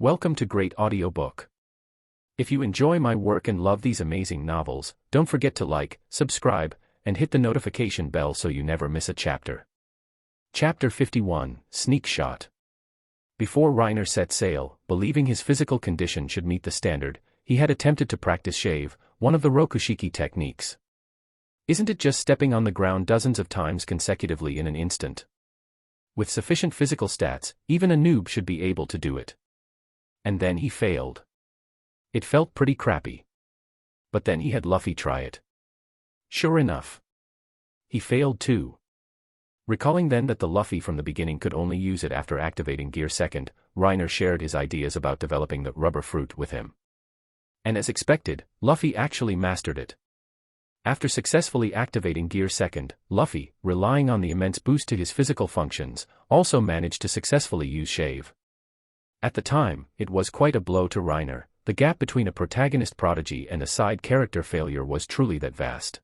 Welcome to Great Audiobook. If you enjoy my work and love these amazing novels, don't forget to like, subscribe, and hit the notification bell so you never miss a chapter. Chapter 51, Sneak Shot. Before Reiner set sail, believing his physical condition should meet the standard, he had attempted to practice shave, one of the Rokushiki techniques. Isn't it just stepping on the ground dozens of times consecutively in an instant? With sufficient physical stats, even a noob should be able to do it. And then he failed. It felt pretty crappy. But then he had Luffy try it. Sure enough. He failed too. Recalling then that the Luffy from the beginning could only use it after activating Gear Second, Reiner shared his ideas about developing the rubber fruit with him. And as expected, Luffy actually mastered it. After successfully activating Gear Second, Luffy, relying on the immense boost to his physical functions, also managed to successfully use shave. At the time, it was quite a blow to Reiner. The gap between a protagonist prodigy and a side character failure was truly that vast.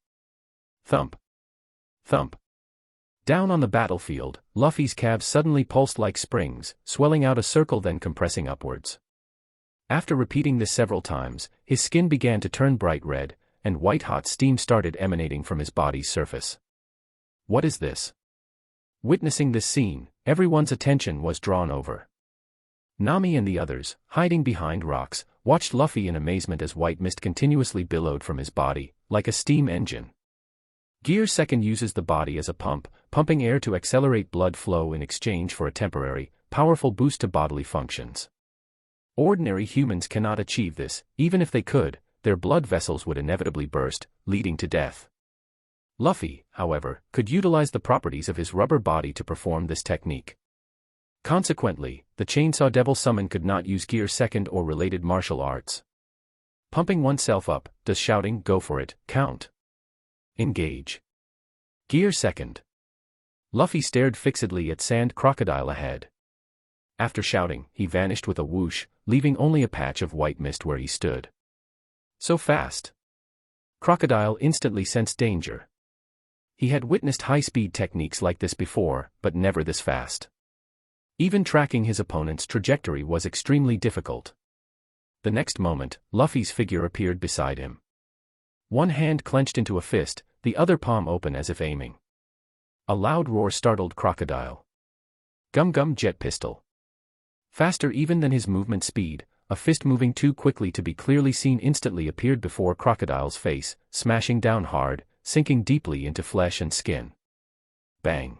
Thump. Thump. Down on the battlefield, Luffy's calves suddenly pulsed like springs, swelling out a circle then compressing upwards. After repeating this several times, his skin began to turn bright red, and white-hot steam started emanating from his body's surface. What is this? Witnessing this scene, everyone's attention was drawn over. Nami and the others, hiding behind rocks, watched Luffy in amazement as white mist continuously billowed from his body, like a steam engine. Gear Second uses the body as a pump, pumping air to accelerate blood flow in exchange for a temporary, powerful boost to bodily functions. Ordinary humans cannot achieve this. Even if they could, their blood vessels would inevitably burst, leading to death. Luffy, however, could utilize the properties of his rubber body to perform this technique. Consequently, the Chainsaw Devil Summon could not use Gear Second or related martial arts. Pumping oneself up, does shouting "go for it" count? Engage. Gear Second. Luffy stared fixedly at Sand Crocodile ahead. After shouting, he vanished with a whoosh, leaving only a patch of white mist where he stood. So fast. Crocodile instantly sensed danger. He had witnessed high-speed techniques like this before, but never this fast. Even tracking his opponent's trajectory was extremely difficult. The next moment, Luffy's figure appeared beside him. One hand clenched into a fist, the other palm open as if aiming. A loud roar startled Crocodile. Gum Gum Jet Pistol. Faster even than his movement speed, a fist moving too quickly to be clearly seen instantly appeared before Crocodile's face, smashing down hard, sinking deeply into flesh and skin. Bang.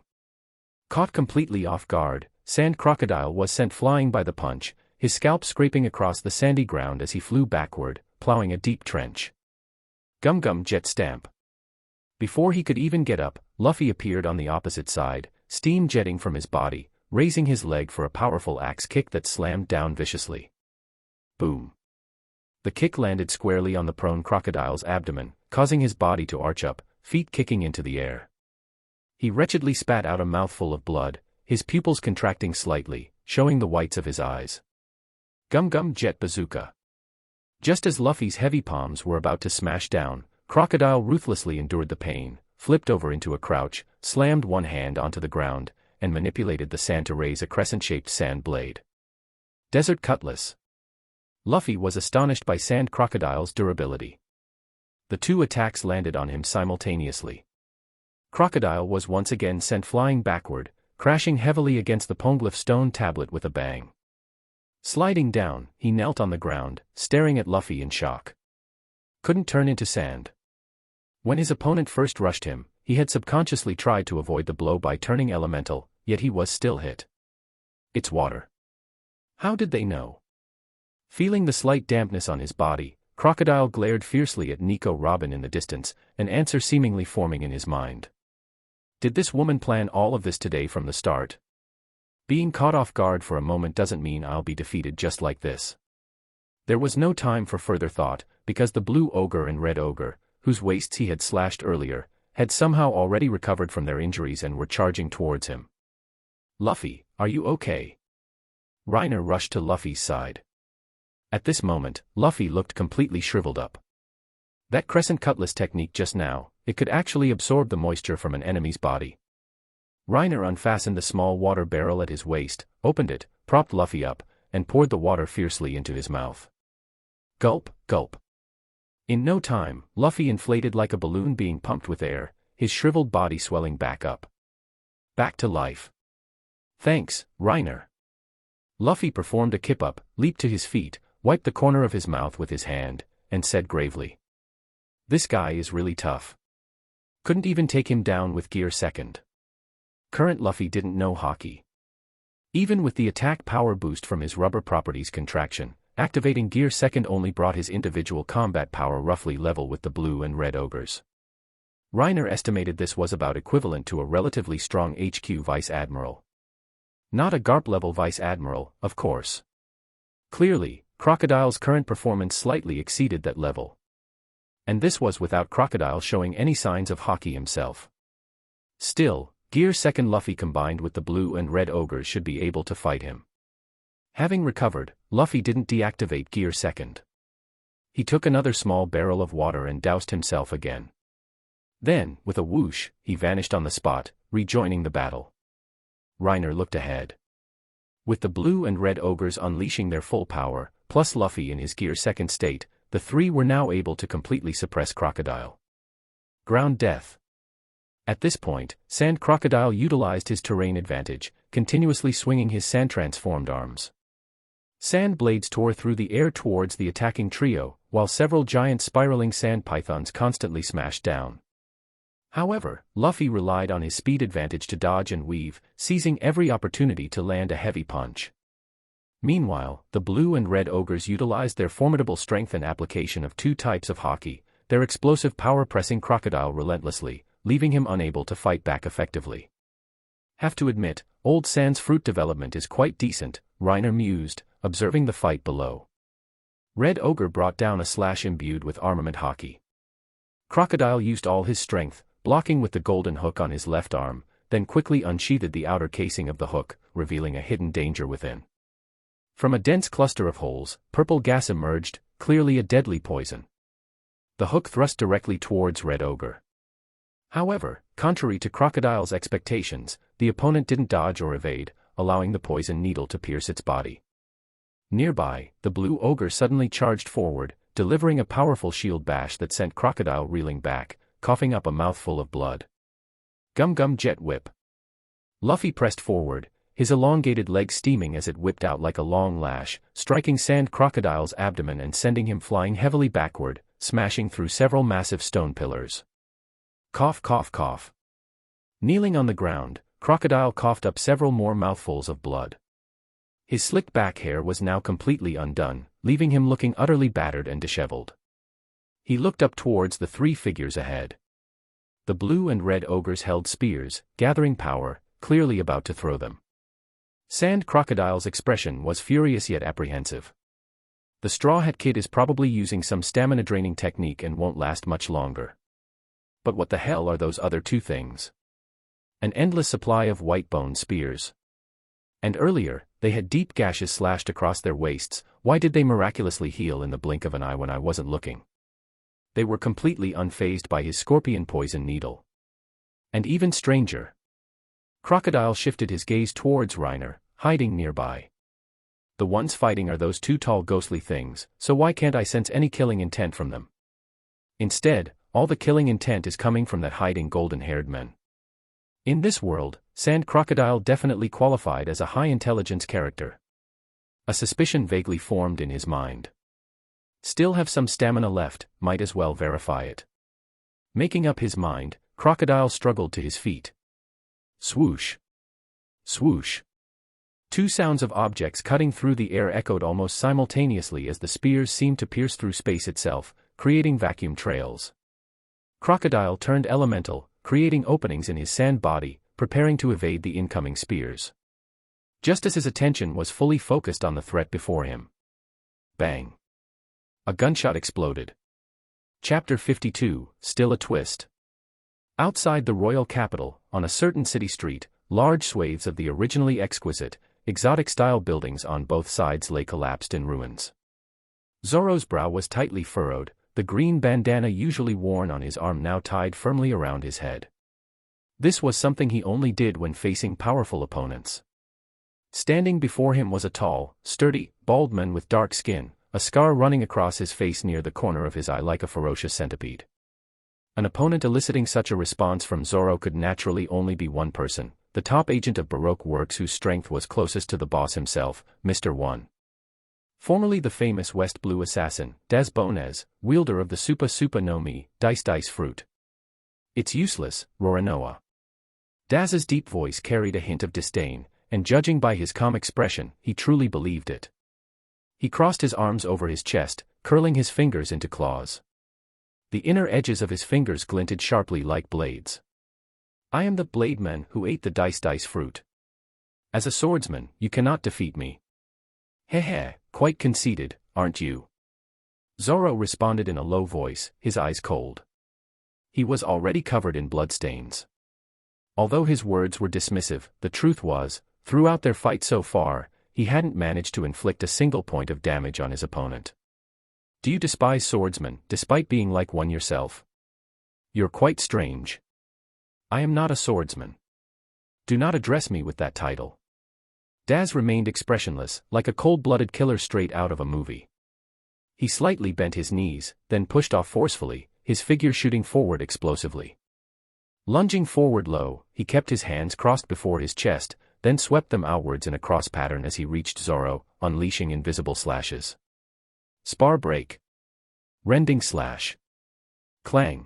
Caught completely off guard, Sand Crocodile was sent flying by the punch, his scalp scraping across the sandy ground as he flew backward, plowing a deep trench. Gum Gum Jet Stamp. Before he could even get up, Luffy appeared on the opposite side, steam jetting from his body, raising his leg for a powerful axe kick that slammed down viciously. Boom. The kick landed squarely on the prone crocodile's abdomen, causing his body to arch up, feet kicking into the air. He wretchedly spat out a mouthful of blood, his pupils contracting slightly, showing the whites of his eyes. Gum Gum Jet Bazooka. Just as Luffy's heavy palms were about to smash down, Crocodile ruthlessly endured the pain, flipped over into a crouch, slammed one hand onto the ground, and manipulated the sand to raise a crescent-shaped sand blade. Desert Cutlass. Luffy was astonished by Sand Crocodile's durability. The two attacks landed on him simultaneously. Crocodile was once again sent flying backward, crashing heavily against the poneglyph stone tablet with a bang. Sliding down, he knelt on the ground, staring at Luffy in shock. Couldn't turn into sand. When his opponent first rushed him, he had subconsciously tried to avoid the blow by turning elemental, yet he was still hit. It's water. How did they know? Feeling the slight dampness on his body, Crocodile glared fiercely at Nico Robin in the distance, an answer seemingly forming in his mind. Did this woman plan all of this today from the start? Being caught off guard for a moment doesn't mean I'll be defeated just like this. There was no time for further thought, because the blue ogre and red ogre, whose waists he had slashed earlier, had somehow already recovered from their injuries and were charging towards him. Luffy, are you okay? Reiner rushed to Luffy's side. At this moment, Luffy looked completely shriveled up. That crescent cutlass technique just now, it could actually absorb the moisture from an enemy's body. Reiner unfastened the small water barrel at his waist, opened it, propped Luffy up, and poured the water fiercely into his mouth. Gulp, gulp. In no time, Luffy inflated like a balloon being pumped with air, his shriveled body swelling back up. Back to life. Thanks, Reiner. Luffy performed a kip-up, leaped to his feet, wiped the corner of his mouth with his hand, and said gravely. This guy is really tough. Couldn't even take him down with Gear Second. Current Luffy didn't know hockey. Even with the attack power boost from his rubber properties contraction, activating Gear Second only brought his individual combat power roughly level with the blue and red ogres. Reiner estimated this was about equivalent to a relatively strong HQ Vice Admiral. Not a GARP-level Vice Admiral, of course. Clearly, Crocodile's current performance slightly exceeded that level. And this was without Crocodile showing any signs of hockey himself. Still, Gear Second Luffy combined with the blue and red ogres should be able to fight him. Having recovered, Luffy didn't deactivate Gear Second. He took another small barrel of water and doused himself again. Then, with a whoosh, he vanished on the spot, rejoining the battle. Reiner looked ahead. With the blue and red ogres unleashing their full power, plus Luffy in his Gear Second state, the three were now able to completely suppress Crocodile. Ground death. At this point, Sand Crocodile utilized his terrain advantage, continuously swinging his sand-transformed arms. Sand blades tore through the air towards the attacking trio, while several giant spiraling sand pythons constantly smashed down. However, Luffy relied on his speed advantage to dodge and weave, seizing every opportunity to land a heavy punch. Meanwhile, the blue and red ogres utilized their formidable strength and application of two types of hockey, their explosive power pressing Crocodile relentlessly, leaving him unable to fight back effectively. Have to admit, Old Sand's fruit development is quite decent, Reiner mused, observing the fight below. Red Ogre brought down a slash imbued with armament hockey. Crocodile used all his strength, blocking with the golden hook on his left arm, then quickly unsheathed the outer casing of the hook, revealing a hidden danger within. From a dense cluster of holes, purple gas emerged, clearly a deadly poison. The hook thrust directly towards Red Ogre. However, contrary to Crocodile's expectations, the opponent didn't dodge or evade, allowing the poison needle to pierce its body. Nearby, the blue ogre suddenly charged forward, delivering a powerful shield bash that sent Crocodile reeling back, coughing up a mouthful of blood. Gum Gum Jet Whip. Luffy pressed forward, his elongated leg steaming as it whipped out like a long lash, striking Sand Crocodile's abdomen and sending him flying heavily backward, smashing through several massive stone pillars. Cough cough cough. Kneeling on the ground, Crocodile coughed up several more mouthfuls of blood. His slicked back hair was now completely undone, leaving him looking utterly battered and disheveled. He looked up towards the three figures ahead. The blue and red ogres held spears, gathering power, clearly about to throw them. Sand Crocodile's expression was furious yet apprehensive. The Straw Hat Kid is probably using some stamina-draining technique and won't last much longer. But what the hell are those other two things? An endless supply of white bone spears. And earlier, they had deep gashes slashed across their waists. Why did they miraculously heal in the blink of an eye when I wasn't looking? They were completely unfazed by his scorpion poison needle. And even stranger. Crocodile shifted his gaze towards Reiner, hiding nearby. The ones fighting are those two tall ghostly things, so why can't I sense any killing intent from them? Instead, all the killing intent is coming from that hiding golden-haired man. In this world, Sand Crocodile definitely qualified as a high-intelligence character. A suspicion vaguely formed in his mind. Still have some stamina left, might as well verify it. Making up his mind, Crocodile struggled to his feet. Swoosh. Swoosh. Two sounds of objects cutting through the air echoed almost simultaneously as the spears seemed to pierce through space itself, creating vacuum trails. Crocodile turned elemental, creating openings in his sand body, preparing to evade the incoming spears. Just as his attention was fully focused on the threat before him. Bang. A gunshot exploded. Chapter 52, Still a Twist. Outside the royal capital, on a certain city street, large swathes of the originally exquisite, exotic-style buildings on both sides lay collapsed in ruins. Zoro's brow was tightly furrowed, the green bandana usually worn on his arm now tied firmly around his head. This was something he only did when facing powerful opponents. Standing before him was a tall, sturdy, bald man with dark skin, a scar running across his face near the corner of his eye like a ferocious centipede. An opponent eliciting such a response from Zoro could naturally only be one person, the top agent of Baroque Works whose strength was closest to the boss himself, Mr. One. Formerly the famous West Blue assassin, Daz Bonez, wielder of the Supa no Mi, Dice fruit. It's useless, Roranoa. Daz's deep voice carried a hint of disdain, and judging by his calm expression, he truly believed it. He crossed his arms over his chest, curling his fingers into claws. The inner edges of his fingers glinted sharply like blades. I am the blade man who ate the dice fruit. As a swordsman, you cannot defeat me. Heh, quite conceited, aren't you? Zoro responded in a low voice, his eyes cold. He was already covered in bloodstains. Although his words were dismissive, the truth was, throughout their fight so far, he hadn't managed to inflict a single point of damage on his opponent. Do you despise swordsmen, despite being like one yourself? You're quite strange. I am not a swordsman. Do not address me with that title. Daz remained expressionless, like a cold-blooded killer straight out of a movie. He slightly bent his knees, then pushed off forcefully, his figure shooting forward explosively. Lunging forward low, he kept his hands crossed before his chest, then swept them outwards in a cross pattern as he reached Zoro, unleashing invisible slashes. Spar break. Rending slash. Clang.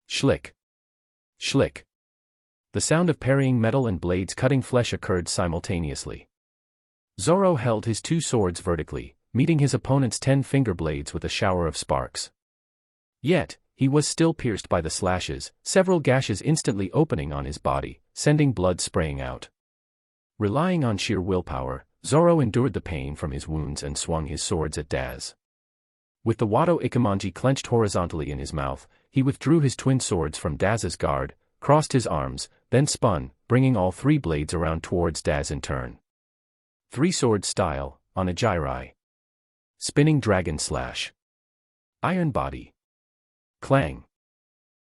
Schlick. Schlick. The sound of parrying metal and blades cutting flesh occurred simultaneously. Zoro held his two swords vertically, meeting his opponent's 10 finger blades with a shower of sparks. Yet, he was still pierced by the slashes, several gashes instantly opening on his body, sending blood spraying out. Relying on sheer willpower, Zoro endured the pain from his wounds and swung his swords at Daz. With the Wado Ikemanji clenched horizontally in his mouth, he withdrew his twin swords from Daz's guard, crossed his arms, then spun, bringing all 3 blades around towards Daz in turn. 3-sword style, on a Jirai. Spinning dragon slash. Iron body. Clang.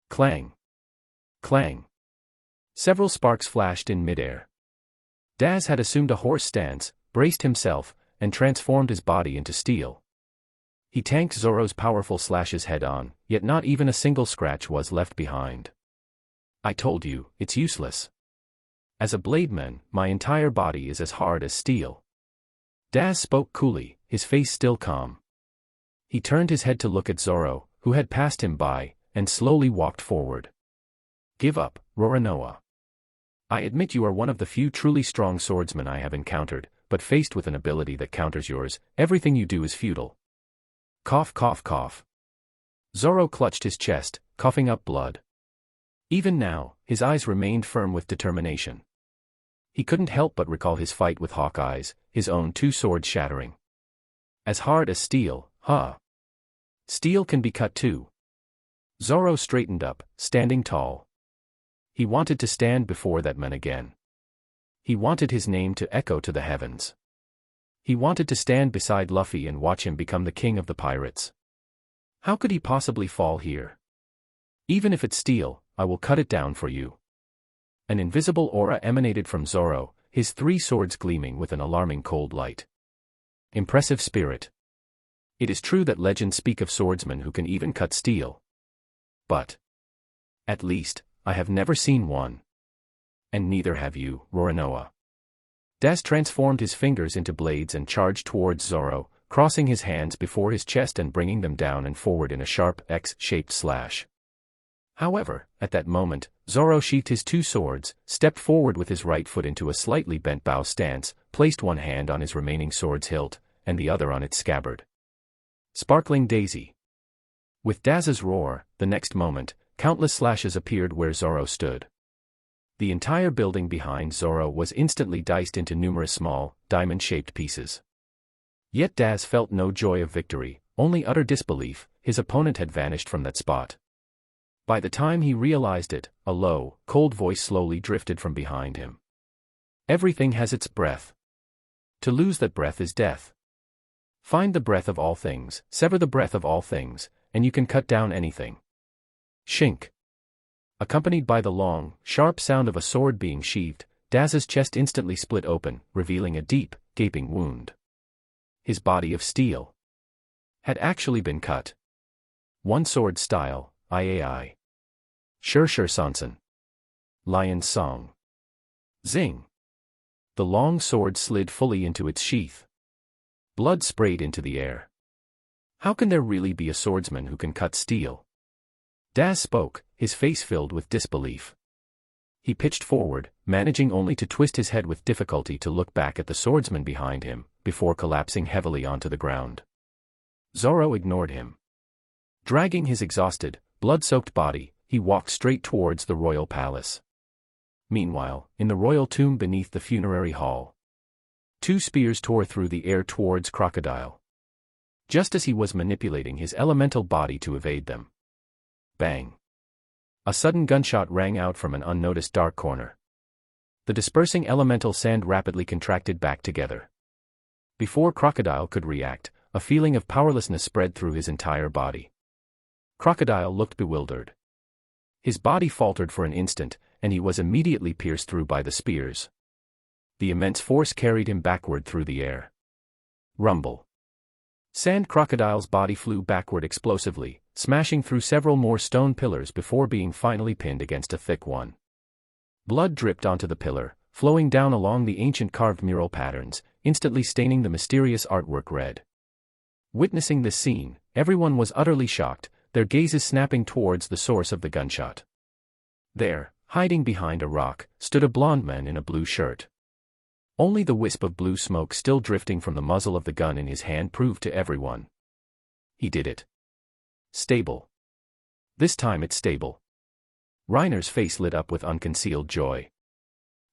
Clang. Clang. Several sparks flashed in midair. Daz had assumed a horse stance, braced himself, and transformed his body into steel. He tanked Zoro's powerful slashes head-on, yet not even a single scratch was left behind. I told you, it's useless. As a blademan, my entire body is as hard as steel. Daz spoke coolly, his face still calm. He turned his head to look at Zoro, who had passed him by, and slowly walked forward. Give up, Roranoa. I admit you are one of the few truly strong swordsmen I have encountered, but faced with an ability that counters yours, everything you do is futile. Cough cough cough. Zoro clutched his chest, coughing up blood. Even now, his eyes remained firm with determination. He couldn't help but recall his fight with Hawkeye's, his own 2 swords shattering. As hard as steel, huh? Steel can be cut too. Zoro straightened up, standing tall. He wanted to stand before that man again. He wanted his name to echo to the heavens. He wanted to stand beside Luffy and watch him become the king of the pirates. How could he possibly fall here? Even if it's steel, I will cut it down for you. An invisible aura emanated from Zoro, his 3 swords gleaming with an alarming cold light. Impressive spirit. It is true that legends speak of swordsmen who can even cut steel. But, at least, I have never seen one. And neither have you, Roranoa. Daz transformed his fingers into blades and charged towards Zoro, crossing his hands before his chest and bringing them down and forward in a sharp X-shaped slash. However, at that moment, Zoro sheathed his 2 swords, stepped forward with his right foot into a slightly bent bow stance, placed one hand on his remaining sword's hilt, and the other on its scabbard. Sparkling daisy. With Daz's roar, the next moment, countless slashes appeared where Zoro stood. The entire building behind Zoro was instantly diced into numerous small, diamond-shaped pieces. Yet Daz felt no joy of victory, only utter disbelief. His opponent had vanished from that spot. By the time he realized it, a low, cold voice slowly drifted from behind him. Everything has its breath. To lose that breath is death. Find the breath of all things, sever the breath of all things, and you can cut down anything. Shink. Accompanied by the long, sharp sound of a sword being sheathed, Daz's chest instantly split open, revealing a deep, gaping wound. His body of steel had actually been cut. One sword style, III. Sure Sansen. Lion's Song. Zing. The long sword slid fully into its sheath. Blood sprayed into the air. How can there really be a swordsman who can cut steel? Daz spoke, his face filled with disbelief. He pitched forward, managing only to twist his head with difficulty to look back at the swordsman behind him, before collapsing heavily onto the ground. Zoro ignored him. Dragging his exhausted, blood-soaked body, he walked straight towards the royal palace. Meanwhile, in the royal tomb beneath the funerary hall, two spears tore through the air towards Crocodile. Just as he was manipulating his elemental body to evade them. Bang! A sudden gunshot rang out from an unnoticed dark corner. The dispersing elemental sand rapidly contracted back together. Before Crocodile could react, a feeling of powerlessness spread through his entire body. Crocodile looked bewildered. His body faltered for an instant, and he was immediately pierced through by the spears. The immense force carried him backward through the air. Rumble. Sand Crocodile's body flew backward explosively, smashing through several more stone pillars before being finally pinned against a thick one. Blood dripped onto the pillar, flowing down along the ancient carved mural patterns, instantly staining the mysterious artwork red. Witnessing this scene, everyone was utterly shocked, their gazes snapping towards the source of the gunshot. There, hiding behind a rock, stood a blond man in a blue shirt. Only the wisp of blue smoke still drifting from the muzzle of the gun in his hand proved to everyone. He did it. Stable. This time it's stable. Reiner's face lit up with unconcealed joy.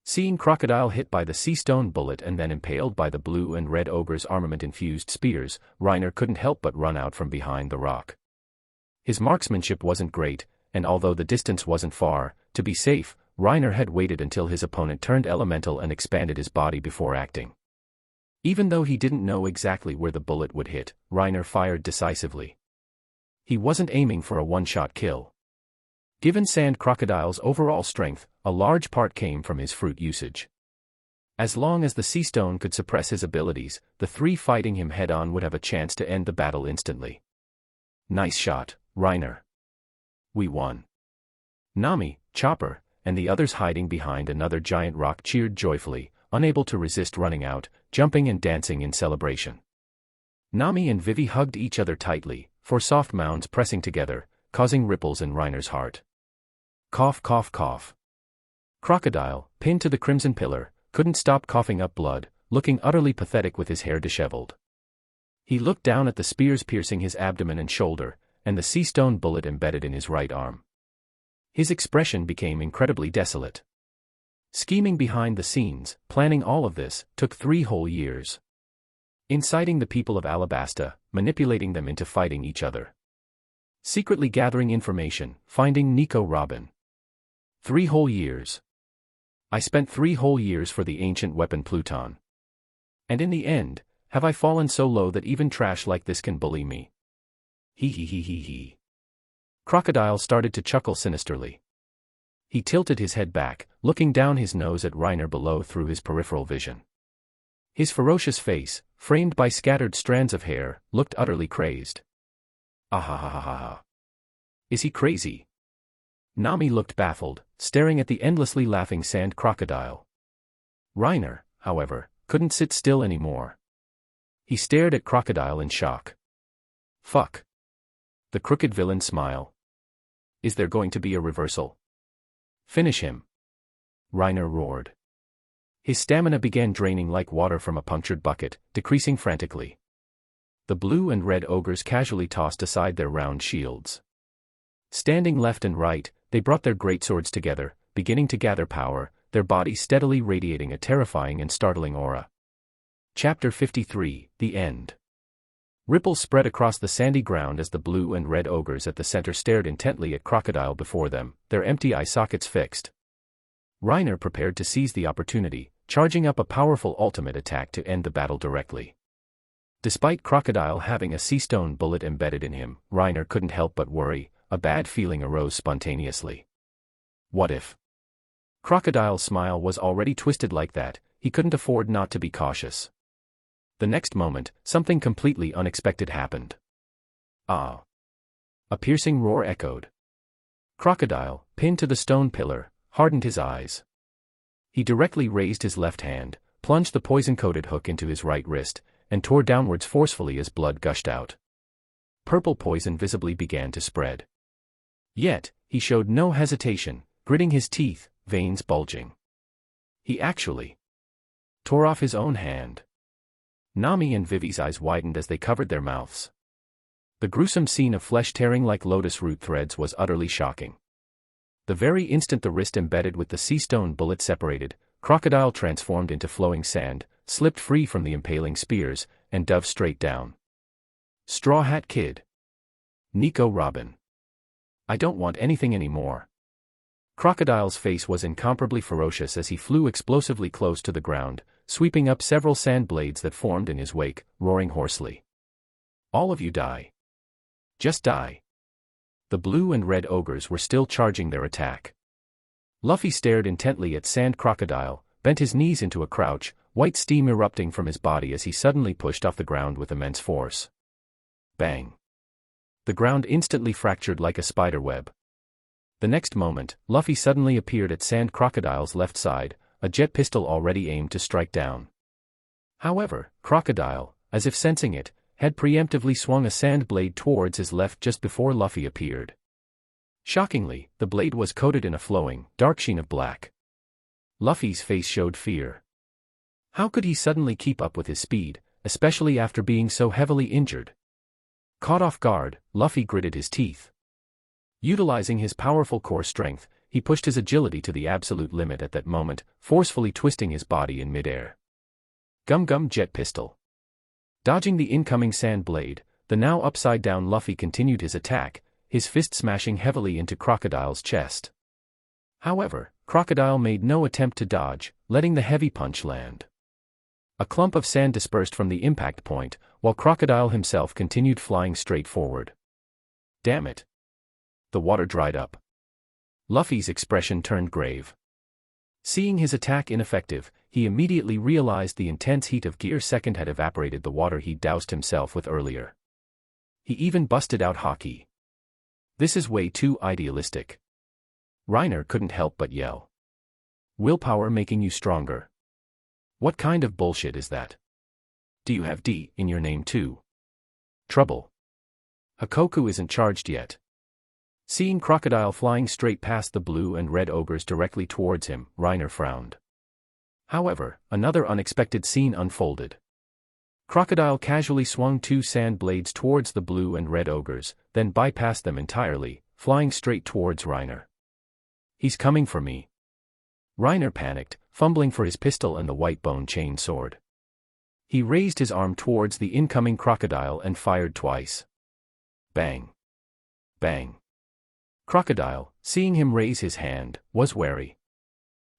Seeing Crocodile hit by the sea stone bullet and then impaled by the blue and red ogre's armament-infused spears, Reiner couldn't help but run out from behind the rock. His marksmanship wasn't great, and although the distance wasn't far, to be safe, Reiner had waited until his opponent turned elemental and expanded his body before acting. Even though he didn't know exactly where the bullet would hit, Reiner fired decisively. He wasn't aiming for a one-shot kill. Given Sand Crocodile's overall strength, a large part came from his fruit usage. As long as the sea stone could suppress his abilities, the three fighting him head-on would have a chance to end the battle instantly. Nice shot, Reiner. We won. Nami, Chopper, and the others hiding behind another giant rock cheered joyfully, unable to resist running out, jumping and dancing in celebration. Nami and Vivi hugged each other tightly, four soft mounds pressing together, causing ripples in Reiner's heart. Cough cough cough. Crocodile, pinned to the crimson pillar, couldn't stop coughing up blood, looking utterly pathetic with his hair disheveled. He looked down at the spears piercing his abdomen and shoulder, and the sea stone bullet embedded in his right arm. His expression became incredibly desolate. Scheming behind the scenes, planning all of this, took 3 whole years. Inciting the people of Alabasta, manipulating them into fighting each other. Secretly gathering information, finding Nico Robin. 3 whole years. I spent 3 whole years for the ancient weapon Pluton. And in the end, have I fallen so low that even trash like this can bully me? Hee hee hee hee hee. Crocodile started to chuckle sinisterly. He tilted his head back, looking down his nose at Reiner below through his peripheral vision. His ferocious face, framed by scattered strands of hair, looked utterly crazed. Ahahahaha. Is he crazy? Nami looked baffled, staring at the endlessly laughing Sand Crocodile. Reiner, however, couldn't sit still anymore. He stared at Crocodile in shock. Fuck. The crooked villain smile. Is there going to be a reversal? Finish him. Reiner roared. His stamina began draining like water from a punctured bucket, decreasing frantically. The blue and red ogres casually tossed aside their round shields. Standing left and right, they brought their greatswords together, beginning to gather power, their bodies steadily radiating a terrifying and startling aura. Chapter 53, The End. Ripples spread across the sandy ground as the blue and red ogres at the center stared intently at Crocodile before them, their empty eye sockets fixed. Reiner prepared to seize the opportunity, charging up a powerful ultimate attack to end the battle directly. Despite Crocodile having a sea stone bullet embedded in him, Reiner couldn't help but worry, a bad feeling arose spontaneously. What if? Crocodile's smile was already twisted like that, he couldn't afford not to be cautious. The next moment, something completely unexpected happened. Ah! A piercing roar echoed. Crocodile, pinned to the stone pillar, hardened his eyes. He directly raised his left hand, plunged the poison-coated hook into his right wrist, and tore downwards forcefully as blood gushed out. Purple poison visibly began to spread. Yet, he showed no hesitation, gritting his teeth, veins bulging. He actually tore off his own hand. Nami and Vivi's eyes widened as they covered their mouths. The gruesome scene of flesh tearing like lotus root threads was utterly shocking. The very instant the wrist embedded with the sea stone bullet separated, Crocodile transformed into flowing sand, slipped free from the impaling spears, and dove straight down. Straw Hat Kid. Nico Robin. I don't want anything anymore. Crocodile's face was incomparably ferocious as he flew explosively close to the ground, sweeping up several sand blades that formed in his wake, roaring hoarsely. All of you die. Just die. The blue and red ogres were still charging their attack. Luffy stared intently at Sand Crocodile, bent his knees into a crouch, white steam erupting from his body as he suddenly pushed off the ground with immense force. Bang! The ground instantly fractured like a spider web. The next moment, Luffy suddenly appeared at Sand Crocodile's left side, a jet pistol already aimed to strike down. However, Crocodile, as if sensing it, had preemptively swung a sand blade towards his left just before Luffy appeared. Shockingly, the blade was coated in a flowing, dark sheen of black. Luffy's face showed fear. How could he suddenly keep up with his speed, especially after being so heavily injured? Caught off guard, Luffy gritted his teeth. Utilizing his powerful core strength, he pushed his agility to the absolute limit at that moment, forcefully twisting his body in midair. Gum Gum Jet Pistol. Dodging the incoming sand blade, the now upside-down Luffy continued his attack, his fist smashing heavily into Crocodile's chest. However, Crocodile made no attempt to dodge, letting the heavy punch land. A clump of sand dispersed from the impact point, while Crocodile himself continued flying straight forward. Damn it! The water dried up. Luffy's expression turned grave. Seeing his attack ineffective, he immediately realized the intense heat of Gear Second had evaporated the water he doused himself with earlier. He even busted out Haki. This is way too idealistic. Reiner couldn't help but yell. Willpower making you stronger. What kind of bullshit is that? Do you have D in your name too? Trouble. Hakoku isn't charged yet. Seeing Crocodile flying straight past the blue and red ogres directly towards him, Reiner frowned. However, another unexpected scene unfolded. Crocodile casually swung two sand blades towards the blue and red ogres, then bypassed them entirely, flying straight towards Reiner. He's coming for me. Reiner panicked, fumbling for his pistol and the white bone chain sword. He raised his arm towards the incoming Crocodile and fired twice. Bang! Bang! Crocodile, seeing him raise his hand, was wary.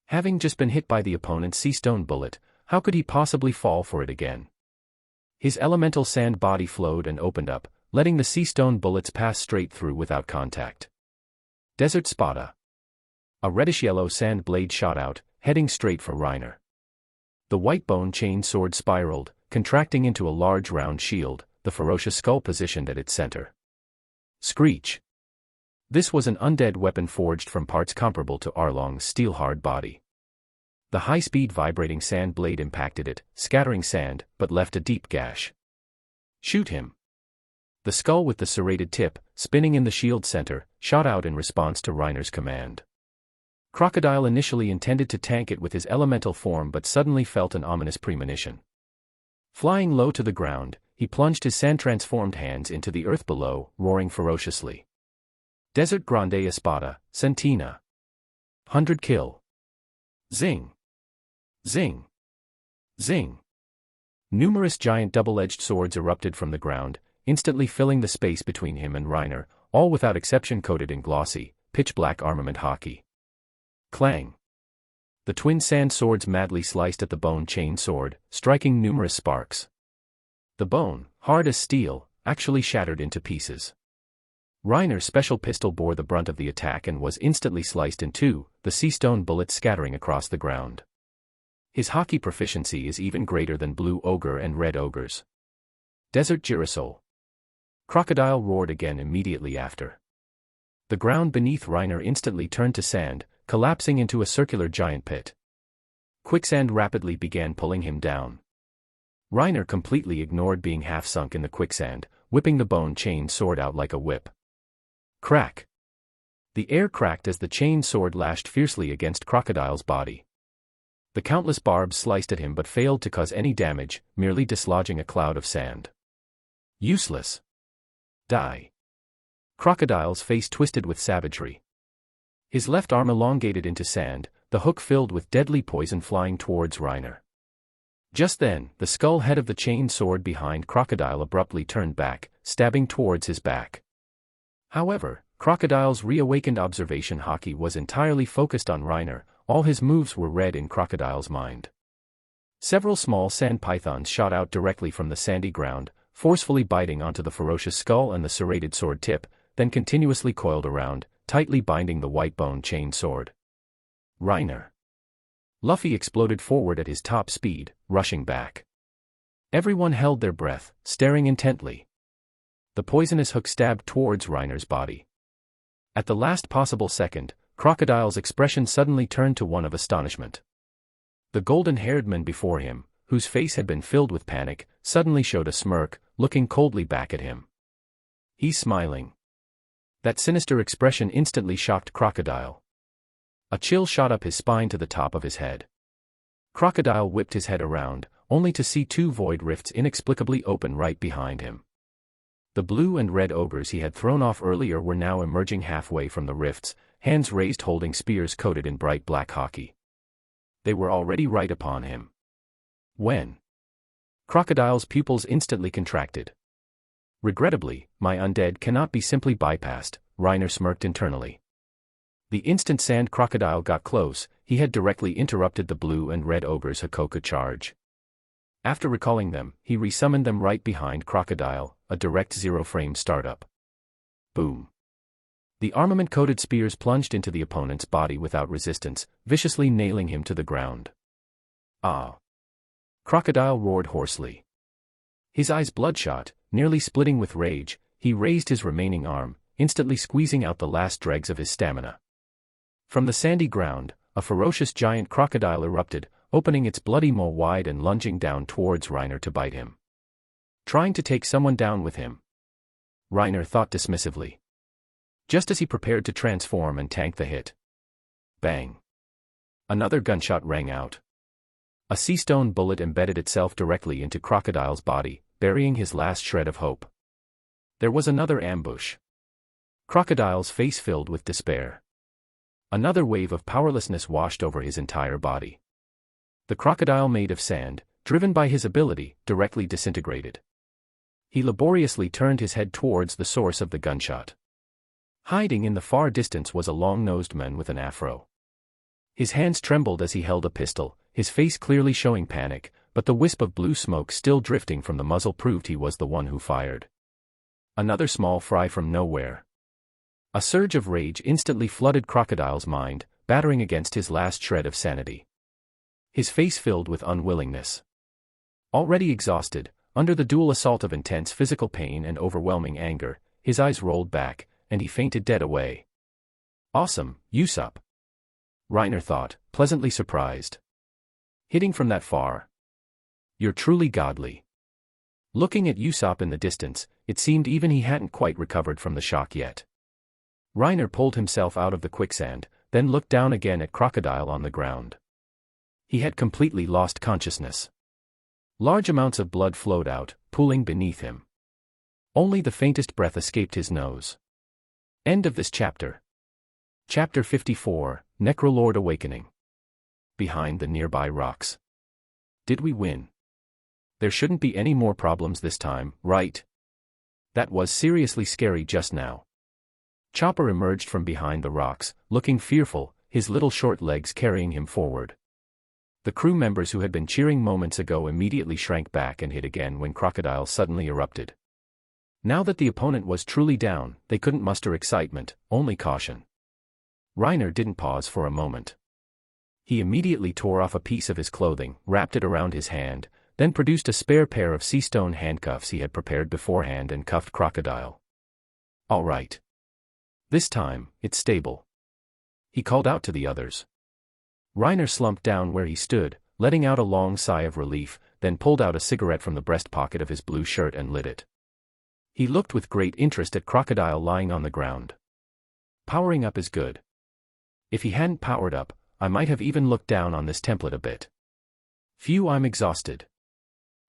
Having just been hit by the opponent's sea stone bullet, how could he possibly fall for it again? His elemental sand body flowed and opened up, letting the sea stone bullets pass straight through without contact. Desert Spada. A reddish-yellow sand blade shot out, heading straight for Reiner. The white bone chain sword spiraled, contracting into a large round shield, the ferocious skull positioned at its center. Screech. This was an undead weapon forged from parts comparable to Arlong's steel-hard body. The high-speed vibrating sand blade impacted it, scattering sand, but left a deep gash. Shoot him. The skull with the serrated tip, spinning in the shield center, shot out in response to Reiner's command. Crocodile initially intended to tank it with his elemental form but suddenly felt an ominous premonition. Flying low to the ground, he plunged his sand-transformed hands into the earth below, roaring ferociously. Desert Grande Espada, Centina. 100 kill. Zing. Zing. Zing. Numerous giant double-edged swords erupted from the ground, instantly filling the space between him and Reiner, all without exception coated in glossy, pitch-black armament Haki. Clang. The twin sand swords madly sliced at the bone chain sword, striking numerous sparks. The bone, hard as steel, actually shattered into pieces. Reiner's special pistol bore the brunt of the attack and was instantly sliced in two, the sea stone bullets scattering across the ground. His hockey proficiency is even greater than Blue Ogre and Red Ogre's. Desert Girasol. Crocodile roared again immediately after. The ground beneath Reiner instantly turned to sand, collapsing into a circular giant pit. Quicksand rapidly began pulling him down. Reiner completely ignored being half sunk in the quicksand, whipping the bone chain sword out like a whip. Crack! The air cracked as the chain sword lashed fiercely against Crocodile's body. The countless barbs sliced at him but failed to cause any damage, merely dislodging a cloud of sand. Useless. Die. Crocodile's face twisted with savagery. His left arm elongated into sand, the hook filled with deadly poison flying towards Reiner. Just then, the skull head of the chain sword behind Crocodile abruptly turned back, stabbing towards his back. However, Crocodile's reawakened observation hockey was entirely focused on Reiner. All his moves were read in Crocodile's mind. Several small sand pythons shot out directly from the sandy ground, forcefully biting onto the ferocious skull and the serrated sword tip, then continuously coiled around, tightly binding the white bone chain sword. Reiner. Luffy exploded forward at his top speed, rushing back. Everyone held their breath, staring intently. The poisonous hook stabbed towards Reiner's body. At the last possible second, Crocodile's expression suddenly turned to one of astonishment. The golden-haired man before him, whose face had been filled with panic, suddenly showed a smirk, looking coldly back at him. He's smiling. That sinister expression instantly shocked Crocodile. A chill shot up his spine to the top of his head. Crocodile whipped his head around, only to see two void rifts inexplicably open right behind him. The blue and red ogres he had thrown off earlier were now emerging halfway from the rifts, hands raised holding spears coated in bright black hockey. They were already right upon him. When? Crocodile's pupils instantly contracted. Regrettably, my undead cannot be simply bypassed, Reiner smirked internally. The instant Sand Crocodile got close, he had directly interrupted the blue and red ogre's Hakoku charge. After recalling them, he resummoned them right behind Crocodile, a direct zero-frame startup. Boom. The armament-coated spears plunged into the opponent's body without resistance, viciously nailing him to the ground. Ah! Crocodile roared hoarsely. His eyes bloodshot, nearly splitting with rage, he raised his remaining arm, instantly squeezing out the last dregs of his stamina. From the sandy ground, a ferocious giant crocodile erupted, opening its bloody maw wide and lunging down towards Reiner to bite him. Trying to take someone down with him? Reiner thought dismissively. Just as he prepared to transform and tank the hit. Bang! Another gunshot rang out. A sea stone bullet embedded itself directly into Crocodile's body, burying his last shred of hope. There was another ambush. Crocodile's face filled with despair. Another wave of powerlessness washed over his entire body. The crocodile made of sand, driven by his ability, directly disintegrated. He laboriously turned his head towards the source of the gunshot. Hiding in the far distance was a long-nosed man with an afro. His hands trembled as he held a pistol, his face clearly showing panic, but the wisp of blue smoke still drifting from the muzzle proved he was the one who fired. Another small fry from nowhere. A surge of rage instantly flooded Crocodile's mind, battering against his last shred of sanity. His face filled with unwillingness. Already exhausted, under the dual assault of intense physical pain and overwhelming anger, his eyes rolled back, and he fainted dead away. Awesome, Usopp. Reiner thought, pleasantly surprised. Hitting from that far? You're truly godly. Looking at Usopp in the distance, it seemed even he hadn't quite recovered from the shock yet. Reiner pulled himself out of the quicksand, then looked down again at Crocodile on the ground. He had completely lost consciousness. Large amounts of blood flowed out, pooling beneath him. Only the faintest breath escaped his nose. End of this chapter. Chapter 54, Necrolord Awakening. Behind the nearby rocks. Did we win? There shouldn't be any more problems this time, right? That was seriously scary just now. Chopper emerged from behind the rocks, looking fearful, his little short legs carrying him forward. The crew members who had been cheering moments ago immediately shrank back and hid again when Crocodile suddenly erupted. Now that the opponent was truly down, they couldn't muster excitement, only caution. Reiner didn't pause for a moment. He immediately tore off a piece of his clothing, wrapped it around his hand, then produced a spare pair of sea-stone handcuffs he had prepared beforehand and cuffed Crocodile. "All right. This time, it's stable," he called out to the others. Reiner slumped down where he stood, letting out a long sigh of relief, then pulled out a cigarette from the breast pocket of his blue shirt and lit it. He looked with great interest at Crocodile lying on the ground. Powering up is good. If he hadn't powered up, I might have even looked down on this template a bit. Phew, I'm exhausted.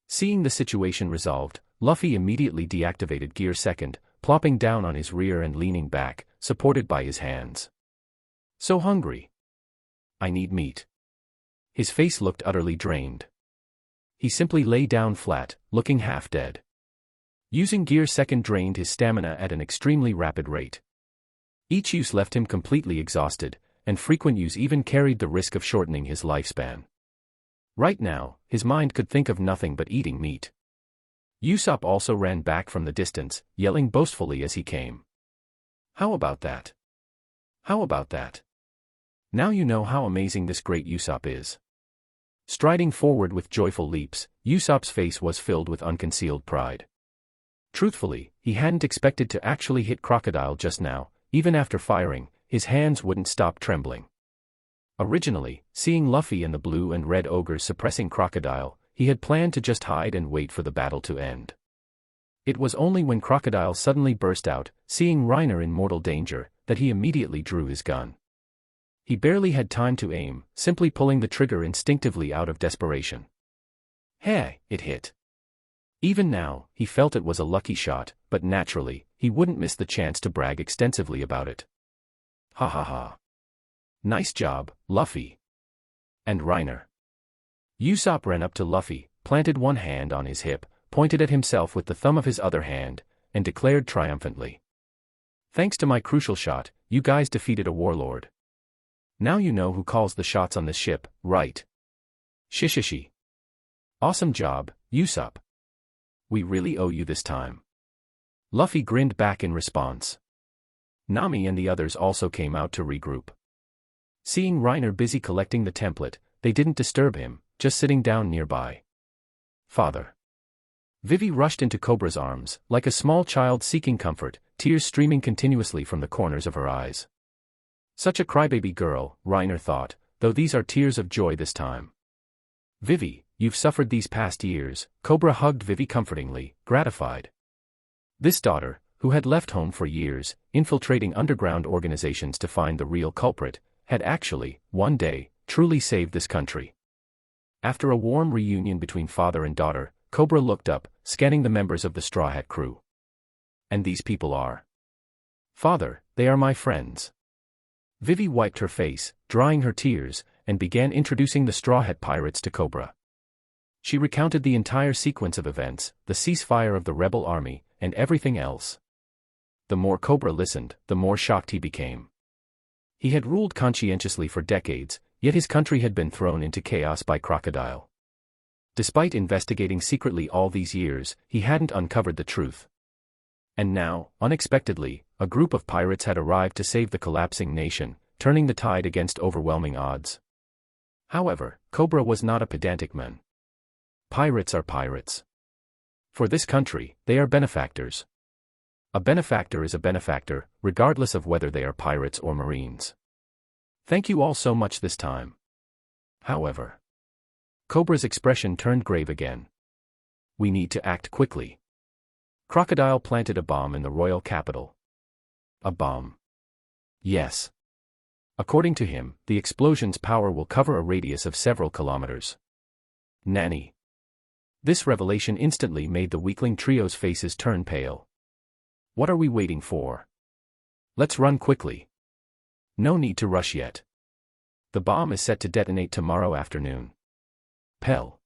Seeing the situation resolved, Luffy immediately deactivated Gear Second, plopping down on his rear and leaning back, supported by his hands. So hungry. I need meat. His face looked utterly drained. He simply lay down flat, looking half dead. Using Gear Second drained his stamina at an extremely rapid rate. Each use left him completely exhausted, and frequent use even carried the risk of shortening his lifespan. Right now, his mind could think of nothing but eating meat. Usopp also ran back from the distance, yelling boastfully as he came. "How about that? How about that? Now you know how amazing this great Usopp is." Striding forward with joyful leaps, Usopp's face was filled with unconcealed pride. Truthfully, he hadn't expected to actually hit Crocodile just now. Even after firing, his hands wouldn't stop trembling. Originally, seeing Luffy and the blue and red ogres suppressing Crocodile, he had planned to just hide and wait for the battle to end. It was only when Crocodile suddenly burst out, seeing Reiner in mortal danger, that he immediately drew his gun. He barely had time to aim, simply pulling the trigger instinctively out of desperation. Hey, it hit. Even now, he felt it was a lucky shot, but naturally, he wouldn't miss the chance to brag extensively about it. Ha ha ha. Nice job, Luffy. And Reiner. Usopp ran up to Luffy, planted one hand on his hip, pointed at himself with the thumb of his other hand, and declared triumphantly. "Thanks to my crucial shot, you guys defeated a warlord. Now you know who calls the shots on this ship, right? Shishishi. Awesome job, Usopp. We really owe you this time." Luffy grinned back in response. Nami and the others also came out to regroup. Seeing Reiner busy collecting the template, they didn't disturb him, just sitting down nearby. "Father." Vivi rushed into Cobra's arms, like a small child seeking comfort, tears streaming continuously from the corners of her eyes. Such a crybaby girl, Reiner thought, though these are tears of joy this time. "Vivi, you've suffered these past years," Cobra hugged Vivi comfortingly, gratified. This daughter, who had left home for years, infiltrating underground organizations to find the real culprit, had actually, one day, truly saved this country. After a warm reunion between father and daughter, Cobra looked up, scanning the members of the Straw Hat crew. "And these people are?" "Father, they are my friends." Vivi wiped her face, drying her tears, and began introducing the Straw Hat pirates to Cobra. She recounted the entire sequence of events, the ceasefire of the rebel army, and everything else. The more Cobra listened, the more shocked he became. He had ruled conscientiously for decades, yet his country had been thrown into chaos by Crocodile. Despite investigating secretly all these years, he hadn't uncovered the truth. And now, unexpectedly, a group of pirates had arrived to save the collapsing nation, turning the tide against overwhelming odds. However, Cobra was not a pedantic man. Pirates are pirates. For this country, they are benefactors. A benefactor is a benefactor, regardless of whether they are pirates or marines. Thank you all so much this time. However, Cobra's expression turned grave again. We need to act quickly. Crocodile planted a bomb in the royal capital. A bomb. Yes. According to him, the explosion's power will cover a radius of several kilometers. Nanny. This revelation instantly made the weakling trio's faces turn pale. What are we waiting for? Let's run quickly. No need to rush yet. The bomb is set to detonate tomorrow afternoon. Pell.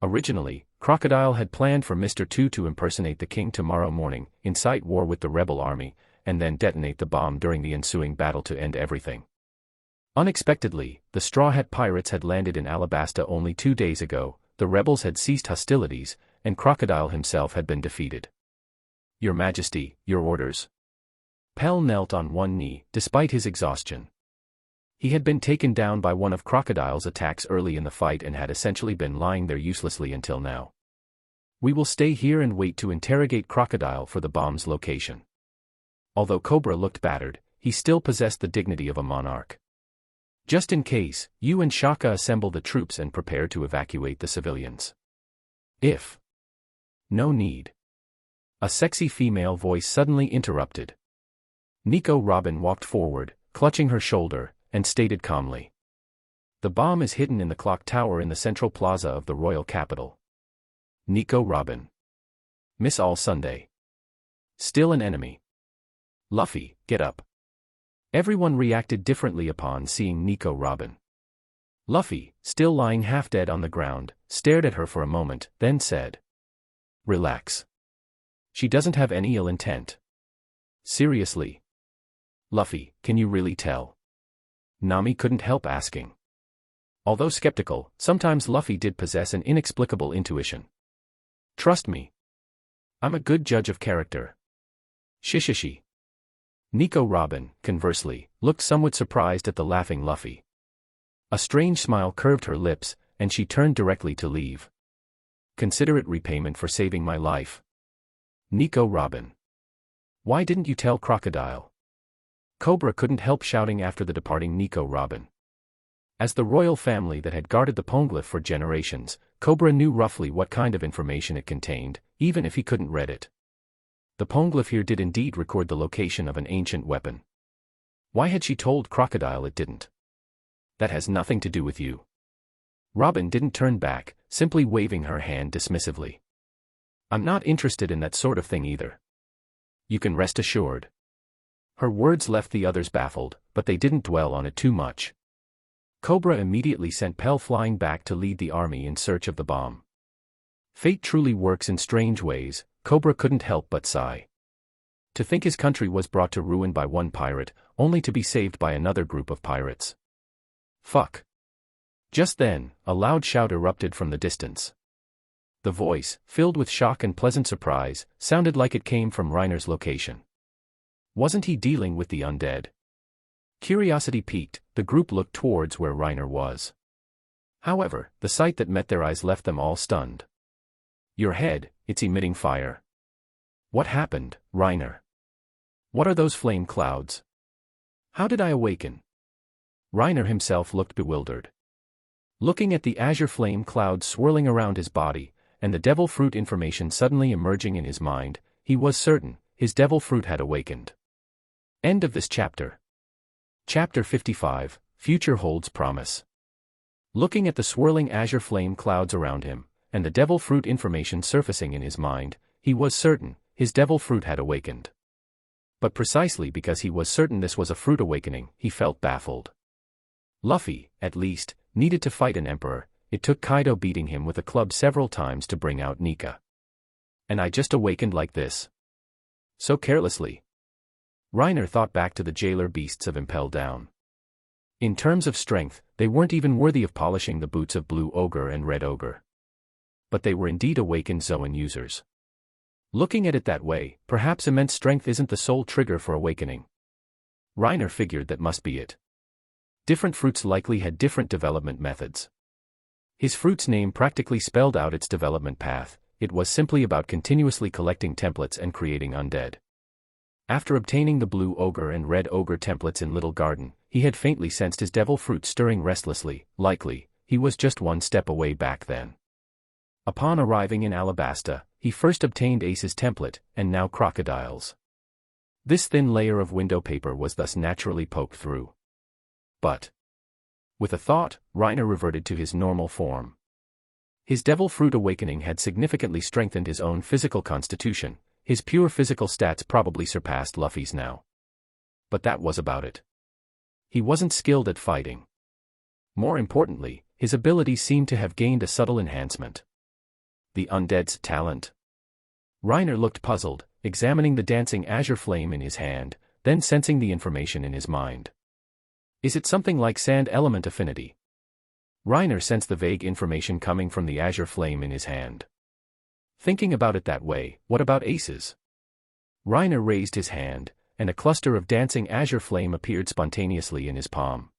Originally, Crocodile had planned for Mr. Two to impersonate the king tomorrow morning, incite war with the rebel army, and then detonate the bomb during the ensuing battle to end everything. Unexpectedly, the Straw Hat pirates had landed in Alabasta only 2 days ago, the rebels had ceased hostilities, and Crocodile himself had been defeated. Your Majesty, your orders. Pell knelt on one knee, despite his exhaustion. He had been taken down by one of Crocodile's attacks early in the fight and had essentially been lying there uselessly until now. We will stay here and wait to interrogate Crocodile for the bomb's location. Although Cobra looked battered, he still possessed the dignity of a monarch. Just in case, you and Shaka assemble the troops and prepare to evacuate the civilians. If. No need. A sexy female voice suddenly interrupted. Nico Robin walked forward, clutching her shoulder, and stated calmly. The bomb is hidden in the clock tower in the central plaza of the royal capital. Nico Robin. Miss All Sunday. Still an enemy. Luffy, get up. Everyone reacted differently upon seeing Nico Robin. Luffy, still lying half dead on the ground, stared at her for a moment, then said. Relax. She doesn't have any ill intent. Seriously. Luffy, can you really tell? Nami couldn't help asking. Although skeptical, sometimes Luffy did possess an inexplicable intuition. Trust me. I'm a good judge of character. Shishishi. Nico Robin, conversely, looked somewhat surprised at the laughing Luffy. A strange smile curved her lips, and she turned directly to leave. Consider it repayment for saving my life. Nico Robin. Why didn't you tell Crocodile? Cobra couldn't help shouting after the departing Nico Robin. As the royal family that had guarded the poneglyph for generations, Cobra knew roughly what kind of information it contained, even if he couldn't read it. The poneglyph here did indeed record the location of an ancient weapon. Why had she told Crocodile it didn't? That has nothing to do with you. Robin didn't turn back, simply waving her hand dismissively. I'm not interested in that sort of thing either. You can rest assured. Her words left the others baffled, but they didn't dwell on it too much. Cobra immediately sent Pell flying back to lead the army in search of the bomb. Fate truly works in strange ways, Cobra couldn't help but sigh. To think his country was brought to ruin by one pirate, only to be saved by another group of pirates. Fuck. Just then, a loud shout erupted from the distance. The voice, filled with shock and pleasant surprise, sounded like it came from Reiner's location. Wasn't he dealing with the undead? Curiosity piqued, the group looked towards where Reiner was. However, the sight that met their eyes left them all stunned. Your head, it's emitting fire. What happened, Reiner? What are those flame clouds? How did I awaken? Reiner himself looked bewildered. Looking at the azure flame clouds swirling around his body, and the devil fruit information suddenly emerging in his mind, he was certain, his devil fruit had awakened. End of this chapter. Chapter 55, Future Holds Promise. Looking at the swirling azure flame clouds around him, and the devil fruit information surfacing in his mind, he was certain, his devil fruit had awakened. But precisely because he was certain this was a fruit awakening, he felt baffled. Luffy, at least, needed to fight an emperor. It took Kaido beating him with a club several times to bring out Nika. And I just awakened like this. So carelessly. Reiner thought back to the jailer beasts of Impel Down. In terms of strength, they weren't even worthy of polishing the boots of Blue Ogre and Red Ogre. But they were indeed awakened Zoan users. Looking at it that way, perhaps immense strength isn't the sole trigger for awakening. Reiner figured that must be it. Different fruits likely had different development methods. His fruit's name practically spelled out its development path. It was simply about continuously collecting templates and creating undead. After obtaining the Blue Ogre and Red Ogre templates in Little Garden, he had faintly sensed his devil fruit stirring restlessly. Likely, he was just one step away back then. Upon arriving in Alabasta, he first obtained Ace's template, and now Crocodile's. This thin layer of window paper was thus naturally poked through. But, with a thought, Reiner reverted to his normal form. His devil fruit awakening had significantly strengthened his own physical constitution. His pure physical stats probably surpassed Luffy's now. But that was about it. He wasn't skilled at fighting. More importantly, his abilities seemed to have gained a subtle enhancement. The undead's talent. Reiner looked puzzled, examining the dancing azure flame in his hand, then sensing the information in his mind. Is it something like sand element affinity? Reiner sensed the vague information coming from the azure flame in his hand. Thinking about it that way, what about Ace's? Reiner raised his hand, and a cluster of dancing azure flame appeared spontaneously in his palm.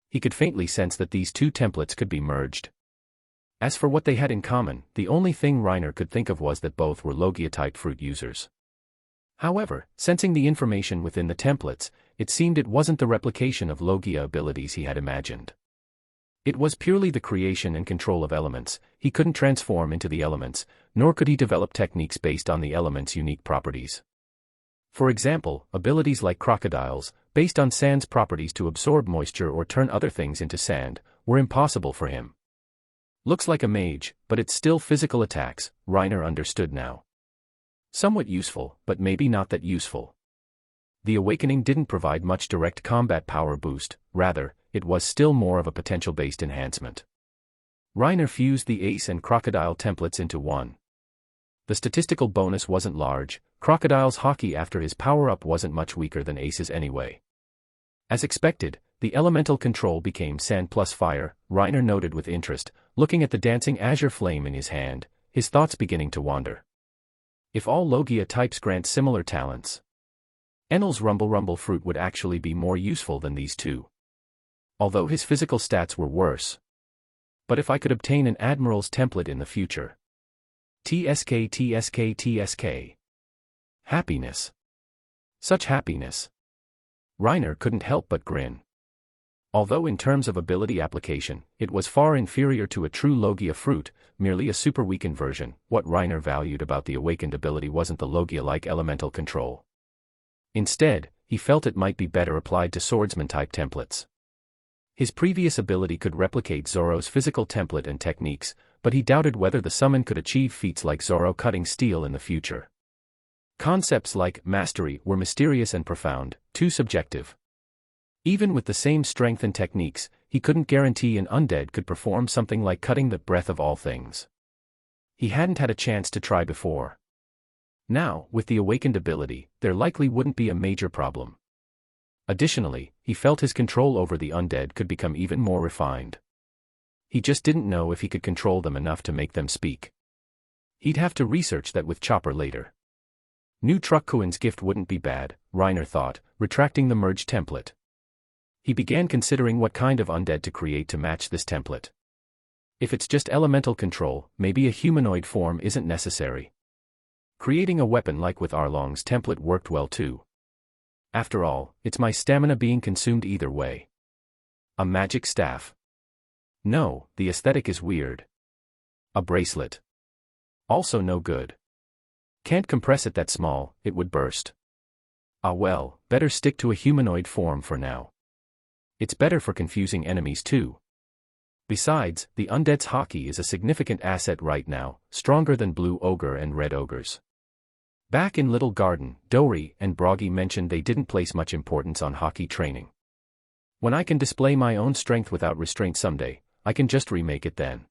He could faintly sense that these two templates could be merged. As for what they had in common, the only thing Reiner could think of was that both were Logia-type fruit users. However, sensing the information within the templates, it seemed it wasn't the replication of Logia abilities he had imagined. It was purely the creation and control of elements. He couldn't transform into the elements, nor could he develop techniques based on the elements' unique properties. For example, abilities like Crocodile's, based on sand's properties to absorb moisture or turn other things into sand, were impossible for him. Looks like a mage, but it's still physical attacks, Reiner understood now. Somewhat useful, but maybe not that useful. The awakening didn't provide much direct combat power boost, rather, it was still more of a potential-based enhancement. Reiner fused the Ace and Crocodile templates into one. The statistical bonus wasn't large. Crocodile's hockey after his power-up wasn't much weaker than Ace's anyway. As expected, the elemental control became sand plus fire, Reiner noted with interest, looking at the dancing azure flame in his hand, his thoughts beginning to wander. If all Logia types grant similar talents, Enel's Rumble fruit would actually be more useful than these two. Although his physical stats were worse. But if I could obtain an Admiral's template in the future. TSK. Happiness. Such happiness. Reiner couldn't help but grin. Although in terms of ability application, it was far inferior to a true Logia fruit, merely a super weakened version, what Reiner valued about the awakened ability wasn't the Logia-like elemental control. Instead, he felt it might be better applied to swordsman-type templates. His previous ability could replicate Zoro's physical template and techniques, but he doubted whether the summon could achieve feats like Zoro cutting steel in the future. Concepts like mastery were mysterious and profound, too subjective. Even with the same strength and techniques, he couldn't guarantee an undead could perform something like cutting the breath of all things. He hadn't had a chance to try before. Now, with the awakened ability, there likely wouldn't be a major problem. Additionally, he felt his control over the undead could become even more refined. He just didn't know if he could control them enough to make them speak. He'd have to research that with Chopper later. New Truckkuin's gift wouldn't be bad, Reiner thought, retracting the merge template. He began considering what kind of undead to create to match this template. If it's just elemental control, maybe a humanoid form isn't necessary. Creating a weapon like with Arlong's template worked well too. After all, it's my stamina being consumed either way. A magic staff. No, the aesthetic is weird. A bracelet. Also no good. Can't compress it that small, it would burst. Ah well, better stick to a humanoid form for now. It's better for confusing enemies too. Besides, the undead's hockey is a significant asset right now, stronger than Blue Ogre and Red Ogre's. Back in Little Garden, Dori and Broggy mentioned they didn't place much importance on hockey training. When I can display my own strength without restraint someday, I can just remake it then.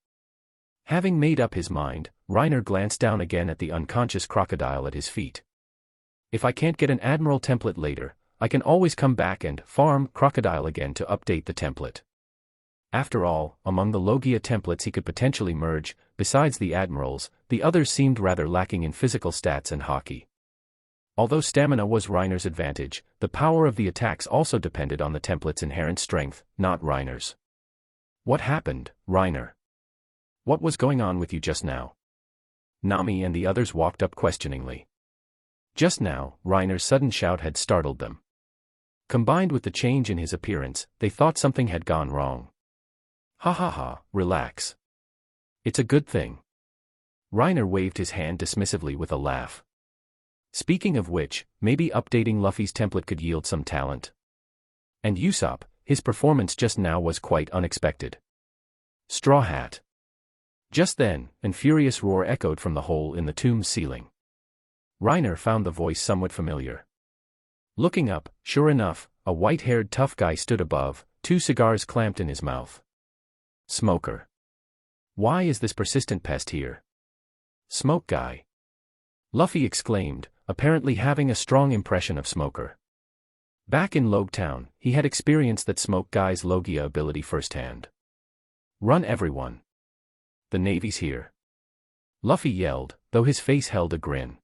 Having made up his mind, Reiner glanced down again at the unconscious crocodile at his feet. If I can't get an Admiral template later, I can always come back and farm Crocodile again to update the template. After all, among the Logia templates he could potentially merge, besides the Admirals, the others seemed rather lacking in physical stats and hockey. Although stamina was Reiner's advantage, the power of the attacks also depended on the template's inherent strength, not Reiner's. What happened, Reiner? What was going on with you just now? Nami and the others walked up questioningly. Just now, Reiner's sudden shout had startled them. Combined with the change in his appearance, they thought something had gone wrong. Ha ha ha, relax. It's a good thing. Reiner waved his hand dismissively with a laugh. Speaking of which, maybe updating Luffy's template could yield some talent. And Usopp, his performance just now was quite unexpected. Straw Hat. Just then, an furious roar echoed from the hole in the tomb's ceiling. Reiner found the voice somewhat familiar. Looking up, sure enough, a white-haired tough guy stood above, 2 cigars clamped in his mouth. Smoker. Why is this persistent pest here? Smoke Guy. Luffy exclaimed, apparently having a strong impression of Smoker. Back in Logtown, he had experienced that Smoke Guy's Logia ability firsthand. Run everyone. The Navy's here. Luffy yelled, though his face held a grin.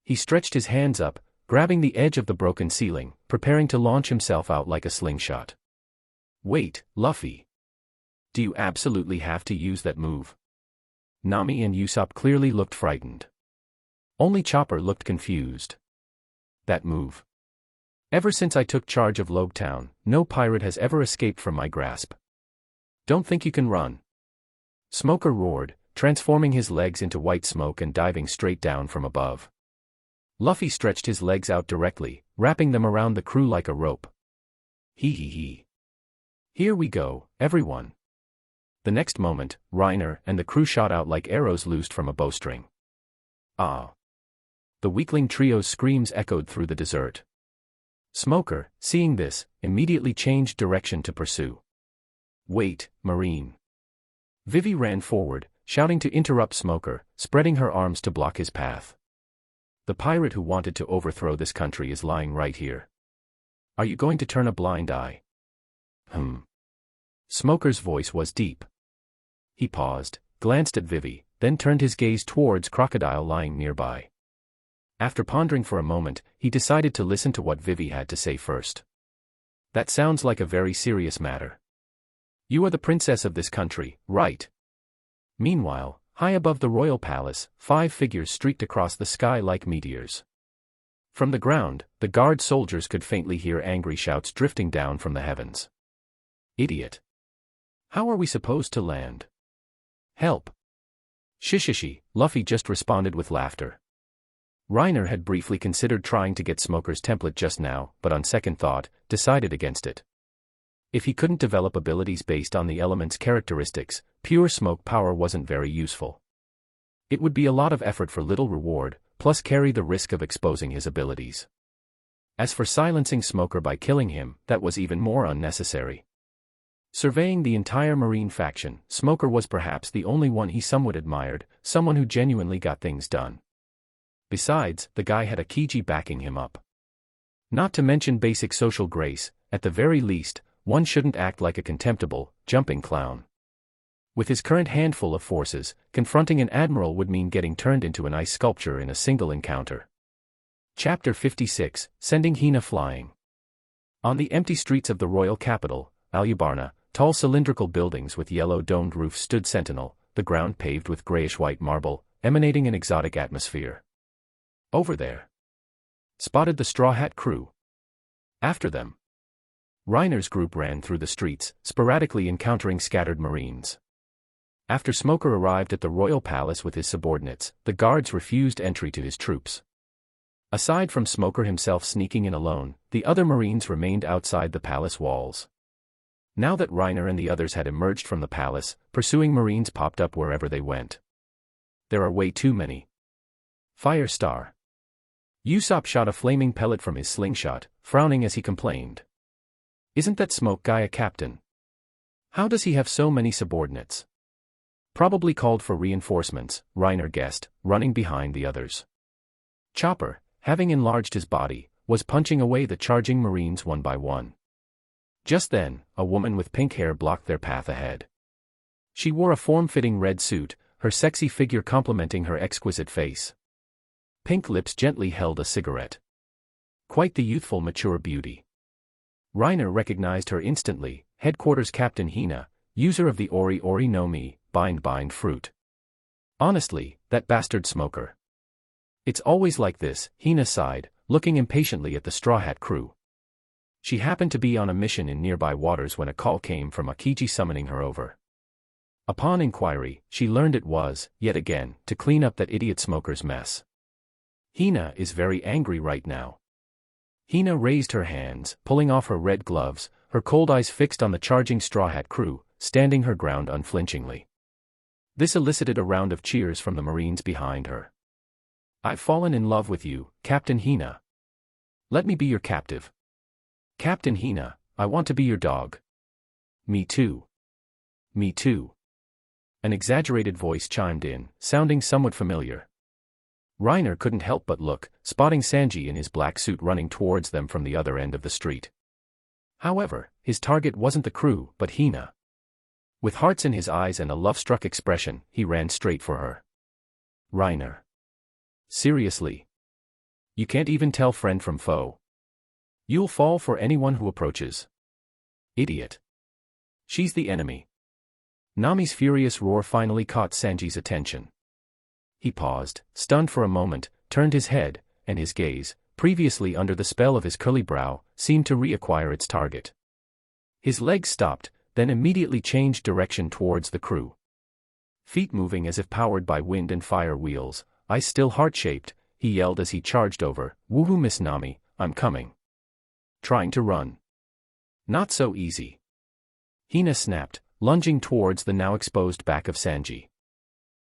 He stretched his hands up, grabbing the edge of the broken ceiling, preparing to launch himself out like a slingshot. Wait, Luffy. Do you absolutely have to use that move? Nami and Usopp clearly looked frightened. Only Chopper looked confused. That move. Ever since I took charge of Logtown, no pirate has ever escaped from my grasp. Don't think you can run. Smoker roared, transforming his legs into white smoke and diving straight down from above. Luffy stretched his legs out directly, wrapping them around the crew like a rope. Hee hee hee. Here we go, everyone. The next moment, Reiner and the crew shot out like arrows loosed from a bowstring. Ah! The weakling trio's screams echoed through the desert. Smoker, seeing this, immediately changed direction to pursue. Wait, Marine. Vivi ran forward, shouting to interrupt Smoker, spreading her arms to block his path. The pirate who wanted to overthrow this country is lying right here. Are you going to turn a blind eye? Smoker's voice was deep. He paused, glanced at Vivi, then turned his gaze towards Crocodile lying nearby. After pondering for a moment, he decided to listen to what Vivi had to say first. That sounds like a very serious matter. You are the princess of this country, right? Meanwhile, high above the royal palace, 5 figures streaked across the sky like meteors. From the ground, the guard soldiers could faintly hear angry shouts drifting down from the heavens. Idiot! How are we supposed to land? Help! Shishishi, Luffy just responded with laughter. Reiner had briefly considered trying to get Smoker's template just now, but on second thought, decided against it. If he couldn't develop abilities based on the element's characteristics, pure smoke power wasn't very useful. It would be a lot of effort for little reward, plus carry the risk of exposing his abilities. As for silencing Smoker by killing him, that was even more unnecessary. Surveying the entire Marine faction, Smoker was perhaps the only one he somewhat admired, someone who genuinely got things done. Besides, the guy had a Kiji backing him up. Not to mention basic social grace, at the very least, one shouldn't act like a contemptible, jumping clown. With his current handful of forces, confronting an admiral would mean getting turned into an ice sculpture in a single encounter. Chapter 56, Sending Hina Flying. On the empty streets of the royal capital, Alubarna, tall cylindrical buildings with yellow domed roofs stood sentinel, the ground paved with grayish-white marble, emanating an exotic atmosphere. Over there. Spotted the Straw Hat crew. After them. Reiner's group ran through the streets, sporadically encountering scattered Marines. After Smoker arrived at the royal palace with his subordinates, the guards refused entry to his troops. Aside from Smoker himself sneaking in alone, the other Marines remained outside the palace walls. Now that Reiner and the others had emerged from the palace, pursuing Marines popped up wherever they went. There are way too many. Fire Star. Usopp shot a flaming pellet from his slingshot, frowning as he complained. Isn't that smoke guy a captain? How does he have so many subordinates? Probably called for reinforcements, Reiner guessed, running behind the others. Chopper, having enlarged his body, was punching away the charging Marines one by one. Just then, a woman with pink hair blocked their path ahead. She wore a form-fitting red suit, her sexy figure complementing her exquisite face. Pink lips gently held a cigarette. Quite the youthful mature beauty. Reiner recognized her instantly, Headquarters Captain Hina, user of the Ori Ori no Mi, bind fruit. Honestly, that bastard Smoker. It's always like this, Hina sighed, looking impatiently at the Straw Hat crew. She happened to be on a mission in nearby waters when a call came from Akiji summoning her over. Upon inquiry, she learned it was, yet again, to clean up that idiot Smoker's mess. Hina is very angry right now. Hina raised her hands, pulling off her red gloves, her cold eyes fixed on the charging Straw Hat crew, standing her ground unflinchingly. This elicited a round of cheers from the Marines behind her. I've fallen in love with you, Captain Hina. Let me be your captive. Captain Hina, I want to be your dog. Me too. Me too. An exaggerated voice chimed in, sounding somewhat familiar. Reiner couldn't help but look, spotting Sanji in his black suit running towards them from the other end of the street. However, his target wasn't the crew, but Hina. With hearts in his eyes and a love-struck expression, he ran straight for her. Reiner. Seriously? You can't even tell friend from foe. You'll fall for anyone who approaches. Idiot. She's the enemy. Nami's furious roar finally caught Sanji's attention. He paused, stunned for a moment, turned his head, and his gaze, previously under the spell of his curly brow, seemed to reacquire its target. His legs stopped, then immediately changed direction towards the crew. Feet moving as if powered by wind and fire wheels, eyes still heart-shaped, he yelled as he charged over, "Woohoo, Miss Nami, I'm coming." Trying to run. Not so easy. Hina snapped, lunging towards the now exposed back of Sanji.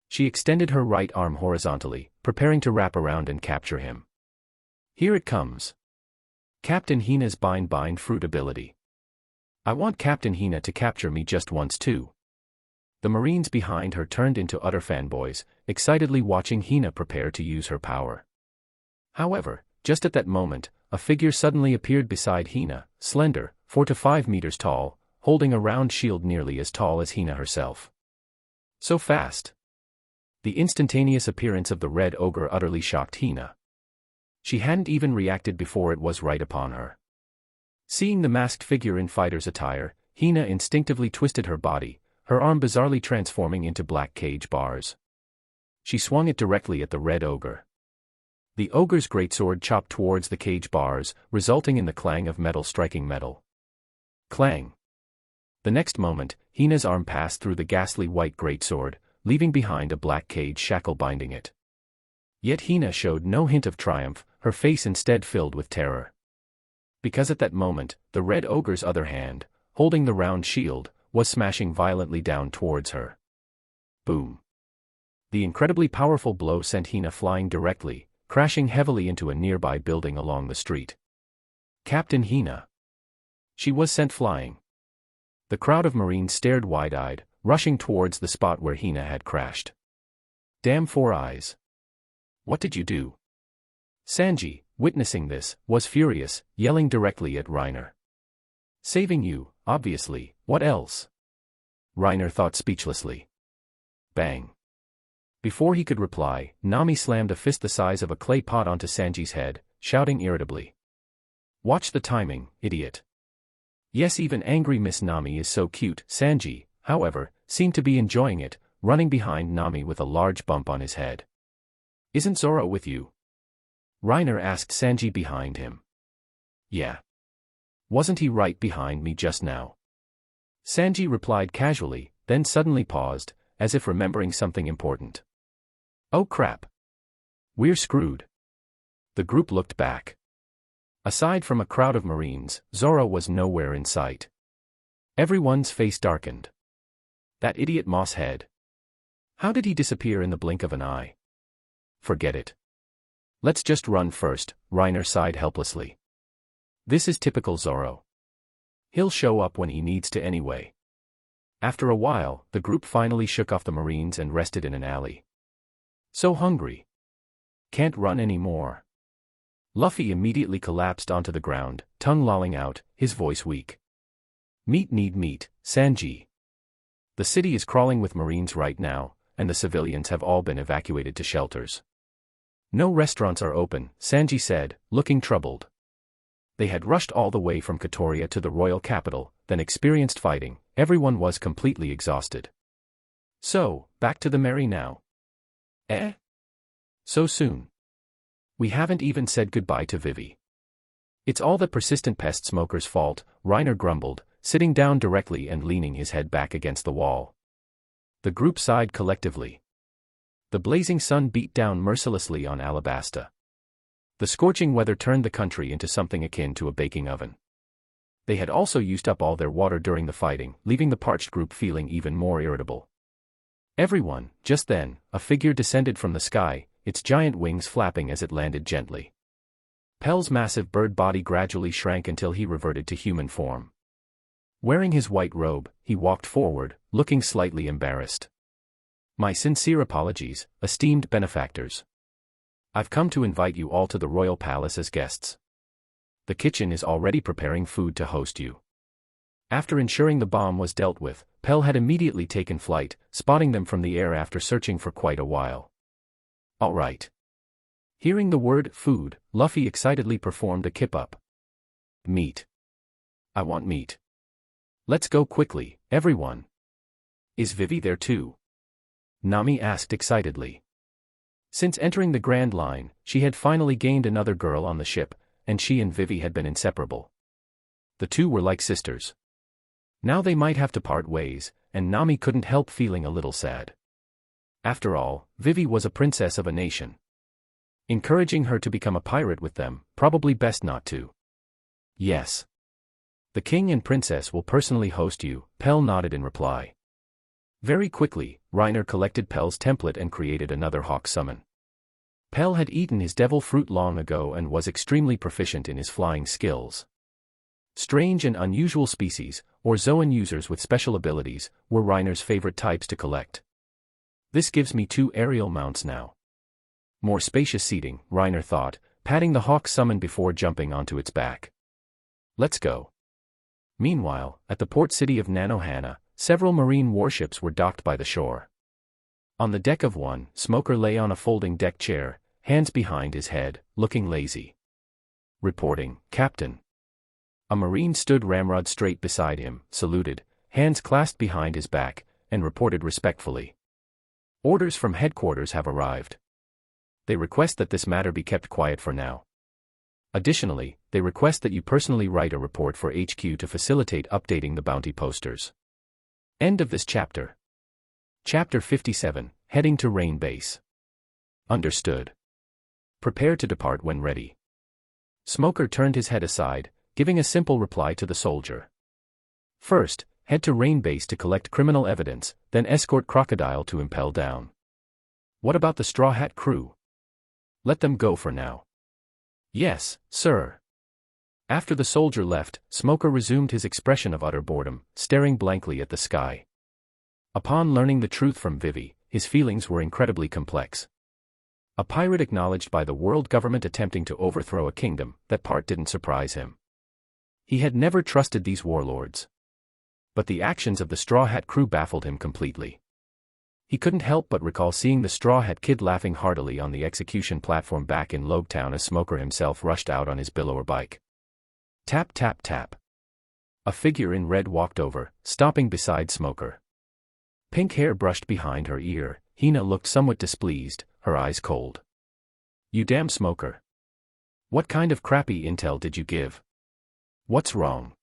She extended her right arm horizontally, preparing to wrap around and capture him. Here it comes. Captain Hina's bind fruit ability. I want Captain Hina to capture me just once too. The Marines behind her turned into utter fanboys, excitedly watching Hina prepare to use her power. However, just at that moment, a figure suddenly appeared beside Hina, slender, 4 to 5 meters tall, holding a round shield nearly as tall as Hina herself. So fast. The instantaneous appearance of the Red Ogre utterly shocked Hina. She hadn't even reacted before it was right upon her. Seeing the masked figure in fighter's attire, Hina instinctively twisted her body, her arm bizarrely transforming into black cage bars. She swung it directly at the Red Ogre. The ogre's greatsword chopped towards the cage bars, resulting in the clang of metal striking metal. Clang. The next moment, Hina's arm passed through the ghastly white greatsword, leaving behind a black cage shackle binding it. Yet Hina showed no hint of triumph, her face instead filled with terror. Because at that moment, the Red Ogre's other hand, holding the round shield, was smashing violently down towards her. Boom. The incredibly powerful blow sent Hina flying directly, crashing heavily into a nearby building along the street. Captain Hina. She was sent flying. The crowd of Marines stared wide-eyed, rushing towards the spot where Hina had crashed. Damn 4 eyes. What did you do? Sanji, witnessing this, was furious, yelling directly at Reiner. Saving you, obviously, what else? Reiner thought speechlessly. Bang. Before he could reply, Nami slammed a fist the size of a clay pot onto Sanji's head, shouting irritably. Watch the timing, idiot. Yes, even angry Miss Nami is so cute. Sanji, however, seemed to be enjoying it, running behind Nami with a large bump on his head. Isn't Zoro with you? Reiner asked Sanji behind him. Yeah. Wasn't he right behind me just now? Sanji replied casually, then suddenly paused, as if remembering something important. Oh crap. We're screwed. The group looked back. Aside from a crowd of Marines, Zoro was nowhere in sight. Everyone's face darkened. That idiot moss head. How did he disappear in the blink of an eye? Forget it. Let's just run first, Reiner sighed helplessly. This is typical Zoro. He'll show up when he needs to anyway. After a while, the group finally shook off the Marines and rested in an alley. So hungry. Can't run anymore. Luffy immediately collapsed onto the ground, tongue lolling out, his voice weak. Meat need meat, Sanji. The city is crawling with Marines right now, and the civilians have all been evacuated to shelters. No restaurants are open, Sanji said, looking troubled. They had rushed all the way from Katoria to the royal capital, then experienced fighting, everyone was completely exhausted. So, back to the merry now. Eh? So soon. We haven't even said goodbye to Vivi. It's all the persistent pest smoker's fault, Reiner grumbled, sitting down directly and leaning his head back against the wall. The group sighed collectively. The blazing sun beat down mercilessly on Alabasta. The scorching weather turned the country into something akin to a baking oven. They had also used up all their water during the fighting, leaving the parched group feeling even more irritable. Everyone, just then, a figure descended from the sky, its giant wings flapping as it landed gently. Pell's massive bird body gradually shrank until he reverted to human form. Wearing his white robe, he walked forward, looking slightly embarrassed. My sincere apologies, esteemed benefactors. I've come to invite you all to the royal palace as guests. The kitchen is already preparing food to host you. After ensuring the bomb was dealt with, Pell had immediately taken flight, spotting them from the air after searching for quite a while. All right. Hearing the word food, Luffy excitedly performed a kip-up. Meat. I want meat. Let's go quickly, everyone. Is Vivi there too? Nami asked excitedly. Since entering the Grand Line, she had finally gained another girl on the ship, and she and Vivi had been inseparable. The two were like sisters. Now they might have to part ways, and Nami couldn't help feeling a little sad. After all, Vivi was a princess of a nation. Encouraging her to become a pirate with them, probably best not to. Yes. The king and princess will personally host you, Pell nodded in reply. Very quickly, Reiner collected Pell's template and created another hawk summon. Pell had eaten his devil fruit long ago and was extremely proficient in his flying skills. Strange and unusual species, or Zoan users with special abilities, were Reiner's favorite types to collect. This gives me 2 aerial mounts now. More spacious seating, Reiner thought, patting the hawk summon before jumping onto its back. Let's go. Meanwhile, at the port city of Nanohana, several marine warships were docked by the shore. On the deck of one, Smoker lay on a folding deck chair, hands behind his head, looking lazy. Reporting, Captain. A marine stood ramrod straight beside him, saluted, hands clasped behind his back, and reported respectfully. Orders from headquarters have arrived. They request that this matter be kept quiet for now. Additionally, they request that you personally write a report for HQ to facilitate updating the bounty posters. End of this chapter. Chapter 57, Heading to Rain Base. Understood. Prepare to depart when ready. Smoker turned his head aside, giving a simple reply to the soldier. First, head to Rain Base to collect criminal evidence, then escort Crocodile to Impel Down. What about the Straw Hat crew? Let them go for now. Yes, sir. After the soldier left, Smoker resumed his expression of utter boredom, staring blankly at the sky. Upon learning the truth from Vivi, his feelings were incredibly complex. A pirate acknowledged by the world government attempting to overthrow a kingdom, that part didn't surprise him. He had never trusted these warlords. But the actions of the Straw Hat crew baffled him completely. He couldn't help but recall seeing the Straw Hat Kid laughing heartily on the execution platform back in Logetown as Smoker himself rushed out on his billower bike. Tap tap tap. A figure in red walked over, stopping beside Smoker. Pink hair brushed behind her ear, Hina looked somewhat displeased, her eyes cold. You damn Smoker. What kind of crappy intel did you give? What's wrong?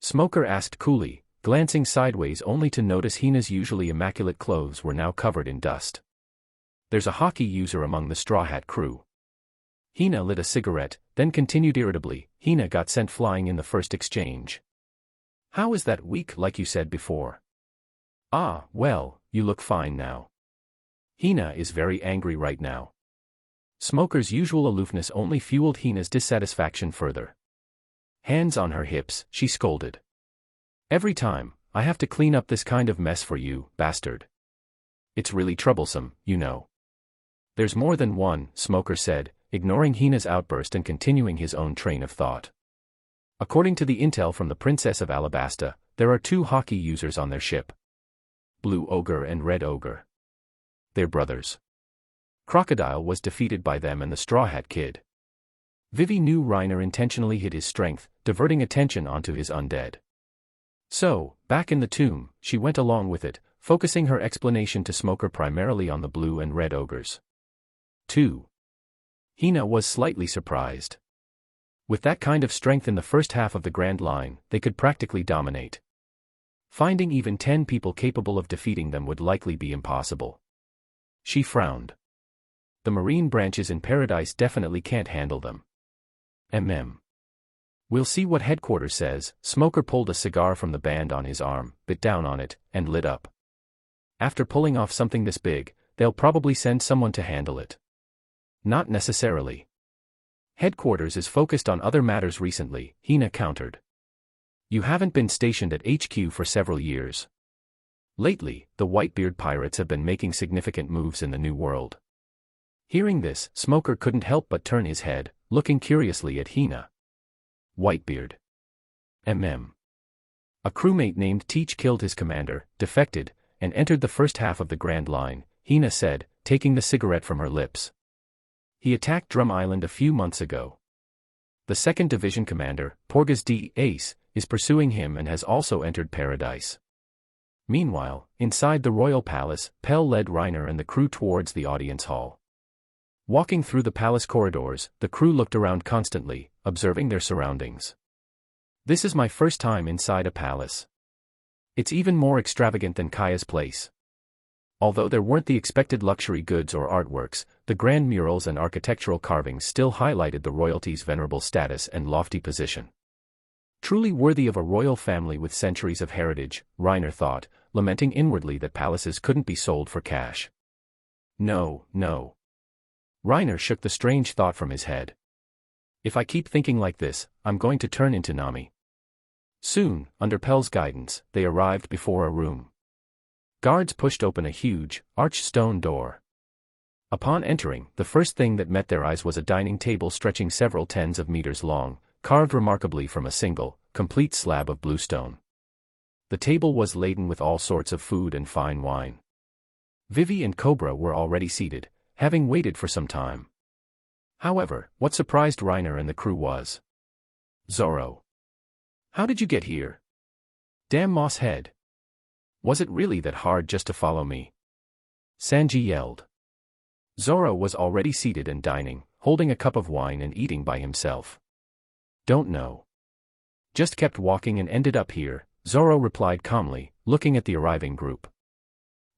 Smoker asked coolly, glancing sideways only to notice Hina's usually immaculate clothes were now covered in dust. There's a hockey user among the Straw Hat crew. Hina lit a cigarette, then continued irritably, Hina got sent flying in the first exchange. How is that weak like you said before? Ah, well, you look fine now. Hina is very angry right now. Smoker's usual aloofness only fueled Hina's dissatisfaction further. Hands on her hips, she scolded. Every time, I have to clean up this kind of mess for you, bastard. It's really troublesome, you know. There's more than one, Smoker said, ignoring Hina's outburst and continuing his own train of thought. According to the intel from the Princess of Alabasta, there are 2 hockey users on their ship. Blue Ogre and Red Ogre. They're brothers. Crocodile was defeated by them and the Straw Hat Kid. Vivi knew Reiner intentionally hid his strength, diverting attention onto his undead. So, back in the tomb, she went along with it, focusing her explanation to Smoker primarily on the Blue and Red Ogres. 2. Hina was slightly surprised. With that kind of strength in the first half of the Grand Line, they could practically dominate. Finding even 10 people capable of defeating them would likely be impossible. She frowned. The marine branches in Paradise definitely can't handle them. We'll see what headquarters says. Smoker pulled a cigar from the band on his arm, bit down on it, and lit up. After pulling off something this big, they'll probably send someone to handle it. Not necessarily. Headquarters is focused on other matters recently, Hina countered. You haven't been stationed at HQ for several years. Lately, the Whitebeard pirates have been making significant moves in the New World. Hearing this, Smoker couldn't help but turn his head, looking curiously at Hina. Whitebeard. A crewmate named Teach killed his commander, defected, and entered the first half of the Grand Line, Hina said, taking the cigarette from her lips. He attacked Drum Island a few months ago. The 2nd Division commander, Porgas D. Ace, is pursuing him and has also entered Paradise. Meanwhile, inside the royal palace, Pell led Reiner and the crew towards the audience hall. Walking through the palace corridors, the crew looked around constantly, observing their surroundings. This is my first time inside a palace. It's even more extravagant than Kaya's place. Although there weren't the expected luxury goods or artworks, the grand murals and architectural carvings still highlighted the royalty's venerable status and lofty position. Truly worthy of a royal family with centuries of heritage, Reiner thought, lamenting inwardly that palaces couldn't be sold for cash. No, no. Reiner shook the strange thought from his head. If I keep thinking like this, I'm going to turn into Nami. Soon, under Pell's guidance, they arrived before a room. Guards pushed open a huge, arched stone door. Upon entering, the first thing that met their eyes was a dining table stretching several tens of meters long, carved remarkably from a single, complete slab of bluestone. The table was laden with all sorts of food and fine wine. Vivi and Cobra were already seated, having waited for some time. However, what surprised Reiner and the crew was Zoro. How did you get here? Damn moss head. Was it really that hard just to follow me? Sanji yelled. Zoro was already seated and dining, holding a cup of wine and eating by himself. Don't know. Just kept walking and ended up here, Zoro replied calmly, looking at the arriving group.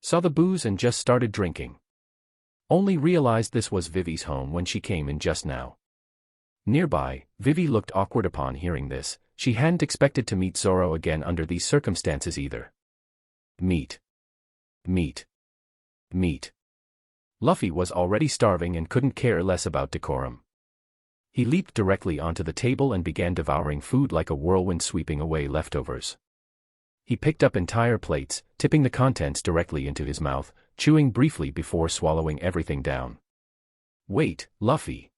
Saw the booze and just started drinking. Only realized this was Vivi's home when she came in just now. Nearby, Vivi looked awkward upon hearing this. She hadn't expected to meet Zoro again under these circumstances either. Meat. Meat. Meat. Luffy was already starving and couldn't care less about decorum. He leaped directly onto the table and began devouring food like a whirlwind sweeping away leftovers. He picked up entire plates, tipping the contents directly into his mouth, chewing briefly before swallowing everything down. Wait, Luffy.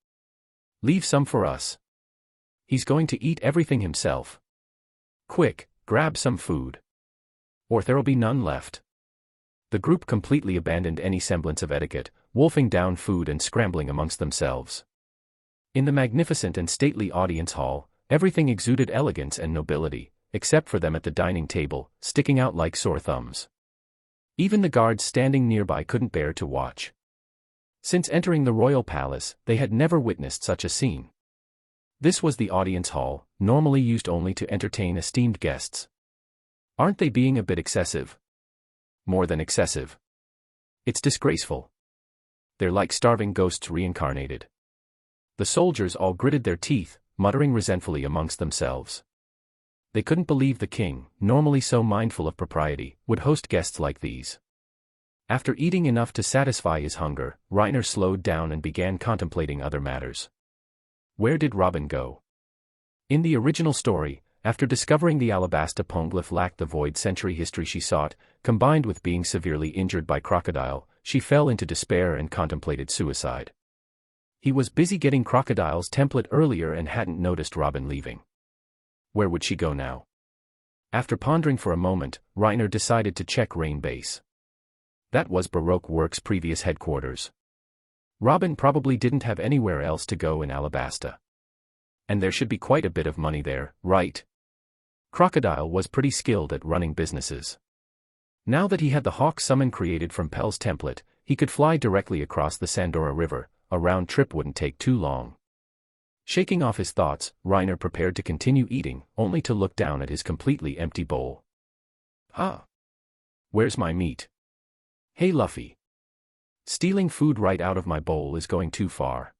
Leave some for us. He's going to eat everything himself. Quick, grab some food. Or there'll be none left. The group completely abandoned any semblance of etiquette, wolfing down food and scrambling amongst themselves. In the magnificent and stately audience hall, everything exuded elegance and nobility, except for them at the dining table, sticking out like sore thumbs. Even the guards standing nearby couldn't bear to watch. Since entering the royal palace, they had never witnessed such a scene. This was the audience hall, normally used only to entertain esteemed guests. Aren't they being a bit excessive? More than excessive. It's disgraceful. They're like starving ghosts reincarnated. The soldiers all gritted their teeth, muttering resentfully amongst themselves. They couldn't believe the king, normally so mindful of propriety, would host guests like these. After eating enough to satisfy his hunger, Reiner slowed down and began contemplating other matters. Where did Robin go? In the original story, after discovering the Alabasta Poneglyph lacked the void century history she sought, combined with being severely injured by Crocodile, she fell into despair and contemplated suicide. He was busy getting Crocodile's template earlier and hadn't noticed Robin leaving. Where would she go now? After pondering for a moment, Reiner decided to check Rain Base. That was Baroque Works' previous headquarters. Robin probably didn't have anywhere else to go in Alabasta. And there should be quite a bit of money there, right? Crocodile was pretty skilled at running businesses. Now that he had the Hawk Summon created from Pell's template, he could fly directly across the Sandora River. A round trip wouldn't take too long. Shaking off his thoughts, Reiner prepared to continue eating, only to look down at his completely empty bowl. Where's my meat? Hey Luffy. Stealing food right out of my bowl is going too far.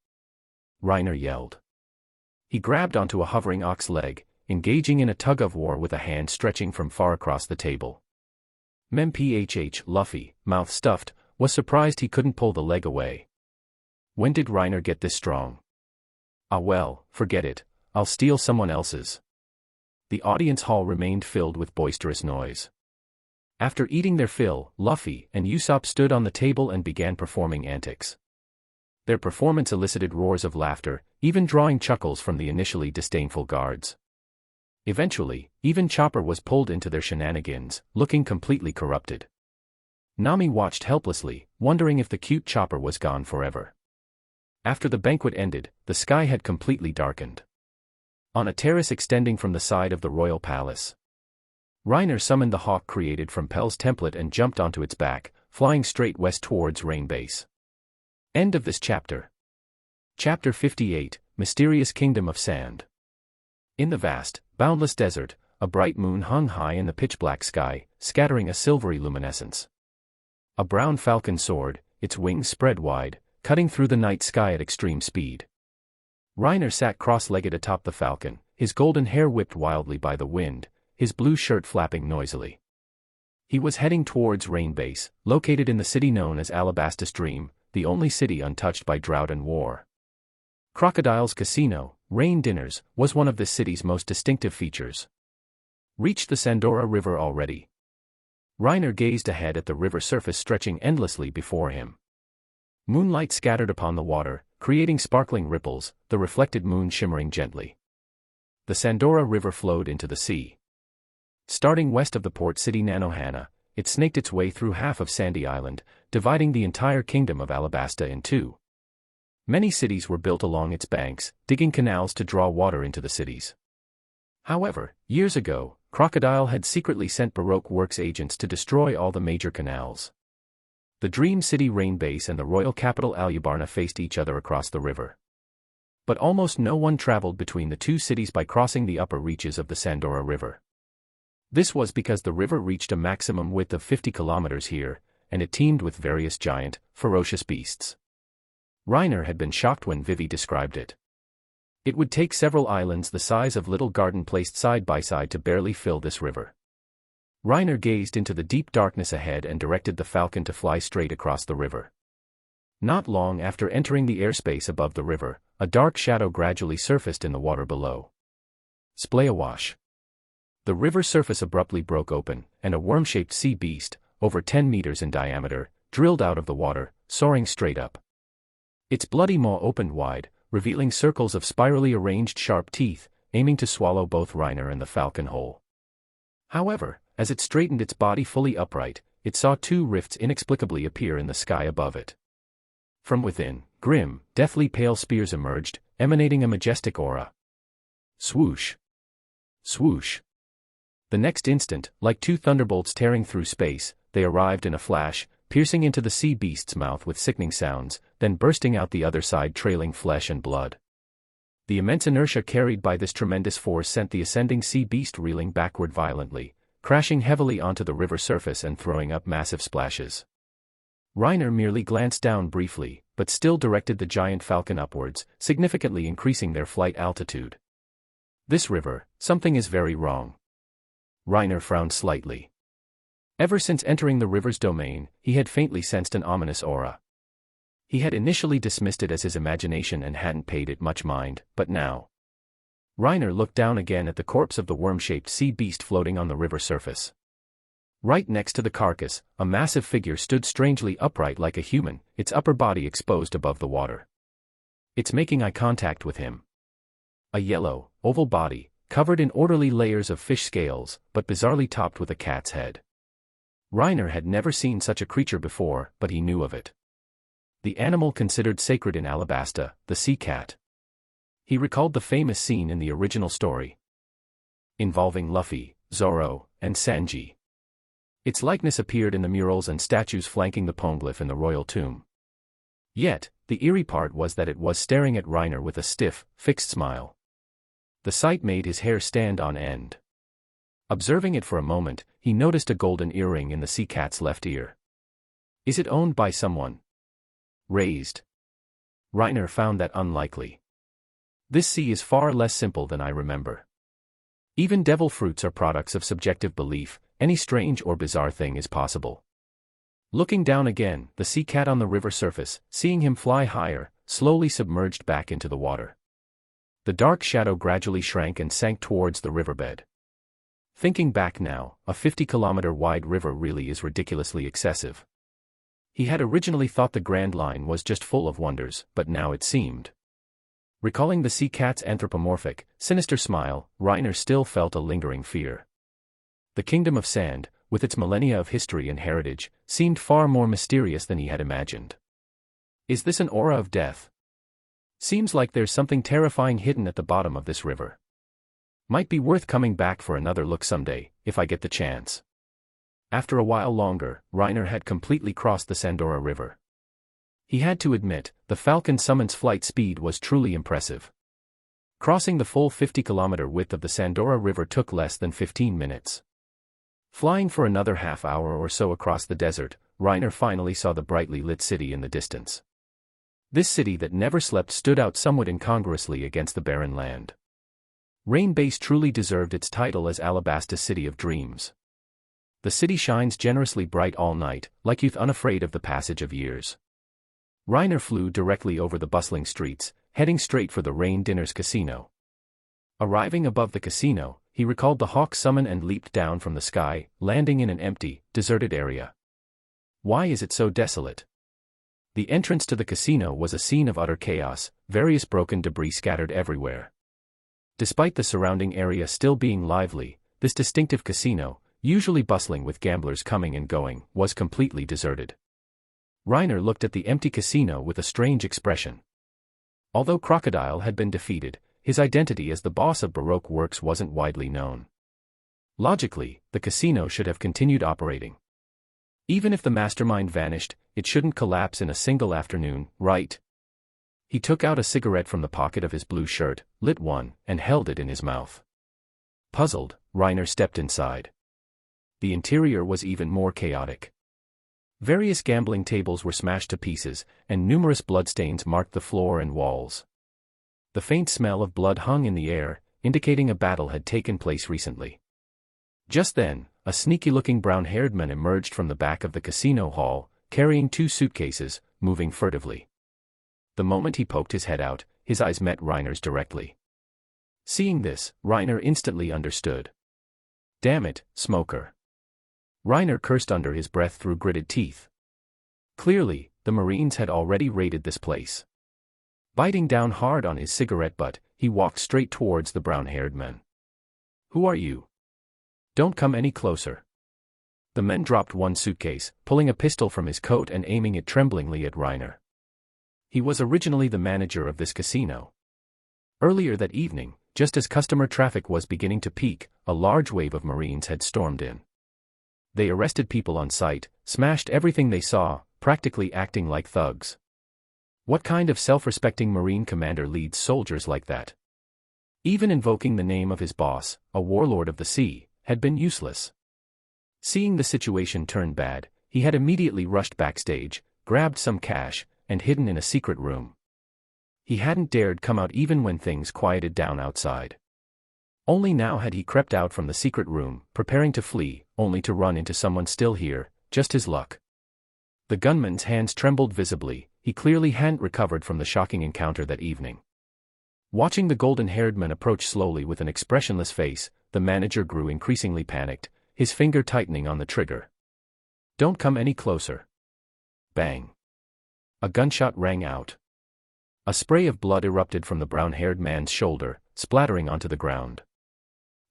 Reiner yelled. He grabbed onto a hovering ox leg, engaging in a tug-of-war with a hand stretching from far across the table. Luffy, mouth stuffed, was surprised he couldn't pull the leg away. When did Reiner get this strong? Well, forget it, I'll steal someone else's. The audience hall remained filled with boisterous noise. After eating their fill, Luffy and Usopp stood on the table and began performing antics. Their performance elicited roars of laughter, even drawing chuckles from the initially disdainful guards. Eventually, even Chopper was pulled into their shenanigans, looking completely corrupted. Nami watched helplessly, wondering if the cute Chopper was gone forever. After the banquet ended, the sky had completely darkened. On a terrace extending from the side of the royal palace, Reiner summoned the hawk created from Pel's template and jumped onto its back, flying straight west towards Rain Base. End of this chapter. Chapter 58, Mysterious Kingdom of Sand. In the vast, boundless desert, a bright moon hung high in the pitch-black sky, scattering a silvery luminescence. A brown falcon soared, its wings spread wide, cutting through the night sky at extreme speed. Reiner sat cross-legged atop the falcon, his golden hair whipped wildly by the wind, his blue shirt flapping noisily. He was heading towards Rain Base, located in the city known as Alabastus Dream, the only city untouched by drought and war. Crocodile's casino, Rain Dinners, was one of this city's most distinctive features. Reached the Sandora River already. Reiner gazed ahead at the river surface stretching endlessly before him. Moonlight scattered upon the water, creating sparkling ripples, the reflected moon shimmering gently. The Sandora River flowed into the sea. Starting west of the port city Nanohana, it snaked its way through half of Sandy Island, dividing the entire kingdom of Alabasta in two. Many cities were built along its banks, digging canals to draw water into the cities. However, years ago, Crocodile had secretly sent Baroque Works agents to destroy all the major canals. The Dream City Rain Base and the royal capital Alubarna faced each other across the river. But almost no one traveled between the two cities by crossing the upper reaches of the Sandora River. This was because the river reached a maximum width of 50 kilometers here, and it teemed with various giant, ferocious beasts. Reiner had been shocked when Vivi described it. It would take several islands the size of Little Garden placed side by side to barely fill this river. Reiner gazed into the deep darkness ahead and directed the falcon to fly straight across the river. Not long after entering the airspace above the river, a dark shadow gradually surfaced in the water below. Splay awash. The river surface abruptly broke open, and a worm-shaped sea beast, over 10 meters in diameter, drilled out of the water, soaring straight up. Its bloody maw opened wide, revealing circles of spirally arranged sharp teeth, aiming to swallow both Reiner and the falcon whole. However, as it straightened its body fully upright, it saw two rifts inexplicably appear in the sky above it. From within, grim, deathly pale spears emerged, emanating a majestic aura. Swoosh! Swoosh! The next instant, like two thunderbolts tearing through space, they arrived in a flash, piercing into the sea beast's mouth with sickening sounds, then bursting out the other side trailing flesh and blood. The immense inertia carried by this tremendous force sent the ascending sea beast reeling backward violently, crashing heavily onto the river surface and throwing up massive splashes. Reiner merely glanced down briefly, but still directed the giant falcon upwards, significantly increasing their flight altitude. This river, something is very wrong. Reiner frowned slightly. Ever since entering the river's domain, he had faintly sensed an ominous aura. He had initially dismissed it as his imagination and hadn't paid it much mind, but now. Reiner looked down again at the corpse of the worm-shaped sea beast floating on the river surface. Right next to the carcass, a massive figure stood strangely upright like a human, its upper body exposed above the water. It's making eye contact with him. A yellow, oval body, covered in orderly layers of fish scales, but bizarrely topped with a cat's head. Reiner had never seen such a creature before, but he knew of it. The animal considered sacred in Alabasta, the sea cat. He recalled the famous scene in the original story, involving Luffy, Zoro, and Sanji. Its likeness appeared in the murals and statues flanking the poneglyph in the royal tomb. Yet, the eerie part was that it was staring at Reiner with a stiff, fixed smile. The sight made his hair stand on end. Observing it for a moment, he noticed a golden earring in the sea cat's left ear. Is it owned by someone? Raised? Reiner found that unlikely. This sea is far less simple than I remember. Even devil fruits are products of subjective belief, any strange or bizarre thing is possible. Looking down again, the sea cat on the river surface, seeing him fly higher, slowly submerged back into the water. The dark shadow gradually shrank and sank towards the riverbed. Thinking back now, a 50-kilometer-wide river really is ridiculously excessive. He had originally thought the Grand Line was just full of wonders, but now it seemed. Recalling the sea cat's anthropomorphic, sinister smile, Reiner still felt a lingering fear. The Kingdom of Sand, with its millennia of history and heritage, seemed far more mysterious than he had imagined. Is this an aura of death? Seems like there's something terrifying hidden at the bottom of this river. Might be worth coming back for another look someday, if I get the chance. After a while longer, Reiner had completely crossed the Sandora River. He had to admit, the Falcon Summon's flight speed was truly impressive. Crossing the full 50-kilometer width of the Sandora River took less than 15 minutes. Flying for another half hour or so across the desert, Reiner finally saw the brightly lit city in the distance. This city that never slept stood out somewhat incongruously against the barren land. Rain Base truly deserved its title as Alabasta's City of Dreams. The city shines generously bright all night, like youth unafraid of the passage of years. Reiner flew directly over the bustling streets, heading straight for the Rain Dinner's casino. Arriving above the casino, he recalled the hawk summon and leaped down from the sky, landing in an empty, deserted area. Why is it so desolate? The entrance to the casino was a scene of utter chaos, various broken debris scattered everywhere. Despite the surrounding area still being lively, this distinctive casino, usually bustling with gamblers coming and going, was completely deserted. Reiner looked at the empty casino with a strange expression. Although Crocodile had been defeated, his identity as the boss of Baroque Works wasn't widely known. Logically, the casino should have continued operating. Even if the mastermind vanished, it shouldn't collapse in a single afternoon, right? He took out a cigarette from the pocket of his blue shirt, lit one, and held it in his mouth. Puzzled, Reiner stepped inside. The interior was even more chaotic. Various gambling tables were smashed to pieces, and numerous bloodstains marked the floor and walls. The faint smell of blood hung in the air, indicating a battle had taken place recently. Just then, a sneaky-looking brown-haired man emerged from the back of the casino hall, carrying 2 suitcases, moving furtively. The moment he poked his head out, his eyes met Reiner's directly. Seeing this, Reiner instantly understood. Damn it, smoker. Reiner cursed under his breath through gritted teeth. Clearly, the Marines had already raided this place. Biting down hard on his cigarette butt, he walked straight towards the brown-haired man. Who are you? Don't come any closer. The man dropped one suitcase, pulling a pistol from his coat and aiming it tremblingly at Reiner. He was originally the manager of this casino. Earlier that evening, just as customer traffic was beginning to peak, a large wave of Marines had stormed in. They arrested people on sight, smashed everything they saw, practically acting like thugs. What kind of self-respecting Marine commander leads soldiers like that? Even invoking the name of his boss, a warlord of the sea, had been useless. Seeing the situation turn bad, he had immediately rushed backstage, grabbed some cash, and hidden in a secret room. He hadn't dared come out even when things quieted down outside. Only now had he crept out from the secret room, preparing to flee, only to run into someone still here, just his luck. The gunman's hands trembled visibly, he clearly hadn't recovered from the shocking encounter that evening. Watching the golden-haired man approach slowly with an expressionless face, the manager grew increasingly panicked, his finger tightening on the trigger. Don't come any closer. Bang. A gunshot rang out. A spray of blood erupted from the brown-haired man's shoulder, splattering onto the ground.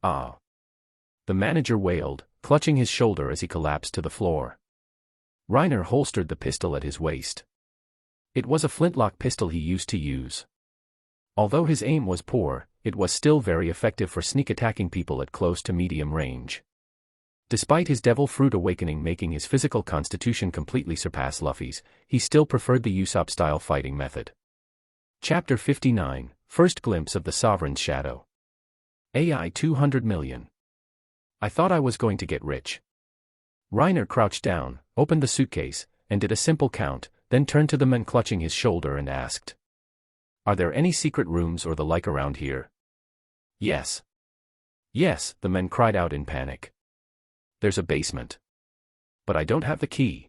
Ah! The manager wailed, clutching his shoulder as he collapsed to the floor. Reiner holstered the pistol at his waist. It was a flintlock pistol he used to use. Although his aim was poor, it was still very effective for sneak-attacking people at close to medium range. Despite his devil fruit awakening making his physical constitution completely surpass Luffy's, he still preferred the Usopp-style fighting method. Chapter 59, First Glimpse of the Sovereign's Shadow. AI 200 million. I thought I was going to get rich. Reiner crouched down, opened the suitcase, and did a simple count, then turned to the man clutching his shoulder and asked. Are there any secret rooms or the like around here? Yes. Yes, the men cried out in panic. There's a basement. But I don't have the key.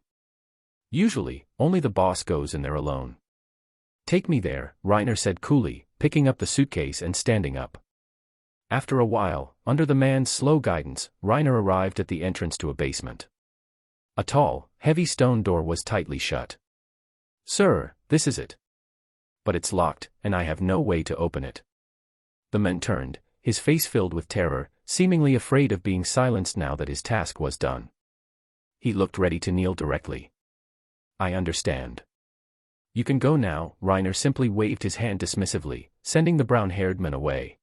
Usually, only the boss goes in there alone. Take me there, Reiner said coolly, picking up the suitcase and standing up. After a while, under the man's slow guidance, Reiner arrived at the entrance to a basement. A tall, heavy stone door was tightly shut. Sir, this is it. But it's locked, and I have no way to open it. The man turned, his face filled with terror, seemingly afraid of being silenced now that his task was done. He looked ready to kneel directly. I understand. You can go now, Reiner simply waved his hand dismissively, sending the brown-haired man away.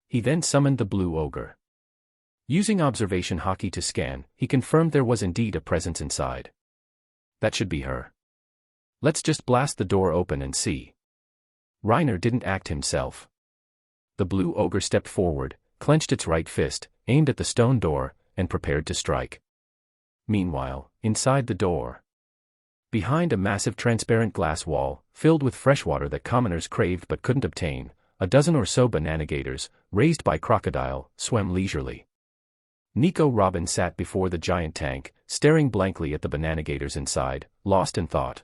He then summoned the blue ogre. Using observation hockey to scan, he confirmed there was indeed a presence inside. That should be her. Let's just blast the door open and see. Reiner didn't act himself. The blue ogre stepped forward, clenched its right fist, aimed at the stone door, and prepared to strike. Meanwhile, inside the door, behind a massive transparent glass wall, filled with freshwater that commoners craved but couldn't obtain, a dozen or so banana-gators, raised by Crocodile, swam leisurely. Nico Robin sat before the giant tank, staring blankly at the banana-gators inside, lost in thought.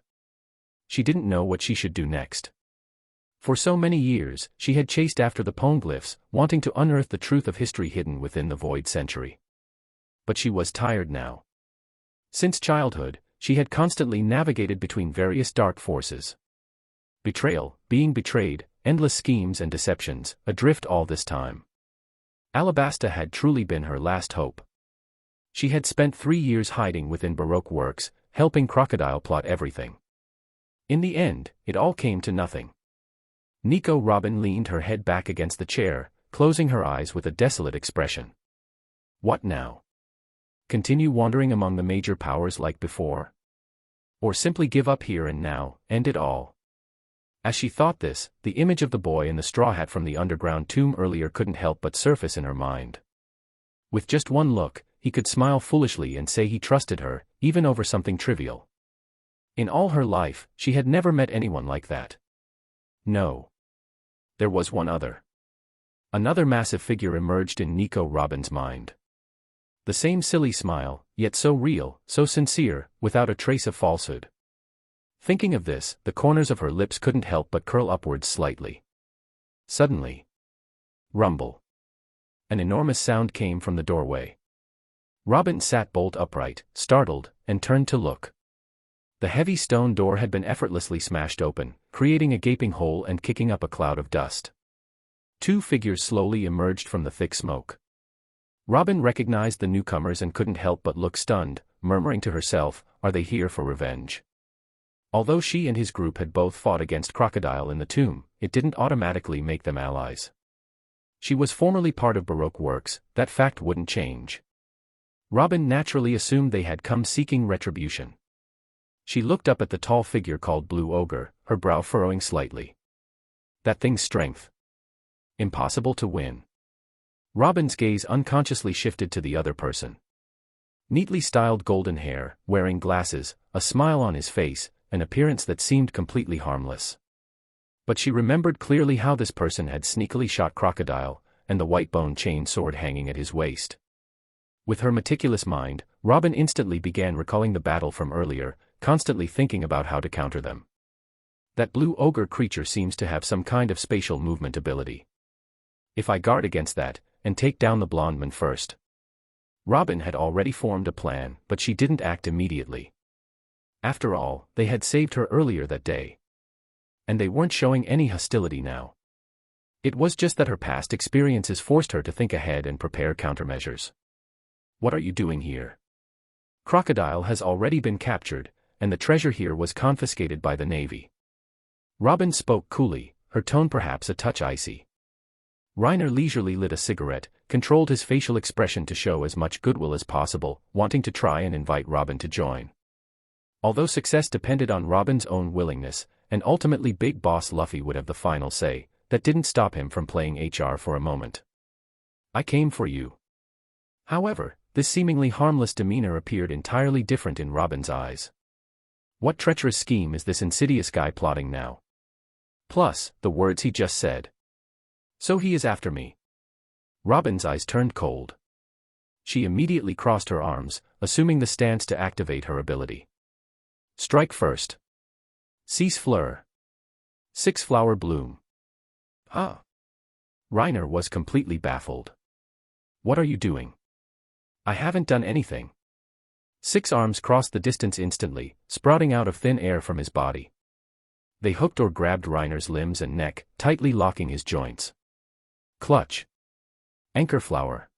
She didn't know what she should do next. For so many years, she had chased after the poneglyphs, wanting to unearth the truth of history hidden within the void century. But she was tired now. Since childhood, she had constantly navigated between various dark forces. Betrayal, being betrayed, endless schemes and deceptions, adrift all this time. Alabasta had truly been her last hope. She had spent 3 years hiding within Baroque works, helping Crocodile plot everything. In the end, it all came to nothing. Nico Robin leaned her head back against the chair, closing her eyes with a desolate expression. What now? Continue wandering among the major powers like before? Or simply give up here and now, end it all? As she thought this, the image of the boy in the straw hat from the underground tomb earlier couldn't help but surface in her mind. With just one look, he could smile foolishly and say he trusted her, even over something trivial. In all her life, she had never met anyone like that. No. There was one other. Another massive figure emerged in Nico Robin's mind. The same silly smile, yet so real, so sincere, without a trace of falsehood. Thinking of this, the corners of her lips couldn't help but curl upwards slightly. Suddenly. Rumble. An enormous sound came from the doorway. Robin sat bolt upright, startled, and turned to look. The heavy stone door had been effortlessly smashed open, creating a gaping hole and kicking up a cloud of dust. 2 figures slowly emerged from the thick smoke. Robin recognized the newcomers and couldn't help but look stunned, murmuring to herself, "Are they here for revenge?" Although she and his group had both fought against Crocodile in the tomb, it didn't automatically make them allies. She was formerly part of Baroque works, that fact wouldn't change. Robin naturally assumed they had come seeking retribution. She looked up at the tall figure called Blue Ogre, her brow furrowing slightly. That thing's strength. Impossible to win. Robin's gaze unconsciously shifted to the other person. Neatly styled golden hair, wearing glasses, a smile on his face, an appearance that seemed completely harmless. But she remembered clearly how this person had sneakily shot Crocodile, and the white bone chain sword hanging at his waist. With her meticulous mind, Robin instantly began recalling the battle from earlier, constantly thinking about how to counter them. That blue ogre creature seems to have some kind of spatial movement ability. If I guard against that, and take down the blonde man first. Robin had already formed a plan, but she didn't act immediately. After all, they had saved her earlier that day. And they weren't showing any hostility now. It was just that her past experiences forced her to think ahead and prepare countermeasures. What are you doing here? Crocodile has already been captured, and the treasure here was confiscated by the Navy. Robin spoke coolly, her tone perhaps a touch icy. Reiner leisurely lit a cigarette, controlled his facial expression to show as much goodwill as possible, wanting to try and invite Robin to join. Although success depended on Robin's own willingness, and ultimately Big Boss Luffy would have the final say, that didn't stop him from playing HR for a moment. I came for you. However, this seemingly harmless demeanor appeared entirely different in Robin's eyes. What treacherous scheme is this insidious guy plotting now? Plus, the words he just said. So he is after me. Robin's eyes turned cold. She immediately crossed her arms, assuming the stance to activate her ability. Strike first. Cease fleur. 6 flower bloom. Huh? Reiner was completely baffled. What are you doing? I haven't done anything. 6 arms crossed the distance instantly, sprouting out of thin air from his body. They hooked or grabbed Reiner's limbs and neck, tightly locking his joints. Clutch. Anchor flower.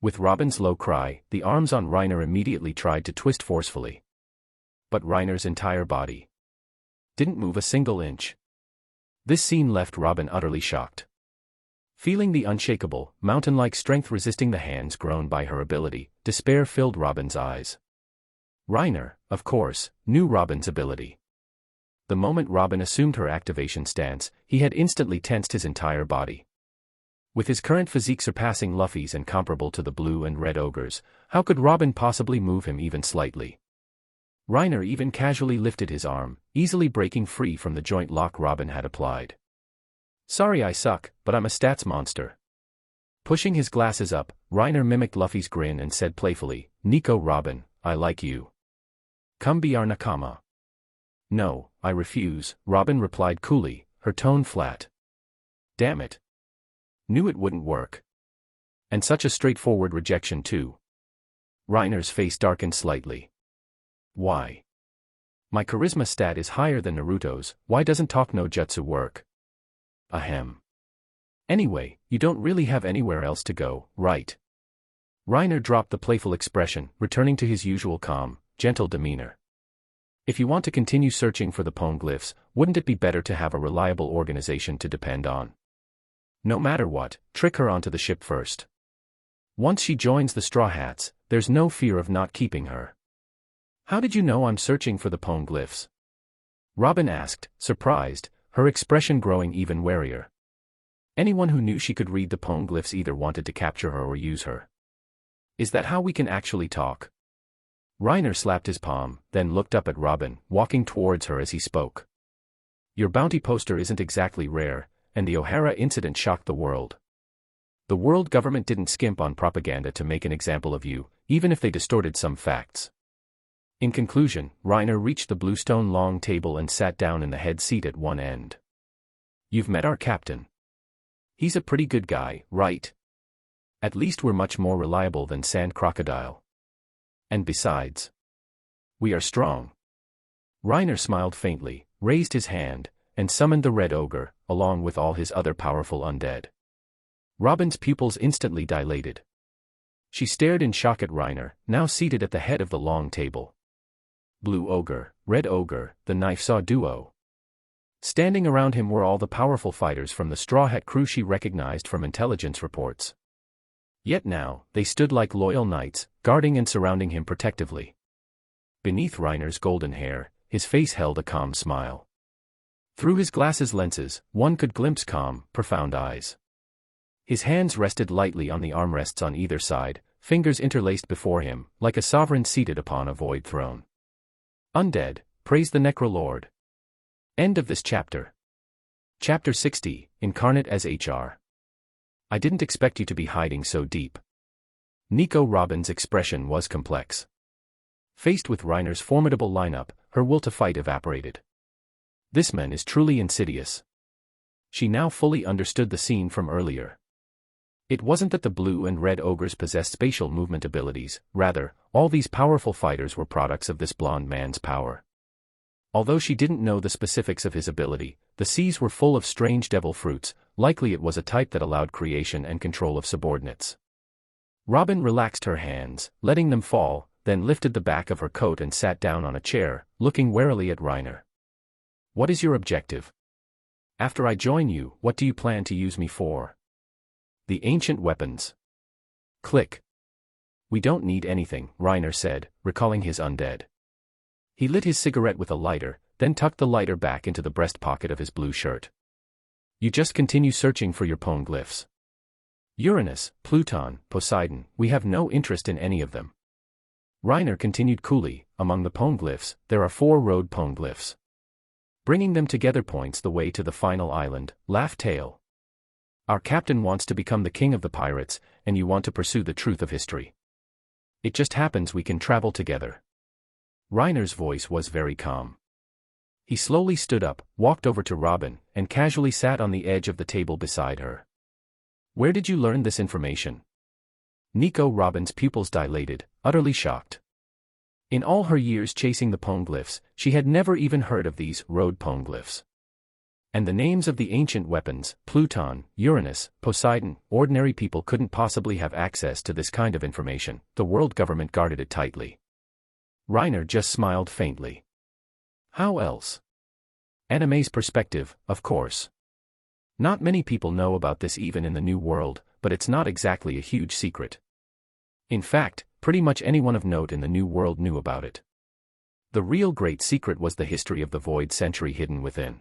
With Robin's low cry, the arms on Reiner immediately tried to twist forcefully. But Reiner's entire body didn't move a single inch. This scene left Robin utterly shocked. Feeling the unshakable, mountain-like strength resisting the hands grown by her ability, despair filled Robin's eyes. Reiner, of course, knew Robin's ability. The moment Robin assumed her activation stance, he had instantly tensed his entire body. With his current physique surpassing Luffy's and comparable to the blue and red ogres, how could Robin possibly move him even slightly? Reiner even casually lifted his arm, easily breaking free from the joint lock Robin had applied. Sorry I suck, but I'm a stats monster. Pushing his glasses up, Reiner mimicked Luffy's grin and said playfully, Nico Robin, I like you. Come be our nakama. No, I refuse, Robin replied coolly, her tone flat. Damn it. Knew it wouldn't work. And such a straightforward rejection too. Reiner's face darkened slightly. Why? My charisma stat is higher than Naruto's, why doesn't talk no jutsu work? Ahem. Anyway, you don't really have anywhere else to go, right? Reiner dropped the playful expression, returning to his usual calm, gentle demeanor. If you want to continue searching for the poneglyphs, wouldn't it be better to have a reliable organization to depend on? No matter what, trick her onto the ship first. Once she joins the Straw Hats, there's no fear of not keeping her. How did you know I'm searching for the poneglyphs? Robin asked, surprised, her expression growing even warier. Anyone who knew she could read the poneglyphs either wanted to capture her or use her. Is that how we can actually talk? Reiner slapped his palm, then looked up at Robin, walking towards her as he spoke. Your bounty poster isn't exactly rare, and the O'Hara incident shocked the world. The world government didn't skimp on propaganda to make an example of you, even if they distorted some facts. In conclusion, Reiner reached the bluestone long table and sat down in the head seat at one end. You've met our captain. He's a pretty good guy, right? At least we're much more reliable than Sand Crocodile. And besides, we are strong. Reiner smiled faintly, raised his hand, and summoned the Red Ogre, along with all his other powerful undead. Robin's pupils instantly dilated. She stared in shock at Reiner, now seated at the head of the long table. Blue Ogre, Red Ogre, the Knife Saw duo. Standing around him were all the powerful fighters from the Straw Hat crew she recognized from intelligence reports. Yet now, they stood like loyal knights, guarding and surrounding him protectively. Beneath Reiner's golden hair, his face held a calm smile. Through his glasses lenses, one could glimpse calm, profound eyes. His hands rested lightly on the armrests on either side, fingers interlaced before him, like a sovereign seated upon a void throne. Undead, praise the Necrolord. End of this chapter. Chapter 60, Incarnate as HR. I didn't expect you to be hiding so deep. Nico Robin's expression was complex. Faced with Reiner's formidable lineup, her will to fight evaporated. This man is truly insidious. She now fully understood the scene from earlier. It wasn't that the blue and red ogres possessed spatial movement abilities, rather, all these powerful fighters were products of this blonde man's power. Although she didn't know the specifics of his ability, the seas were full of strange devil fruits, likely it was a type that allowed creation and control of subordinates. Robin relaxed her hands, letting them fall, then lifted the back of her coat and sat down on a chair, looking warily at Reiner. What is your objective? After I join you, what do you plan to use me for? The ancient weapons. Click. We don't need anything, Reiner said, recalling his undead. He lit his cigarette with a lighter, then tucked the lighter back into the breast pocket of his blue shirt. You just continue searching for your poneglyphs. Uranus, Pluton, Poseidon, we have no interest in any of them. Reiner continued coolly, among the poneglyphs, there are 4 road poneglyphs. Bringing them together points the way to the final island, Laugh Tale. Our captain wants to become the king of the pirates, and you want to pursue the truth of history. It just happens we can travel together. Reiner's voice was very calm. He slowly stood up, walked over to Robin, and casually sat on the edge of the table beside her. Where did you learn this information? Nico Robin's pupils dilated, utterly shocked. In all her years chasing the poneglyphs, she had never even heard of these road poneglyphs. And the names of the ancient weapons, Pluton, Uranus, Poseidon, ordinary people couldn't possibly have access to this kind of information, the world government guarded it tightly. Reiner just smiled faintly. How else? Anime's perspective, of course. Not many people know about this even in the New World, but it's not exactly a huge secret. In fact, pretty much anyone of note in the New World knew about it. The real great secret was the history of the Void Century hidden within.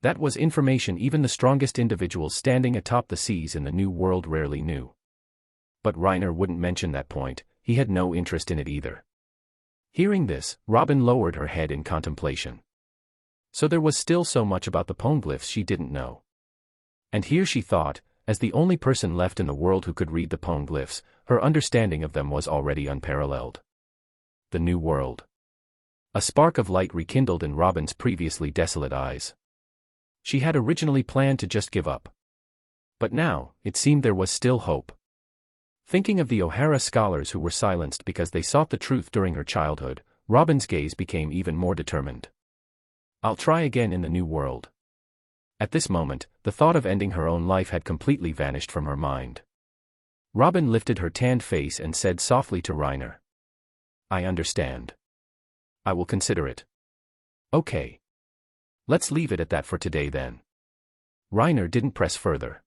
That was information even the strongest individuals standing atop the seas in the New World rarely knew. But Reiner wouldn't mention that point, he had no interest in it either. Hearing this, Robin lowered her head in contemplation. So there was still so much about the poneglyphs she didn't know. And here she thought, as the only person left in the world who could read the poneglyphs, her understanding of them was already unparalleled. The New World. A spark of light rekindled in Robin's previously desolate eyes. She had originally planned to just give up. But now, it seemed there was still hope. Thinking of the O'Hara scholars who were silenced because they sought the truth during her childhood, Robin's gaze became even more determined. I'll try again in the New World. At this moment, the thought of ending her own life had completely vanished from her mind. Robin lifted her tanned face and said softly to Reiner. I understand. I will consider it. Okay. Let's leave it at that for today then. Reiner didn't press further.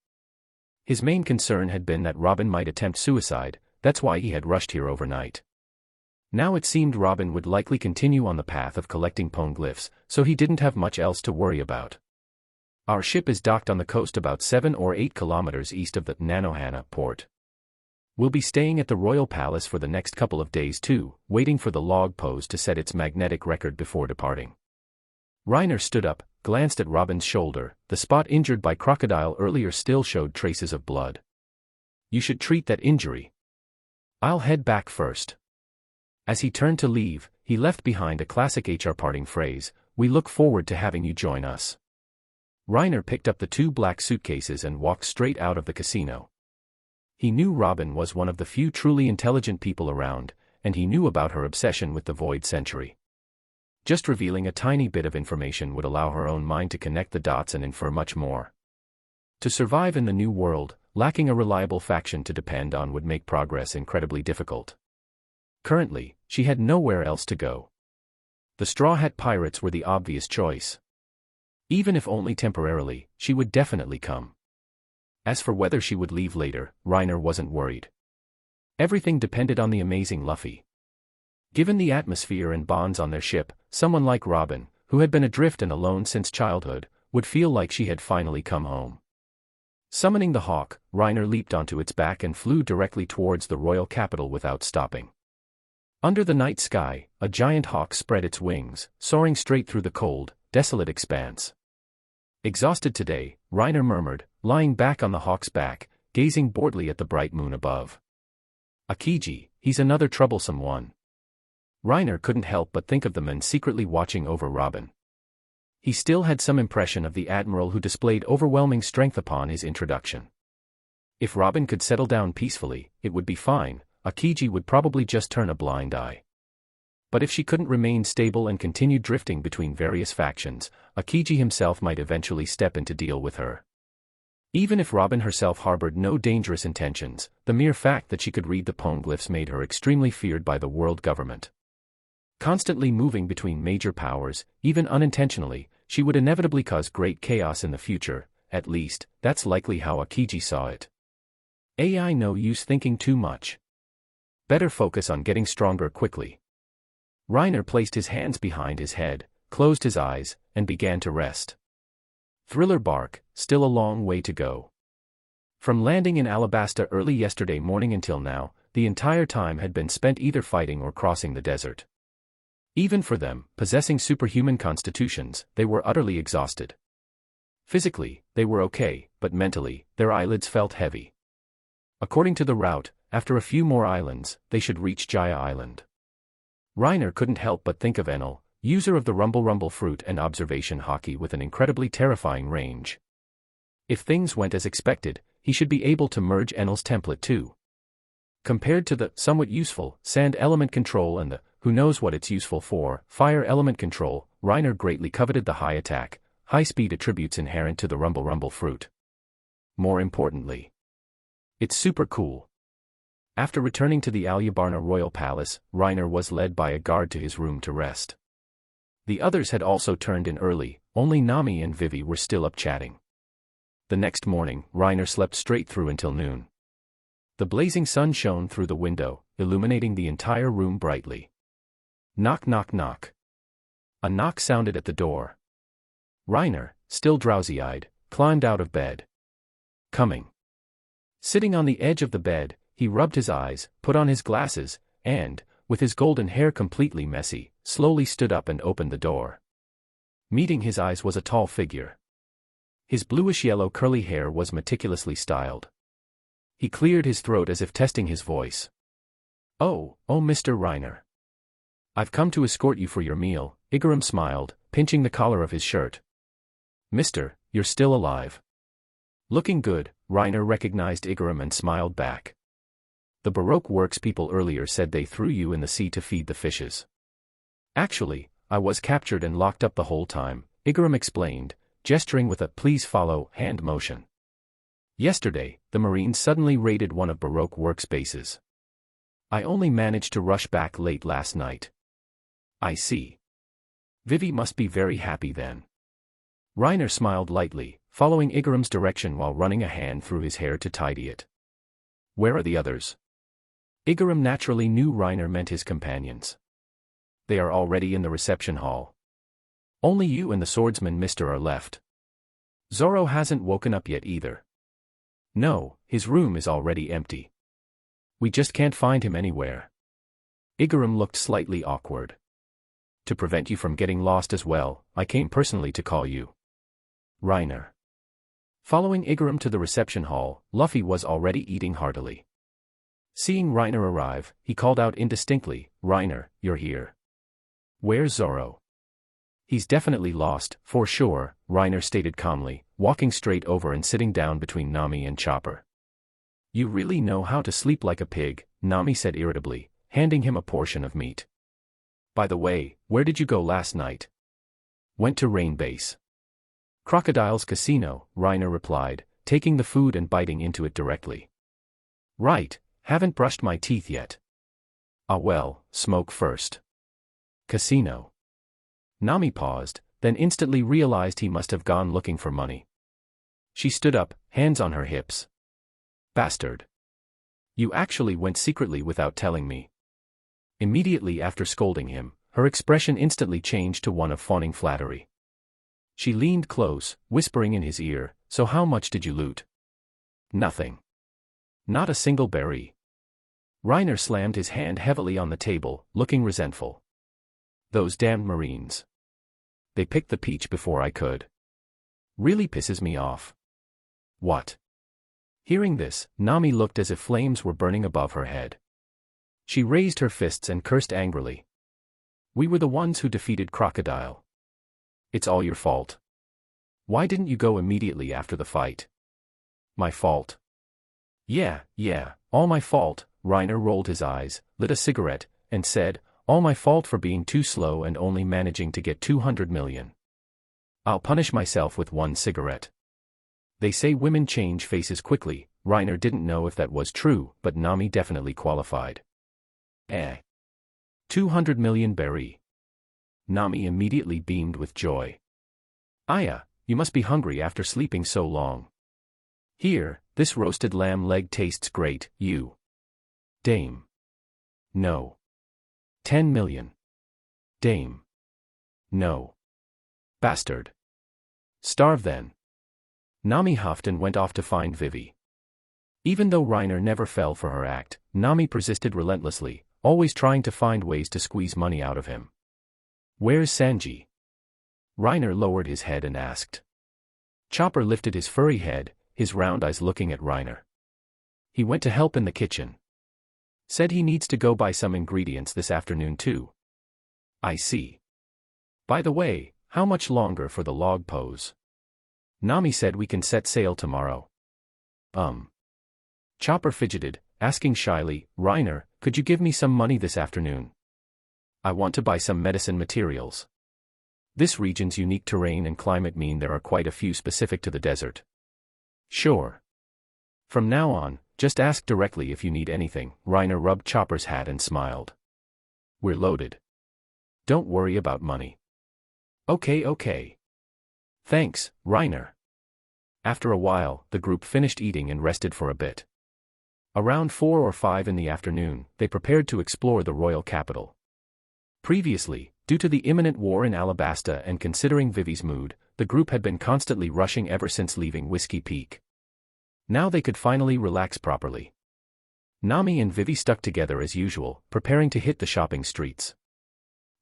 His main concern had been that Robin might attempt suicide, that's why he had rushed here overnight. Now it seemed Robin would likely continue on the path of collecting poneglyphs, so he didn't have much else to worry about. Our ship is docked on the coast about 7 or 8 kilometers east of the Nanohana port. We'll be staying at the Royal Palace for the next couple of days too, waiting for the log post to set its magnetic record before departing. Reiner stood up, glanced at Robin's shoulder. The spot injured by Crocodile earlier still showed traces of blood. You should treat that injury. I'll head back first. As he turned to leave, he left behind a classic HR parting phrase, we look forward to having you join us. Reiner picked up the 2 black suitcases and walked straight out of the casino. He knew Robin was one of the few truly intelligent people around, and he knew about her obsession with the Void Century. Just revealing a tiny bit of information would allow her own mind to connect the dots and infer much more. To survive in the New World, lacking a reliable faction to depend on would make progress incredibly difficult. Currently, she had nowhere else to go. The Straw Hat Pirates were the obvious choice. Even if only temporarily, she would definitely come. As for whether she would leave later, Reiner wasn't worried. Everything depended on the amazing Luffy. Given the atmosphere and bonds on their ship, someone like Robin, who had been adrift and alone since childhood, would feel like she had finally come home. Summoning the hawk, Reiner leaped onto its back and flew directly towards the royal capital without stopping. Under the night sky, a giant hawk spread its wings, soaring straight through the cold, desolate expanse. Exhausted today, Reiner murmured, lying back on the hawk's back, gazing boredly at the bright moon above. Akiji, he's another troublesome one. Reiner couldn't help but think of the men secretly watching over Robin. He still had some impression of the admiral who displayed overwhelming strength upon his introduction. If Robin could settle down peacefully, it would be fine. Akiji would probably just turn a blind eye. But if she couldn't remain stable and continue drifting between various factions, Akiji himself might eventually step in to deal with her. Even if Robin herself harbored no dangerous intentions, the mere fact that she could read the poneglyphs made her extremely feared by the world government. Constantly moving between major powers, even unintentionally, she would inevitably cause great chaos in the future, at least, that's likely how Akiji saw it. AI no use thinking too much. Better focus on getting stronger quickly. Reiner placed his hands behind his head, closed his eyes, and began to rest. Thriller bark, still a long way to go. From landing in Alabasta early yesterday morning until now, the entire time had been spent either fighting or crossing the desert. Even for them, possessing superhuman constitutions, they were utterly exhausted. Physically, they were okay, but mentally, their eyelids felt heavy. According to the route, after a few more islands, they should reach Jaya Island. Reiner couldn't help but think of Enel, user of the Rumble fruit and observation hockey with an incredibly terrifying range. If things went as expected, he should be able to merge Enel's template too. Compared to the somewhat useful sand element control and the who knows what it's useful for fire element control, Reiner greatly coveted the high attack, high speed attributes inherent to the Rumble fruit. More importantly, it's super cool. After returning to the Alyabarna Royal Palace, Reiner was led by a guard to his room to rest. The others had also turned in early, only Nami and Vivi were still up chatting. The next morning, Reiner slept straight through until noon. The blazing sun shone through the window, illuminating the entire room brightly. Knock knock knock. A knock sounded at the door. Reiner, still drowsy-eyed, climbed out of bed. Coming. Sitting on the edge of the bed, he rubbed his eyes, put on his glasses, and, with his golden hair completely messy, slowly stood up and opened the door. Meeting his eyes was a tall figure. His bluish-yellow curly hair was meticulously styled. He cleared his throat as if testing his voice. Oh, Mr. Reiner. I've come to escort you for your meal, Igaram smiled, pinching the collar of his shirt. Mister, you're still alive. Looking good, Reiner recognized Igaram and smiled back. The Baroque works people earlier said they threw you in the sea to feed the fishes. Actually, I was captured and locked up the whole time, Igaram explained, gesturing with a please follow hand motion. Yesterday, the Marines suddenly raided one of Baroque works' bases. I only managed to rush back late last night. I see. Vivi must be very happy then. Reiner smiled lightly, following Igaram's direction while running a hand through his hair to tidy it. Where are the others? Igaram naturally knew Reiner meant his companions. They are already in the reception hall. Only you and the swordsman Mister are left. Zoro hasn't woken up yet either. No, his room is already empty. We just can't find him anywhere. Igaram looked slightly awkward. To prevent you from getting lost as well, I came personally to call you. Reiner. Following Igaram to the reception hall, Luffy was already eating heartily. Seeing Reiner arrive, he called out indistinctly, Reiner, you're here. Where's Zoro? He's definitely lost, for sure, Reiner stated calmly, walking straight over and sitting down between Nami and Chopper. You really know how to sleep like a pig, Nami said irritably, handing him a portion of meat. By the way, where did you go last night? Went to Rain Base. Crocodile's casino, Reiner replied, taking the food and biting into it directly. Right, haven't brushed my teeth yet. Ah well, smoke first. Casino. Nami paused, then instantly realized he must have gone looking for money. She stood up, hands on her hips. Bastard. You actually went secretly without telling me. Immediately after scolding him, her expression instantly changed to one of fawning flattery. She leaned close, whispering in his ear, so how much did you loot? Nothing. Not a single berry. Reiner slammed his hand heavily on the table, looking resentful. Those damned Marines. They picked the peach before I could. Really pisses me off. What? Hearing this, Nami looked as if flames were burning above her head. She raised her fists and cursed angrily. We were the ones who defeated Crocodile. It's all your fault. Why didn't you go immediately after the fight? My fault. Yeah, all my fault, Reiner rolled his eyes, lit a cigarette, and said, all my fault for being too slow and only managing to get 200 million. I'll punish myself with one cigarette. They say women change faces quickly, Reiner didn't know if that was true, but Nami definitely qualified. 200 million berry. Nami immediately beamed with joy. Aya, you must be hungry after sleeping so long. Here, this roasted lamb leg tastes great, you. Dame. No. 10 million. Dame. No. Bastard. Starve then. Nami huffed and went off to find Vivi. Even though Reiner never fell for her act, Nami persisted relentlessly, always trying to find ways to squeeze money out of him. Where's Sanji? Reiner lowered his head and asked. Chopper lifted his furry head, his round eyes looking at Reiner. He went to help in the kitchen. Said he needs to go buy some ingredients this afternoon too. I see. By the way, how much longer for the log pose? Nami said we can set sail tomorrow. Chopper fidgeted, asking shyly, Reiner, could you give me some money this afternoon? I want to buy some medicine materials. This region's unique terrain and climate mean there are quite a few specific to the desert. Sure. From now on, just ask directly if you need anything, Reiner rubbed Chopper's hat and smiled. We're loaded. Don't worry about money. Okay. Thanks, Reiner. After a while, the group finished eating and rested for a bit. Around 4 or 5 in the afternoon, they prepared to explore the royal capital. Previously, due to the imminent war in Alabasta and considering Vivi's mood, the group had been constantly rushing ever since leaving Whiskey Peak. Now they could finally relax properly. Nami and Vivi stuck together as usual, preparing to hit the shopping streets.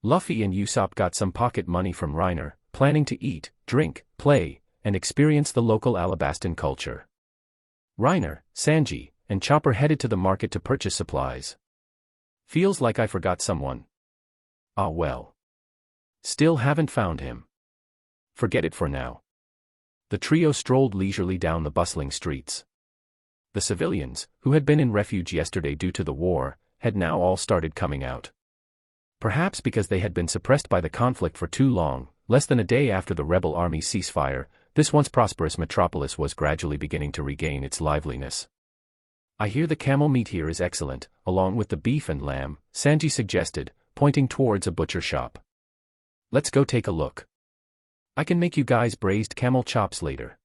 Luffy and Usopp got some pocket money from Reiner, planning to eat, drink, play, and experience the local Alabastan culture. Reiner, Sanji, and Chopper headed to the market to purchase supplies. Feels like I forgot someone. Ah well. Still haven't found him. Forget it for now. The trio strolled leisurely down the bustling streets. The civilians, who had been in refuge yesterday due to the war, had now all started coming out. Perhaps because they had been suppressed by the conflict for too long, less than a day after the rebel army's ceasefire, this once prosperous metropolis was gradually beginning to regain its liveliness. I hear the camel meat here is excellent, along with the beef and lamb, Sanji suggested, pointing towards a butcher shop. Let's go take a look. I can make you guys braised camel chops later.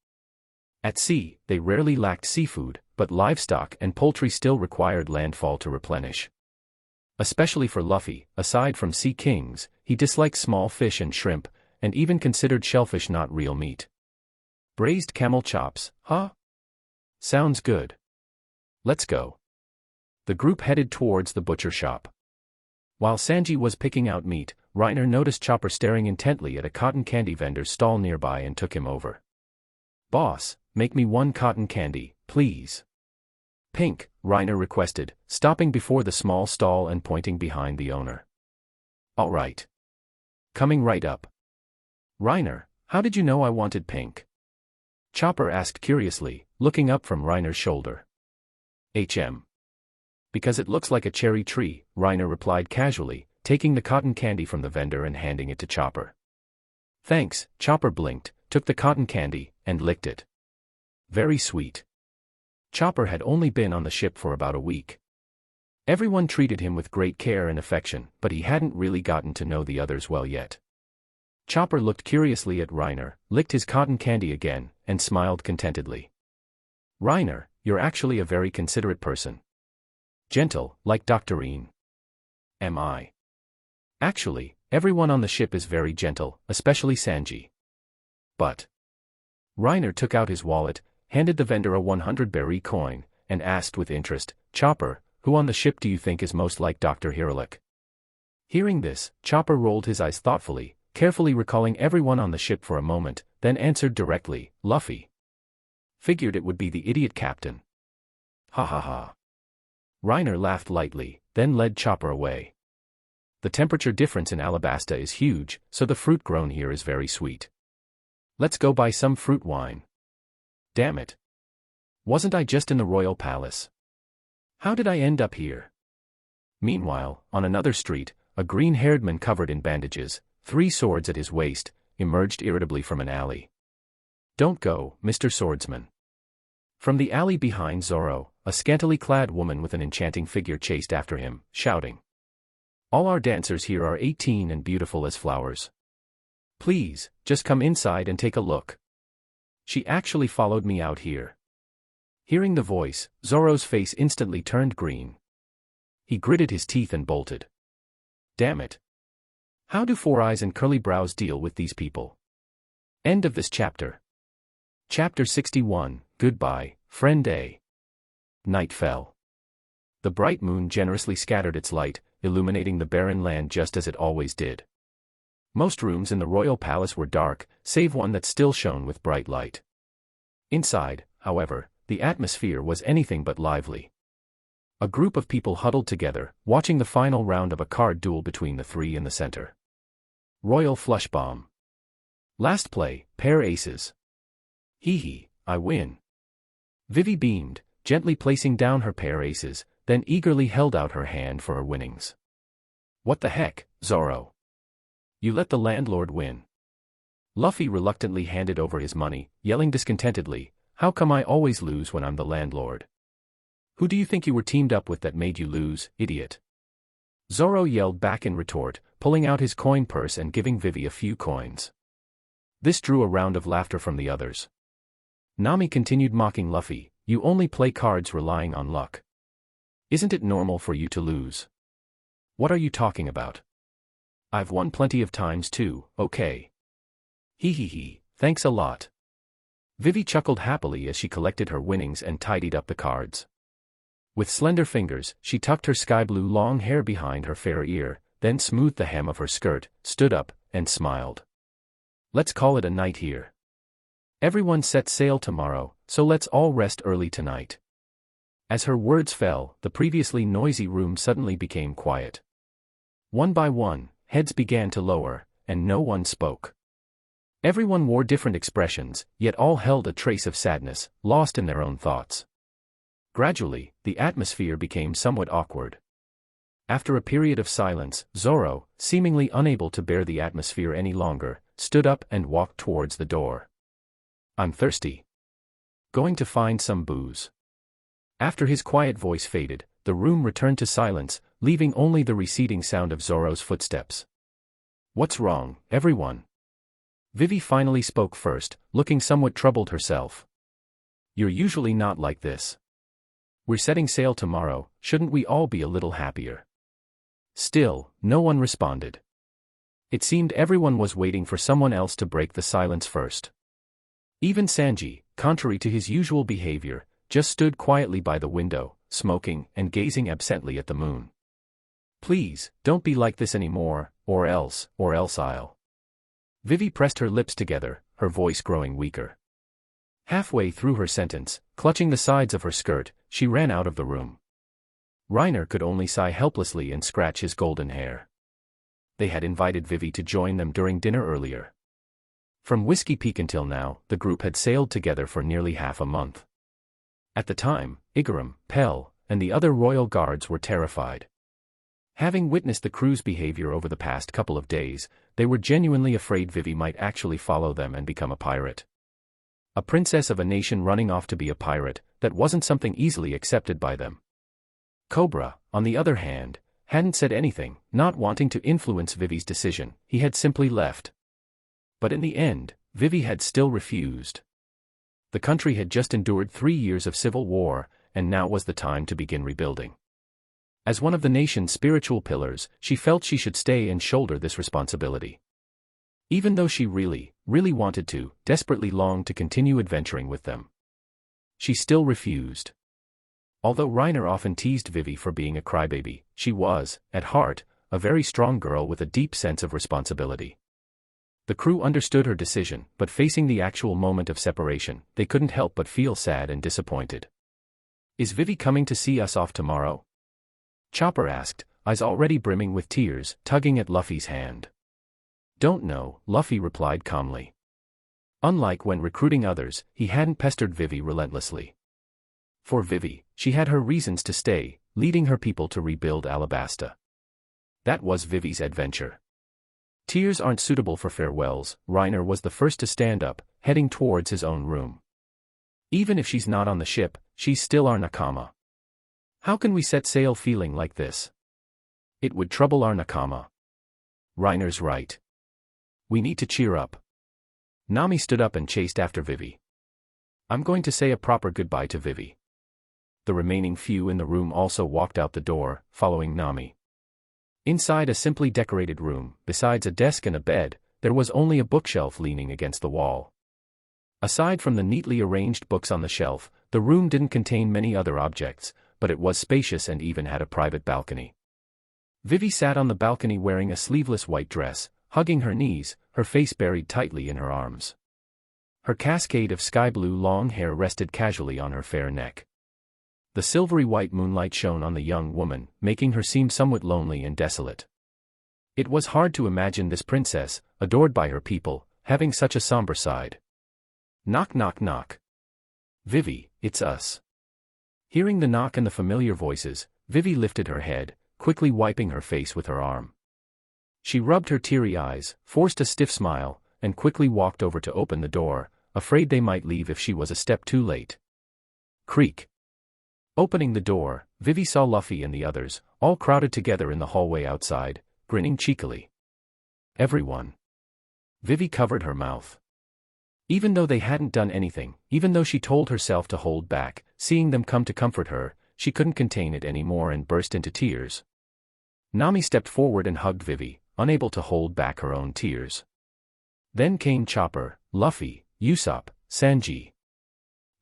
At sea, they rarely lacked seafood, but livestock and poultry still required landfall to replenish. Especially for Luffy, aside from sea kings, he disliked small fish and shrimp, and even considered shellfish not real meat. Braised camel chops, huh? Sounds good. Let's go. The group headed towards the butcher shop. While Sanji was picking out meat, Reiner noticed Chopper staring intently at a cotton candy vendor's stall nearby and took him over. Boss, make me 1 cotton candy, please. Pink, Reiner requested, stopping before the small stall and pointing behind the owner. All right. Coming right up. Reiner, how did you know I wanted pink? Chopper asked curiously, looking up from Reiner's shoulder. Because it looks like a cherry tree, Reiner replied casually, taking the cotton candy from the vendor and handing it to Chopper. Thanks, Chopper blinked, took the cotton candy, and licked it. Very sweet. Chopper had only been on the ship for about a week. Everyone treated him with great care and affection, but he hadn't really gotten to know the others well yet. Chopper looked curiously at Reiner, licked his cotton candy again, and smiled contentedly. Reiner, you're actually a very considerate person. Gentle, like Doctorine. Am I? Actually, everyone on the ship is very gentle, especially Sanji. But. Reiner took out his wallet, handed the vendor a 100 berry coin, and asked with interest, Chopper, who on the ship do you think is most like Dr. Hiralik? Hearing this, Chopper rolled his eyes thoughtfully, carefully recalling everyone on the ship for a moment, then answered directly, Luffy. Figured it would be the idiot captain. Ha ha ha. Reiner laughed lightly, then led Chopper away. The temperature difference in Alabasta is huge, so the fruit grown here is very sweet. Let's go buy some fruit wine. Damn it. Wasn't I just in the royal palace? How did I end up here? Meanwhile, on another street, a green-haired man covered in bandages, 3 swords at his waist, emerged irritably from an alley. Don't go, Mr. Swordsman. From the alley behind Zoro, a scantily clad woman with an enchanting figure chased after him, shouting. All our dancers here are 18 and beautiful as flowers. Please, just come inside and take a look. She actually followed me out here. Hearing the voice, Zoro's face instantly turned green. He gritted his teeth and bolted. Damn it. How do Four Eyes and Curly Brows deal with these people? End of this chapter. Chapter 61, Goodbye, Friend A. Night fell. The bright moon generously scattered its light, illuminating the barren land just as it always did. Most rooms in the royal palace were dark, save one that still shone with bright light. Inside, however, the atmosphere was anything but lively. A group of people huddled together, watching the final round of a card duel between the 3 in the center. Royal Flush Bomb. Last play, pair aces. Hee hee, I win. Vivi beamed, gently placing down her pair aces, then eagerly held out her hand for her winnings. What the heck, Zoro? You let the landlord win. Luffy reluctantly handed over his money, yelling discontentedly, how come I always lose when I'm the landlord? Who do you think you were teamed up with that made you lose, idiot? Zoro yelled back in retort, pulling out his coin purse and giving Vivi a few coins. This drew a round of laughter from the others. Nami continued mocking Luffy, "You only play cards relying on luck. Isn't it normal for you to lose? What are you talking about? I've won plenty of times too, okay? Hee hee hee, thanks a lot." Vivi chuckled happily as she collected her winnings and tidied up the cards. With slender fingers, she tucked her sky-blue long hair behind her fair ear, then smoothed the hem of her skirt, stood up, and smiled. "Let's call it a night here. Everyone sets sail tomorrow, so let's all rest early tonight." As her words fell, the previously noisy room suddenly became quiet. One by one, heads began to lower, and no one spoke. Everyone wore different expressions, yet all held a trace of sadness, lost in their own thoughts. Gradually, the atmosphere became somewhat awkward. After a period of silence, Zoro, seemingly unable to bear the atmosphere any longer, stood up and walked towards the door. "I'm thirsty. Going to find some booze." After his quiet voice faded, the room returned to silence, leaving only the receding sound of Zoro's footsteps. "What's wrong, everyone?" Vivi finally spoke first, looking somewhat troubled herself. "You're usually not like this. We're setting sail tomorrow, shouldn't we all be a little happier?" Still, no one responded. It seemed everyone was waiting for someone else to break the silence first. Even Sanji, contrary to his usual behavior, just stood quietly by the window, smoking and gazing absently at the moon. "Please, don't be like this anymore, or else I'll..." Vivi pressed her lips together, her voice growing weaker. Halfway through her sentence, clutching the sides of her skirt, she ran out of the room. Reiner could only sigh helplessly and scratch his golden hair. They had invited Vivi to join them during dinner earlier. From Whiskey Peak until now, the group had sailed together for nearly half a month. At the time, Igaram, Pell, and the other royal guards were terrified. Having witnessed the crew's behavior over the past couple of days, they were genuinely afraid Vivi might actually follow them and become a pirate. A princess of a nation running off to be a pirate, that wasn't something easily accepted by them. Cobra, on the other hand, hadn't said anything, not wanting to influence Vivi's decision. He had simply left. But in the end, Vivi had still refused. The country had just endured 3 years of civil war, and now was the time to begin rebuilding. As one of the nation's spiritual pillars, she felt she should stay and shoulder this responsibility. Even though she really wanted to, desperately longed to continue adventuring with them. She still refused. Although Reiner often teased Vivi for being a crybaby, she was, at heart, a very strong girl with a deep sense of responsibility. The crew understood her decision, but facing the actual moment of separation, they couldn't help but feel sad and disappointed. "Is Vivi coming to see us off tomorrow?" Chopper asked, eyes already brimming with tears, tugging at Luffy's hand. "Don't know," Luffy replied calmly. Unlike when recruiting others, he hadn't pestered Vivi relentlessly. For Vivi, she had her reasons to stay, leading her people to rebuild Alabasta. That was Vivi's adventure. Tears aren't suitable for farewells. Reiner was the first to stand up, heading towards his own room. "Even if she's not on the ship, she's still our nakama. How can we set sail feeling like this? It would trouble our nakama." Reiner's right. "We need to cheer up." Nami stood up and chased after Vivi. "I'm going to say a proper goodbye to Vivi." The remaining few in the room also walked out the door, following Nami. Inside a simply decorated room, besides a desk and a bed, there was only a bookshelf leaning against the wall. Aside from the neatly arranged books on the shelf, the room didn't contain many other objects, but it was spacious and even had a private balcony. Vivi sat on the balcony wearing a sleeveless white dress, hugging her knees, her face buried tightly in her arms. Her cascade of sky-blue long hair rested casually on her fair neck. The silvery white moonlight shone on the young woman, making her seem somewhat lonely and desolate. It was hard to imagine this princess, adored by her people, having such a somber side. Knock knock knock. "Vivi, it's us." Hearing the knock and the familiar voices, Vivi lifted her head, quickly wiping her face with her arm. She rubbed her teary eyes, forced a stiff smile, and quickly walked over to open the door, afraid they might leave if she was a step too late. Creak. Opening the door, Vivi saw Luffy and the others, all crowded together in the hallway outside, grinning cheekily. "Everyone." Vivi covered her mouth. Even though they hadn't done anything, even though she told herself to hold back, seeing them come to comfort her, she couldn't contain it anymore and burst into tears. Nami stepped forward and hugged Vivi, unable to hold back her own tears. Then came Chopper, Luffy, Usopp, Sanji.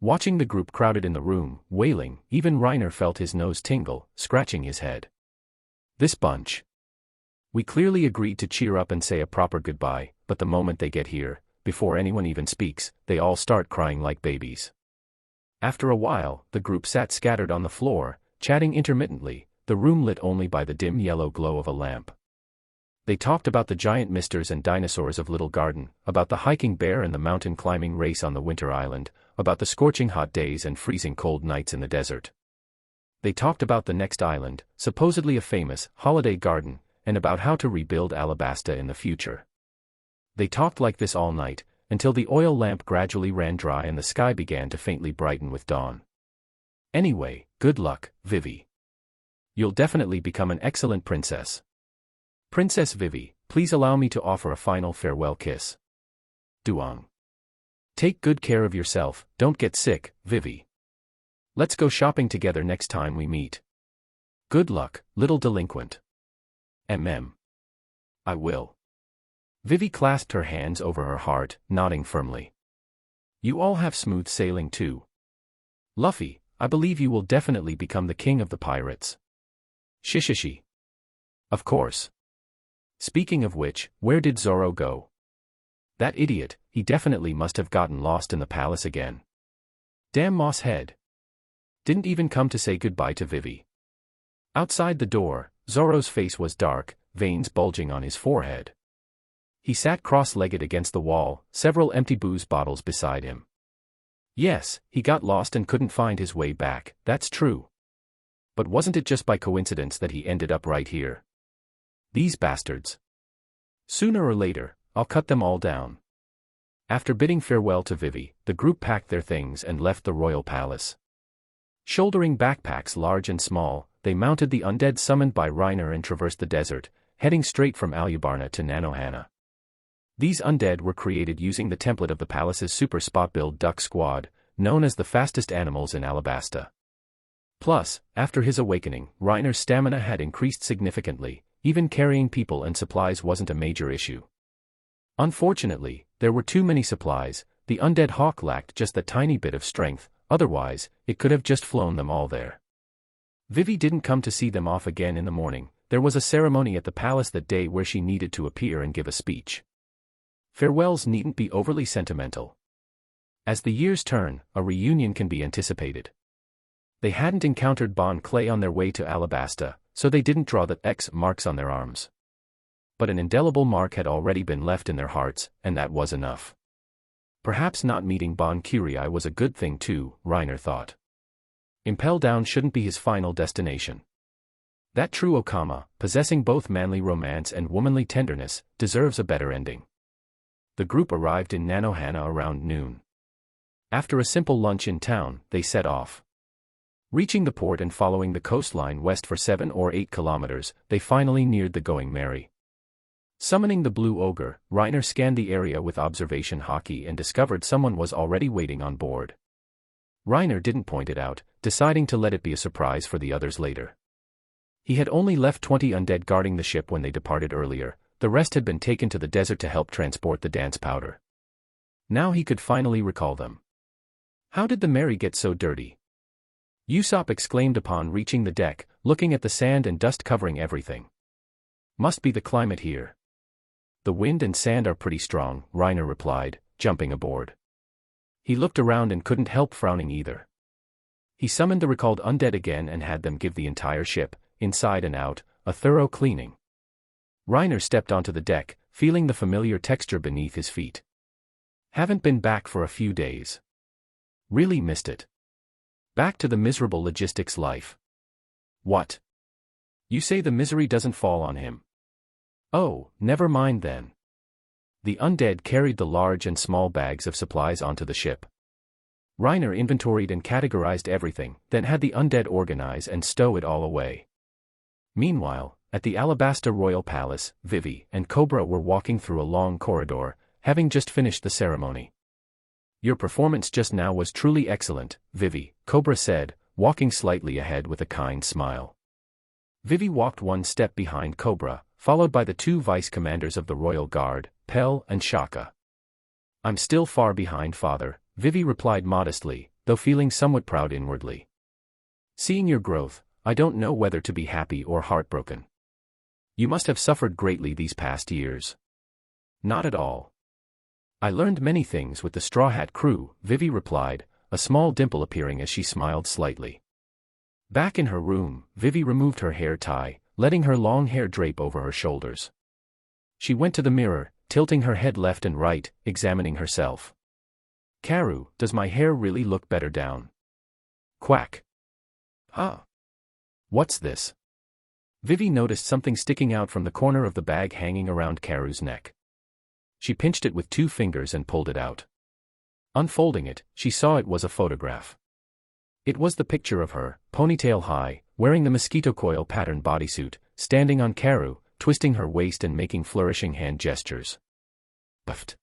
Watching the group crowded in the room, wailing, even Reiner felt his nose tingle, scratching his head. This bunch. We clearly agreed to cheer up and say a proper goodbye, but the moment they get here, before anyone even speaks, they all start crying like babies. After a while, the group sat scattered on the floor, chatting intermittently, the room lit only by the dim yellow glow of a lamp. They talked about the giant misters and dinosaurs of Little Garden, about the hiking bear and the mountain climbing race on the winter island, about the scorching hot days and freezing cold nights in the desert. They talked about the next island, supposedly a famous holiday garden, and about how to rebuild Alabasta in the future. They talked like this all night, until the oil lamp gradually ran dry and the sky began to faintly brighten with dawn. Anyway, good luck, Vivi. You'll definitely become an excellent princess. Princess Vivi, please allow me to offer a final farewell kiss. Duong. Take good care of yourself, don't get sick, Vivi. Let's go shopping together next time we meet. Good luck, little delinquent. I will. Vivi clasped her hands over her heart, nodding firmly. You all have smooth sailing too. Luffy, I believe you will definitely become the king of the pirates. Shishishi. Of course. Speaking of which, where did Zoro go? That idiot, he definitely must have gotten lost in the palace again. Damn Moss Head. Didn't even come to say goodbye to Vivi. Outside the door, Zoro's face was dark, veins bulging on his forehead. He sat cross-legged against the wall, several empty booze bottles beside him. Yes, he got lost and couldn't find his way back, that's true. But wasn't it just by coincidence that he ended up right here? These bastards. Sooner or later, I'll cut them all down. After bidding farewell to Vivi, the group packed their things and left the royal palace. Shouldering backpacks large and small, they mounted the undead summoned by Reiner and traversed the desert, heading straight from Alubarna to Nanohana. These undead were created using the template of the palace's super spot-build duck squad, known as the fastest animals in Alabasta. Plus, after his awakening, Reiner's stamina had increased significantly, even carrying people and supplies wasn't a major issue. Unfortunately, there were too many supplies, the undead hawk lacked just that tiny bit of strength, otherwise, it could have just flown them all there. Vivi didn't come to see them off again in the morning. There was a ceremony at the palace that day where she needed to appear and give a speech. Farewells needn't be overly sentimental. As the years turn, a reunion can be anticipated. They hadn't encountered Bon Clay on their way to Alabasta, so they didn't draw the X marks on their arms. But an indelible mark had already been left in their hearts, and that was enough. Perhaps not meeting Bon Curie was a good thing too, Reiner thought. Impel Down shouldn't be his final destination. That true Okama, possessing both manly romance and womanly tenderness, deserves a better ending. The group arrived in Nanohana around noon. After a simple lunch in town, they set off. Reaching the port and following the coastline west for 7 or 8 kilometers, they finally neared the Going Merry. Summoning the Blue Ogre, Reiner scanned the area with observation hockey and discovered someone was already waiting on board. Reiner didn't point it out, deciding to let it be a surprise for the others later. He had only left 20 undead guarding the ship when they departed earlier, the rest had been taken to the desert to help transport the dance powder. Now he could finally recall them. How did the Mary get so dirty? Usopp exclaimed upon reaching the deck, looking at the sand and dust covering everything. Must be the climate here. The wind and sand are pretty strong, Reiner replied, jumping aboard. He looked around and couldn't help frowning either. He summoned the recalled undead again and had them give the entire ship, inside and out, a thorough cleaning. Reiner stepped onto the deck, feeling the familiar texture beneath his feet. Haven't been back for a few days. Really missed it. Back to the miserable logistics life. What? You say the misery doesn't fall on him? Oh, never mind then. The undead carried the large and small bags of supplies onto the ship. Reiner inventoried and categorized everything, then had the undead organize and stow it all away. Meanwhile, at the Alabasta Royal Palace, Vivi and Cobra were walking through a long corridor, having just finished the ceremony. Your performance just now was truly excellent, Vivi, Cobra said, walking slightly ahead with a kind smile. Vivi walked one step behind Cobra, followed by the two vice-commanders of the Royal Guard, Pell and Shaka. I'm still far behind, father, Vivi replied modestly, though feeling somewhat proud inwardly. Seeing your growth, I don't know whether to be happy or heartbroken. You must have suffered greatly these past years. Not at all. I learned many things with the Straw Hat crew, Vivi replied, a small dimple appearing as she smiled slightly. Back in her room, Vivi removed her hair tie, letting her long hair drape over her shoulders. She went to the mirror, tilting her head left and right, examining herself. Karu, does my hair really look better down? Quack. Huh? What's this? Vivi noticed something sticking out from the corner of the bag hanging around Karu's neck. She pinched it with 2 fingers and pulled it out. Unfolding it, she saw it was a photograph. It was the picture of her, ponytail high, wearing the mosquito coil pattern bodysuit, standing on Karu, twisting her waist and making flourishing hand gestures. Buffed.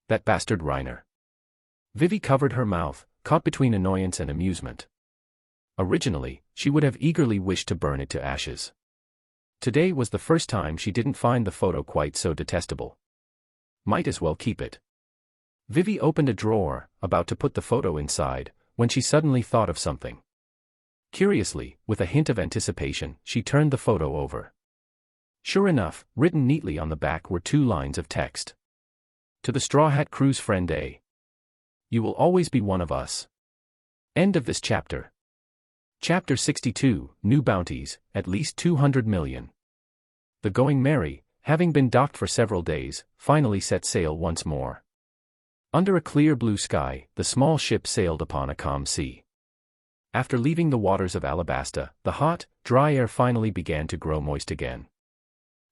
That bastard Reiner. Vivi covered her mouth, caught between annoyance and amusement. Originally, she would have eagerly wished to burn it to ashes. Today was the first time she didn't find the photo quite so detestable. Might as well keep it. Vivi opened a drawer, about to put the photo inside, when she suddenly thought of something. Curiously, with a hint of anticipation, she turned the photo over. Sure enough, written neatly on the back were 2 lines of text. To the Straw Hat Crew's friend A. You will always be one of us. End of this chapter. Chapter 62, New Bounties, at least 200 million. The Going Merry, having been docked for several days, finally set sail once more. Under a clear blue sky, the small ship sailed upon a calm sea. After leaving the waters of Alabasta, the hot, dry air finally began to grow moist again.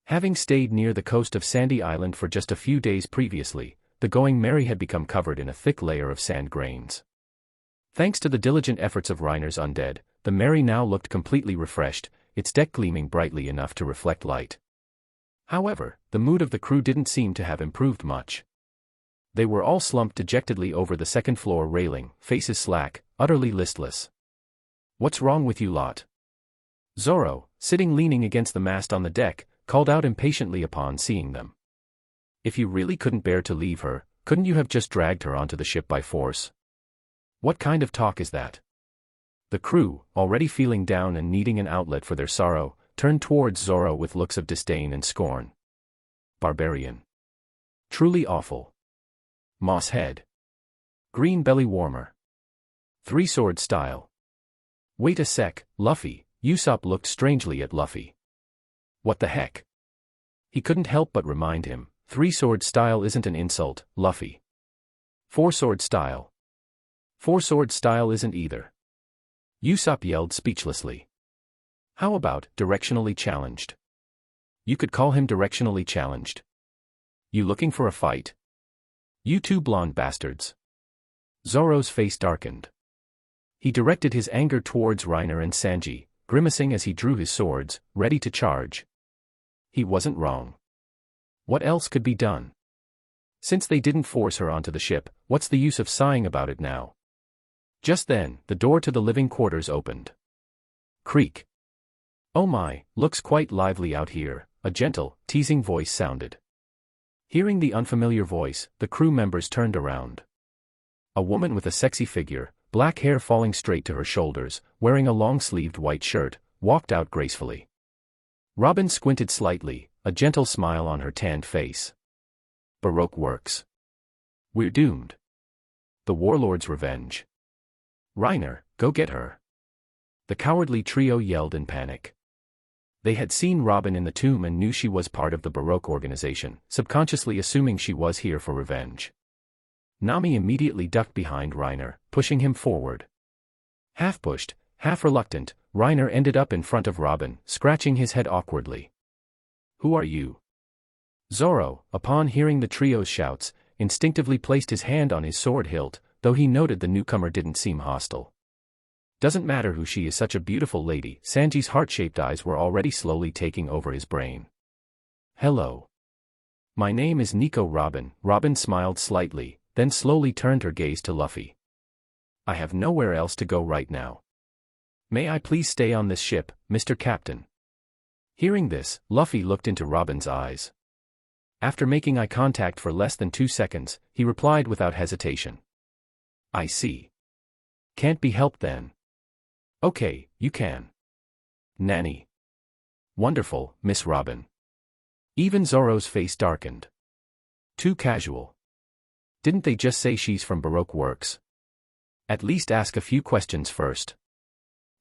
Having stayed near the coast of Sandy Island for just a few days previously, the Going Merry had become covered in a thick layer of sand grains. Thanks to the diligent efforts of Reiner's undead, the Merry now looked completely refreshed, its deck gleaming brightly enough to reflect light. However, the mood of the crew didn't seem to have improved much. They were all slumped dejectedly over the second-floor railing, faces slack, utterly listless. What's wrong with you lot? Zoro, sitting leaning against the mast on the deck, called out impatiently upon seeing them. If you really couldn't bear to leave her, couldn't you have just dragged her onto the ship by force? What kind of talk is that? The crew, already feeling down and needing an outlet for their sorrow, turned towards Zoro with looks of disdain and scorn. Barbarian. Truly awful. Moss head. Green belly warmer. 3-sword style. Wait a sec, Luffy. Usopp looked strangely at Luffy. What the heck? He couldn't help but remind him, 3-sword style isn't an insult, Luffy. 4-sword style. 4-sword style isn't either. Usopp yelled speechlessly. How about directionally challenged? You could call him directionally challenged. You looking for a fight? You 2 blonde bastards. Zoro's face darkened. He directed his anger towards Reiner and Sanji, grimacing as he drew his swords, ready to charge. He wasn't wrong. What else could be done? Since they didn't force her onto the ship, what's the use of sighing about it now? Just then, the door to the living quarters opened. Creak. Oh my, looks quite lively out here, a gentle, teasing voice sounded. Hearing the unfamiliar voice, the crew members turned around. A woman with a sexy figure, black hair falling straight to her shoulders, wearing a long-sleeved white shirt, walked out gracefully. Robin squinted slightly, a gentle smile on her tanned face. Baroque works. We're doomed. The warlord's revenge. Reiner, go get her. The cowardly trio yelled in panic. They had seen Robin in the tomb and knew she was part of the Baroque organization, subconsciously assuming she was here for revenge. Nami immediately ducked behind Reiner, pushing him forward. Half pushed, half reluctant, Reiner ended up in front of Robin, scratching his head awkwardly. Who are you? Zoro, upon hearing the trio's shouts, instinctively placed his hand on his sword hilt, though he noted the newcomer didn't seem hostile. Doesn't matter who she is, such a beautiful lady. Sanji's heart-shaped eyes were already slowly taking over his brain. Hello. My name is Nico Robin. Robin smiled slightly, then slowly turned her gaze to Luffy. I have nowhere else to go right now. May I please stay on this ship, Mr. Captain? Hearing this, Luffy looked into Robin's eyes. After making eye contact for less than 2 seconds, he replied without hesitation. I see. Can't be helped then. Okay, you can. Nanny. Wonderful, Miss Robin. Even Zoro's face darkened. Too casual. Didn't they just say she's from Baroque Works? At least ask a few questions first.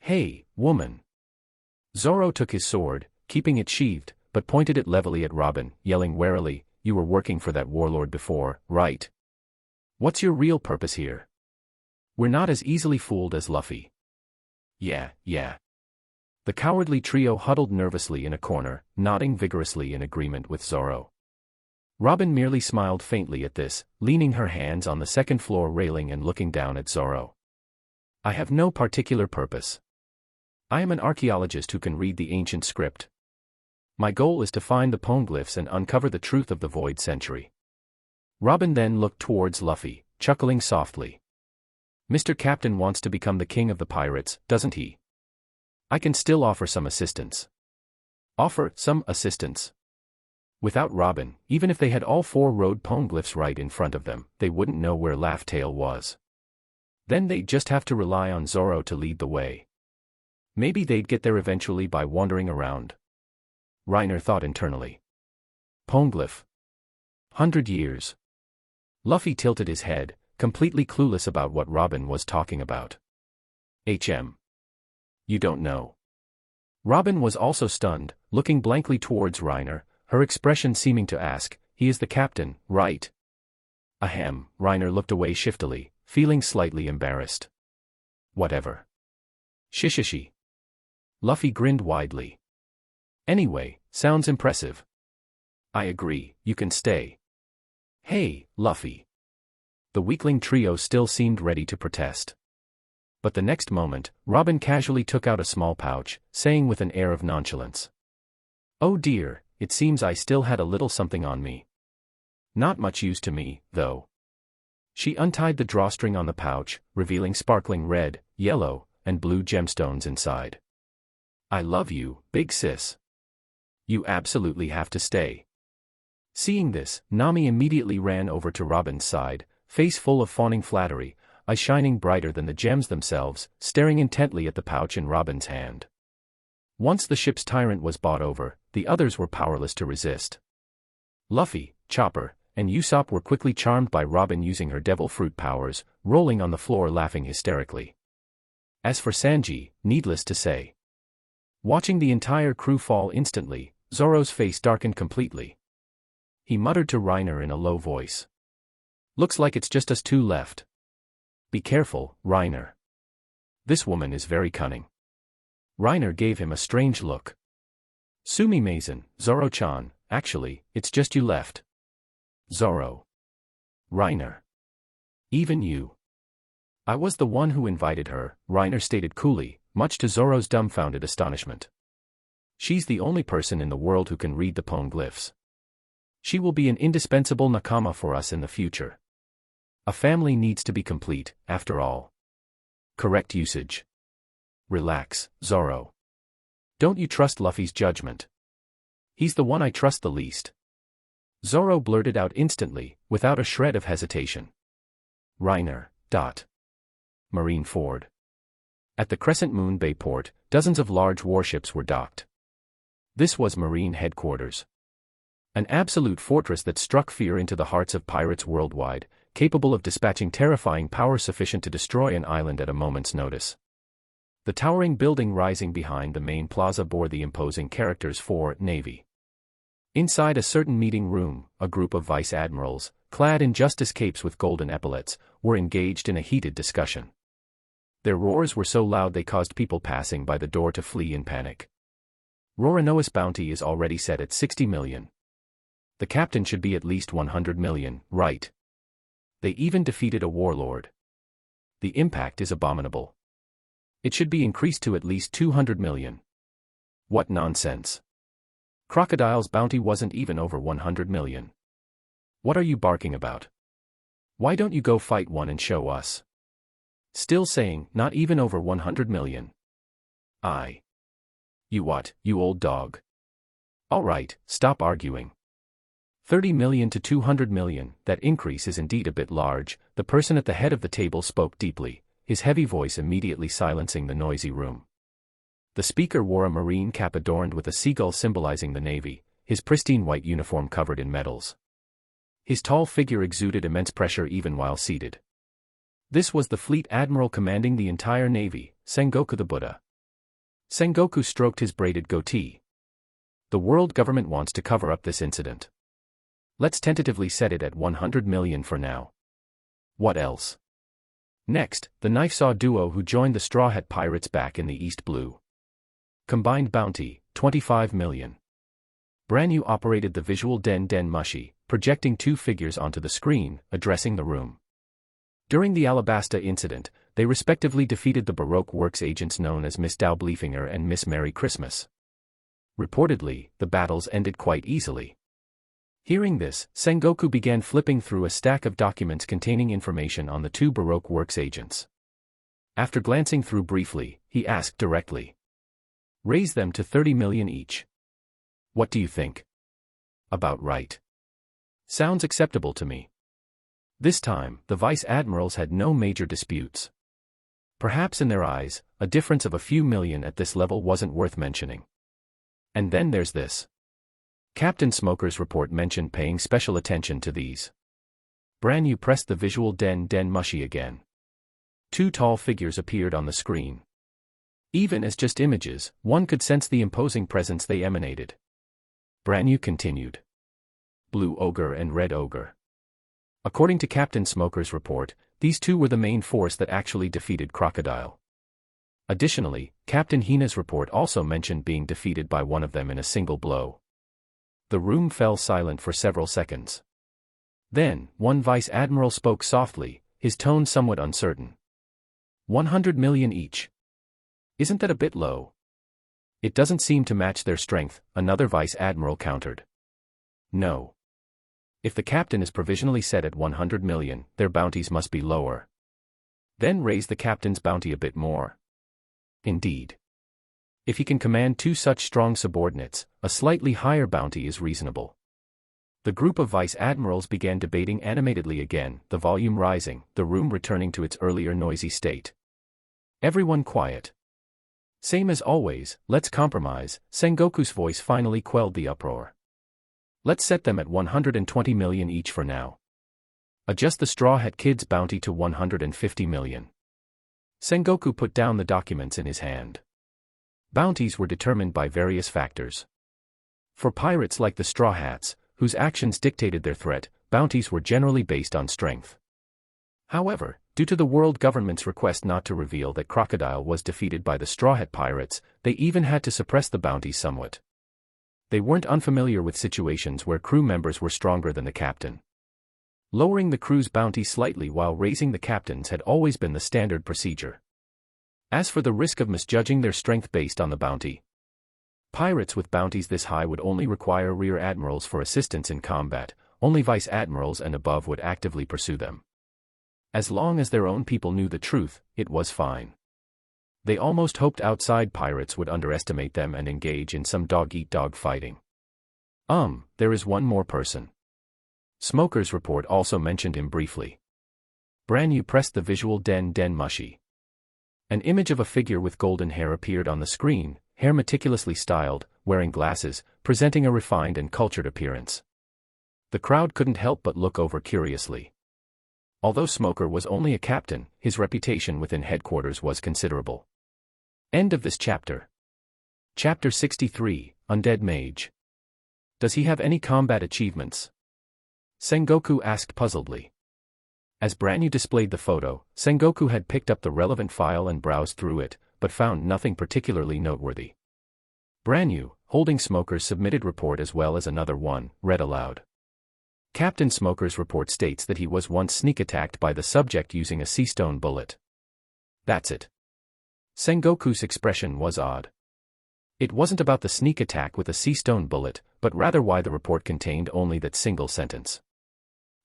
Hey, woman. Zoro took his sword, keeping it sheathed, but pointed it levelly at Robin, yelling warily, you were working for that warlord before, right? What's your real purpose here? We're not as easily fooled as Luffy. Yeah. The cowardly trio huddled nervously in a corner, nodding vigorously in agreement with Zoro. Robin merely smiled faintly at this, leaning her hands on the second-floor railing and looking down at Zoro. I have no particular purpose. I am an archaeologist who can read the ancient script. My goal is to find the poneglyphs and uncover the truth of the Void Century. Robin then looked towards Luffy, chuckling softly. Mr. Captain wants to become the king of the pirates, doesn't he? I can still offer some assistance. Offer some assistance. Without Robin, even if they had all 4 road poneglyphs right in front of them, they wouldn't know where Laugh Tale was. Then they'd just have to rely on Zoro to lead the way. Maybe they'd get there eventually by wandering around. Reiner thought internally. Poneglyph. 100 years. Luffy tilted his head, completely clueless about what Robin was talking about. You don't know. Robin was also stunned, looking blankly towards Reiner, her expression seeming to ask, he is the captain, right? Ahem, Reiner looked away shiftily, feeling slightly embarrassed. Whatever. Shishishi. Luffy grinned widely. Anyway, sounds impressive. I agree, you can stay. Hey, Luffy. The weakling trio still seemed ready to protest. But the next moment, Robin casually took out a small pouch, saying with an air of nonchalance. Oh dear, it seems I still had a little something on me. Not much use to me, though. She untied the drawstring on the pouch, revealing sparkling red, yellow, and blue gemstones inside. I love you, big sis. You absolutely have to stay. Seeing this, Nami immediately ran over to Robin's side, face full of fawning flattery, eyes shining brighter than the gems themselves, staring intently at the pouch in Robin's hand. Once the ship's tyrant was bought over, the others were powerless to resist. Luffy, Chopper, and Usopp were quickly charmed by Robin using her devil fruit powers, rolling on the floor laughing hysterically. As for Sanji, needless to say. Watching the entire crew fall instantly, Zoro's face darkened completely. He muttered to Reiner in a low voice. Looks like it's just us 2 left. Be careful, Reiner. This woman is very cunning. Reiner gave him a strange look. Sumimasen, Zoro-chan, actually, it's just you left. Zoro. Reiner. Even you. I was the one who invited her, Reiner stated coolly, much to Zoro's dumbfounded astonishment. She's the only person in the world who can read the poneglyphs. She will be an indispensable nakama for us in the future. A family needs to be complete, after all. Correct usage. Relax, Zoro. Don't you trust Luffy's judgment? He's the one I trust the least. Zoro blurted out instantly, without a shred of hesitation. Reiner. Marine Ford. At the Crescent Moon Bay port, dozens of large warships were docked. This was Marine headquarters. An absolute fortress that struck fear into the hearts of pirates worldwide, capable of dispatching terrifying power sufficient to destroy an island at a moment's notice. The towering building rising behind the main plaza bore the imposing characters for Navy. Inside a certain meeting room, a group of vice admirals, clad in justice capes with golden epaulets, were engaged in a heated discussion. Their roars were so loud they caused people passing by the door to flee in panic. Roronoa's bounty is already set at 60 million. The captain should be at least 100 million, right? They even defeated a warlord. The impact is abominable. It should be increased to at least 200 million. What nonsense. Crocodile's bounty wasn't even over 100 million. What are you barking about? Why don't you go fight one and show us? Still saying, not even over 100 million. You what, you old dog? Alright, stop arguing. 30 million to 200 million, that increase is indeed a bit large, the person at the head of the table spoke deeply, his heavy voice immediately silencing the noisy room. The speaker wore a marine cap adorned with a seagull symbolizing the navy, his pristine white uniform covered in medals. His tall figure exuded immense pressure even while seated. This was the fleet admiral commanding the entire navy, Sengoku the Buddha. Sengoku stroked his braided goatee. The world government wants to cover up this incident. Let's tentatively set it at 100 million for now. What else? Next, the knife saw duo who joined the Straw Hat Pirates back in the East Blue. Combined bounty, 25 million. Branyu operated the visual Den Mushi, projecting two figures onto the screen, addressing the room. During the Alabasta incident, they respectively defeated the Baroque Works agents known as Miss Daublefinger and Miss Merry Christmas. Reportedly, the battles ended quite easily. Hearing this, Sengoku began flipping through a stack of documents containing information on the two Baroque Works agents. After glancing through briefly, he asked directly. Raise them to 30 million each. What do you think? About right. Sounds acceptable to me. This time, the vice admirals had no major disputes. Perhaps in their eyes, a difference of a few million at this level wasn't worth mentioning. And then there's this. Captain Smoker's report mentioned paying special attention to these. Branyu pressed the visual Den Mushi again. Two tall figures appeared on the screen. Even as just images, one could sense the imposing presence they emanated. Branyu continued. Blue Ogre and Red Ogre. According to Captain Smoker's report, these two were the main force that actually defeated Crocodile. Additionally, Captain Hina's report also mentioned being defeated by one of them in a single blow. The room fell silent for several seconds. Then, one vice admiral spoke softly, his tone somewhat uncertain. 100 million each. Isn't that a bit low? It doesn't seem to match their strength, another vice admiral countered. No. If the captain is provisionally set at 100 million, their bounties must be lower. Then raise the captain's bounty a bit more. Indeed. If he can command two such strong subordinates, a slightly higher bounty is reasonable. The group of vice admirals began debating animatedly again, the volume rising, the room returning to its earlier noisy state. Everyone quiet. Same as always, let's compromise, Sengoku's voice finally quelled the uproar. Let's set them at 120 million each for now. Adjust the Straw Hat Kid's bounty to 150 million. Sengoku put down the documents in his hand. Bounties were determined by various factors. For pirates like the Straw Hats, whose actions dictated their threat, bounties were generally based on strength. However, due to the world government's request not to reveal that Crocodile was defeated by the Straw Hat pirates, they even had to suppress the bounties somewhat. They weren't unfamiliar with situations where crew members were stronger than the captain. Lowering the crew's bounty slightly while raising the captain's had always been the standard procedure. As for the risk of misjudging their strength based on the bounty, pirates with bounties this high would only require rear admirals for assistance in combat, only vice admirals and above would actively pursue them. As long as their own people knew the truth, it was fine. They almost hoped outside pirates would underestimate them and engage in some dog-eat-dog fighting. There is one more person. Smoker's report also mentioned him briefly. Branyu pressed the visual Den Mushi. An image of a figure with golden hair appeared on the screen, hair meticulously styled, wearing glasses, presenting a refined and cultured appearance. The crowd couldn't help but look over curiously. Although Smoker was only a captain, his reputation within headquarters was considerable. End of this chapter. Chapter 63, Undead Mage. Does he have any combat achievements? Sengoku asked puzzledly. As Branyu displayed the photo, Sengoku had picked up the relevant file and browsed through it, but found nothing particularly noteworthy. Branyu, holding Smoker's submitted report as well as another one, read aloud. Captain Smoker's report states that he was once sneak attacked by the subject using a sea stone bullet. That's it. Sengoku's expression was odd. It wasn't about the sneak attack with a sea stone bullet, but rather why the report contained only that single sentence.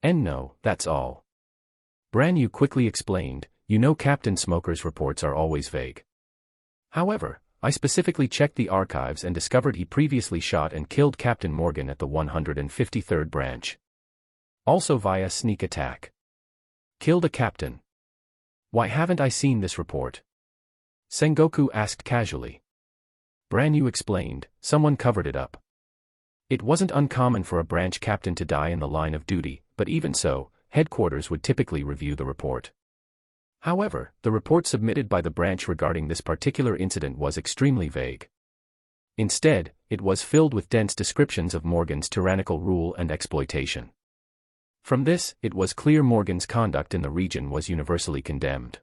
And no, that's all. Branyu quickly explained, "You know Captain Smoker's reports are always vague. However, I specifically checked the archives and discovered he previously shot and killed Captain Morgan at the 153rd branch. Also via sneak attack. Killed a captain. Why haven't I seen this report?" Sengoku asked casually. Branyu explained, "Someone covered it up. It wasn't uncommon for a branch captain to die in the line of duty, but even so, headquarters would typically review the report. However, the report submitted by the branch regarding this particular incident was extremely vague. Instead, it was filled with dense descriptions of Morgan's tyrannical rule and exploitation. From this, it was clear Morgan's conduct in the region was universally condemned.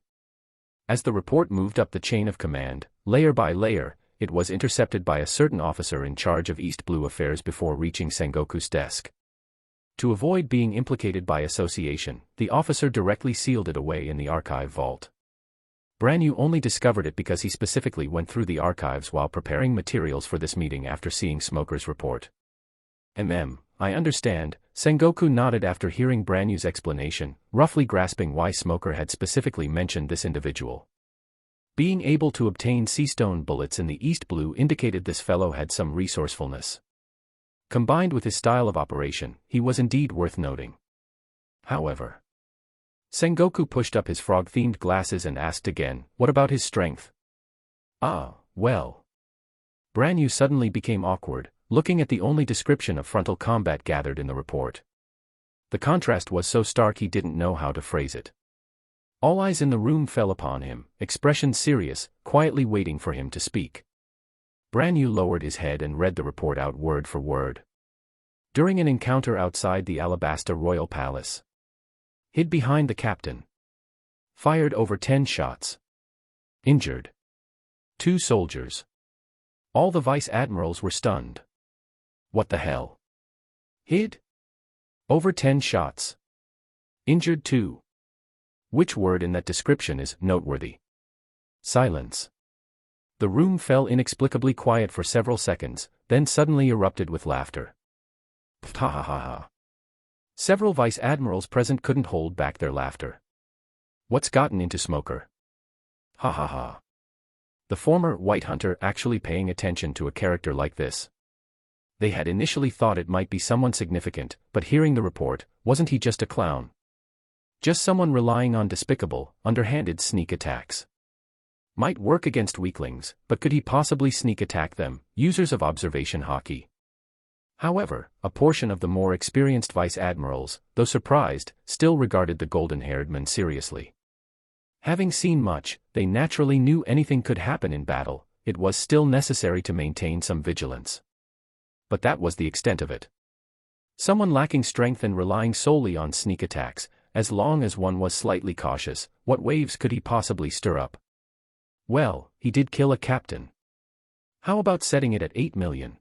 As the report moved up the chain of command, layer by layer, it was intercepted by a certain officer in charge of East Blue affairs before reaching Sengoku's desk. To avoid being implicated by association, the officer directly sealed it away in the archive vault. Branyu only discovered it because he specifically went through the archives while preparing materials for this meeting after seeing Smoker's report. I understand," Sengoku nodded after hearing Branyu's explanation, roughly grasping why Smoker had specifically mentioned this individual. Being able to obtain seastone bullets in the East Blue indicated this fellow had some resourcefulness. Combined with his style of operation, he was indeed worth noting. However, Sengoku pushed up his frog-themed glasses and asked again, "What about his strength?" Well. Branyu suddenly became awkward, looking at the only description of frontal combat gathered in the report. The contrast was so stark he didn't know how to phrase it. All eyes in the room fell upon him, expressions serious, quietly waiting for him to speak. Branyu lowered his head and read the report out word for word. During an encounter outside the Alabasta Royal Palace. Hid behind the captain. Fired over 10 shots. Injured 2 soldiers. All the vice admirals were stunned. What the hell? Hid? Over 10 shots. Injured 2. Which word in that description is noteworthy? Silence. The room fell inexplicably quiet for several seconds, then suddenly erupted with laughter. Ha ha ha ha. Several vice admirals present couldn't hold back their laughter. What's gotten into Smoker? Ha ha ha. The former White Hunter actually paying attention to a character like this. They had initially thought it might be someone significant, but hearing the report, wasn't he just a clown? Just someone relying on despicable, underhanded sneak attacks. Might work against weaklings, but could he possibly sneak attack them, users of observation hockey? However, a portion of the more experienced vice admirals, though surprised, still regarded the golden-haired man seriously. Having seen much, they naturally knew anything could happen in battle, it was still necessary to maintain some vigilance. But that was the extent of it. Someone lacking strength and relying solely on sneak attacks, as long as one was slightly cautious, what waves could he possibly stir up? Well, he did kill a captain. How about setting it at 8 million?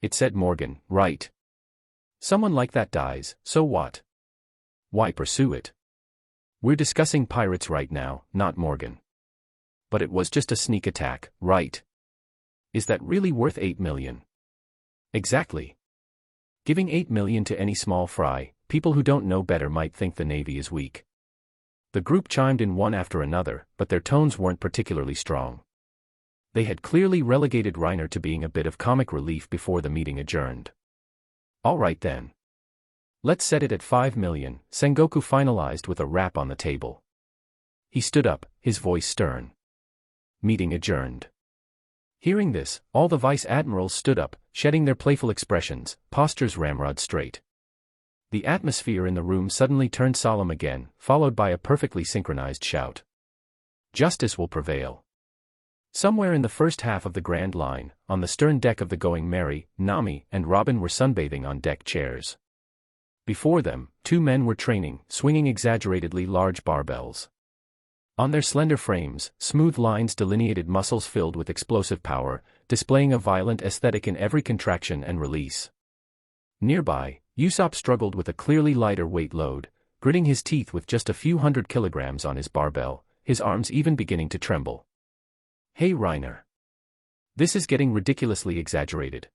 It said Morgan, right? Someone like that dies, so what? Why pursue it? We're discussing pirates right now, not Morgan. But it was just a sneak attack, right? Is that really worth 8 million? Exactly. Giving 8 million to any small fry, people who don't know better might think the Navy is weak. The group chimed in one after another, but their tones weren't particularly strong. They had clearly relegated Reiner to being a bit of comic relief before the meeting adjourned. All right then. Let's set it at 5 million, Sengoku finalized with a rap on the table. He stood up, his voice stern. Meeting adjourned. Hearing this, all the vice admirals stood up, shedding their playful expressions, postures ramrod straight. The atmosphere in the room suddenly turned solemn again, followed by a perfectly synchronized shout. Justice will prevail. Somewhere in the first half of the Grand Line, on the stern deck of the Going Merry, Nami and Robin were sunbathing on deck chairs. Before them, 2 men were training, swinging exaggeratedly large barbells. On their slender frames, smooth lines delineated muscles filled with explosive power, displaying a violent aesthetic in every contraction and release. Nearby, Usopp struggled with a clearly lighter weight load, gritting his teeth with just a few 100 kilograms on his barbell, his arms even beginning to tremble. Hey Reiner. This is getting ridiculously exaggerated.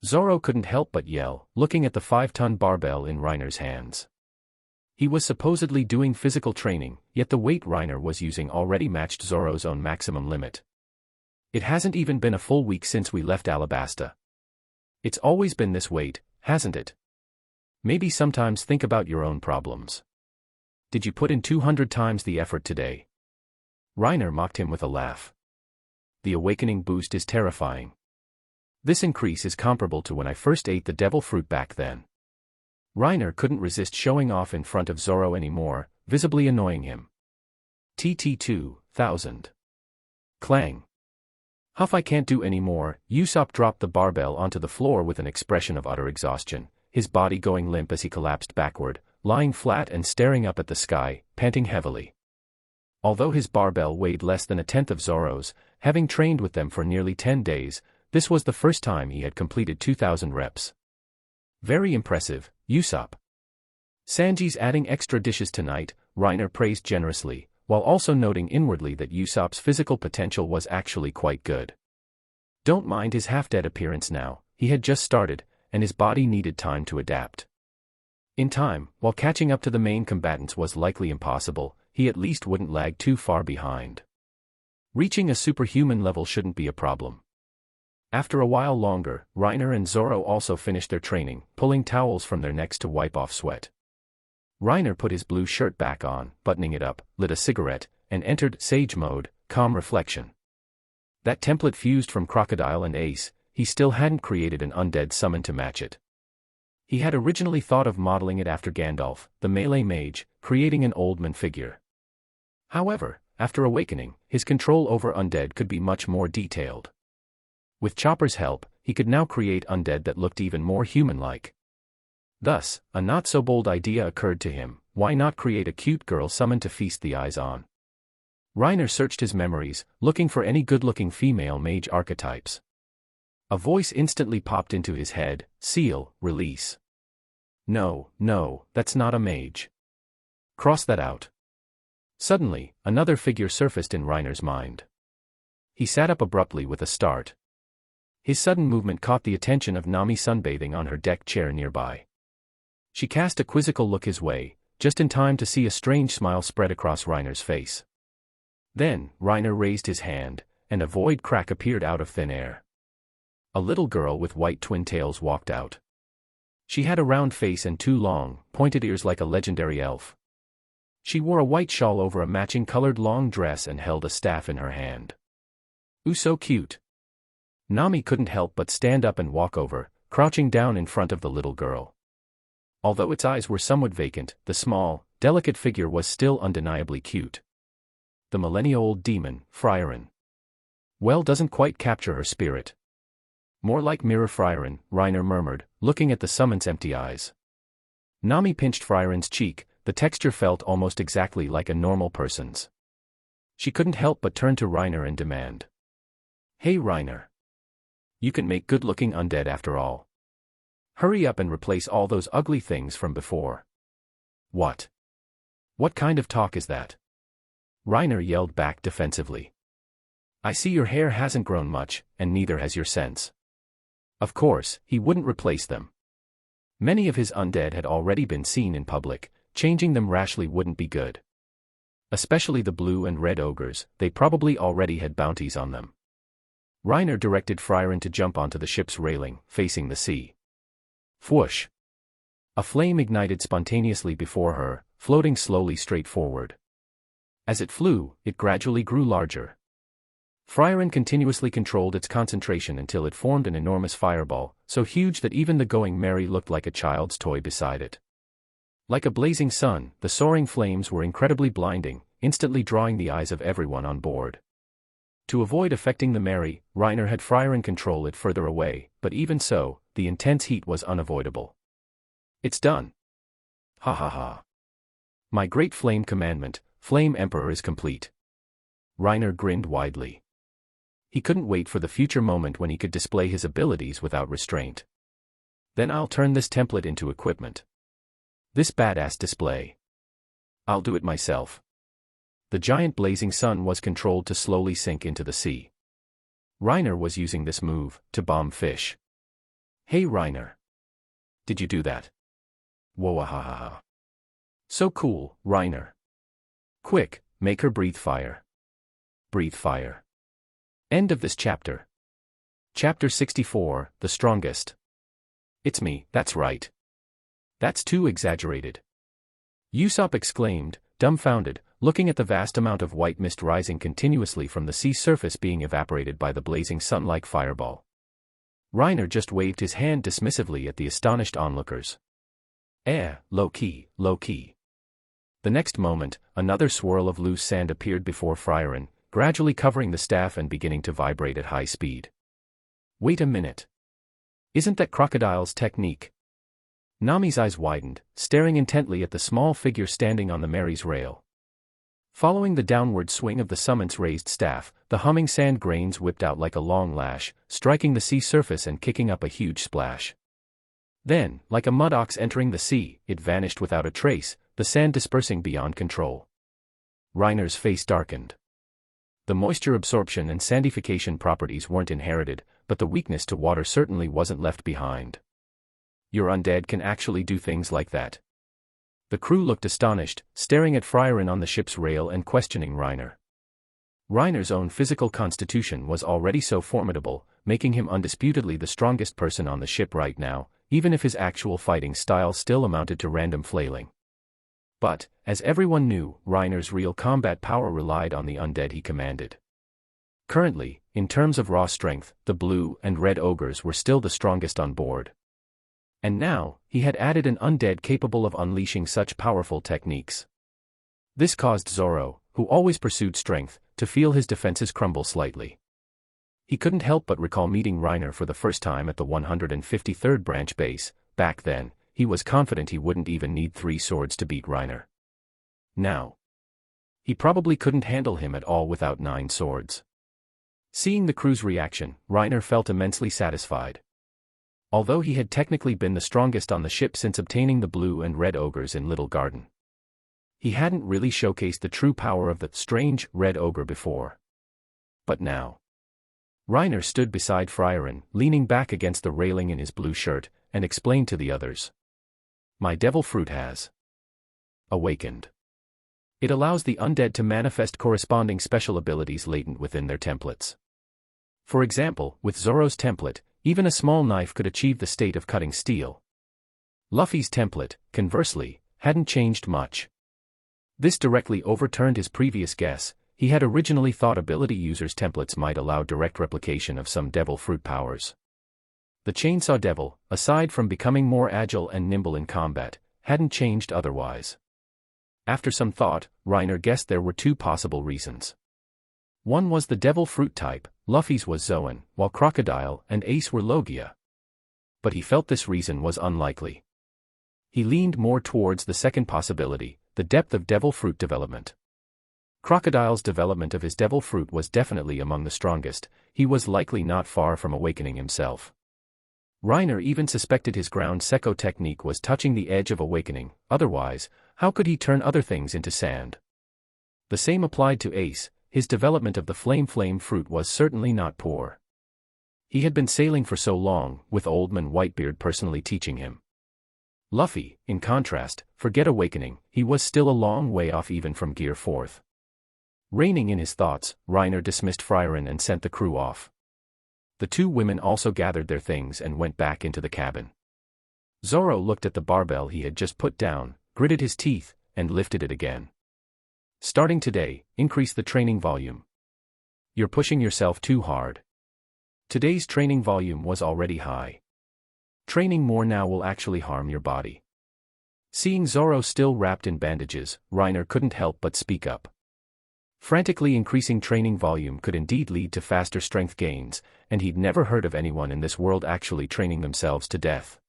Zoro couldn't help but yell, looking at the 5-ton barbell in Reiner's hands. He was supposedly doing physical training, yet the weight Reiner was using already matched Zoro's own maximum limit. It hasn't even been a full week since we left Alabasta. It's always been this weight, hasn't it? Maybe sometimes think about your own problems. Did you put in 200 times the effort today? Reiner mocked him with a laugh. The awakening boost is terrifying. This increase is comparable to when I first ate the devil fruit back then. Reiner couldn't resist showing off in front of Zoro anymore, visibly annoying him. TT2000. Clang. Huff, I can't do any more. Usopp dropped the barbell onto the floor with an expression of utter exhaustion, his body going limp as he collapsed backward, lying flat and staring up at the sky, panting heavily. Although his barbell weighed less than a tenth of Zoro's, having trained with them for nearly 10 days, this was the first time he had completed 2,000 reps. Very impressive, Usopp. Sanji's adding extra dishes tonight, Reiner praised generously, while also noting inwardly that Usopp's physical potential was actually quite good. Don't mind his half-dead appearance now, he had just started, and his body needed time to adapt. In time, while catching up to the main combatants was likely impossible, he at least wouldn't lag too far behind. Reaching a superhuman level shouldn't be a problem. After a while longer, Reiner and Zoro also finished their training, pulling towels from their necks to wipe off sweat. Reiner put his blue shirt back on, buttoning it up, lit a cigarette, and entered Sage Mode, Calm Reflection. That template fused from Crocodile and Ace, he still hadn't created an undead summon to match it. He had originally thought of modeling it after Gandalf, the melee mage, creating an old man figure. However, after awakening, his control over undead could be much more detailed. With Chopper's help, he could now create undead that looked even more human-like. Thus, a not-so-bold idea occurred to him: why not create a cute girl summon to feast the eyes on? Reiner searched his memories, looking for any good-looking female mage archetypes. A voice instantly popped into his head: seal, release. No, that's not a mage. Cross that out. Suddenly, another figure surfaced in Reiner's mind. He sat up abruptly with a start. His sudden movement caught the attention of Nami sunbathing on her deck chair nearby. She cast a quizzical look his way, just in time to see a strange smile spread across Reiner's face. Then, Reiner raised his hand, and a void crack appeared out of thin air. A little girl with white twin tails walked out. She had a round face and 2 long, pointed ears like a legendary elf. She wore a white shawl over a matching colored long dress and held a staff in her hand. Ooh, so cute. Nami couldn't help but stand up and walk over, crouching down in front of the little girl. Although its eyes were somewhat vacant, the small, delicate figure was still undeniably cute. The millennia-old demon, Frieren. Well, doesn't quite capture her spirit. More like Mirror Frieren, Reiner murmured, looking at the summon's empty eyes. Nami pinched Frieren's cheek, the texture felt almost exactly like a normal person's. She couldn't help but turn to Reiner and demand. Hey Reiner. You can make good-looking undead after all. Hurry up and replace all those ugly things from before. What? What kind of talk is that? Reiner yelled back defensively. I see your hair hasn't grown much, and neither has your sense. Of course, he wouldn't replace them. Many of his undead had already been seen in public, changing them rashly wouldn't be good. Especially the blue and red ogres, they probably already had bounties on them. Reiner directed Frieren to jump onto the ship's railing, facing the sea. Whoosh! A flame ignited spontaneously before her, floating slowly straight forward. As it flew, it gradually grew larger. Frieren continuously controlled its concentration until it formed an enormous fireball, so huge that even the Going Merry looked like a child's toy beside it. Like a blazing sun, the soaring flames were incredibly blinding, instantly drawing the eyes of everyone on board. To avoid affecting the Merry, Reiner had Frieren control it further away, but even so, the intense heat was unavoidable. It's done. Ha ha ha. My great flame commandment, Flame Emperor, is complete. Reiner grinned widely. He couldn't wait for the future moment when he could display his abilities without restraint. Then I'll turn this template into equipment. This badass display. I'll do it myself. The giant blazing sun was controlled to slowly sink into the sea. Reiner was using this move to bomb fish. Hey Reiner. Did you do that? Whoa ha ha ha. So cool, Reiner. Quick, make her breathe fire. Breathe fire. End of this chapter. Chapter 64, The Strongest. It's me, that's right. That's too exaggerated. Usopp exclaimed, dumbfounded, looking at the vast amount of white mist rising continuously from the sea surface being evaporated by the blazing sun-like fireball. Reiner just waved his hand dismissively at the astonished onlookers. Low-key, low-key. The next moment, another swirl of loose sand appeared before Frieren, gradually covering the staff and beginning to vibrate at high speed. Wait a minute. Isn't that Crocodile's technique? Nami's eyes widened, staring intently at the small figure standing on the Mary's rail. Following the downward swing of the summon's raised staff, the humming sand grains whipped out like a long lash, striking the sea surface and kicking up a huge splash. Then, like a mud ox entering the sea, it vanished without a trace, the sand dispersing beyond control. Reiner's face darkened. The moisture absorption and sandification properties weren't inherited, but the weakness to water certainly wasn't left behind. Your undead can actually do things like that. The crew looked astonished, staring at Frieren on the ship's rail and questioning Reiner. Reiner's own physical constitution was already so formidable, making him undisputedly the strongest person on the ship right now, even if his actual fighting style still amounted to random flailing. But, as everyone knew, Reiner's real combat power relied on the undead he commanded. Currently, in terms of raw strength, the blue and red ogres were still the strongest on board. And now, he had added an undead capable of unleashing such powerful techniques. This caused Zoro, who always pursued strength, to feel his defenses crumble slightly. He couldn't help but recall meeting Reiner for the first time at the 153rd branch base. Back then, he was confident he wouldn't even need 3 swords to beat Reiner. Now, he probably couldn't handle him at all without 9 swords. Seeing the crew's reaction, Reiner felt immensely satisfied. Although he had technically been the strongest on the ship since obtaining the blue and red ogres in Little Garden, he hadn't really showcased the true power of the strange red ogre before. But now, Reiner stood beside Frieren, leaning back against the railing in his blue shirt, and explained to the others. My devil fruit has awakened. It allows the undead to manifest corresponding special abilities latent within their templates. For example, with Zoro's template, even a small knife could achieve the state of cutting steel. Luffy's template, conversely, hadn't changed much. This directly overturned his previous guess. He had originally thought ability users' templates might allow direct replication of some devil fruit powers. The Chainsaw Devil, aside from becoming more agile and nimble in combat, hadn't changed otherwise. After some thought, Reiner guessed there were 2 possible reasons. One was the devil fruit type. Luffy's was Zoan, while Crocodile and Ace were Logia. But he felt this reason was unlikely. He leaned more towards the second possibility, the depth of devil fruit development. Crocodile's development of his devil fruit was definitely among the strongest. He was likely not far from awakening himself. Reiner even suspected his ground Sekko technique was touching the edge of awakening, otherwise, how could he turn other things into sand? The same applied to Ace. His development of the flame fruit was certainly not poor. He had been sailing for so long, with Old Man Whitebeard personally teaching him. Luffy, in contrast, forget awakening, he was still a long way off even from Gear 4th. Reining in his thoughts, Reiner dismissed Frieren and sent the crew off. The 2 women also gathered their things and went back into the cabin. Zoro looked at the barbell he had just put down, gritted his teeth, and lifted it again. Starting today, increase the training volume. You're pushing yourself too hard. Today's training volume was already high. Training more now will actually harm your body. Seeing Zoro still wrapped in bandages, Reiner couldn't help but speak up. Frantically increasing training volume could indeed lead to faster strength gains, and he'd never heard of anyone in this world actually training themselves to death.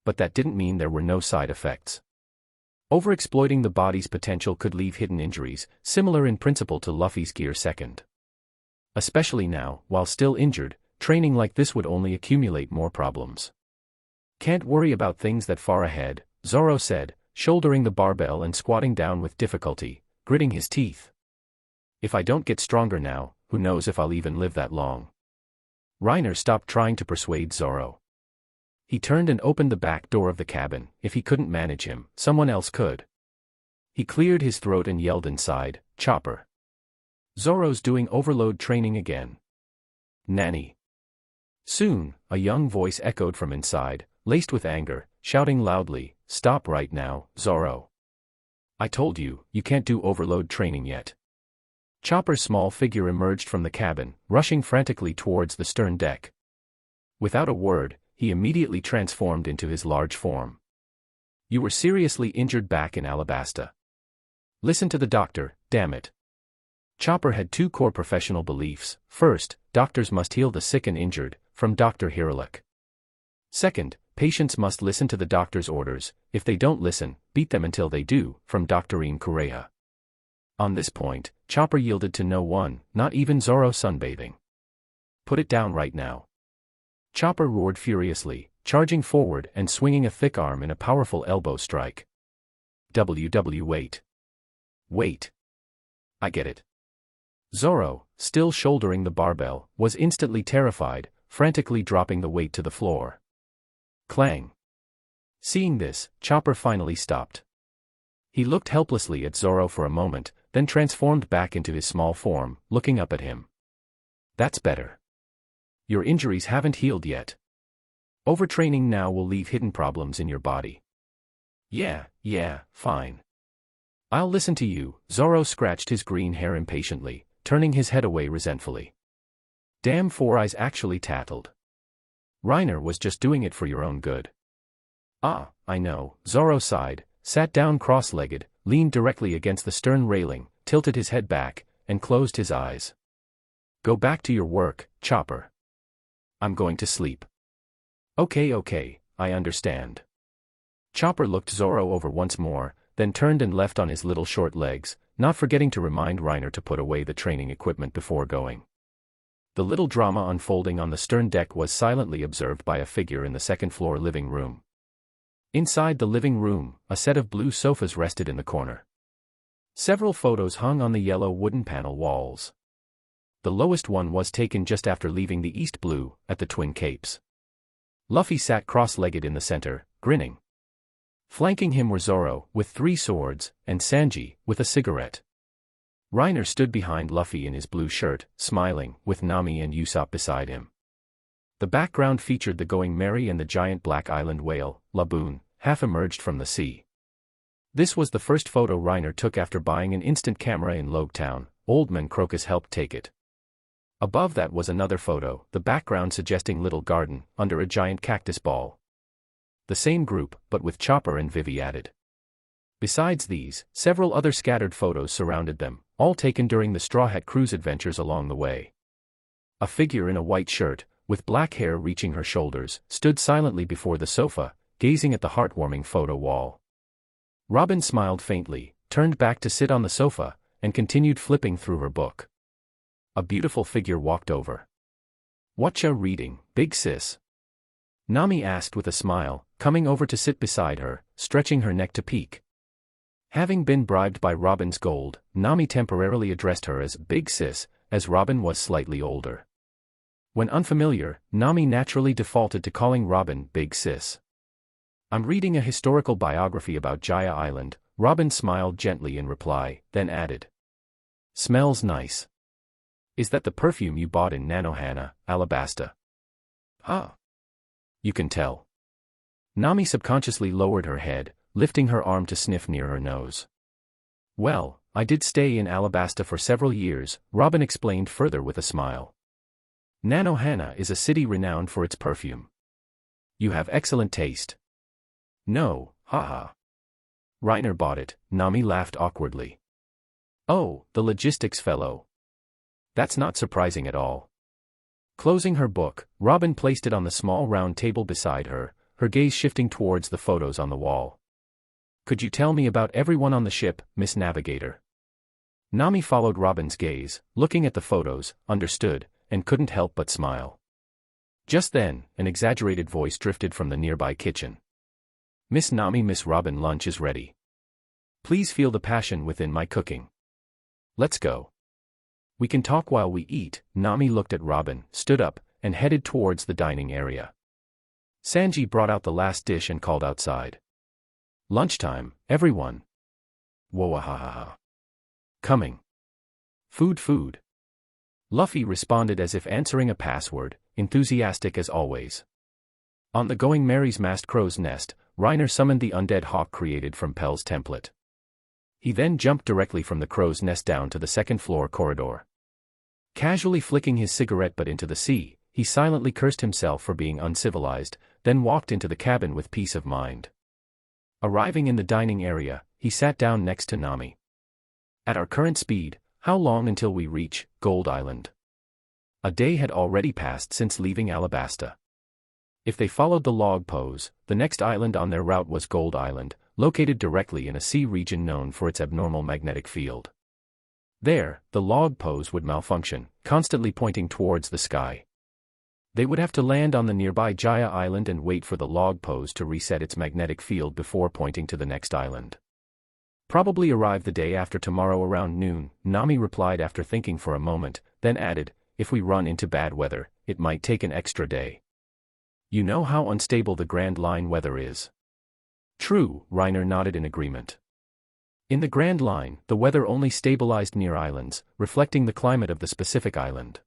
But that didn't mean there were no side effects. Overexploiting the body's potential could leave hidden injuries, similar in principle to Luffy's Gear 2nd. Especially now, while still injured, training like this would only accumulate more problems. Can't worry about things that far ahead, Zoro said, shouldering the barbell and squatting down with difficulty, gritting his teeth. If I don't get stronger now, who knows if I'll even live that long. Reiner stopped trying to persuade Zoro. He turned and opened the back door of the cabin. If he couldn't manage him, someone else could. He cleared his throat and yelled inside, "Chopper! Zoro's doing overload training again. Nanny!" Soon, a young voice echoed from inside, laced with anger, shouting loudly, "Stop right now, Zoro! I told you, you can't do overload training yet." Chopper's small figure emerged from the cabin, rushing frantically towards the stern deck. Without a word, he immediately transformed into his large form. "You were seriously injured back in Alabasta. Listen to the doctor, damn it." Chopper had two core professional beliefs. First, doctors must heal the sick and injured, from Dr. Hiralik. Second, patients must listen to the doctor's orders. If they don't listen, beat them until they do, from Dr. Kureha. On this point, Chopper yielded to no one, not even Zoro sunbathing. "Put it down right now." Chopper roared furiously, charging forward and swinging a thick arm in a powerful elbow strike. Wait. Wait. I get it. Zoro, still shouldering the barbell, was instantly terrified, frantically dropping the weight to the floor. Clang. Seeing this, Chopper finally stopped. He looked helplessly at Zoro for a moment, then transformed back into his small form, looking up at him. "That's better. Your injuries haven't healed yet. Overtraining now will leave hidden problems in your body." Yeah, fine. I'll listen to you." Zoro scratched his green hair impatiently, turning his head away resentfully. "Damn Four Eyes actually tattled. Reiner was just doing it for your own good." "Ah, I know." Zoro sighed, sat down cross-legged, leaned directly against the stern railing, tilted his head back, and closed his eyes. "Go back to your work, Chopper. I'm going to sleep." Okay, I understand." Chopper looked Zoro over once more, then turned and left on his little short legs, not forgetting to remind Reiner to put away the training equipment before going. The little drama unfolding on the stern deck was silently observed by a figure in the second-floor living room. Inside the living room, a set of blue sofas rested in the corner. Several photos hung on the yellow wooden panel walls. The lowest one was taken just after leaving the East Blue, at the Twin Capes. Luffy sat cross-legged in the center, grinning. Flanking him were Zoro, with 3 swords, and Sanji, with a cigarette. Reiner stood behind Luffy in his blue shirt, smiling, with Nami and Usopp beside him. The background featured the Going Merry and the giant black island whale, Laboon, half emerged from the sea. This was the first photo Reiner took after buying an instant camera in Logetown. Old Man Crocus helped take it. Above that was another photo, the background suggesting Little Garden, under a giant cactus ball. The same group, but with Chopper and Vivi added. Besides these, several other scattered photos surrounded them, all taken during the Straw Hat cruise adventures along the way. A figure in a white shirt, with black hair reaching her shoulders, stood silently before the sofa, gazing at the heartwarming photo wall. Robin smiled faintly, turned back to sit on the sofa, and continued flipping through her book. A beautiful figure walked over. "Whatcha reading, big sis?" Nami asked with a smile, coming over to sit beside her, stretching her neck to peek. Having been bribed by Robin's gold, Nami temporarily addressed her as Big Sis, as Robin was slightly older. When unfamiliar, Nami naturally defaulted to calling Robin Big Sis. "I'm reading a historical biography about Jaya Island," Robin smiled gently in reply, then added. "Smells nice. Is that the perfume you bought in Nanohana, Alabasta?" "Ah. You can tell." Nami subconsciously lowered her head, lifting her arm to sniff near her nose. "Well, I did stay in Alabasta for several years," Robin explained further with a smile. "Nanohana is a city renowned for its perfume. You have excellent taste." "No, haha. Reiner bought it," Nami laughed awkwardly. "Oh, the logistics fellow. That's not surprising at all." Closing her book, Robin placed it on the small round table beside her, her gaze shifting towards the photos on the wall. "Could you tell me about everyone on the ship, Miss Navigator?" Nami followed Robin's gaze, looking at the photos, understood, and couldn't help but smile. Just then, an exaggerated voice drifted from the nearby kitchen. "Miss Nami, Miss Robin, lunch is ready. Please feel the passion within my cooking. Let's go. We can talk while we eat." Nami looked at Robin, stood up, and headed towards the dining area. Sanji brought out the last dish and called outside. "Lunchtime, everyone." Woahaha. Coming. Food food. Luffy responded as if answering a password, enthusiastic as always. On the Going Merry's masked crow's nest, Reiner summoned the undead hawk created from Pell's template. He then jumped directly from the crow's nest down to the second-floor corridor. Casually flicking his cigarette butt into the sea, he silently cursed himself for being uncivilized, then walked into the cabin with peace of mind. Arriving in the dining area, he sat down next to Nami. At our current speed, how long until we reach Gold Island? A day had already passed since leaving Alabasta. If they followed the log pose, the next island on their route was Gold Island, located directly in a sea region known for its abnormal magnetic field. There, the log pose would malfunction, constantly pointing towards the sky. They would have to land on the nearby Jaya Island and wait for the log pose to reset its magnetic field before pointing to the next island. Probably arrive the day after tomorrow around noon, Nami replied after thinking for a moment, then added, if we run into bad weather, it might take an extra day. You know how unstable the Grand Line weather is. True, Reiner nodded in agreement. In the Grand Line, the weather only stabilized near islands, reflecting the climate of the specific island.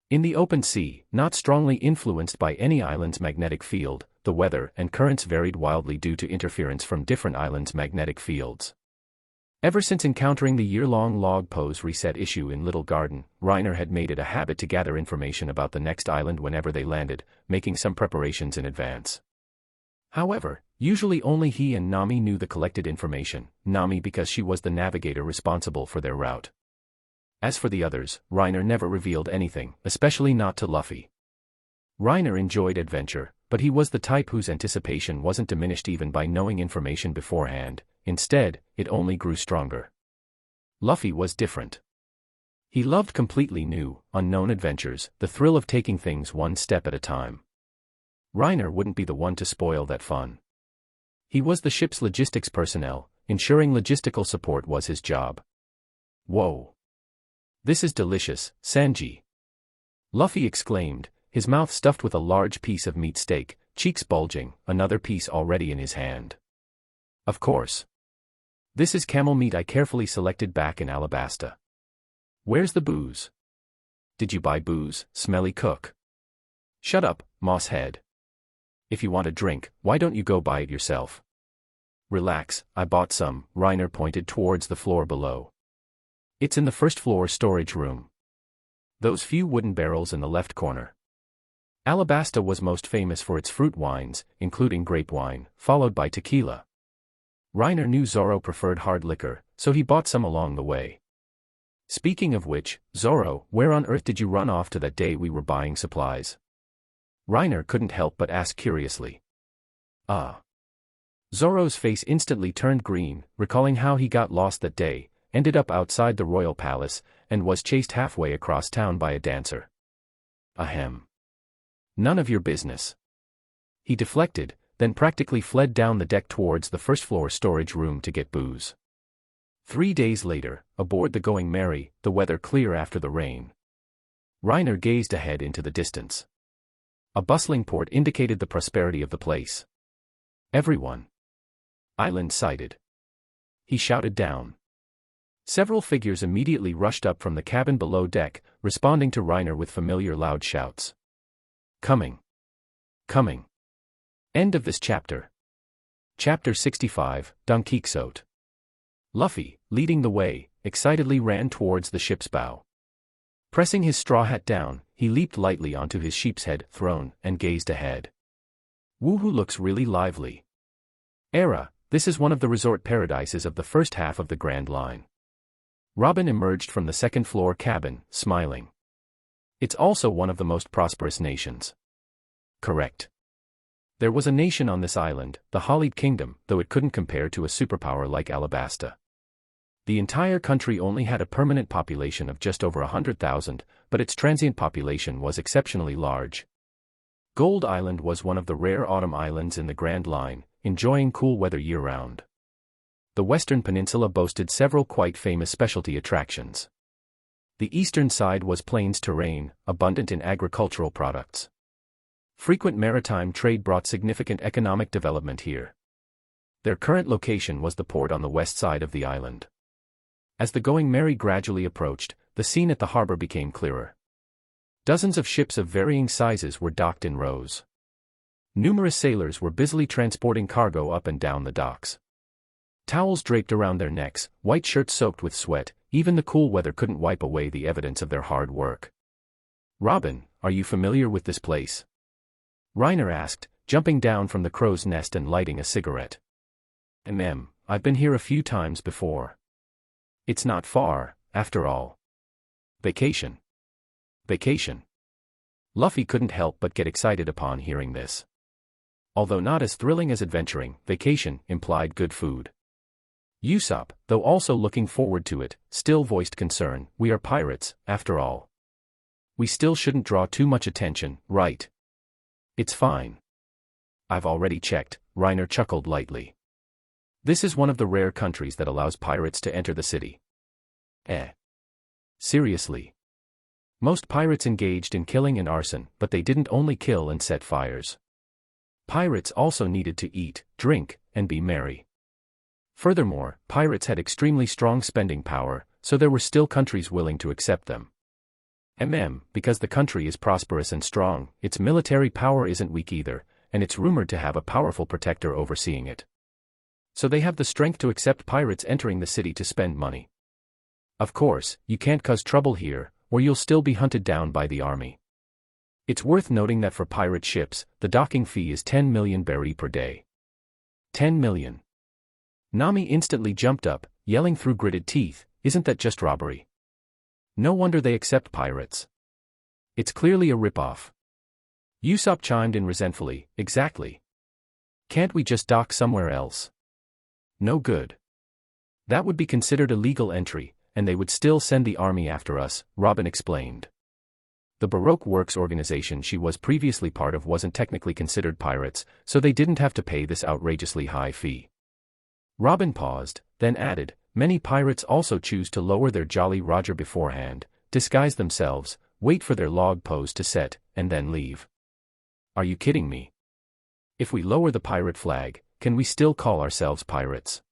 In the open sea, not strongly influenced by any island's magnetic field, the weather and currents varied wildly due to interference from different islands' magnetic fields. Ever since encountering the year-long log pose reset issue in Little Garden, Reiner had made it a habit to gather information about the next island whenever they landed, making some preparations in advance. However, usually only he and Nami knew the collected information, Nami because she was the navigator responsible for their route. As for the others, Reiner never revealed anything, especially not to Luffy. Reiner enjoyed adventure, but he was the type whose anticipation wasn't diminished even by knowing information beforehand, instead, it only grew stronger. Luffy was different. He loved completely new, unknown adventures, the thrill of taking things one step at a time. Reiner wouldn't be the one to spoil that fun. He was the ship's logistics personnel, ensuring logistical support was his job. Whoa! This is delicious, Sanji! Luffy exclaimed, his mouth stuffed with a large piece of meat steak, cheeks bulging, another piece already in his hand. Of course. This is camel meat I carefully selected back in Alabasta. Where's the booze? Did you buy booze, smelly cook? Shut up, mosshead. If you want a drink, why don't you go buy it yourself? Relax, I bought some, Reiner pointed towards the floor below. It's in the first-floor storage room. Those few wooden barrels in the left corner. Alabasta was most famous for its fruit wines, including grape wine, followed by tequila. Reiner knew Zoro preferred hard liquor, so he bought some along the way. Speaking of which, Zoro, where on earth did you run off to that day we were buying supplies? Reiner couldn't help but ask curiously. Zoro's face instantly turned green, recalling how he got lost that day, ended up outside the royal palace, and was chased halfway across town by a dancer. Ahem. None of your business. He deflected, then practically fled down the deck towards the first-floor storage room to get booze. 3 days later, aboard the Going Merry, the weather clear after the rain. Reiner gazed ahead into the distance. A bustling port indicated the prosperity of the place. Everyone. Island sighted. He shouted down. Several figures immediately rushed up from the cabin below deck, responding to Reiner with familiar loud shouts. Coming. Coming. End of this chapter. Chapter 65, Don Quixote. Luffy, leading the way, excitedly ran towards the ship's bow. Pressing his straw hat down, he leaped lightly onto his sheep's head throne and gazed ahead. Woohoo, looks really lively. This is one of the resort paradises of the first half of the Grand Line. Robin emerged from the second-floor cabin, smiling. It's also one of the most prosperous nations. Correct. There was a nation on this island, the Hollied Kingdom, though it couldn't compare to a superpower like Alabasta. The entire country only had a permanent population of just over 100,000, but its transient population was exceptionally large. Gold Island was one of the rare autumn islands in the Grand Line, enjoying cool weather year-round. The Western Peninsula boasted several quite famous specialty attractions. The eastern side was plains terrain, abundant in agricultural products. Frequent maritime trade brought significant economic development here. Their current location was the port on the west side of the island. As the Going Merry gradually approached, the scene at the harbor became clearer. Dozens of ships of varying sizes were docked in rows. Numerous sailors were busily transporting cargo up and down the docks. Towels draped around their necks, white shirts soaked with sweat, even the cool weather couldn't wipe away the evidence of their hard work. "Robin, are you familiar with this place?" Reiner asked, jumping down from the crow's nest and lighting a cigarette. I've been here a few times before. It's not far, after all." Vacation. Vacation. Luffy couldn't help but get excited upon hearing this. Although not as thrilling as adventuring, vacation implied good food. Usopp, though also looking forward to it, still voiced concern. "We are pirates, after all. We still shouldn't draw too much attention, right?" "It's fine. I've already checked," Reiner chuckled lightly. "This is one of the rare countries that allows pirates to enter the city." Seriously? Most pirates engaged in killing and arson, but they didn't only kill and set fires. Pirates also needed to eat, drink, and be merry. Furthermore, pirates had extremely strong spending power, so there were still countries willing to accept them. Because the country is prosperous and strong, its military power isn't weak either, and it's rumored to have a powerful protector overseeing it. So they have the strength to accept pirates entering the city to spend money. Of course, you can't cause trouble here, or you'll still be hunted down by the army. It's worth noting that for pirate ships, the docking fee is 10 million berry per day. 10 million. Nami instantly jumped up, yelling through gritted teeth, "Isn't that just robbery? No wonder they accept pirates. It's clearly a rip-off." Usopp chimed in resentfully, "Exactly. Can't we just dock somewhere else?" "No good. That would be considered illegal entry, and they would still send the army after us," Robin explained. The Baroque Works organization she was previously part of wasn't technically considered pirates, so they didn't have to pay this outrageously high fee. Robin paused, then added, "Many pirates also choose to lower their Jolly Roger beforehand, disguise themselves, wait for their log pose to set, and then leave." "Are you kidding me? If we lower the pirate flag, can we still call ourselves pirates?"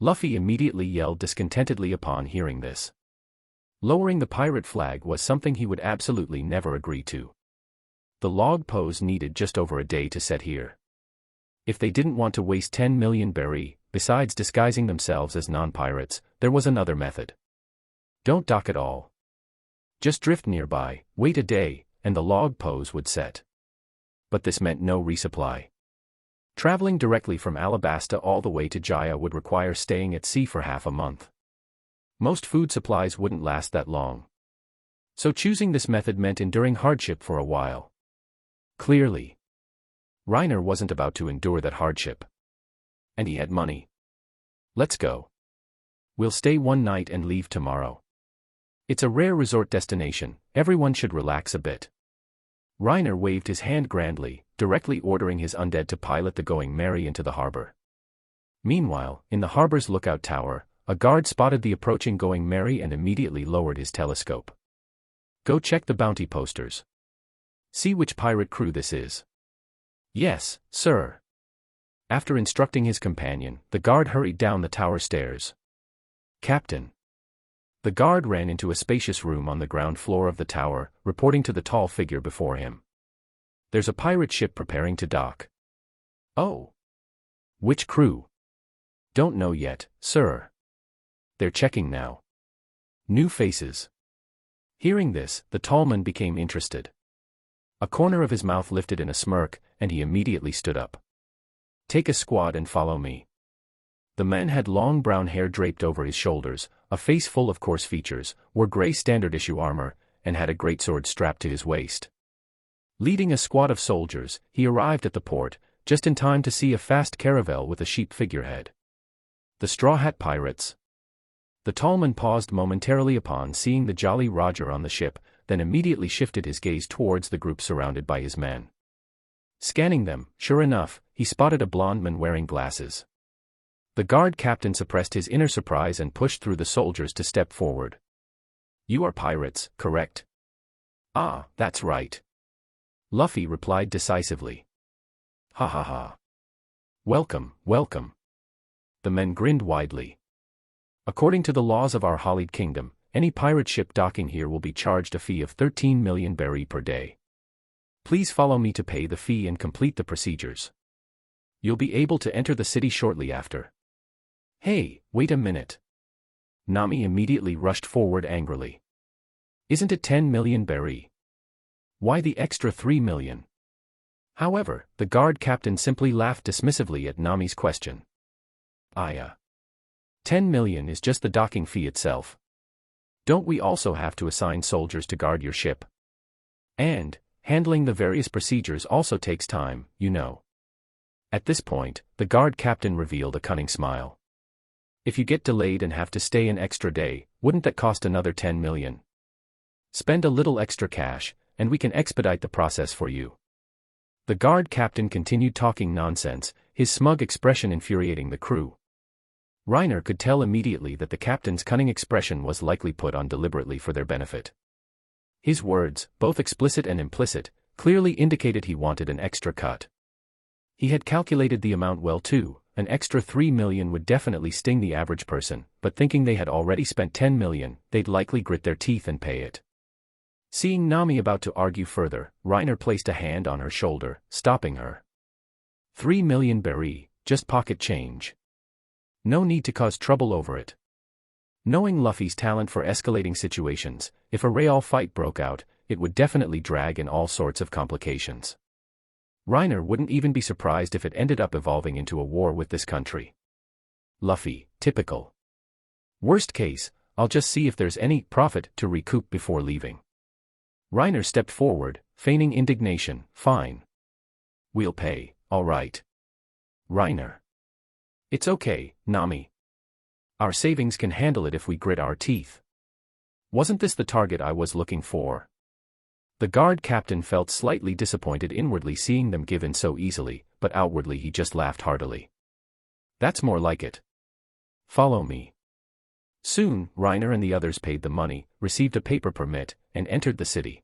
Luffy immediately yelled discontentedly upon hearing this. Lowering the pirate flag was something he would absolutely never agree to. The log pose needed just over a day to set here. If they didn't want to waste 10 million berry, besides disguising themselves as non-pirates, there was another method. Don't dock at all. Just drift nearby, wait a day, and the log pose would set. But this meant no resupply. Traveling directly from Alabasta all the way to Jaya would require staying at sea for half a month. Most food supplies wouldn't last that long. So choosing this method meant enduring hardship for a while. Clearly, Reiner wasn't about to endure that hardship. And he had money. "Let's go. We'll stay one night and leave tomorrow. It's a rare resort destination, everyone should relax a bit." Reiner waved his hand grandly, directly ordering his undead to pilot the Going Merry into the harbor. Meanwhile, in the harbor's lookout tower, a guard spotted the approaching Going Merry and immediately lowered his telescope. "Go check the bounty posters. See which pirate crew this is." "Yes, sir." After instructing his companion, the guard hurried down the tower stairs. "Captain." The guard ran into a spacious room on the ground floor of the tower, reporting to the tall figure before him. "There's a pirate ship preparing to dock." "Oh. Which crew?" "Don't know yet, sir. They're checking now. New faces." Hearing this, the tall man became interested. A corner of his mouth lifted in a smirk, and he immediately stood up. "Take a squad and follow me." The man had long brown hair draped over his shoulders, a face full of coarse features, wore gray standard-issue armor, and had a greatsword strapped to his waist. Leading a squad of soldiers, he arrived at the port, just in time to see a fast caravel with a sheep figurehead. The Straw Hat Pirates. The tall man paused momentarily upon seeing the Jolly Roger on the ship, then immediately shifted his gaze towards the group surrounded by his men. Scanning them, sure enough, he spotted a blond man wearing glasses. The guard captain suppressed his inner surprise and pushed through the soldiers to step forward. "You are pirates, correct?" "Ah, that's right." Luffy replied decisively. "Ha ha ha. Welcome, welcome." The men grinned widely. According to the laws of our Hollied Kingdom, any pirate ship docking here will be charged a fee of 13 million berry per day. Please follow me to pay the fee and complete the procedures. You'll be able to enter the city shortly after. Hey, wait a minute. Nami immediately rushed forward angrily. Isn't it 10 million berry? Why the extra 3 million? However, the guard captain simply laughed dismissively at Nami's question. 10 million is just the docking fee itself. Don't we also have to assign soldiers to guard your ship? And, handling the various procedures also takes time, you know. At this point, the guard captain revealed a cunning smile. If you get delayed and have to stay an extra day, wouldn't that cost another 10 million? Spend a little extra cash, and we can expedite the process for you. The guard captain continued talking nonsense, his smug expression infuriating the crew. Reiner could tell immediately that the captain's cunning expression was likely put on deliberately for their benefit. His words, both explicit and implicit, clearly indicated he wanted an extra cut. He had calculated the amount well too. An extra 3 million would definitely sting the average person, but thinking they had already spent 10 million, they'd likely grit their teeth and pay it. Seeing Nami about to argue further, Reiner placed a hand on her shoulder, stopping her. 3 million berry, just pocket change. No need to cause trouble over it. Knowing Luffy's talent for escalating situations, if a real fight broke out, it would definitely drag in all sorts of complications. Reiner wouldn't even be surprised if it ended up evolving into a war with this country. Luffy, typical. Worst case, I'll just see if there's any profit to recoup before leaving. Reiner stepped forward, feigning indignation. Fine. We'll pay, all right. Reiner. It's okay, Nami. Our savings can handle it if we grit our teeth. Wasn't this the target I was looking for? The guard captain felt slightly disappointed inwardly seeing them give in so easily, but outwardly he just laughed heartily. That's more like it. Follow me. Soon, Reiner and the others paid the money, received a paper permit, and entered the city.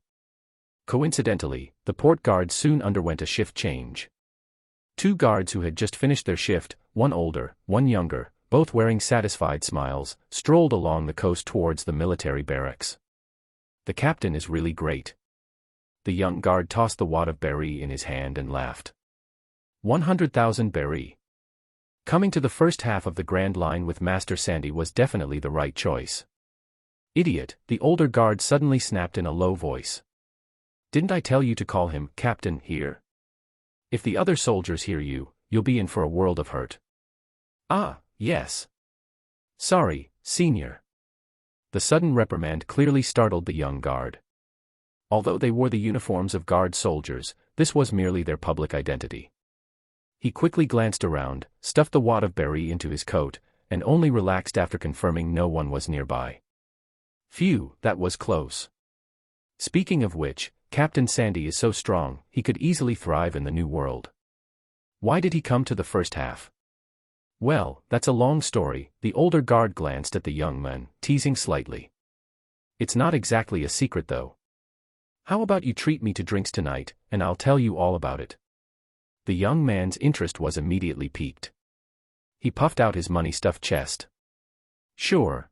Coincidentally, the port guards soon underwent a shift change. 2 guards who had just finished their shift, one older, one younger, both wearing satisfied smiles, strolled along the coast towards the military barracks. The captain is really great. The young guard tossed the wad of berry in his hand and laughed. 100,000 berry. Coming to the first half of the Grand Line with Master Sandy was definitely the right choice. Idiot, the older guard suddenly snapped in a low voice. Didn't I tell you to call him Captain here? If the other soldiers hear you, you'll be in for a world of hurt. Ah, yes. Sorry, senior. The sudden reprimand clearly startled the young guard. Although they wore the uniforms of guard soldiers, this was merely their public identity. He quickly glanced around, stuffed the wad of berry into his coat, and only relaxed after confirming no one was nearby. Phew, that was close. Speaking of which, Captain Sandy is so strong, he could easily thrive in the new world. Why did he come to the first half? Well, that's a long story. The older guard glanced at the young man, teasing slightly. It's not exactly a secret though. How about you treat me to drinks tonight, and I'll tell you all about it. The young man's interest was immediately piqued. He puffed out his money-stuffed chest. Sure.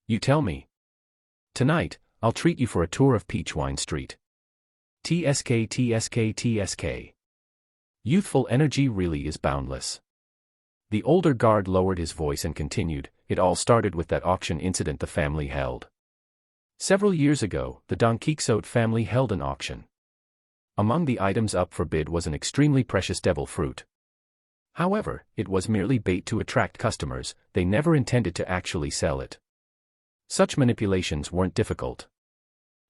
You tell me. Tonight, I'll treat you for a tour of Peachwine Street. TSK. Youthful energy really is boundless. The older guard lowered his voice and continued, it all started with that auction incident the family held. Several years ago, the Don Quixote family held an auction. Among the items up for bid was an extremely precious devil fruit. However, it was merely bait to attract customers, they never intended to actually sell it. Such manipulations weren't difficult.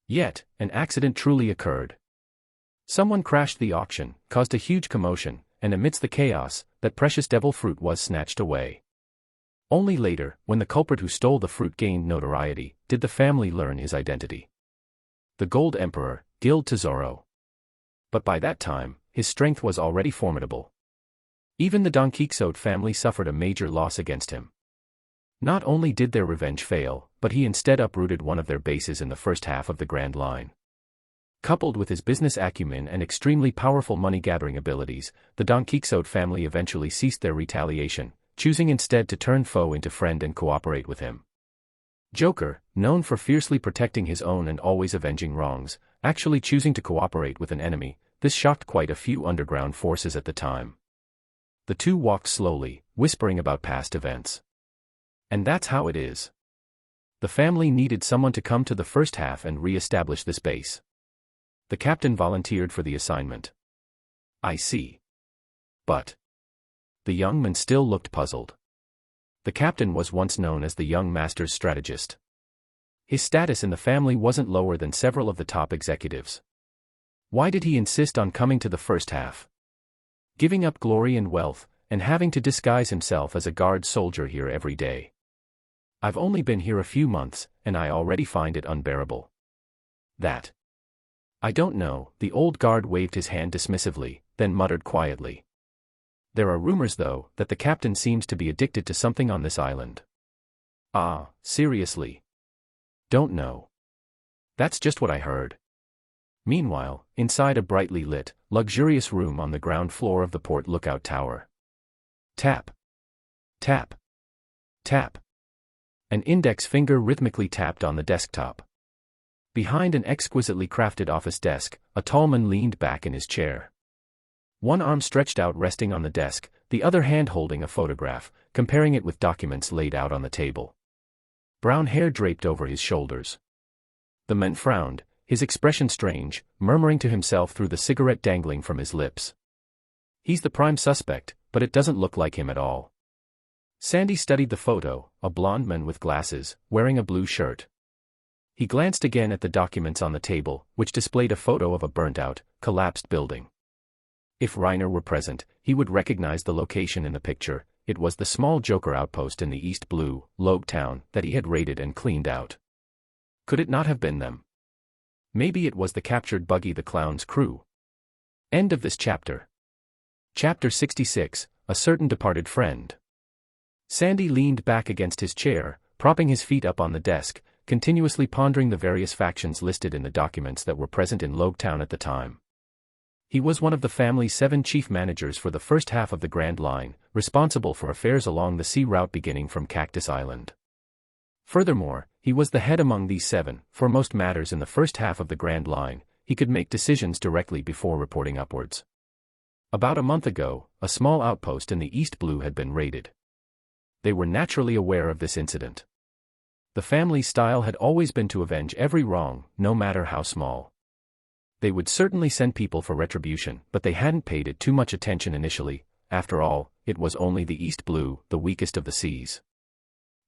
Yet, an accident truly occurred. Someone crashed the auction, caused a huge commotion, and amidst the chaos, that precious devil fruit was snatched away. Only later, when the culprit who stole the fruit gained notoriety, did the family learn his identity. The Gold Emperor, Guild Tesoro. But by that time, his strength was already formidable. Even the Don Quixote family suffered a major loss against him. Not only did their revenge fail, but he instead uprooted one of their bases in the first half of the Grand Line. Coupled with his business acumen and extremely powerful money-gathering abilities, the Don Quixote family eventually ceased their retaliation, choosing instead to turn foe into friend and cooperate with him. Joker, known for fiercely protecting his own and always avenging wrongs, actually choosing to cooperate with an enemy. This shocked quite a few underground forces at the time. The two walked slowly, whispering about past events. And that's how it is. The family needed someone to come to the first half and re-establish this base. The captain volunteered for the assignment. I see. But the young man still looked puzzled. The captain was once known as the young master's strategist. His status in the family wasn't lower than several of the top executives. Why did he insist on coming to the first half? Giving up glory and wealth, and having to disguise himself as a guard soldier here every day. I've only been here a few months, and I already find it unbearable. That. I don't know, the old guard waved his hand dismissively, then muttered quietly. There are rumors though, that the captain seems to be addicted to something on this island. Ah, seriously? Don't know. That's just what I heard. Meanwhile, inside a brightly lit, luxurious room on the ground floor of the port lookout tower. Tap. Tap. Tap. An index finger rhythmically tapped on the desktop. Behind an exquisitely crafted office desk, a tall man leaned back in his chair. One arm stretched out resting on the desk, the other hand holding a photograph, comparing it with documents laid out on the table. Brown hair draped over his shoulders. The man frowned, his expression strange, murmuring to himself through the cigarette dangling from his lips. He's the prime suspect, but it doesn't look like him at all. Sandy studied the photo, a blond man with glasses, wearing a blue shirt. He glanced again at the documents on the table, which displayed a photo of a burnt-out, collapsed building. If Reiner were present, he would recognize the location in the picture. It was the small Joker outpost in the East Blue, Logue Town, that he had raided and cleaned out. Could it not have been them? Maybe it was the captured Buggy the Clown's crew. End of this chapter. Chapter 66, A Certain Departed Friend. Sandy leaned back against his chair, propping his feet up on the desk, continuously pondering the various factions listed in the documents that were present in Logue Town at the time. He was one of the family's 7 chief managers for the first half of the Grand Line, responsible for affairs along the sea route beginning from Cactus Island. Furthermore, he was the head among these 7, for most matters in the first half of the Grand Line. He could make decisions directly before reporting upwards. About a month ago, a small outpost in the East Blue had been raided. They were naturally aware of this incident. The family's style had always been to avenge every wrong, no matter how small. They would certainly send people for retribution, but they hadn't paid it too much attention initially. After all, it was only the East Blue, the weakest of the seas.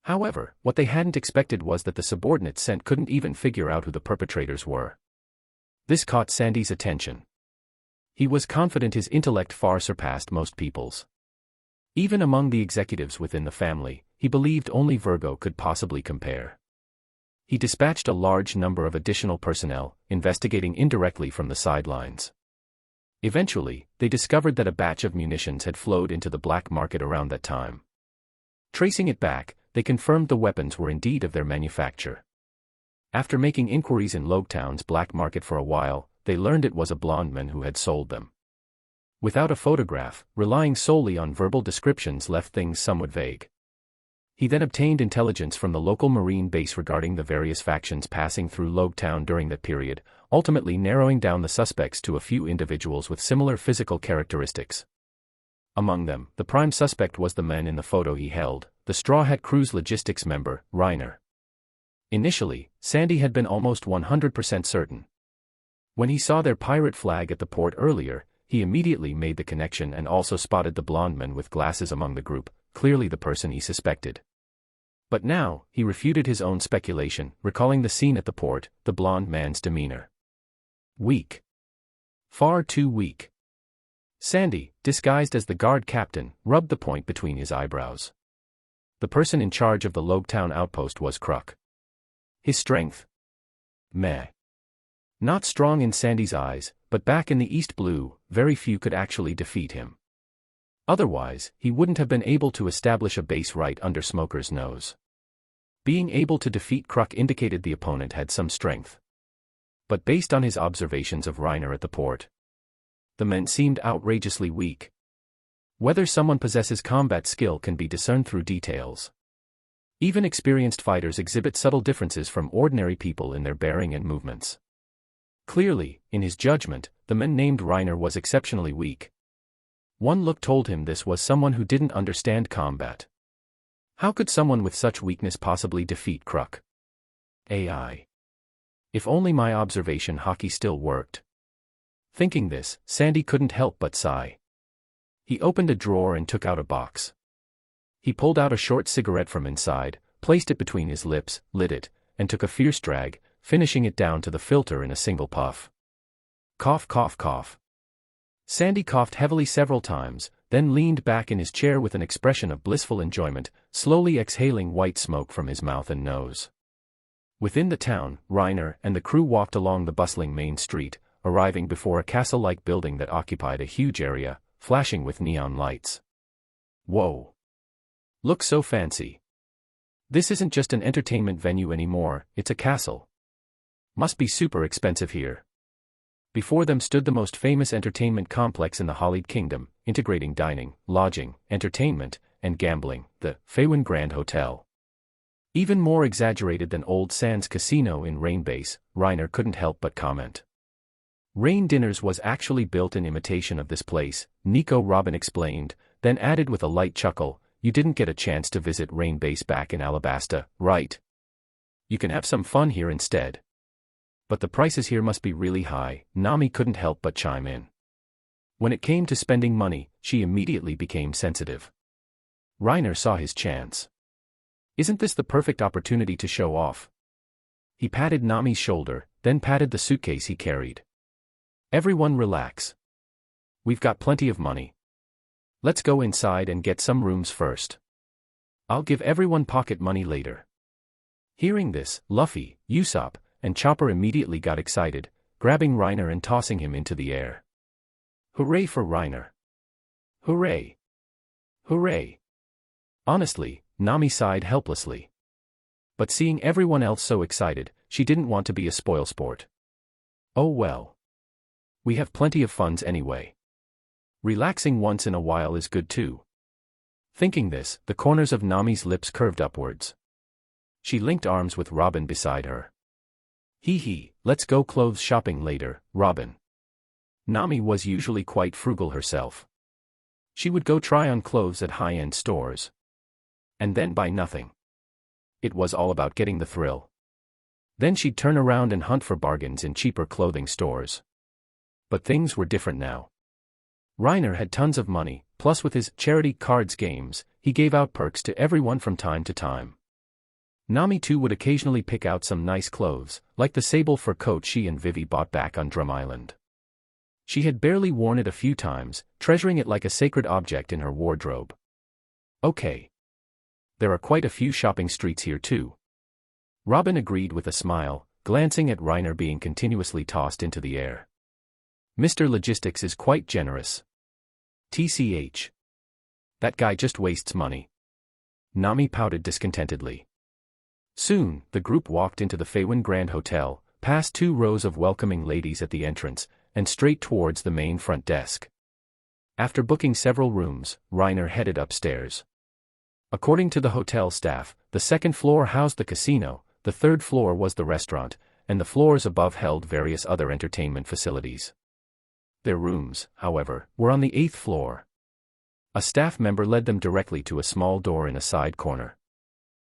However, what they hadn't expected was that the subordinates sent couldn't even figure out who the perpetrators were. This caught Sandy's attention. He was confident his intellect far surpassed most people's. Even among the executives within the family, he believed only Virgo could possibly compare. He dispatched a large number of additional personnel, investigating indirectly from the sidelines. Eventually, they discovered that a batch of munitions had flowed into the black market around that time. Tracing it back, they confirmed the weapons were indeed of their manufacture. After making inquiries in Logue Town's black market for a while, they learned it was a blond man who had sold them. Without a photograph, relying solely on verbal descriptions left things somewhat vague. He then obtained intelligence from the local marine base regarding the various factions passing through Logue Town during that period, ultimately narrowing down the suspects to a few individuals with similar physical characteristics. Among them, the prime suspect was the man in the photo he held, the Straw Hat Crew's logistics member, Reiner. Initially, Sandy had been almost 100% certain. When he saw their pirate flag at the port earlier, he immediately made the connection and also spotted the blond man with glasses among the group, clearly the person he suspected. But now, he refuted his own speculation, recalling the scene at the port, the blond man's demeanor. Weak. Far too weak. Sandy, disguised as the guard captain, rubbed the point between his eyebrows. The person in charge of the Logue Town outpost was Croc. His strength? Meh. Not strong in Sandy's eyes, but back in the East Blue, very few could actually defeat him. Otherwise, he wouldn't have been able to establish a base right under Smoker's nose. Being able to defeat Croc indicated the opponent had some strength. But based on his observations of Reiner at the port, the men seemed outrageously weak. Whether someone possesses combat skill can be discerned through details. Even experienced fighters exhibit subtle differences from ordinary people in their bearing and movements. Clearly, in his judgment, the man named Reiner was exceptionally weak. One look told him this was someone who didn't understand combat. How could someone with such weakness possibly defeat Croc? AI. If only my observation hockey still worked. Thinking this, Sandy couldn't help but sigh. He opened a drawer and took out a box. He pulled out a short cigarette from inside, placed it between his lips, lit it, and took a fierce drag, finishing it down to the filter in a single puff. Cough, cough, cough. Sandy coughed heavily several times, then leaned back in his chair with an expression of blissful enjoyment, slowly exhaling white smoke from his mouth and nose. Within the town, Reiner and the crew walked along the bustling main street, arriving before a castle-like building that occupied a huge area, flashing with neon lights. Whoa! Looks so fancy. This isn't just an entertainment venue anymore, it's a castle. Must be super expensive here. Before them stood the most famous entertainment complex in the Holleyed Kingdom, integrating dining, lodging, entertainment, and gambling, the Feiwen Grand Hotel. Even more exaggerated than Old Sands Casino in Rain Base, Reiner couldn't help but comment. Rain Dinners was actually built in imitation of this place, Nico Robin explained, then added with a light chuckle, you didn't get a chance to visit Rain Base back in Alabasta, right? You can have some fun here instead. But the prices here must be really high, Nami couldn't help but chime in. When it came to spending money, she immediately became sensitive. Reiner saw his chance. Isn't this the perfect opportunity to show off? He patted Nami's shoulder, then patted the suitcase he carried. Everyone relax. We've got plenty of money. Let's go inside and get some rooms first. I'll give everyone pocket money later. Hearing this, Luffy, Usopp, and Chopper immediately got excited, grabbing Reiner and tossing him into the air. Hooray for Reiner! Hooray! Hooray! Honestly, Nami sighed helplessly. But seeing everyone else so excited, she didn't want to be a spoilsport. Oh well. We have plenty of funds anyway. Relaxing once in a while is good too. Thinking this, the corners of Nami's lips curved upwards. She linked arms with Robin beside her. Hee hee, let's go clothes shopping later, Robin. Nami was usually quite frugal herself. She would go try on clothes at high-end stores. And then buy nothing. It was all about getting the thrill. Then she'd turn around and hunt for bargains in cheaper clothing stores. But things were different now. Reiner had tons of money, plus with his charity cards games, he gave out perks to everyone from time to time. Nami too would occasionally pick out some nice clothes, like the sable fur coat she and Vivi bought back on Drum Island. She had barely worn it a few times, treasuring it like a sacred object in her wardrobe. Okay. There are quite a few shopping streets here too. Robin agreed with a smile, glancing at Reiner being continuously tossed into the air. Mr. Logistics is quite generous. TCH. That guy just wastes money. Nami pouted discontentedly. Soon, the group walked into the Feiwen Grand Hotel, past 2 rows of welcoming ladies at the entrance, and straight towards the main front desk. After booking several rooms, Reiner headed upstairs. According to the hotel staff, the 2nd floor housed the casino, the 3rd floor was the restaurant, and the floors above held various other entertainment facilities. Their rooms, however, were on the 8th floor. A staff member led them directly to a small door in a side corner.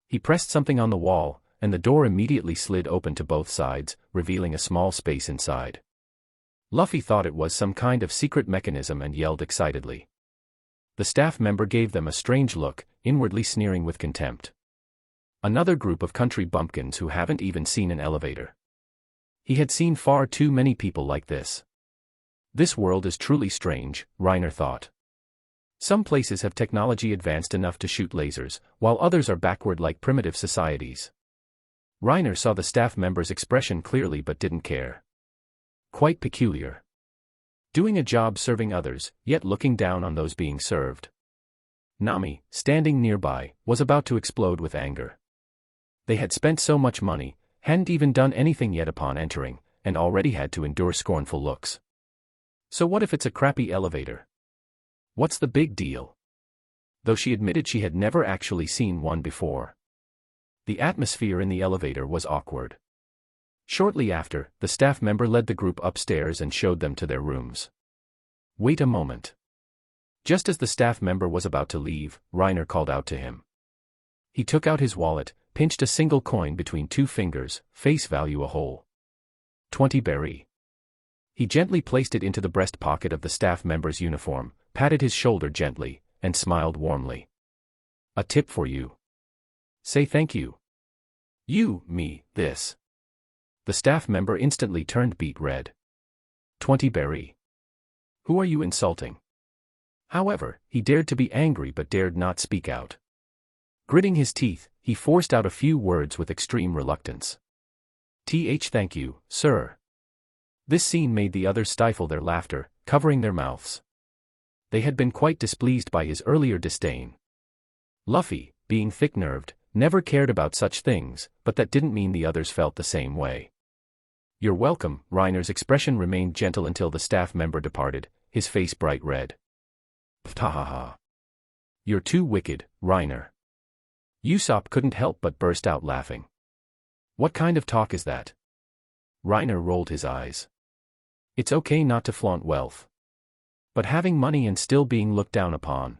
He pressed something on the wall, and the door immediately slid open to both sides, revealing a small space inside. Luffy thought it was some kind of secret mechanism and yelled excitedly. The staff member gave them a strange look, inwardly sneering with contempt. Another group of country bumpkins who haven't even seen an elevator. He had seen far too many people like this. This world is truly strange, Reiner thought. Some places have technology advanced enough to shoot lasers, while others are backward like primitive societies. Reiner saw the staff member's expression clearly but didn't care. Quite peculiar. Doing a job serving others, yet looking down on those being served. Nami, standing nearby, was about to explode with anger. They had spent so much money, hadn't even done anything yet upon entering, and already had to endure scornful looks. So what if it's a crappy elevator? What's the big deal? Though she admitted she had never actually seen one before. The atmosphere in the elevator was awkward. Shortly after, the staff member led the group upstairs and showed them to their rooms. Wait a moment. Just as the staff member was about to leave, Reiner called out to him. He took out his wallet, pinched a single coin between two fingers, face value a whole 20 berry. He gently placed it into the breast pocket of the staff member's uniform, patted his shoulder gently, and smiled warmly. A tip for you. Say thank you. You, me, this. The staff member instantly turned beet red. 20 berry. Who are you insulting? However, he dared to be angry but dared not speak out. Gritting his teeth, he forced out a few words with extreme reluctance. Thank you, sir. This scene made the others stifle their laughter, covering their mouths. They had been quite displeased by his earlier disdain. Luffy, being thick-nerved, never cared about such things, but that didn't mean the others felt the same way. You're welcome. Reiner's expression remained gentle until the staff member departed, his face bright red. Ptahaha. You're too wicked, Reiner. Usopp couldn't help but burst out laughing. What kind of talk is that? Reiner rolled his eyes. It's okay not to flaunt wealth. But having money and still being looked down upon.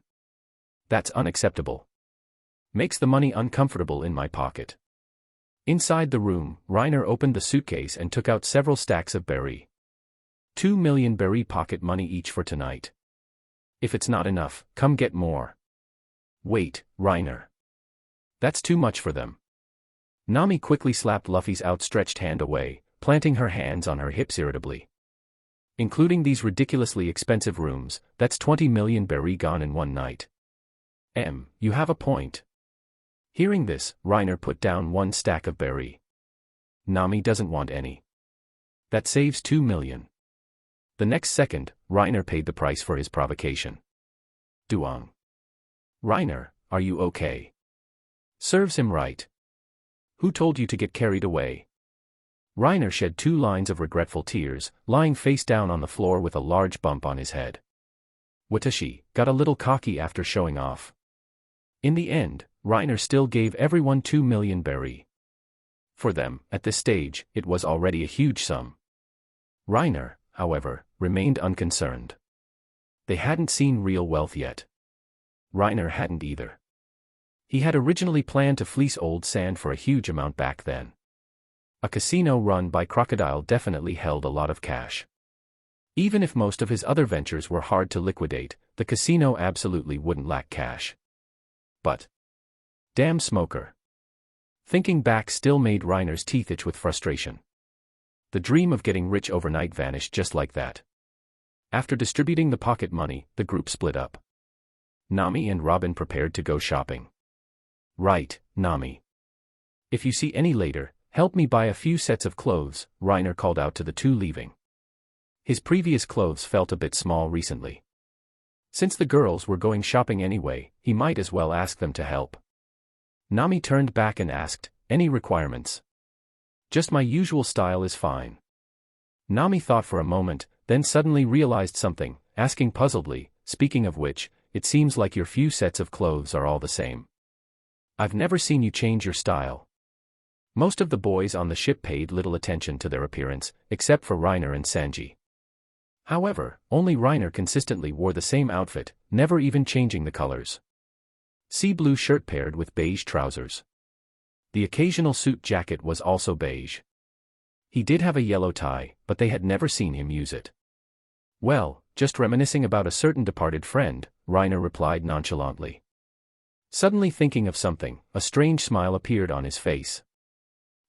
That's unacceptable. Makes the money uncomfortable in my pocket. Inside the room, Reiner opened the suitcase and took out several stacks of berry. 2 million berry pocket money each for tonight. If it's not enough, come get more. Wait, Reiner. That's too much for them. Nami quickly slapped Luffy's outstretched hand away, planting her hands on her hips irritably. Including these ridiculously expensive rooms, that's 20 million berry gone in one night. You have a point. Hearing this, Reiner put down one stack of berry. Nami doesn't want any. That saves 2 million. The next second, Reiner paid the price for his provocation. Duong. Reiner, are you okay? Serves him right. Who told you to get carried away? Reiner shed 2 lines of regretful tears, lying face down on the floor with a large bump on his head. Watashi got a little cocky after showing off. In the end, Reiner still gave everyone 2 million berry. For them, at this stage, it was already a huge sum. Reiner, however, remained unconcerned. They hadn't seen real wealth yet. Reiner hadn't either. He had originally planned to fleece Old Sand for a huge amount back then. A casino run by Crocodile definitely held a lot of cash. Even if most of his other ventures were hard to liquidate, the casino absolutely wouldn't lack cash. But damn smoker. Thinking back still made Reiner's teeth itch with frustration. The dream of getting rich overnight vanished just like that. After distributing the pocket money, the group split up. Nami and Robin prepared to go shopping. Right, Nami. If you see any later, help me buy a few sets of clothes, Reiner called out to the two leaving. His previous clothes felt a bit small recently. Since the girls were going shopping anyway, he might as well ask them to help. Nami turned back and asked, any requirements? Just my usual style is fine. Nami thought for a moment, then suddenly realized something, asking puzzledly, speaking of which, it seems like your few sets of clothes are all the same. I've never seen you change your style. Most of the boys on the ship paid little attention to their appearance, except for Reiner and Sanji. However, only Reiner consistently wore the same outfit, never even changing the colors. Sea blue shirt paired with beige trousers. The occasional suit jacket was also beige. He did have a yellow tie, but they had never seen him use it. Well, just reminiscing about a certain departed friend, Reiner replied nonchalantly. Suddenly thinking of something, a strange smile appeared on his face.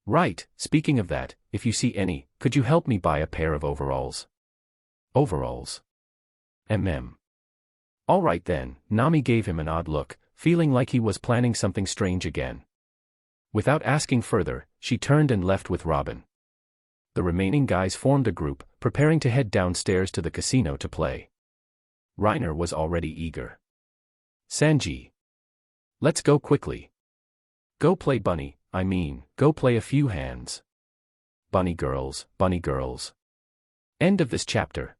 Right, speaking of that, if you see any, could you help me buy a pair of overalls? Overalls? All right then, Nami gave him an odd look, feeling like he was planning something strange again. Without asking further, she turned and left with Robin. The remaining guys formed a group, preparing to head downstairs to the casino to play. Reiner was already eager. Sanji. Let's go quickly. Go play bunny, go play a few hands. Bunny girls, bunny girls. End of this chapter.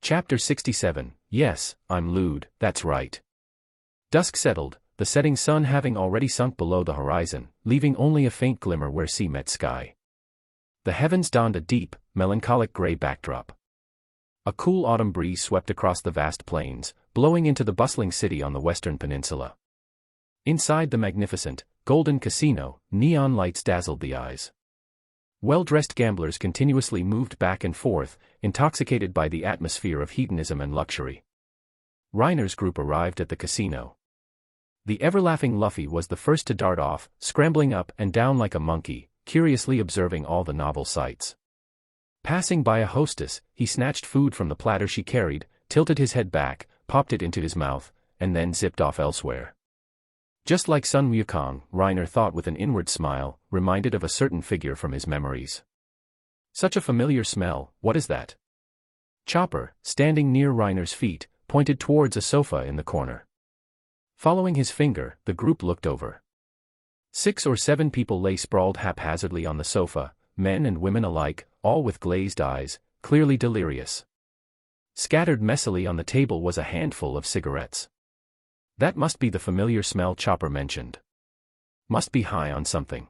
Chapter 67, Yes, I'm lewd, that's right. Dusk settled, the setting sun having already sunk below the horizon, leaving only a faint glimmer where sea met sky. The heavens donned a deep, melancholic gray backdrop. A cool autumn breeze swept across the vast plains, blowing into the bustling city on the western peninsula. Inside the magnificent, golden casino, neon lights dazzled the eyes. Well-dressed gamblers continuously moved back and forth, intoxicated by the atmosphere of hedonism and luxury. Reiner's group arrived at the casino. The ever-laughing Luffy was the first to dart off, scrambling up and down like a monkey, curiously observing all the novel sights. Passing by a hostess, he snatched food from the platter she carried, tilted his head back, popped it into his mouth, and then zipped off elsewhere. Just like Sun Wukong, Reiner thought with an inward smile, reminded of a certain figure from his memories. Such a familiar smell, what is that? Chopper, standing near Reiner's feet, pointed towards a sofa in the corner. Following his finger, the group looked over. 6 or 7 people lay sprawled haphazardly on the sofa, men and women alike, all with glazed eyes, clearly delirious. Scattered messily on the table was a handful of cigarettes. That must be the familiar smell Chopper mentioned. Must be high on something.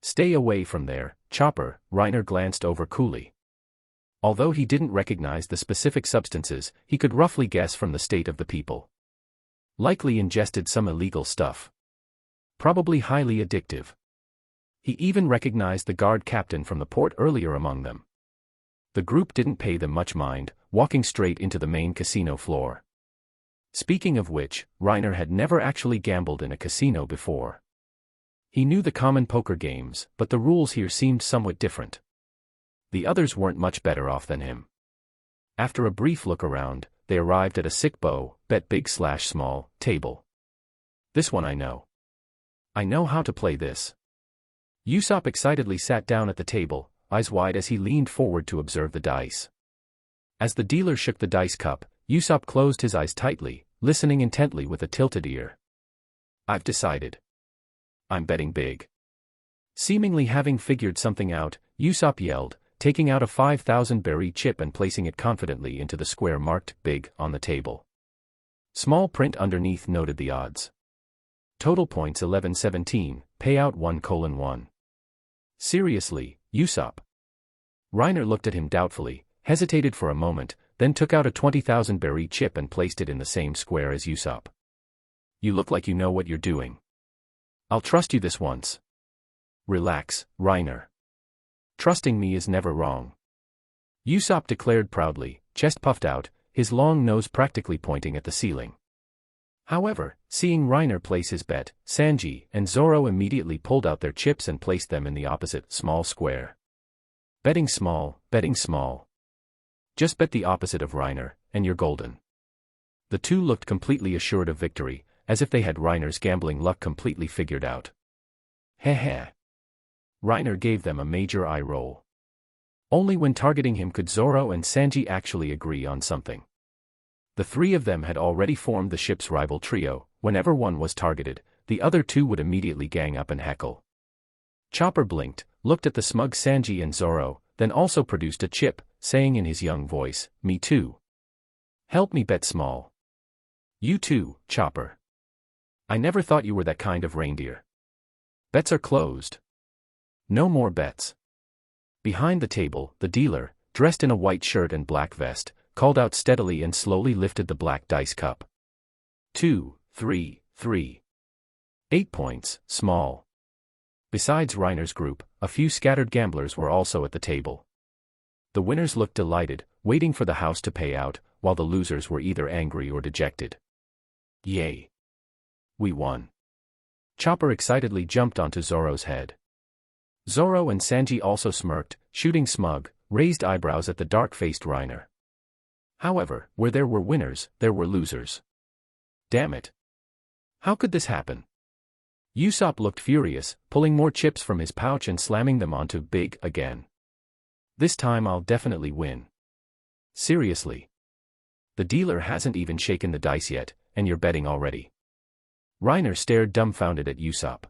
Stay away from there, Chopper, Reiner glanced over coolly. Although he didn't recognize the specific substances, he could roughly guess from the state of the people. Likely ingested some illegal stuff. Probably highly addictive. He even recognized the guard captain from the port earlier among them. The group didn't pay them much mind, walking straight into the main casino floor. Speaking of which, Reiner had never actually gambled in a casino before. He knew the common poker games, but the rules here seemed somewhat different. The others weren't much better off than him. After a brief look around, they arrived at a sick bow, bet big/small, table. This one I know. I know how to play this. Usopp excitedly sat down at the table, eyes wide as he leaned forward to observe the dice. As the dealer shook the dice cup, Usopp closed his eyes tightly, listening intently with a tilted ear. I've decided. I'm betting big. Seemingly having figured something out, Usopp yelled, taking out a 5,000 berry chip and placing it confidently into the square marked big on the table. Small print underneath noted the odds. Total points 11-17, payout 1:1. Seriously, Usopp? Reiner looked at him doubtfully, hesitated for a moment, then took out a 20,000 berry chip and placed it in the same square as Usopp. You look like you know what you're doing. I'll trust you this once. Relax, Reiner. Trusting me is never wrong. Usopp declared proudly, chest puffed out, his long nose practically pointing at the ceiling. However, seeing Reiner place his bet, Sanji and Zoro immediately pulled out their chips and placed them in the opposite, small square. Betting small, betting small. Just bet the opposite of Reiner, and you're golden. The two looked completely assured of victory, as if they had Reiner's gambling luck completely figured out. Heh heh. Reiner gave them a major eye roll. Only when targeting him could Zoro and Sanji actually agree on something. The three of them had already formed the ship's rival trio. Whenever one was targeted, the other two would immediately gang up and heckle. Chopper blinked, looked at the smug Sanji and Zoro, then also produced a chip, saying in his young voice, "Me too. Help me bet small." "You too, Chopper. I never thought you were that kind of reindeer. Bets are closed. No more bets." Behind the table, the dealer, dressed in a white shirt and black vest, called out steadily and slowly lifted the black dice cup. 2, 3, 3. 8 points, small. Besides Reiner's group, a few scattered gamblers were also at the table. The winners looked delighted, waiting for the house to pay out, while the losers were either angry or dejected. Yay! We won. Chopper excitedly jumped onto Zoro's head. Zoro and Sanji also smirked, shooting smug, raised eyebrows at the dark-faced Reiner. However, where there were winners, there were losers. Damn it. How could this happen? Usopp looked furious, pulling more chips from his pouch and slamming them onto big again. This time I'll definitely win. Seriously. The dealer hasn't even shaken the dice yet, and you're betting already. Reiner stared dumbfounded at Usopp.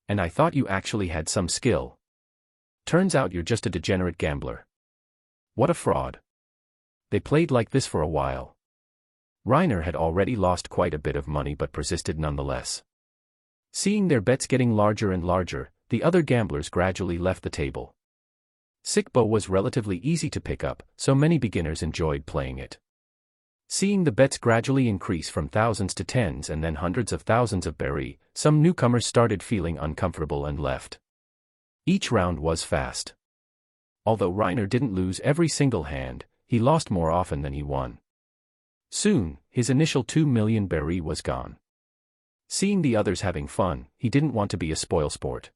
And I thought you actually had some skill. Turns out you're just a degenerate gambler. What a fraud. They played like this for a while. Reiner had already lost quite a bit of money but persisted nonetheless. Seeing their bets getting larger and larger, the other gamblers gradually left the table. Sikbo was relatively easy to pick up, so many beginners enjoyed playing it. Seeing the bets gradually increase from thousands to tens and then hundreds of thousands of berry, some newcomers started feeling uncomfortable and left. Each round was fast. Although Reiner didn't lose every single hand, he lost more often than he won. Soon, his initial 2 million berry was gone. Seeing the others having fun, he didn't want to be a spoilsport.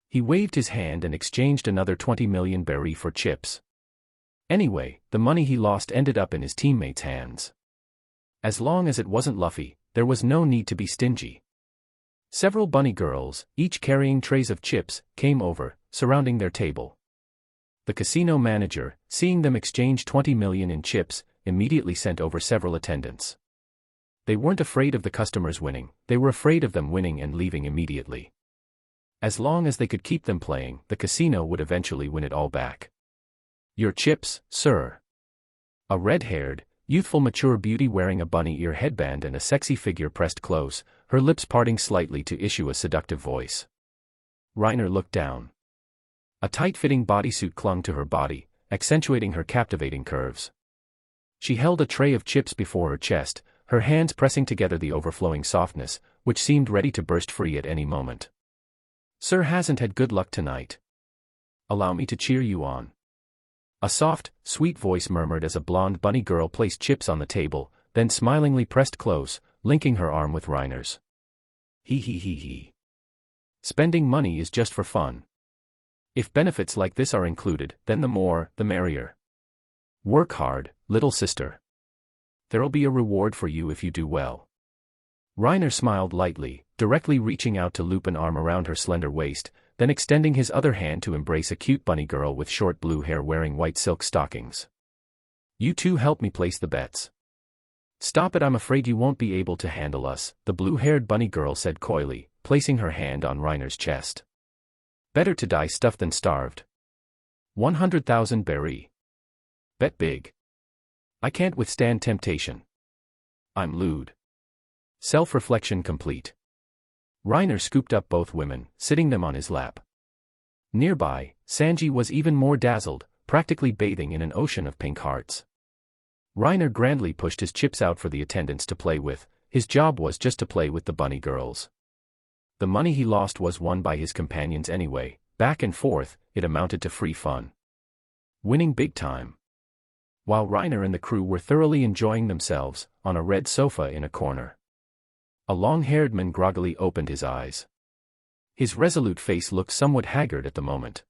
He waved his hand and exchanged another 20 million berry for chips. Anyway, the money he lost ended up in his teammates' hands. As long as it wasn't Luffy, there was no need to be stingy. Several bunny girls, each carrying trays of chips, came over, surrounding their table. The casino manager, seeing them exchange 20 million in chips, immediately sent over several attendants. They weren't afraid of the customers winning, they were afraid of them winning and leaving immediately. As long as they could keep them playing, the casino would eventually win it all back. Your chips, sir. A red-haired, youthful mature beauty wearing a bunny ear headband and a sexy figure pressed close, her lips parting slightly to issue a seductive voice. Reiner looked down. A tight-fitting bodysuit clung to her body, accentuating her captivating curves. She held a tray of chips before her chest, her hands pressing together the overflowing softness, which seemed ready to burst free at any moment. Sir hasn't had good luck tonight. Allow me to cheer you on. A soft, sweet voice murmured as a blonde bunny girl placed chips on the table, then smilingly pressed close, linking her arm with Reiner's. He. Spending money is just for fun. If benefits like this are included, then the more, the merrier. Work hard, little sister. There'll be a reward for you if you do well. Reiner smiled lightly, directly reaching out to loop an arm around her slender waist, then extending his other hand to embrace a cute bunny girl with short blue hair wearing white silk stockings. You two help me place the bets. Stop it, I'm afraid you won't be able to handle us, the blue-haired bunny girl said coyly, placing her hand on Reiner's chest. Better to die stuffed than starved. 100,000 berry. Bet big. I can't withstand temptation. I'm lewd. Self-reflection complete. Reiner scooped up both women, sitting them on his lap. Nearby, Sanji was even more dazzled, practically bathing in an ocean of pink hearts. Reiner grandly pushed his chips out for the attendants to play with, his job was just to play with the bunny girls. The money he lost was won by his companions anyway, back and forth, it amounted to free fun. Winning big time. While Reiner and the crew were thoroughly enjoying themselves, on a red sofa in a corner. A long-haired man groggily opened his eyes. His resolute face looked somewhat haggard at the moment.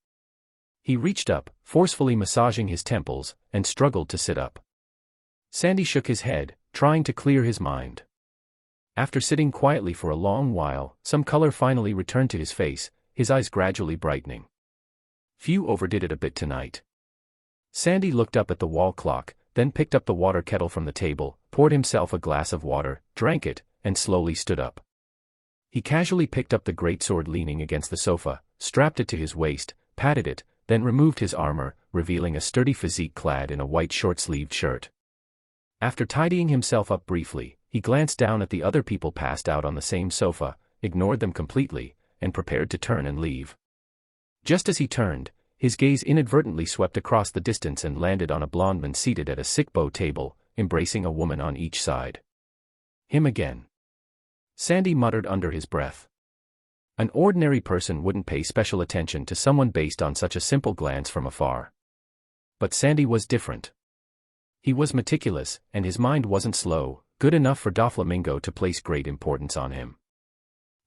He reached up, forcefully massaging his temples, and struggled to sit up. Sandy shook his head, trying to clear his mind. After sitting quietly for a long while, some color finally returned to his face, his eyes gradually brightening. Few overdid it a bit tonight. Sandy looked up at the wall clock, then picked up the water kettle from the table, poured himself a glass of water, drank it, and slowly stood up. He casually picked up the greatsword leaning against the sofa, strapped it to his waist, patted it, then removed his armor, revealing a sturdy physique clad in a white short-sleeved shirt. After tidying himself up briefly, he glanced down at the other people passed out on the same sofa, ignored them completely, and prepared to turn and leave. Just as he turned, his gaze inadvertently swept across the distance and landed on a blonde man seated at a sickbo table, embracing a woman on each side. Him again. Sandy muttered under his breath. An ordinary person wouldn't pay special attention to someone based on such a simple glance from afar. But Sandy was different. He was meticulous, and his mind wasn't slow, good enough for Doflamingo to place great importance on him.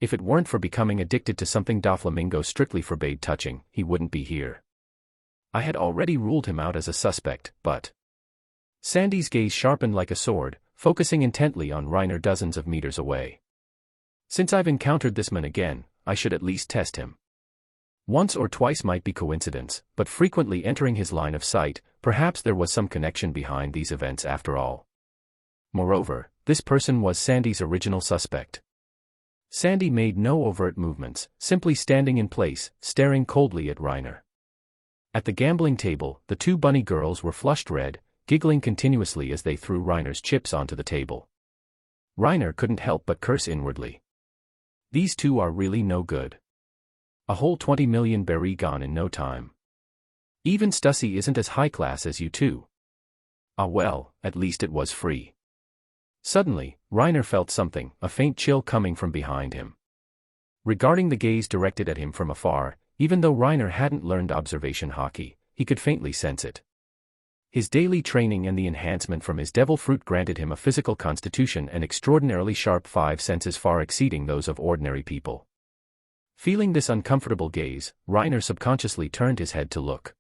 If it weren't for becoming addicted to something Doflamingo strictly forbade touching, he wouldn't be here. I had already ruled him out as a suspect, but... Sandy's gaze sharpened like a sword, focusing intently on Reiner dozens of meters away. Since I've encountered this man again, I should at least test him. Once or twice might be coincidence, but frequently entering his line of sight, perhaps there was some connection behind these events after all. Moreover, this person was Sandy's original suspect. Sandy made no overt movements, simply standing in place, staring coldly at Reiner. At the gambling table, the two bunny girls were flushed red, giggling continuously as they threw Reiner's chips onto the table. Reiner couldn't help but curse inwardly. These two are really no good. A whole 20 million berry gone in no time. Even Stussy isn't as high class as you two. Ah well, at least it was free. Suddenly, Reiner felt something, a faint chill coming from behind him. Regarding the gaze directed at him from afar, even though Reiner hadn't learned observation hockey, he could faintly sense it. His daily training and the enhancement from his devil fruit granted him a physical constitution and extraordinarily sharp 5 senses far exceeding those of ordinary people. Feeling this uncomfortable gaze, Reiner subconsciously turned his head to look.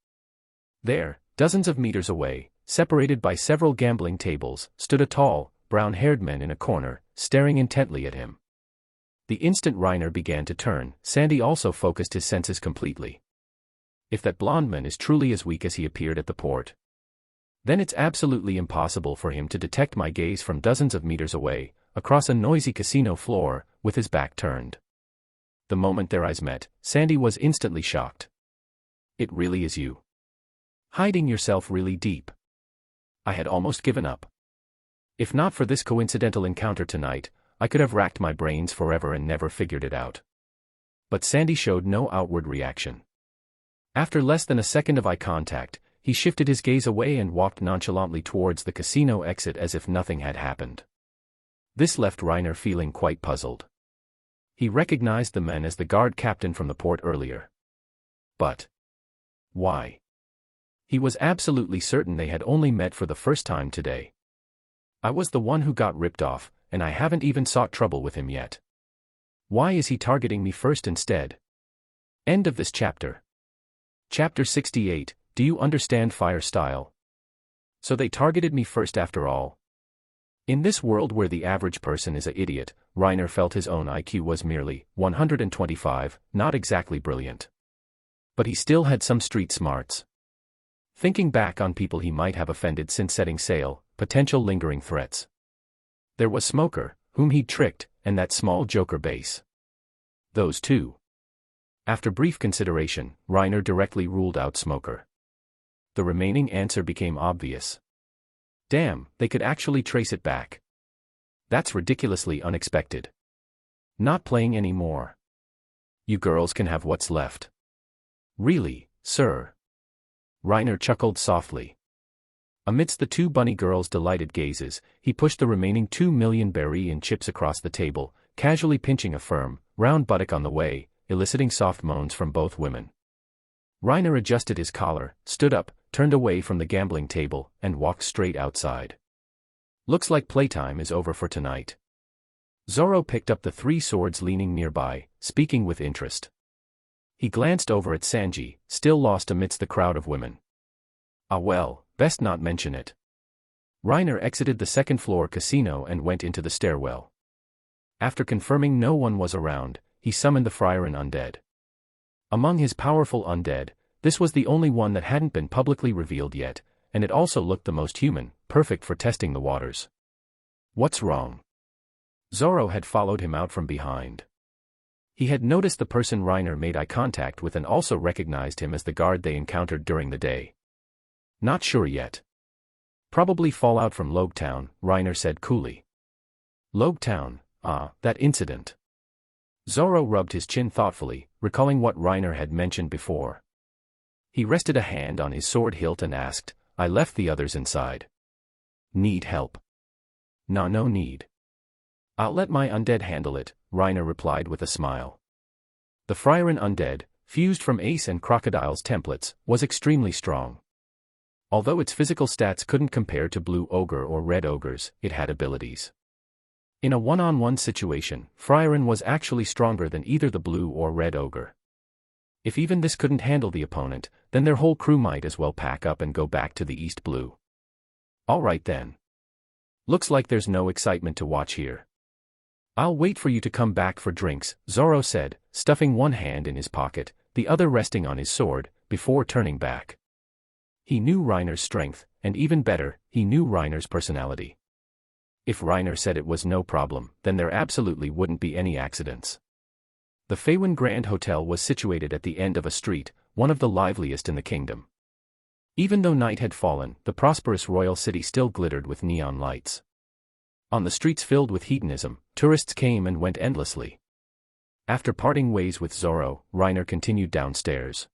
There, dozens of meters away, separated by several gambling tables, stood a tall, brown-haired man in a corner, staring intently at him. The instant Reiner began to turn, Sandy also focused his senses completely. If that blonde man is truly as weak as he appeared at the port, then it's absolutely impossible for him to detect my gaze from dozens of meters away, across a noisy casino floor, with his back turned. The moment their eyes met, Sandy was instantly shocked. It really is you. Hiding yourself really deep. I had almost given up. If not for this coincidental encounter tonight, I could have racked my brains forever and never figured it out. But Sandy showed no outward reaction. After less than a second of eye contact, he shifted his gaze away and walked nonchalantly towards the casino exit as if nothing had happened. This left Reiner feeling quite puzzled. He recognized the men as the guard captain from the port earlier. But why? He was absolutely certain they had only met for the first time today. I was the one who got ripped off, and I haven't even sought trouble with him yet. Why is he targeting me first instead? End of this chapter. Chapter 68. Do you understand fire style? So they targeted me first after all. In this world where the average person is an idiot, Reiner felt his own IQ was merely 125, not exactly brilliant. But he still had some street smarts. Thinking back on people he might have offended since setting sail, potential lingering threats. There was Smoker, whom he'd tricked, and that small joker base. Those two. After brief consideration, Reiner directly ruled out Smoker. The remaining answer became obvious. Damn, they could actually trace it back. That's ridiculously unexpected. Not playing anymore. You girls can have what's left. Really, sir? Reiner chuckled softly. Amidst the two bunny girls' delighted gazes, he pushed the remaining 2 million berry in chips across the table, casually pinching a firm, round buttock on the way, eliciting soft moans from both women. Reiner adjusted his collar, stood up, turned away from the gambling table, and walked straight outside. Looks like playtime is over for tonight. Zoro picked up the 3 swords leaning nearby, speaking with interest. He glanced over at Sanji, still lost amidst the crowd of women. Ah well, best not mention it. Reiner exited the second-floor casino and went into the stairwell. After confirming no one was around, he summoned the Friaren undead. Among his powerful undead, this was the only one that hadn't been publicly revealed yet, and it also looked the most human, perfect for testing the waters. What's wrong? Zoro had followed him out from behind. He had noticed the person Reiner made eye contact with and also recognized him as the guard they encountered during the day. Not sure yet. Probably fallout from Logetown, Reiner said coolly. Logetown, that incident. Zoro rubbed his chin thoughtfully, recalling what Reiner had mentioned before. He rested a hand on his sword hilt and asked, I left the others inside. Need help? Nah, no need. I'll let my undead handle it, Reiner replied with a smile. The Friaren undead, fused from Ace and Crocodile's templates, was extremely strong. Although its physical stats couldn't compare to Blue Ogre or Red Ogre's, it had abilities. In a one-on-one situation, Friaren was actually stronger than either the Blue or Red Ogre. If even this couldn't handle the opponent, then their whole crew might as well pack up and go back to the East Blue. Alright then. Looks like there's no excitement to watch here. I'll wait for you to come back for drinks, Zoro said, stuffing one hand in his pocket, the other resting on his sword, before turning back. He knew Reiner's strength, and even better, he knew Reiner's personality. If Reiner said it was no problem, then there absolutely wouldn't be any accidents. The Feywind Grand Hotel was situated at the end of a street, one of the liveliest in the kingdom. Even though night had fallen, the prosperous royal city still glittered with neon lights. On the streets filled with hedonism, tourists came and went endlessly. After parting ways with Zoro, Reiner continued downstairs.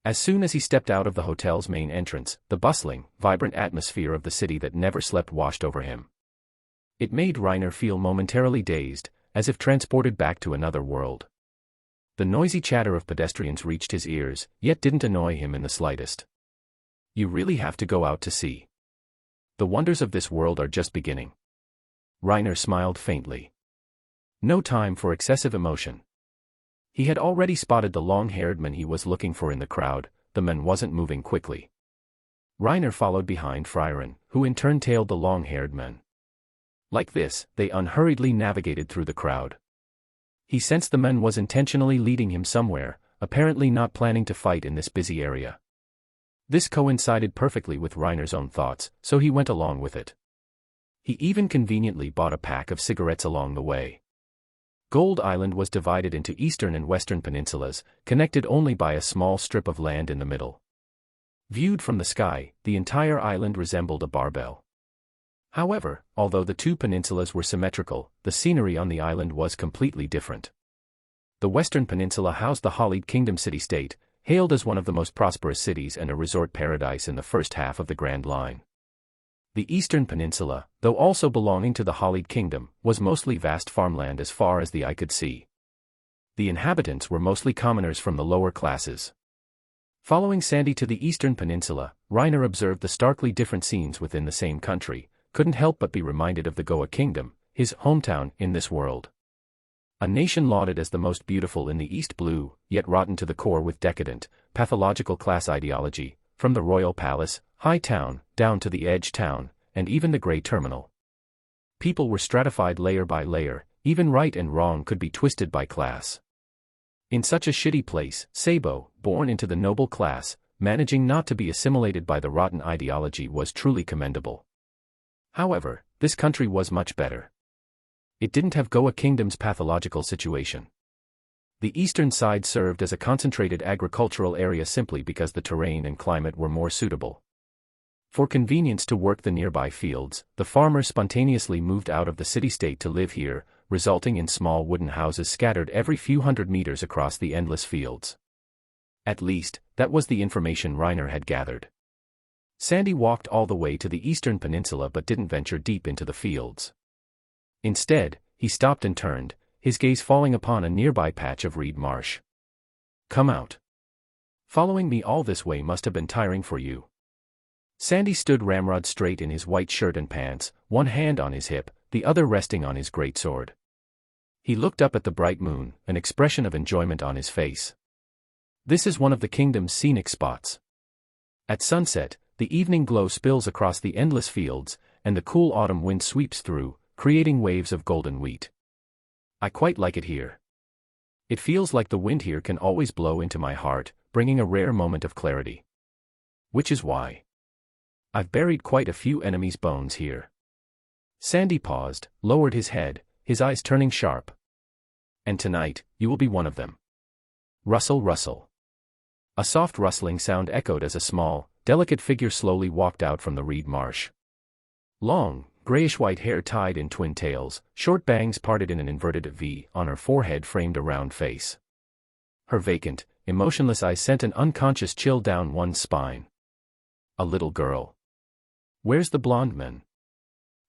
As soon as he stepped out of the hotel's main entrance, the bustling, vibrant atmosphere of the city that never slept washed over him. It made Reiner feel momentarily dazed, as if transported back to another world. The noisy chatter of pedestrians reached his ears, yet didn't annoy him in the slightest. You really have to go out to see. The wonders of this world are just beginning. Reiner smiled faintly. No time for excessive emotion. He had already spotted the long-haired man he was looking for in the crowd. The man wasn't moving quickly. Reiner followed behind Frieren, who in turn tailed the long-haired man. Like this, they unhurriedly navigated through the crowd. He sensed the man was intentionally leading him somewhere, apparently not planning to fight in this busy area. This coincided perfectly with Reiner's own thoughts, so he went along with it. He even conveniently bought a pack of cigarettes along the way. Gold Island was divided into eastern and western peninsulas, connected only by a small strip of land in the middle. Viewed from the sky, the entire island resembled a barbell. However, although the two peninsulas were symmetrical, the scenery on the island was completely different. The western peninsula housed the Hollied Kingdom city-state, hailed as one of the most prosperous cities and a resort paradise in the first half of the Grand Line. The eastern peninsula, though also belonging to the Hollied Kingdom, was mostly vast farmland as far as the eye could see. The inhabitants were mostly commoners from the lower classes. Following Sandy to the eastern peninsula, Reiner observed the starkly different scenes within the same country, couldn't help but be reminded of the Goa Kingdom, his hometown in this world. A nation lauded as the most beautiful in the East Blue, yet rotten to the core with decadent, pathological class ideology, from the Royal Palace, High Town, down to the Edge Town, and even the Grey Terminal. People were stratified layer by layer, even right and wrong could be twisted by class. In such a shitty place, Sabo, born into the noble class, managing not to be assimilated by the rotten ideology was truly commendable. However, this country was much better. It didn't have Goa Kingdom's pathological situation. The eastern side served as a concentrated agricultural area simply because the terrain and climate were more suitable. For convenience to work the nearby fields, the farmers spontaneously moved out of the city-state to live here, resulting in small wooden houses scattered every few hundred meters across the endless fields. At least, that was the information Reiner had gathered. Sandy walked all the way to the eastern peninsula but didn't venture deep into the fields. Instead, he stopped and turned, his gaze falling upon a nearby patch of reed marsh. Come out. Following me all this way must have been tiring for you. Sandy stood ramrod straight in his white shirt and pants, one hand on his hip, the other resting on his great sword. He looked up at the bright moon, an expression of enjoyment on his face. This is one of the kingdom's scenic spots. At sunset, the evening glow spills across the endless fields, and the cool autumn wind sweeps through, creating waves of golden wheat. I quite like it here. It feels like the wind here can always blow into my heart, bringing a rare moment of clarity. Which is why I've buried quite a few enemies' bones here. Sandy paused, lowered his head, his eyes turning sharp. And tonight, you will be one of them. Rustle, rustle. A soft rustling sound echoed as a small, delicate figure slowly walked out from the reed marsh. Long, grayish-white hair tied in twin tails, short bangs parted in an inverted V on her forehead framed a round face. Her vacant, emotionless eyes sent an unconscious chill down one's spine. A little girl. Where's the blonde man?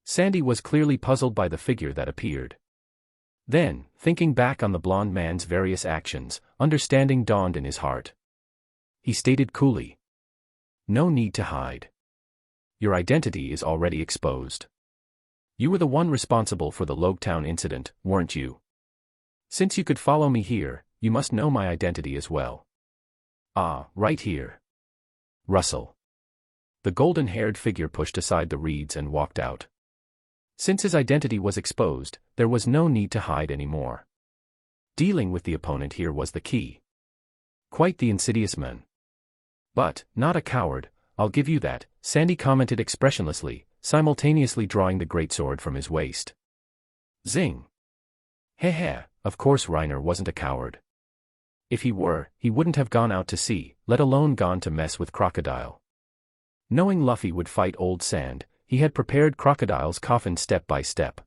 Sandy was clearly puzzled by the figure that appeared. Then, thinking back on the blonde man's various actions, understanding dawned in his heart. He stated coolly. No need to hide. Your identity is already exposed. You were the one responsible for the Logetown incident, weren't you? Since you could follow me here, you must know my identity as well. Ah, right here. Russell. The golden-haired figure pushed aside the reeds and walked out. Since his identity was exposed, there was no need to hide anymore. Dealing with the opponent here was the key. Quite the insidious man. But, not a coward, I'll give you that, Sandy commented expressionlessly, simultaneously drawing the greatsword from his waist. Zing! Heh, of course Reiner wasn't a coward. If he were, he wouldn't have gone out to sea, let alone gone to mess with Crocodile. Knowing Luffy would fight Old Sand, he had prepared Crocodile's coffin step by step.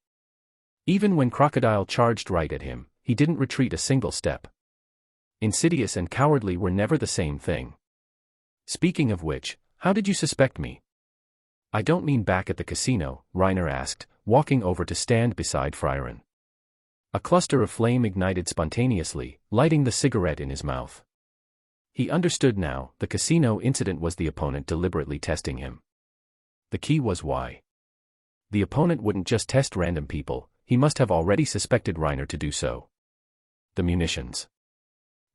Even when Crocodile charged right at him, he didn't retreat a single step. Insidious and cowardly were never the same thing. Speaking of which, how did you suspect me? I don't mean back at the casino, Reiner asked, walking over to stand beside Frieren. A cluster of flame ignited spontaneously, lighting the cigarette in his mouth. He understood now, the casino incident was the opponent deliberately testing him. The key was why. The opponent wouldn't just test random people, he must have already suspected Reiner to do so. The munitions.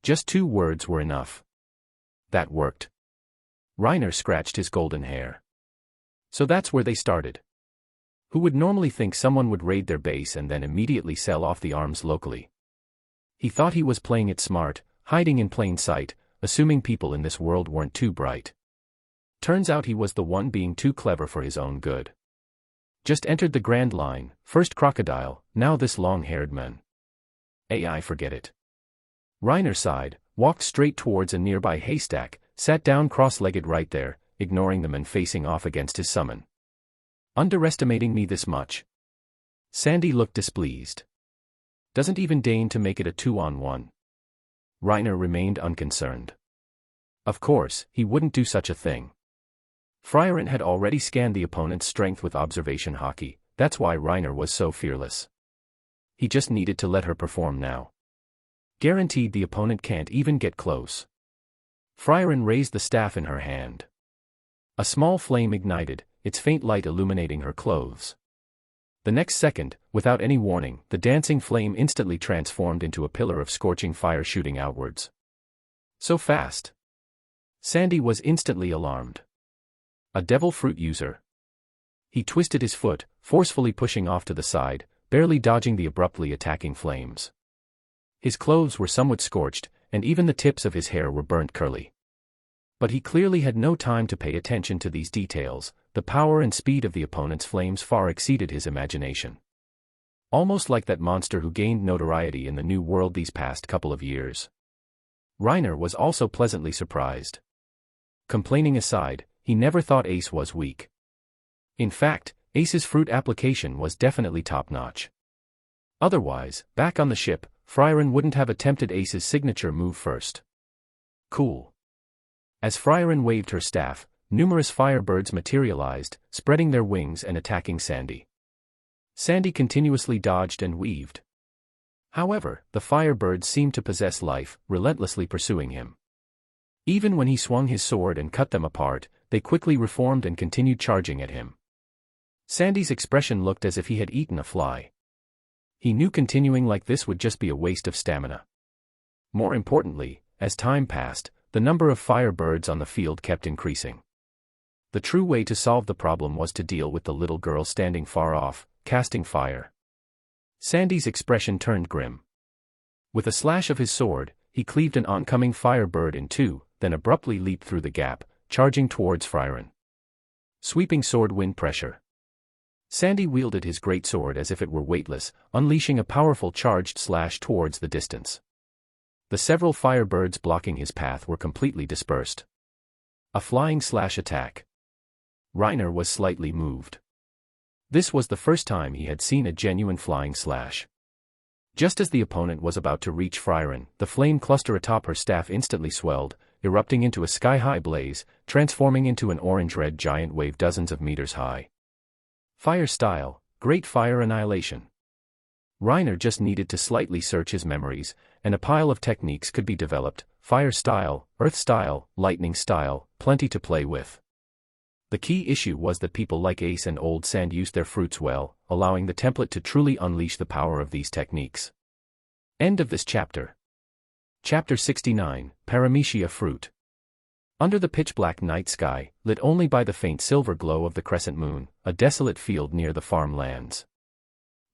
Just 2 words were enough. That worked. Reiner scratched his golden hair. So that's where they started. Who would normally think someone would raid their base and then immediately sell off the arms locally? He thought he was playing it smart, hiding in plain sight, assuming people in this world weren't too bright. Turns out he was the one being too clever for his own good. Just entered the Grand Line, first Crocodile, now this long-haired man. AI, forget it. Reiner sighed, walked straight towards a nearby haystack, sat down cross-legged right there, ignoring the men facing off against his summon. Underestimating me this much? Sandy looked displeased. Doesn't even deign to make it a 2-on-1. Reiner remained unconcerned. Of course, he wouldn't do such a thing. Frieren had already scanned the opponent's strength with observation hockey, that's why Reiner was so fearless. He just needed to let her perform now. Guaranteed the opponent can't even get close. Frieren raised the staff in her hand. A small flame ignited, its faint light illuminating her clothes. The next second, without any warning, the dancing flame instantly transformed into a pillar of scorching fire shooting outwards. So fast. Sandy was instantly alarmed. A devil fruit user. He twisted his foot, forcefully pushing off to the side, barely dodging the abruptly attacking flames. His clothes were somewhat scorched, and even the tips of his hair were burnt curly. But he clearly had no time to pay attention to these details. The power and speed of the opponent's flames far exceeded his imagination. Almost like that monster who gained notoriety in the New World these past couple of years. Reiner was also pleasantly surprised. Complaining aside, he never thought Ace was weak. In fact, Ace's fruit application was definitely top-notch. Otherwise, back on the ship, Frieren wouldn't have attempted Ace's signature move first. Cool. As Frieren waved her staff, numerous firebirds materialized, spreading their wings and attacking Sandy. Sandy continuously dodged and weaved. However, the firebirds seemed to possess life, relentlessly pursuing him. Even when he swung his sword and cut them apart, they quickly reformed and continued charging at him. Sandy's expression looked as if he had eaten a fly. He knew continuing like this would just be a waste of stamina. More importantly, as time passed, the number of firebirds on the field kept increasing. The true way to solve the problem was to deal with the little girl standing far off, casting fire. Sandy's expression turned grim. With a slash of his sword, he cleaved an oncoming firebird in 2, then abruptly leaped through the gap, charging towards Frieren. Sweeping sword wind pressure. Sandy wielded his great sword as if it were weightless, unleashing a powerful charged slash towards the distance. The several firebirds blocking his path were completely dispersed. A flying slash attack. Reiner was slightly moved. This was the first time he had seen a genuine flying slash. Just as the opponent was about to reach Frieren, the flame cluster atop her staff instantly swelled, erupting into a sky-high blaze, transforming into an orange-red giant wave dozens of meters high. Fire style, great fire annihilation. Reiner just needed to slightly search his memories, and a pile of techniques could be developed: fire style, earth style, lightning style, plenty to play with. The key issue was that people like Ace and Old Sand used their fruits well, allowing the template to truly unleash the power of these techniques. End of this chapter. Chapter 69, Paramecia Fruit. Under the pitch-black night sky, lit only by the faint silver glow of the crescent moon, a desolate field near the farmlands.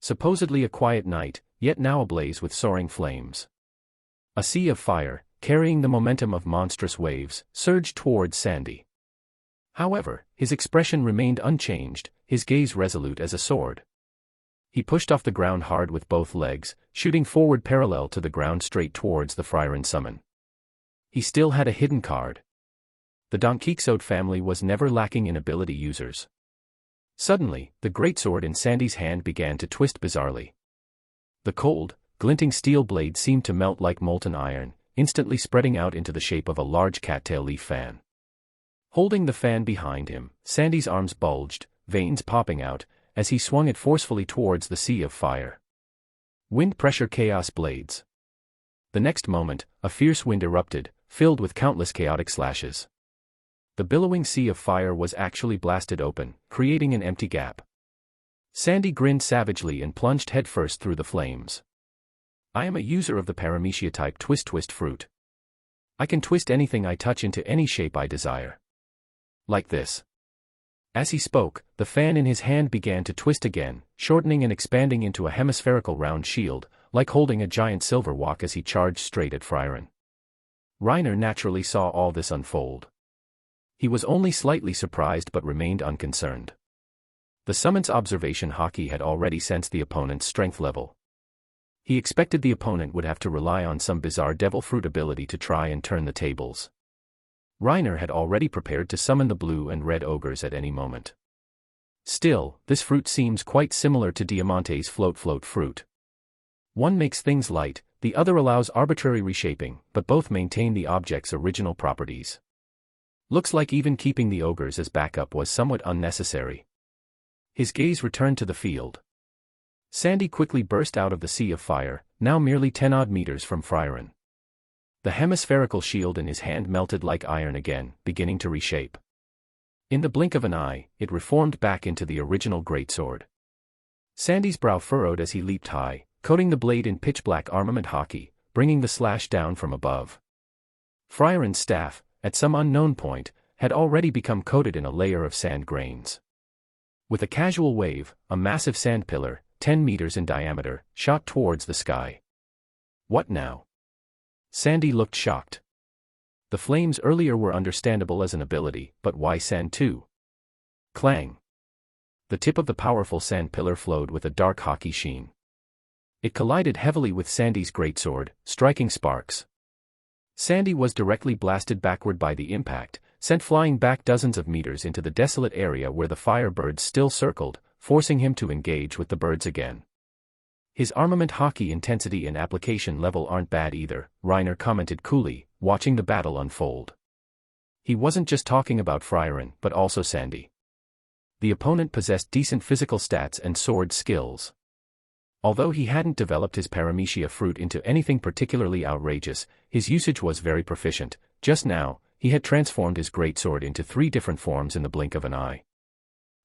Supposedly a quiet night, yet now ablaze with soaring flames. A sea of fire, carrying the momentum of monstrous waves, surged towards Sandy. However, his expression remained unchanged, his gaze resolute as a sword. He pushed off the ground hard with both legs, shooting forward parallel to the ground straight towards the Frieren summon. He still had a hidden card. The Donkeyxode family was never lacking in ability users. Suddenly, the greatsword in Sandy's hand began to twist bizarrely. The cold, glinting steel blade seemed to melt like molten iron, instantly spreading out into the shape of a large cattail leaf fan. Holding the fan behind him, Sandy's arms bulged, veins popping out, as he swung it forcefully towards the sea of fire. Wind pressure chaos blades. The next moment, a fierce wind erupted, filled with countless chaotic slashes. The billowing sea of fire was actually blasted open, creating an empty gap. Sandy grinned savagely and plunged headfirst through the flames. I am a user of the paramecia-type twist fruit. I can twist anything I touch into any shape I desire. Like this. As he spoke, the fan in his hand began to twist again, shortening and expanding into a hemispherical round shield, like holding a giant silver wok as he charged straight at Frieren. Reiner naturally saw all this unfold. He was only slightly surprised but remained unconcerned. The summon's observation haki had already sensed the opponent's strength level. He expected the opponent would have to rely on some bizarre devil fruit ability to try and turn the tables. Reiner had already prepared to summon the blue and red ogres at any moment. Still, this fruit seems quite similar to Diamante's float fruit. One makes things light, the other allows arbitrary reshaping, but both maintain the object's original properties. Looks like even keeping the ogres as backup was somewhat unnecessary. His gaze returned to the field. Sandy quickly burst out of the sea of fire, now merely 10-odd meters from Frieren. The hemispherical shield in his hand melted like iron again, beginning to reshape. In the blink of an eye, it reformed back into the original greatsword. Sandy's brow furrowed as he leaped high, coating the blade in pitch-black armament haki, bringing the slash down from above. Frieren's staff, at some unknown point, had already become coated in a layer of sand grains. With a casual wave, a massive sand pillar, 10 meters in diameter, shot towards the sky. What now? Sandy looked shocked. The flames earlier were understandable as an ability, but why sand too? Clang. The tip of the powerful sand pillar flowed with a dark haki sheen. It collided heavily with Sandy's greatsword, striking sparks. Sandy was directly blasted backward by the impact, sent flying back dozens of meters into the desolate area where the firebirds still circled, forcing him to engage with the birds again. His armament haki intensity and application level aren't bad either, Reiner commented coolly, watching the battle unfold. He wasn't just talking about Frieren, but also Sandy. The opponent possessed decent physical stats and sword skills. Although he hadn't developed his paramecia fruit into anything particularly outrageous, his usage was very proficient. Just now, he had transformed his greatsword into 3 different forms in the blink of an eye.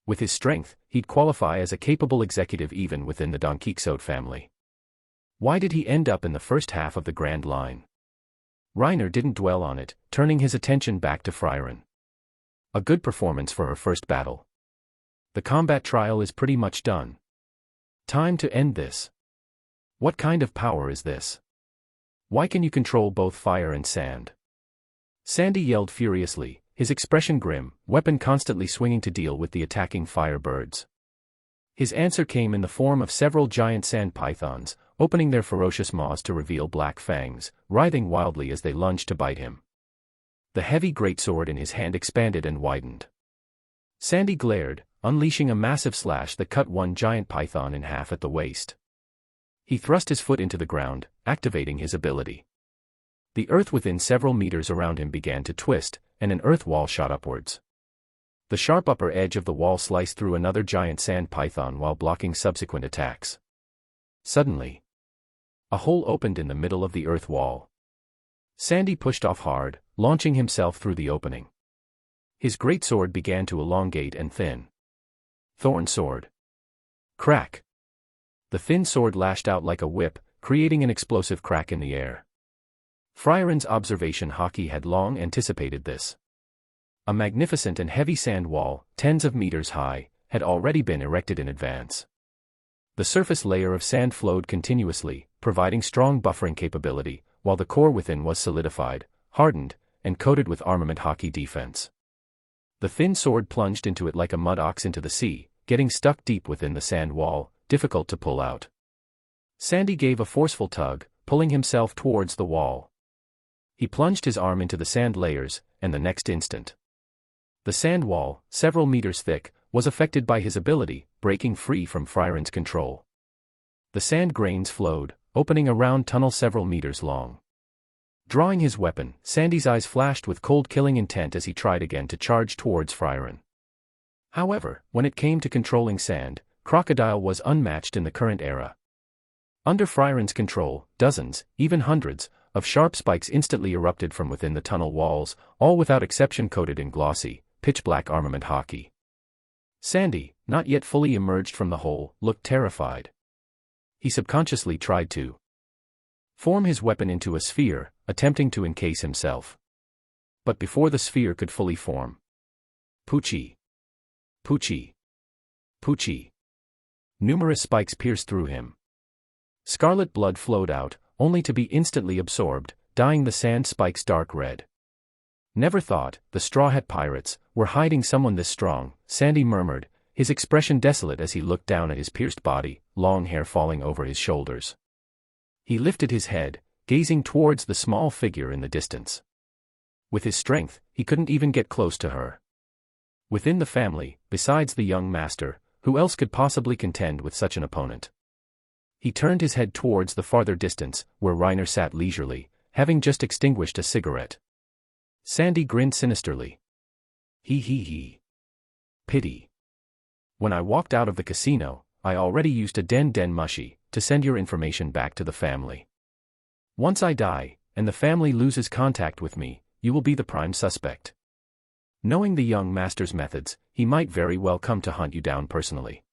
With his strength, he'd qualify as a capable executive even within the Donkeyxode family. Why did he end up in the first half of the Grand Line? Reiner didn't dwell on it, turning his attention back to Frieren. A good performance for her first battle. The combat trial is pretty much done. Time to end this. What kind of power is this? Why can you control both fire and sand? Sandy yelled furiously, his expression grim, weapon constantly swinging to deal with the attacking firebirds. His answer came in the form of several giant sand pythons, opening their ferocious maws to reveal black fangs, writhing wildly as they lunged to bite him. The heavy greatsword in his hand expanded and widened. Sandy glared, unleashing a massive slash that cut one giant python in half at the waist. He thrust his foot into the ground, activating his ability. The earth within several meters around him began to twist, and an earth wall shot upwards. The sharp upper edge of the wall sliced through another giant sand python while blocking subsequent attacks. Suddenly, a hole opened in the middle of the earth wall. Sandy pushed off hard, launching himself through the opening. His greatsword began to elongate and thin. Thorn sword. Crack. The thin sword lashed out like a whip, creating an explosive crack in the air. Frieren's observation haki had long anticipated this. A magnificent and heavy sand wall, tens of meters high, had already been erected in advance. The surface layer of sand flowed continuously, providing strong buffering capability, while the core within was solidified, hardened, and coated with armament haki defense. The thin sword plunged into it like a mud ox into the sea, getting stuck deep within the sand wall, difficult to pull out. Sandy gave a forceful tug, pulling himself towards the wall. He plunged his arm into the sand layers, and the next instant, the sand wall, several meters thick, was affected by his ability, breaking free from Friren's control. The sand grains flowed, opening a round tunnel several meters long. Drawing his weapon, Sandy's eyes flashed with cold killing intent as he tried again to charge towards Friren. However, when it came to controlling sand, Crocodile was unmatched in the current era. Under Friren's control, dozens, even hundreds, of sharp spikes instantly erupted from within the tunnel walls, all without exception coated in glossy, pitch-black armament hockey. Sandy, not yet fully emerged from the hole, looked terrified. He subconsciously tried to form his weapon into a sphere, attempting to encase himself. But before the sphere could fully form, Poochie! Poochie! Poochie! Numerous spikes pierced through him. Scarlet blood flowed out, only to be instantly absorbed, dyeing the sand spikes dark red. Never thought the Straw Hat Pirates were hiding someone this strong, Sandy murmured, his expression desolate as he looked down at his pierced body, long hair falling over his shoulders. He lifted his head, gazing towards the small figure in the distance. With his strength, he couldn't even get close to her. Within the family, besides the young master, who else could possibly contend with such an opponent? He turned his head towards the farther distance, where Reiner sat leisurely, having just extinguished a cigarette. Sandy grinned sinisterly. He. Pity. When I walked out of the casino, I already used a den mushy to send your information back to the family. Once I die, and the family loses contact with me, you will be the prime suspect. Knowing the young master's methods, he might very well come to hunt you down personally.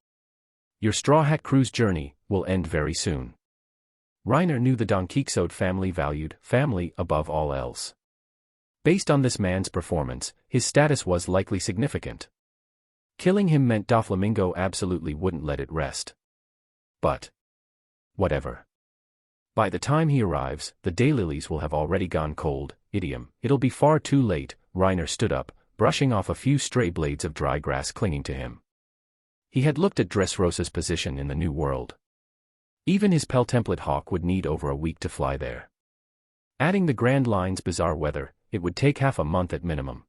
Your Straw Hat Crew's journey will end very soon. Reiner knew the Don Quixote family valued family above all else. Based on this man's performance, his status was likely significant. Killing him meant Doflamingo absolutely wouldn't let it rest. But whatever. By the time he arrives, the daylilies will have already gone cold. Idiom, it'll be far too late. Reiner stood up, brushing off a few stray blades of dry grass clinging to him. He had looked at Dressrosa's position in the New World. Even his Pel Template hawk would need over a week to fly there. Adding the Grand Line's bizarre weather, it would take half a month at minimum.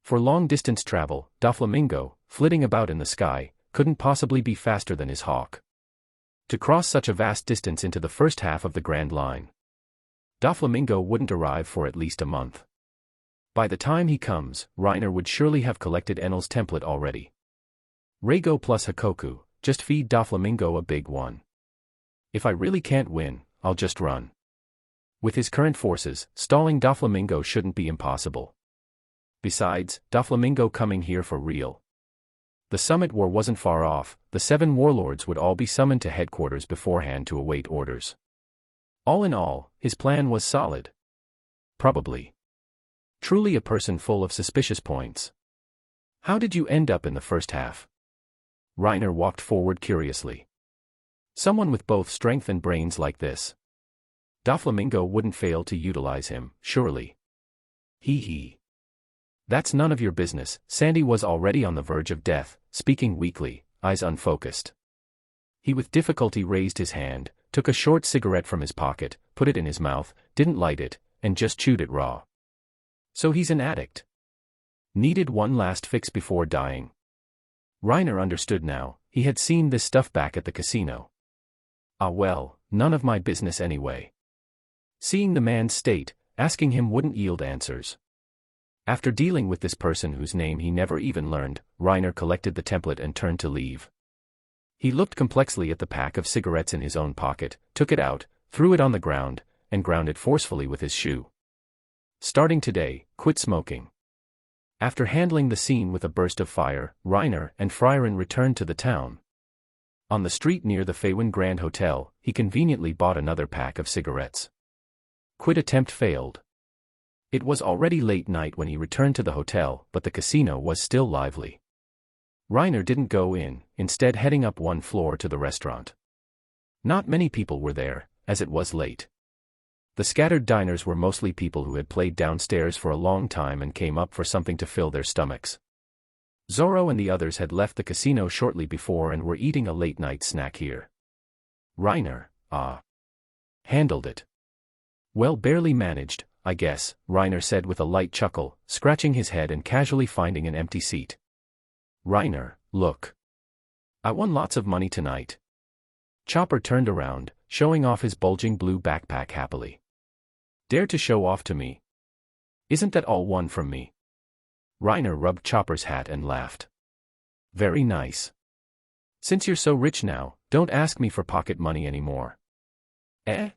For long-distance travel, Doflamingo, flitting about in the sky, couldn't possibly be faster than his hawk. To cross such a vast distance into the first half of the Grand Line, Doflamingo wouldn't arrive for at least a month. By the time he comes, Reiner would surely have collected Enel's template already. Reigo plus Hikoku, just feed Doflamingo a big one. If I really can't win, I'll just run. With his current forces, stalling Doflamingo shouldn't be impossible. Besides, Doflamingo coming here for real. The summit war wasn't far off, the 7 warlords would all be summoned to headquarters beforehand to await orders. All in all, his plan was solid. Probably. Truly a person full of suspicious points. How did you end up in the first half? Reiner walked forward curiously. Someone with both strength and brains like this. Doflamingo wouldn't fail to utilize him, surely. He. That's none of your business. Sandy was already on the verge of death, speaking weakly, eyes unfocused. He with difficulty raised his hand, took a short cigarette from his pocket, put it in his mouth, didn't light it, and just chewed it raw. So he's an addict. Needed one last fix before dying. Reiner understood now, he had seen this stuff back at the casino. Ah well, none of my business anyway. Seeing the man's state, asking him wouldn't yield answers. After dealing with this person whose name he never even learned, Reiner collected the template and turned to leave. He looked complexly at the pack of cigarettes in his own pocket, took it out, threw it on the ground, and ground it forcefully with his shoe. Starting today, quit smoking. After handling the scene with a burst of fire, Reiner and Friren returned to the town. On the street near the Feywind Grand Hotel, he conveniently bought another pack of cigarettes. Quit attempt failed. It was already late night when he returned to the hotel, but the casino was still lively. Reiner didn't go in, instead heading up one floor to the restaurant. Not many people were there, as it was late. The scattered diners were mostly people who had played downstairs for a long time and came up for something to fill their stomachs. Zoro and the others had left the casino shortly before and were eating a late-night snack here. Reiner, handled it. Well, barely managed. I guess, Reiner said with a light chuckle, scratching his head and casually finding an empty seat. Reiner, look. I won lots of money tonight. Chopper turned around, showing off his bulging blue backpack happily. Dare to show off to me? Isn't that all won from me? Reiner rubbed Chopper's hat and laughed. Very nice. Since you're so rich now, don't ask me for pocket money anymore. Eh?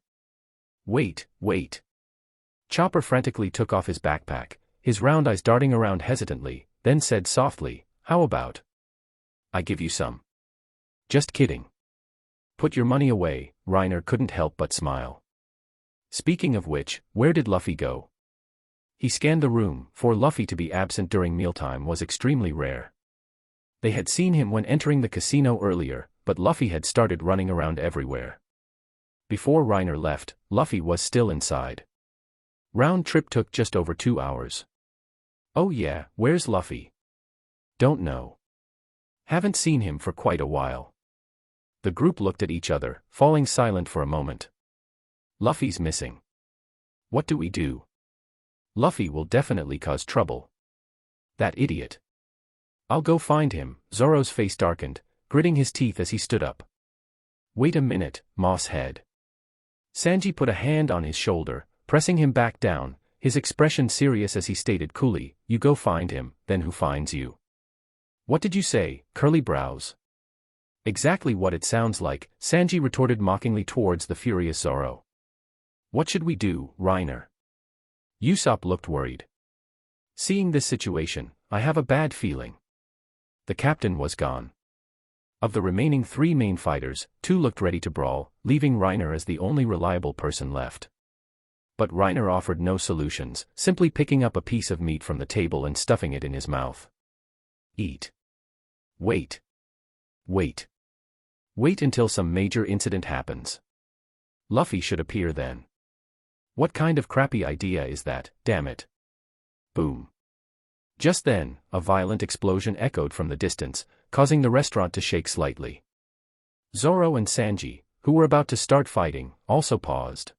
Wait. Chopper frantically took off his backpack, his round eyes darting around hesitantly, then said softly, how about I give you some? Just kidding. Put your money away, Reiner couldn't help but smile. Speaking of which, where did Luffy go? He scanned the room, for Luffy to be absent during mealtime was extremely rare. They had seen him when entering the casino earlier, but Luffy had started running around everywhere. Before Reiner left, Luffy was still inside. Round trip took just over 2 hours. Oh yeah, where's Luffy? Don't know. Haven't seen him for quite a while. The group looked at each other, falling silent for a moment. Luffy's missing. What do we do? Luffy will definitely cause trouble. That idiot. I'll go find him. Zoro's face darkened, gritting his teeth as he stood up. Wait a minute, Moss Head. Sanji put a hand on his shoulder, pressing him back down, his expression serious as he stated coolly, you go find him, then who finds you? What did you say, curly brows? Exactly what it sounds like, Sanji retorted mockingly towards the furious Zoro. What should we do, Reiner? Usopp looked worried. Seeing this situation, I have a bad feeling. The captain was gone. Of the remaining 3 main fighters, 2 looked ready to brawl, leaving Reiner as the only reliable person left. But Reiner offered no solutions, simply picking up a piece of meat from the table and stuffing it in his mouth. Eat. Wait. Wait until some major incident happens. Luffy should appear then. What kind of crappy idea is that, damn it? Boom. Just then, a violent explosion echoed from the distance, causing the restaurant to shake slightly. Zoro and Sanji, who were about to start fighting, also paused.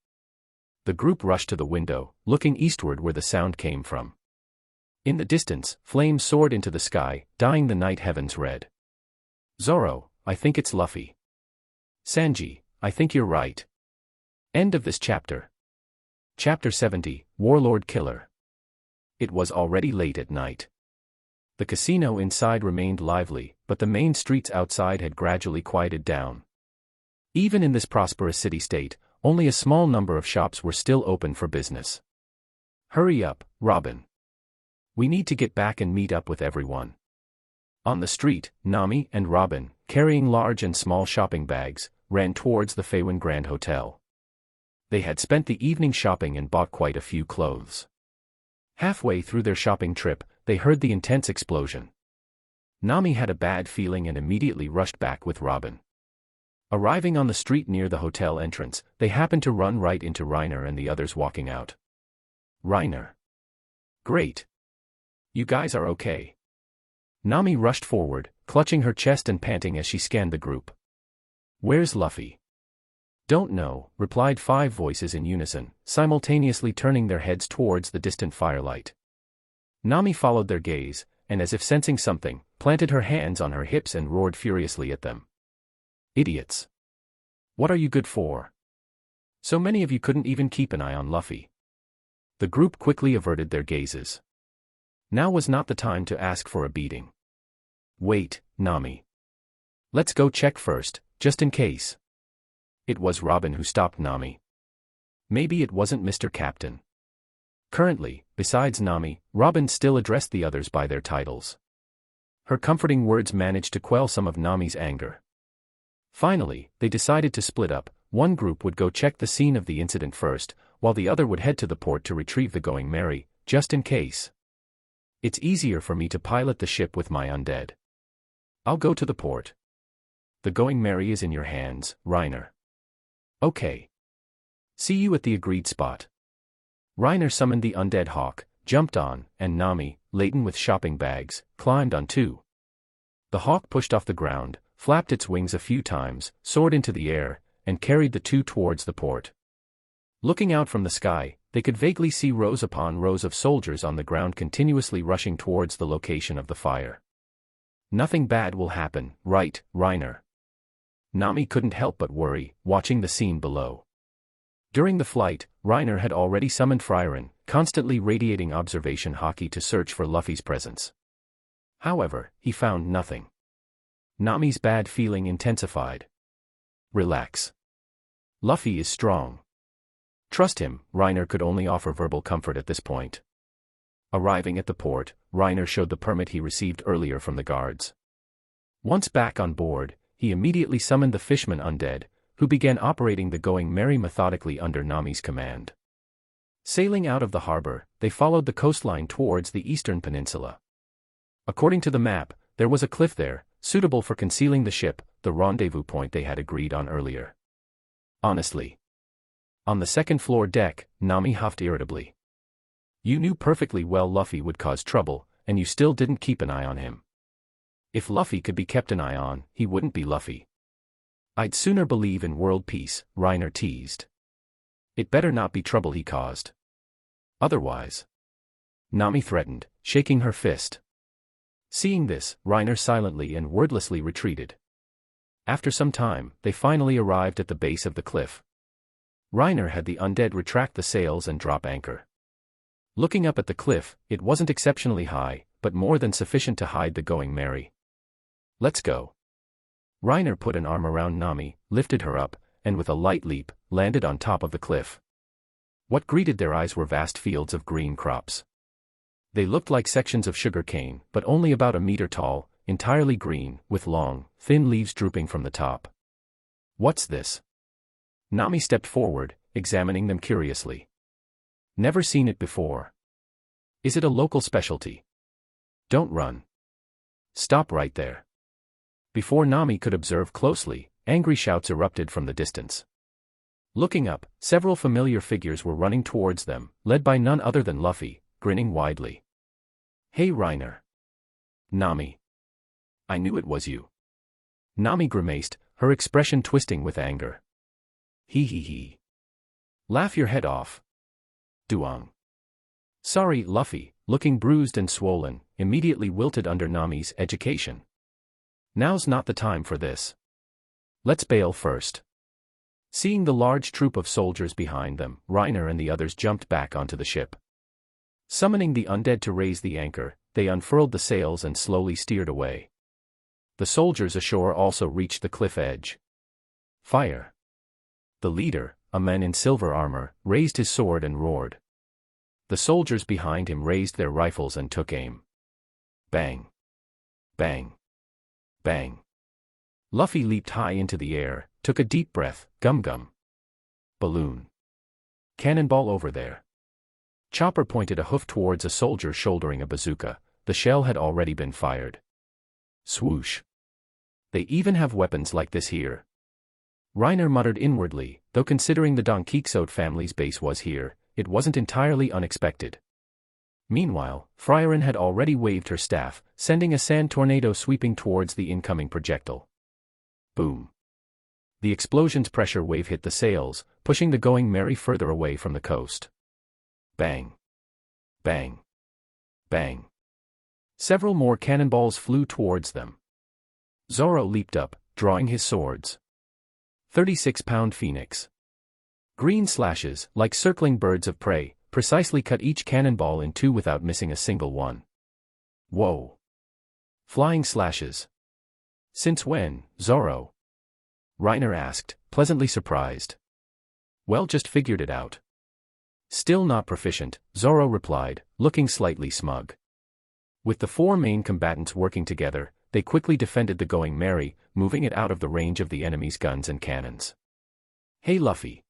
The group rushed to the window, looking eastward where the sound came from. In the distance, flames soared into the sky, dyeing the night heavens red. Zoro, I think it's Luffy. Sanji, I think you're right. End of this chapter. Chapter 70, Warlord Killer. It was already late at night. The casino inside remained lively, but the main streets outside had gradually quieted down. Even in this prosperous city-state, only a small number of shops were still open for business. Hurry up, Robin. We need to get back and meet up with everyone. On the street, Nami and Robin, carrying large and small shopping bags, ran towards the Feiwen Grand Hotel. They had spent the evening shopping and bought quite a few clothes. Halfway through their shopping trip, they heard the intense explosion. Nami had a bad feeling and immediately rushed back with Robin. Arriving on the street near the hotel entrance, they happened to run right into Reiner and the others walking out. Reiner. Great. You guys are okay. Nami rushed forward, clutching her chest and panting as she scanned the group. Where's Luffy? Don't know, replied 5 voices in unison, simultaneously turning their heads towards the distant firelight. Nami followed their gaze, and as if sensing something, planted her hands on her hips and roared furiously at them. Idiots. What are you good for? So many of you couldn't even keep an eye on Luffy. The group quickly averted their gazes. Now was not the time to ask for a beating. Wait, Nami. Let's go check first, just in case. It was Robin who stopped Nami. Maybe it wasn't Mr. Captain. Currently, besides Nami, Robin still addressed the others by their titles. Her comforting words managed to quell some of Nami's anger. Finally, they decided to split up. One group would go check the scene of the incident first, while the other would head to the port to retrieve the Going Merry, just in case. It's easier for me to pilot the ship with my undead. I'll go to the port. The Going Merry is in your hands, Reiner. Okay. See you at the agreed spot. Reiner summoned the undead hawk, jumped on, and Nami, laden with shopping bags, climbed on too. The hawk pushed off the ground, flapped its wings a few times, soared into the air, and carried the 2 towards the port. Looking out from the sky, they could vaguely see rows upon rows of soldiers on the ground continuously rushing towards the location of the fire. Nothing bad will happen, right, Reiner? Nami couldn't help but worry, watching the scene below. During the flight, Reiner had already summoned Frieren, constantly radiating observation haki to search for Luffy's presence. However, he found nothing. Nami's bad feeling intensified. Relax. Luffy is strong. Trust him, Reiner could only offer verbal comfort at this point. Arriving at the port, Reiner showed the permit he received earlier from the guards. Once back on board, he immediately summoned the fishman undead, who began operating the Going Merry methodically under Nami's command. Sailing out of the harbor, they followed the coastline towards the eastern peninsula. According to the map, there was a cliff there, suitable for concealing the ship, the rendezvous point they had agreed on earlier. Honestly. On the second-floor deck, Nami huffed irritably. You knew perfectly well Luffy would cause trouble, and you still didn't keep an eye on him. If Luffy could be kept an eye on, he wouldn't be Luffy. I'd sooner believe in world peace, Reiner teased. It better not be trouble he caused. Otherwise. Nami threatened, shaking her fist. Seeing this, Reiner silently and wordlessly retreated. After some time, they finally arrived at the base of the cliff. Reiner had the undead retract the sails and drop anchor. Looking up at the cliff, it wasn't exceptionally high, but more than sufficient to hide the Going Merry. Let's go. Reiner put an arm around Nami, lifted her up, and with a light leap, landed on top of the cliff. What greeted their eyes were vast fields of green crops. They looked like sections of sugar cane, but only about a meter tall, entirely green, with long, thin leaves drooping from the top. What's this? Nami stepped forward, examining them curiously. Never seen it before. Is it a local specialty? Don't run. Stop right there. Before Nami could observe closely, angry shouts erupted from the distance. Looking up, several familiar figures were running towards them, led by none other than Luffy, grinning widely. Hey Reiner. Nami. I knew it was you. Nami grimaced, her expression twisting with anger. Hee. Laugh your head off. Duong. Sorry, Luffy, looking bruised and swollen, immediately wilted under Nami's education. Now's not the time for this. Let's bail first. Seeing the large troop of soldiers behind them, Reiner and the others jumped back onto the ship. Summoning the undead to raise the anchor, they unfurled the sails and slowly steered away. The soldiers ashore also reached the cliff edge. Fire. The leader, a man in silver armor, raised his sword and roared. The soldiers behind him raised their rifles and took aim. Bang. Bang. Bang. Luffy leaped high into the air, took a deep breath, gum. Balloon. Cannonball over there. Chopper pointed a hoof towards a soldier shouldering a bazooka. The shell had already been fired. Swoosh. They even have weapons like this here. Reiner muttered inwardly, though considering the Don Quixote family's base was here, it wasn't entirely unexpected. Meanwhile, Frieren had already waved her staff, sending a sand tornado sweeping towards the incoming projectile. Boom. The explosion's pressure wave hit the sails, pushing the Going Merry further away from the coast. Bang. Bang. Bang. Several more cannonballs flew towards them. Zoro leaped up, drawing his swords. 36-pound phoenix. Green slashes, like circling birds of prey, precisely cut each cannonball in two without missing a single one. Whoa. Flying slashes. Since when, Zoro? Reiner asked, pleasantly surprised. Well, just figured it out. Still not proficient, Zoro replied, looking slightly smug. With the four main combatants working together, they quickly defended the Going Merry, moving it out of the range of the enemy's guns and cannons. Hey Luffy.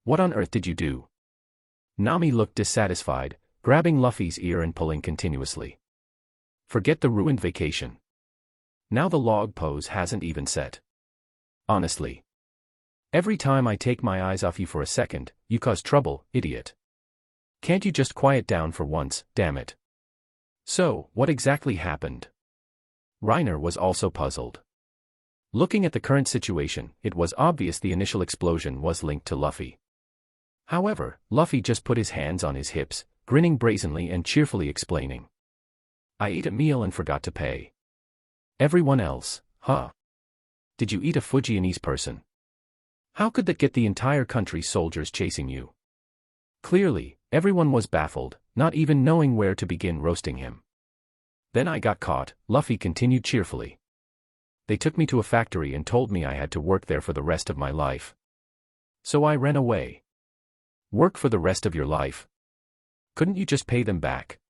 What on earth did you do? Nami looked dissatisfied, grabbing Luffy's ear and pulling continuously. Forget the ruined vacation. Now the log pose hasn't even set. Honestly. Every time I take my eyes off you for a second, you cause trouble, idiot. Can't you just quiet down for once, damn it? So, what exactly happened? Reiner was also puzzled. Looking at the current situation, it was obvious the initial explosion was linked to Luffy. However, Luffy just put his hands on his hips, grinning brazenly and cheerfully explaining. I ate a meal and forgot to pay. Everyone else, huh? Did you eat a Fujianese person? How could that get the entire country's soldiers chasing you? Clearly, everyone was baffled, not even knowing where to begin roasting him. Then I got caught, Luffy continued cheerfully. They took me to a factory and told me I had to work there for the rest of my life. So I ran away. Work for the rest of your life? Couldn't you just pay them back?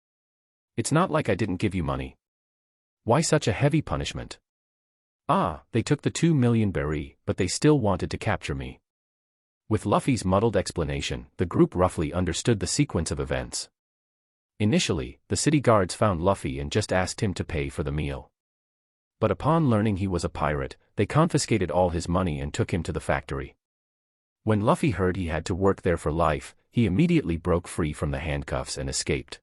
It's not like I didn't give you money. Why such a heavy punishment? Ah, they took the 2 million berry, but they still wanted to capture me. With Luffy's muddled explanation, the group roughly understood the sequence of events. Initially, the city guards found Luffy and just asked him to pay for the meal. But upon learning he was a pirate, they confiscated all his money and took him to the factory. When Luffy heard he had to work there for life, he immediately broke free from the handcuffs and escaped.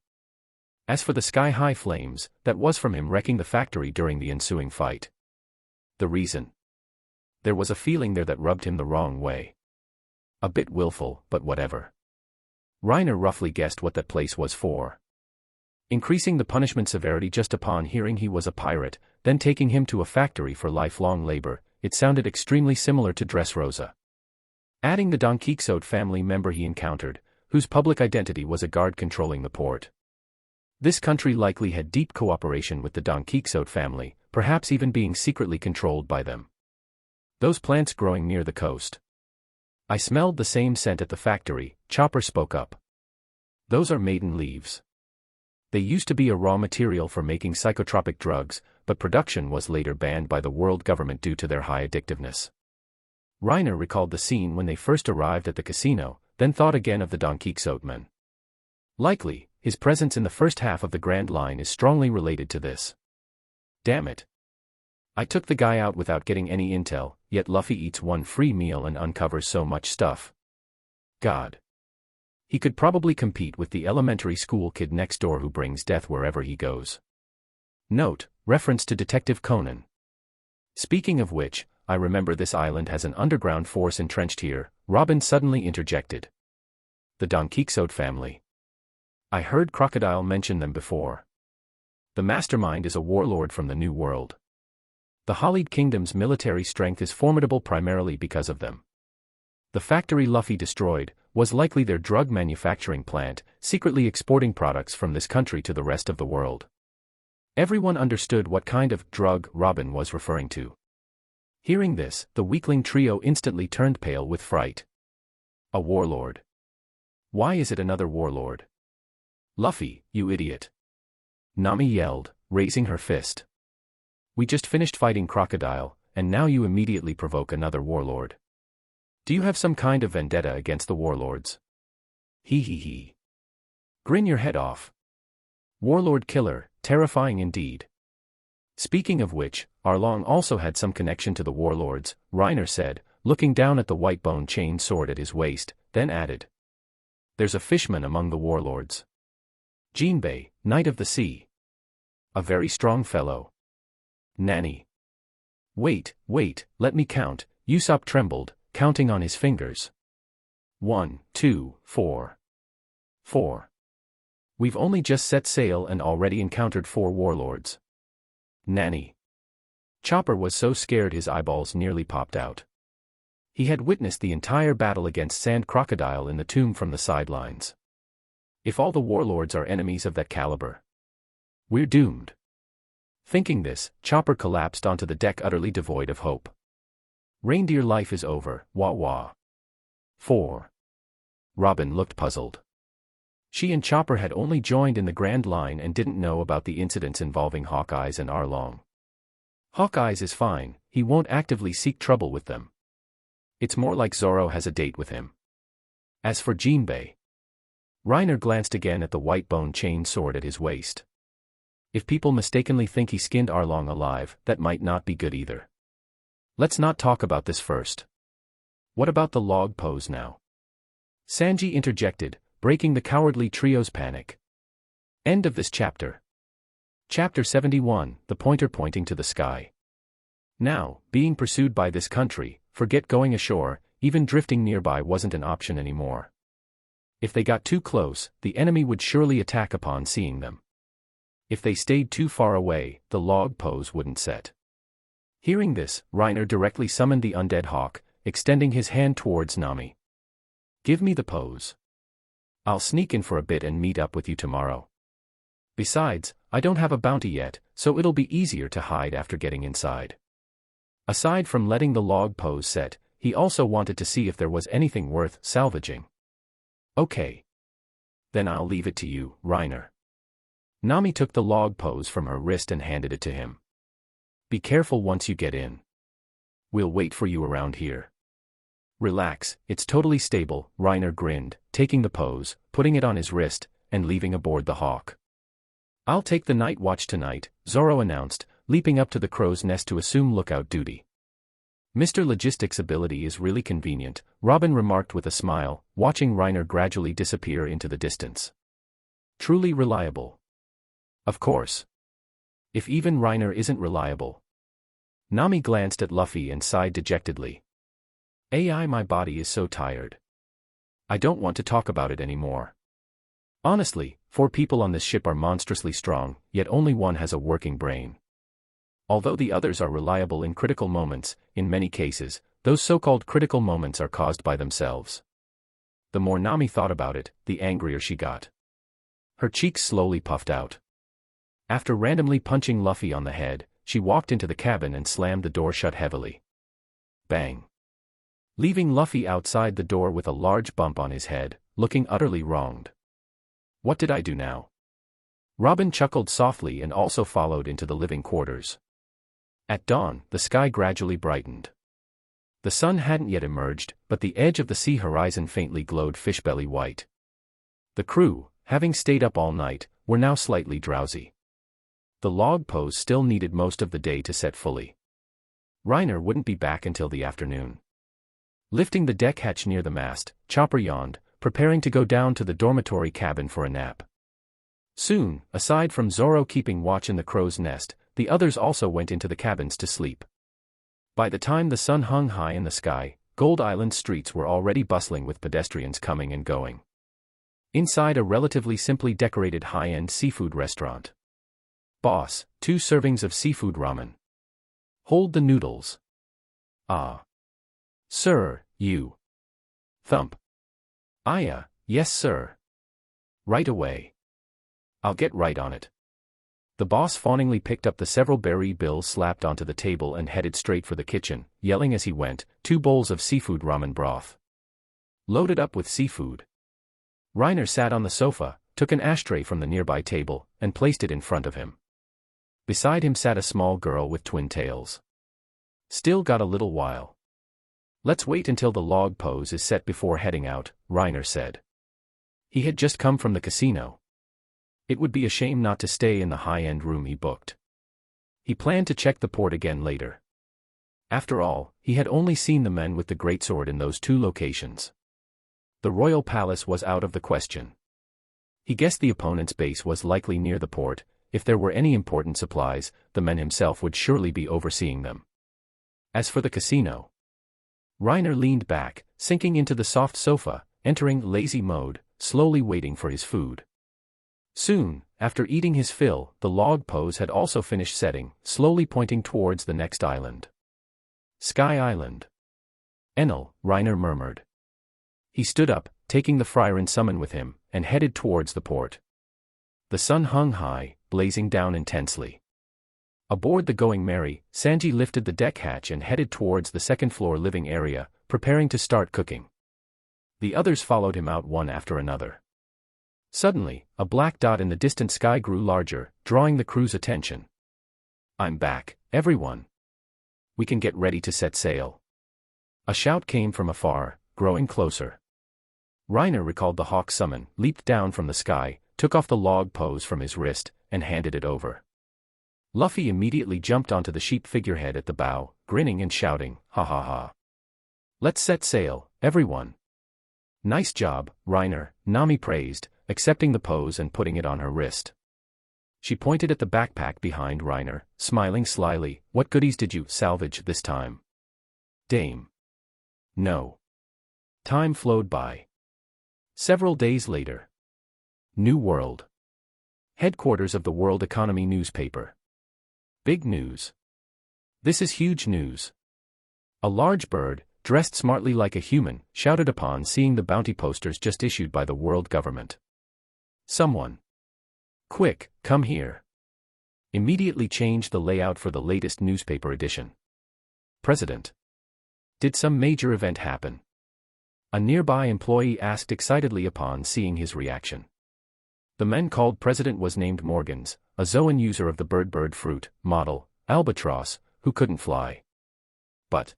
As for the sky-high flames, that was from him wrecking the factory during the ensuing fight. The reason? There was a feeling there that rubbed him the wrong way. A bit willful, but whatever. Reiner roughly guessed what that place was for. Increasing the punishment severity just upon hearing he was a pirate, then taking him to a factory for lifelong labor, it sounded extremely similar to Dressrosa. Adding the Don Quixote family member he encountered, whose public identity was a guard controlling the port. This country likely had deep cooperation with the Don Quixote family, perhaps even being secretly controlled by them. Those plants growing near the coast. I smelled the same scent at the factory, Chopper spoke up. Those are maiden leaves. They used to be a raw material for making psychotropic drugs, but production was later banned by the world government due to their high addictiveness. Reiner recalled the scene when they first arrived at the casino, then thought again of the Don Quixote men. Likely, his presence in the first half of the Grand Line is strongly related to this. Damn it. I took the guy out without getting any intel, yet Luffy eats one free meal and uncovers so much stuff. God. He could probably compete with the elementary school kid next door who brings death wherever he goes. Note, reference to Detective Conan. Speaking of which, I remember this island has an underground force entrenched here, Robin suddenly interjected. The Don Quixote family. I heard Crocodile mention them before. The mastermind is a warlord from the New World. The Holleyed Kingdom's military strength is formidable primarily because of them. The factory Luffy destroyed was likely their drug manufacturing plant, secretly exporting products from this country to the rest of the world. Everyone understood what kind of drug Robin was referring to. Hearing this, the weakling trio instantly turned pale with fright. A warlord. Why is it another warlord? Luffy, you idiot. Nami yelled, raising her fist. We just finished fighting Crocodile, and now you immediately provoke another warlord. Do you have some kind of vendetta against the warlords? Hee hee hee. Grin your head off. Warlord killer, terrifying indeed. Speaking of which, Arlong also had some connection to the warlords, Reiner said, looking down at the white bone chain sword at his waist, then added. There's a fishman among the warlords. Jinbei, Knight of the Sea. A very strong fellow. Nanny. Wait, let me count, Usopp trembled, counting on his fingers. 1, 2, 4. 4. We've only just set sail and already encountered 4 warlords. Nanny. Chopper was so scared his eyeballs nearly popped out. He had witnessed the entire battle against Sand Crocodile in the tomb from the sidelines. If all the warlords are enemies of that caliber, we're doomed. Thinking this, Chopper collapsed onto the deck utterly devoid of hope. Reindeer life is over, wah wah. 4. Robin looked puzzled. She and Chopper had only joined in the Grand Line and didn't know about the incidents involving Hawkeyes and Arlong. Hawkeyes is fine, he won't actively seek trouble with them. It's more like Zoro has a date with him. As for Jinbei, Reiner glanced again at the white bone chain sword at his waist. If people mistakenly think he skinned Arlong alive, that might not be good either. Let's not talk about this first. What about the log pose now? Sanji interjected, breaking the cowardly trio's panic. End of this chapter. Chapter 71, the pointer pointing to the sky. Now, being pursued by this country, forget going ashore, even drifting nearby wasn't an option anymore. If they got too close, the enemy would surely attack upon seeing them. If they stayed too far away, the log pose wouldn't set. Hearing this, Reiner directly summoned the undead hawk, extending his hand towards Nami. "Give me the pose. I'll sneak in for a bit and meet up with you tomorrow. Besides, I don't have a bounty yet, so it'll be easier to hide after getting inside." Aside from letting the log pose set, he also wanted to see if there was anything worth salvaging. "Okay. Then I'll leave it to you, Reiner." Nami took the log pose from her wrist and handed it to him. "Be careful once you get in. We'll wait for you around here." "Relax, it's totally stable," Reiner grinned, taking the pose, putting it on his wrist, and leaving aboard the hawk. "I'll take the night watch tonight," Zoro announced, leaping up to the crow's nest to assume lookout duty. "Mr. Logistics' ability is really convenient," Robin remarked with a smile, watching Reiner gradually disappear into the distance. "Truly reliable." "Of course. If even Reiner isn't reliable." Nami glanced at Luffy and sighed dejectedly. My body is so tired. I don't want to talk about it anymore. Honestly, 4 people on this ship are monstrously strong, yet only one has a working brain. Although the others are reliable in critical moments, in many cases, those so-called critical moments are caused by themselves. The more Nami thought about it, the angrier she got. Her cheeks slowly puffed out. After randomly punching Luffy on the head, she walked into the cabin and slammed the door shut heavily. Bang. Leaving Luffy outside the door with a large bump on his head, looking utterly wronged. "What did I do now?" Robin chuckled softly and also followed into the living quarters. At dawn, the sky gradually brightened. The sun hadn't yet emerged, but the edge of the sea horizon faintly glowed fishbelly white. The crew, having stayed up all night, were now slightly drowsy. The log pose still needed most of the day to set fully. Reiner wouldn't be back until the afternoon. Lifting the deck hatch near the mast, Chopper yawned, preparing to go down to the dormitory cabin for a nap. Soon, aside from Zoro keeping watch in the crow's nest, the others also went into the cabins to sleep. By the time the sun hung high in the sky, Gold Island streets were already bustling with pedestrians coming and going. Inside a relatively simply decorated high-end seafood restaurant. "Boss, 2 servings of seafood ramen." "Hold the noodles." "Ah. Sir, you." Thump. Yes sir. "Right away. I'll get right on it." The boss fawningly picked up the several berry bills slapped onto the table and headed straight for the kitchen, yelling as he went, 2 bowls of seafood ramen broth. Loaded up with seafood. Reiner sat on the sofa, took an ashtray from the nearby table, and placed it in front of him. Beside him sat a small girl with twin tails. "Still got a little while. Let's wait until the log pose is set before heading out," Reiner said. He had just come from the casino. It would be a shame not to stay in the high-end room he booked. He planned to check the port again later. After all, he had only seen the men with the greatsword in those 2 locations. The royal palace was out of the question. He guessed the opponent's base was likely near the port. If there were any important supplies, the man himself would surely be overseeing them. As for the casino, Reiner leaned back, sinking into the soft sofa, entering lazy mode, slowly waiting for his food. Soon, after eating his fill, the log pose had also finished setting, slowly pointing towards the next island. "Sky Island." "Enel," Reiner murmured. He stood up, taking the Friar summon with him, and headed towards the port. The sun hung high, blazing down intensely. Aboard the Going Merry, Sanji lifted the deck hatch and headed towards the second-floor living area, preparing to start cooking. The others followed him out one after another. Suddenly, a black dot in the distant sky grew larger, drawing the crew's attention. "I'm back, everyone. We can get ready to set sail." A shout came from afar, growing closer. Reiner recalled the hawk summon, leaped down from the sky, took off the log pose from his wrist, and handed it over. Luffy immediately jumped onto the sheep figurehead at the bow, grinning and shouting, "Ha ha ha. Let's set sail, everyone." "Nice job, Reiner," Nami praised, accepting the pose and putting it on her wrist. She pointed at the backpack behind Reiner, smiling slyly. "What goodies did you salvage this time?" "Dame. No. Time flowed by. Several days later. New World. Headquarters of the World Economy newspaper. Big news. This is huge news. A large bird, dressed smartly like a human, shouted upon seeing the bounty posters just issued by the world government. Someone. Quick, come here. Immediately change the layout for the latest newspaper edition. President. Did some major event happen? A nearby employee asked excitedly upon seeing his reaction. The man called President was named Morgans, a Zoan user of the bird fruit, model, albatross, who couldn't fly. But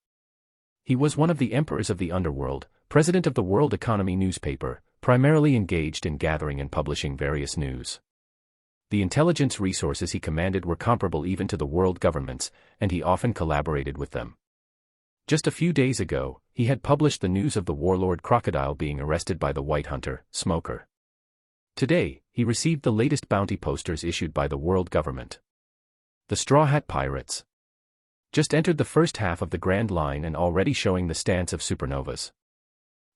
he was one of the emperors of the underworld, president of the World Economy newspaper, primarily engaged in gathering and publishing various news. The intelligence resources he commanded were comparable even to the world governments, and he often collaborated with them. Just a few days ago, he had published the news of the warlord Crocodile being arrested by the White Hunter, Smoker. Today, he received the latest bounty posters issued by the world government. The Straw Hat Pirates. Just entered the first half of the Grand Line and already showing the stance of supernovas.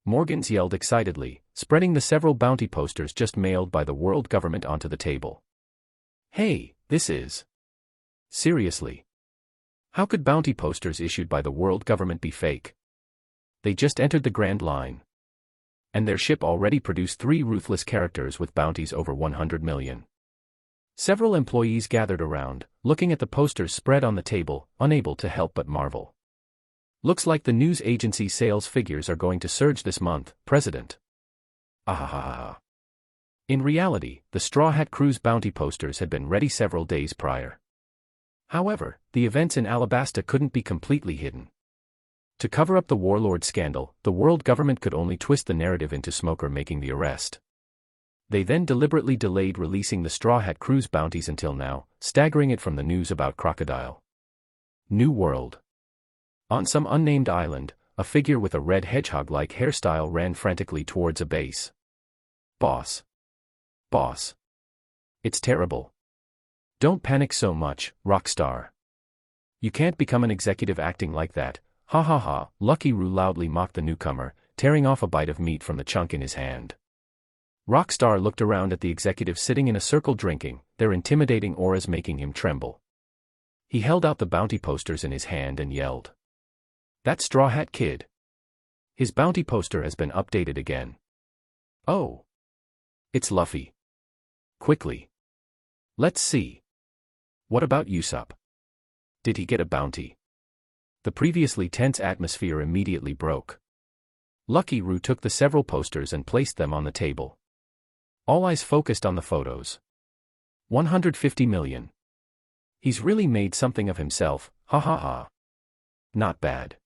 Morgans yelled excitedly, spreading the several bounty posters just mailed by the world government onto the table. Hey, this is... Seriously. How could bounty posters issued by the world government be fake? They just entered the Grand Line. And their ship already produced 3 ruthless characters with bounties over 100 million. Several employees gathered around, looking at the posters spread on the table, unable to help but marvel. Looks like the news agency's sales figures are going to surge this month, President. Ahahaha. In reality, the Straw Hat Crew's bounty posters had been ready several days prior. However, the events in Alabasta couldn't be completely hidden. To cover up the warlord scandal, the world government could only twist the narrative into Smoker making the arrest. They then deliberately delayed releasing the Straw Hat Crew's bounties until now, staggering it from the news about Crocodile. New World. On some unnamed island, a figure with a red hedgehog-like hairstyle ran frantically towards a base. Boss. Boss. It's terrible. Don't panic so much, Rockstar. You can't become an executive acting like that. Ha ha ha, Lucky Roo loudly mocked the newcomer, tearing off a bite of meat from the chunk in his hand. Rockstar looked around at the executive sitting in a circle drinking, their intimidating auras making him tremble. He held out the bounty posters in his hand and yelled. That Straw Hat Kid. His bounty poster has been updated again. Oh. It's Luffy. Quickly. Let's see. What about Usopp? Did he get a bounty? The previously tense atmosphere immediately broke. Lucky Roo took the several posters and placed them on the table. All eyes focused on the photos. 150 million. He's really made something of himself, ha ha ha. Not bad.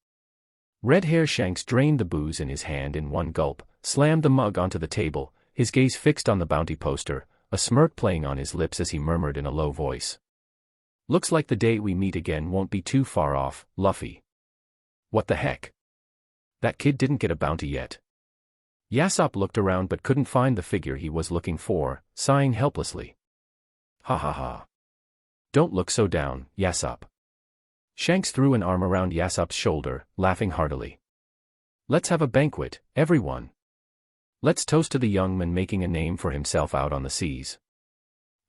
Red Hair Shanks drained the booze in his hand in one gulp, slammed the mug onto the table, his gaze fixed on the bounty poster, a smirk playing on his lips as he murmured in a low voice. Looks like the day we meet again won't be too far off, Luffy. What the heck? That kid didn't get a bounty yet. Yasopp looked around but couldn't find the figure he was looking for, sighing helplessly. Ha ha ha. Don't look so down, Yasopp. Shanks threw an arm around Yasopp's shoulder, laughing heartily. Let's have a banquet, everyone. Let's toast to the young man making a name for himself out on the seas.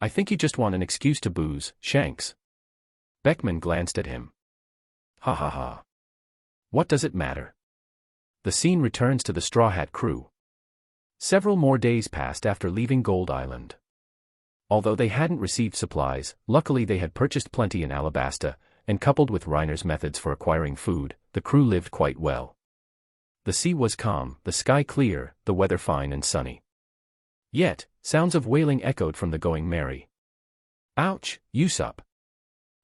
I think you just want an excuse to booze, Shanks. Beckman glanced at him. Ha ha ha. What does it matter? The scene returns to the Straw Hat Crew. Several more days passed after leaving Gold Island. Although they hadn't received supplies, luckily they had purchased plenty in Alabasta, and coupled with Reiner's methods for acquiring food, the crew lived quite well. The sea was calm, the sky clear, the weather fine and sunny. Yet, sounds of wailing echoed from the Going Merry. Ouch, Usopp.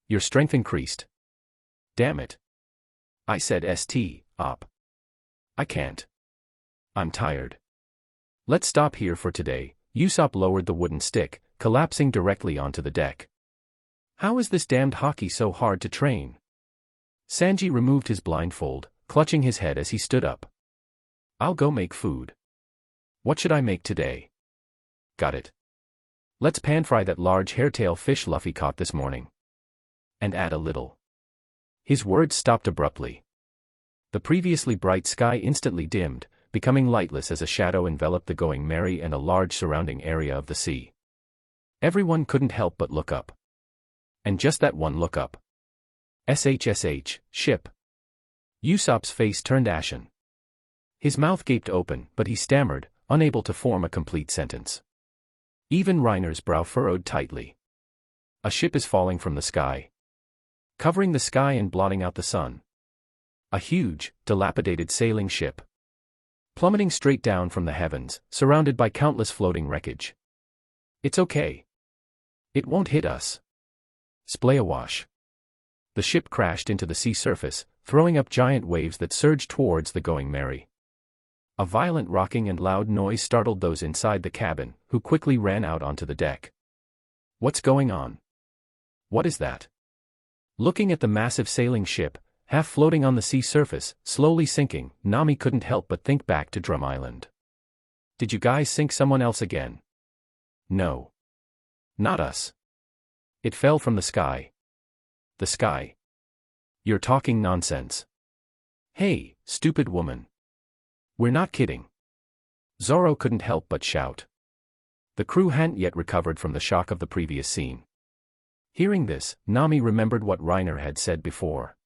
Your strength increased. Damn it. I said Op. I can't. I'm tired. Let's stop here for today. Usopp lowered the wooden stick, collapsing directly onto the deck. How is this damned hockey so hard to train? Sanji removed his blindfold, clutching his head as he stood up. I'll go make food. What should I make today? Got it. Let's pan-fry that large hairtail fish Luffy caught this morning. And add a little. His words stopped abruptly. The previously bright sky instantly dimmed, becoming lightless as a shadow enveloped the Going Merry and a large surrounding area of the sea. Everyone couldn't help but look up. And just that one look up. SHSH, ship. Usopp's face turned ashen. His mouth gaped open, but he stammered, unable to form a complete sentence. Even Reiner's brow furrowed tightly. A ship is falling from the sky. Covering the sky and blotting out the sun. A huge, dilapidated sailing ship. Plummeting straight down from the heavens, surrounded by countless floating wreckage. It's okay. It won't hit us. Splay awash. The ship crashed into the sea surface, throwing up giant waves that surged towards the Going Merry. A violent rocking and loud noise startled those inside the cabin, who quickly ran out onto the deck. What's going on? What is that? Looking at the massive sailing ship, half floating on the sea surface, slowly sinking, Nami couldn't help but think back to Drum Island. Did you guys sink someone else again? No. Not us. It fell from the sky. The sky. You're talking nonsense. Hey, stupid woman. We're not kidding. Zoro couldn't help but shout. The crew hadn't yet recovered from the shock of the previous scene. Hearing this, Nami remembered what Reiner had said before.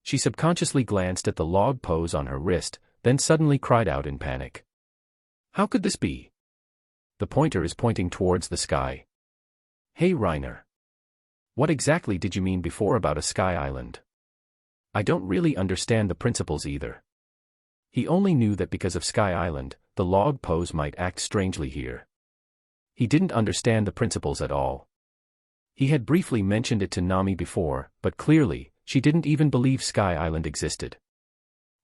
She subconsciously glanced at the log pose on her wrist, then suddenly cried out in panic. How could this be? The pointer is pointing towards the sky. Hey Reiner. What exactly did you mean before about a sky island? I don't really understand the principles either. He only knew that because of Sky Island, the log pose might act strangely here. He didn't understand the principles at all. He had briefly mentioned it to Nami before, but clearly, she didn't even believe Sky Island existed.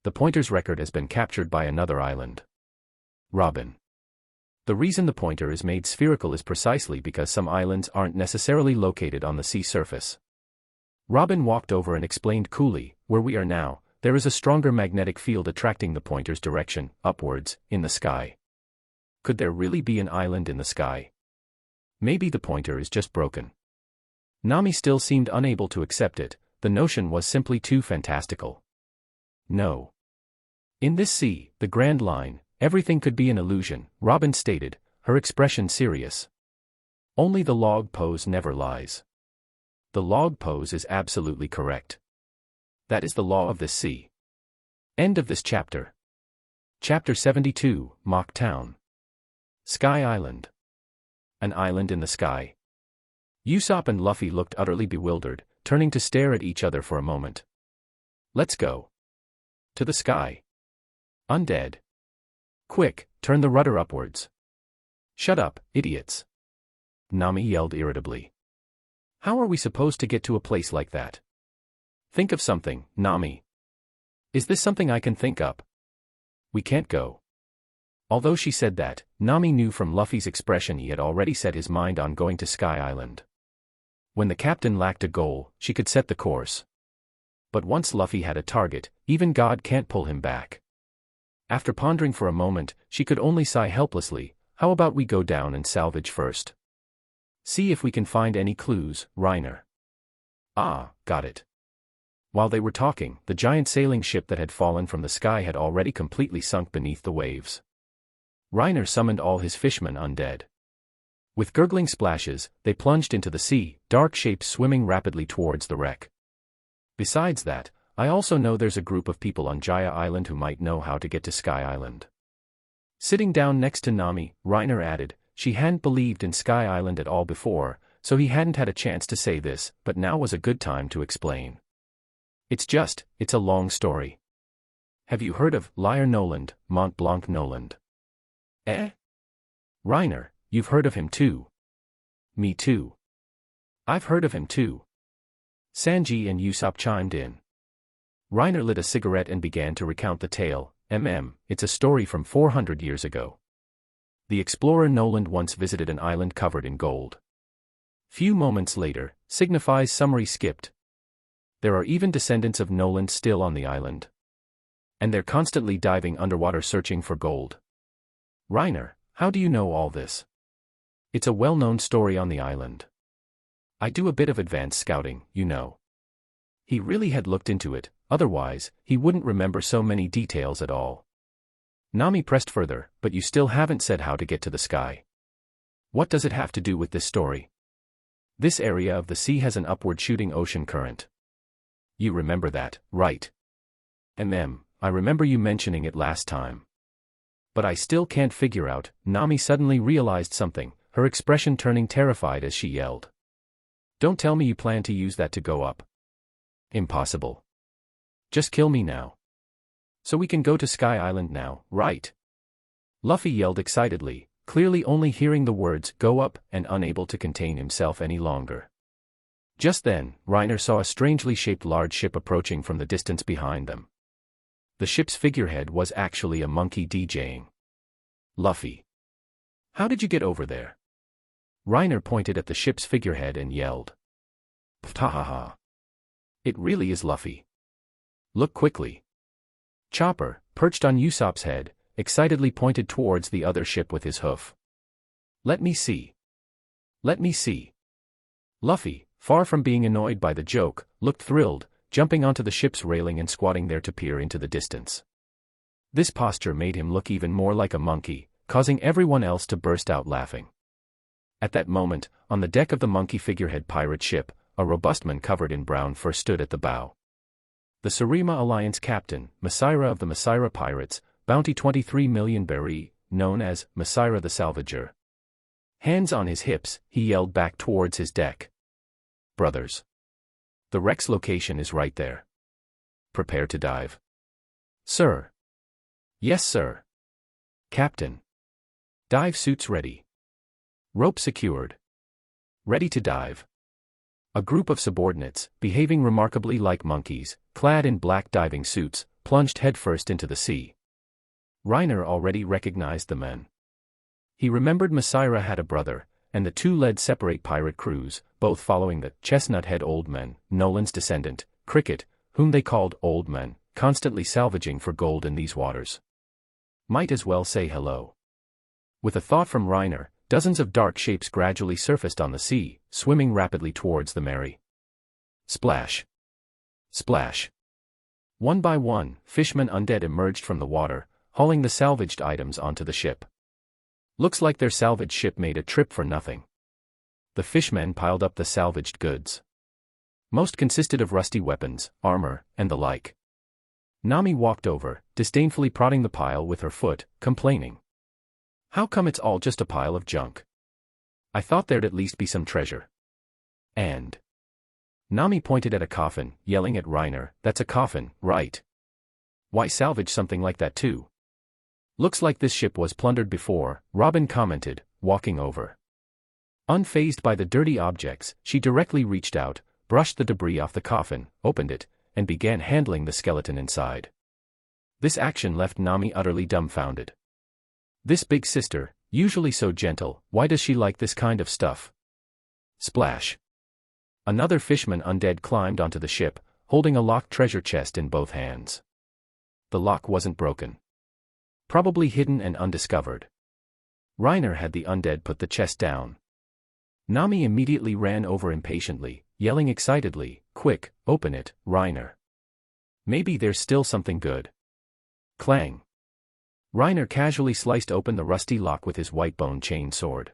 The pointer's record has been captured by another island. Robin. The reason the pointer is made spherical is precisely because some islands aren't necessarily located on the sea surface. Robin walked over and explained coolly, where we are now, there is a stronger magnetic field attracting the pointer's direction, upwards, in the sky. Could there really be an island in the sky? Maybe the pointer is just broken. Nami still seemed unable to accept it, the notion was simply too fantastical. No. In this sea, the Grand Line, everything could be an illusion, Robin stated, her expression serious. Only the log pose never lies. The log pose is absolutely correct. That is the law of this sea. End of this chapter. Chapter 72, Mock Town. Sky Island. An island in the sky. Usopp and Luffy looked utterly bewildered, turning to stare at each other for a moment. Let's go. To the sky. Undead. Quick, turn the rudder upwards. Shut up, idiots. Nami yelled irritably. How are we supposed to get to a place like that? Think of something, Nami. Is this something I can think up? We can't go. Although she said that, Nami knew from Luffy's expression he had already set his mind on going to Sky Island. When the captain lacked a goal, she could set the course. But once Luffy had a target, even God can't pull him back. After pondering for a moment, she could only sigh helplessly, how about we go down and salvage first? See if we can find any clues, Reiner. Ah, got it. While they were talking, the giant sailing ship that had fallen from the sky had already completely sunk beneath the waves. Reiner summoned all his fishmen undead. With gurgling splashes, they plunged into the sea, dark shapes swimming rapidly towards the wreck. Besides that, I also know there's a group of people on Jaya Island who might know how to get to Sky Island. Sitting down next to Nami, Reiner added, she hadn't believed in Sky Island at all before, so he hadn't had a chance to say this, but now was a good time to explain. It's a long story. Have you heard of Liar Noland, Mont Blanc Noland? Eh? Reiner, you've heard of him too. Me too. I've heard of him too. Sanji and Usopp chimed in. Reiner lit a cigarette and began to recount the tale. It's a story from 400 years ago. The explorer Noland once visited an island covered in gold. Few moments later, signifies summary skipped. There are even descendants of Noland still on the island. And they're constantly diving underwater searching for gold. Reiner, how do you know all this? It's a well-known story on the island. I do a bit of advanced scouting, you know. He really had looked into it, otherwise, he wouldn't remember so many details at all. Nami pressed further, but you still haven't said how to get to the sky. What does it have to do with this story? This area of the sea has an upward shooting ocean current. You remember that, right? I remember you mentioning it last time. But I still can't figure out. Nami suddenly realized something, her expression turning terrified as she yelled. Don't tell me you plan to use that to go up. Impossible. Just kill me now. So we can go to Sky Island now, right? Luffy yelled excitedly, clearly only hearing the words "go up" and unable to contain himself any longer. Just then, Reiner saw a strangely shaped large ship approaching from the distance behind them. The ship's figurehead was actually a monkey DJing. Luffy. How did you get over there? Reiner pointed at the ship's figurehead and yelled. Ptahaha. It really is Luffy. Look quickly. Chopper, perched on Usopp's head, excitedly pointed towards the other ship with his hoof. Let me see. Let me see. Luffy, far from being annoyed by the joke, looked thrilled, jumping onto the ship's railing and squatting there to peer into the distance. This posture made him look even more like a monkey, causing everyone else to burst out laughing. At that moment, on the deck of the monkey figurehead pirate ship, a robust man covered in brown fur stood at the bow. The Sarima Alliance captain, Masira of the Masira Pirates, bounty 23 million berry, known as Masira the Salvager. Hands on his hips, he yelled back towards his deck. Brothers. The wreck's location is right there. Prepare to dive. Sir. Yes, sir. Captain. Dive suits ready. Rope secured. Ready to dive. A group of subordinates, behaving remarkably like monkeys, clad in black diving suits, plunged headfirst into the sea. Reiner already recognized the men. He remembered Masira had a brother, and the two led separate pirate crews, both following the chestnut-head old men, Nolan's descendant, Cricket, whom they called Old Men, constantly salvaging for gold in these waters. Might as well say hello. With a thought from Reiner, dozens of dark shapes gradually surfaced on the sea, swimming rapidly towards the Mary. Splash. Splash. One by one, fishmen undead emerged from the water, hauling the salvaged items onto the ship. Looks like their salvaged ship made a trip for nothing. The fishmen piled up the salvaged goods. Most consisted of rusty weapons, armor, and the like. Nami walked over, disdainfully prodding the pile with her foot, complaining. How come it's all just a pile of junk? I thought there'd at least be some treasure. And Nami pointed at a coffin, yelling at Reiner, that's a coffin, right? Why salvage something like that too? Looks like this ship was plundered before, Robin commented, walking over. Unfazed by the dirty objects, she directly reached out, brushed the debris off the coffin, opened it, and began handling the skeleton inside. This action left Nami utterly dumbfounded. This big sister, usually so gentle, why does she like this kind of stuff? Splash. Another fishman undead climbed onto the ship, holding a locked treasure chest in both hands. The lock wasn't broken. Probably hidden and undiscovered. Reiner had the undead put the chest down. Nami immediately ran over impatiently, yelling excitedly, quick, open it, Reiner. Maybe there's still something good. Clang. Reiner casually sliced open the rusty lock with his white bone chain sword.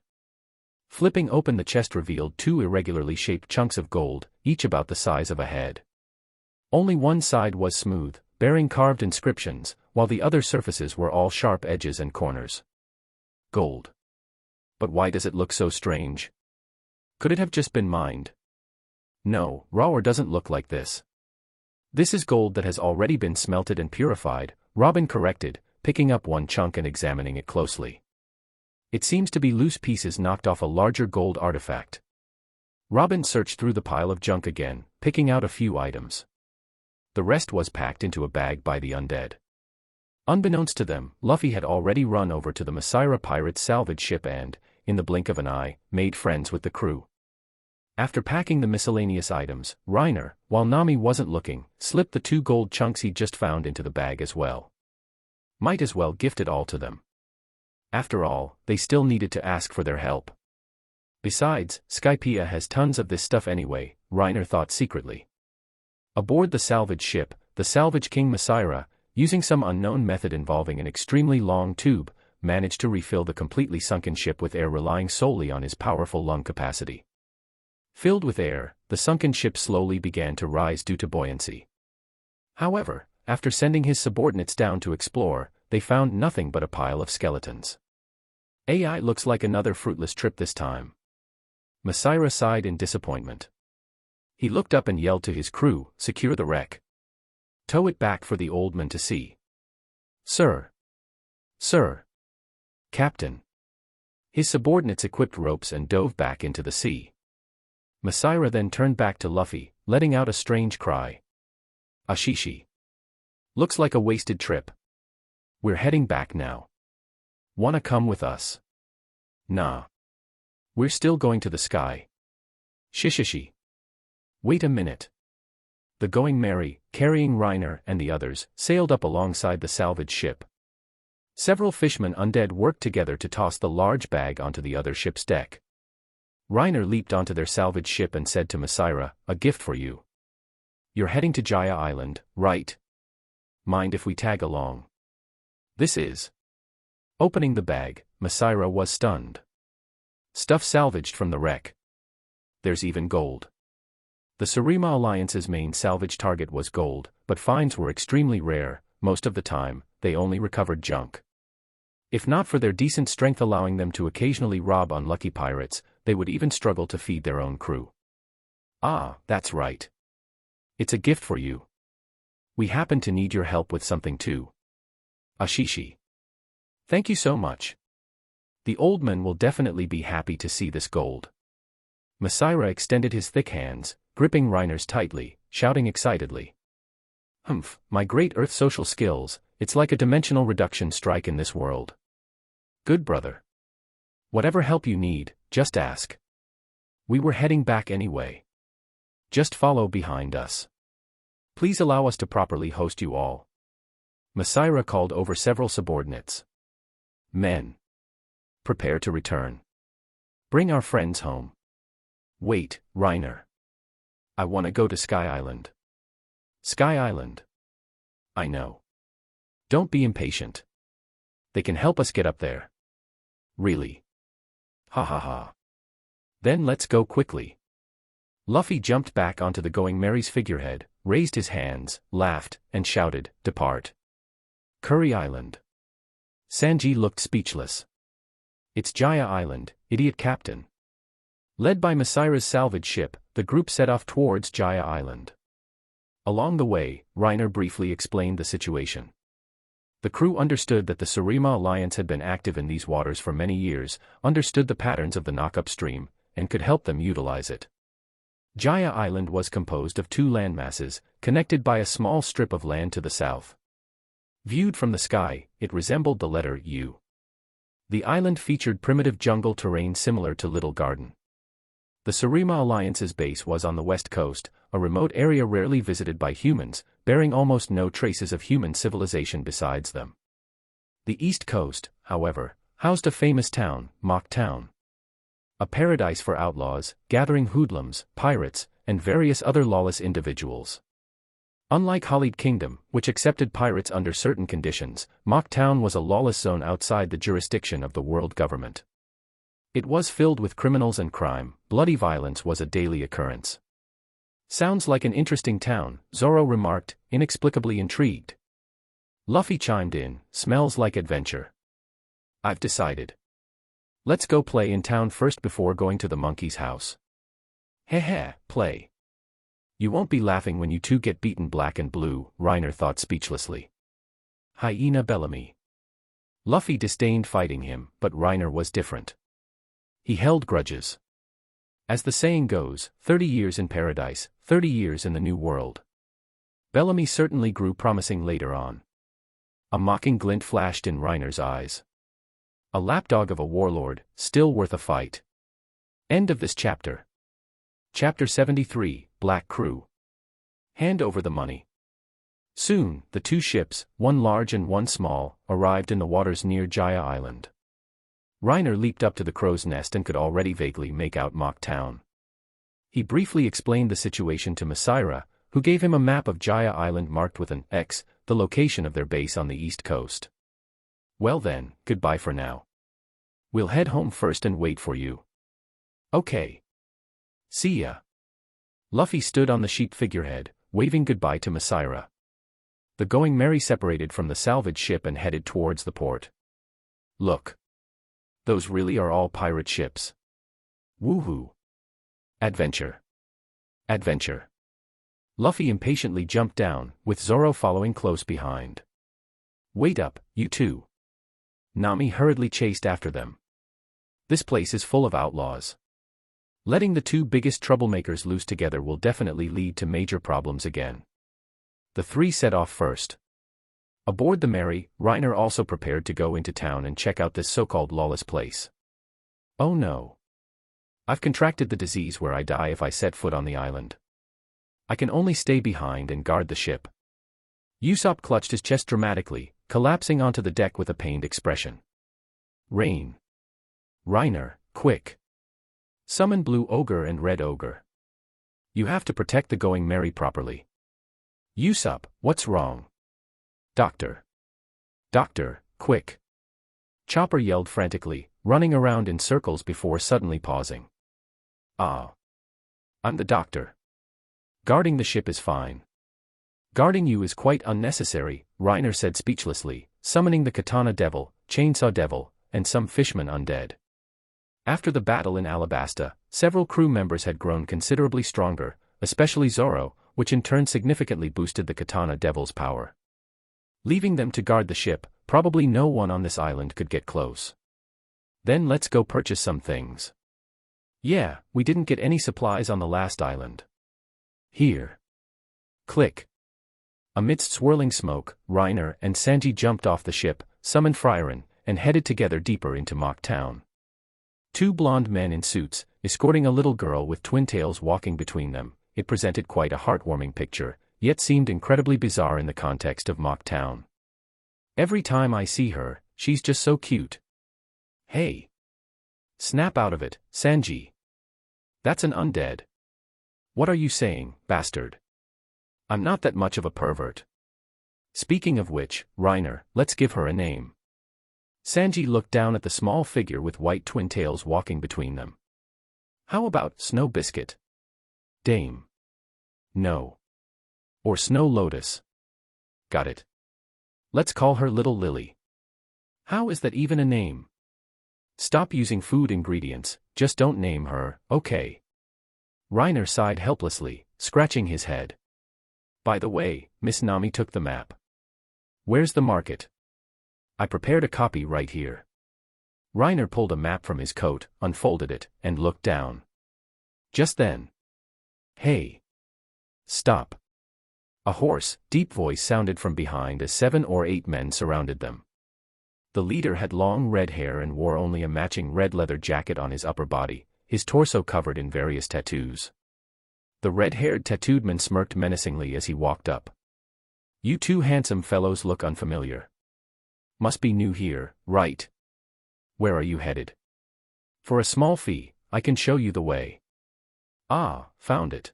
Flipping open the chest revealed two irregularly shaped chunks of gold, each about the size of a head. Only one side was smooth, bearing carved inscriptions, while the other surfaces were all sharp edges and corners. Gold. But why does it look so strange? Could it have just been mined? No, raw ore doesn't look like this. This is gold that has already been smelted and purified, Robin corrected, picking up one chunk and examining it closely. It seems to be loose pieces knocked off a larger gold artifact. Robin searched through the pile of junk again, picking out a few items. The rest was packed into a bag by the undead. Unbeknownst to them, Luffy had already run over to the Masira pirates' salvage ship and, in the blink of an eye, made friends with the crew. After packing the miscellaneous items, Reiner, while Nami wasn't looking, slipped the 2 gold chunks he'd just found into the bag as well. Might as well gift it all to them. After all, they still needed to ask for their help. Besides, Skypiea has tons of this stuff anyway, Reiner thought secretly. Aboard the salvage ship, the salvage king Masira, using some unknown method involving an extremely long tube, managed to refill the completely sunken ship with air, relying solely on his powerful lung capacity. Filled with air, the sunken ship slowly began to rise due to buoyancy. However, after sending his subordinates down to explore, they found nothing but a pile of skeletons. AI looks like another fruitless trip this time. Masira sighed in disappointment. He looked up and yelled to his crew, "Secure the wreck. Tow it back for the old man to see." "Sir! Sir! Captain!" His subordinates equipped ropes and dove back into the sea. Masira then turned back to Luffy, letting out a strange cry. "Ashishi. Looks like a wasted trip. We're heading back now. Wanna come with us?" "Nah. We're still going to the sky." "Shishishi. Wait a minute." The Going Merry, carrying Reiner and the others, sailed up alongside the salvage ship. Several fishermen undead worked together to toss the large bag onto the other ship's deck. Reiner leaped onto their salvage ship and said to Masira, "A gift for you. You're heading to Jaya Island, right? Mind if we tag along?" "This is..." Opening the bag, Masira was stunned. Stuff salvaged from the wreck. There's even gold. The Surima Alliance's main salvage target was gold, but finds were extremely rare. Most of the time, they only recovered junk. If not for their decent strength allowing them to occasionally rob unlucky pirates, they would even struggle to feed their own crew. "Ah, that's right. It's a gift for you. We happen to need your help with something too." "Ashishi. Thank you so much. The old man will definitely be happy to see this gold." Masira extended his thick hands, gripping Reiner's tightly, shouting excitedly. "Humph, my great Earth social skills, it's like a dimensional reduction strike in this world. Good brother. Whatever help you need, just ask. We were heading back anyway. Just follow behind us. Please allow us to properly host you all." Masira called over several subordinates. "Men. Prepare to return. Bring our friends home." "Wait, Reiner. I want to go to Sky Island." "Sky Island? I know. Don't be impatient. They can help us get up there." "Really? Ha ha ha. Then let's go quickly." Luffy jumped back onto the Going Merry's figurehead, raised his hands, laughed, and shouted, "Depart." Curry Island. Sanji looked speechless. "It's Jaya Island, idiot captain." Led by Masira's salvage ship, the group set off towards Jaya Island. Along the way, Reiner briefly explained the situation. The crew understood that the Surima Alliance had been active in these waters for many years, understood the patterns of the knock-up stream, and could help them utilize it. Jaya Island was composed of two landmasses, connected by a small strip of land to the south. Viewed from the sky, it resembled the letter U. The island featured primitive jungle terrain similar to Little Garden. The Surima Alliance's base was on the west coast, a remote area rarely visited by humans, bearing almost no traces of human civilization besides them. The east coast, however, housed a famous town, Mock Town. A paradise for outlaws, gathering hoodlums, pirates, and various other lawless individuals. Unlike Hollied Kingdom, which accepted pirates under certain conditions, Mock Town was a lawless zone outside the jurisdiction of the world government. It was filled with criminals and crime. Bloody violence was a daily occurrence. "Sounds like an interesting town," Zoro remarked, inexplicably intrigued. Luffy chimed in, "Smells like adventure." "I've decided. Let's go play in town first before going to the monkey's house." "Heh, play. You won't be laughing when you two get beaten black and blue," Reiner thought speechlessly. Hyena Bellamy. Luffy disdained fighting him, but Reiner was different. He held grudges. As the saying goes, 30 years in paradise, 30 years in the new world. Bellamy certainly grew promising later on. A mocking glint flashed in Reiner's eyes. A lapdog of a warlord, still worth a fight. End of this chapter. Chapter 73, Black Crew. Hand over the money. Soon, the two ships, one large and one small, arrived in the waters near Jaya Island. Reiner leaped up to the crow's nest and could already vaguely make out Mock Town. He briefly explained the situation to Masira, who gave him a map of Jaya Island marked with an X, the location of their base on the east coast. Well then, goodbye for now. We'll head home first and wait for you. Okay. See ya. Luffy stood on the sheep figurehead, waving goodbye to Masira. The Going Merry separated from the salvage ship and headed towards the port. Look. Those really are all pirate ships. Woohoo. Adventure. Adventure. Luffy impatiently jumped down, with Zoro following close behind. Wait up, you two. Nami hurriedly chased after them. This place is full of outlaws. Letting the two biggest troublemakers loose together will definitely lead to major problems again. The three set off first. Aboard the Merry, Reiner also prepared to go into town and check out this so-called lawless place. Oh no. I've contracted the disease where I die if I set foot on the island. I can only stay behind and guard the ship. Usopp clutched his chest dramatically, collapsing onto the deck with a pained expression. Rain. Reiner, quick. Summon Blue Ogre and Red Ogre. You have to protect the Going Merry properly. Usopp, what's wrong? Doctor. Doctor, quick. Chopper yelled frantically, running around in circles before suddenly pausing. Ah. I'm the doctor. Guarding the ship is fine. Guarding you is quite unnecessary, Reiner said speechlessly, summoning the Katana Devil, Chainsaw Devil, and some Fishman undead. After the battle in Alabasta, several crew members had grown considerably stronger, especially Zoro, which in turn significantly boosted the Katana Devil's power. Leaving them to guard the ship, probably no one on this island could get close. Then let's go purchase some things. Yeah, we didn't get any supplies on the last island. Here. Click. Amidst swirling smoke, Reiner and Sanji jumped off the ship, summoned Frieren, and headed together deeper into Mock Town. Two blonde men in suits, escorting a little girl with twin tails walking between them, it presented quite a heartwarming picture, yet seemed incredibly bizarre in the context of Mock Town. Every time I see her, she's just so cute. Hey. Snap out of it, Sanji. That's an undead. What are you saying, bastard? I'm not that much of a pervert. Speaking of which, Reiner, let's give her a name. Sanji looked down at the small figure with white twin tails walking between them. How about Snow Biscuit? Dame. No. Or Snow Lotus. Got it. Let's call her Little Lily. How is that even a name? Stop using food ingredients, just don't name her, okay? Reiner sighed helplessly, scratching his head. By the way, Miss Nami took the map. Where's the market? I prepared a copy right here. Reiner pulled a map from his coat, unfolded it, and looked down. Just then. Hey. Stop. A hoarse, deep voice sounded from behind as 7 or 8 men surrounded them. The leader had long red hair and wore only a matching red leather jacket on his upper body, his torso covered in various tattoos. The red-haired tattooed man smirked menacingly as he walked up. You two handsome fellows look unfamiliar. Must be new here, right? Where are you headed? For a small fee, I can show you the way. Ah, found it.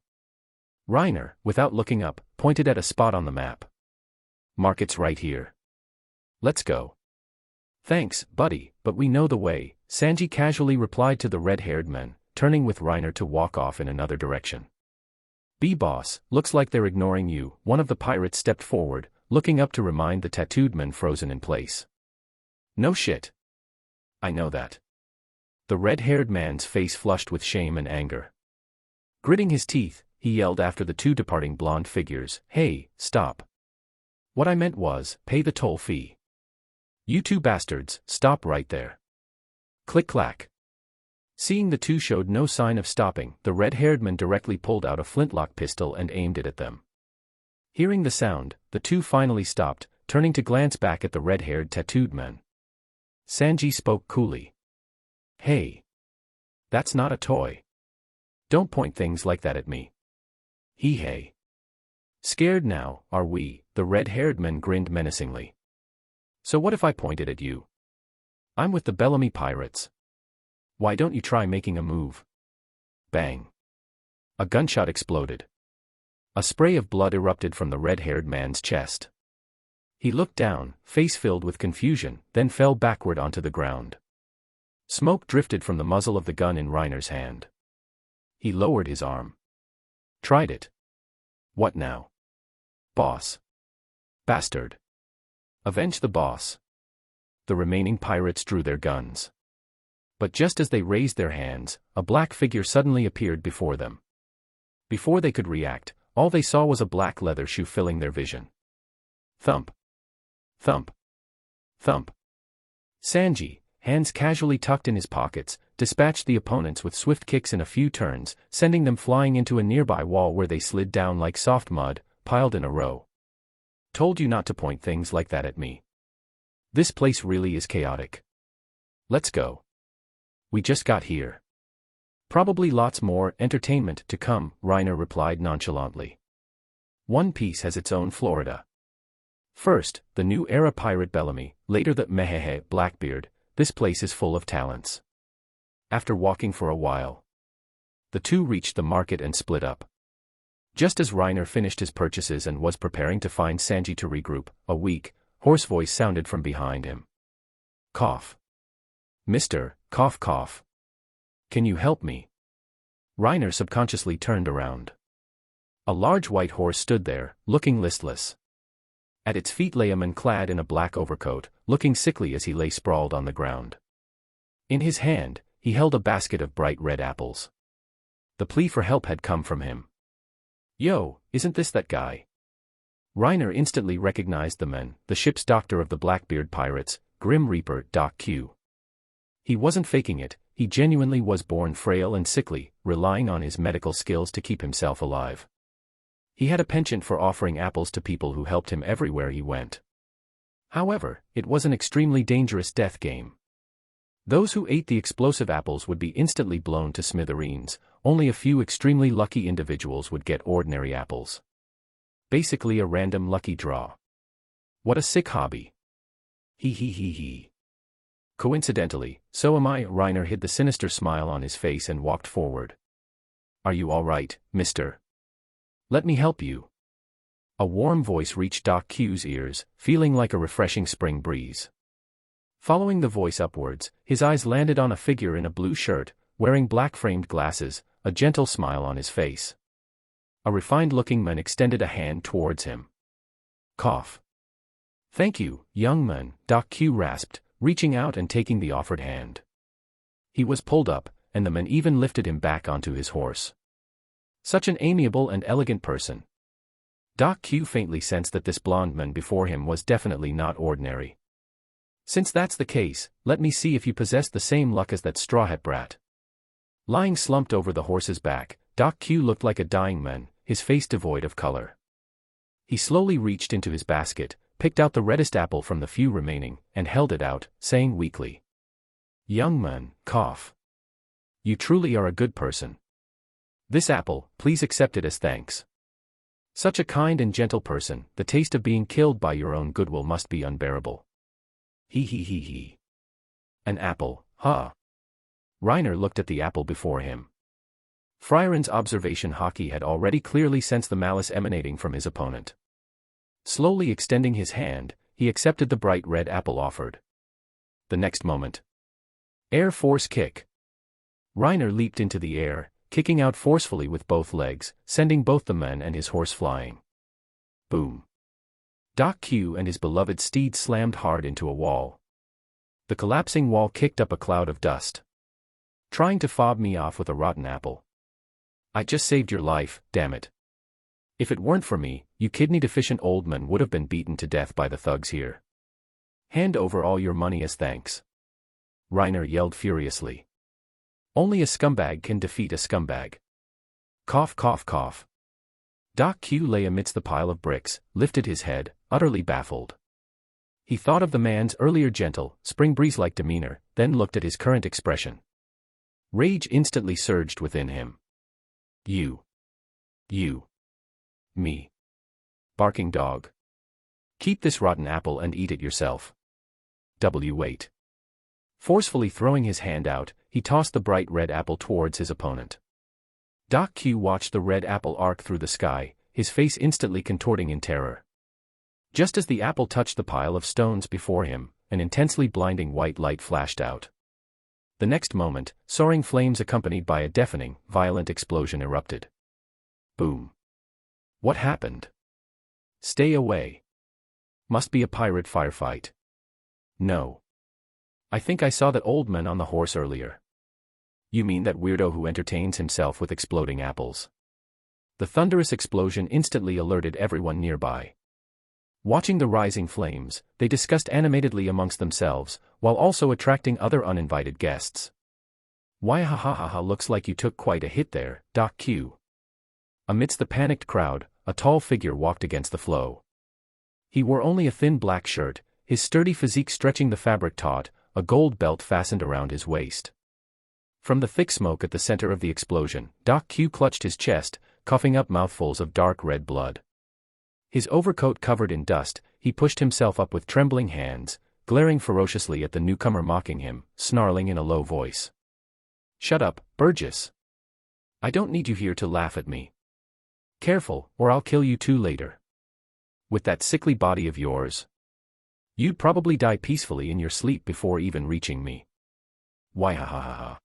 Reiner, without looking up, pointed at a spot on the map. Market's right here. Let's go. Thanks, buddy, but we know the way, Sanji casually replied to the red-haired man, turning with Reiner to walk off in another direction. B-boss, looks like they're ignoring you, one of the pirates stepped forward, looking up to remind the tattooed man frozen in place. No shit. I know that. The red-haired man's face flushed with shame and anger. Gritting his teeth, he yelled after the two departing blonde figures, "Hey, stop. What I meant was, pay the toll fee. You two bastards, stop right there." Click-clack. Seeing the two showed no sign of stopping, the red-haired man directly pulled out a flintlock pistol and aimed it at them. Hearing the sound, the two finally stopped, turning to glance back at the red-haired tattooed man. Sanji spoke coolly. Hey. That's not a toy. Don't point things like that at me. Hey. Scared now, are we? The red-haired man grinned menacingly. So what if I pointed at you? I'm with the Bellamy Pirates. Why don't you try making a move? Bang. A gunshot exploded. A spray of blood erupted from the red-haired man's chest. He looked down, face filled with confusion, then fell backward onto the ground. Smoke drifted from the muzzle of the gun in Reiner's hand. He lowered his arm. Tried it. What now? Boss. Bastard. Avenge the boss. The remaining pirates drew their guns. But just as they raised their hands, a black figure suddenly appeared before them. Before they could react, all they saw was a black leather shoe filling their vision. Thump. Thump. Thump. Sanji, hands casually tucked in his pockets, dispatched the opponents with swift kicks in a few turns, sending them flying into a nearby wall where they slid down like soft mud, piled in a row. Told you not to point things like that at me. This place really is chaotic. Let's go. We just got here. Probably lots more entertainment to come, Reiner replied nonchalantly. One Piece has its own Florida. First, the new era pirate Bellamy, later the Mehehe Blackbeard. This place is full of talents. After walking for a while, the two reached the market and split up. Just as Reiner finished his purchases and was preparing to find Sanji to regroup, a weak, hoarse voice sounded from behind him. Cough. Mister, cough cough. Can you help me? Reiner subconsciously turned around. A large white horse stood there, looking listless. At its feet lay a man clad in a black overcoat, looking sickly as he lay sprawled on the ground. In his hand, he held a basket of bright red apples. The plea for help had come from him. Yo, isn't this that guy? Reiner instantly recognized the man, the ship's doctor of the Blackbeard pirates, Grim Reaper Doc Q. He wasn't faking it, he genuinely was born frail and sickly, relying on his medical skills to keep himself alive. He had a penchant for offering apples to people who helped him everywhere he went. However, it was an extremely dangerous death game. Those who ate the explosive apples would be instantly blown to smithereens, only a few extremely lucky individuals would get ordinary apples. Basically a random lucky draw. What a sick hobby. He he he he. Coincidentally, so am I. Reiner hid the sinister smile on his face and walked forward. Are you all right, mister? Let me help you. A warm voice reached Doc Q's ears, feeling like a refreshing spring breeze. Following the voice upwards, his eyes landed on a figure in a blue shirt, wearing black-framed glasses, a gentle smile on his face. A refined-looking man extended a hand towards him. Cough. Thank you, young man, Doc Q rasped, reaching out and taking the offered hand. He was pulled up, and the man even lifted him back onto his horse. Such an amiable and elegant person. Doc Q faintly sensed that this blonde man before him was definitely not ordinary. Since that's the case, let me see if you possess the same luck as that straw hat brat. Lying slumped over the horse's back, Doc Q looked like a dying man, his face devoid of color. He slowly reached into his basket, picked out the reddest apple from the few remaining, and held it out, saying weakly, Young man, cough. You truly are a good person. This apple, please accept it as thanks. Such a kind and gentle person, the taste of being killed by your own goodwill must be unbearable. He he he he. An apple, huh? Reiner looked at the apple before him. Frierin's observation hockey had already clearly sensed the malice emanating from his opponent. Slowly extending his hand, he accepted the bright red apple offered. The next moment. Air Force kick. Reiner leaped into the air, kicking out forcefully with both legs, sending both the man and his horse flying. Boom. Doc Q and his beloved steed slammed hard into a wall. The collapsing wall kicked up a cloud of dust. Trying to fob me off with a rotten apple. I just saved your life, damn it. If it weren't for me, you kidney-deficient old man would have been beaten to death by the thugs here. Hand over all your money as thanks. Reiner yelled furiously. Only a scumbag can defeat a scumbag. Cough cough cough. Doc Q lay amidst the pile of bricks, lifted his head, utterly baffled. He thought of the man's earlier gentle, spring breeze-like demeanor, then looked at his current expression. Rage instantly surged within him. You. Me. Barking dog. Keep this rotten apple and eat it yourself. Wait. Forcefully throwing his hand out, he tossed the bright red apple towards his opponent. Doc Q watched the red apple arc through the sky, his face instantly contorting in terror. Just as the apple touched the pile of stones before him, an intensely blinding white light flashed out. The next moment, soaring flames accompanied by a deafening, violent explosion erupted. Boom. What happened? Stay away. Must be a pirate firefight. No. I think I saw that old man on the horse earlier. You mean that weirdo who entertains himself with exploding apples? The thunderous explosion instantly alerted everyone nearby. Watching the rising flames, they discussed animatedly amongst themselves, while also attracting other uninvited guests. Why ha ha ha ha, looks like you took quite a hit there, Doc Q. Amidst the panicked crowd, a tall figure walked against the flow. He wore only a thin black shirt, his sturdy physique stretching the fabric taut, a gold belt fastened around his waist. From the thick smoke at the center of the explosion, Doc Q clutched his chest, coughing up mouthfuls of dark red blood. His overcoat covered in dust, he pushed himself up with trembling hands, glaring ferociously at the newcomer, mocking him, snarling in a low voice. "Shut up, Burgess. I don't need you here to laugh at me. Careful, or I'll kill you too later. With that sickly body of yours. You'd probably die peacefully in your sleep before even reaching me. Why ha ha ha ha."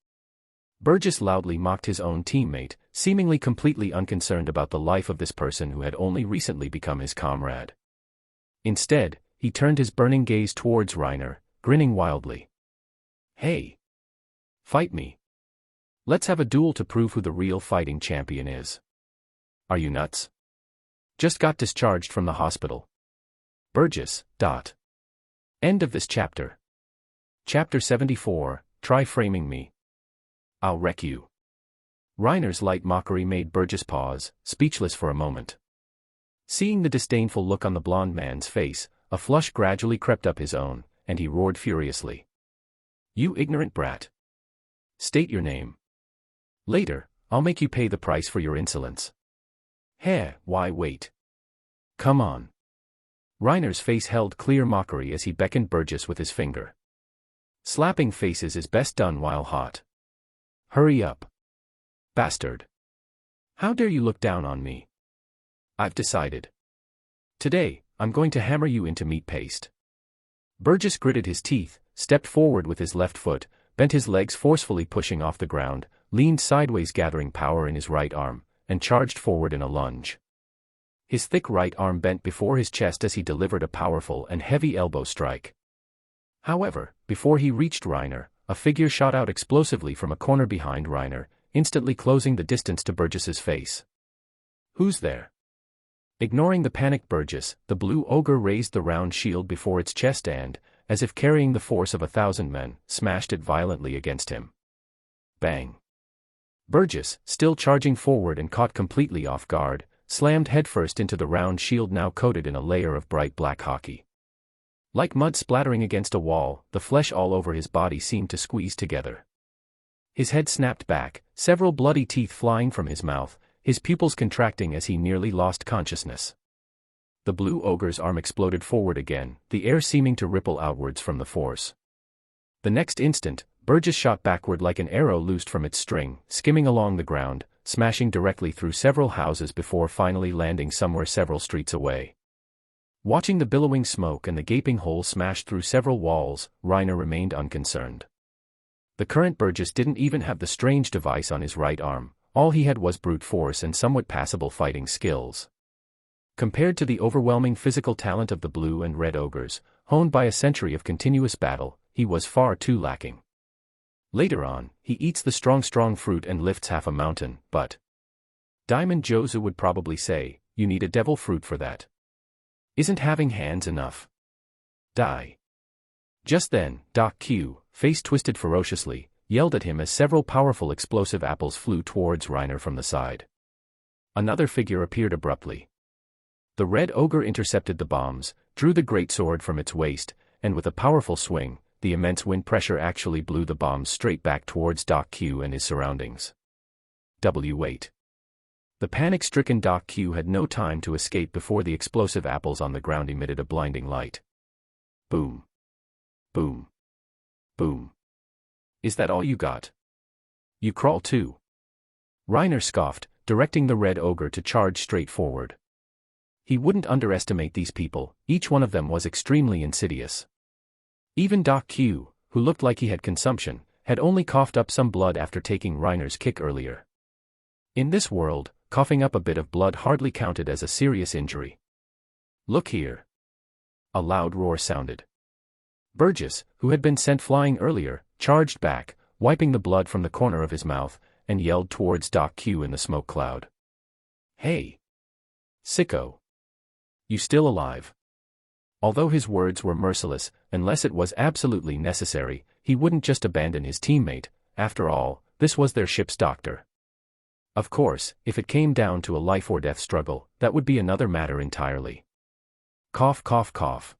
Burgess loudly mocked his own teammate, seemingly completely unconcerned about the life of this person who had only recently become his comrade. Instead, he turned his burning gaze towards Reiner, grinning wildly. "Hey! Fight me. Let's have a duel to prove who the real fighting champion is. Are you nuts? Just got discharged from the hospital. Burgess. End of this chapter. Chapter 74, Try Framing Me. I'll wreck you." Reiner's light mockery made Burgess pause, speechless for a moment. Seeing the disdainful look on the blond man's face, a flush gradually crept up his own, and he roared furiously. "You ignorant brat. State your name. Later, I'll make you pay the price for your insolence." "Heh, why wait? Come on." Reiner's face held clear mockery as he beckoned Burgess with his finger. "Slapping faces is best done while hot. Hurry up. Bastard. How dare you look down on me? I've decided. Today, I'm going to hammer you into meat paste." Burgess gritted his teeth, stepped forward with his left foot, bent his legs forcefully pushing off the ground, leaned sideways gathering power in his right arm, and charged forward in a lunge. His thick right arm bent before his chest as he delivered a powerful and heavy elbow strike. However, before he reached Reiner, a figure shot out explosively from a corner behind Reiner, instantly closing the distance to Burgess's face. "Who's there?" Ignoring the panicked Burgess, the blue ogre raised the round shield before its chest and, as if carrying the force of 1,000 men, smashed it violently against him. Bang! Burgess, still charging forward and caught completely off guard, slammed headfirst into the round shield now coated in a layer of bright black hockey. Like mud splattering against a wall, the flesh all over his body seemed to squeeze together. His head snapped back, several bloody teeth flying from his mouth, his pupils contracting as he nearly lost consciousness. The blue ogre's arm exploded forward again, the air seeming to ripple outwards from the force. The next instant, Burgess shot backward like an arrow loosed from its string, skimming along the ground, smashing directly through several houses before finally landing somewhere several streets away. Watching the billowing smoke and the gaping hole smash through several walls, Reiner remained unconcerned. The current Burgess didn't even have the strange device on his right arm, all he had was brute force and somewhat passable fighting skills. Compared to the overwhelming physical talent of the blue and red ogres, honed by a century of continuous battle, he was far too lacking. Later on, he eats the strong fruit and lifts half a mountain, but Diamond Jozu would probably say, "You need a devil fruit for that. Isn't having hands enough? Die." Just then, Doc Q, face twisted ferociously, yelled at him as several powerful explosive apples flew towards Reiner from the side. Another figure appeared abruptly. The red ogre intercepted the bombs, drew the greatsword from its waist, and with a powerful swing, the immense wind pressure actually blew the bombs straight back towards Doc Q and his surroundings. Wait. The panic-stricken Doc Q had no time to escape before the explosive apples on the ground emitted a blinding light. Boom. Boom. Boom. "Is that all you got? You crawl too?" Reiner scoffed, directing the red ogre to charge straight forward. He wouldn't underestimate these people, each one of them was extremely insidious. Even Doc Q, who looked like he had consumption, had only coughed up some blood after taking Reiner's kick earlier. In this world, coughing up a bit of blood hardly counted as a serious injury. "Look here." A loud roar sounded. Burgess, who had been sent flying earlier, charged back, wiping the blood from the corner of his mouth, and yelled towards Doc Q in the smoke cloud. "Hey! Sicko! You still alive?" Although his words were merciless, unless it was absolutely necessary, he wouldn't just abandon his teammate. After all, this was their ship's doctor. Of course, if it came down to a life-or-death struggle, that would be another matter entirely. Cough cough cough.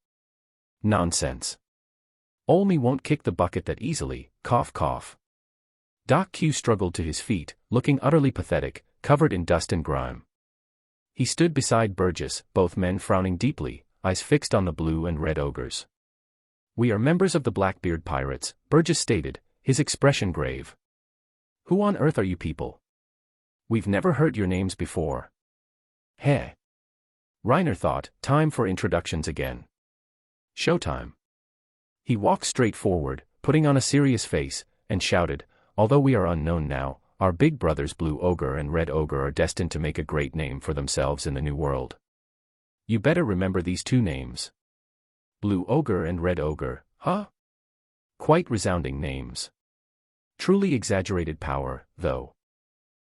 Nonsense. Olmi won't kick the bucket that easily, cough cough. Doc Q struggled to his feet, looking utterly pathetic, covered in dust and grime. He stood beside Burgess, both men frowning deeply, eyes fixed on the blue and red ogres. "We are members of the Blackbeard Pirates," Burgess stated, his expression grave. "Who on earth are you people? We've never heard your names before." "Heh." Reiner thought, time for introductions again. "Showtime." He walked straight forward, putting on a serious face, and shouted, "Although we are unknown now, our big brothers Blue Ogre and Red Ogre are destined to make a great name for themselves in the New World. You better remember these two names. Blue Ogre and Red Ogre, huh? Quite resounding names. Truly exaggerated power, though.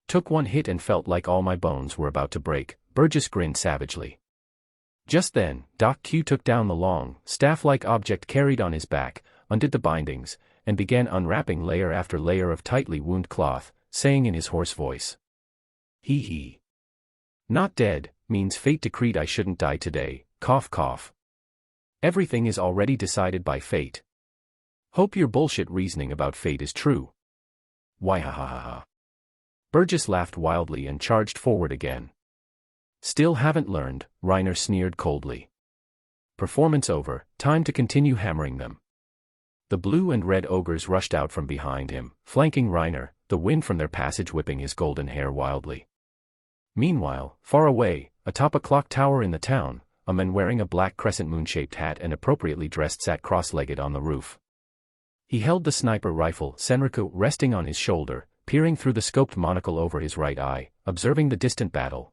Took one hit and felt like all my bones were about to break," Burgess grinned savagely. Just then, Doc Q took down the long, staff-like object carried on his back, undid the bindings, and began unwrapping layer after layer of tightly wound cloth, saying in his hoarse voice. "Hee hee. Not dead, means fate decreed I shouldn't die today, cough cough. Everything is already decided by fate. Hope your bullshit reasoning about fate is true. Why ha ha ha ha." Burgess laughed wildly and charged forward again. "Still haven't learned," Reiner sneered coldly. "Performance over, time to continue hammering them." The blue and red ogres rushed out from behind him, flanking Reiner, the wind from their passage whipping his golden hair wildly. Meanwhile, far away, atop a clock tower in the town, a man wearing a black crescent moon-shaped hat and appropriately dressed sat cross-legged on the roof. He held the sniper rifle, Sengoku, resting on his shoulder, peering through the scoped monocle over his right eye, observing the distant battle.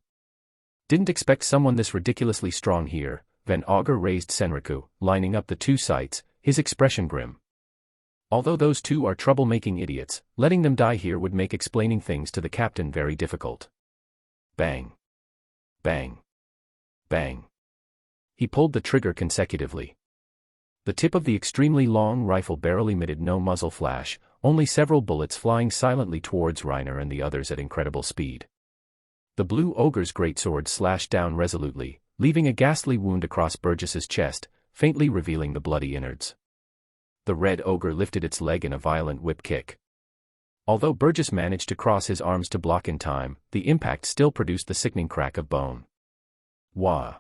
"Didn't expect someone this ridiculously strong here," Van Augur raised Sengoku, lining up the two sights, his expression grim. "Although those two are trouble-making idiots, letting them die here would make explaining things to the captain very difficult." Bang. Bang. Bang. He pulled the trigger consecutively. The tip of the extremely long rifle barrel emitted no muzzle flash, only several bullets flying silently towards Reiner and the others at incredible speed. The blue ogre's greatsword slashed down resolutely, leaving a ghastly wound across Burgess's chest, faintly revealing the bloody innards. The red ogre lifted its leg in a violent whip kick. Although Burgess managed to cross his arms to block in time, the impact still produced the sickening crack of bone. Wah!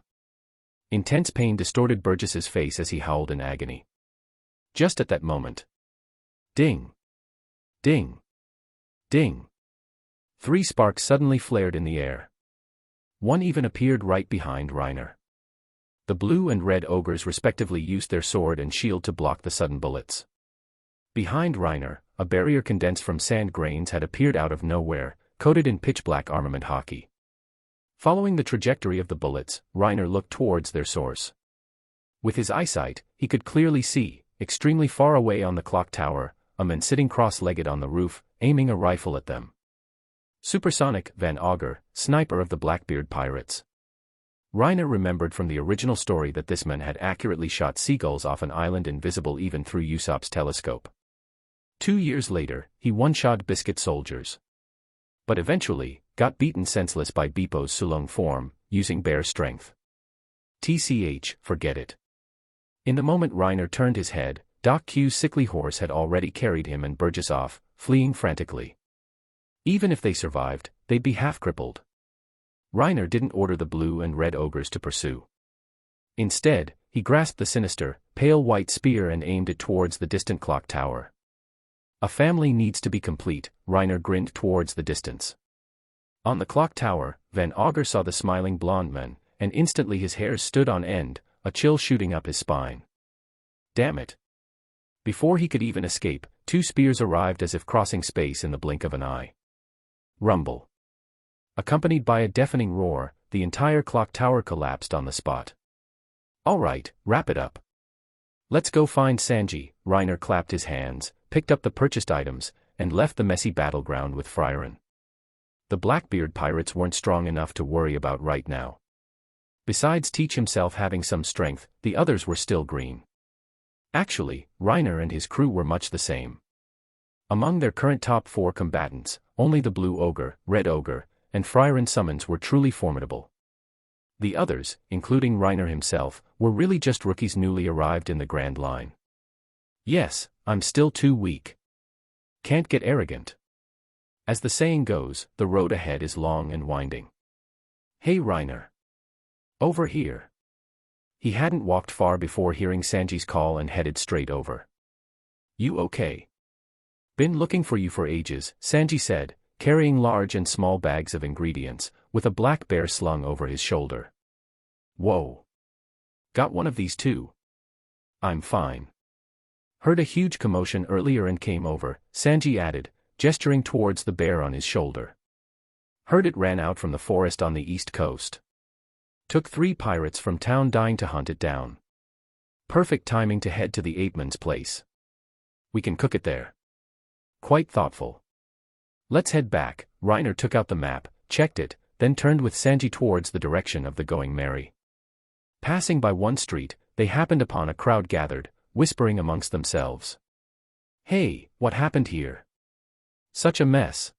Intense pain distorted Burgess's face as he howled in agony. Just at that moment. Ding! Ding! Ding! 3 sparks suddenly flared in the air. One even appeared right behind Reiner. The blue and red ogres respectively used their sword and shield to block the sudden bullets. Behind Reiner, a barrier condensed from sand grains had appeared out of nowhere, coated in pitch-black armament hockey. Following the trajectory of the bullets, Reiner looked towards their source. With his eyesight, he could clearly see, extremely far away on the clock tower, a man sitting cross-legged on the roof, aiming a rifle at them. Supersonic Van Augur, sniper of the Blackbeard Pirates. Reiner remembered from the original story that this man had accurately shot seagulls off an island invisible even through Usopp's telescope. 2 years later, he one-shot Biscuit soldiers. But eventually, got beaten senseless by Beepo's Sulong form, using bare strength. TCH, forget it. In the moment Reiner turned his head, Doc Q's sickly horse had already carried him and Burgess off, fleeing frantically. Even if they survived, they'd be half-crippled. Reiner didn't order the blue and red ogres to pursue. Instead, he grasped the sinister, pale white spear and aimed it towards the distant clock tower. A family needs to be complete, Reiner grinned towards the distance. On the clock tower, Van Augur saw the smiling blonde man, and instantly his hairs stood on end, a chill shooting up his spine. Damn it. Before he could even escape, 2 spears arrived as if crossing space in the blink of an eye. Rumble. Accompanied by a deafening roar, the entire clock tower collapsed on the spot. All right, wrap it up. Let's go find Sanji. Reiner clapped his hands, picked up the purchased items, and left the messy battleground with Frieren. The Blackbeard pirates weren't strong enough to worry about right now. Besides Teach himself having some strength, the others were still green. Actually, Reiner and his crew were much the same. Among their current top 4 combatants, only the Blue Ogre, Red Ogre, and Frieren Summons were truly formidable. The others, including Reiner himself, were really just rookies newly arrived in the Grand Line. Yes, I'm still too weak. Can't get arrogant. As the saying goes, the road ahead is long and winding. Hey Reiner. Over here. He hadn't walked far before hearing Sanji's call and headed straight over. You okay? Been looking for you for ages, Sanji said, carrying large and small bags of ingredients, with a black bear slung over his shoulder. Whoa. Got one of these too? I'm fine. Heard a huge commotion earlier and came over, Sanji added, gesturing towards the bear on his shoulder. Heard it ran out from the forest on the east coast. Took 3 pirates from town dying to hunt it down. Perfect timing to head to the apeman's place. We can cook it there. Quite thoughtful. Let's head back. Reiner took out the map, checked it, then turned with Sanji towards the direction of the Going Merry. Passing by one street, they happened upon a crowd gathered, whispering amongst themselves. Hey, what happened here? Such a mess.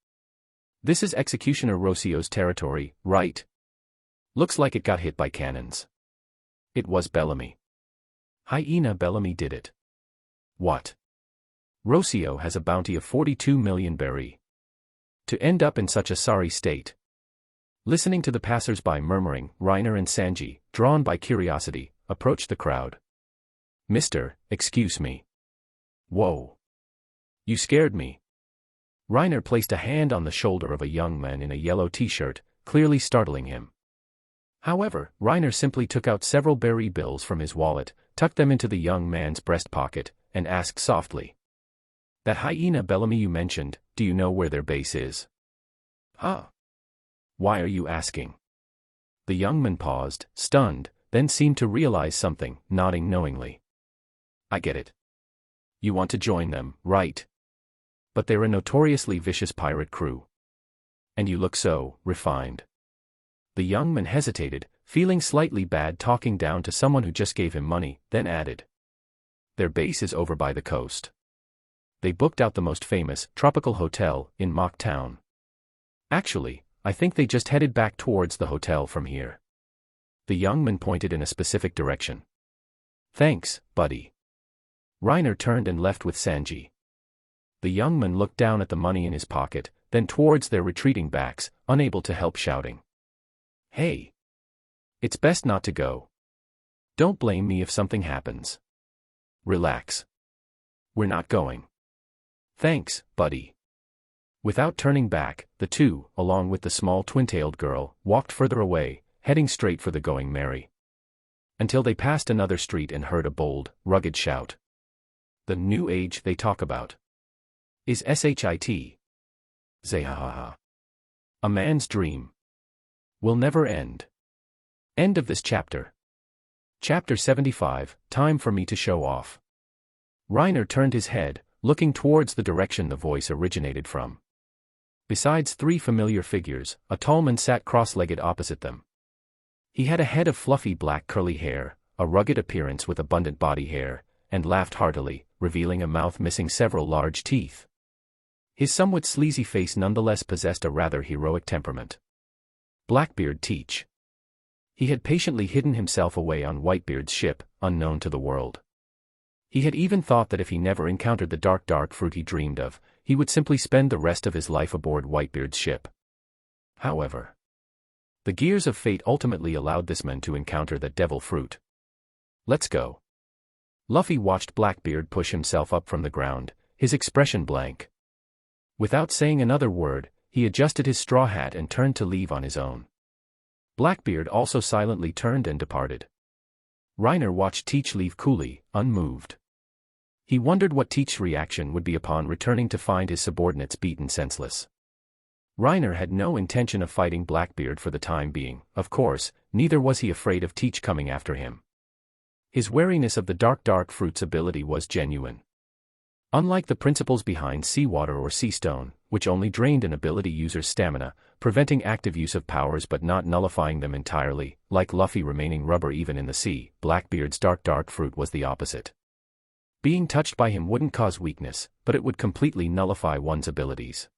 This is Executioner Rocio's territory, right? Looks like it got hit by cannons. It was Bellamy. Hyena Bellamy did it. What? Rocio has a bounty of 42 million berry. To end up in such a sorry state. Listening to the passers-by murmuring, Reiner and Sanji, drawn by curiosity, approached the crowd. Mister, excuse me. Whoa. You scared me. Reiner placed a hand on the shoulder of a young man in a yellow t-shirt, clearly startling him. However, Reiner simply took out several berry bills from his wallet, tucked them into the young man's breast pocket, and asked softly. That Hyena Bellamy you mentioned, do you know where their base is? Huh? Why are you asking? The young man paused, stunned, then seemed to realize something, nodding knowingly. I get it. You want to join them, right? But they're a notoriously vicious pirate crew. And you look so refined. The young man hesitated, feeling slightly bad talking down to someone who just gave him money, then added. Their base is over by the coast. They booked out the most famous tropical hotel in Mock Town. Actually, I think they just headed back towards the hotel from here. The young man pointed in a specific direction. Thanks, buddy. Reiner turned and left with Sanji. The young man looked down at the money in his pocket, then towards their retreating backs, unable to help shouting. Hey! It's best not to go. Don't blame me if something happens. Relax. We're not going. Thanks, buddy. Without turning back, the two, along with the small twin-tailed girl, walked further away, heading straight for the Going Merry. Until they passed another street and heard a bold, rugged shout. The new age they talk about is shit. Zehahaha. A man's dream will never end. End of this chapter. Chapter 75, Time for me to show off. Reiner turned his head, looking towards the direction the voice originated from. Besides 3 familiar figures, a tall man sat cross-legged opposite them. He had a head of fluffy black curly hair, a rugged appearance with abundant body hair, and laughed heartily, revealing a mouth missing several large teeth. His somewhat sleazy face nonetheless possessed a rather heroic temperament. Blackbeard Teach. He had patiently hidden himself away on Whitebeard's ship, unknown to the world. He had even thought that if he never encountered the dark fruit he dreamed of, he would simply spend the rest of his life aboard Whitebeard's ship. However, the gears of fate ultimately allowed this man to encounter that devil fruit. Let's go. Luffy watched Blackbeard push himself up from the ground, his expression blank. Without saying another word, he adjusted his straw hat and turned to leave on his own. Blackbeard also silently turned and departed. Reiner watched Teach leave coolly, unmoved. He wondered what Teach's reaction would be upon returning to find his subordinates beaten senseless. Reiner had no intention of fighting Blackbeard for the time being, of course, neither was he afraid of Teach coming after him. His wariness of the dark fruit's ability was genuine. Unlike the principles behind seawater or sea stone, which only drained an ability user's stamina, preventing active use of powers but not nullifying them entirely, like Luffy remaining rubber even in the sea, Blackbeard's dark fruit was the opposite. Being touched by him wouldn't cause weakness, but it would completely nullify one's abilities.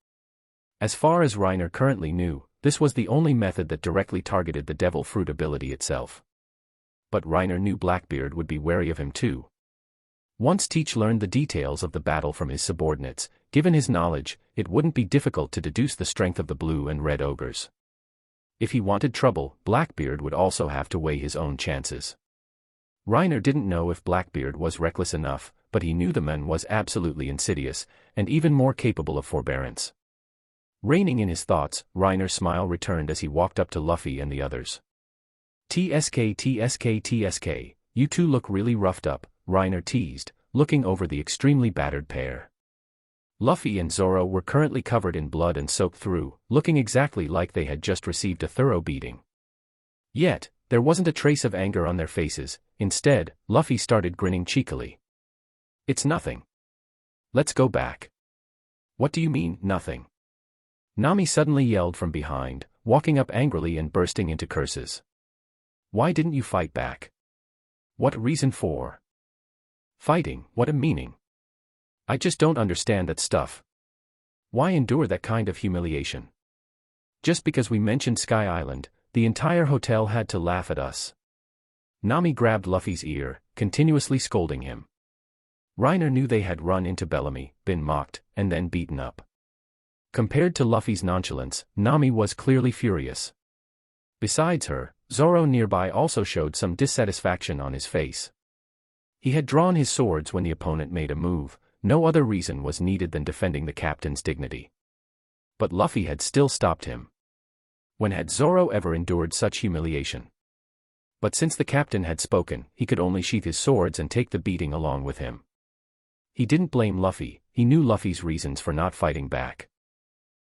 As far as Reiner currently knew, this was the only method that directly targeted the devil fruit ability itself. But Reiner knew Blackbeard would be wary of him too. Once Teach learned the details of the battle from his subordinates, given his knowledge, it wouldn't be difficult to deduce the strength of the blue and red ogres. If he wanted trouble, Blackbeard would also have to weigh his own chances. Reiner didn't know if Blackbeard was reckless enough, but he knew the man was absolutely insidious, and even more capable of forbearance. Reining in his thoughts, Reiner's smile returned as he walked up to Luffy and the others. TSK, you two look really roughed up, Reiner teased, looking over the extremely battered pair. Luffy and Zoro were currently covered in blood and soaked through, looking exactly like they had just received a thorough beating. Yet, there wasn't a trace of anger on their faces. Instead, Luffy started grinning cheekily. It's nothing. Let's go back. What do you mean, nothing? Nami suddenly yelled from behind, walking up angrily and bursting into curses. Why didn't you fight back? What reason for? Fighting, what a meaning. I just don't understand that stuff. Why endure that kind of humiliation? Just because we mentioned Sky Island, the entire hotel had to laugh at us. Nami grabbed Luffy's ear, continuously scolding him. Reiner knew they had run into Bellamy, been mocked, and then beaten up. Compared to Luffy's nonchalance, Nami was clearly furious. Besides her, Zoro nearby also showed some dissatisfaction on his face. He had drawn his swords when the opponent made a move, no other reason was needed than defending the captain's dignity. But Luffy had still stopped him. When had Zoro ever endured such humiliation? But since the captain had spoken, he could only sheath his swords and take the beating along with him. He didn't blame Luffy, he knew Luffy's reasons for not fighting back.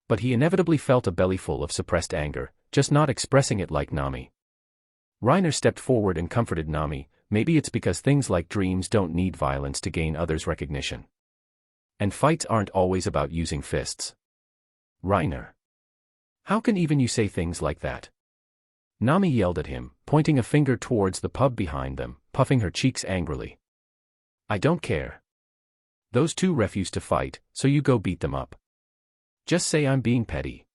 But he inevitably felt a bellyful of suppressed anger, just not expressing it like Nami. Reiner stepped forward and comforted Nami, maybe it's because things like dreams don't need violence to gain others' recognition. And fights aren't always about using fists. Reiner. How can even you say things like that? Nami yelled at him, pointing a finger towards the pub behind them, puffing her cheeks angrily. I don't care. Those two refuse to fight, so you go beat them up. Just say I'm being petty.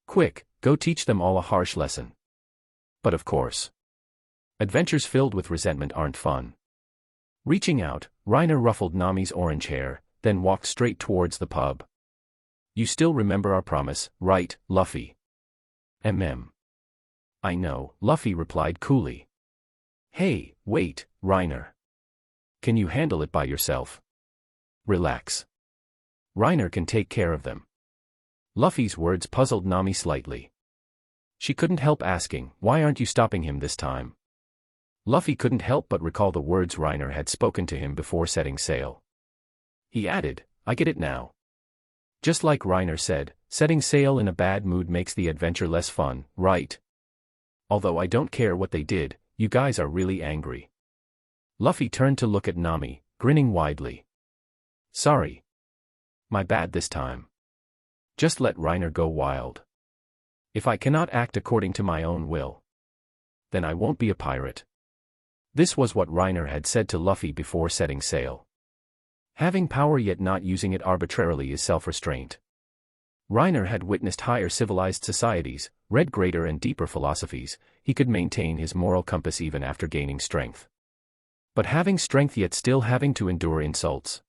Quick, go teach them all a harsh lesson. But of course. Adventures filled with resentment aren't fun. Reaching out, Reiner ruffled Nami's orange hair, then walked straight towards the pub. You still remember our promise, right, Luffy? I know, Luffy replied coolly. Hey, wait, Reiner. Can you handle it by yourself? Relax. Reiner can take care of them. Luffy's words puzzled Nami slightly. She couldn't help asking, why aren't you stopping him this time? Luffy couldn't help but recall the words Reiner had spoken to him before setting sail. He added, I get it now. Just like Reiner said, setting sail in a bad mood makes the adventure less fun, right? Although I don't care what they did, you guys are really angry. Luffy turned to look at Nami, grinning widely. Sorry. My bad this time. Just let Reiner go wild. If I cannot act according to my own will, then I won't be a pirate. This was what Reiner had said to Luffy before setting sail. Having power yet not using it arbitrarily is self-restraint. Reiner had witnessed higher civilized societies, read greater and deeper philosophies, he could maintain his moral compass even after gaining strength. But having strength yet still having to endure insults?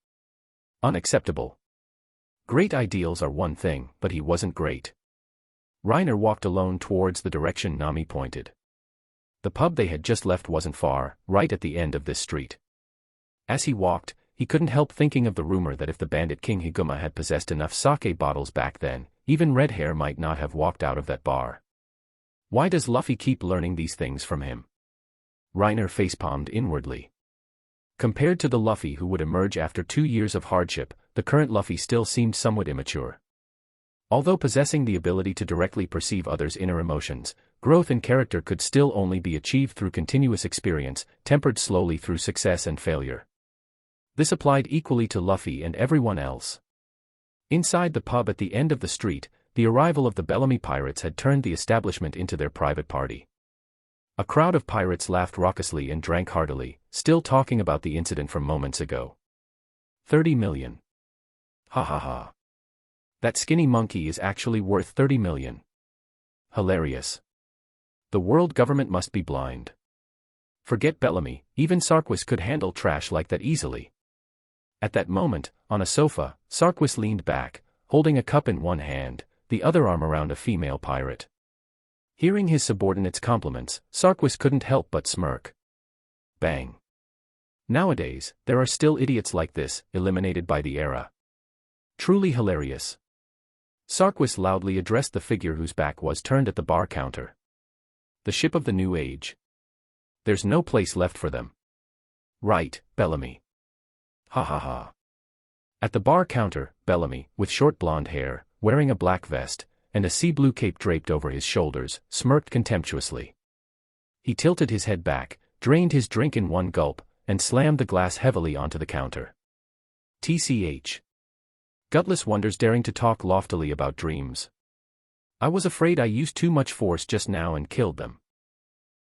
Unacceptable. Great ideals are one thing, but he wasn't great. Reiner walked alone towards the direction Nami pointed. The pub they had just left wasn't far, right at the end of this street. As he walked, he couldn't help thinking of the rumor that if the bandit King Higuma had possessed enough sake bottles back then, even Red Hair might not have walked out of that bar. Why does Luffy keep learning these things from him? Reiner facepalmed inwardly. Compared to the Luffy who would emerge after 2 years of hardship, the current Luffy still seemed somewhat immature. Although possessing the ability to directly perceive others' inner emotions, growth in character could still only be achieved through continuous experience, tempered slowly through success and failure. This applied equally to Luffy and everyone else. Inside the pub at the end of the street, the arrival of the Bellamy pirates had turned the establishment into their private party. A crowd of pirates laughed raucously and drank heartily, still talking about the incident from moments ago. 30 million. Ha ha ha. That skinny monkey is actually worth 30 million. Hilarious. The world government must be blind. Forget Bellamy, even Sarquis could handle trash like that easily. At that moment, on a sofa, Sarquis leaned back, holding a cup in one hand, the other arm around a female pirate. Hearing his subordinate's compliments, Sarquis couldn't help but smirk. Bang. Nowadays, there are still idiots like this, eliminated by the era. Truly hilarious. Sarquis loudly addressed the figure whose back was turned at the bar counter. The ship of the new age. There's no place left for them. Right, Bellamy. Ha ha ha. At the bar counter, Bellamy, with short blonde hair, wearing a black vest, and a sea blue cape draped over his shoulders, smirked contemptuously. He tilted his head back, drained his drink in one gulp, and slammed the glass heavily onto the counter. TCH. Gutless wonders daring to talk loftily about dreams. I was afraid I used too much force just now and killed them.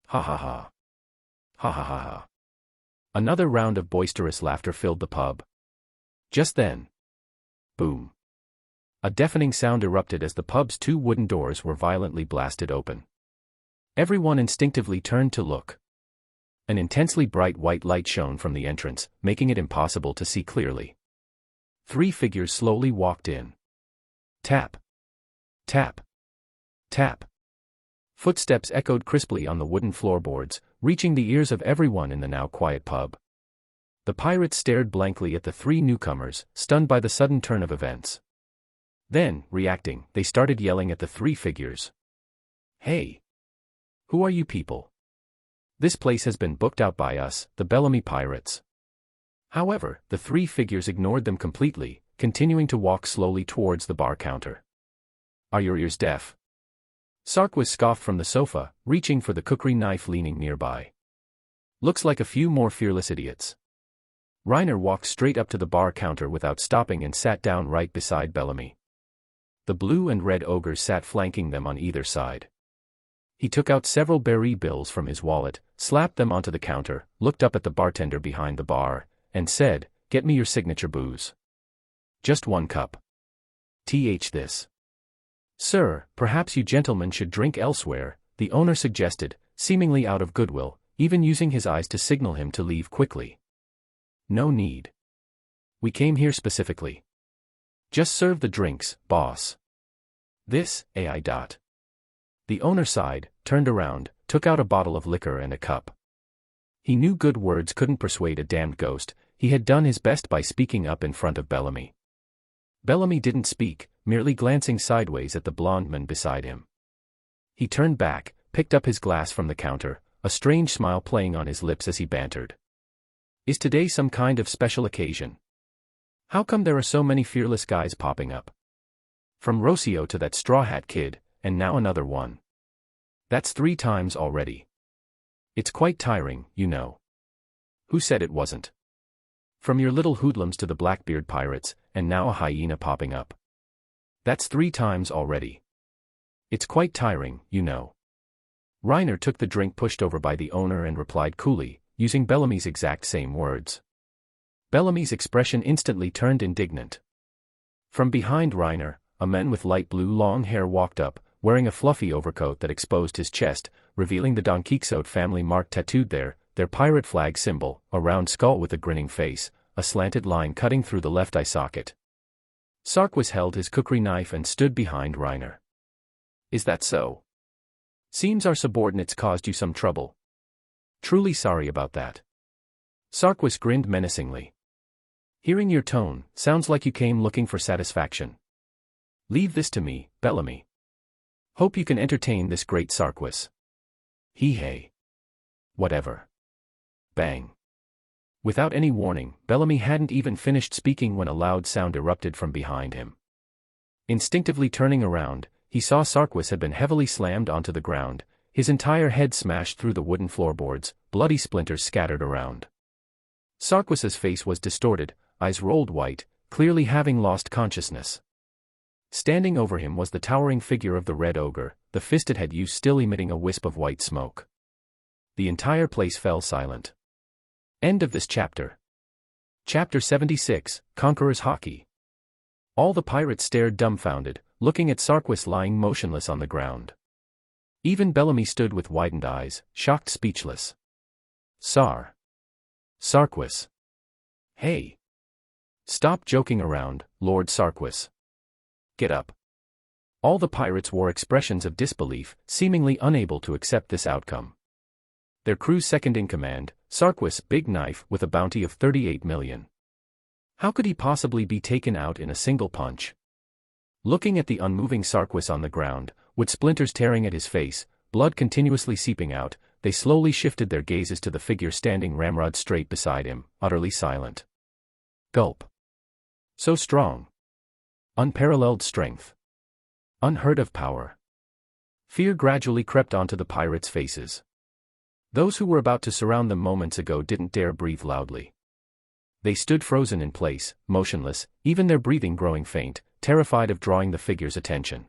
Ha ha ha. Ha ha ha ha. Another round of boisterous laughter filled the pub. Just then. Boom. A deafening sound erupted as the pub's 2 wooden doors were violently blasted open. Everyone instinctively turned to look. An intensely bright white light shone from the entrance, making it impossible to see clearly. 3 figures slowly walked in. Tap. Tap. Tap. Footsteps echoed crisply on the wooden floorboards, reaching the ears of everyone in the now quiet pub. The pirates stared blankly at the 3 newcomers, stunned by the sudden turn of events. Then, reacting, they started yelling at the 3 figures. Hey! Who are you people? This place has been booked out by us, the Bellamy pirates. However, the 3 figures ignored them completely, continuing to walk slowly towards the bar counter. Are your ears deaf? Sarquis scoffed from the sofa, reaching for the cookery knife leaning nearby. Looks like a few more fearless idiots. Reiner walked straight up to the bar counter without stopping and sat down right beside Bellamy. The blue and red ogres sat flanking them on either side. He took out several berry bills from his wallet, slapped them onto the counter, looked up at the bartender behind the bar, and said, "Get me your signature booze. Just 1 cup. This." "Sir, perhaps you gentlemen should drink elsewhere," the owner suggested, seemingly out of goodwill, even using his eyes to signal him to leave quickly. "No need. We came here specifically. Just serve the drinks, boss. This, AI. The owner sighed, turned around, took out a bottle of liquor and a cup. He knew good words couldn't persuade a damned ghost. He had done his best by speaking up in front of Bellamy. Bellamy didn't speak, merely glancing sideways at the blonde man beside him. He turned back, picked up his glass from the counter, a strange smile playing on his lips as he bantered. "Is today some kind of special occasion? How come there are so many fearless guys popping up? From Rocio to that straw hat kid, and now another one. That's 3 times already. It's quite tiring, you know." "Who said it wasn't? From your little hoodlums to the Blackbeard pirates, and now a hyena popping up. That's 3 times already. It's quite tiring, you know." Reiner took the drink pushed over by the owner and replied coolly, using Bellamy's exact same words. Bellamy's expression instantly turned indignant. From behind Reiner, a man with light blue long hair walked up, wearing a fluffy overcoat that exposed his chest, revealing the Don Quixote family mark tattooed there, their pirate flag symbol, a round skull with a grinning face, a slanted line cutting through the left eye socket. Sarquis held his cookery knife and stood behind Reiner. "Is that so? Seems our subordinates caused you some trouble. Truly sorry about that." Sarquis grinned menacingly. "Hearing your tone, sounds like you came looking for satisfaction. Leave this to me, Bellamy." Hope you can entertain this great Sarquis. Hey. Whatever. Bang. Without any warning, Bellamy hadn't even finished speaking when a loud sound erupted from behind him. Instinctively turning around, he saw Sarquis had been heavily slammed onto the ground, his entire head smashed through the wooden floorboards, bloody splinters scattered around. Sarquis's face was distorted, eyes rolled white, clearly having lost consciousness. Standing over him was the towering figure of the Red Ogre, the fist it had used still emitting a wisp of white smoke. The entire place fell silent. End of this chapter. Chapter 76, Conqueror's Hockey. All the pirates stared dumbfounded, looking at Sarquis lying motionless on the ground. Even Bellamy stood with widened eyes, shocked, speechless. Sarquis. Hey. Stop joking around, Lord Sarquis. Get up. All the pirates wore expressions of disbelief, seemingly unable to accept this outcome. Their crew's second-in-command, Sarquis, Big Knife, with a bounty of 38 million. How could he possibly be taken out in a single punch? Looking at the unmoving Sarquis on the ground, with splinters tearing at his face, blood continuously seeping out, they slowly shifted their gazes to the figure standing ramrod straight beside him, utterly silent. Gulp. So strong. Unparalleled strength. Unheard of power. Fear gradually crept onto the pirates' faces. Those who were about to surround them moments ago didn't dare breathe loudly. They stood frozen in place, motionless, even their breathing growing faint, terrified of drawing the figure's attention.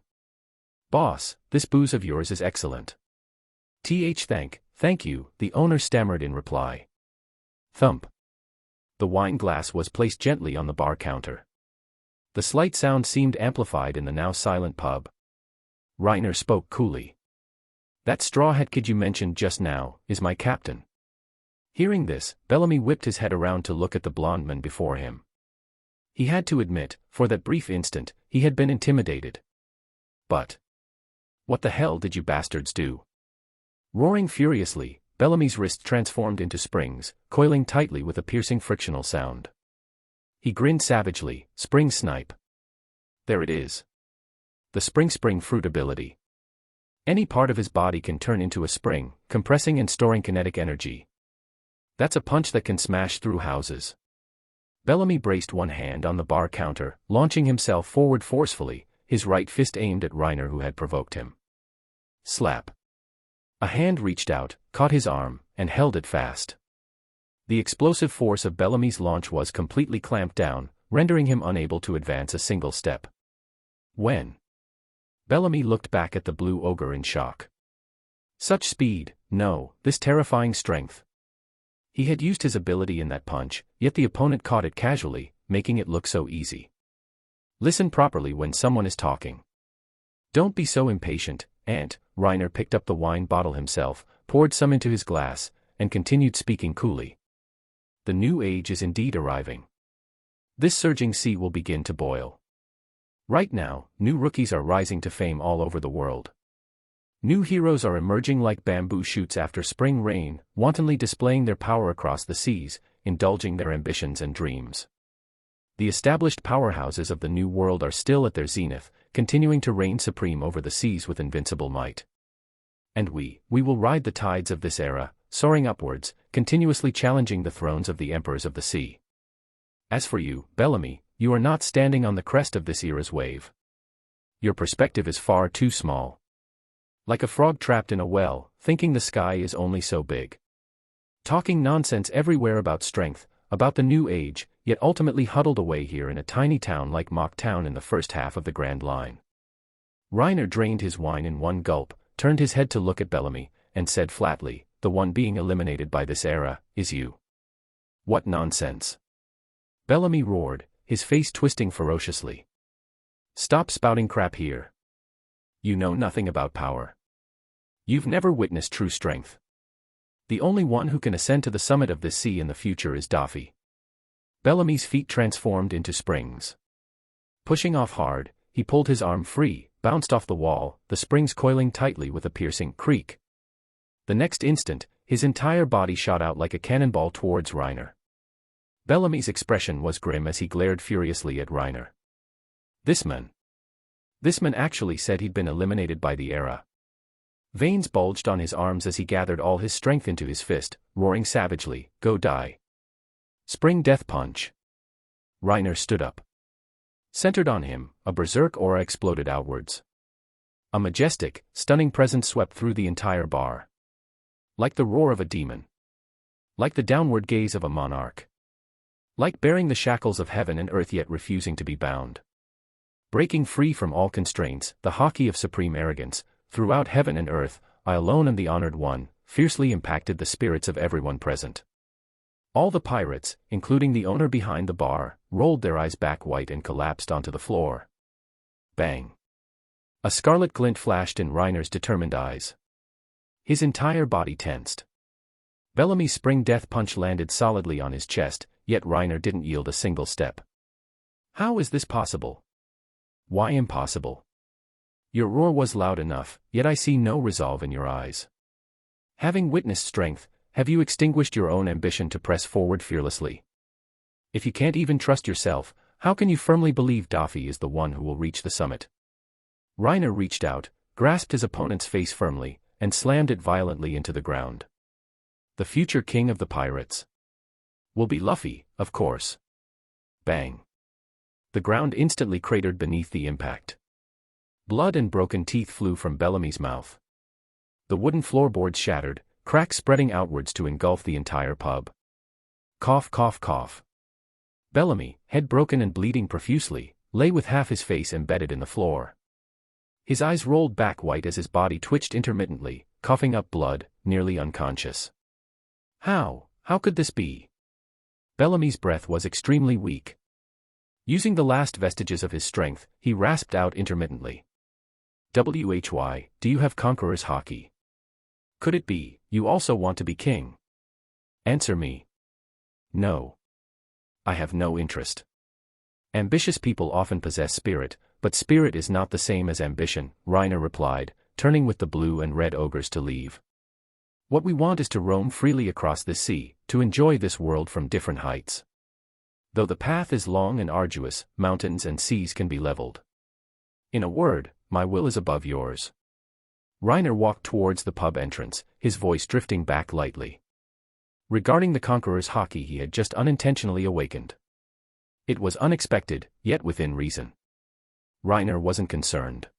Boss, this booze of yours is excellent. Thank you, the owner stammered in reply. Thump. The wine glass was placed gently on the bar counter. The slight sound seemed amplified in the now silent pub. Reiner spoke coolly. That strawhead kid you mentioned just now is my captain. Hearing this, Bellamy whipped his head around to look at the blond man before him. He had to admit, for that brief instant, he had been intimidated. But what the hell did you bastards do? Roaring furiously, Bellamy's wrist transformed into springs, coiling tightly with a piercing frictional sound. He grinned savagely, spring snipe. There it is. The spring fruit ability. Any part of his body can turn into a spring, compressing and storing kinetic energy. That's a punch that can smash through houses. Bellamy braced one hand on the bar counter, launching himself forward forcefully, his right fist aimed at Reiner who had provoked him. Slap. A hand reached out, caught his arm, and held it fast. The explosive force of Bellamy's launch was completely clamped down, rendering him unable to advance a single step. When Bellamy looked back at the blue ogre in shock. Such speed, no, this terrifying strength. He had used his ability in that punch, yet the opponent caught it casually, making it look so easy. Listen properly when someone is talking. Don't be so impatient, Ant. Reiner picked up the wine bottle himself, poured some into his glass, and continued speaking coolly. The new age is indeed arriving. This surging sea will begin to boil. Right now, new rookies are rising to fame all over the world. New heroes are emerging like bamboo shoots after spring rain, wantonly displaying their power across the seas, indulging their ambitions and dreams. The established powerhouses of the new world are still at their zenith, continuing to reign supreme over the seas with invincible might. And we will ride the tides of this era, soaring upwards, continuously challenging the thrones of the emperors of the sea. As for you, Bellamy, you are not standing on the crest of this era's wave. Your perspective is far too small. Like a frog trapped in a well, thinking the sky is only so big. Talking nonsense everywhere about strength, about the new age, yet ultimately huddled away here in a tiny town like Mock Town in the first half of the Grand Line. Reiner drained his wine in one gulp, turned his head to look at Bellamy, and said flatly, the one being eliminated by this era, is you. What nonsense. Bellamy roared, his face twisting ferociously. Stop spouting crap here. You know nothing about power. You've never witnessed true strength. The only one who can ascend to the summit of this sea in the future is Daffy. Bellamy's feet transformed into springs. Pushing off hard, he pulled his arm free, bounced off the wall, the springs coiling tightly with a piercing creak. The next instant, his entire body shot out like a cannonball towards Reiner. Bellamy's expression was grim as he glared furiously at Reiner. This man. This man actually said he'd been eliminated by the era. Veins bulged on his arms as he gathered all his strength into his fist, roaring savagely, "Go die." Spring Death Punch. Reiner stood up. Centered on him, a berserk aura exploded outwards. A majestic, stunning presence swept through the entire bar. Like the roar of a demon. Like the downward gaze of a monarch. Like bearing the shackles of heaven and earth yet refusing to be bound. Breaking free from all constraints, the hockey of supreme arrogance, throughout heaven and earth, I alone am the honored one, fiercely impacted the spirits of everyone present. All the pirates, including the owner behind the bar, rolled their eyes back white and collapsed onto the floor. Bang. A scarlet glint flashed in Reiner's determined eyes. His entire body tensed. Bellamy's spring death punch landed solidly on his chest, yet Reiner didn't yield a single step. How is this possible? Why impossible? Your roar was loud enough, yet I see no resolve in your eyes. Having witnessed strength, have you extinguished your own ambition to press forward fearlessly? If you can't even trust yourself, how can you firmly believe Daffy is the one who will reach the summit? Reiner reached out, grasped his opponent's face firmly, and slammed it violently into the ground. The future king of the pirates will be Luffy, of course. Bang. The ground instantly cratered beneath the impact. Blood and broken teeth flew from Bellamy's mouth. The wooden floorboards shattered, cracks spreading outwards to engulf the entire pub. Cough, cough, cough. Bellamy, head broken and bleeding profusely, lay with half his face embedded in the floor. His eyes rolled back white as his body twitched intermittently, coughing up blood, nearly unconscious. How could this be? Bellamy's breath was extremely weak. Using the last vestiges of his strength, he rasped out intermittently. "Why, do you have conqueror's hockey? Could it be, you also want to be king? Answer me." "No. I have no interest." Ambitious people often possess spirit, but spirit is not the same as ambition, Reiner replied, turning with the blue and red ogres to leave. "What we want is to roam freely across this sea, to enjoy this world from different heights. Though the path is long and arduous, mountains and seas can be leveled. In a word, my will is above yours." Reiner walked towards the pub entrance, his voice drifting back lightly. Regarding the conqueror's hockey he had just unintentionally awakened. It was unexpected, yet within reason. Reiner wasn't concerned.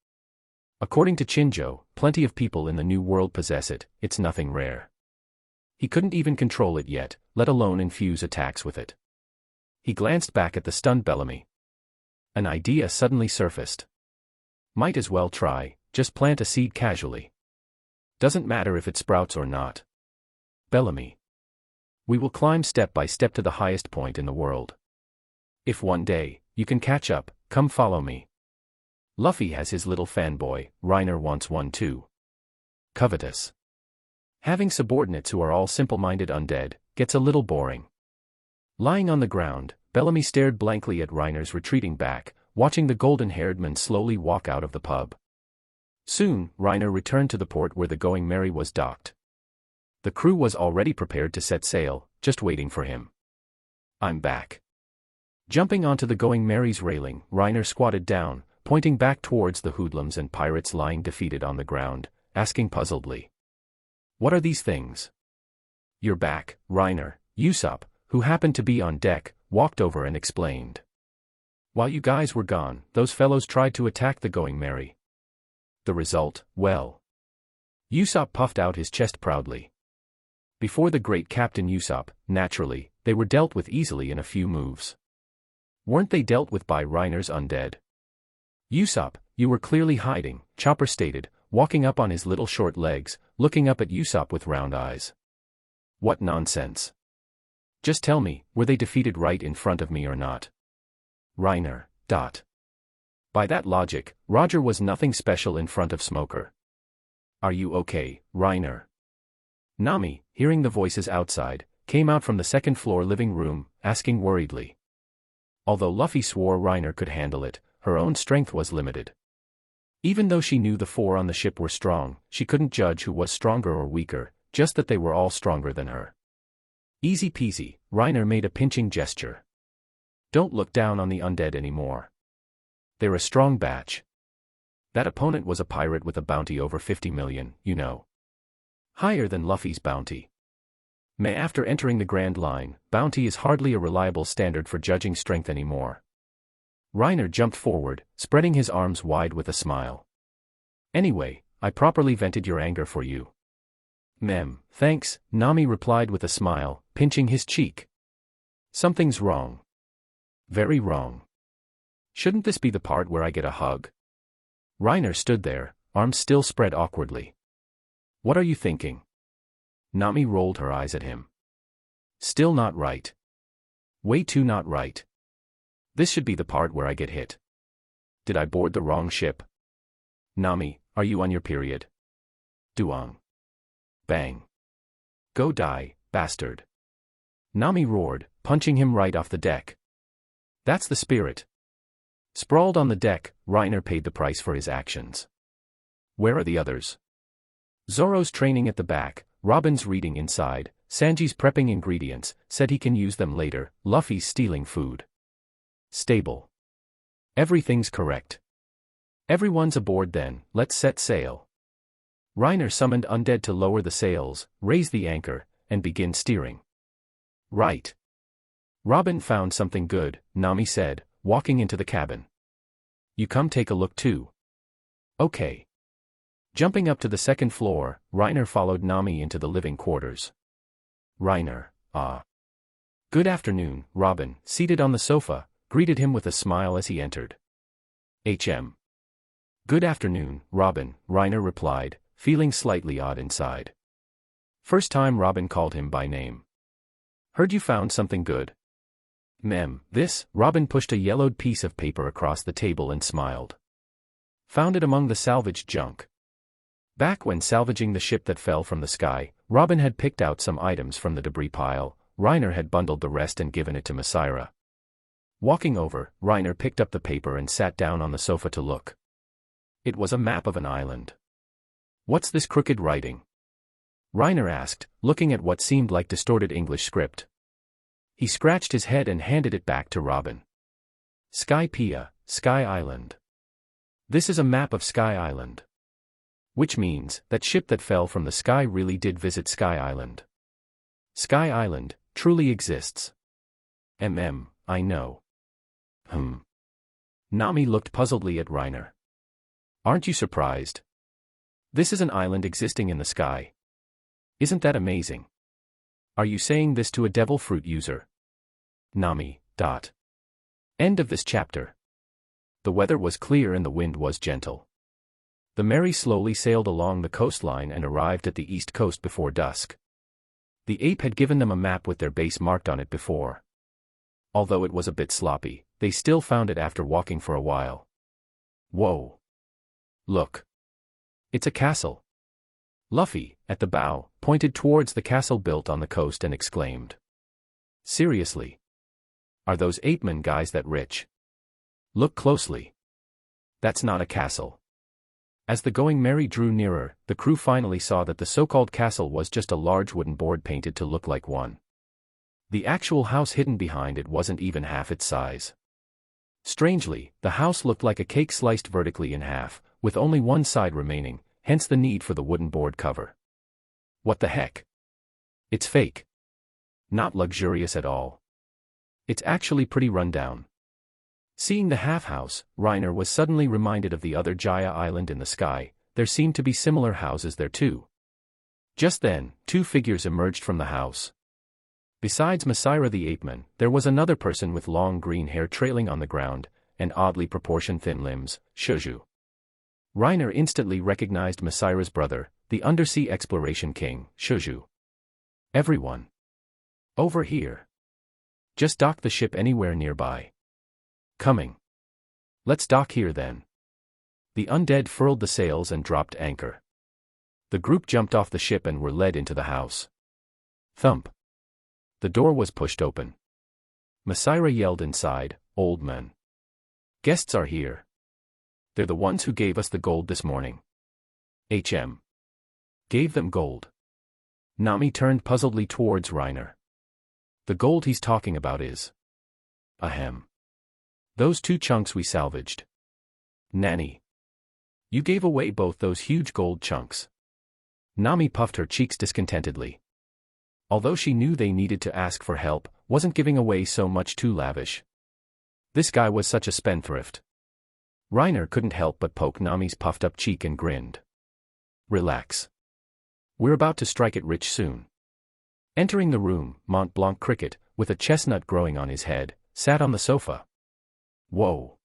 According to Chinjo, plenty of people in the New World possess it, it's nothing rare. He couldn't even control it yet, let alone infuse attacks with it. He glanced back at the stunned Bellamy. An idea suddenly surfaced. Might as well try, just plant a seed casually. Doesn't matter if it sprouts or not. Bellamy. We will climb step by step to the highest point in the world. If one day, you can catch up, come follow me. Luffy has his little fanboy, Reiner wants one too. Covetous. Having subordinates who are all simple-minded undead, gets a little boring. Lying on the ground, Bellamy stared blankly at Reiner's retreating back, watching the golden-haired man slowly walk out of the pub. Soon, Reiner returned to the port where the Going Merry was docked. The crew was already prepared to set sail, just waiting for him. "I'm back." Jumping onto the Going Merry's railing, Reiner squatted down, pointing back towards the hoodlums and pirates lying defeated on the ground, asking puzzledly. "What are these things?" "You're back, Reiner." Usopp, who happened to be on deck, walked over and explained. "While you guys were gone, those fellows tried to attack the Going Merry. The result, well." Usopp puffed out his chest proudly. Before the great Captain Usopp, naturally, they were dealt with easily in a few moves. Weren't they dealt with by Reiner's undead? "Usopp, you were clearly hiding," Chopper stated, walking up on his little short legs, looking up at Usopp with round eyes. "What nonsense. Just tell me, were they defeated right in front of me or not?" Reiner. By that logic, Roger was nothing special in front of Smoker. "Are you okay, Reiner?" Nami, hearing the voices outside, came out from the second-floor living room, asking worriedly. Although Luffy swore Reiner could handle it, her own strength was limited. Even though she knew the four on the ship were strong, she couldn't judge who was stronger or weaker, just that they were all stronger than her. "Easy peasy," Reiner made a pinching gesture. "Don't look down on the undead anymore. They're a strong batch. That opponent was a pirate with a bounty over 50 million, you know. Higher than Luffy's bounty. After entering the Grand Line, bounty is hardly a reliable standard for judging strength anymore. Reiner jumped forward, spreading his arms wide with a smile. Anyway, I properly vented your anger for you. Thanks, Nami replied with a smile, pinching his cheek. Something's wrong. Very wrong. Shouldn't this be the part where I get a hug? Reiner stood there, arms still spread awkwardly. What are you thinking? Nami rolled her eyes at him. Still not right. Way too not right. This should be the part where I get hit. Did I board the wrong ship? Nami, are you on your period? Duong. Bang. Go die, bastard. Nami roared, punching him right off the deck. That's the spirit. Sprawled on the deck, Reiner paid the price for his actions. Where are the others? Zoro's training at the back, Robin's reading inside, Sanji's prepping ingredients, said he can use them later, Luffy's stealing food. Stable. Everything's correct. Everyone's aboard then, let's set sail. Reiner summoned undead to lower the sails, raise the anchor, and begin steering. Right. Robin found something good, Nami said, walking into the cabin. You come take a look too. Okay. Jumping up to the second floor, Reiner followed Nami into the living quarters. Reiner, Good afternoon, Robin, seated on the sofa, greeted him with a smile as he entered. Good afternoon, Robin, Reiner replied, feeling slightly odd inside. First time Robin called him by name. Heard you found something good. This, Robin pushed a yellowed piece of paper across the table and smiled. Found it among the salvaged junk. Back when salvaging the ship that fell from the sky, Robin had picked out some items from the debris pile, Reiner had bundled the rest and given it to Masira. Walking over, Reiner picked up the paper and sat down on the sofa to look. It was a map of an island. What's this crooked writing? Reiner asked, looking at what seemed like distorted English script. He scratched his head and handed it back to Robin. Sky Pia, Sky Island. This is a map of Sky Island. Which means, that ship that fell from the sky really did visit Sky Island. Sky Island, truly exists. I know. Nami looked puzzledly at Reiner. Aren't you surprised? This is an island existing in the sky. Isn't that amazing? Are you saying this to a devil fruit user? Nami. End of this chapter. The weather was clear and the wind was gentle. The Mary slowly sailed along the coastline and arrived at the east coast before dusk. The ape had given them a map with their base marked on it before. Although it was a bit sloppy, they still found it after walking for a while. Whoa! Look! It's a castle. Luffy, at the bow, pointed towards the castle built on the coast and exclaimed. Seriously? Are those ape-men guys that rich? Look closely. That's not a castle. As the Going Merry drew nearer, the crew finally saw that the so-called castle was just a large wooden board painted to look like one. The actual house hidden behind it wasn't even half its size. Strangely, the house looked like a cake sliced vertically in half, with only one side remaining, hence the need for the wooden board cover. What the heck? It's fake. Not luxurious at all. It's actually pretty rundown. Seeing the half-house, Reiner was suddenly reminded of the other Jaya island in the sky. There seemed to be similar houses there too. Just then, two figures emerged from the house. Besides Masira the ape-man, there was another person with long green hair trailing on the ground, and oddly proportioned thin limbs, Shouju. Reiner instantly recognized Masira's brother, the undersea exploration king, Shouju. Everyone. Over here. Just dock the ship anywhere nearby. Coming. Let's dock here then. The undead furled the sails and dropped anchor. The group jumped off the ship and were led into the house. Thump. The door was pushed open. Masira yelled inside, "Old man. Guests are here. They're the ones who gave us the gold this morning." Gave them gold. Nami turned puzzledly towards Reiner. The gold he's talking about is. Those 2 chunks we salvaged. Nanny. You gave away both those huge gold chunks. Nami puffed her cheeks discontentedly. Although she knew they needed to ask for help, wasn't giving away so much too lavish. This guy was such a spendthrift. Reiner couldn't help but poke Nami's puffed-up cheek and grinned. Relax. We're about to strike it rich soon. Entering the room, Mont Blanc Cricket, with a chestnut growing on his head, sat on the sofa. Whoa.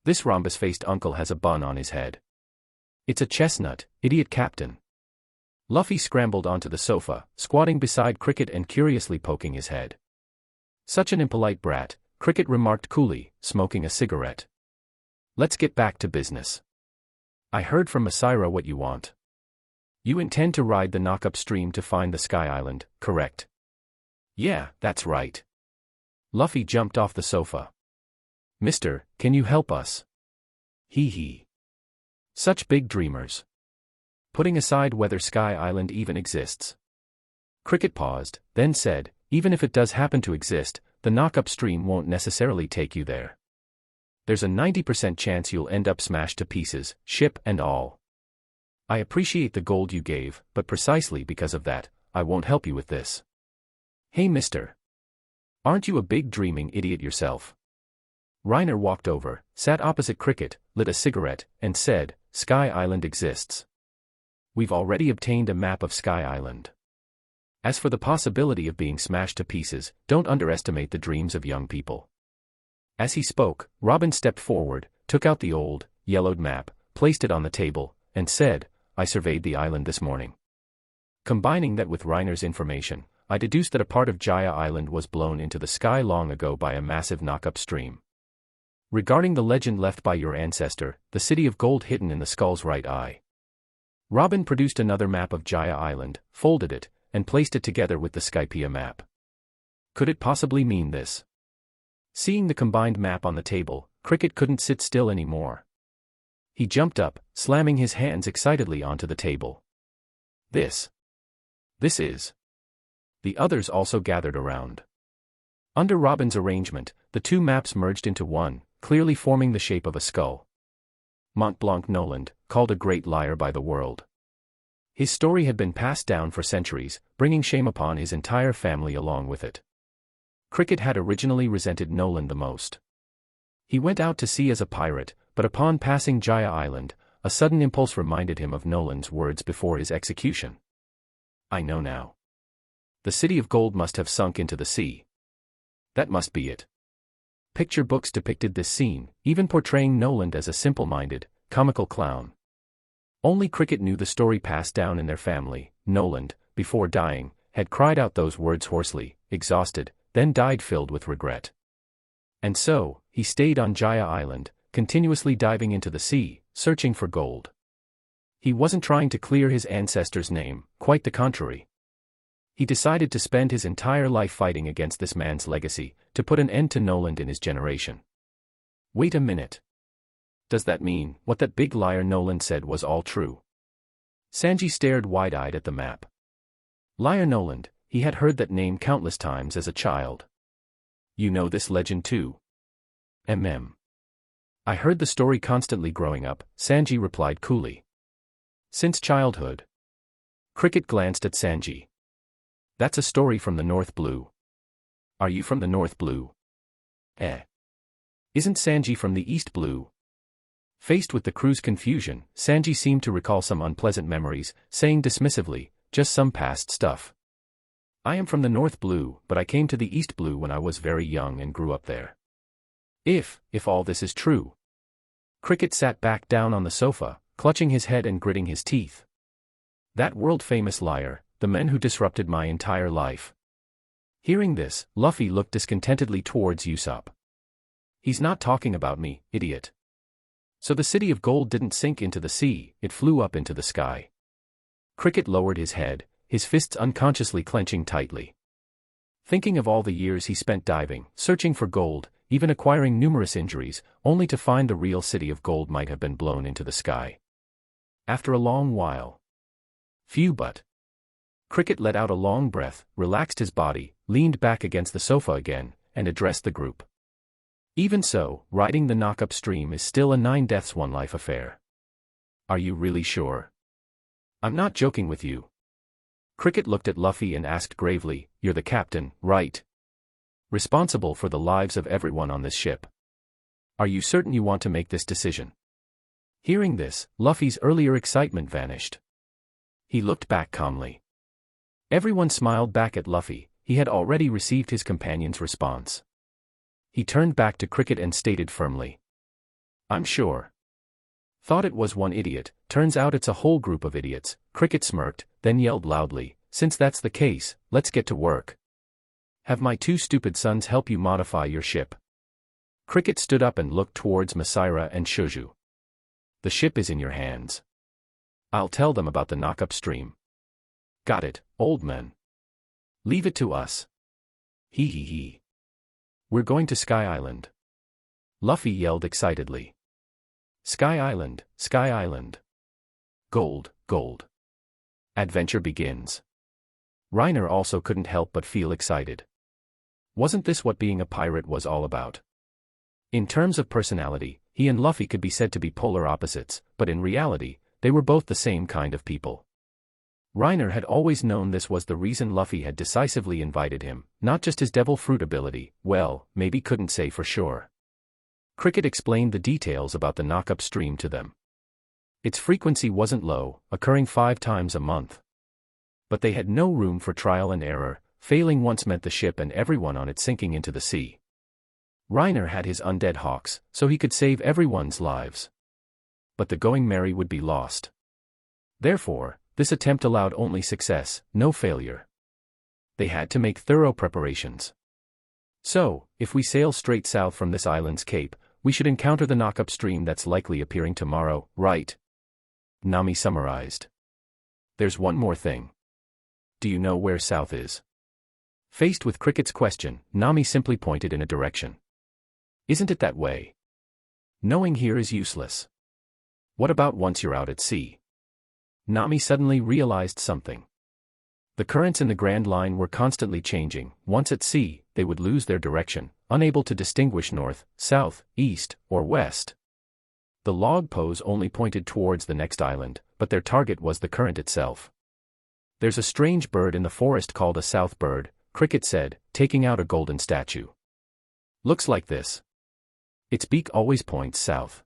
This rhombus-faced uncle has a bun on his head. It's a chestnut, idiot captain. Luffy scrambled onto the sofa, squatting beside Cricket and curiously poking his head. Such an impolite brat, Cricket remarked coolly, smoking a cigarette. Let's get back to business. I heard from Masira what you want. You intend to ride the knock-up stream to find the Sky Island, correct? Yeah, that's right. Luffy jumped off the sofa. Mister, can you help us? Hee hee. Such big dreamers. Putting aside whether Sky Island even exists. Cricket paused, then said, even if it does happen to exist, the knock-up stream won't necessarily take you there. There's a 90% chance you'll end up smashed to pieces, ship and all. I appreciate the gold you gave, but precisely because of that, I won't help you with this. Hey mister. Aren't you a big dreaming idiot yourself? Reiner walked over, sat opposite Cricket, lit a cigarette, and said, Sky Island exists. We've already obtained a map of Sky Island. As for the possibility of being smashed to pieces, don't underestimate the dreams of young people. As he spoke, Robin stepped forward, took out the old, yellowed map, placed it on the table, and said, I surveyed the island this morning. Combining that with Reiner's information, I deduced that a part of Jaya Island was blown into the sky long ago by a massive knock-up stream. Regarding the legend left by your ancestor, the city of gold hidden in the skull's right eye. Robin produced another map of Jaya Island, folded it, and placed it together with the Skypea map. Could it possibly mean this? Seeing the combined map on the table, Cricket couldn't sit still anymore. He jumped up, slamming his hands excitedly onto the table. This is. The others also gathered around. Under Robin's arrangement, the two maps merged into one, clearly forming the shape of a skull. Mont Blanc Noland, called a great liar by the world. His story had been passed down for centuries, bringing shame upon his entire family along with it. Cricket had originally resented Noland the most. He went out to sea as a pirate, but upon passing Jaya Island, a sudden impulse reminded him of Noland's words before his execution. I know now. The city of gold must have sunk into the sea. That must be it. Picture books depicted this scene, even portraying Noland as a simple-minded, comical clown. Only Cricket knew the story passed down in their family. Noland, before dying, had cried out those words hoarsely, exhausted, then died filled with regret. And so, he stayed on Jaya Island, continuously diving into the sea, searching for gold. He wasn't trying to clear his ancestor's name, quite the contrary. He decided to spend his entire life fighting against this man's legacy, to put an end to Noland in his generation. Wait a minute. Does that mean, what that big liar Noland said was all true? Sanji stared wide-eyed at the map. Liar Noland, he had heard that name countless times as a child. You know this legend too? I heard the story constantly growing up, Sanji replied coolly. Since childhood. Cricket glanced at Sanji. That's a story from the North Blue. Are you from the North Blue? Isn't Sanji from the East Blue? Faced with the crew's confusion, Sanji seemed to recall some unpleasant memories, saying dismissively, just some past stuff. I am from the North Blue, but I came to the East Blue when I was very young and grew up there. If all this is true. Cricket sat back down on the sofa, clutching his head and gritting his teeth. That world-famous liar, the man who disrupted my entire life. Hearing this, Luffy looked discontentedly towards Usopp. He's not talking about me, idiot. So the city of gold didn't sink into the sea, it flew up into the sky. Cricket lowered his head, his fists unconsciously clenching tightly. Thinking of all the years he spent diving, searching for gold, even acquiring numerous injuries, only to find the real city of gold might have been blown into the sky. After a long while. Phew, but. Cricket let out a long breath, relaxed his body, leaned back against the sofa again, and addressed the group. Even so, riding the knock-up stream is still a 9 deaths 1 life affair. Are you really sure? I'm not joking with you. Cricket looked at Luffy and asked gravely, You're the captain, right? Responsible for the lives of everyone on this ship. Are you certain you want to make this decision? Hearing this, Luffy's earlier excitement vanished. He looked back calmly. Everyone smiled back at Luffy. He had already received his companion's response. He turned back to Cricket and stated firmly. I'm sure. Thought it was one idiot, turns out it's a whole group of idiots. Cricket smirked, then yelled loudly, Since that's the case, let's get to work. Have my two stupid sons help you modify your ship. Cricket stood up and looked towards Masira and Shouju. The ship is in your hands. I'll tell them about the knock-up stream. Got it, old man. Leave it to us. Hee hee hee. We're going to Sky Island. Luffy yelled excitedly. Sky Island, Sky Island. Gold, gold. Adventure begins. Reiner also couldn't help but feel excited. Wasn't this what being a pirate was all about? In terms of personality, he and Luffy could be said to be polar opposites, but in reality, they were both the same kind of people. Reiner had always known this was the reason Luffy had decisively invited him, not just his devil fruit ability, well, maybe couldn't say for sure. Cricket explained the details about the knock-up stream to them. Its frequency wasn't low, occurring 5 times a month. But they had no room for trial and error, failing once meant the ship and everyone on it sinking into the sea. Reiner had his undead hawks, so he could save everyone's lives. But the Going Merry would be lost. Therefore, this attempt allowed only success, no failure. They had to make thorough preparations. So, if we sail straight south from this island's cape, we should encounter the knock-up stream that's likely appearing tomorrow, right? Nami summarized. There's one more thing. Do you know where south is? Faced with Cricket's question, Nami simply pointed in a direction. Isn't it that way? Knowing here is useless. What about once you're out at sea? Nami suddenly realized something. The currents in the Grand Line were constantly changing. Once at sea, they would lose their direction, unable to distinguish north, south, east, or west. The log pose only pointed towards the next island, but their target was the current itself. There's a strange bird in the forest called a south bird, Cricket said, taking out a golden statue. Looks like this. Its beak always points south.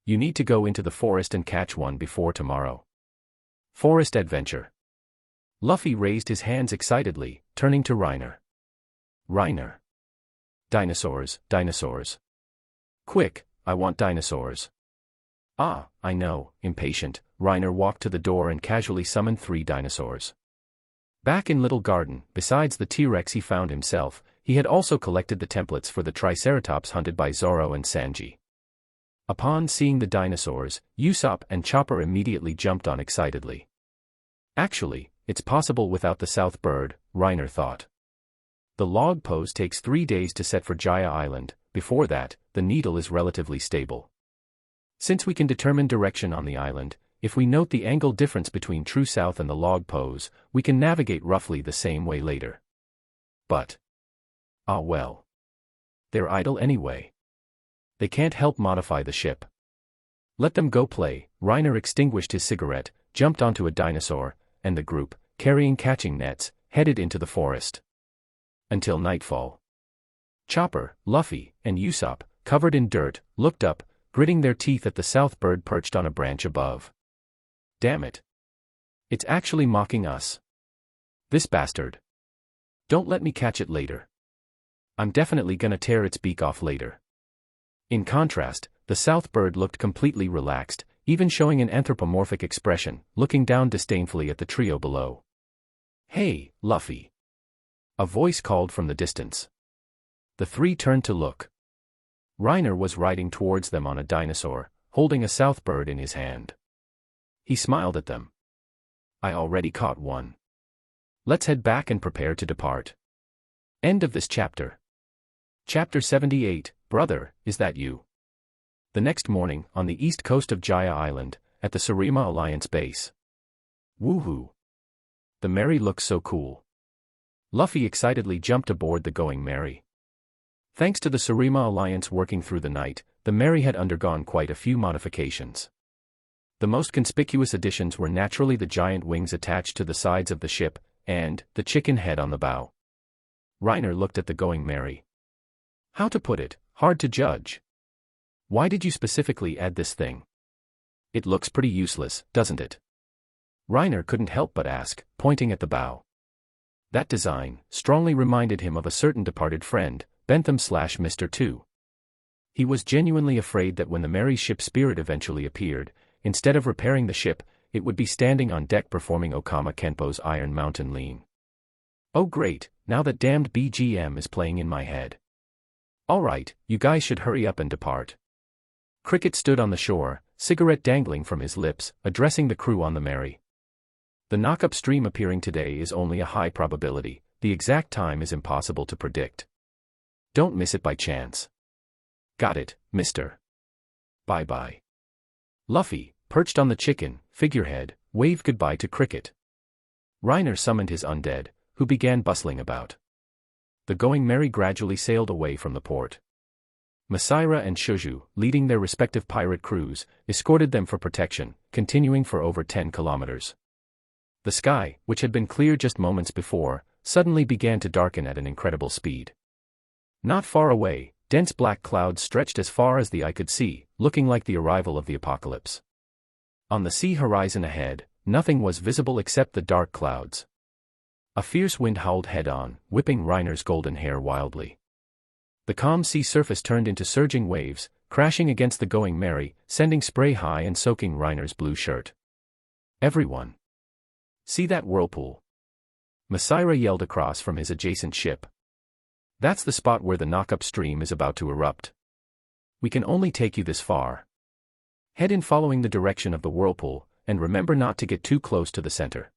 You need to go into the forest and catch one before tomorrow. Forest adventure. Luffy raised his hands excitedly, turning to Reiner. Reiner. Dinosaurs, dinosaurs. Quick, I want dinosaurs. Ah, I know, impatient, Reiner walked to the door and casually summoned 3 dinosaurs. Back in Little Garden, besides the T-Rex he found himself, he had also collected the templates for the Triceratops hunted by Zoro and Sanji. Upon seeing the dinosaurs, Usopp and Chopper immediately jumped on excitedly. Actually, it's possible without the south bird, Reiner thought. The log pose takes 3 days to set for Jaya Island. Before that, the needle is relatively stable. Since we can determine direction on the island, if we note the angle difference between true south and the log pose, we can navigate roughly the same way later. But, ah well. They're idle anyway. They can't help modify the ship. Let them go play. Reiner extinguished his cigarette, jumped onto a dinosaur, and the group, carrying catching nets, headed into the forest. Until nightfall. Chopper, Luffy, and Usopp, covered in dirt, looked up, gritting their teeth at the south bird perched on a branch above. Damn it. It's actually mocking us. This bastard. Don't let me catch it later. I'm definitely gonna tear its beak off later. In contrast, the south bird looked completely relaxed, even showing an anthropomorphic expression, looking down disdainfully at the trio below. Hey, Luffy. A voice called from the distance. The 3 turned to look. Reiner was riding towards them on a dinosaur, holding a south bird in his hand. He smiled at them. I already caught one. Let's head back and prepare to depart. End of this chapter. Chapter 78, Brother, is that you? The next morning, on the east coast of Jaya Island, at the Surima Alliance base. Woohoo! The Merry looks so cool. Luffy excitedly jumped aboard the Going Merry. Thanks to the Surima Alliance working through the night, the Merry had undergone quite a few modifications. The most conspicuous additions were naturally the giant wings attached to the sides of the ship, and the chicken head on the bow. Reiner looked at the Going Merry. How to put it, hard to judge. Why did you specifically add this thing? It looks pretty useless, doesn't it? Reiner couldn't help but ask, pointing at the bow. That design strongly reminded him of a certain departed friend, Bentham/Mr. 2. He was genuinely afraid that when the Merry ship spirit eventually appeared, instead of repairing the ship, it would be standing on deck performing Okama Kenpo's Iron Mountain Lean. Oh great, now that damned BGM is playing in my head. Alright, you guys should hurry up and depart. Cricket stood on the shore, cigarette dangling from his lips, addressing the crew on the Merry. The knock-up stream appearing today is only a high probability, the exact time is impossible to predict. Don't miss it by chance. Got it, mister. Bye-bye. Luffy, perched on the chicken figurehead, waved goodbye to Cricket. Reiner summoned his undead, who began bustling about. The Going Merry gradually sailed away from the port. Masaira and Shuju, leading their respective pirate crews, escorted them for protection, continuing for over 10 kilometers. The sky, which had been clear just moments before, suddenly began to darken at an incredible speed. Not far away, dense black clouds stretched as far as the eye could see, looking like the arrival of the apocalypse. On the sea horizon ahead, nothing was visible except the dark clouds. A fierce wind howled head-on, whipping Reiner's golden hair wildly. The calm sea surface turned into surging waves, crashing against the Going Merry, sending spray high and soaking Reiner's blue shirt. Everyone! See that whirlpool? Masaira yelled across from his adjacent ship. That's the spot where the knock-up stream is about to erupt. We can only take you this far. Head in following the direction of the whirlpool, and remember not to get too close to the center.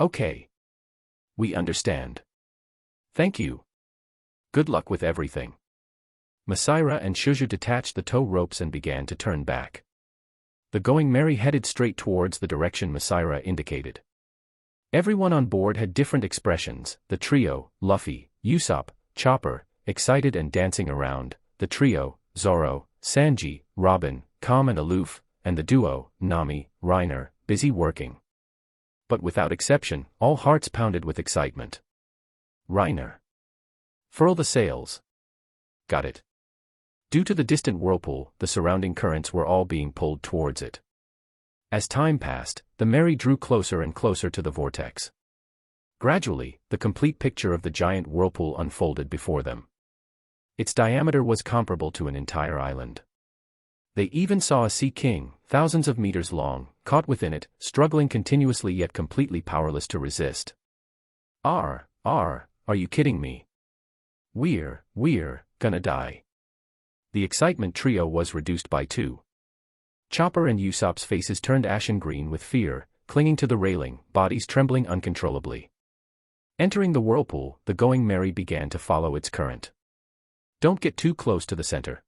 Okay. We understand. Thank you. Good luck with everything. Masaira and Shuju detached the tow ropes and began to turn back. The Going Merry headed straight towards the direction Masaira indicated. Everyone on board had different expressions, the trio, Luffy, Usopp, Chopper, excited and dancing around, the trio, Zoro, Sanji, Robin, calm and aloof, and the duo, Nami, Reiner, busy working. But without exception, all hearts pounded with excitement. Reiner. Furl the sails. Got it. Due to the distant whirlpool, the surrounding currents were all being pulled towards it. As time passed, the Merry drew closer and closer to the vortex. Gradually, the complete picture of the giant whirlpool unfolded before them. Its diameter was comparable to an entire island. They even saw a sea king, thousands of meters long, caught within it, struggling continuously yet completely powerless to resist. Are you kidding me? We're gonna die. The excitement trio was reduced by 2. Chopper and Usopp's faces turned ashen green with fear, clinging to the railing, bodies trembling uncontrollably. Entering the whirlpool, the Going Merry began to follow its current. Don't get too close to the center.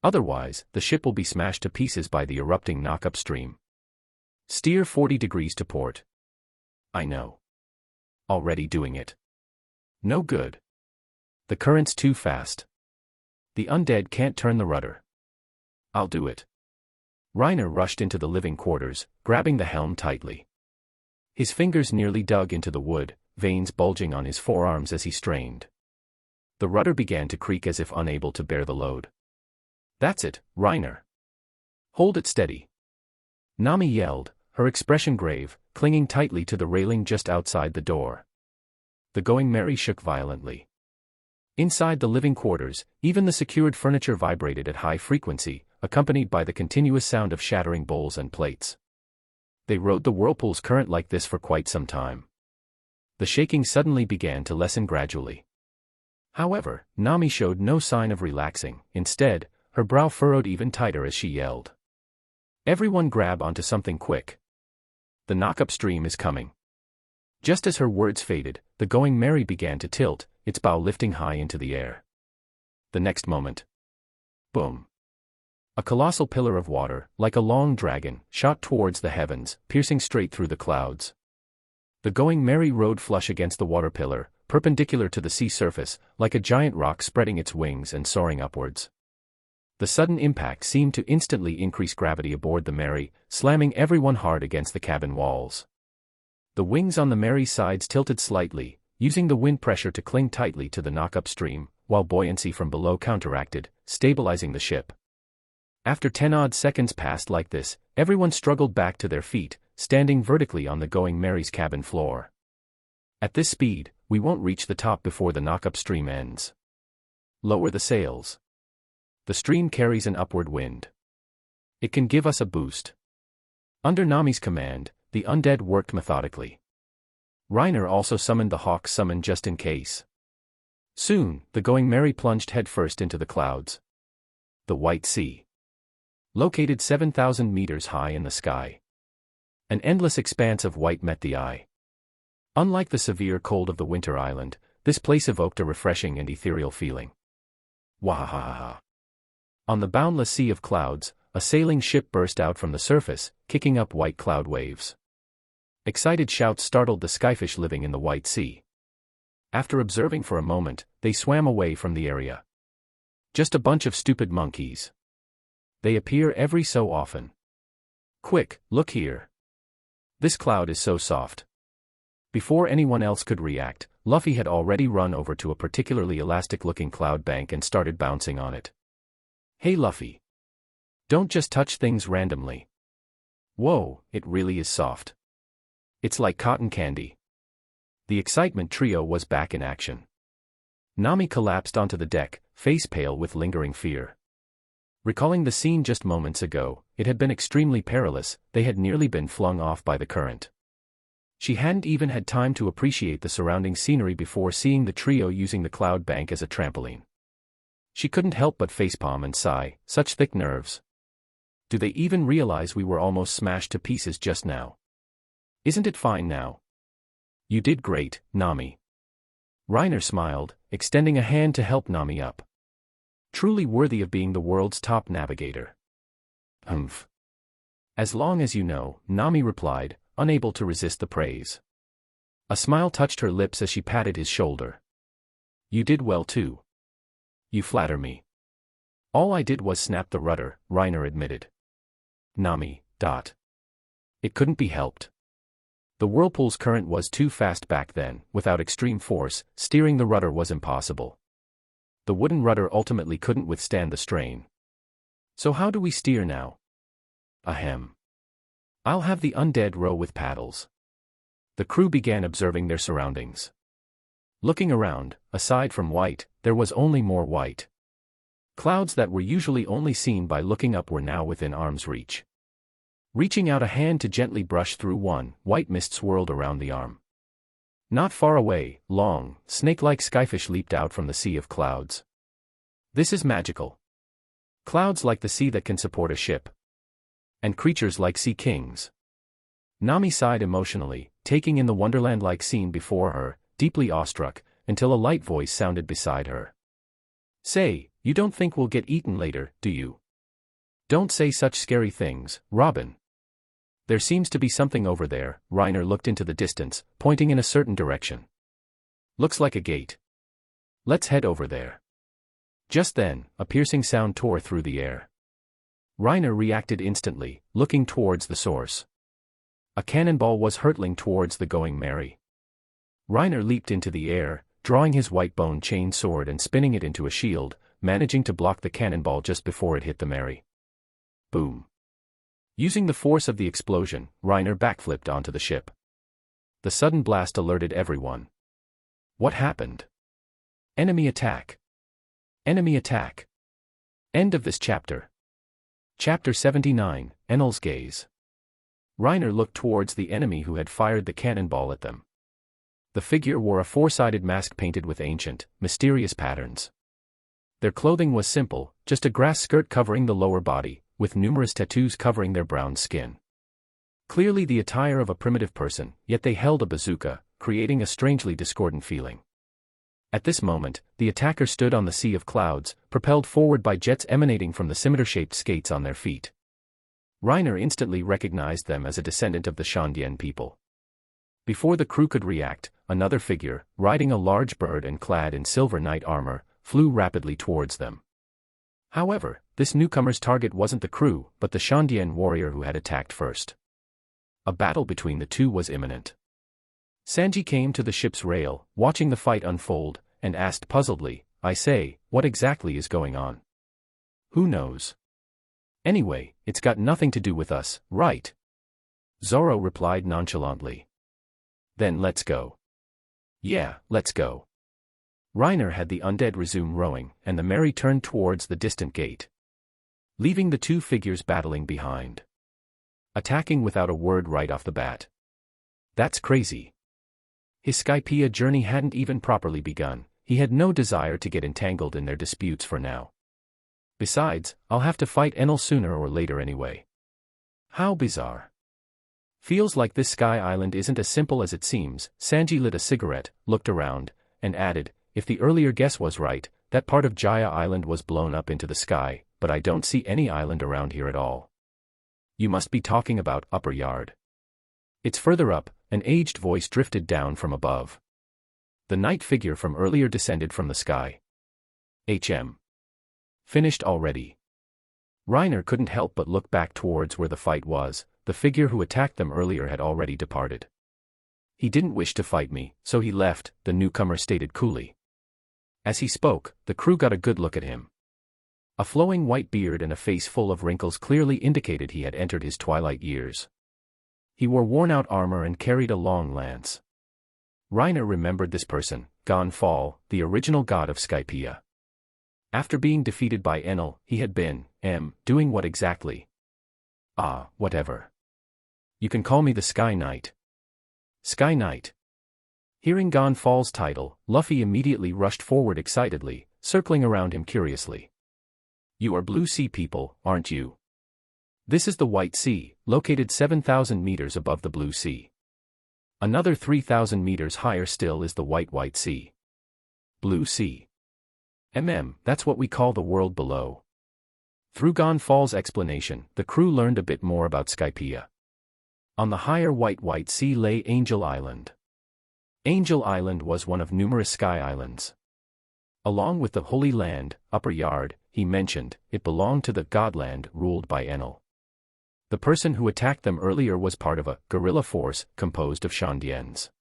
Otherwise, the ship will be smashed to pieces by the erupting knock-up stream. Steer 40 degrees to port. I know. Already doing it. No good. The current's too fast. The undead can't turn the rudder. I'll do it. Reiner rushed into the living quarters, grabbing the helm tightly. His fingers nearly dug into the wood, veins bulging on his forearms as he strained. The rudder began to creak as if unable to bear the load. That's it, Reiner. Hold it steady. Nami yelled, her expression grave, clinging tightly to the railing just outside the door. The Going Merry shook violently. Inside the living quarters, even the secured furniture vibrated at high frequency, accompanied by the continuous sound of shattering bowls and plates. They rode the whirlpool's current like this for quite some time. The shaking suddenly began to lessen gradually. However, Nami showed no sign of relaxing. Instead, her brow furrowed even tighter as she yelled. Everyone grab onto something quick. The knock-up stream is coming. Just as her words faded, the Going Merry began to tilt, its bow lifting high into the air. The next moment. Boom. A colossal pillar of water, like a long dragon, shot towards the heavens, piercing straight through the clouds. The Going Merry rode flush against the water pillar, perpendicular to the sea surface, like a giant rock spreading its wings and soaring upwards. The sudden impact seemed to instantly increase gravity aboard the Mary, slamming everyone hard against the cabin walls. The wings on the Mary's sides tilted slightly, using the wind pressure to cling tightly to the knock-up stream, while buoyancy from below counteracted, stabilizing the ship. After 10-odd seconds passed like this, everyone struggled back to their feet, standing vertically on the going Mary's cabin floor. At this speed, we won't reach the top before the knock-up stream ends. Lower the sails. The stream carries an upward wind. It can give us a boost. Under Nami's command, the undead worked methodically. Reiner also summoned the hawk summon just in case. Soon, the going Mary plunged headfirst into the clouds. The White Sea. Located 7,000 meters high in the sky. An endless expanse of white met the eye. Unlike the severe cold of the winter island, this place evoked a refreshing and ethereal feeling. Wahahaha. On the boundless sea of clouds, a sailing ship burst out from the surface, kicking up white cloud waves. Excited shouts startled the skyfish living in the White Sea. After observing for a moment, they swam away from the area. Just a bunch of stupid monkeys. They appear every so often. Quick, look here. This cloud is so soft. Before anyone else could react, Luffy had already run over to a particularly elastic-looking cloud bank and started bouncing on it. Hey Luffy. Don't just touch things randomly. Whoa, it really is soft. It's like cotton candy. The excitement trio was back in action. Nami collapsed onto the deck, face pale with lingering fear. Recalling the scene just moments ago, it had been extremely perilous, they had nearly been flung off by the current. She hadn't even had time to appreciate the surrounding scenery before seeing the trio using the cloud bank as a trampoline. She couldn't help but facepalm and sigh, such thick nerves. Do they even realize we were almost smashed to pieces just now? Isn't it fine now? You did great, Nami. Reiner smiled, extending a hand to help Nami up. Truly worthy of being the world's top navigator. Humph. As long as you know, Nami replied, unable to resist the praise. A smile touched her lips as she patted his shoulder. You did well too. You flatter me. All I did was snap the rudder, Reiner admitted. Nami, It couldn't be helped. The whirlpool's current was too fast back then, without extreme force, steering the rudder was impossible. The wooden rudder ultimately couldn't withstand the strain. So how do we steer now? Ahem. I'll have the undead row with paddles. The crew began observing their surroundings. Looking around, aside from white, there was only more white. Clouds that were usually only seen by looking up were now within arm's reach. Reaching out a hand to gently brush through one, white mist swirled around the arm. Not far away, long, snake-like skyfish leaped out from the sea of clouds. This is magical. Clouds like the sea that can support a ship. And creatures like sea kings. Nami sighed emotionally, taking in the wonderland-like scene before her, deeply awestruck, until a light voice sounded beside her. Say, you don't think we'll get eaten later, do you? Don't say such scary things, Robin. There seems to be something over there. Reiner looked into the distance, pointing in a certain direction. Looks like a gate. Let's head over there. Just then, a piercing sound tore through the air. Reiner reacted instantly, looking towards the source. A cannonball was hurtling towards the going Mary. Reiner leaped into the air, drawing his white bone chain sword and spinning it into a shield, managing to block the cannonball just before it hit the Mary. Boom. Using the force of the explosion, Reiner backflipped onto the ship. The sudden blast alerted everyone. What happened? Enemy attack. Enemy attack. End of this chapter. Chapter 79, Enel's Gaze. Reiner looked towards the enemy who had fired the cannonball at them. The figure wore a four-sided mask painted with ancient, mysterious patterns. Their clothing was simple, just a grass skirt covering the lower body, with numerous tattoos covering their brown skin. Clearly the attire of a primitive person, yet they held a bazooka, creating a strangely discordant feeling. At this moment, the attacker stood on the sea of clouds, propelled forward by jets emanating from the scimitar-shaped skates on their feet. Reiner instantly recognized them as a descendant of the Shandian people. Before the crew could react, another figure, riding a large bird and clad in silver knight armor, flew rapidly towards them. However, this newcomer's target wasn't the crew, but the Shandian warrior who had attacked first. A battle between the two was imminent. Sanji came to the ship's rail, watching the fight unfold, and asked puzzledly, "I say, what exactly is going on?" "Who knows? Anyway, it's got nothing to do with us, right?" Zoro replied nonchalantly. "Then let's go." "Yeah, let's go." Reiner had the undead resume rowing, and the Mary turned towards the distant gate, leaving the two figures battling behind. Attacking without a word right off the bat. That's crazy. His Skypiea journey hadn't even properly begun. He had no desire to get entangled in their disputes for now. Besides, I'll have to fight Enel sooner or later anyway. How bizarre. Feels like this Sky Island isn't as simple as it seems. Sanji lit a cigarette, looked around, and added, "If the earlier guess was right, that part of Jaya Island was blown up into the sky, but I don't see any island around here at all." "You must be talking about Upper Yard." "It's further up," an aged voice drifted down from above. The night figure from earlier descended from the sky. Finished already." Reiner couldn't help but look back towards where the fight was. The figure who attacked them earlier had already departed. "He didn't wish to fight me, so he left," the newcomer stated coolly. As he spoke, the crew got a good look at him. A flowing white beard and a face full of wrinkles clearly indicated he had entered his twilight years. He wore worn-out armor and carried a long lance. Reiner remembered this person, Gonfall, the original god of Skypiea. After being defeated by Enel, he had been, doing what exactly? Whatever. "You can call me the Sky Knight." Sky Knight. Hearing Gonfall's title, Luffy immediately rushed forward excitedly, circling around him curiously. "You are Blue Sea people, aren't you?" "This is the White Sea, located 7,000 meters above the Blue Sea. Another 3,000 meters higher still is the White Sea. Blue Sea. That's what we call the world below." Through Gonfall's explanation, the crew learned a bit more about Skypiea. On the higher White Sea lay Angel Island. Angel Island was one of numerous sky islands. Along with the Holy Land, Upper Yard, he mentioned, it belonged to the Godland ruled by Enel. The person who attacked them earlier was part of a guerrilla force composed of Shandians.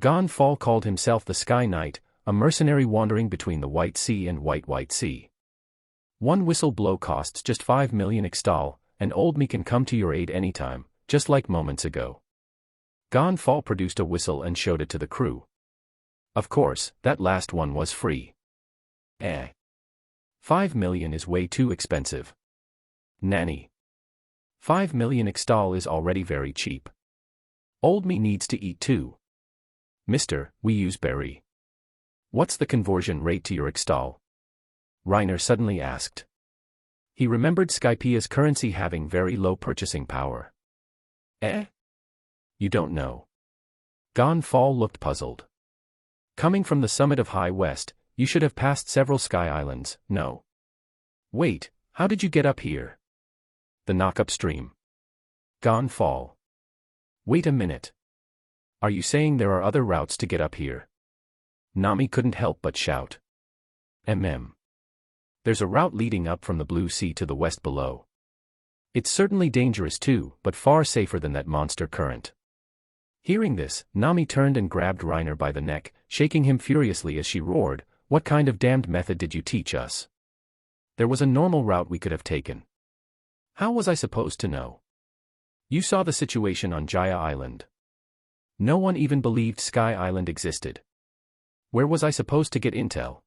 Gonfall called himself the Sky Knight, a mercenary wandering between the White Sea and White Sea. One whistle blow costs just 5 million Ixtal, and old me can come to your aid anytime, just like moments ago. Gonfall produced a whistle and showed it to the crew. Of course, that last one was free. 5 million is way too expensive. Nanny. 5 million Ixtal is already very cheap. Old me needs to eat too. Mister, we use berry. What's the conversion rate to your Ixtal? Reiner suddenly asked. He remembered Skypiea's currency having very low purchasing power. You don't know. Gonfall looked puzzled. Coming from the summit of High West, you should have passed several sky islands, no? Wait, how did you get up here? The knock upstream. Gonfall. Wait a minute. Are you saying there are other routes to get up here? Nami couldn't help but shout. There's a route leading up from the Blue Sea to the west below. It's certainly dangerous too, but far safer than that monster current. Hearing this, Nami turned and grabbed Reiner by the neck, shaking him furiously as she roared, "What kind of damned method did you teach us? There was a normal route we could have taken. How was I supposed to know? You saw the situation on Jaya Island. No one even believed Sky Island existed. Where was I supposed to get intel?"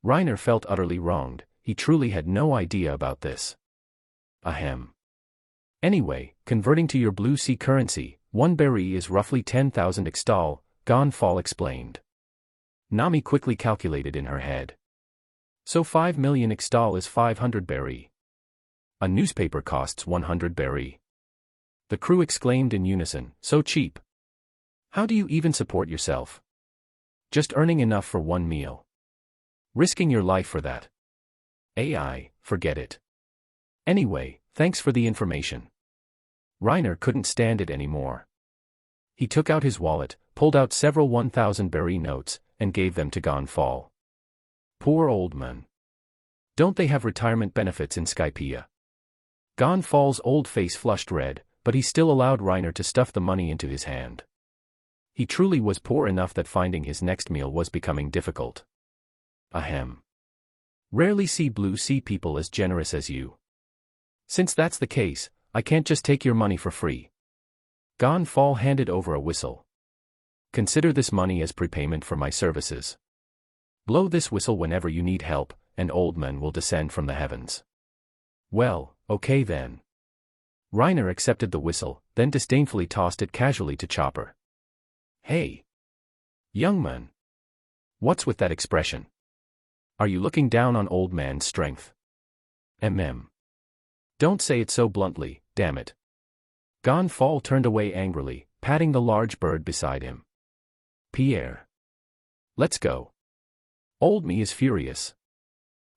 Reiner felt utterly wronged. He truly had no idea about this. Anyway, converting to your Blue Sea currency, one berry is roughly 10,000 Ixtal, Gonfall explained. Nami quickly calculated in her head. So 5 million Ixtal is 500 berry. A newspaper costs 100 berry. The crew exclaimed in unison, so cheap. How do you even support yourself? Just earning enough for one meal. Risking your life for that. Forget it. Anyway, thanks for the information. Reiner couldn't stand it anymore. He took out his wallet, pulled out several 1,000 berry notes, and gave them to Gonfall. Poor old man. Don't they have retirement benefits in Skypiea? Gonfal's old face flushed red, but he still allowed Reiner to stuff the money into his hand. He truly was poor enough that finding his next meal was becoming difficult. Ahem. Rarely see blue sea people as generous as you. Since that's the case, I can't just take your money for free. Gonfal handed over a whistle. Consider this money as prepayment for my services. Blow this whistle whenever you need help, and old men will descend from the heavens. Well, okay then. Reiner accepted the whistle, then disdainfully tossed it casually to Chopper. Hey! Young man! What's with that expression? Are you looking down on old man's strength? Don't say it so bluntly, damn it. Gonfal turned away angrily, patting the large bird beside him. Pierre. Let's go. Old me is furious.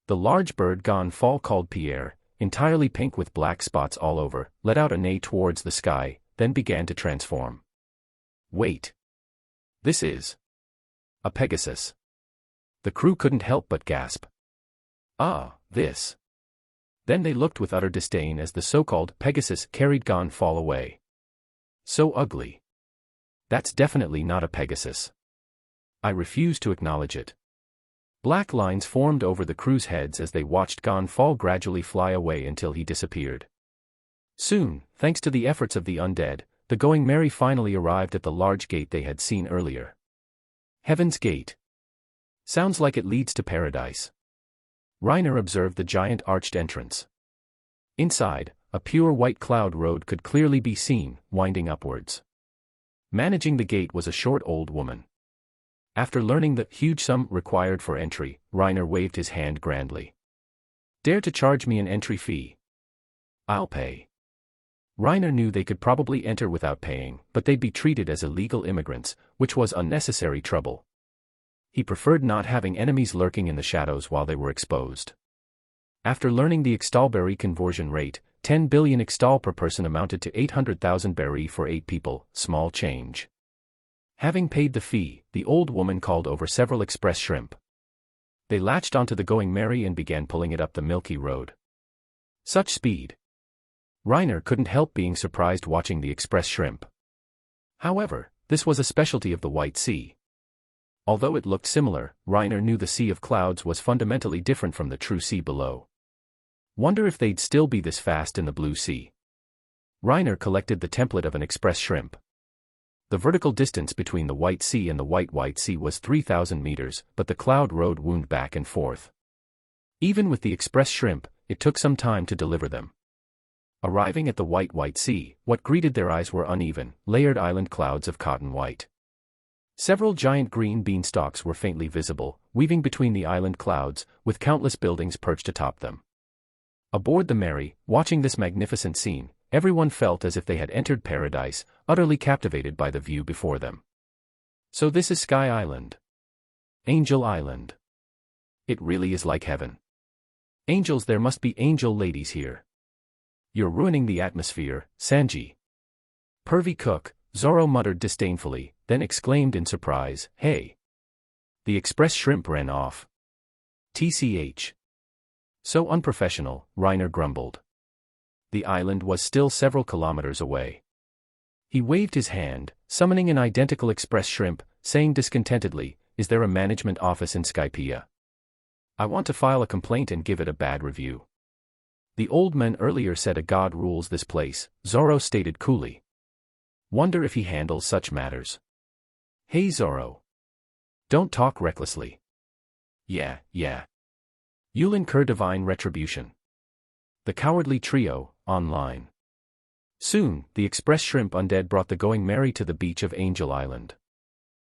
The large bird Gonfal called Pierre, entirely pink with black spots all over, let out a neigh towards the sky, then began to transform. Wait. This is a Pegasus. The crew couldn't help but gasp. Ah, this. Then they looked with utter disdain as the so-called Pegasus carried Gonfal away. So ugly. That's definitely not a Pegasus. I refuse to acknowledge it. Black lines formed over the crew's heads as they watched Gonfal gradually fly away until he disappeared. Soon, thanks to the efforts of the undead, the Going Merry finally arrived at the large gate they had seen earlier. Heaven's Gate. Sounds like it leads to paradise. Reiner observed the giant arched entrance. Inside, a pure white cloud road could clearly be seen, winding upwards. Managing the gate was a short old woman. After learning the huge sum required for entry, Reiner waved his hand grandly. Dare to charge me an entry fee? I'll pay. Reiner knew they could probably enter without paying, but they'd be treated as illegal immigrants, which was unnecessary trouble. He preferred not having enemies lurking in the shadows while they were exposed. After learning the Extalberry conversion rate, 10 billion Extal per person amounted to 800,000 berry for 8 people, small change. Having paid the fee, the old woman called over several express shrimp. They latched onto the Going Merry and began pulling it up the milky road. Such speed! Reiner couldn't help being surprised watching the express shrimp. However, this was a specialty of the White Sea. Although it looked similar, Reiner knew the Sea of Clouds was fundamentally different from the true sea below. Wonder if they'd still be this fast in the Blue Sea. Reiner collected the template of an express shrimp. The vertical distance between the White Sea and the White Sea was 3,000 meters, but the cloud road wound back and forth. Even with the express shrimp, it took some time to deliver them. Arriving at the White Sea, what greeted their eyes were uneven, layered island clouds of cotton white. Several giant green beanstalks were faintly visible, weaving between the island clouds, with countless buildings perched atop them. Aboard the Merry, watching this magnificent scene, everyone felt as if they had entered paradise, utterly captivated by the view before them. So this is Sky Island. Angel Island. It really is like heaven. Angels, there must be angel ladies here. You're ruining the atmosphere, Sanji. Pervy cook, Zoro muttered disdainfully, then exclaimed in surprise, hey. The express shrimp ran off. TCH. So unprofessional, Reiner grumbled. The island was still several kilometers away. He waved his hand, summoning an identical express shrimp, saying discontentedly, is there a management office in Skypiea? I want to file a complaint and give it a bad review. The old man earlier said a god rules this place, Zoro stated coolly. Wonder if he handles such matters. Hey Zoro. Don't talk recklessly. Yeah. You'll incur divine retribution. The cowardly trio, online. Soon, the express shrimp undead brought the Going Merry to the beach of Angel Island.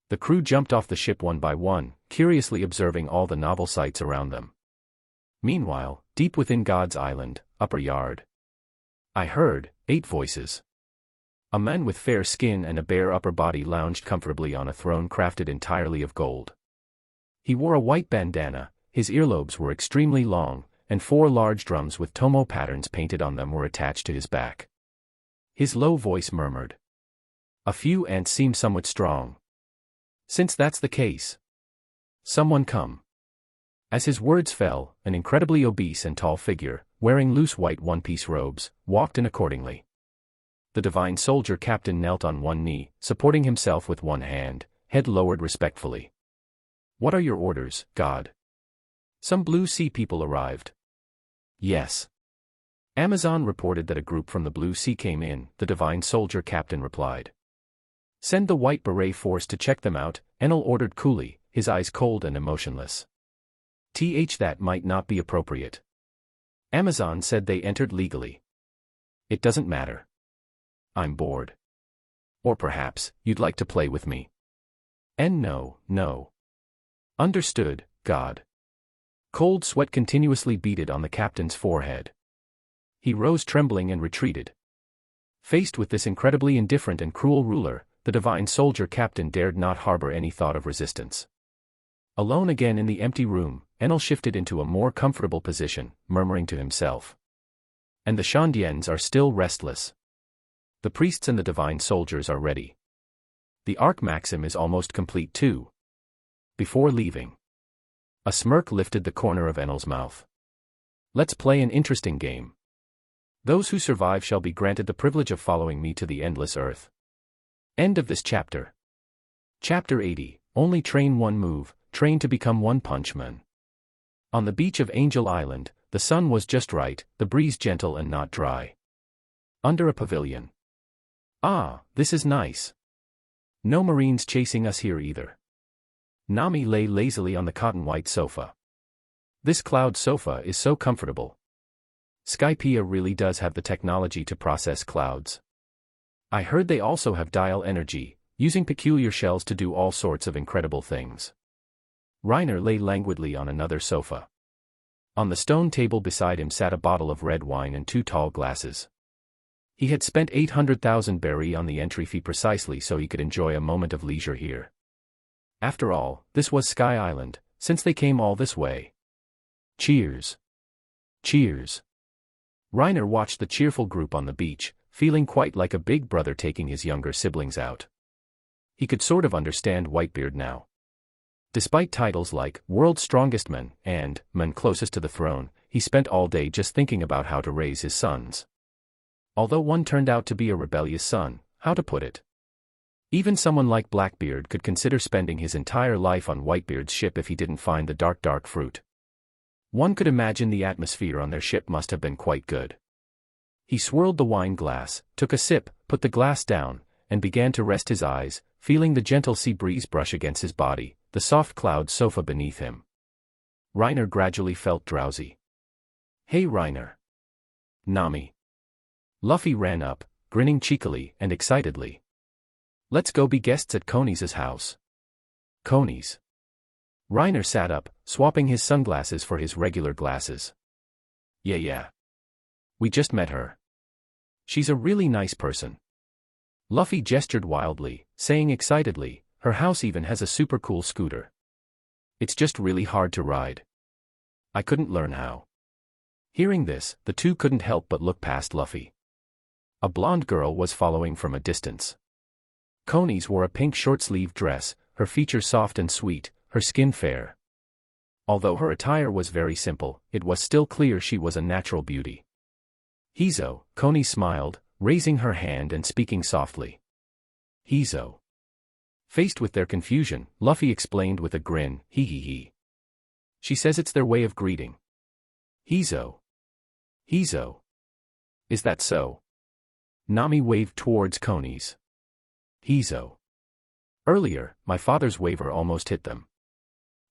The crew jumped off the ship one by one, curiously observing all the novel sights around them. Meanwhile, deep within God's Island, upper yard. I heard 8 voices. A man with fair skin and a bare upper body lounged comfortably on a throne crafted entirely of gold. He wore a white bandana, his earlobes were extremely long, and 4 large drums with tomo patterns painted on them were attached to his back. His low voice murmured. A few ants seem somewhat strong. Since that's the case. Someone come. As his words fell, an incredibly obese and tall figure, wearing loose white one-piece robes, walked in accordingly. The divine soldier captain knelt on one knee, supporting himself with one hand, head lowered respectfully. "What are your orders, God?" "Some Blue Sea people arrived." "Yes." Amazon reported that a group from the Blue Sea came in, the divine soldier captain replied. "Send the White Beret force to check them out," Enel ordered coolly, his eyes cold and emotionless. That might not be appropriate." Amazon said they entered legally. "It doesn't matter. I'm bored. Or perhaps, you'd like to play with me." No. "Understood, God." Cold sweat continuously beaded on the captain's forehead. He rose trembling and retreated. Faced with this incredibly indifferent and cruel ruler, the divine soldier captain dared not harbor any thought of resistance. Alone again in the empty room, Enel shifted into a more comfortable position, murmuring to himself. "And the Shandians are still restless. The priests and the divine soldiers are ready. The Arc Maxim is almost complete too." Before leaving, a smirk lifted the corner of Enel's mouth. "Let's play an interesting game. Those who survive shall be granted the privilege of following me to the endless earth." End of this chapter. Chapter 80, Only Train One Move, Train to Become One Punch Man. On the beach of Angel Island, the sun was just right, the breeze gentle and not dry. Under a pavilion. "Ah, this is nice. No marines chasing us here either." Nami lay lazily on the cotton-white sofa. "This cloud sofa is so comfortable. Skypiea really does have the technology to process clouds. I heard they also have dial energy, using peculiar shells to do all sorts of incredible things." Reiner lay languidly on another sofa. On the stone table beside him sat a bottle of red wine and 2 tall glasses. He had spent 800,000 berry on the entry fee precisely so he could enjoy a moment of leisure here. After all, this was Sky Island, since they came all this way. Cheers. Cheers. Reiner watched the cheerful group on the beach, feeling quite like a big brother taking his younger siblings out. He could sort of understand Whitebeard now. Despite titles like World's Strongest Man and Man Closest to the Throne, he spent all day just thinking about how to raise his sons. Although one turned out to be a rebellious son, how to put it? Even someone like Blackbeard could consider spending his entire life on Whitebeard's ship if he didn't find the dark fruit. One could imagine the atmosphere on their ship must have been quite good. He swirled the wine glass, took a sip, put the glass down, and began to rest his eyes, feeling the gentle sea breeze brush against his body, the soft cloud sofa beneath him. Reiner gradually felt drowsy. "Hey Reiner." "Nami." Luffy ran up, grinning cheekily and excitedly. "Let's go be guests at Koni's house." "Koni's?" Reiner sat up, swapping his sunglasses for his regular glasses. Yeah. We just met her. She's a really nice person." Luffy gestured wildly, saying excitedly, "Her house even has a super cool scooter. It's just really hard to ride. I couldn't learn how." Hearing this, the two couldn't help but look past Luffy. A blonde girl was following from a distance. Koni's wore a pink short-sleeved dress, her features soft and sweet, her skin fair. Although her attire was very simple, it was still clear she was a natural beauty. "Hizo," Koni smiled, raising her hand and speaking softly. "Hizo." Faced with their confusion, Luffy explained with a grin, he. "She says it's their way of greeting." "Hizo." "Hizo. Is that so?" Nami waved towards Koni's. "Hizo. Earlier, my father's waver almost hit them.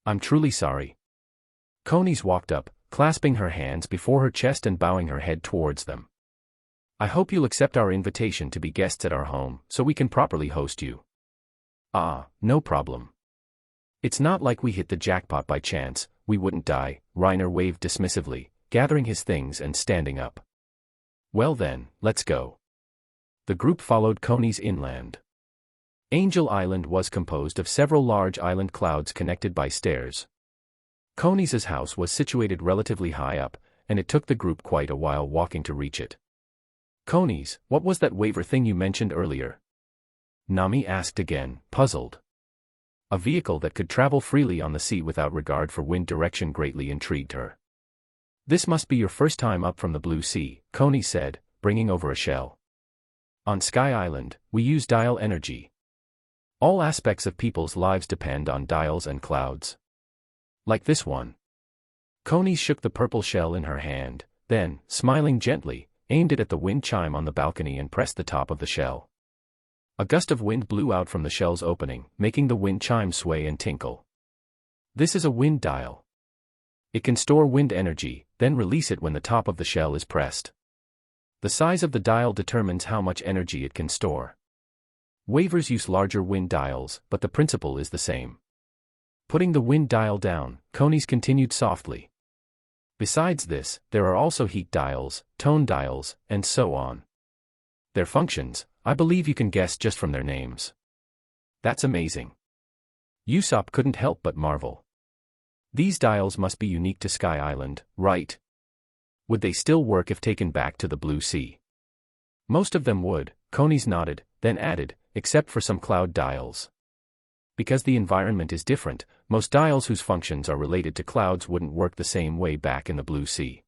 I'm truly sorry." Koni's walked up, clasping her hands before her chest and bowing her head towards them. "I hope you'll accept our invitation to be guests at our home, so we can properly host you." "Ah, no problem. It's not like we hit the jackpot by chance, we wouldn't die," Reiner waved dismissively, gathering his things and standing up. "Well then, let's go." The group followed Koni's inland. Angel Island was composed of several large island clouds connected by stairs. Koni's house was situated relatively high up, and it took the group quite a while walking to reach it. "Koni's, what was that waver thing you mentioned earlier?" Nami asked again, puzzled. A vehicle that could travel freely on the sea without regard for wind direction greatly intrigued her. "This must be your first time up from the blue sea," Coney said, bringing over a shell. "On Sky Island, we use dial energy. All aspects of people's lives depend on dials and clouds. Like this one." Coney shook the purple shell in her hand, then, smiling gently, aimed it at the wind chime on the balcony and pressed the top of the shell. A gust of wind blew out from the shell's opening, making the wind chime sway and tinkle. "This is a wind dial. It can store wind energy, then release it when the top of the shell is pressed. The size of the dial determines how much energy it can store. Waivers use larger wind dials, but the principle is the same." Putting the wind dial down, Coney's continued softly. "Besides this, there are also heat dials, tone dials, and so on. Their functions, I believe you can guess just from their names." "That's amazing." Usopp couldn't help but marvel. "These dials must be unique to Sky Island, right? Would they still work if taken back to the Blue Sea?" "Most of them would," Coney's nodded, then added, "except for some cloud dials. Because the environment is different, most dials whose functions are related to clouds wouldn't work the same way back in the Blue Sea.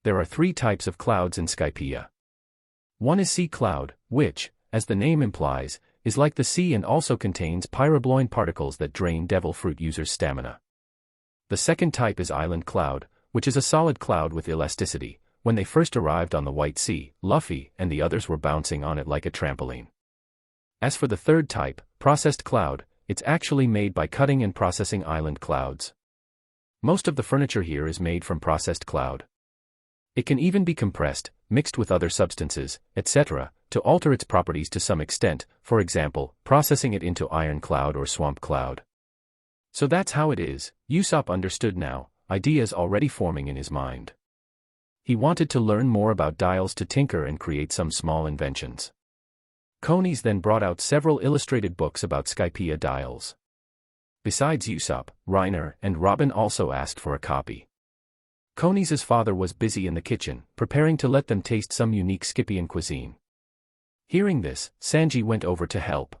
There are 3 types of clouds in Skypiea. One is sea cloud, which, as the name implies, is like the sea and also contains pyrobloin particles that drain devil fruit users' stamina. The second type is island cloud, which is a solid cloud with elasticity. When they first arrived on the White Sea, Luffy and the others were bouncing on it like a trampoline. As for the third type, processed cloud, it's actually made by cutting and processing island clouds. Most of the furniture here is made from processed cloud. It can even be compressed, mixed with other substances, etc., to alter its properties to some extent, for example, processing it into iron cloud or swamp cloud. So that's how it is. Usopp understood now, ideas already forming in his mind. He wanted to learn more about dials to tinker and create some small inventions. Coney's then brought out several illustrated books about Skypiea dials. Besides Usopp, Reiner and Robin also asked for a copy. Coney's father was busy in the kitchen, preparing to let them taste some unique Skypian cuisine. Hearing this, Sanji went over to help.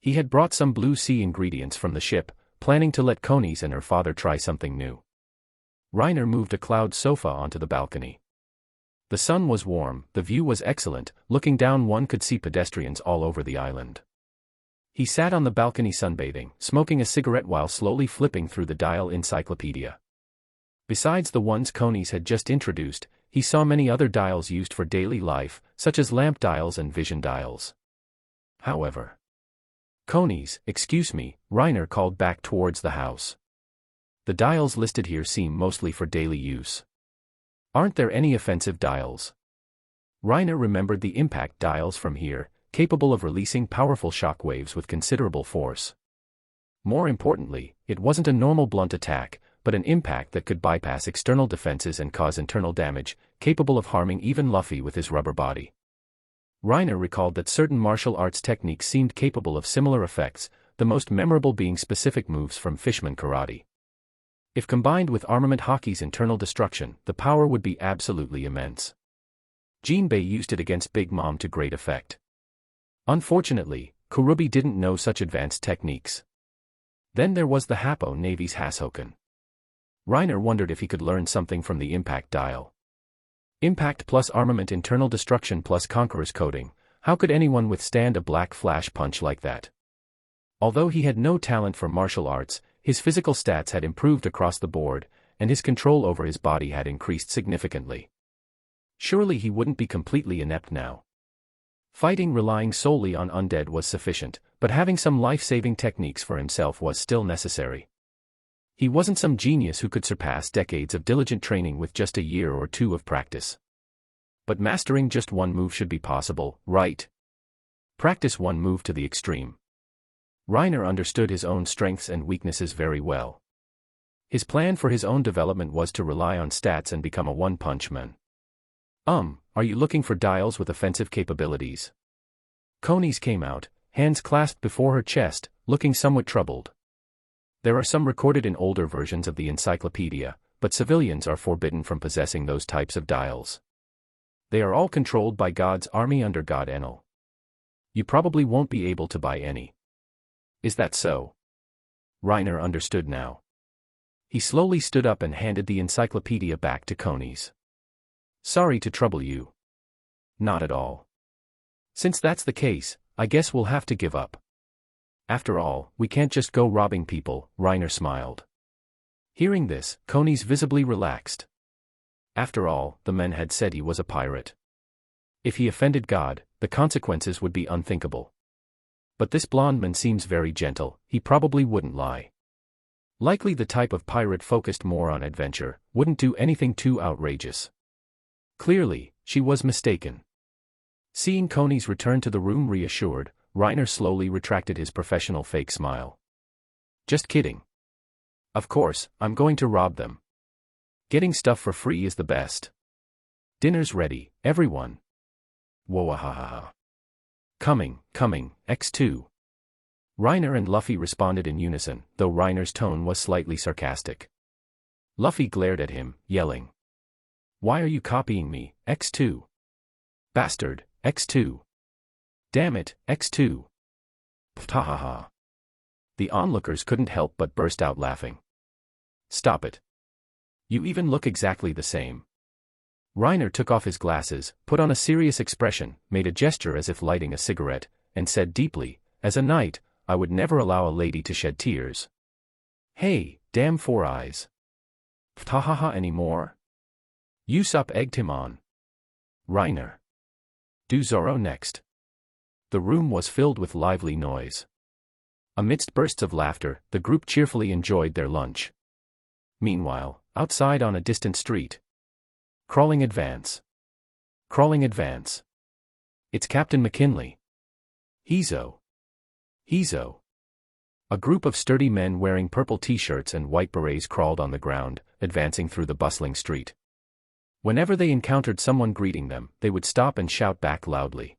He had brought some Blue Sea ingredients from the ship, planning to let Coney's and her father try something new. Reiner moved a cloud sofa onto the balcony. The sun was warm, the view was excellent, looking down one could see pedestrians all over the island. He sat on the balcony sunbathing, smoking a cigarette while slowly flipping through the dial encyclopedia. Besides the ones Coney's had just introduced, he saw many other dials used for daily life, such as lamp dials and vision dials. However, Coney's, excuse me, Reiner called back towards the house. The dials listed here seem mostly for daily use. Aren't there any offensive dials? Reiner remembered the impact dials from here, capable of releasing powerful shock waves with considerable force. More importantly, it wasn't a normal blunt attack, but an impact that could bypass external defenses and cause internal damage, capable of harming even Luffy with his rubber body. Reiner recalled that certain martial arts techniques seemed capable of similar effects, the most memorable being specific moves from Fishman karate. If combined with Armament Hockey's internal destruction, the power would be absolutely immense. Jinbei used it against Big Mom to great effect. Unfortunately, Kurubi didn't know such advanced techniques. Then there was the Happo Navy's Hasoken. Reiner wondered if he could learn something from the impact dial. Impact plus armament internal destruction plus Conqueror's coding, how could anyone withstand a black flash punch like that? Although he had no talent for martial arts, his physical stats had improved across the board, and his control over his body had increased significantly. Surely he wouldn't be completely inept now. Fighting relying solely on undead was sufficient, but having some life-saving techniques for himself was still necessary. He wasn't some genius who could surpass decades of diligent training with just a year or two of practice. But mastering just one move should be possible, right? Practice one move to the extreme. Reiner understood his own strengths and weaknesses very well. His plan for his own development was to rely on stats and become a one-punch man. Are you looking for dials with offensive capabilities? Coney's came out, hands clasped before her chest, looking somewhat troubled. There are some recorded in older versions of the encyclopedia, but civilians are forbidden from possessing those types of dials. They are all controlled by God's army under God Enel. You probably won't be able to buy any. Is that so? Reiner understood now. He slowly stood up and handed the encyclopedia back to Conies. Sorry to trouble you. Not at all. Since that's the case, I guess we'll have to give up. After all, we can't just go robbing people, Reiner smiled. Hearing this, Conies visibly relaxed. After all, the men had said he was a pirate. If he offended God, the consequences would be unthinkable. But this blonde man seems very gentle, he probably wouldn't lie. Likely the type of pirate focused more on adventure, wouldn't do anything too outrageous. Clearly, she was mistaken. Seeing Conies return to the room reassured, Reiner slowly retracted his professional fake smile. Just kidding. Of course, I'm going to rob them. Getting stuff for free is the best. Dinner's ready, everyone. Whoa-ha-ha-ha. Coming, X2. Reiner and Luffy responded in unison, though Reiner's tone was slightly sarcastic. Luffy glared at him, yelling. Why are you copying me, X2? Bastard, X2. Damn it, X2. Pthahaha. The onlookers couldn't help but burst out laughing. Stop it. You even look exactly the same. Reiner took off his glasses, put on a serious expression, made a gesture as if lighting a cigarette, and said deeply, as a knight, I would never allow a lady to shed tears. Hey, damn Four Eyes. Pthahaha anymore? Usopp egged him on. Reiner. Do Zoro next. The room was filled with lively noise. Amidst bursts of laughter, the group cheerfully enjoyed their lunch. Meanwhile, outside on a distant street. Crawling advance. Crawling advance. It's Captain McKinley. Hezo. A group of sturdy men wearing purple t-shirts and white berets crawled on the ground, advancing through the bustling street. Whenever they encountered someone greeting them, they would stop and shout back loudly.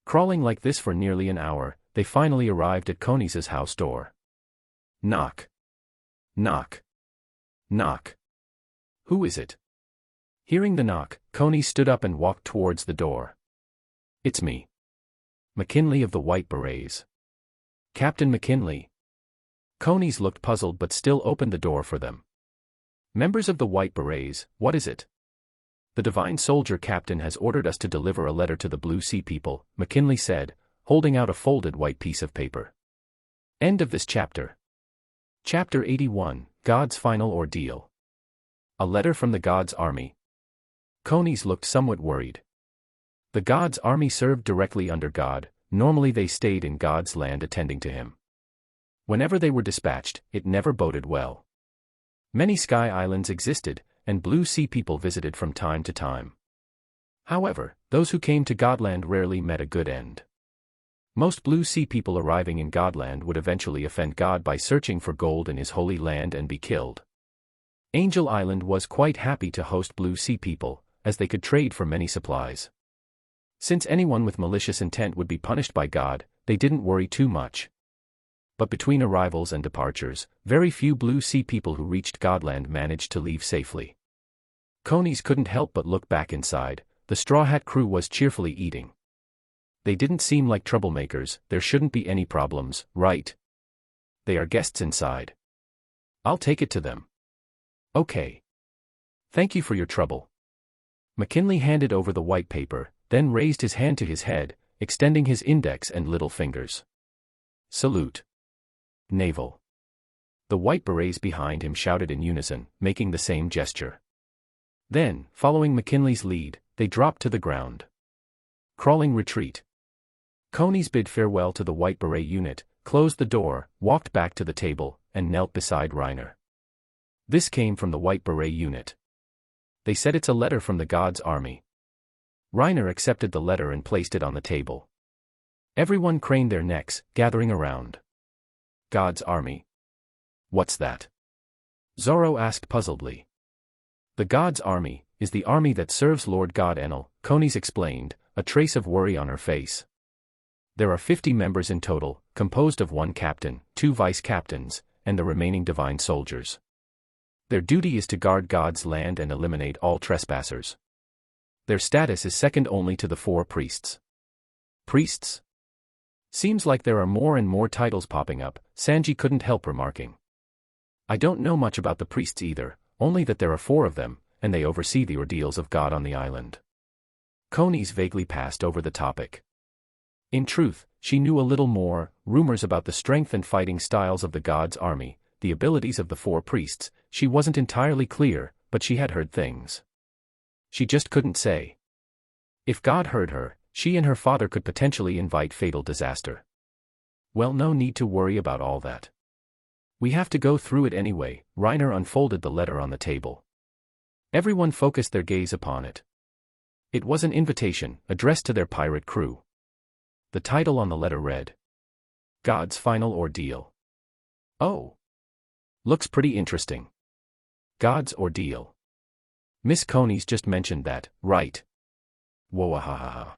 Crawling like this for nearly an hour, they finally arrived at Conies' house door. Knock. Knock. Knock. Who is it? Hearing the knock, Conies stood up and walked towards the door. It's me. McKinley of the White Berets. Captain McKinley. Conies looked puzzled but still opened the door for them. Members of the White Berets, what is it? The Divine Soldier Captain has ordered us to deliver a letter to the Blue Sea people, McKinley said, holding out a folded white piece of paper. End of this chapter. Chapter 81, God's Final Ordeal. A letter from the God's Army. Conies looked somewhat worried. The God's Army served directly under God, normally they stayed in God's land attending to him. Whenever they were dispatched, it never boded well. Many sky islands existed, and Blue Sea people visited from time to time. However, those who came to Godland rarely met a good end. Most Blue Sea people arriving in Godland would eventually offend God by searching for gold in his holy land and be killed. Angel Island was quite happy to host Blue Sea people, as they could trade for many supplies. Since anyone with malicious intent would be punished by God, they didn't worry too much. But between arrivals and departures, very few Blue Sea people who reached Godland managed to leave safely. Conies couldn't help but look back inside. The Straw Hat crew was cheerfully eating. They didn't seem like troublemakers, there shouldn't be any problems, right? They are guests inside. I'll take it to them. Okay. Thank you for your trouble. McKinley handed over the white paper, then raised his hand to his head, extending his index and little fingers. Salute. Naval. The White Berets behind him shouted in unison, making the same gesture. Then, following McKinley's lead, they dropped to the ground. Crawling retreat. Conies bid farewell to the White Beret unit, closed the door, walked back to the table, and knelt beside Reiner. This came from the White Beret unit. They said it's a letter from the God's Army. Reiner accepted the letter and placed it on the table. Everyone craned their necks, gathering around. God's Army. What's that? Zoro asked puzzledly. The God's Army is the army that serves Lord God Enel, Conies explained, a trace of worry on her face. There are 50 members in total, composed of 1 captain, 2 vice-captains, and the remaining divine soldiers. Their duty is to guard God's land and eliminate all trespassers. Their status is second only to the 4 priests. Priests? Seems like there are more and more titles popping up, Sanji couldn't help remarking. I don't know much about the priests either, only that there are 4 of them, and they oversee the ordeals of God on the island. Konis vaguely passed over the topic. In truth, she knew a little more, rumors about the strength and fighting styles of the God's army, the abilities of the 4 priests. She wasn't entirely clear, but she had heard things. She just couldn't say. If God heard her, she and her father could potentially invite fatal disaster. Well, no need to worry about all that. We have to go through it anyway. Reiner unfolded the letter on the table. Everyone focused their gaze upon it. It was an invitation, addressed to their pirate crew. The title on the letter read, God's Final Ordeal. Oh. Looks pretty interesting. God's Ordeal. Miss Konis just mentioned that, right? Whoa-ha-ha-ha.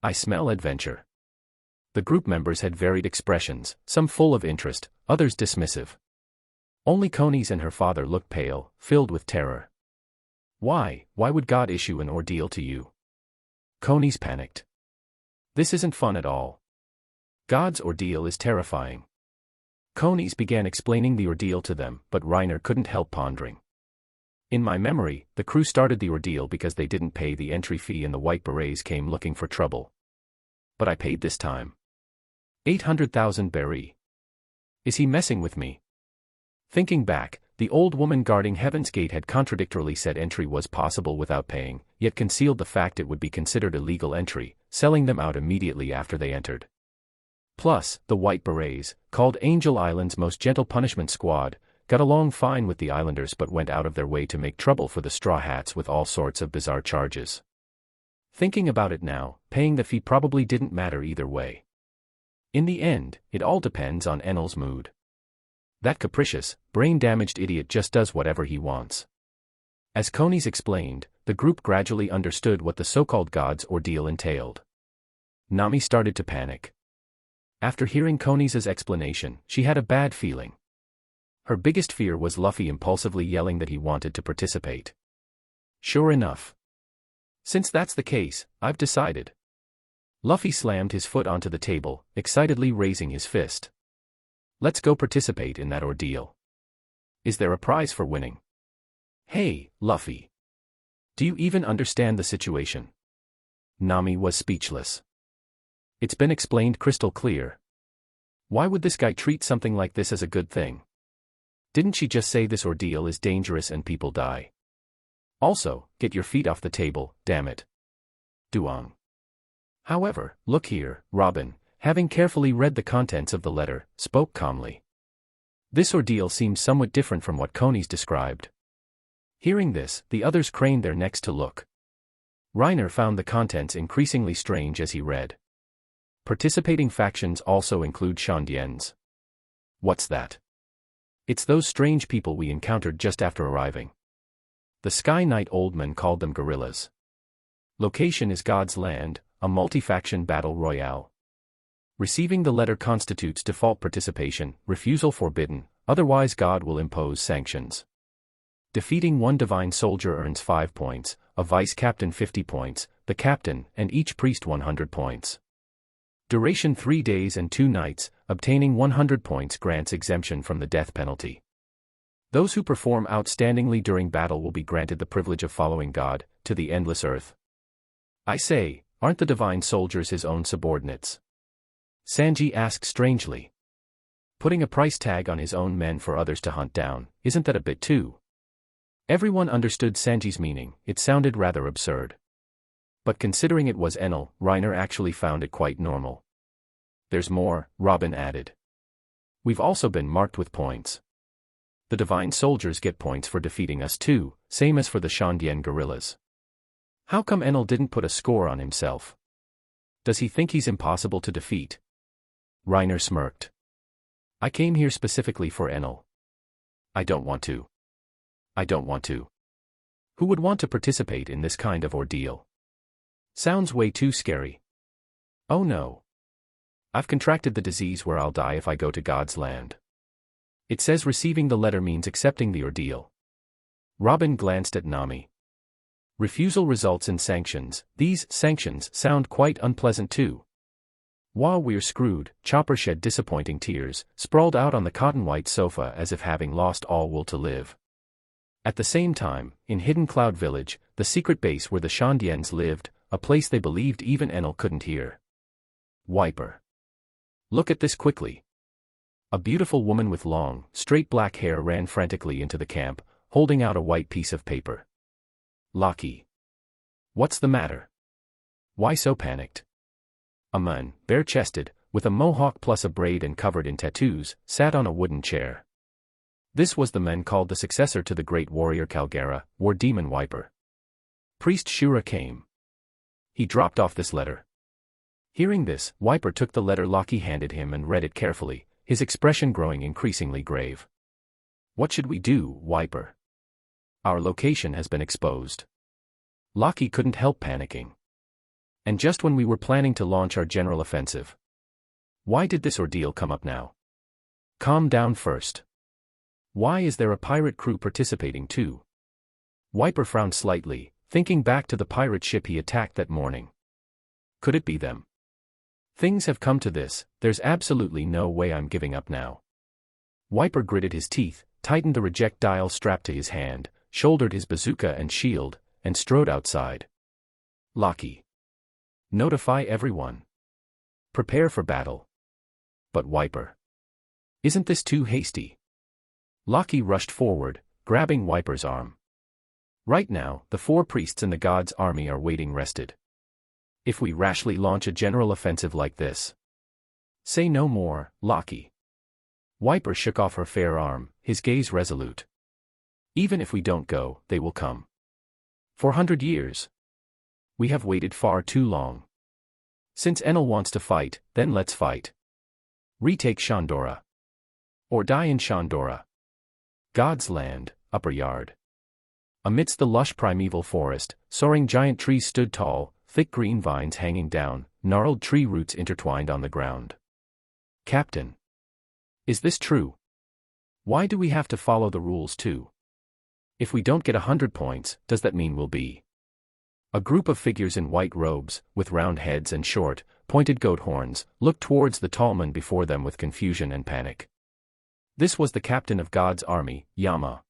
I smell adventure. The group members had varied expressions, some full of interest, others dismissive. Only Konis and her father looked pale, filled with terror. Why would God issue an ordeal to you? Konis panicked. This isn't fun at all. God's ordeal is terrifying. Konis began explaining the ordeal to them, but Reiner couldn't help pondering. In my memory, the crew started the ordeal because they didn't pay the entry fee and the white berets came looking for trouble. But I paid this time. 800,000 beri. Is he messing with me? Thinking back, the old woman guarding Heaven's Gate had contradictorily said entry was possible without paying, yet concealed the fact it would be considered illegal entry, selling them out immediately after they entered. Plus, the White Berets, called Angel Island's most gentle punishment squad, got along fine with the islanders but went out of their way to make trouble for the Straw Hats with all sorts of bizarre charges. Thinking about it now, paying the fee probably didn't matter either way. In the end, it all depends on Enel's mood. That capricious, brain-damaged idiot just does whatever he wants. As Konis explained, the group gradually understood what the so-called God's ordeal entailed. Nami started to panic. After hearing Konis's explanation, she had a bad feeling. Her biggest fear was Luffy impulsively yelling that he wanted to participate. Sure enough. Since that's the case, I've decided. Luffy slammed his foot onto the table, excitedly raising his fist. Let's go participate in that ordeal. Is there a prize for winning? Hey, Luffy. Do you even understand the situation? Nami was speechless. It's been explained crystal clear. Why would this guy treat something like this as a good thing? Didn't she just say this ordeal is dangerous and people die? Also, get your feet off the table, damn it. Duong. However, look here, Robin, having carefully read the contents of the letter, spoke calmly. This ordeal seems somewhat different from what Konis described. Hearing this, the others craned their necks to look. Reiner found the contents increasingly strange as he read. Participating factions also include Shandians. What's that? It's those strange people we encountered just after arriving. The Sky Knight Oldman called them gorillas. Location is God's Land, a multi-faction battle royale. Receiving the letter constitutes default participation, refusal forbidden, otherwise God will impose sanctions. Defeating one divine soldier earns 5 points, a vice captain 50 points, the captain and each priest 100 points. Duration 3 days and 2 nights, obtaining 100 points grants exemption from the death penalty. Those who perform outstandingly during battle will be granted the privilege of following God to the endless earth. I say, aren't the divine soldiers his own subordinates? Sanji asked strangely. Putting a price tag on his own men for others to hunt down, isn't that a bit too? Everyone understood Sanji's meaning, it sounded rather absurd. But considering it was Enel, Reiner actually found it quite normal. There's more, Robin added. We've also been marked with points. The divine soldiers get points for defeating us too, same as for the Shandian gorillas. How come Enel didn't put a score on himself? Does he think he's impossible to defeat? Reiner smirked. I came here specifically for Enel. I don't want to. Who would want to participate in this kind of ordeal? Sounds way too scary. Oh no. I've contracted the disease where I'll die if I go to God's Land. It says receiving the letter means accepting the ordeal. Robin glanced at Nami. Refusal results in sanctions. These sanctions sound quite unpleasant too. While we're screwed, Chopper shed disappointing tears, sprawled out on the cotton-white sofa as if having lost all will to live. At the same time, in Hidden Cloud Village, the secret base where the Shandians lived, a place they believed even Enel couldn't hear. Wiper. Look at this quickly. A beautiful woman with long, straight black hair ran frantically into the camp, holding out a white piece of paper. Locky. What's the matter? Why so panicked? A man, bare-chested, with a mohawk plus a braid and covered in tattoos, sat on a wooden chair. This was the man called the successor to the great warrior Kalgara, War Demon Wiper. Priest Shura came. He dropped off this letter. Hearing this, Wiper took the letter Locky handed him and read it carefully, his expression growing increasingly grave. What should we do, Wiper? Our location has been exposed. Locky couldn't help panicking. And just when we were planning to launch our general offensive. Why did this ordeal come up now? Calm down first. Why is there a pirate crew participating too? Wiper frowned slightly, thinking back to the pirate ship he attacked that morning. Could it be them? Things have come to this, there's absolutely no way I'm giving up now. Wiper gritted his teeth, tightened the reject dial strapped to his hand, shouldered his bazooka and shield, and strode outside. Locky. Notify everyone. Prepare for battle. But Wiper. Isn't this too hasty? Locky rushed forward, grabbing Wiper's arm. Right now, the 4 priests in the god's army are waiting rested. If we rashly launch a general offensive like this. Say no more, Locky. Wiper shook off her fair arm, his gaze resolute. Even if we don't go, they will come. 400 years. We have waited far too long. Since Enel wants to fight, then let's fight. Retake Shandora. Or die in Shandora. God's land, upper yard. Amidst the lush primeval forest, soaring giant trees stood tall, thick green vines hanging down, gnarled tree roots intertwined on the ground. Captain. Is this true? Why do we have to follow the rules too? If we don't get 100 points, does that mean we'll be? A group of figures in white robes, with round heads and short, pointed goat horns, looked towards the tall man before them with confusion and panic. This was the captain of God's army, Yama.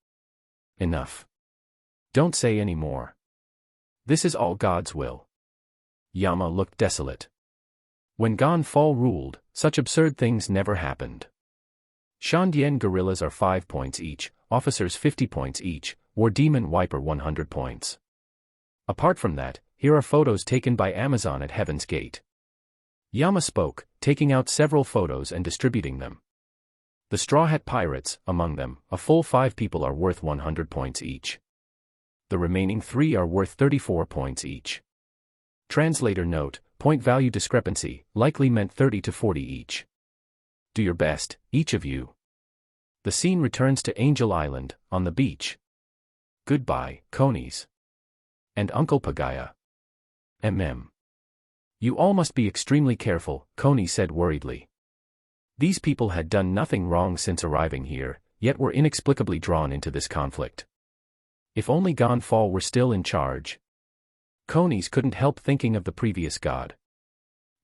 Enough. Don't say any more. This is all God's will. Yama looked desolate. When Gon Fall ruled, such absurd things never happened. Shandian guerrillas are 5 points each, officers 50 points each, War Demon Wiper 100 points. Apart from that, here are photos taken by Amazon at Heaven's Gate. Yama spoke, taking out several photos and distributing them. The Straw Hat Pirates, among them, a full 5 people are worth 100 points each. The remaining 3 are worth 34 points each. Translator note, point value discrepancy, likely meant 30 to 40 each. Do your best, each of you. The scene returns to Angel Island, on the beach. Goodbye, conies. And Uncle Pagaya. You all must be extremely careful, Coney said worriedly. These people had done nothing wrong since arriving here, yet were inexplicably drawn into this conflict. If only Gon Fall were still in charge. Conies couldn't help thinking of the previous god.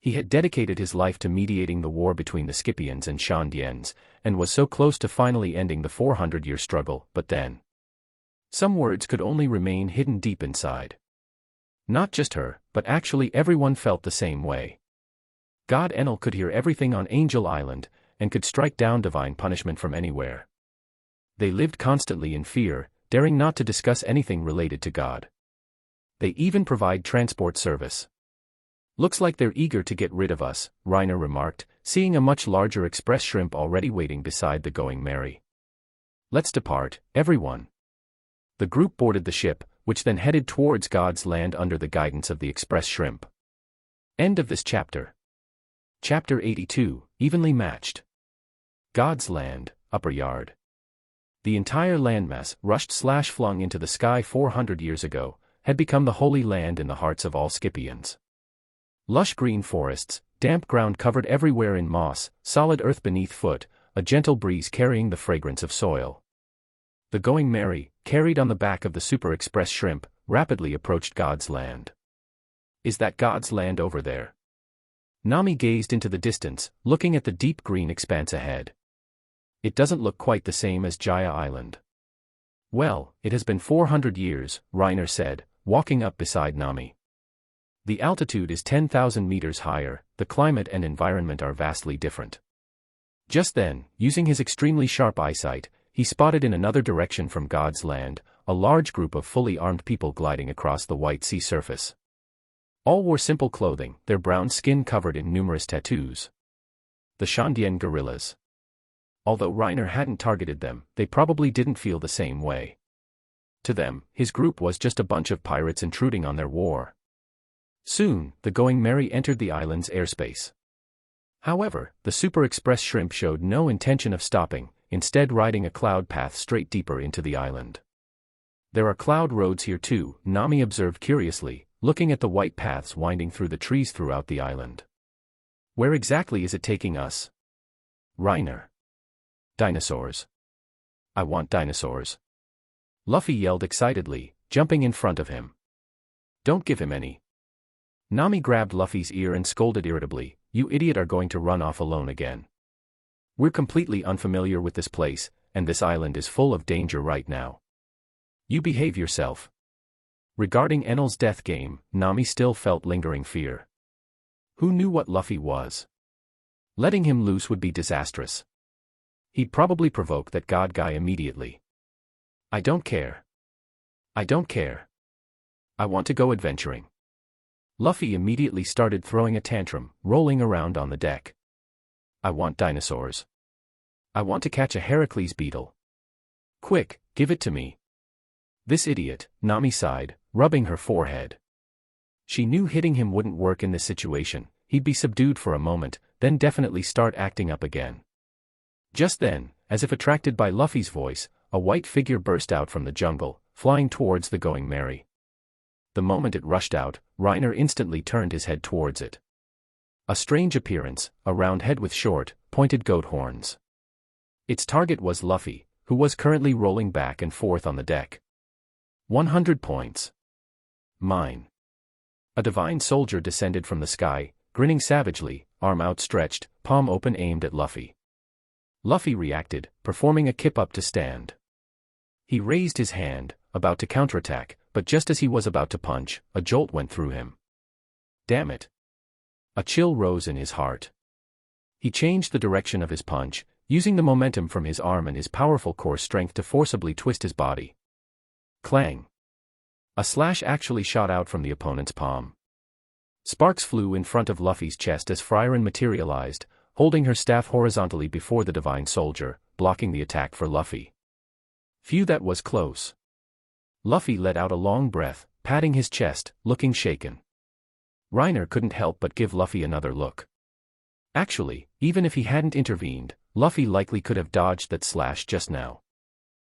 He had dedicated his life to mediating the war between the Scipians and Shandians, and was so close to finally ending the 400-year struggle, but then. Some words could only remain hidden deep inside. Not just her, but actually everyone felt the same way. God Enel could hear everything on Angel Island, and could strike down divine punishment from anywhere. They lived constantly in fear, daring not to discuss anything related to God. They even provide transport service. Looks like they're eager to get rid of us, Reiner remarked, seeing a much larger express shrimp already waiting beside the Going Merry. Let's depart, everyone. The group boarded the ship, which then headed towards God's land under the guidance of the express shrimp. End of this chapter. Chapter 82, Evenly Matched. God's land, upper yard. The entire landmass, rushed/flung into the sky 400 years ago, had become the holy land in the hearts of all Scipians. Lush green forests, damp ground covered everywhere in moss, solid earth beneath foot, a gentle breeze carrying the fragrance of soil. The Going Merry, carried on the back of the Super Express shrimp, rapidly approached God's land. Is that God's land over there? Nami gazed into the distance, looking at the deep green expanse ahead. It doesn't look quite the same as Jaya Island. Well, it has been 400 years, Reiner said, walking up beside Nami. The altitude is 10,000 meters higher, the climate and environment are vastly different. Just then, using his extremely sharp eyesight, he spotted in another direction from God's land, a large group of fully armed people gliding across the white sea surface. All wore simple clothing, their brown skin covered in numerous tattoos. The Shandian guerrillas. Although Reiner hadn't targeted them, they probably didn't feel the same way. To them, his group was just a bunch of pirates intruding on their war. Soon, the Going Merry entered the island's airspace. However, the Super Express shrimp showed no intention of stopping, instead riding a cloud path straight deeper into the island. There are cloud roads here too, Nami observed curiously, looking at the white paths winding through the trees throughout the island. Where exactly is it taking us? Reiner. Dinosaurs. I want dinosaurs. Luffy yelled excitedly, jumping in front of him. Don't give him any. Nami grabbed Luffy's ear and scolded irritably, you idiot are going to run off alone again. We're completely unfamiliar with this place, and this island is full of danger right now. You behave yourself. Regarding Enel's death game, Nami still felt lingering fear. Who knew what Luffy was? Letting him loose would be disastrous. He'd probably provoke that god guy immediately. I don't care. I don't care. I want to go adventuring. Luffy immediately started throwing a tantrum, rolling around on the deck. I want dinosaurs. I want to catch a Heracles beetle. Quick, give it to me. This idiot, Nami sighed, rubbing her forehead. She knew hitting him wouldn't work in this situation, he'd be subdued for a moment, then definitely start acting up again. Just then, as if attracted by Luffy's voice, a white figure burst out from the jungle, flying towards the Going Merry. The moment it rushed out, Reiner instantly turned his head towards it. A strange appearance, a round head with short, pointed goat horns. Its target was Luffy, who was currently rolling back and forth on the deck. 100 points. Mine. A divine soldier descended from the sky, grinning savagely, arm outstretched, palm open aimed at Luffy. Luffy reacted, performing a kip-up to stand. He raised his hand, about to counterattack, but just as he was about to punch, a jolt went through him. Damn it. A chill rose in his heart. He changed the direction of his punch, using the momentum from his arm and his powerful core strength to forcibly twist his body. Clang. A slash actually shot out from the opponent's palm. Sparks flew in front of Luffy's chest as Frieren materialized, holding her staff horizontally before the divine soldier, blocking the attack for Luffy. Phew, that was close. Luffy let out a long breath, patting his chest, looking shaken. Reiner couldn't help but give Luffy another look. Actually, even if he hadn't intervened, Luffy likely could have dodged that slash just now.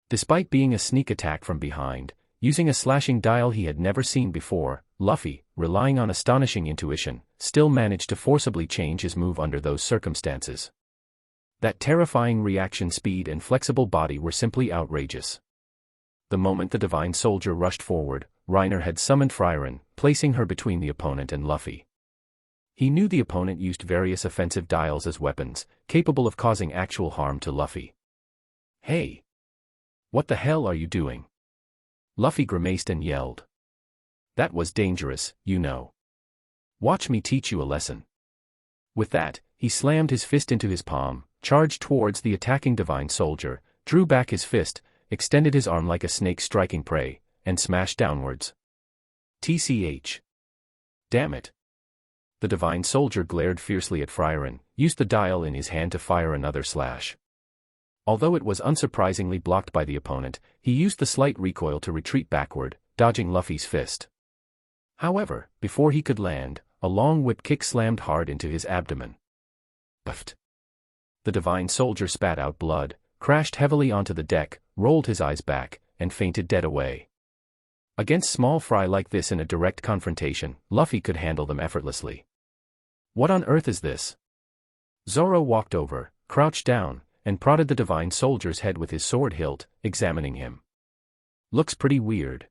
Despite being a sneak attack from behind, using a slashing dial he had never seen before, Luffy, relying on astonishing intuition, still managed to forcibly change his move under those circumstances. That terrifying reaction speed and flexible body were simply outrageous. The moment the divine soldier rushed forward, Reiner had summoned Frieren, placing her between the opponent and Luffy. He knew the opponent used various offensive dials as weapons, capable of causing actual harm to Luffy. Hey! What the hell are you doing? Luffy grimaced and yelled. That was dangerous, you know. Watch me teach you a lesson. With that, he slammed his fist into his palm, charged towards the attacking divine soldier, drew back his fist, extended his arm like a snake striking prey, and smashed downwards. TCH. Damn it. The divine soldier glared fiercely at Frieren, used the dial in his hand to fire another slash. Although it was unsurprisingly blocked by the opponent, he used the slight recoil to retreat backward, dodging Luffy's fist. However, before he could land, a long whip kick slammed hard into his abdomen. Buffed. The divine soldier spat out blood, crashed heavily onto the deck, rolled his eyes back, and fainted dead away. Against small fry like this in a direct confrontation, Luffy could handle them effortlessly. What on earth is this? Zoro walked over, crouched down, and prodded the divine soldier's head with his sword hilt, examining him. Looks pretty weird.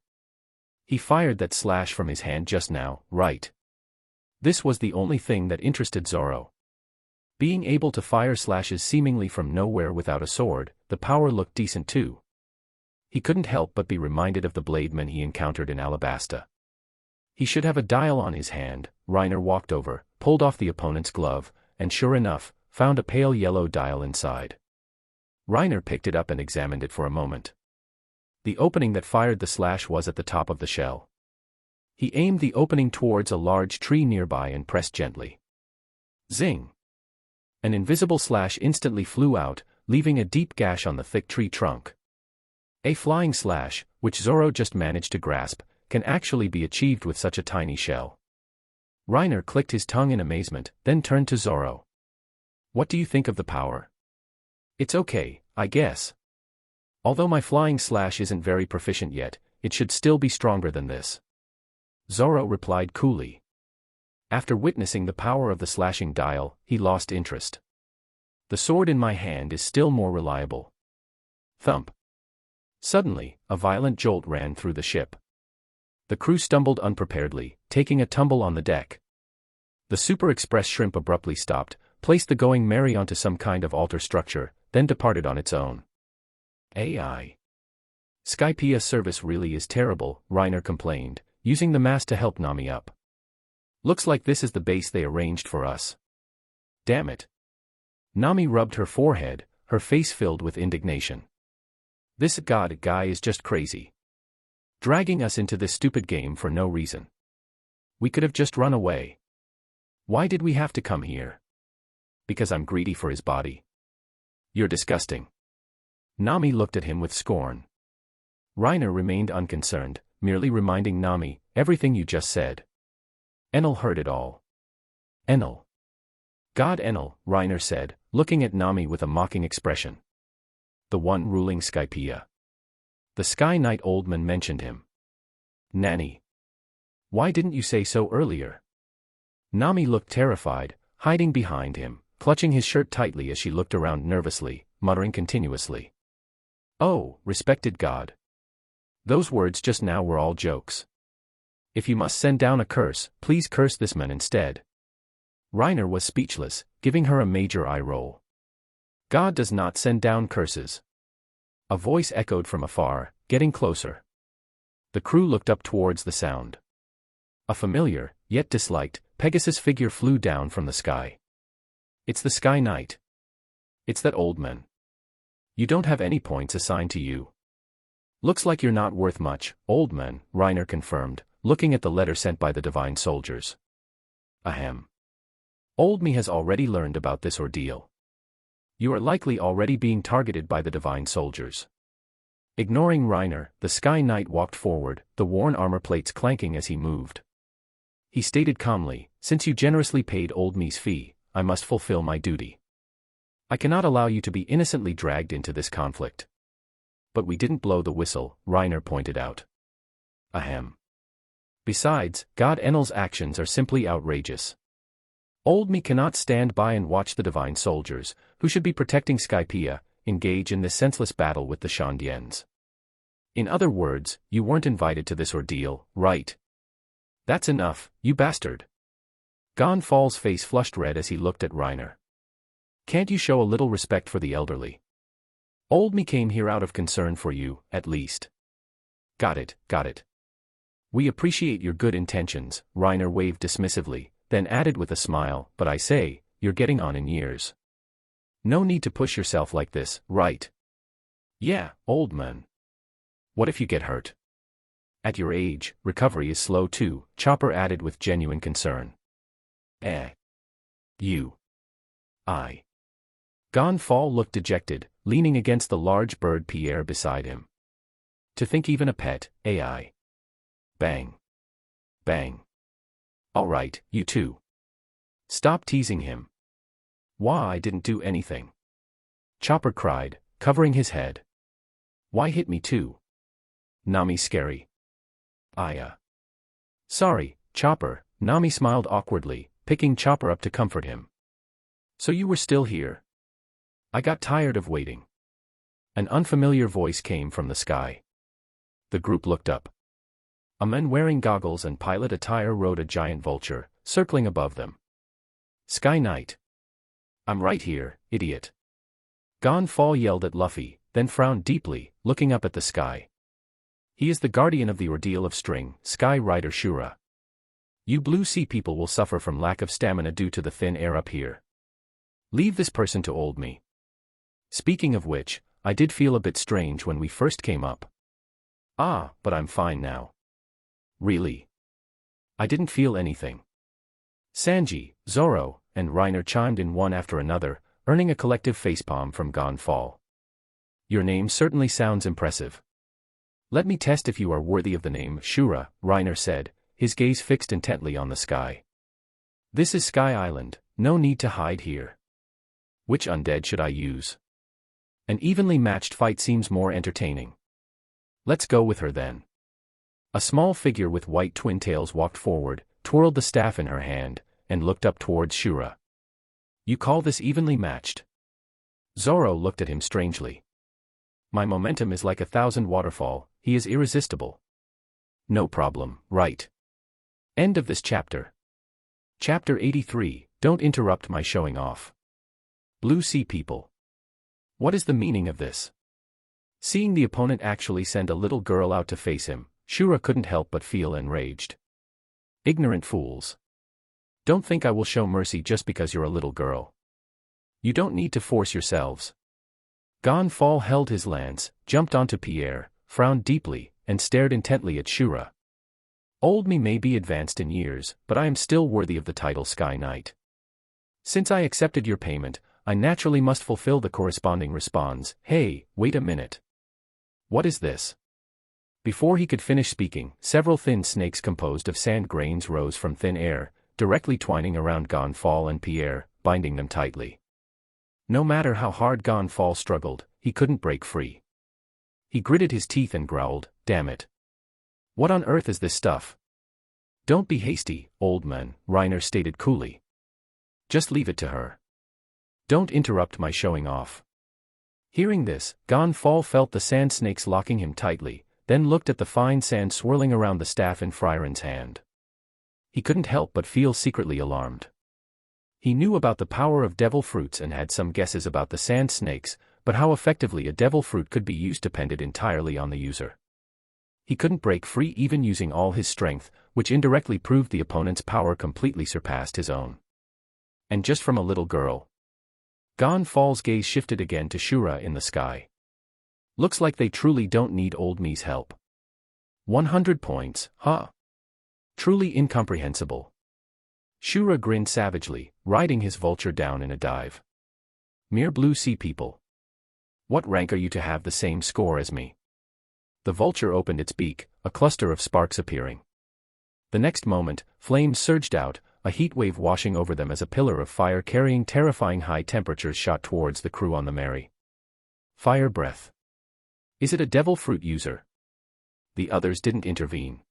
He fired that slash from his hand just now, right? This was the only thing that interested Zoro. Being able to fire slashes seemingly from nowhere without a sword, the power looked decent too. He couldn't help but be reminded of the blademen he encountered in Alabasta. He should have a dial on his hand. Reiner walked over, pulled off the opponent's glove, and sure enough, found a pale yellow dial inside. Reiner picked it up and examined it for a moment. The opening that fired the slash was at the top of the shell. He aimed the opening towards a large tree nearby and pressed gently. Zing! An invisible slash instantly flew out, leaving a deep gash on the thick tree trunk. A flying slash, which Zoro just managed to grasp, can actually be achieved with such a tiny shell. Reiner clicked his tongue in amazement, then turned to Zoro. What do you think of the power? It's okay, I guess. Although my flying slash isn't very proficient yet, it should still be stronger than this. Zoro replied coolly. After witnessing the power of the slashing dial, he lost interest. The sword in my hand is still more reliable. Thump. Suddenly, a violent jolt ran through the ship. The crew stumbled unpreparedly, taking a tumble on the deck. The Super Express shrimp abruptly stopped, placed the Going Merry onto some kind of altar structure, then departed on its own. AI. Skypiea service really is terrible, Reiner complained, using the mast to help Nami up. Looks like this is the base they arranged for us. Damn it. Nami rubbed her forehead, her face filled with indignation. This god guy is just crazy. Dragging us into this stupid game for no reason. We could have just run away. Why did we have to come here? Because I'm greedy for his body. You're disgusting. Nami looked at him with scorn. Reiner remained unconcerned, merely reminding Nami, everything you just said. Enel heard it all. Enel. God Enel, Reiner said, looking at Nami with a mocking expression. The one ruling Skypiea. The Sky Knight Oldman mentioned him. Nanny. Why didn't you say so earlier? Nami looked terrified, hiding behind him, clutching his shirt tightly as she looked around nervously, muttering continuously. Oh, respected God. Those words just now were all jokes. If you must send down a curse, please curse this man instead. Reiner was speechless, giving her a major eye roll. God does not send down curses. A voice echoed from afar, getting closer. The crew looked up towards the sound. A familiar, yet disliked, Pegasus figure flew down from the sky. It's the Sky Knight. It's that old man. You don't have any points assigned to you. Looks like you're not worth much, old man, Reiner confirmed, looking at the letter sent by the divine soldiers. Ahem. Old me has already learned about this ordeal. You are likely already being targeted by the divine soldiers. Ignoring Reiner, the Sky Knight walked forward, the worn armor plates clanking as he moved. He stated calmly, since you generously paid old me's fee, I must fulfill my duty. I cannot allow you to be innocently dragged into this conflict. But we didn't blow the whistle, Reiner pointed out. Ahem. Besides, God Enel's actions are simply outrageous. Old me cannot stand by and watch the divine soldiers, who should be protecting Skypiea, engage in this senseless battle with the Shandians. In other words, you weren't invited to this ordeal, right? That's enough, you bastard. Gon Fall's face flushed red as he looked at Reiner. Can't you show a little respect for the elderly? Old me came here out of concern for you, at least. Got it, got it. We appreciate your good intentions, Reiner waved dismissively, then added with a smile, but I say, you're getting on in years. No need to push yourself like this, right? Yeah, old man. What if you get hurt? At your age, recovery is slow too, Chopper added with genuine concern. You. I. Gon Fall looked dejected, leaning against the large bird Pierre beside him. To think even a pet, AI. Bang. Bang. All right, you too. Stop teasing him. Why I didn't do anything. Chopper cried, covering his head. Why hit me too? Nami scary. Sorry, Chopper, Nami smiled awkwardly, picking Chopper up to comfort him. So you were still here? I got tired of waiting. An unfamiliar voice came from the sky. The group looked up. A man wearing goggles and pilot attire rode a giant vulture, circling above them. Sky Knight. I'm right here, idiot. Gonfall yelled at Luffy, then frowned deeply, looking up at the sky. He is the guardian of the ordeal of string, Sky Rider Shura. You blue sea people will suffer from lack of stamina due to the thin air up here. Leave this person to old me. Speaking of which, I did feel a bit strange when we first came up. Ah, but I'm fine now. Really? I didn't feel anything. Sanji, Zoro, and Reiner chimed in one after another, earning a collective facepalm from Gonfall. Your name certainly sounds impressive. Let me test if you are worthy of the name Shura, Reiner said, his gaze fixed intently on the sky. This is Sky Island, no need to hide here. Which undead should I use? An evenly matched fight seems more entertaining. Let's go with her then. A small figure with white twin tails walked forward, twirled the staff in her hand, and looked up towards Shura. You call this evenly matched? Zoro looked at him strangely. My momentum is like 1,000 waterfall, he is irresistible. No problem, right? End of this chapter. Chapter 83, Don't interrupt my showing off. Blue Sea people. What is the meaning of this? Seeing the opponent actually send a little girl out to face him, Shura couldn't help but feel enraged. Ignorant fools. Don't think I will show mercy just because you're a little girl. You don't need to force yourselves. Gonfall held his lance, jumped onto Pierre, frowned deeply, and stared intently at Shura. Old me may be advanced in years, but I am still worthy of the title Sky Knight. Since I accepted your payment, I naturally must fulfill the corresponding response. Hey, wait a minute. What is this? Before he could finish speaking, several thin snakes composed of sand grains rose from thin air, directly twining around Gonfall and Pierre, binding them tightly. No matter how hard Gonfall struggled, he couldn't break free. He gritted his teeth and growled, damn it. What on earth is this stuff? Don't be hasty, old man, Reiner stated coolly. Just leave it to her. Don't interrupt my showing off. Hearing this, Gonfall felt the sand snakes locking him tightly, then looked at the fine sand swirling around the staff in Friren's hand. He couldn't help but feel secretly alarmed. He knew about the power of devil fruits and had some guesses about the sand snakes, but how effectively a devil fruit could be used depended entirely on the user. He couldn't break free even using all his strength, which indirectly proved the opponent's power completely surpassed his own. And just from a little girl. Gonfall's gaze shifted again to Shura in the sky. Looks like they truly don't need old me's help. 100 points, huh? Truly incomprehensible. Shura grinned savagely, riding his vulture down in a dive. Mere blue sea people. What rank are you to have the same score as me? The vulture opened its beak, a cluster of sparks appearing. The next moment, flames surged out, a heat wave washing over them as a pillar of fire carrying terrifying high temperatures shot towards the crew on the Mary. Fire breath. Is it a devil fruit user? The others didn't intervene.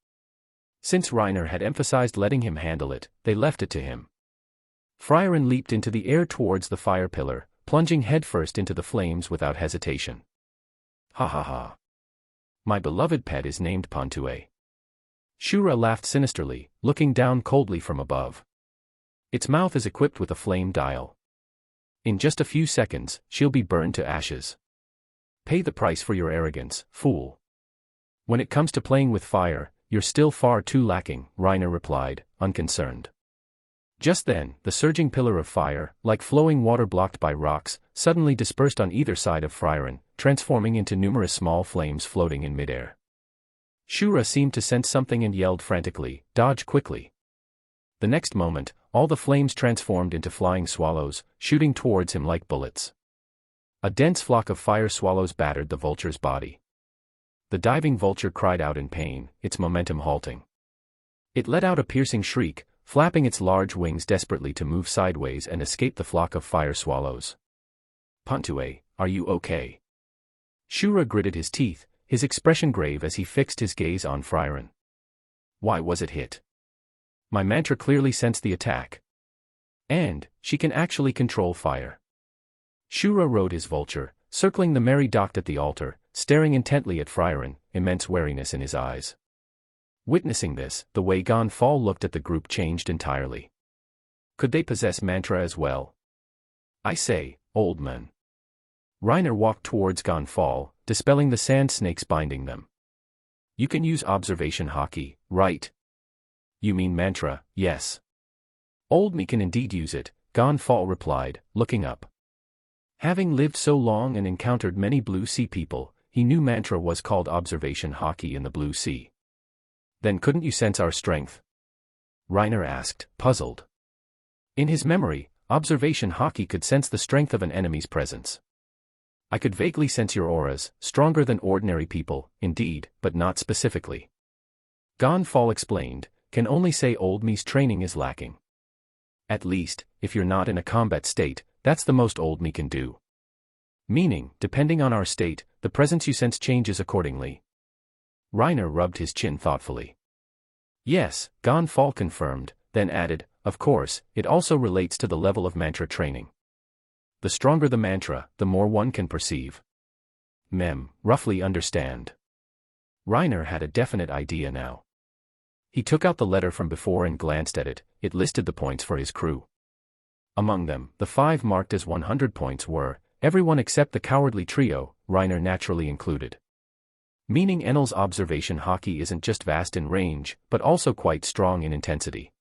Since Reiner had emphasized letting him handle it, they left it to him. Friren leaped into the air towards the fire pillar, plunging headfirst into the flames without hesitation. Ha ha ha. My beloved pet is named Pontue. Shura laughed sinisterly, looking down coldly from above. Its mouth is equipped with a flame dial. In just a few seconds, she'll be burned to ashes. Pay the price for your arrogance, fool. When it comes to playing with fire, you're still far too lacking, Reiner replied, unconcerned. Just then, the surging pillar of fire, like flowing water blocked by rocks, suddenly dispersed on either side of Friren, transforming into numerous small flames floating in midair. Shura seemed to sense something and yelled frantically, "Dodge quickly!" The next moment, all the flames transformed into flying swallows, shooting towards him like bullets. A dense flock of fire swallows battered the vulture's body. The diving vulture cried out in pain, its momentum halting. It let out a piercing shriek, flapping its large wings desperately to move sideways and escape the flock of fire swallows. Pontue, are you okay? Shura gritted his teeth, his expression grave as he fixed his gaze on Friren. Why was it hit? My mantra clearly sensed the attack. And, she can actually control fire. Shura rode his vulture, circling the Mary docked at the altar, staring intently at Friren, immense wariness in his eyes. Witnessing this, the way Gonfall looked at the group changed entirely. Could they possess mantra as well? I say, old man. Reiner walked towards Gonfall, dispelling the sand snakes binding them. You can use observation haki, right? You mean mantra, yes. Old me can indeed use it, Gonfall replied, looking up. Having lived so long and encountered many Blue Sea people, he knew mantra was called observation haki in the Blue Sea. Then couldn't you sense our strength? Reiner asked, puzzled. In his memory, observation haki could sense the strength of an enemy's presence. I could vaguely sense your auras, stronger than ordinary people, indeed, but not specifically. Gonfall explained, can only say old me's training is lacking. At least, if you're not in a combat state, that's the most old me can do. Meaning, depending on our state, the presence you sense changes accordingly. Reiner rubbed his chin thoughtfully. Yes, Gonfall confirmed, then added, of course, it also relates to the level of mantra training. The stronger the mantra, the more one can perceive. Roughly understand. Reiner had a definite idea now. He took out the letter from before and glanced at it. It listed the points for his crew. Among them, the 5 marked as 100 points were, everyone except the cowardly trio, Reiner naturally included. Meaning Enel's observation haki isn't just vast in range, but also quite strong in intensity.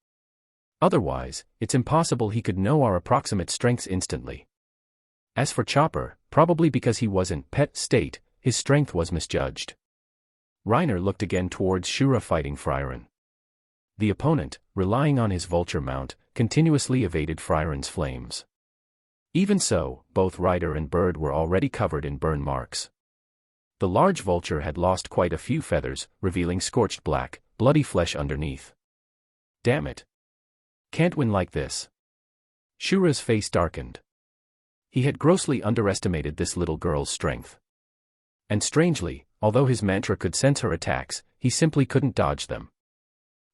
Otherwise, it's impossible he could know our approximate strengths instantly. As for Chopper, probably because he was in pet state, his strength was misjudged. Reiner looked again towards Shura fighting Frieren. The opponent, relying on his vulture mount, continuously evaded Frieren's flames. Even so, both rider and bird were already covered in burn marks. The large vulture had lost quite a few feathers, revealing scorched black, bloody flesh underneath. Damn it. Can't win like this. Shura's face darkened. He had grossly underestimated this little girl's strength. And strangely, although his mantra could sense her attacks, he simply couldn't dodge them.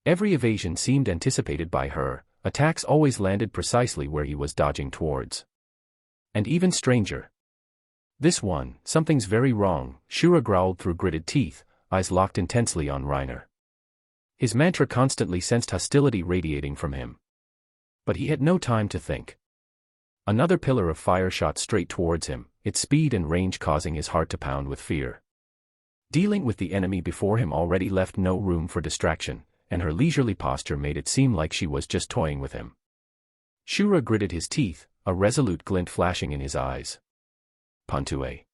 Every evasion seemed anticipated by her, attacks always landed precisely where he was dodging towards. And even stranger. This one, something's very wrong, Shura growled through gritted teeth, eyes locked intensely on Reiner. His mantra constantly sensed hostility radiating from him. But he had no time to think. Another pillar of fire shot straight towards him, its speed and range causing his heart to pound with fear. Dealing with the enemy before him already left no room for distraction, and her leisurely posture made it seem like she was just toying with him. Shura gritted his teeth, a resolute glint flashing in his eyes. Pantue.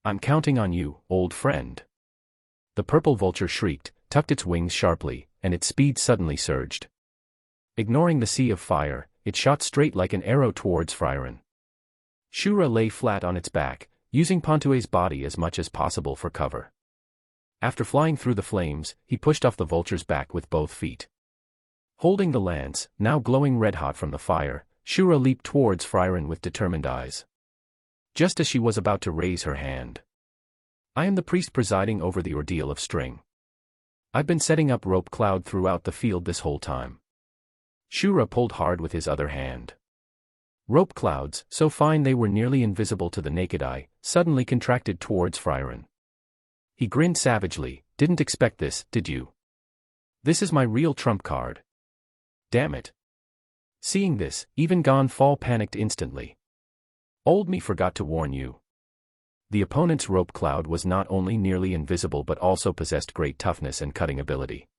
I'm counting on you, old friend. The purple vulture shrieked, tucked its wings sharply, and its speed suddenly surged. Ignoring the sea of fire, it shot straight like an arrow towards Frieren. Shura lay flat on its back, using Pantue's body as much as possible for cover. After flying through the flames, he pushed off the vulture's back with both feet. Holding the lance, now glowing red-hot from the fire, Shura leaped towards Frieren with determined eyes. Just as she was about to raise her hand. I am the priest presiding over the ordeal of string. I've been setting up rope cloud throughout the field this whole time. Shura pulled hard with his other hand. Rope clouds, so fine they were nearly invisible to the naked eye, suddenly contracted towards Frieren. He grinned savagely. Didn't expect this, did you? This is my real trump card. Damn it. Seeing this, even Gonfall panicked instantly. Old me forgot to warn you. The opponent's rope cloud was not only nearly invisible but also possessed great toughness and cutting ability.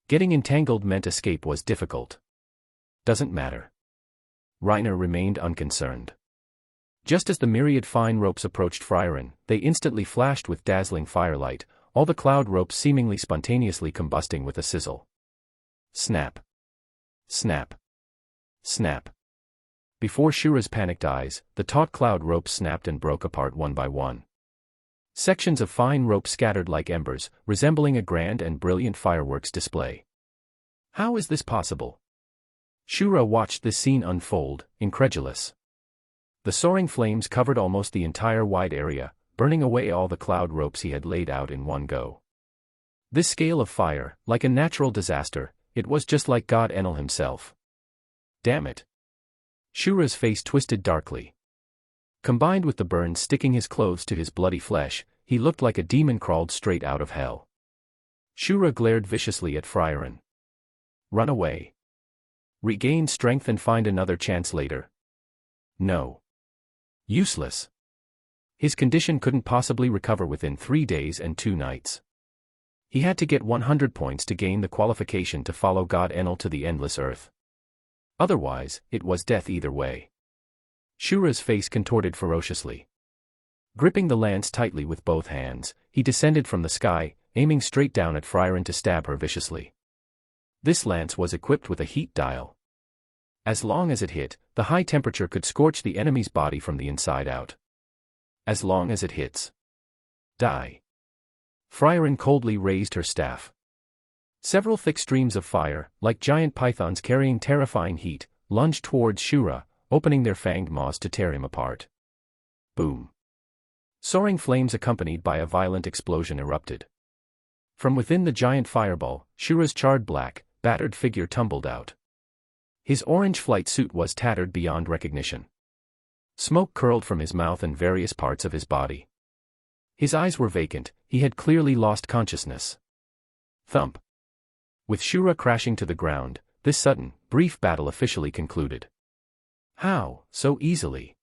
Getting entangled meant escape was difficult. Doesn't matter. Reiner remained unconcerned. Just as the myriad fine ropes approached Frieren, they instantly flashed with dazzling firelight, all the cloud ropes seemingly spontaneously combusting with a sizzle. Snap. Snap. Snap. Before Shura's panicked eyes, the taut cloud ropes snapped and broke apart one by one. Sections of fine rope scattered like embers, resembling a grand and brilliant fireworks display. How is this possible? Shura watched this scene unfold, incredulous. The soaring flames covered almost the entire wide area, burning away all the cloud ropes he had laid out in one go. This scale of fire, like a natural disaster, it was just like God Enel himself. Damn it. Shura's face twisted darkly. Combined with the burns sticking his clothes to his bloody flesh, he looked like a demon crawled straight out of hell. Shura glared viciously at Frieren. Run away. Regain strength and find another chance later. No. Useless. His condition couldn't possibly recover within 3 days and 2 nights. He had to get 100 points to gain the qualification to follow God Enel to the endless earth. Otherwise, it was death either way. Shura's face contorted ferociously. Gripping the lance tightly with both hands, he descended from the sky, aiming straight down at Frieren to stab her viciously. This lance was equipped with a heat dial. As long as it hit, the high temperature could scorch the enemy's body from the inside out. As long as it hits. Die. Frieren coldly raised her staff. Several thick streams of fire, like giant pythons carrying terrifying heat, lunged towards Shura, opening their fanged maws to tear him apart. Boom. Soaring flames accompanied by a violent explosion erupted. From within the giant fireball, Shura's charred black, battered figure tumbled out. His orange flight suit was tattered beyond recognition. Smoke curled from his mouth and various parts of his body. His eyes were vacant, he had clearly lost consciousness. Thump. With Shura crashing to the ground, this sudden, brief battle officially concluded. How, so easily?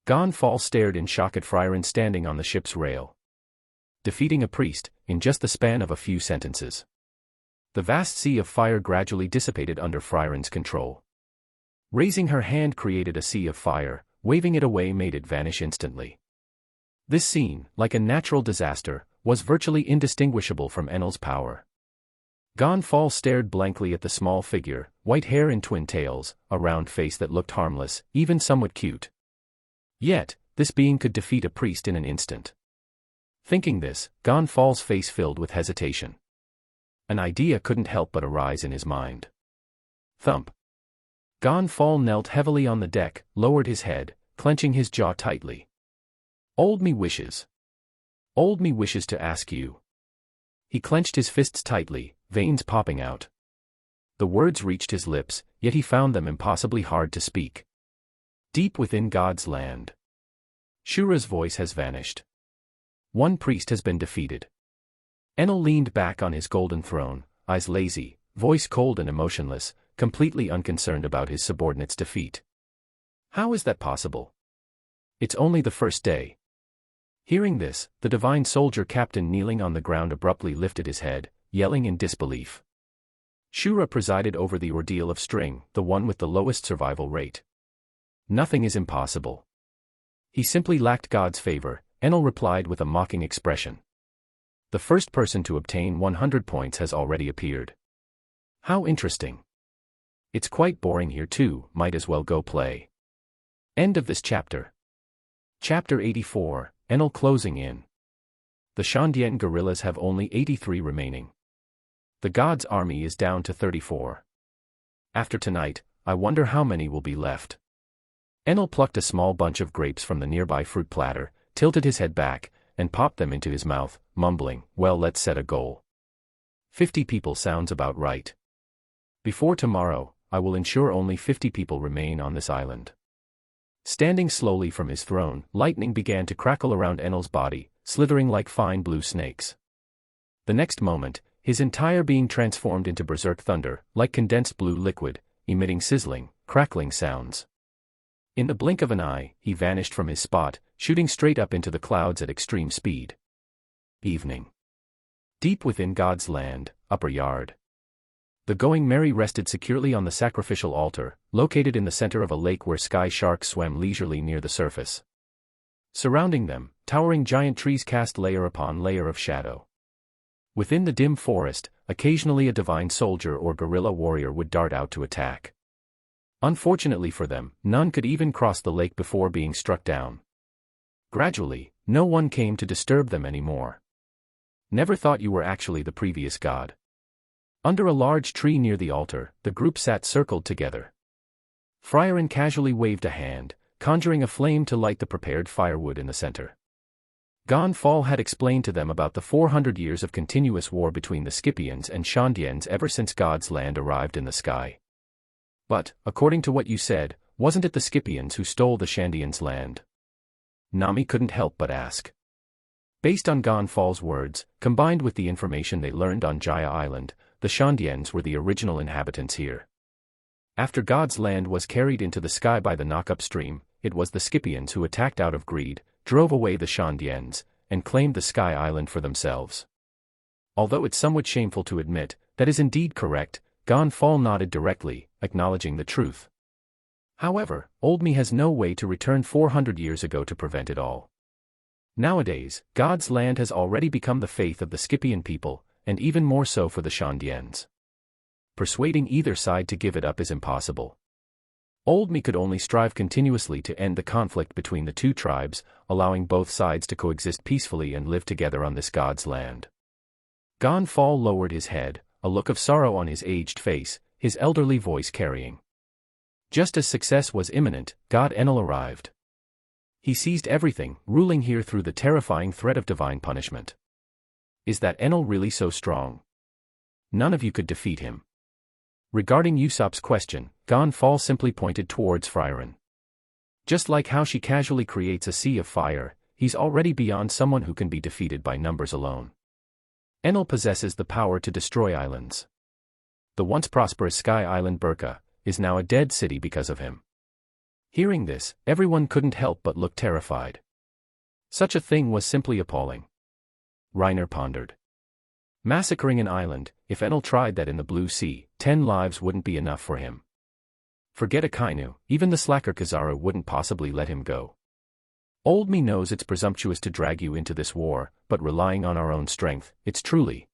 Gonfall stared in shock at Frieren standing on the ship's rail. Defeating a priest, in just the span of a few sentences. The vast sea of fire gradually dissipated under Frieren's control. Raising her hand created a sea of fire, waving it away made it vanish instantly. This scene, like a natural disaster, was virtually indistinguishable from Enel's power. Gonfall stared blankly at the small figure, white hair in twin tails, a round face that looked harmless, even somewhat cute. Yet, this being could defeat a priest in an instant. Thinking this, Gonfall's face filled with hesitation. An idea couldn't help but arise in his mind. Thump. Gonfall knelt heavily on the deck, lowered his head, clenching his jaw tightly. Old me wishes. Old me wishes to ask you. He clenched his fists tightly, veins popping out. The words reached his lips, yet he found them impossibly hard to speak. Deep within God's land. Shura's voice has vanished. One priest has been defeated. Enel leaned back on his golden throne, eyes lazy, voice cold and emotionless, completely unconcerned about his subordinate's defeat. How is that possible? It's only the first day. Hearing this, the divine soldier captain kneeling on the ground abruptly lifted his head, yelling in disbelief. Shura presided over the ordeal of String, the one with the lowest survival rate. Nothing is impossible. He simply lacked God's favor, Enel replied with a mocking expression. The first person to obtain 100 points has already appeared. How interesting. It's quite boring here too, might as well go play. End of this chapter. Chapter 84, Enel closing in. The Shandian guerrillas have only 83 remaining. The God's army is down to 34. After tonight, I wonder how many will be left. Enel plucked a small bunch of grapes from the nearby fruit platter, tilted his head back, and popped them into his mouth, mumbling, well, let's set a goal. 50 people sounds about right. Before tomorrow, I will ensure only 50 people remain on this island. Standing slowly from his throne, lightning began to crackle around Enel's body, slithering like fine blue snakes. The next moment, his entire being transformed into berserk thunder, like condensed blue liquid, emitting sizzling, crackling sounds. In the blink of an eye, he vanished from his spot, shooting straight up into the clouds at extreme speed. Evening. Deep within God's land, upper yard. The Going Merry rested securely on the sacrificial altar, located in the center of a lake where sky sharks swam leisurely near the surface. Surrounding them, towering giant trees cast layer upon layer of shadow. Within the dim forest, occasionally a divine soldier or guerrilla warrior would dart out to attack. Unfortunately for them, none could even cross the lake before being struck down. Gradually, no one came to disturb them anymore. Never thought you were actually the previous god. Under a large tree near the altar, the group sat circled together. Frieren casually waved a hand, conjuring a flame to light the prepared firewood in the center. Gonfall had explained to them about the 400 years of continuous war between the Scipians and Shandians ever since God's land arrived in the sky. But, according to what you said, wasn't it the Scipians who stole the Shandians' land? Nami couldn't help but ask. Based on Gon Fall's words, combined with the information they learned on Jaya Island, the Shandians were the original inhabitants here. After God's land was carried into the sky by the knock-up stream, it was the Scipians who attacked out of greed, drove away the Shandians, and claimed the Sky Island for themselves. Although it's somewhat shameful to admit, that is indeed correct, Gon Fall nodded directly, acknowledging the truth. However, Old Me has no way to return 400 years ago to prevent it all. Nowadays, God's land has already become the faith of the Scipian people, and even more so for the Shandians. Persuading either side to give it up is impossible. Old Me could only strive continuously to end the conflict between the two tribes, allowing both sides to coexist peacefully and live together on this God's land. Gon Fall lowered his head, a look of sorrow on his aged face, his elderly voice carrying. Just as success was imminent, God Enel arrived. He seized everything, ruling here through the terrifying threat of divine punishment. Is that Enel really so strong? None of you could defeat him. Regarding Usopp's question, Gon Fall simply pointed towards Frieren. Just like how she casually creates a sea of fire, he's already beyond someone who can be defeated by numbers alone. Enel possesses the power to destroy islands. The once prosperous Sky Island Burka is now a dead city because of him. Hearing this, everyone couldn't help but look terrified. Such a thing was simply appalling. Reiner pondered. Massacring an island, if Enel tried that in the Blue Sea, 10 lives wouldn't be enough for him. Forget Akainu, even the slacker Kizaru wouldn't possibly let him go. Old Me knows it's presumptuous to drag you into this war, but relying on our own strength, it's truly.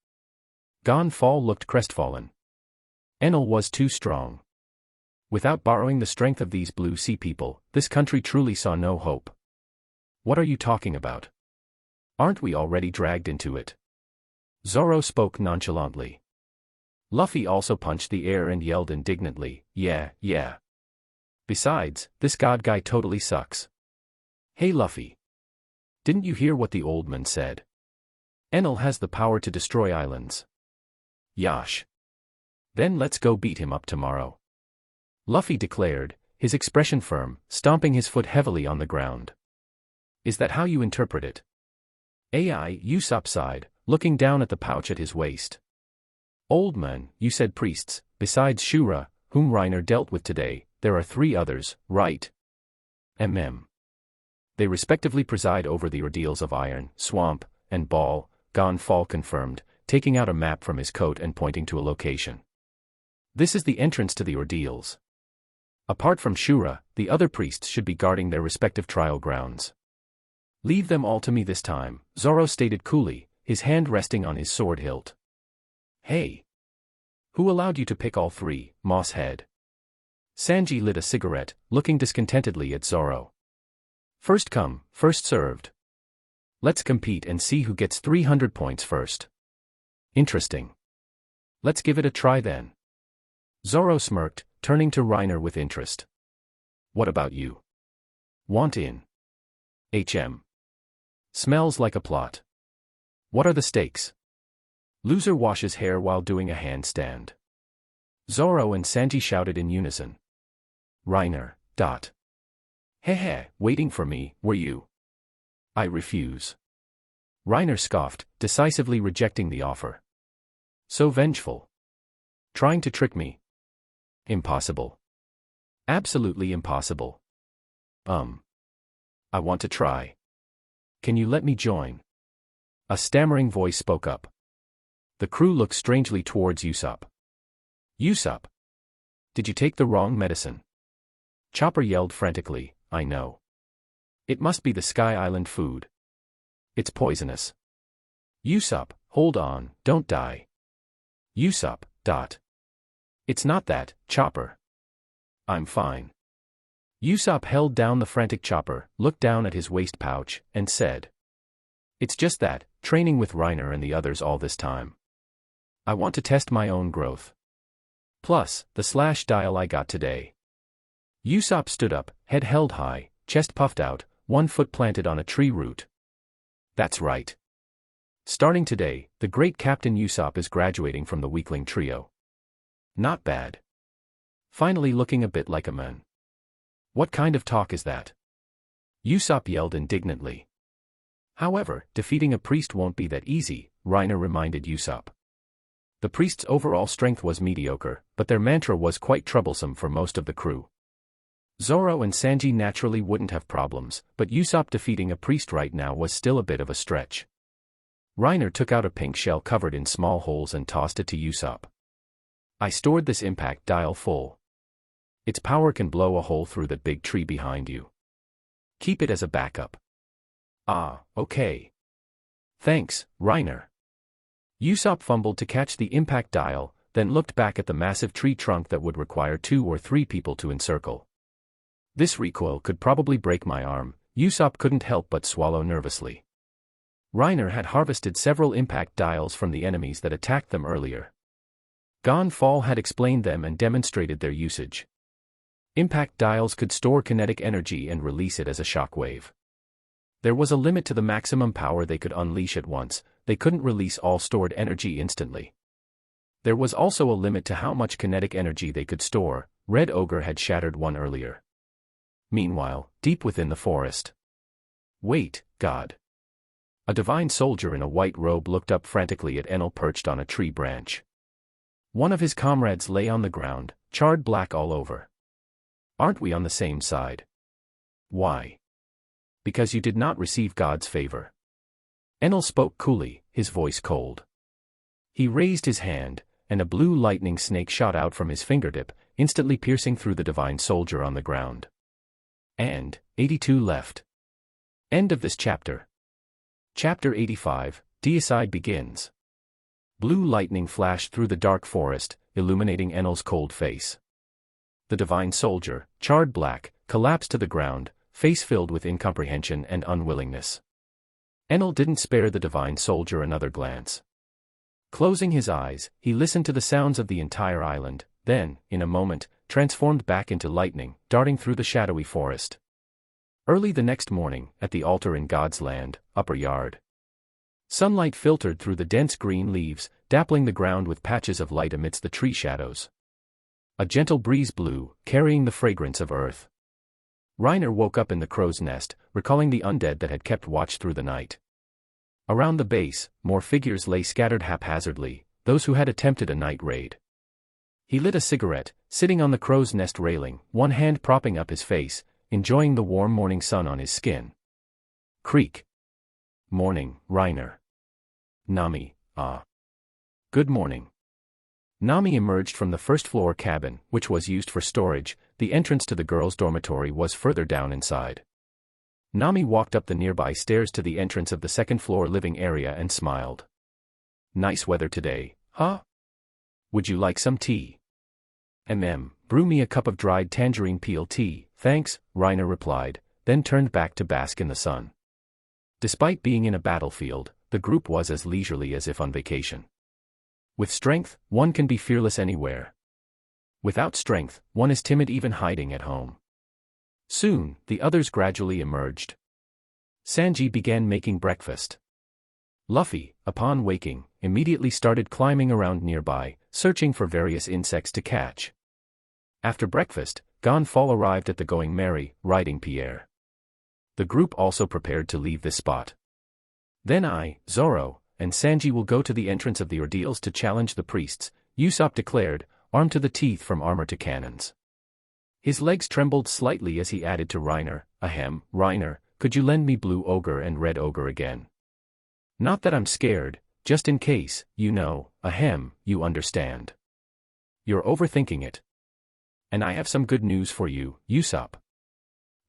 Gon Fall looked crestfallen. Enel was too strong. Without borrowing the strength of these Blue Sea people, this country truly saw no hope. What are you talking about? Aren't we already dragged into it? Zoro spoke nonchalantly. Luffy also punched the air and yelled indignantly, yeah. Besides, this god guy totally sucks. Hey Luffy. Didn't you hear what the old man said? Enel has the power to destroy islands. Yash. Then let's go beat him up tomorrow. Luffy declared, his expression firm, stomping his foot heavily on the ground. Is that how you interpret it? Usopp sighed, looking down at the pouch at his waist. Old man, you said priests, besides Shura, whom Reiner dealt with today, there are 3 others, right? They respectively preside over the ordeals of Iron, Swamp, and Ball, Gon Fall confirmed, taking out a map from his coat and pointing to a location. This is the entrance to the ordeals. Apart from Shura, the other priests should be guarding their respective trial grounds. Leave them all to me this time, Zoro stated coolly, his hand resting on his sword hilt. Hey! Who allowed you to pick all 3, Mosshead? Sanji lit a cigarette, looking discontentedly at Zoro. First come, first served. Let's compete and see who gets 300 points first. Interesting. Let's give it a try then. Zoro smirked, turning to Reiner with interest. What about you? Want in? Smells like a plot. What are the stakes? Loser washes hair while doing a handstand. Zoro and Sanji shouted in unison. Reiner, waiting for me, were you? I refuse. Reiner scoffed, decisively rejecting the offer. So vengeful. Trying to trick me. Impossible. Absolutely impossible. I want to try. Can you let me join? A stammering voice spoke up. The crew looked strangely towards Usopp. Usopp! Did you take the wrong medicine? Chopper yelled frantically, I know. It must be the Sky Island food. It's poisonous. Usopp, hold on, don't die. Usopp, It's not that, Chopper. I'm fine. Usopp held down the frantic Chopper, looked down at his waist pouch, and said. It's just that, training with Reiner and the others all this time. I want to test my own growth. Plus, the slash dial I got today. Usopp stood up, head held high, chest puffed out, one foot planted on a tree root. That's right. Starting today, the great Captain Usopp is graduating from the weakling trio. Not bad. Finally looking a bit like a man. What kind of talk is that? Usopp yelled indignantly. However, defeating a priest won't be that easy, Reiner reminded Usopp. The priest's overall strength was mediocre, but their mantra was quite troublesome for most of the crew. Zoro and Sanji naturally wouldn't have problems, but Usopp defeating a priest right now was still a bit of a stretch. Reiner took out a pink shell covered in small holes and tossed it to Usopp. I stored this impact dial full. Its power can blow a hole through that big tree behind you. Keep it as a backup. Ah, okay. Thanks, Reiner. Usopp fumbled to catch the impact dial, then looked back at the massive tree trunk that would require 2 or 3 people to encircle. This recoil could probably break my arm, Usopp couldn't help but swallow nervously. Reiner had harvested several impact dials from the enemies that attacked them earlier. Gon Fall had explained them and demonstrated their usage. Impact dials could store kinetic energy and release it as a shockwave. There was a limit to the maximum power they could unleash at once, they couldn't release all stored energy instantly. There was also a limit to how much kinetic energy they could store, Red Ogre had shattered one earlier. Meanwhile, deep within the forest. Wait, God. A divine soldier in a white robe looked up frantically at Enel perched on a tree branch. One of his comrades lay on the ground, charred black all over. Aren't we on the same side? Why? Because you did not receive God's favor. Enel spoke coolly, his voice cold. He raised his hand, and a blue lightning snake shot out from his fingertip, instantly piercing through the divine soldier on the ground. And, 82 left. End of this chapter. Chapter 85, Deicide begins. Blue lightning flashed through the dark forest, illuminating Enel's cold face. The divine soldier, charred black, collapsed to the ground, face filled with incomprehension and unwillingness. Enel didn't spare the divine soldier another glance. Closing his eyes, he listened to the sounds of the entire island, then, in a moment, transformed back into lightning, darting through the shadowy forest. Early the next morning, at the altar in God's land, upper yard. Sunlight filtered through the dense green leaves, dappling the ground with patches of light amidst the tree shadows. A gentle breeze blew, carrying the fragrance of earth. Reiner woke up in the crow's nest, recalling the undead that had kept watch through the night. Around the base, more figures lay scattered haphazardly, those who had attempted a night raid. He lit a cigarette, sitting on the crow's nest railing, one hand propping up his face, enjoying the warm morning sun on his skin. Creak. Morning, Reiner. Nami, ah. Good morning. Nami emerged from the first-floor cabin, which was used for storage. The entrance to the girls' dormitory was further down inside. Nami walked up the nearby stairs to the entrance of the second-floor living area and smiled. Nice weather today, huh? Would you like some tea? Brew me a cup of dried tangerine peel tea, thanks, Reiner replied, then turned back to bask in the sun. Despite being in a battlefield, the group was as leisurely as if on vacation. With strength, one can be fearless anywhere. Without strength, one is timid even hiding at home. Soon, the others gradually emerged. Sanji began making breakfast. Luffy, upon waking, immediately started climbing around nearby, searching for various insects to catch. After breakfast, Gon Fall arrived at the Going Merry, riding Pierre. The group also prepared to leave this spot. Then I, Zoro, and Sanji will go to the entrance of the ordeals to challenge the priests, Usopp declared, armed to the teeth from armor to cannons. His legs trembled slightly as he added to Reiner, ahem, Reiner, could you lend me Blue Ogre and Red Ogre again? Not that I'm scared, just in case, you know, ahem, you understand. You're overthinking it. And I have some good news for you, Usopp.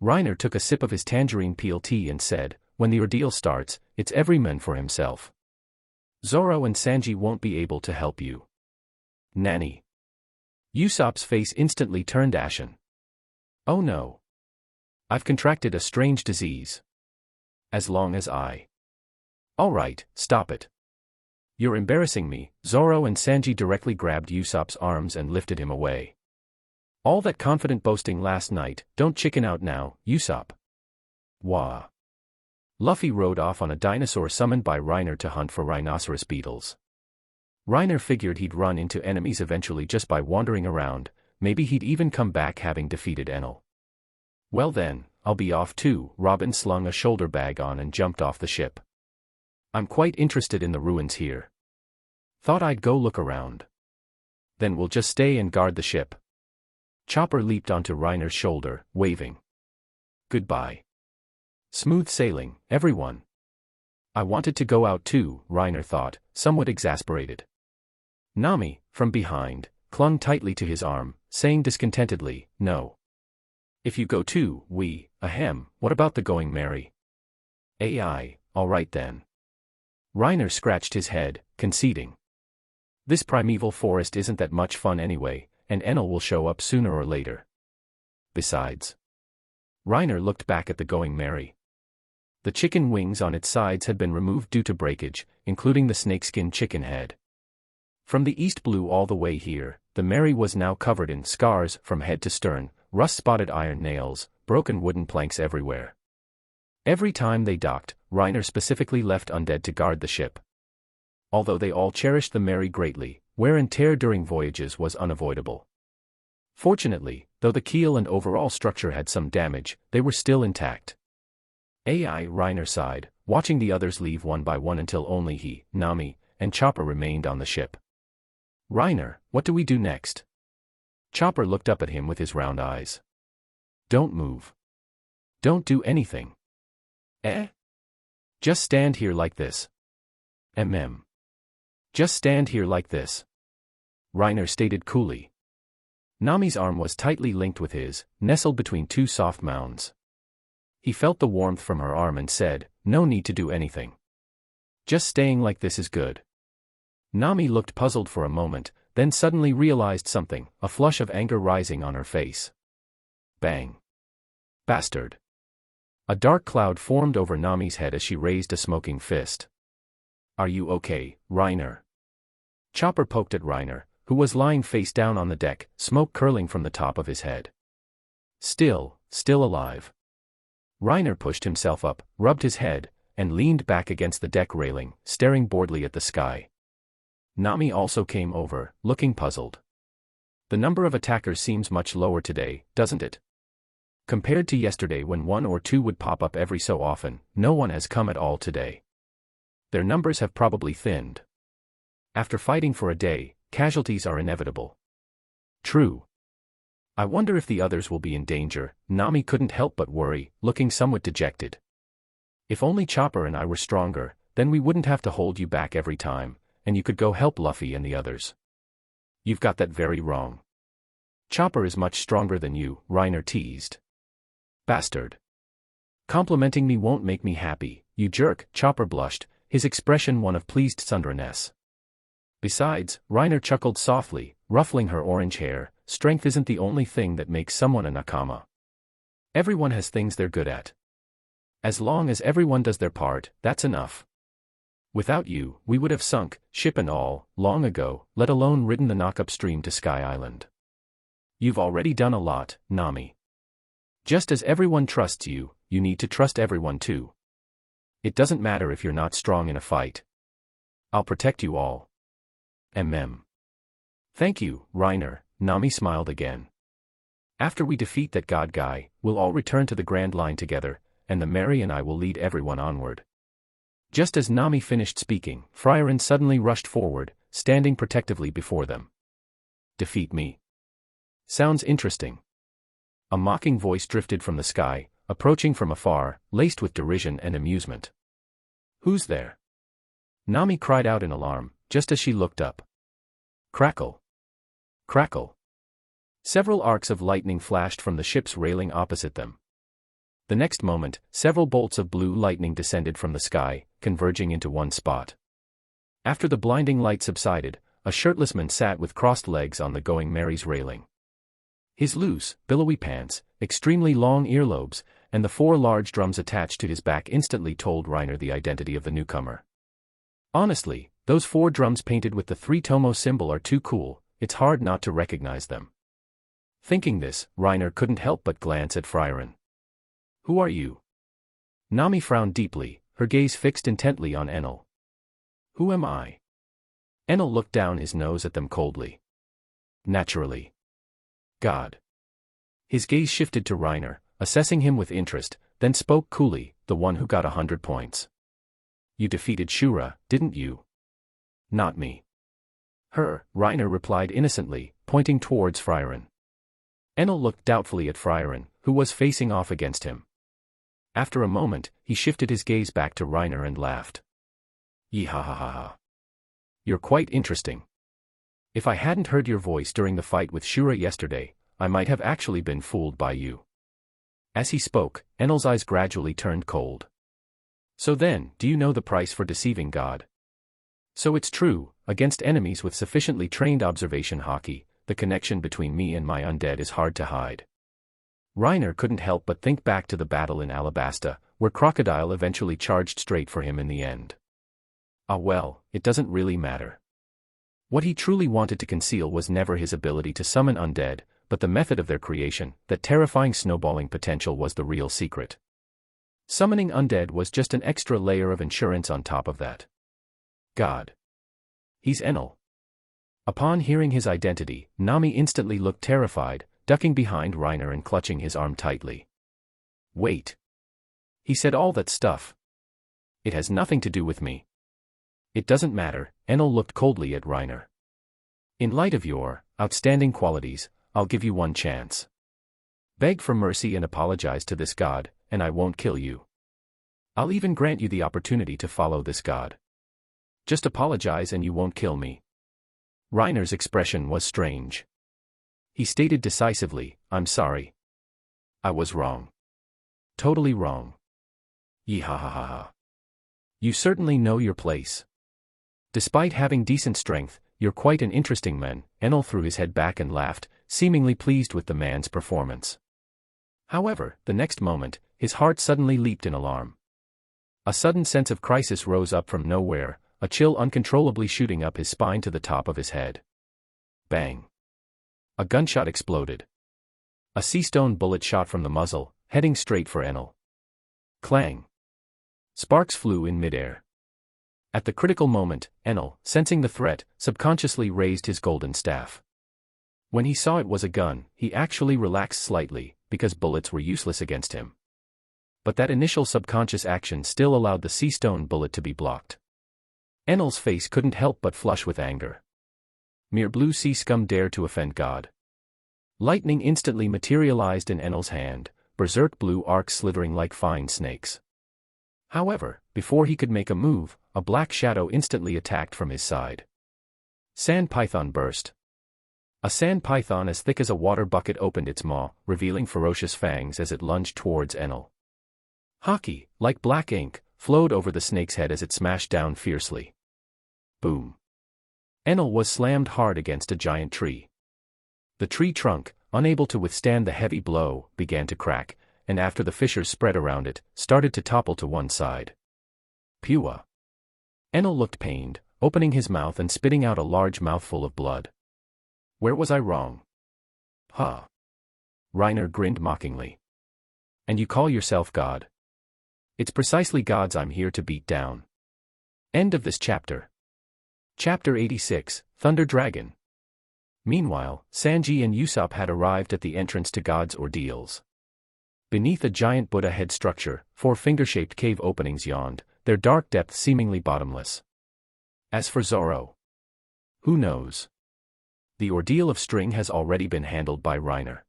Reiner took a sip of his tangerine peel tea and said, when the ordeal starts, it's every man for himself. Zoro and Sanji won't be able to help you. Nanny. Usopp's face instantly turned ashen. Oh no. I've contracted a strange disease. As long as I. Alright, stop it. You're embarrassing me. Zoro and Sanji directly grabbed Usopp's arms and lifted him away. All that confident boasting last night, don't chicken out now, Usopp. Wah. Luffy rode off on a dinosaur summoned by Reiner to hunt for rhinoceros beetles. Reiner figured he'd run into enemies eventually just by wandering around, maybe he'd even come back having defeated Enel. Well then, I'll be off too. Robin slung a shoulder bag on and jumped off the ship. I'm quite interested in the ruins here. Thought I'd go look around. Then we'll just stay and guard the ship. Chopper leaped onto Reiner's shoulder, waving. Goodbye. Smooth sailing, everyone. I wanted to go out too, Reiner thought, somewhat exasperated. Nami, from behind, clung tightly to his arm, saying discontentedly, no. If you go too, what about the going merry? AI, alright then. Reiner scratched his head, conceding. This primeval forest isn't that much fun anyway, and Enel will show up sooner or later. Besides. Reiner looked back at the going merry. The chicken wings on its sides had been removed due to breakage, including the snakeskin chicken head. From the east blue all the way here, the merry was now covered in scars from head to stern, rust-spotted iron nails, broken wooden planks everywhere. Every time they docked, Reiner specifically left undead to guard the ship. Although they all cherished the merry greatly, wear and tear during voyages was unavoidable. Fortunately, though the keel and overall structure had some damage, they were still intact. Reiner sighed, watching the others leave one by one until only he, Nami, and Chopper remained on the ship. Reiner, what do we do next? Chopper looked up at him with his round eyes. Don't move. Don't do anything. Just stand here like this. Just stand here like this. Reiner stated coolly. Nami's arm was tightly linked with his, nestled between two soft mounds. He felt the warmth from her arm and said, no need to do anything. Just staying like this is good. Nami looked puzzled for a moment, then suddenly realized something, a flush of anger rising on her face. Bang. Bastard. A dark cloud formed over Nami's head as she raised a smoking fist. Are you okay, Reiner? Chopper poked at Reiner, who was lying face down on the deck, smoke curling from the top of his head. Still alive. Reiner pushed himself up, rubbed his head, and leaned back against the deck railing, staring boredly at the sky. Nami also came over, looking puzzled. The number of attackers seems much lower today, doesn't it? Compared to yesterday when one or two would pop up every so often, no one has come at all today. Their numbers have probably thinned. After fighting for a day, casualties are inevitable. True. I wonder if the others will be in danger. Nami couldn't help but worry, looking somewhat dejected. If only Chopper and I were stronger, then we wouldn't have to hold you back every time, and you could go help Luffy and the others. You've got that very wrong. Chopper is much stronger than you, Reiner teased. Bastard. Complimenting me won't make me happy, you jerk, Chopper blushed, his expression one of pleased sunderness. Besides, Reiner chuckled softly, ruffling her orange hair, strength isn't the only thing that makes someone a nakama. Everyone has things they're good at. As long as everyone does their part, that's enough. Without you, we would have sunk, ship and all, long ago, let alone ridden the knock upstream to Sky Island. You've already done a lot, Nami. Just as everyone trusts you, you need to trust everyone too. It doesn't matter if you're not strong in a fight. I'll protect you all. Thank you, Reiner, Nami smiled again. After we defeat that god guy, we'll all return to the Grand Line together, and the Mary and I will lead everyone onward. Just as Nami finished speaking, Frieren suddenly rushed forward, standing protectively before them. Defeat me. Sounds interesting. A mocking voice drifted from the sky, approaching from afar, laced with derision and amusement. Who's there? Nami cried out in alarm, just as she looked up. Crackle. Crackle. Several arcs of lightning flashed from the ship's railing opposite them. The next moment, several bolts of blue lightning descended from the sky, converging into one spot. After the blinding light subsided, a shirtless man sat with crossed legs on the Going Mary's railing. His loose, billowy pants, extremely long earlobes, and the 4 large drums attached to his back instantly told Reiner the identity of the newcomer. Honestly, those 4 drums painted with the 3 Tomo symbol are too cool, it's hard not to recognize them. Thinking this, Reiner couldn't help but glance at Frieren. Who are you? Nami frowned deeply, her gaze fixed intently on Enel. Who am I? Enel looked down his nose at them coldly. Naturally. God. His gaze shifted to Reiner, assessing him with interest, then spoke coolly, the one who got 100 points. You defeated Shura, didn't you? Not me. Her, Reiner replied innocently, pointing towards Frieren. Enel looked doubtfully at Frieren, who was facing off against him. After a moment, he shifted his gaze back to Reiner and laughed. Yee ha ha ha ha. You're quite interesting. If I hadn't heard your voice during the fight with Shura yesterday, I might have actually been fooled by you. As he spoke, Enel's eyes gradually turned cold. So then, do you know the price for deceiving God? So it's true, against enemies with sufficiently trained observation hockey, the connection between me and my undead is hard to hide. Reiner couldn't help but think back to the battle in Alabasta, where Crocodile eventually charged straight for him in the end. Ah well, it doesn't really matter. What he truly wanted to conceal was never his ability to summon undead, but the method of their creation. That terrifying snowballing potential was the real secret. Summoning undead was just an extra layer of insurance on top of that. God. He's Enel. Upon hearing his identity, Nami instantly looked terrified, ducking behind Reiner and clutching his arm tightly. Wait. He said all that stuff. It has nothing to do with me. It doesn't matter, Enel looked coldly at Reiner. In light of your outstanding qualities, I'll give you one chance. Beg for mercy and apologize to this god, and I won't kill you. I'll even grant you the opportunity to follow this god. Just apologize and you won't kill me. Reiner's expression was strange. He stated decisively, I'm sorry. I was wrong. Totally wrong. Yee ha ha ha ha. You certainly know your place. Despite having decent strength, you're quite an interesting man. Enel threw his head back and laughed, seemingly pleased with the man's performance. However, the next moment, his heart suddenly leaped in alarm. A sudden sense of crisis rose up from nowhere, a chill uncontrollably shooting up his spine to the top of his head. Bang. A gunshot exploded. A sea-stone bullet shot from the muzzle, heading straight for Enel. Clang. Sparks flew in midair. At the critical moment, Enel, sensing the threat, subconsciously raised his golden staff. When he saw it was a gun, he actually relaxed slightly, because bullets were useless against him. But that initial subconscious action still allowed the sea-stone bullet to be blocked. Enel's face couldn't help but flush with anger. Mere blue sea scum dare to offend God. Lightning instantly materialized in Enel's hand, berserk blue arcs slithering like fine snakes. However, before he could make a move, a black shadow instantly attacked from his side. Sand python burst. A sand python as thick as a water bucket opened its maw, revealing ferocious fangs as it lunged towards Enel. Hockey, like black ink, flowed over the snake's head as it smashed down fiercely. Boom. Enel was slammed hard against a giant tree. The tree trunk, unable to withstand the heavy blow, began to crack, and after the fissures spread around it, started to topple to one side. Pua. Enel looked pained, opening his mouth and spitting out a large mouthful of blood. Where was I wrong? Huh. Reiner grinned mockingly. And you call yourself God? It's precisely gods I'm here to beat down. End of this chapter. Chapter 86, Thunder Dragon. Meanwhile, Sanji and Usopp had arrived at the entrance to God's ordeals. Beneath a giant Buddha head structure, 4 finger-shaped cave openings yawned, their dark depths seemingly bottomless. As for Zoro, who knows? The ordeal of string has already been handled by Reiner.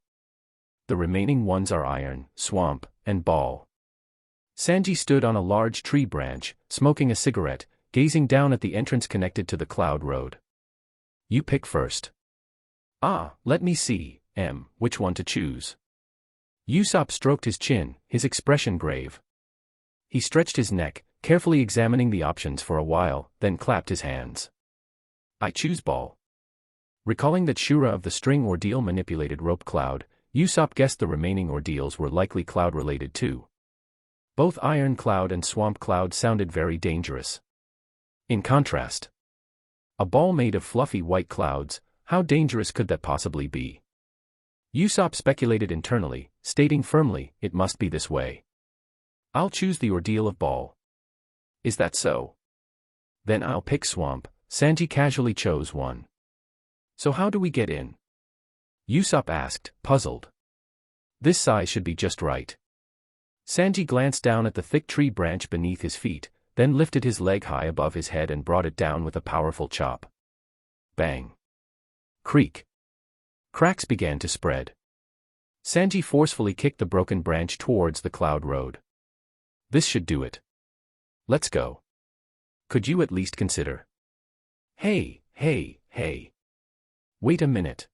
The remaining ones are Iron, Swamp, and Ball. Sanji stood on a large tree branch, smoking a cigarette, gazing down at the entrance connected to the Cloud Road. You pick first. Ah, let me see, which one to choose. Usopp stroked his chin, his expression grave. He stretched his neck, carefully examining the options for a while, then clapped his hands. I choose Ball. Recalling that Shura of the string ordeal manipulated Rope Cloud, Usopp guessed the remaining ordeals were likely cloud-related too. Both Iron Cloud and Swamp Cloud sounded very dangerous. In contrast, a ball made of fluffy white clouds, how dangerous could that possibly be? Usopp speculated internally, stating firmly, it must be this way. I'll choose the ordeal of Ball. Is that so? Then I'll pick Swamp. Sanji casually chose one. So how do we get in? Usopp asked, puzzled. This size should be just right. Sanji glanced down at the thick tree branch beneath his feet, then lifted his leg high above his head and brought it down with a powerful chop. Bang. Creak. Cracks began to spread. Sanji forcefully kicked the broken branch towards the cloud road. This should do it. Let's go. Could you at least consider? Hey, hey, hey. Wait a minute.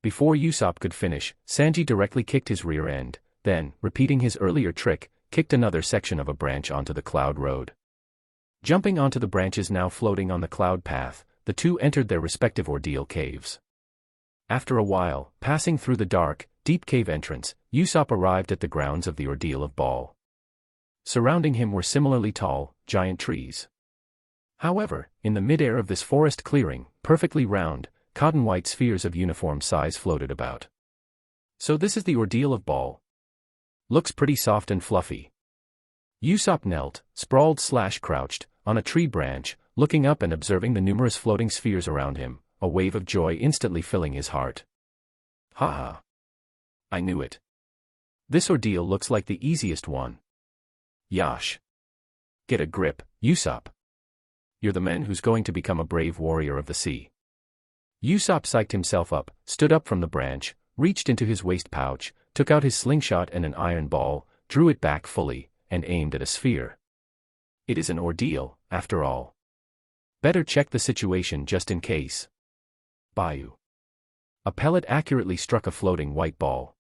Before Usopp could finish, Sanji directly kicked his rear end, then, repeating his earlier trick, kicked another section of a branch onto the cloud road. Jumping onto the branches now floating on the cloud path, the two entered their respective ordeal caves. After a while, passing through the dark, deep cave entrance, Usopp arrived at the grounds of the ordeal of Ball. Surrounding him were similarly tall, giant trees. However, in the midair of this forest clearing, perfectly round, cotton-white spheres of uniform size floated about. So this is the ordeal of Ball. Looks pretty soft and fluffy. Usopp knelt, sprawled/crouched, on a tree branch, looking up and observing the numerous floating spheres around him, a wave of joy instantly filling his heart. Haha. I knew it. This ordeal looks like the easiest one. Yash. Get a grip, Usopp. You're the man who's going to become a brave warrior of the sea. Usopp psyched himself up, stood up from the branch, reached into his waist pouch, took out his slingshot and an iron ball, drew it back fully, and aimed at a sphere. It is an ordeal, after all. Better check the situation just in case. Bayou. A pellet accurately struck a floating white ball.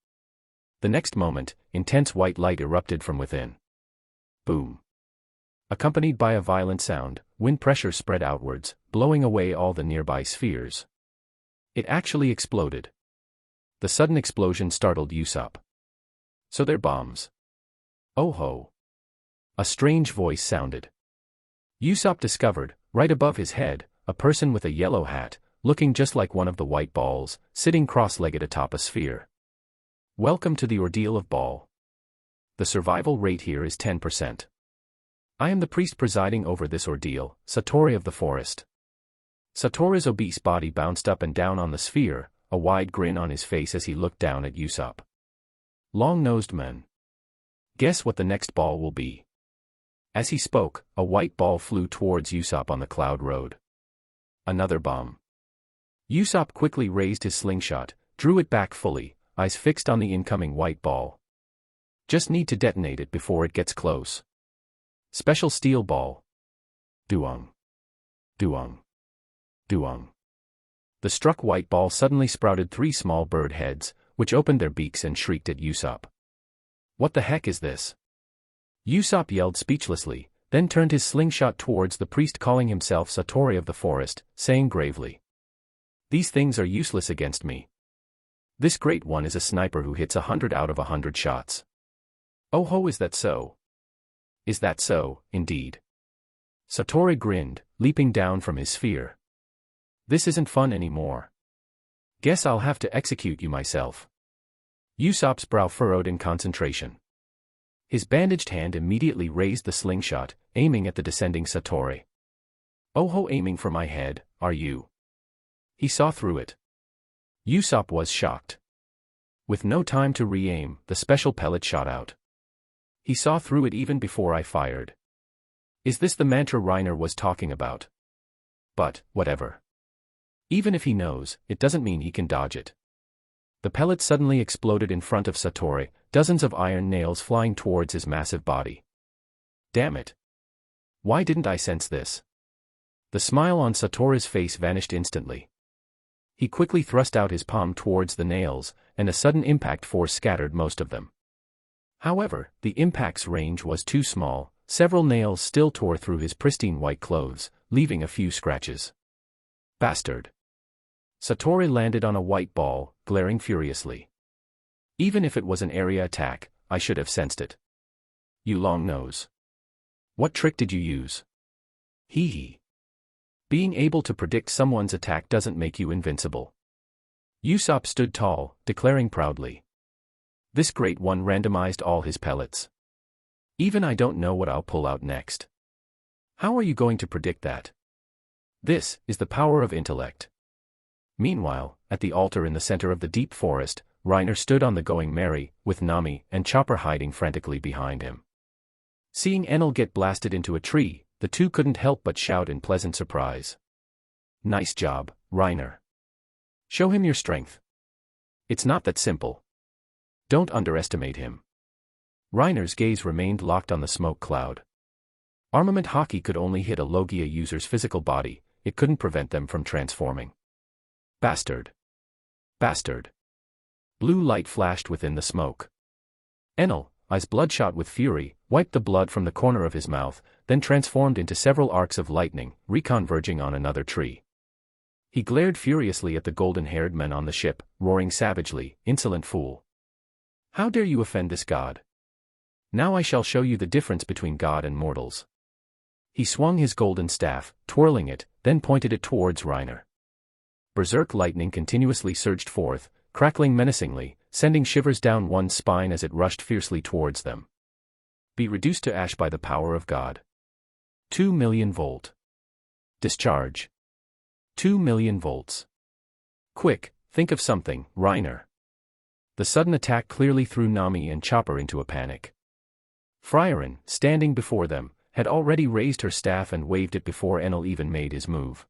The next moment, intense white light erupted from within. Boom. Accompanied by a violent sound, wind pressure spread outwards, blowing away all the nearby spheres. It actually exploded. The sudden explosion startled Usopp. So they're bombs. Oh ho. A strange voice sounded. Usopp discovered, right above his head, a person with a yellow hat, looking just like one of the white balls, sitting cross-legged atop a sphere. Welcome to the ordeal of Ball. The survival rate here is 10%. I am the priest presiding over this ordeal, Satori of the forest. Satori's obese body bounced up and down on the sphere, a wide grin on his face as he looked down at Usopp. Long-nosed man. Guess what the next ball will be? As he spoke, a white ball flew towards Usopp on the cloud road. Another bomb. Usopp quickly raised his slingshot, drew it back fully, eyes fixed on the incoming white ball. Just need to detonate it before it gets close. Special steel ball. Duong. Duong. Duong. The struck white ball suddenly sprouted 3 small bird heads, which opened their beaks and shrieked at Usopp. What the heck is this? Usopp yelled speechlessly, then turned his slingshot towards the priest calling himself Satori of the forest, saying gravely. These things are useless against me. This great one is a sniper who hits 100 out of 100 shots. Oh ho, is that so? Is that so, indeed? Satori grinned, leaping down from his sphere. This isn't fun anymore. Guess I'll have to execute you myself. Usopp's brow furrowed in concentration. His bandaged hand immediately raised the slingshot, aiming at the descending Satori. Oh ho, aiming for my head, are you? He saw through it. Usopp was shocked. With no time to re-aim, the special pellet shot out. He saw through it even before I fired. Is this the mantra Reiner was talking about? But, whatever. Even if he knows, it doesn't mean he can dodge it. The pellet suddenly exploded in front of Satori, dozens of iron nails flying towards his massive body. Damn it. Why didn't I sense this? The smile on Satori's face vanished instantly. He quickly thrust out his palm towards the nails, and a sudden impact force scattered most of them. However, the impact's range was too small, several nails still tore through his pristine white clothes, leaving a few scratches. Bastard. Satori landed on a white ball, glaring furiously. Even if it was an area attack, I should have sensed it. You long nose. What trick did you use? Hee hee. Being able to predict someone's attack doesn't make you invincible. Usopp stood tall, declaring proudly. This great one randomized all his pellets. Even I don't know what I'll pull out next. How are you going to predict that? This is the power of intellect. Meanwhile, at the altar in the center of the deep forest, Reiner stood on the Going Merry, with Nami and Chopper hiding frantically behind him. Seeing Enel get blasted into a tree, the two couldn't help but shout in pleasant surprise. "Nice job, Reiner. Show him your strength. It's not that simple. Don't underestimate him." Reiner's gaze remained locked on the smoke cloud. Armament hockey could only hit a Logia user's physical body, it couldn't prevent them from transforming. Bastard. Bastard. Blue light flashed within the smoke. Enel, eyes bloodshot with fury, wiped the blood from the corner of his mouth, then transformed into several arcs of lightning, reconverging on another tree. He glared furiously at the golden-haired men on the ship, roaring savagely, "Insolent fool! How dare you offend this god? Now I shall show you the difference between god and mortals." He swung his golden staff, twirling it, then pointed it towards Reiner. Berserk lightning continuously surged forth, crackling menacingly, sending shivers down one's spine as it rushed fiercely towards them. Be reduced to ash by the power of God. 2 million volt. Discharge. 2 million volts. Quick, think of something, Reiner. The sudden attack clearly threw Nami and Chopper into a panic. Frieren, standing before them, had already raised her staff and waved it before Enel even made his move.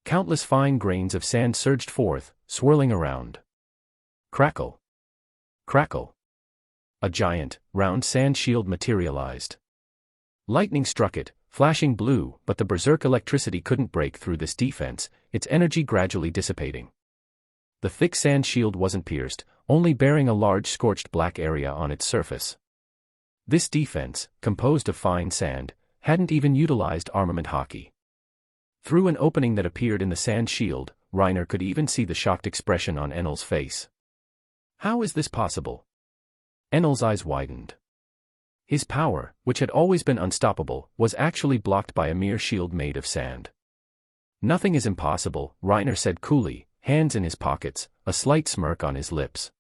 Countless fine grains of sand surged forth, swirling around. Crackle. Crackle. A giant, round sand shield materialized. Lightning struck it, flashing blue, but the berserk electricity couldn't break through this defense, its energy gradually dissipating. The thick sand shield wasn't pierced, only bearing a large scorched black area on its surface. This defense, composed of fine sand, hadn't even utilized armament hockey. Through an opening that appeared in the sand shield, Reiner could even see the shocked expression on Enel's face. How is this possible? Enel's eyes widened. His power, which had always been unstoppable, was actually blocked by a mere shield made of sand. "Nothing is impossible," Reiner said coolly, hands in his pockets, a slight smirk on his lips.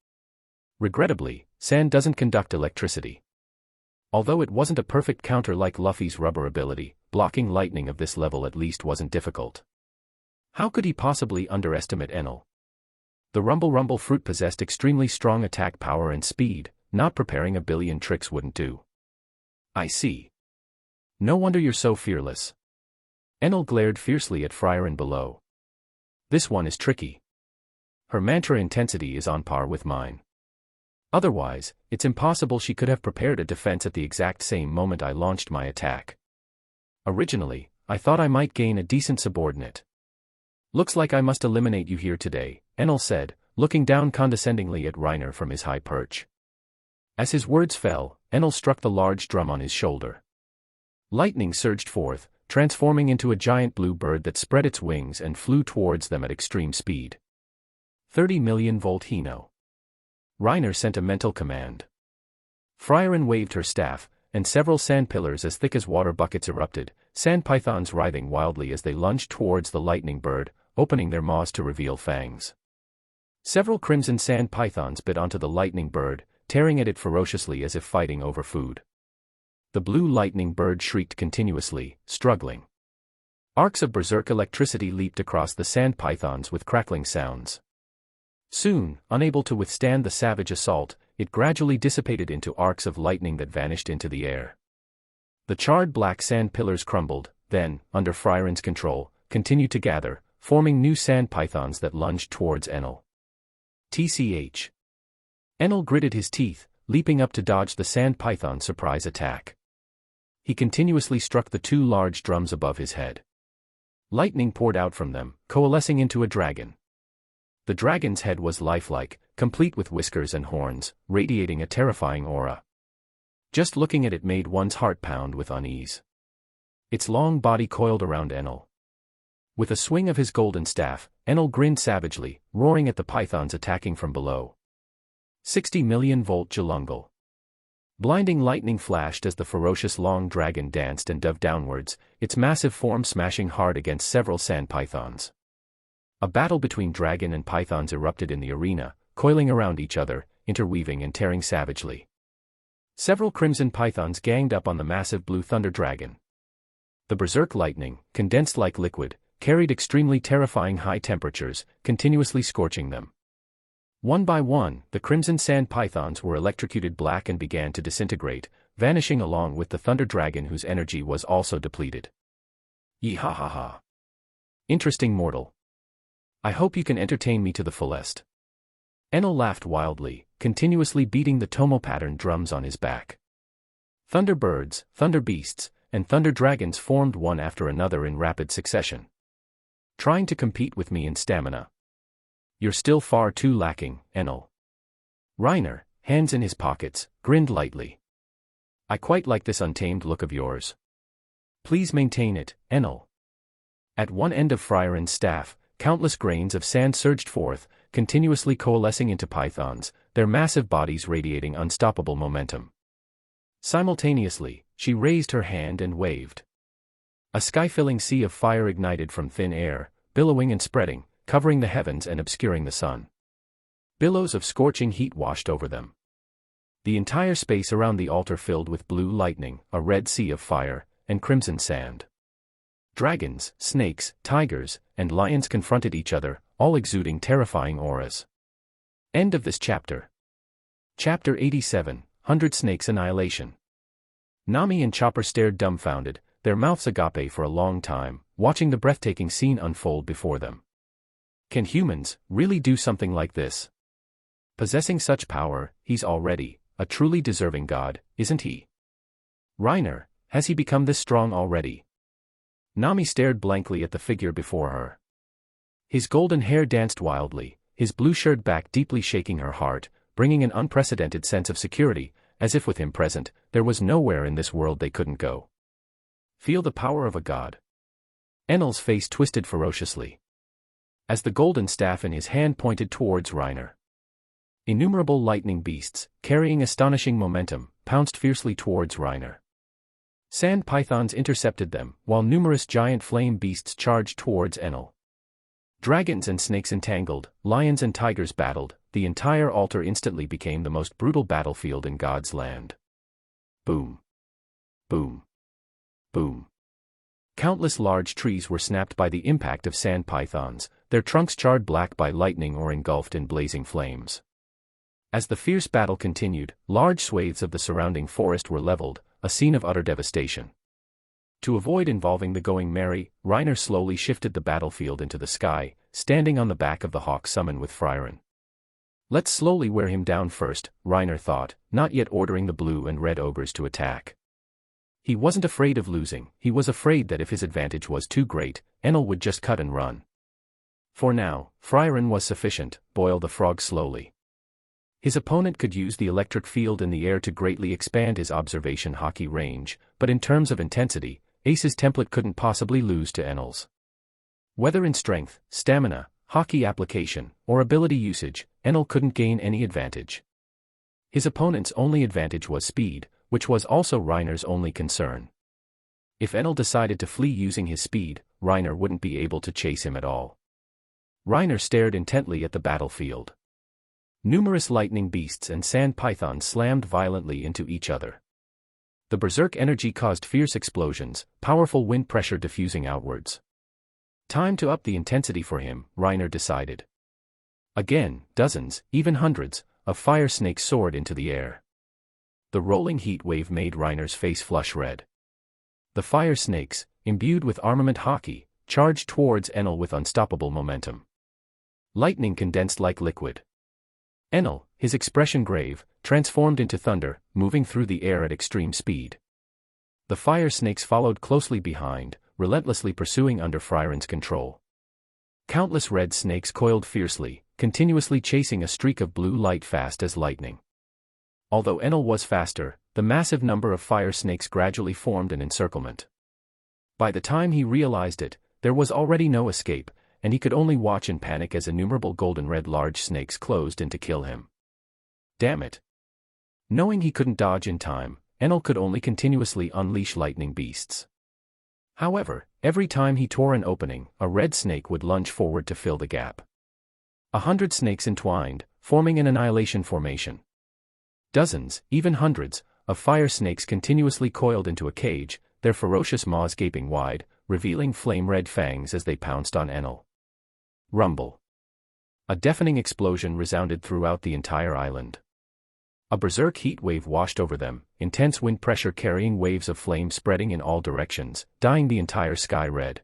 Regrettably, sand doesn't conduct electricity. Although it wasn't a perfect counter like Luffy's rubber ability, blocking lightning of this level at least wasn't difficult. How could he possibly underestimate Enel? The Rumble fruit possessed extremely strong attack power and speed, not preparing a billion tricks wouldn't do. I see. No wonder you're so fearless. Enel glared fiercely at Frieren below. This one is tricky. Her mantra intensity is on par with mine. Otherwise, it's impossible she could have prepared a defense at the exact same moment I launched my attack. Originally, I thought I might gain a decent subordinate. Looks like I must eliminate you here today, Enel said, looking down condescendingly at Reiner from his high perch. As his words fell, Enel struck the large drum on his shoulder. Lightning surged forth, transforming into a giant blue bird that spread its wings and flew towards them at extreme speed. 30 million volt Hino. Reiner sent a mental command. Frieren waved her staff, and several sand pillars as thick as water buckets erupted, sand pythons writhing wildly as they lunged towards the lightning bird, opening their maws to reveal fangs. Several crimson sand pythons bit onto the lightning bird, tearing at it ferociously as if fighting over food. The blue lightning bird shrieked continuously, struggling. Arcs of berserk electricity leaped across the sand pythons with crackling sounds. Soon, unable to withstand the savage assault, it gradually dissipated into arcs of lightning that vanished into the air. The charred black sand pillars crumbled, then, under Frieren's control, continued to gather, forming new sand pythons that lunged towards Enel. TCH. Enel gritted his teeth, leaping up to dodge the sand python's surprise attack. He continuously struck the two large drums above his head. Lightning poured out from them, coalescing into a dragon. The dragon's head was lifelike, complete with whiskers and horns, radiating a terrifying aura. Just looking at it made one's heart pound with unease. Its long body coiled around Enel. With a swing of his golden staff, Enel grinned savagely, roaring at the pythons attacking from below. 60 million volt Jalungal. Blinding lightning flashed as the ferocious long dragon danced and dove downwards, its massive form smashing hard against several sand pythons. A battle between dragon and pythons erupted in the arena, coiling around each other, interweaving and tearing savagely. Several crimson pythons ganged up on the massive blue thunder dragon. The berserk lightning, condensed like liquid, carried extremely terrifying high temperatures, continuously scorching them. One by one, the crimson sand pythons were electrocuted black and began to disintegrate, vanishing along with the thunder dragon whose energy was also depleted. Yee ha ha ha. Interesting mortal. I hope you can entertain me to the fullest. Enel laughed wildly, continuously beating the Tomo pattern drums on his back. Thunder birds, thunder beasts, and thunder dragons formed one after another in rapid succession. Trying to compete with me in stamina. You're still far too lacking, Enel. Reiner, hands in his pockets, grinned lightly. I quite like this untamed look of yours. Please maintain it, Enel. At one end of Friarin's staff, countless grains of sand surged forth, continuously coalescing into pythons, their massive bodies radiating unstoppable momentum. Simultaneously, she raised her hand and waved. A sky-filling sea of fire ignited from thin air, billowing and spreading, covering the heavens and obscuring the sun. Billows of scorching heat washed over them. The entire space around the altar filled with blue lightning, a red sea of fire, and crimson sand. Dragons, snakes, tigers, and lions confronted each other, all exuding terrifying auras. End of this chapter. Chapter 87, 100 Snakes Annihilation. Nami and Chopper stared dumbfounded, their mouths agape for a long time, watching the breathtaking scene unfold before them. Can humans really do something like this? Possessing such power, he's already a truly deserving god, isn't he? Reiner, has he become this strong already? Nami stared blankly at the figure before her. His golden hair danced wildly, his blue shirt back deeply shaking her heart, bringing an unprecedented sense of security, as if with him present, there was nowhere in this world they couldn't go. Feel the power of a god. Enel's face twisted ferociously. As the golden staff in his hand pointed towards Reiner. Innumerable lightning beasts, carrying astonishing momentum, pounced fiercely towards Reiner. Sand pythons intercepted them, while numerous giant flame beasts charged towards Enel. Dragons and snakes entangled, lions and tigers battled, the entire altar instantly became the most brutal battlefield in God's land. Boom. Boom. Boom. Countless large trees were snapped by the impact of sand pythons, their trunks charred black by lightning or engulfed in blazing flames. As the fierce battle continued, large swathes of the surrounding forest were leveled, a scene of utter devastation. To avoid involving the going merry, Reiner slowly shifted the battlefield into the sky, standing on the back of the hawk summon with Friarin. Let's slowly wear him down first, Reiner thought, not yet ordering the blue and red ogres to attack. He wasn't afraid of losing, he was afraid that if his advantage was too great, Enel would just cut and run. For now, Friarin was sufficient, boil the frog slowly. His opponent could use the electric field in the air to greatly expand his observation hockey range, but in terms of intensity, Ace's template couldn't possibly lose to Enel's. Whether in strength, stamina, hockey application, or ability usage, Enel couldn't gain any advantage. His opponent's only advantage was speed, which was also Reiner's only concern. If Enel decided to flee using his speed, Reiner wouldn't be able to chase him at all. Reiner stared intently at the battlefield. Numerous lightning beasts and sand pythons slammed violently into each other. The berserk energy caused fierce explosions, powerful wind pressure diffusing outwards. Time to up the intensity for him, Reiner decided. Again, dozens, even hundreds, of fire snakes soared into the air. The rolling heat wave made Reiner's face flush red. The fire snakes, imbued with armament hockey, charged towards Enel with unstoppable momentum. Lightning condensed like liquid. Enel, his expression grave, transformed into thunder, moving through the air at extreme speed. The fire snakes followed closely behind, relentlessly pursuing under Friarin's control. Countless red snakes coiled fiercely, continuously chasing a streak of blue light fast as lightning. Although Enel was faster, the massive number of fire snakes gradually formed an encirclement. By the time he realized it, there was already no escape, and he could only watch in panic as innumerable golden-red large snakes closed in to kill him. Damn it. Knowing he couldn't dodge in time, Enel could only continuously unleash lightning beasts. However, every time he tore an opening, a red snake would lunge forward to fill the gap. 100 snakes entwined, forming an annihilation formation. Dozens, even hundreds, of fire snakes continuously coiled into a cage, their ferocious maws gaping wide, revealing flame-red fangs as they pounced on Enel. Rumble. A deafening explosion resounded throughout the entire island. A berserk heat wave washed over them, intense wind pressure carrying waves of flame spreading in all directions, dyeing the entire sky red.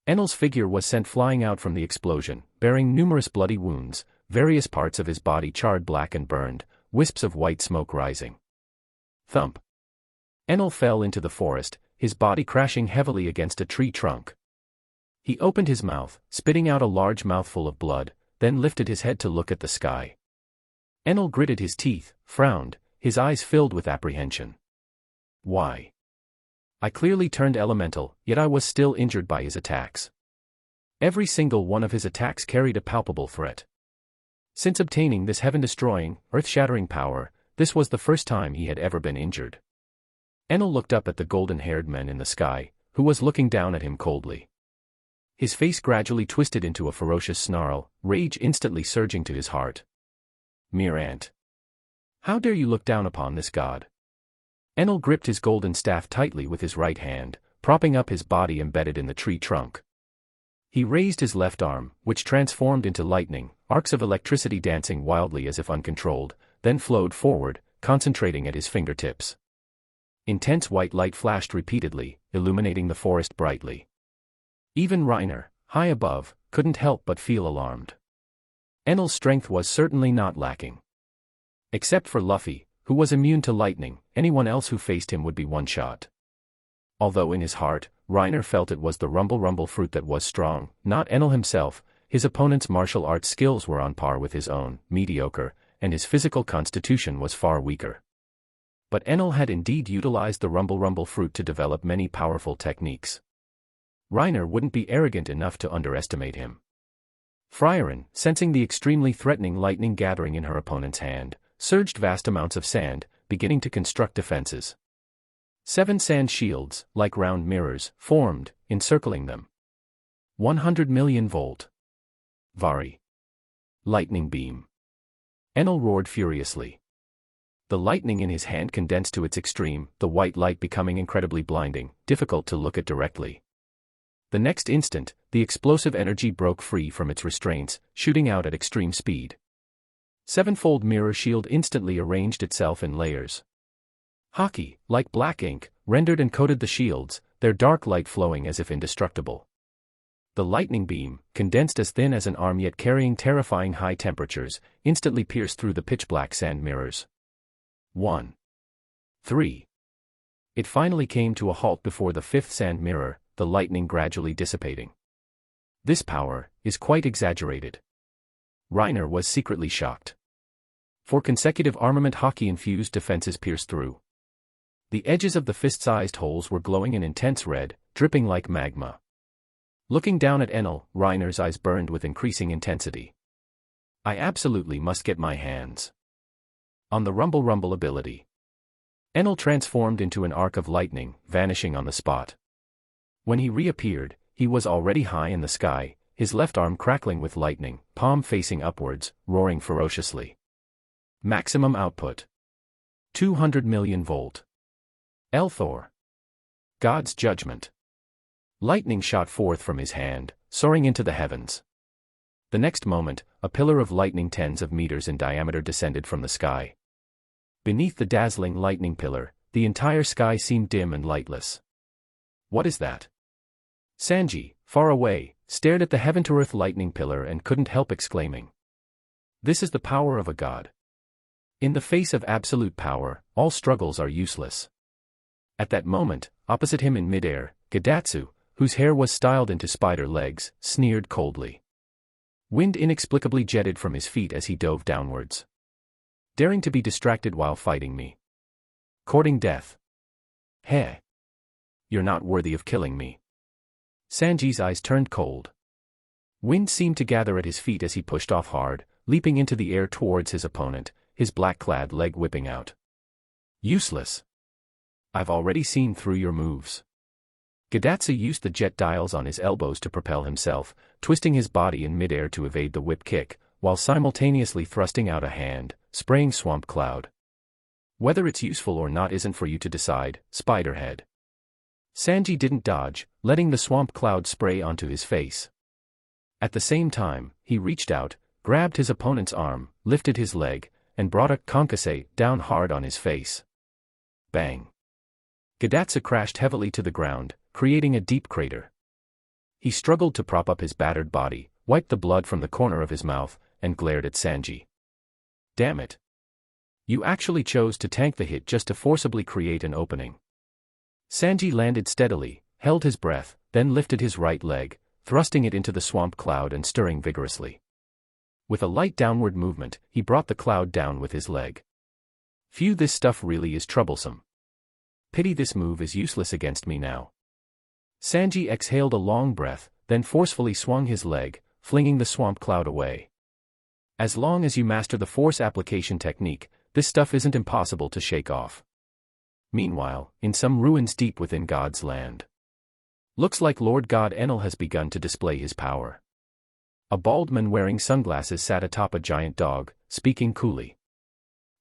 Enel's figure was sent flying out from the explosion, bearing numerous bloody wounds, various parts of his body charred black and burned, wisps of white smoke rising. Thump. Enel fell into the forest, his body crashing heavily against a tree trunk. He opened his mouth, spitting out a large mouthful of blood, then lifted his head to look at the sky. Enel gritted his teeth, frowned, his eyes filled with apprehension. Why? I clearly turned elemental, yet I was still injured by his attacks. Every single one of his attacks carried a palpable threat. Since obtaining this heaven-destroying, earth-shattering power, this was the first time he had ever been injured. Enel looked up at the golden-haired man in the sky, who was looking down at him coldly. His face gradually twisted into a ferocious snarl, rage instantly surging to his heart. Mere ant. How dare you look down upon this god? Enel gripped his golden staff tightly with his right hand, propping up his body embedded in the tree trunk. He raised his left arm, which transformed into lightning, arcs of electricity dancing wildly as if uncontrolled, then flowed forward, concentrating at his fingertips. Intense white light flashed repeatedly, illuminating the forest brightly. Even Reiner, high above, couldn't help but feel alarmed. Enel's strength was certainly not lacking. Except for Luffy, who was immune to lightning, anyone else who faced him would be one-shot. Although in his heart, Reiner felt it was the rumble fruit that was strong, not Enel himself. His opponent's martial arts skills were on par with his own, mediocre, and his physical constitution was far weaker. But Enel had indeed utilized the rumble fruit to develop many powerful techniques. Reiner wouldn't be arrogant enough to underestimate him. Frieren, sensing the extremely threatening lightning gathering in her opponent's hand, surged vast amounts of sand, beginning to construct defenses. 7 sand shields, like round mirrors, formed, encircling them. 100 million volt. Vari. Lightning beam. Enel roared furiously. The lightning in his hand condensed to its extreme, the white light becoming incredibly blinding, difficult to look at directly. The next instant, the explosive energy broke free from its restraints, shooting out at extreme speed. 7-fold mirror shield instantly arranged itself in layers. Haki, like black ink, rendered and coated the shields, their dark light flowing as if indestructible. The lightning beam, condensed as thin as an arm yet carrying terrifying high temperatures, instantly pierced through the pitch-black sand mirrors. 1. 3. It finally came to a halt before the 5th sand mirror, the lightning gradually dissipating. This power is quite exaggerated. Reiner was secretly shocked. 4 consecutive armament Haki-infused defenses pierced through. The edges of the fist-sized holes were glowing an intense red, dripping like magma. Looking down at Enel, Reiner's eyes burned with increasing intensity. I absolutely must get my hands on the rumble ability. Enel transformed into an arc of lightning, vanishing on the spot. When he reappeared, he was already high in the sky, his left arm crackling with lightning, palm facing upwards, roaring ferociously. Maximum output. 200 million volt. Elthor. God's judgment. Lightning shot forth from his hand, soaring into the heavens. The next moment, a pillar of lightning tens of meters in diameter descended from the sky. Beneath the dazzling lightning pillar, the entire sky seemed dim and lightless. What is that? Sanji, far away, stared at the heaven-to-earth lightning pillar and couldn't help exclaiming. This is the power of a god. In the face of absolute power, all struggles are useless. At that moment, opposite him in midair, Gidatsu, whose hair was styled into spider legs, sneered coldly. Wind inexplicably jetted from his feet as he dove downwards. Daring to be distracted while fighting me. Courting death. Heh. You're not worthy of killing me. Sanji's eyes turned cold. Wind seemed to gather at his feet as he pushed off hard, leaping into the air towards his opponent, his black-clad leg whipping out. Useless. I've already seen through your moves. Gidatsu used the jet dials on his elbows to propel himself, twisting his body in midair to evade the whip kick, while simultaneously thrusting out a hand, spraying swamp cloud. Whether it's useful or not isn't for you to decide, Spiderhead. Sanji didn't dodge, letting the swamp cloud spray onto his face. At the same time, he reached out, grabbed his opponent's arm, lifted his leg, and brought a konkase down hard on his face. Bang! Gadatsu crashed heavily to the ground, creating a deep crater. He struggled to prop up his battered body, wiped the blood from the corner of his mouth, and glared at Sanji. Damn it! You actually chose to tank the hit just to forcibly create an opening. Sanji landed steadily, held his breath, then lifted his right leg, thrusting it into the swamp cloud and stirring vigorously. With a light downward movement, he brought the cloud down with his leg. Phew, this stuff really is troublesome. Pity this move is useless against me now. Sanji exhaled a long breath, then forcefully swung his leg, flinging the swamp cloud away. As long as you master the force application technique, this stuff isn't impossible to shake off. Meanwhile, in some ruins deep within God's land. Looks like Lord God Enel has begun to display his power. A bald man wearing sunglasses sat atop a giant dog, speaking coolly.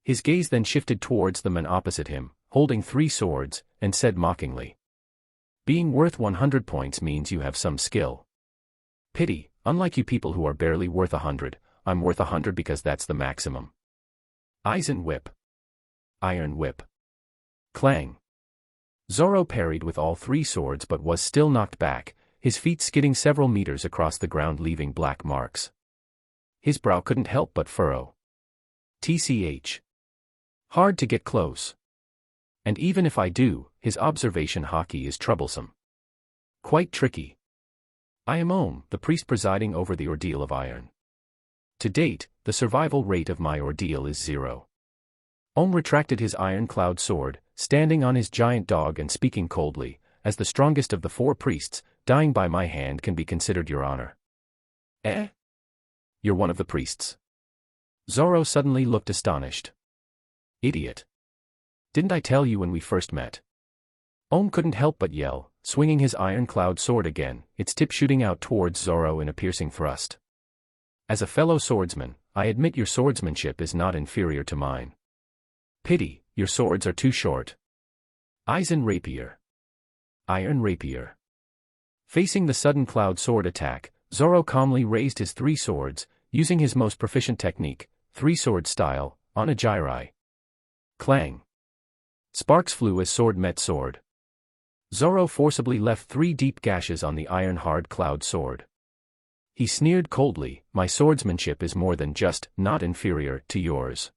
His gaze then shifted towards the man opposite him, holding 3 swords, and said mockingly. Being worth 100 points means you have some skill. Pity, unlike you people who are barely worth 100, I'm worth 100 because that's the maximum. Eisen whip. Iron whip. Clang. Zoro parried with all 3 swords but was still knocked back, his feet skidding several meters across the ground leaving black marks. His brow couldn't help but furrow. TCH. Hard to get close. And even if I do, his observation haki is troublesome. Quite tricky. I am Om, the priest presiding over the ordeal of iron. To date, the survival rate of my ordeal is 0. Om retracted his iron-cloud sword, standing on his giant dog and speaking coldly, as the strongest of the 4 priests, dying by my hand can be considered your honor. Eh? You're one of the priests. Zoro suddenly looked astonished. Idiot. Didn't I tell you when we first met? Om couldn't help but yell, swinging his iron-cloud sword again, its tip shooting out towards Zoro in a piercing thrust. As a fellow swordsman, I admit your swordsmanship is not inferior to mine. Pity, your swords are too short. Eisen rapier. Iron rapier. Facing the sudden cloud sword attack, Zoro calmly raised his 3 swords, using his most proficient technique, 3-sword style, on a jirai. Clang. Sparks flew as sword met sword. Zoro forcibly left 3 deep gashes on the iron-hard cloud sword. He sneered coldly, my swordsmanship is more than just, not inferior, to yours.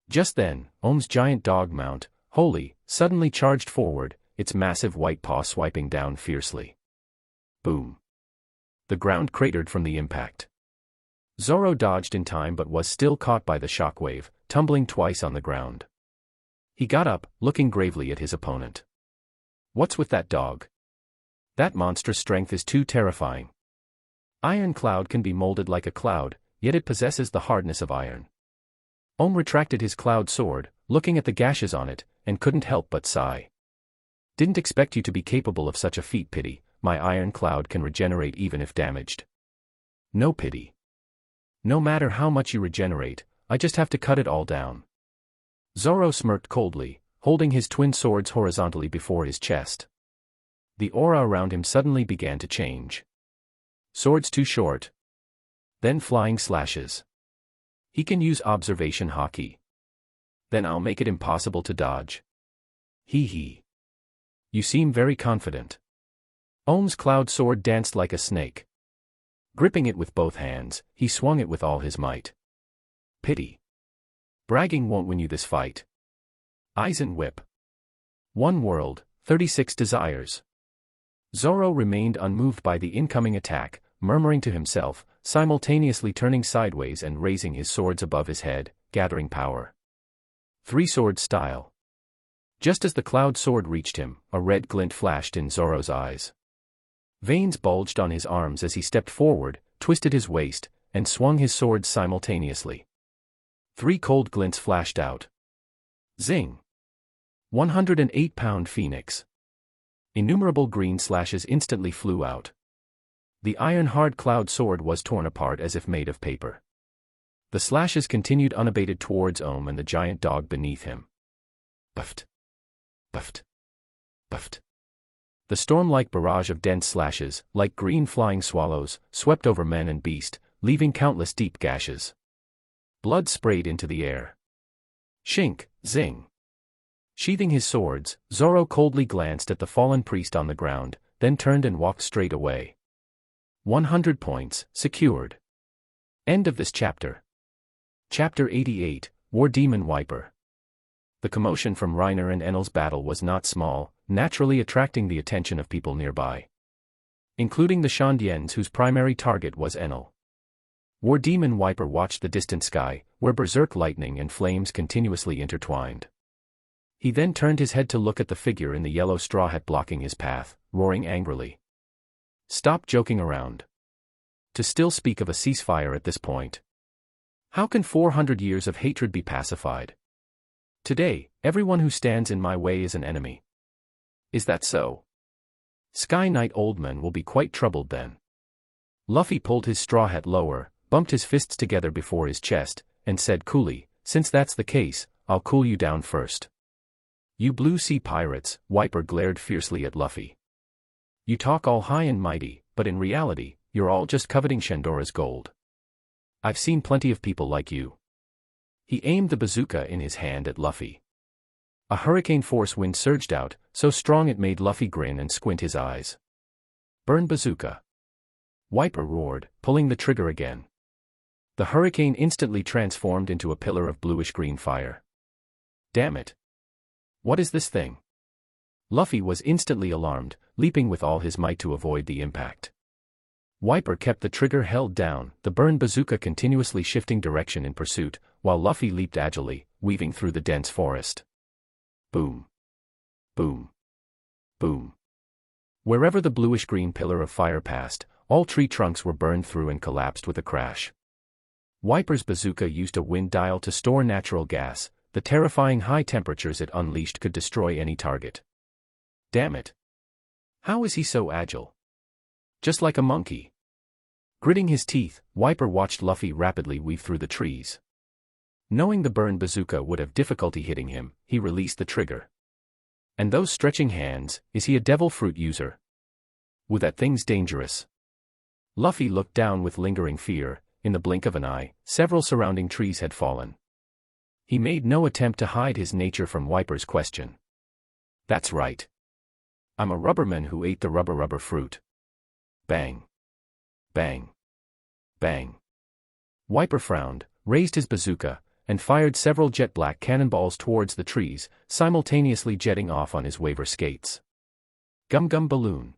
Just then, Om's giant dog mount, Holy, suddenly charged forward, its massive white paw swiping down fiercely. Boom. The ground cratered from the impact. Zoro dodged in time but was still caught by the shockwave, tumbling twice on the ground. He got up, looking gravely at his opponent. What's with that dog? That monstrous strength is too terrifying. Iron cloud can be molded like a cloud, yet it possesses the hardness of iron. Om retracted his cloud sword, looking at the gashes on it, and couldn't help but sigh. Didn't expect you to be capable of such a feat. Pity, my iron cloud can regenerate even if damaged. No pity. No matter how much you regenerate, I just have to cut it all down. Zoro smirked coldly, holding his twin swords horizontally before his chest. The aura around him suddenly began to change. Swords too short. Then flying slashes. He can use observation haki. Then I'll make it impossible to dodge. Hee hee. You seem very confident. Om's cloud sword danced like a snake. Gripping it with both hands, he swung it with all his might. Pity. Bragging won't win you this fight. Eisen whip. 1 world, 36 desires. Zoro remained unmoved by the incoming attack, murmuring to himself, simultaneously turning sideways and raising his swords above his head, gathering power. 3-sword style. Just as the cloud sword reached him, a red glint flashed in Zoro's eyes. Veins bulged on his arms as he stepped forward, twisted his waist, and swung his swords simultaneously. 3 cold glints flashed out. Zing! 108-pound phoenix. Innumerable green slashes instantly flew out. The iron-hard cloud sword was torn apart as if made of paper. The slashes continued unabated towards Om and the giant dog beneath him. Buffed. Buffed. Buffed. The storm-like barrage of dense slashes, like green flying swallows, swept over man and beast, leaving countless deep gashes. Blood sprayed into the air. Shink, zing. Sheathing his swords, Zoro coldly glanced at the fallen priest on the ground, then turned and walked straight away. 100 points, secured. End of this chapter. Chapter 88, War Demon Wiper. The commotion from Reiner and Enel's battle was not small, naturally attracting the attention of people nearby, including the Shandians whose primary target was Enel. War Demon Wiper watched the distant sky, where berserk lightning and flames continuously intertwined. He then turned his head to look at the figure in the yellow straw hat blocking his path, roaring angrily. Stop joking around. To still speak of a ceasefire at this point. How can 400 years of hatred be pacified? Today, everyone who stands in my way is an enemy. Is that so? Sky Knight Oldman will be quite troubled then. Luffy pulled his straw hat lower, bumped his fists together before his chest, and said coolly, since that's the case, I'll cool you down first. You Blue Sea pirates, Wiper glared fiercely at Luffy. You talk all high and mighty, but in reality, you're all just coveting Shandora's gold. I've seen plenty of people like you. He aimed the bazooka in his hand at Luffy. A hurricane force wind surged out, so strong it made Luffy grin and squint his eyes. Burn bazooka. Wiper roared, pulling the trigger again. The hurricane instantly transformed into a pillar of bluish-green fire. Damn it. What is this thing? Luffy was instantly alarmed, leaping with all his might to avoid the impact. Wiper kept the trigger held down, the burn bazooka continuously shifting direction in pursuit, while Luffy leaped agilely, weaving through the dense forest. Boom. Boom. Boom. Wherever the bluish-green pillar of fire passed, all tree trunks were burned through and collapsed with a crash. Wiper's bazooka used a wind dial to store natural gas. The terrifying high temperatures it unleashed could destroy any target. Damn it. How is he so agile? Just like a monkey. Gritting his teeth, Wiper watched Luffy rapidly weave through the trees. Knowing the burn bazooka would have difficulty hitting him, he released the trigger. And those stretching hands, is he a devil fruit user? Ooh, that thing's dangerous. Luffy looked down with lingering fear. In the blink of an eye, several surrounding trees had fallen. He made no attempt to hide his nature from Wiper's question. That's right. I'm a rubberman who ate the rubber fruit. Bang. Bang. Bang. Wiper frowned, raised his bazooka, and fired several jet-black cannonballs towards the trees, simultaneously jetting off on his waver skates. Gum Gum Balloon.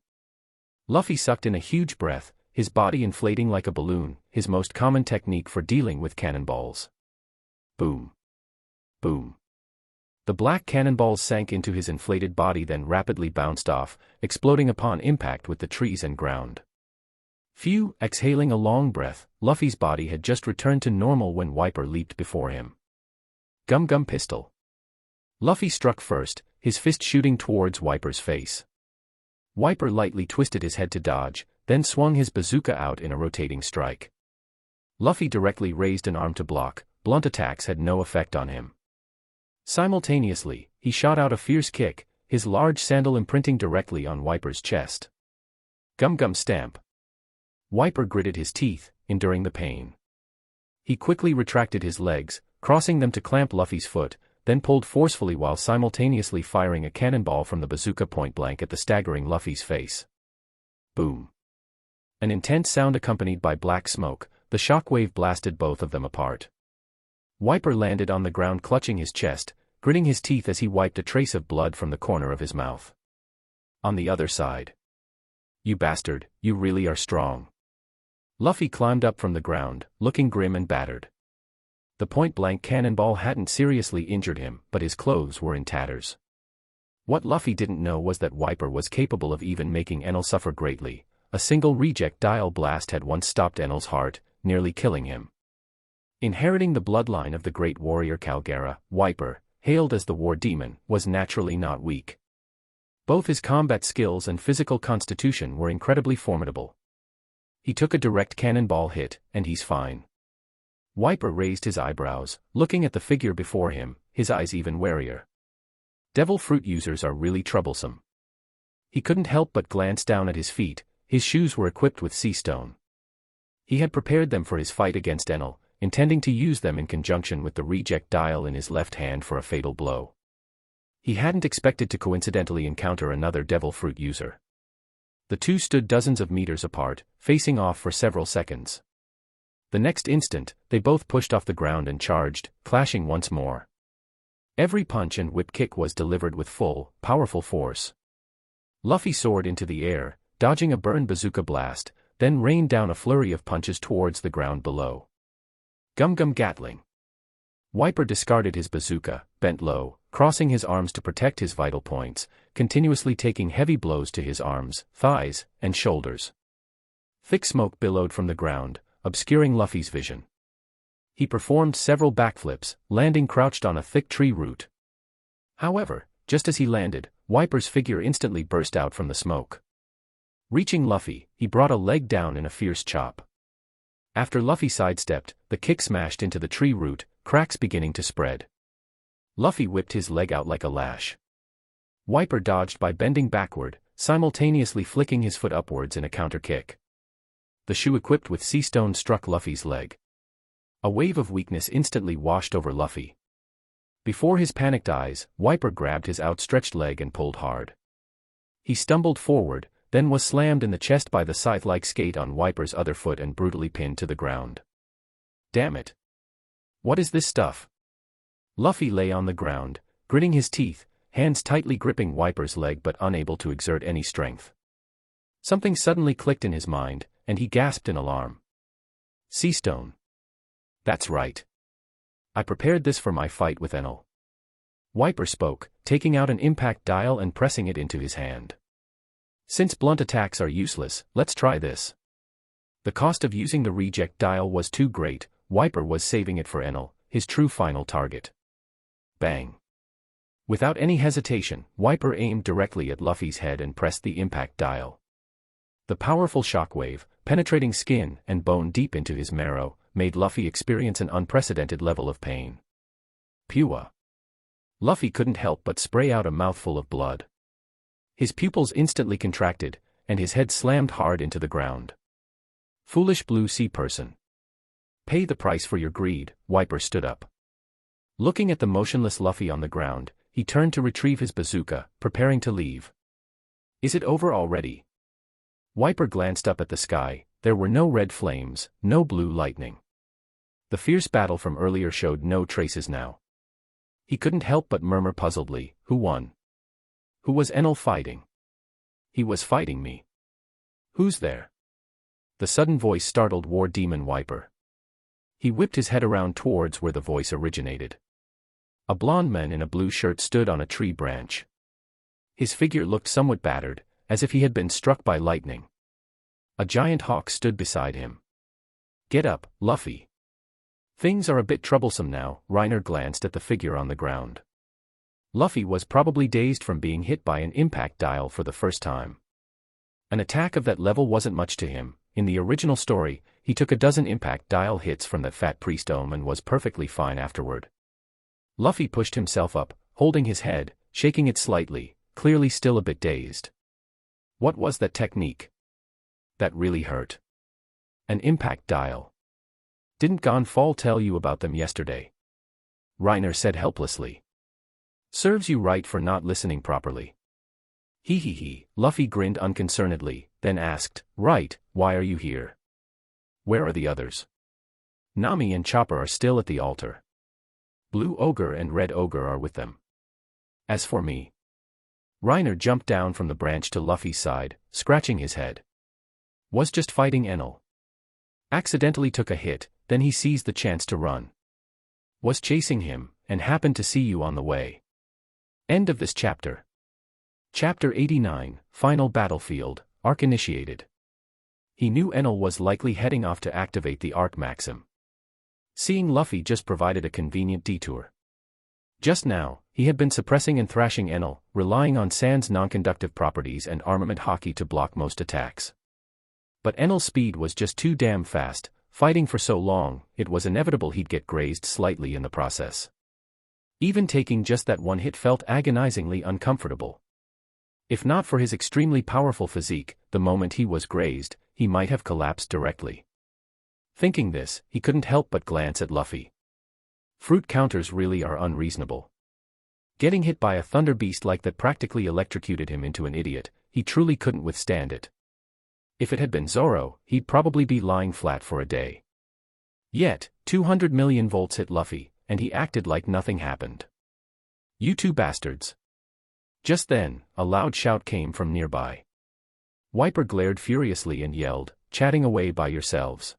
Luffy sucked in a huge breath, his body inflating like a balloon, his most common technique for dealing with cannonballs. Boom. Boom. The black cannonballs sank into his inflated body then rapidly bounced off, exploding upon impact with the trees and ground. Phew, exhaling a long breath, Luffy's body had just returned to normal when Wiper leaped before him. Gum Gum Pistol. Luffy struck first, his fist shooting towards Wiper's face. Wiper lightly twisted his head to dodge, then swung his bazooka out in a rotating strike. Luffy directly raised an arm to block, blunt attacks had no effect on him. Simultaneously, he shot out a fierce kick, his large sandal imprinting directly on Wiper's chest. Gum Gum Stamp. Wiper gritted his teeth, enduring the pain. He quickly retracted his legs, crossing them to clamp Luffy's foot, then pulled forcefully while simultaneously firing a cannonball from the bazooka point blank at the staggering Luffy's face. Boom. An intense sound accompanied by black smoke, the shockwave blasted both of them apart. Wiper landed on the ground clutching his chest, gritting his teeth as he wiped a trace of blood from the corner of his mouth. On the other side. You bastard, you really are strong. Luffy climbed up from the ground, looking grim and battered. The point-blank cannonball hadn't seriously injured him, but his clothes were in tatters. What Luffy didn't know was that Wiper was capable of even making Enel suffer greatly. A single rejectile blast had once stopped Enel's heart, nearly killing him. Inheriting the bloodline of the great warrior Calgara, Wiper, hailed as the War Demon, was naturally not weak. Both his combat skills and physical constitution were incredibly formidable. He took a direct cannonball hit, and he's fine. Wiper raised his eyebrows, looking at the figure before him, his eyes even warier. Devil fruit users are really troublesome. He couldn't help but glance down at his feet. His shoes were equipped with sea stone. He had prepared them for his fight against Enel, intending to use them in conjunction with the reject dial in his left hand for a fatal blow. He hadn't expected to coincidentally encounter another devil fruit user. The two stood dozens of meters apart, facing off for several seconds. The next instant, they both pushed off the ground and charged, clashing once more. Every punch and whip kick was delivered with full, powerful force. Luffy soared into the air, dodging a burn bazooka blast, then rained down a flurry of punches towards the ground below. Gum Gum Gatling. Wiper discarded his bazooka, bent low, crossing his arms to protect his vital points, continuously taking heavy blows to his arms, thighs, and shoulders. Thick smoke billowed from the ground, obscuring Luffy's vision. He performed several backflips, landing crouched on a thick tree root. However, just as he landed, Wiper's figure instantly burst out from the smoke. Reaching Luffy, he brought a leg down in a fierce chop. After Luffy sidestepped, the kick smashed into the tree root, cracks beginning to spread. Luffy whipped his leg out like a lash. Wiper dodged by bending backward, simultaneously flicking his foot upwards in a counter kick. The shoe equipped with sea stone struck Luffy's leg. A wave of weakness instantly washed over Luffy. Before his panicked eyes, Wiper grabbed his outstretched leg and pulled hard. He stumbled forward, then was slammed in the chest by the scythe-like skate on Wiper's other foot and brutally pinned to the ground. Damn it! What is this stuff? Luffy lay on the ground, gritting his teeth, hands tightly gripping Wiper's leg but unable to exert any strength. Something suddenly clicked in his mind, and he gasped in alarm. Sea stone. That's right. I prepared this for my fight with Enel. Wiper spoke, taking out an impact dial and pressing it into his hand. Since blunt attacks are useless, let's try this. The cost of using the reject dial was too great. Wiper was saving it for Enel, his true final target. Bang. Without any hesitation, Wiper aimed directly at Luffy's head and pressed the impact dial. The powerful shockwave, penetrating skin and bone deep into his marrow, made Luffy experience an unprecedented level of pain. Pua. Luffy couldn't help but spray out a mouthful of blood. His pupils instantly contracted, and his head slammed hard into the ground. Foolish blue sea person. Pay the price for your greed. Wiper stood up. Looking at the motionless Luffy on the ground, he turned to retrieve his bazooka, preparing to leave. Is it over already? Wiper glanced up at the sky. There were no red flames, no blue lightning. The fierce battle from earlier showed no traces now. He couldn't help but murmur puzzledly, who won? Who was Enel fighting? He was fighting me. Who's there? The sudden voice startled War Demon Wiper. He whipped his head around towards where the voice originated. A blond man in a blue shirt stood on a tree branch. His figure looked somewhat battered, as if he had been struck by lightning. A giant hawk stood beside him. Get up, Luffy. Things are a bit troublesome now. Reiner glanced at the figure on the ground. Luffy was probably dazed from being hit by an impact dial for the first time. An attack of that level wasn't much to him. In the original story, he took a dozen impact dial hits from that fat priest and was perfectly fine afterward. Luffy pushed himself up, holding his head, shaking it slightly, clearly still a bit dazed. What was that technique? That really hurt. An impact dial. Didn't Gonfall tell you about them yesterday? Reiner said helplessly. Serves you right for not listening properly. He. Luffy grinned unconcernedly, then asked, right, why are you here? Where are the others? Nami and Chopper are still at the altar. Blue Ogre and Red Ogre are with them. As for me. Reiner jumped down from the branch to Luffy's side, scratching his head. Was just fighting Enel. Accidentally took a hit, then he seized the chance to run. Was chasing him, and happened to see you on the way. End of this chapter. Chapter 89, Final Battlefield, Arc initiated. He knew Enel was likely heading off to activate the Arc Maxim. Seeing Luffy just provided a convenient detour. Just now, he had been suppressing and thrashing Enel, relying on Sand's non-conductive properties and armament hockey to block most attacks. But Enel's speed was just too damn fast. Fighting for so long, it was inevitable he'd get grazed slightly in the process. Even taking just that one hit felt agonizingly uncomfortable. If not for his extremely powerful physique, the moment he was grazed, he might have collapsed directly. Thinking this, he couldn't help but glance at Luffy. Fruit counters really are unreasonable. Getting hit by a thunder beast like that practically electrocuted him into an idiot. He truly couldn't withstand it. If it had been Zoro, he'd probably be lying flat for a day. Yet, 200 million volts hit Luffy, and he acted like nothing happened. "You two bastards." Just then, a loud shout came from nearby. Wiper glared furiously and yelled, "Chatting away by yourselves.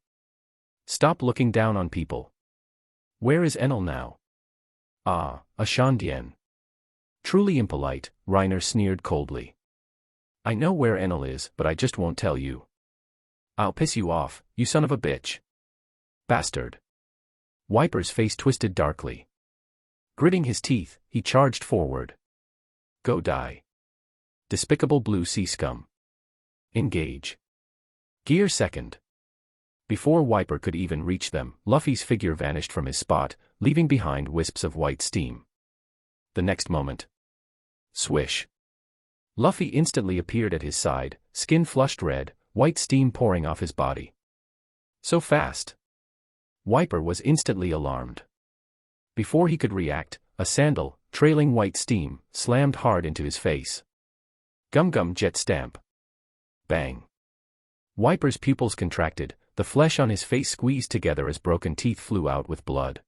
Stop looking down on people. Where is Enel now?" "Ah, a Shandian." Truly impolite, Reiner sneered coldly. "I know where Enel is, but I just won't tell you. I'll piss you off, you son of a bitch. Bastard." Wiper's face twisted darkly. Gritting his teeth, he charged forward. "Go die. Despicable blue sea scum. Engage." Gear second. Before Wiper could even reach them, Luffy's figure vanished from his spot, leaving behind wisps of white steam. The next moment. Swish. Luffy instantly appeared at his side, skin flushed red, white steam pouring off his body. So fast. Wiper was instantly alarmed. Before he could react, a sandal, trailing white steam, slammed hard into his face. Gum jet stamp. Bang. Wiper's pupils contracted, the flesh on his face squeezed together as broken teeth flew out with blood.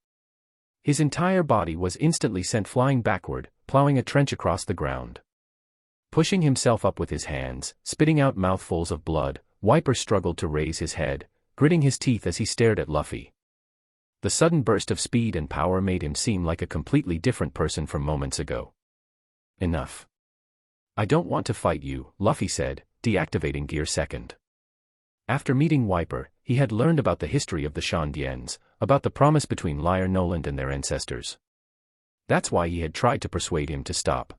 His entire body was instantly sent flying backward, plowing a trench across the ground. Pushing himself up with his hands, spitting out mouthfuls of blood, Wiper struggled to raise his head, gritting his teeth as he stared at Luffy. The sudden burst of speed and power made him seem like a completely different person from moments ago. "Enough. I don't want to fight you," Luffy said, deactivating Gear second. After meeting Wiper, he had learned about the history of the Shandians, about the promise between Liar Noland and their ancestors. That's why he had tried to persuade him to stop.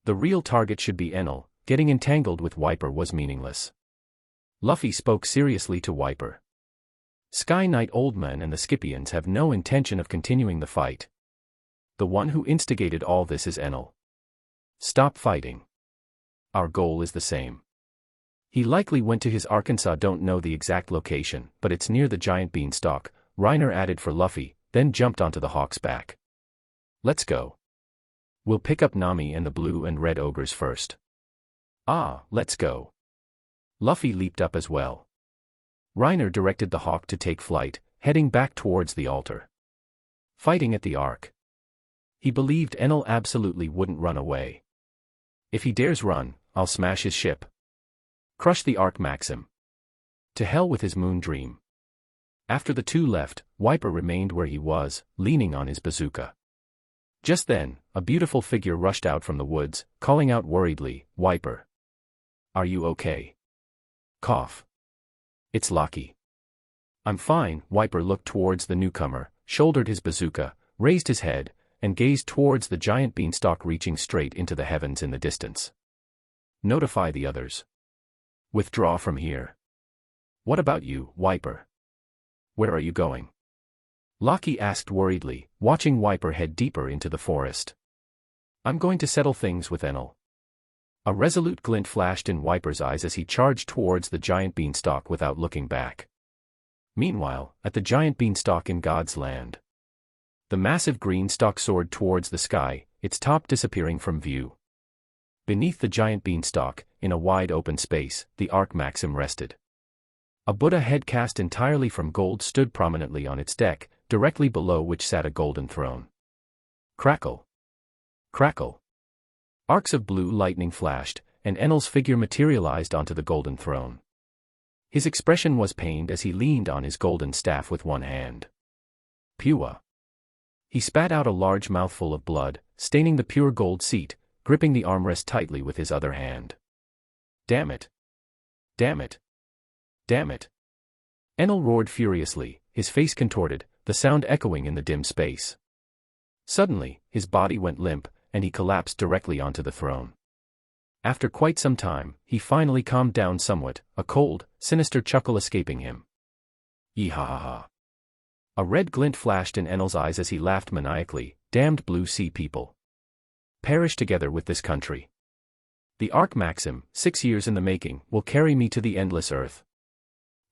The real target should be Enel. Getting entangled with Wiper was meaningless. Luffy spoke seriously to Wiper. "Sky Knight Oldman and the Scipions have no intention of continuing the fight. The one who instigated all this is Enel. Stop fighting. Our goal is the same. He likely went to his Arkansas, don't know the exact location, but it's near the giant beanstalk," Reiner added for Luffy, then jumped onto the hawk's back. "Let's go. We'll pick up Nami and the blue and red ogres first." "Ah, let's go." Luffy leaped up as well. Reiner directed the hawk to take flight, heading back towards the altar. Fighting at the Ark. He believed Enel absolutely wouldn't run away. "If he dares run, I'll smash his ship. Crush the Ark Maxim. To hell with his moon dream." After the two left, Wiper remained where he was, leaning on his bazooka. Just then, a beautiful figure rushed out from the woods, calling out worriedly, "Wiper. Are you okay?" Cough. "It's Locky." "I'm fine." Wiper looked towards the newcomer, shouldered his bazooka, raised his head, and gazed towards the giant beanstalk reaching straight into the heavens in the distance. "Notify the others. Withdraw from here." "What about you, Wiper? Where are you going?" Locky asked worriedly, watching Wiper head deeper into the forest. "I'm going to settle things with Enel." A resolute glint flashed in Wiper's eyes as he charged towards the giant beanstalk without looking back. Meanwhile, at the giant beanstalk in God's land, the massive green stalk soared towards the sky, its top disappearing from view. Beneath the giant beanstalk, in a wide open space, the Ark Maxim rested. A Buddha head cast entirely from gold stood prominently on its deck, directly below which sat a golden throne. Crackle. Crackle. Arcs of blue lightning flashed, and Enel's figure materialized onto the golden throne. His expression was pained as he leaned on his golden staff with one hand. Pua. He spat out a large mouthful of blood, staining the pure gold seat, gripping the armrest tightly with his other hand. "Damn it! Damn it! Damn it!" Enel roared furiously, his face contorted, the sound echoing in the dim space. Suddenly, his body went limp, and he collapsed directly onto the throne. After quite some time, he finally calmed down somewhat, a cold, sinister chuckle escaping him. Yee-ha-ha-ha. A red glint flashed in Enel's eyes as he laughed maniacally. "Damned blue sea people. Perish together with this country. The Ark Maxim, 6 years in the making, will carry me to the endless earth."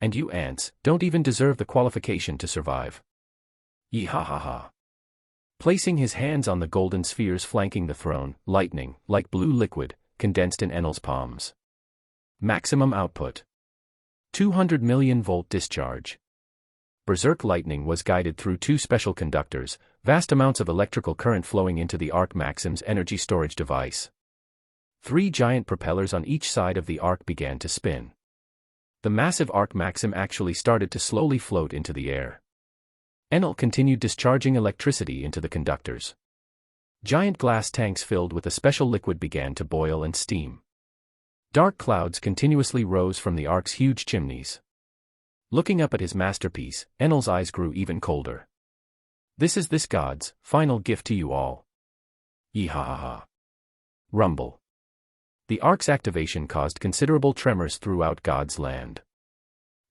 And you ants don't even deserve the qualification to survive. Yee-ha-ha-ha. Placing his hands on the golden spheres flanking the throne, lightning, like blue liquid, condensed in Enel's palms. Maximum output. 200 million volt discharge. Berserk lightning was guided through two special conductors, vast amounts of electrical current flowing into the Arc Maxim's energy storage device. 3 giant propellers on each side of the Arc began to spin. The massive Arc Maxim actually started to slowly float into the air. Enel continued discharging electricity into the conductors. Giant glass tanks filled with a special liquid began to boil and steam. Dark clouds continuously rose from the Arc's huge chimneys. Looking up at his masterpiece, Enel's eyes grew even colder. This is this god's final gift to you all. Yee-ha-ha-ha. Rumble. The Arc's activation caused considerable tremors throughout God's land.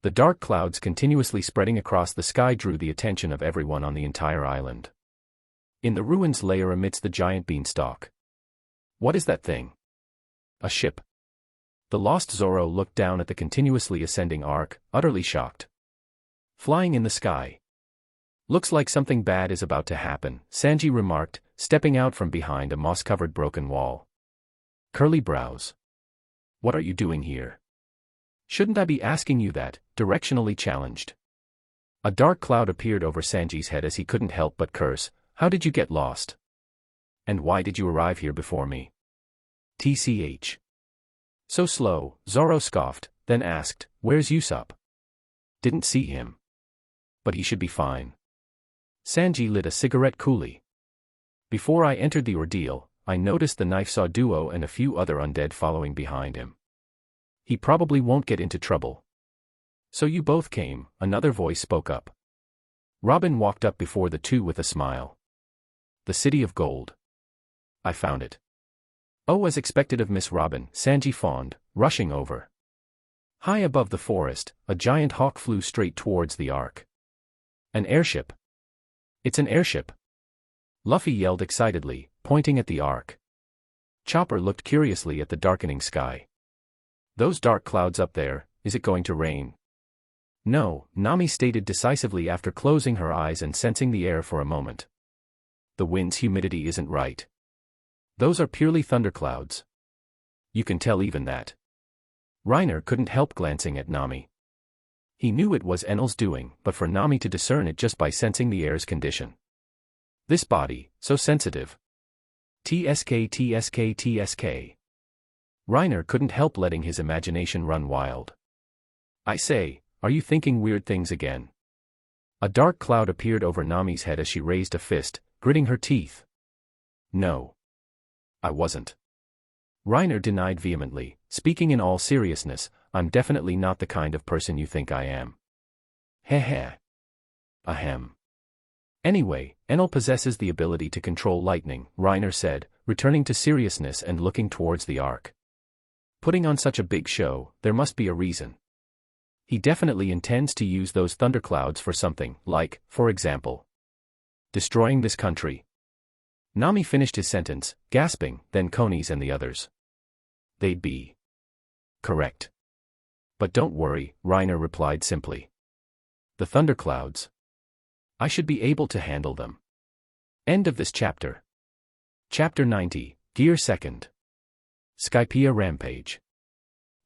The dark clouds continuously spreading across the sky drew the attention of everyone on the entire island. In the ruins layer amidst the giant beanstalk. What is that thing? A ship. The lost Zoro looked down at the continuously ascending Arc, utterly shocked. Flying in the sky. Looks like something bad is about to happen, Sanji remarked, stepping out from behind a moss-covered broken wall. Curly brows. What are you doing here? Shouldn't I be asking you that? Directionally challenged. A dark cloud appeared over Sanji's head as he couldn't help but curse. How did you get lost? And why did you arrive here before me? TCH. So slow, Zoro scoffed, then asked, where's Usopp? Didn't see him. But he should be fine. Sanji lit a cigarette coolly. Before I entered the ordeal, I noticed the knife saw duo and a few other undead following behind him. He probably won't get into trouble. So you both came, another voice spoke up. Robin walked up before the two with a smile. The City of Gold. I found it. Oh, as expected of Miss Robin, Sanji fawned, rushing over. High above the forest, a giant hawk flew straight towards the Arc. An airship. It's an airship. Luffy yelled excitedly, pointing at the Arc. Chopper looked curiously at the darkening sky. Those dark clouds up there, is it going to rain? No, Nami stated decisively after closing her eyes and sensing the air for a moment. The wind's humidity isn't right. Those are purely thunderclouds. You can tell even that. Reiner couldn't help glancing at Nami. He knew it was Enel's doing, but for Nami to discern it just by sensing the air's condition. This body, so sensitive. TSK. Reiner couldn't help letting his imagination run wild. I say, are you thinking weird things again? A dark cloud appeared over Nami's head as she raised a fist, gritting her teeth. No. I wasn't. Reiner denied vehemently, speaking in all seriousness, I'm definitely not the kind of person you think I am. Heh. Ahem. Anyway, Enel possesses the ability to control lightning, Reiner said, returning to seriousness and looking towards the Arc. Putting on such a big show, there must be a reason. He definitely intends to use those thunderclouds for something, like, for example, destroying this country. Nami finished his sentence, gasping, then Konis and the others. They'd be correct. But don't worry, Reiner replied simply. The thunderclouds. I should be able to handle them. End of this chapter. Chapter 90, Gear 2nd. Skypiea Rampage.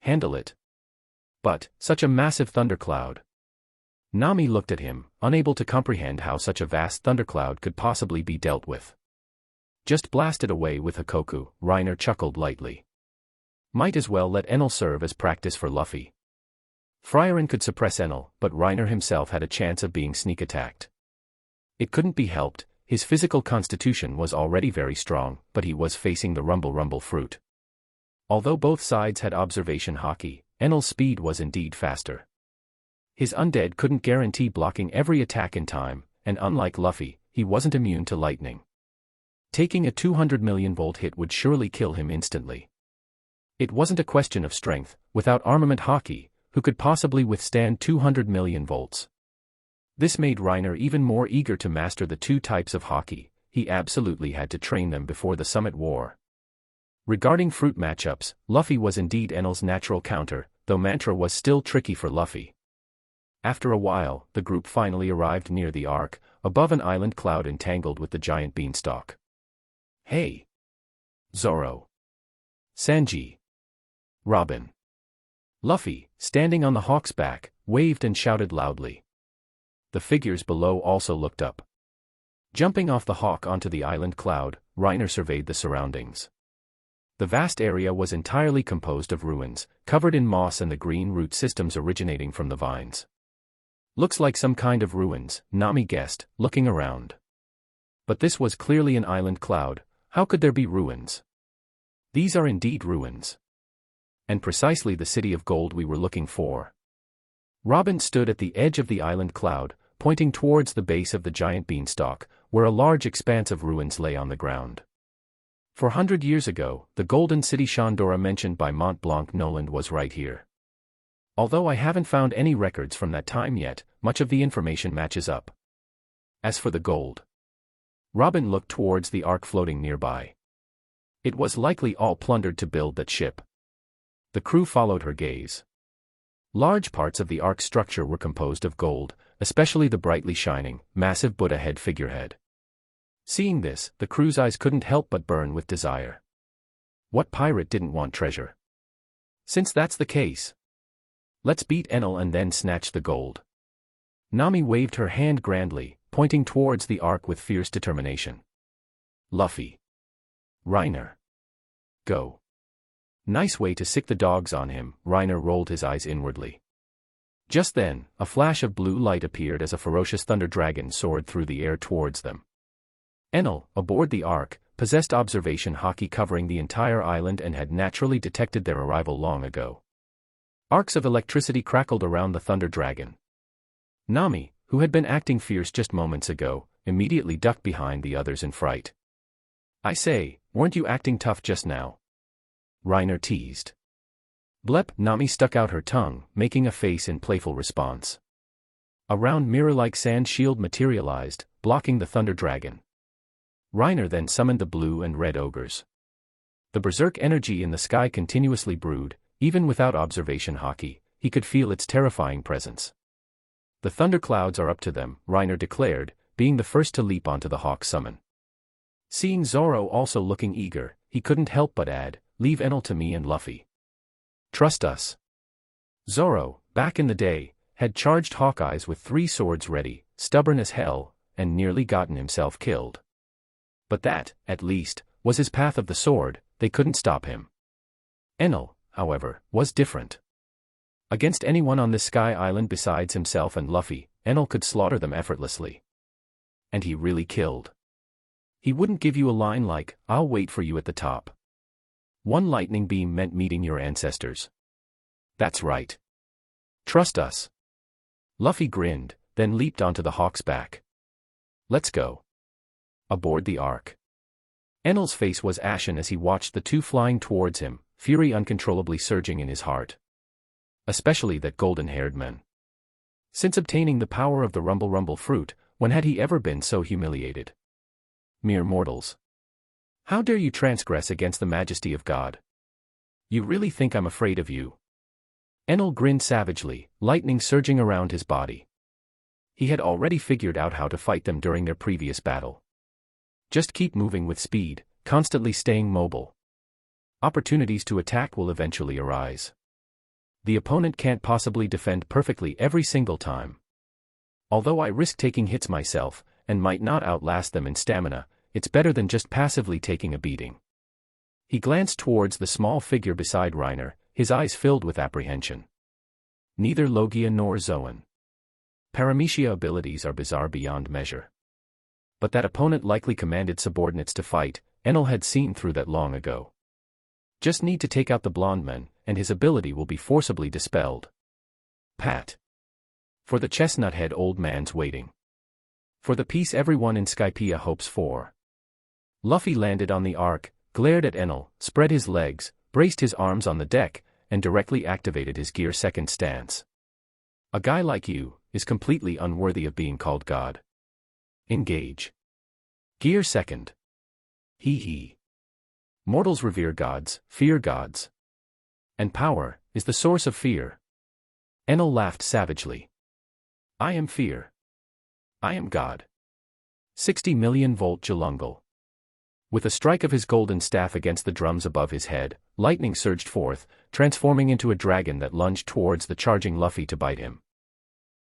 Handle it. But, such a massive thundercloud. Nami looked at him, unable to comprehend how such a vast thundercloud could possibly be dealt with. Just blast it away with Hakoku, Reiner chuckled lightly. Might as well let Enel serve as practice for Luffy. Frieren could suppress Enel, but Reiner himself had a chance of being sneak attacked. It couldn't be helped, his physical constitution was already very strong, but he was facing the rumble fruit. Although both sides had observation haki, Enel's speed was indeed faster. His undead couldn't guarantee blocking every attack in time, and unlike Luffy, he wasn't immune to lightning. Taking a 200 million volt hit would surely kill him instantly. It wasn't a question of strength, without armament haki, who could possibly withstand 200 million volts. This made Reiner even more eager to master the two types of haki, he absolutely had to train them before the Summit War. Regarding fruit matchups, Luffy was indeed Enel's natural counter, though Mantra was still tricky for Luffy. After a while, the group finally arrived near the ark, above an island cloud entangled with the giant beanstalk. Hey! Zoro. Sanji. Robin. Luffy, standing on the hawk's back, waved and shouted loudly. The figures below also looked up. Jumping off the hawk onto the island cloud, Reiner surveyed the surroundings. The vast area was entirely composed of ruins, covered in moss and the green root systems originating from the vines. Looks like some kind of ruins, Nami guessed, looking around. But this was clearly an island cloud. How could there be ruins? These are indeed ruins. And precisely the city of gold we were looking for. Robin stood at the edge of the island cloud, pointing towards the base of the giant beanstalk, where a large expanse of ruins lay on the ground. 400 years ago, the golden city Chandora mentioned by Mont Blanc Noland was right here. Although I haven't found any records from that time yet, much of the information matches up. As for the gold, Robin looked towards the ark floating nearby. It was likely all plundered to build that ship. The crew followed her gaze. Large parts of the ark structure were composed of gold, especially the brightly shining, massive Buddha head figurehead. Seeing this, the crew's eyes couldn't help but burn with desire. What pirate didn't want treasure? Since that's the case, let's beat Enel and then snatch the gold. Nami waved her hand grandly, pointing towards the ark with fierce determination. Luffy. Reiner. Go. Nice way to sick the dogs on him, Reiner rolled his eyes inwardly. Just then, a flash of blue light appeared as a ferocious thunder dragon soared through the air towards them. Enel, aboard the ark, possessed observation haki covering the entire island and had naturally detected their arrival long ago. Arcs of electricity crackled around the thunder dragon. Nami, who had been acting fierce just moments ago, immediately ducked behind the others in fright. I say, weren't you acting tough just now? Reiner teased. Blep, Nami stuck out her tongue, making a face in playful response. A round mirror-like sand shield materialized, blocking the thunder dragon. Reiner then summoned the blue and red ogres. The berserk energy in the sky continuously brewed, even without observation haki, he could feel its terrifying presence. The thunderclouds are up to them, Reiner declared, being the first to leap onto the hawk summon. Seeing Zoro also looking eager, he couldn't help but add, leave Enel to me and Luffy. Trust us. Zoro, back in the day, had charged Hawkeyes with 3 swords ready, stubborn as hell, and nearly gotten himself killed. But that, at least, was his path of the sword, they couldn't stop him. Enel, however, was different. Against anyone on this sky island besides himself and Luffy, Enel could slaughter them effortlessly. And he really killed. He wouldn't give you a line like, I'll wait for you at the top. One lightning beam meant meeting your ancestors. That's right. Trust us. Luffy grinned, then leaped onto the hawk's back. Let's go. Aboard the ark. Enel's face was ashen as he watched the two flying towards him, fury uncontrollably surging in his heart. Especially that golden-haired man. Since obtaining the power of the Rumble fruit, when had he ever been so humiliated? Mere mortals. How dare you transgress against the majesty of God? You really think I'm afraid of you? Enel grinned savagely, lightning surging around his body. He had already figured out how to fight them during their previous battle. Just keep moving with speed, constantly staying mobile. Opportunities to attack will eventually arise. The opponent can't possibly defend perfectly every single time. Although I risk taking hits myself, and might not outlast them in stamina, it's better than just passively taking a beating. He glanced towards the small figure beside Reiner, his eyes filled with apprehension. Neither Logia nor Zoan. Paramecia abilities are bizarre beyond measure. But that opponent likely commanded subordinates to fight, Enel had seen through that long ago. Just need to take out the blonde man, and his ability will be forcibly dispelled. Pat. For the chestnut-head old man's waiting. For the peace everyone in Skypiea hopes for. Luffy landed on the ark, glared at Enel, spread his legs, braced his arms on the deck, and directly activated his Gear Second stance. A guy like you is completely unworthy of being called God. Engage. Gear Second. Hee. Mortals revere gods, fear gods. And power is the source of fear. Enel laughed savagely. I am fear. I am God. 60 million volt Jalungal. With a strike of his golden staff against the drums above his head, lightning surged forth, transforming into a dragon that lunged towards the charging Luffy to bite him.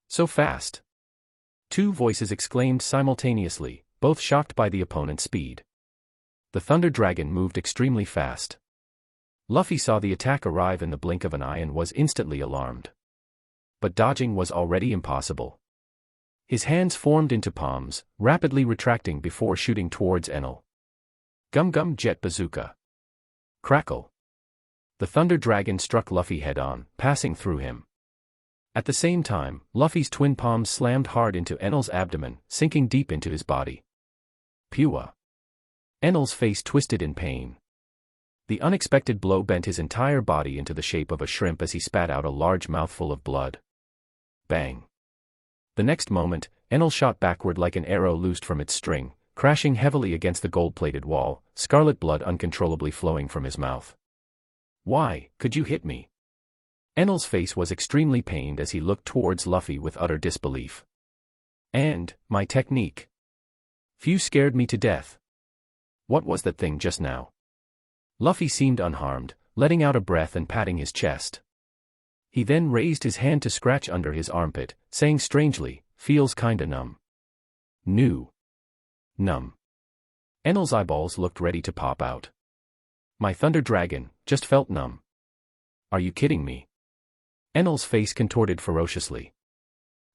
So fast! Two voices exclaimed simultaneously, both shocked by the opponent's speed. The Thunder Dragon moved extremely fast. Luffy saw the attack arrive in the blink of an eye and was instantly alarmed. But dodging was already impossible. His hands formed into palms, rapidly retracting before shooting towards Enel. Gum Gum Jet Bazooka. Crackle. The Thunder Dragon struck Luffy head-on, passing through him. At the same time, Luffy's twin palms slammed hard into Enel's abdomen, sinking deep into his body. Pua. Enel's face twisted in pain. The unexpected blow bent his entire body into the shape of a shrimp as he spat out a large mouthful of blood. Bang. The next moment, Enel shot backward like an arrow loosed from its string, crashing heavily against the gold-plated wall, scarlet blood uncontrollably flowing from his mouth. Why could you hit me? Enel's face was extremely pained as he looked towards Luffy with utter disbelief. And my technique. Few scared me to death. What was that thing just now? Luffy seemed unharmed, letting out a breath and patting his chest. He then raised his hand to scratch under his armpit, saying strangely, feels kinda numb. Numb. Enel's eyeballs looked ready to pop out. My Thunder Dragon just felt numb. Are you kidding me? Enel's face contorted ferociously.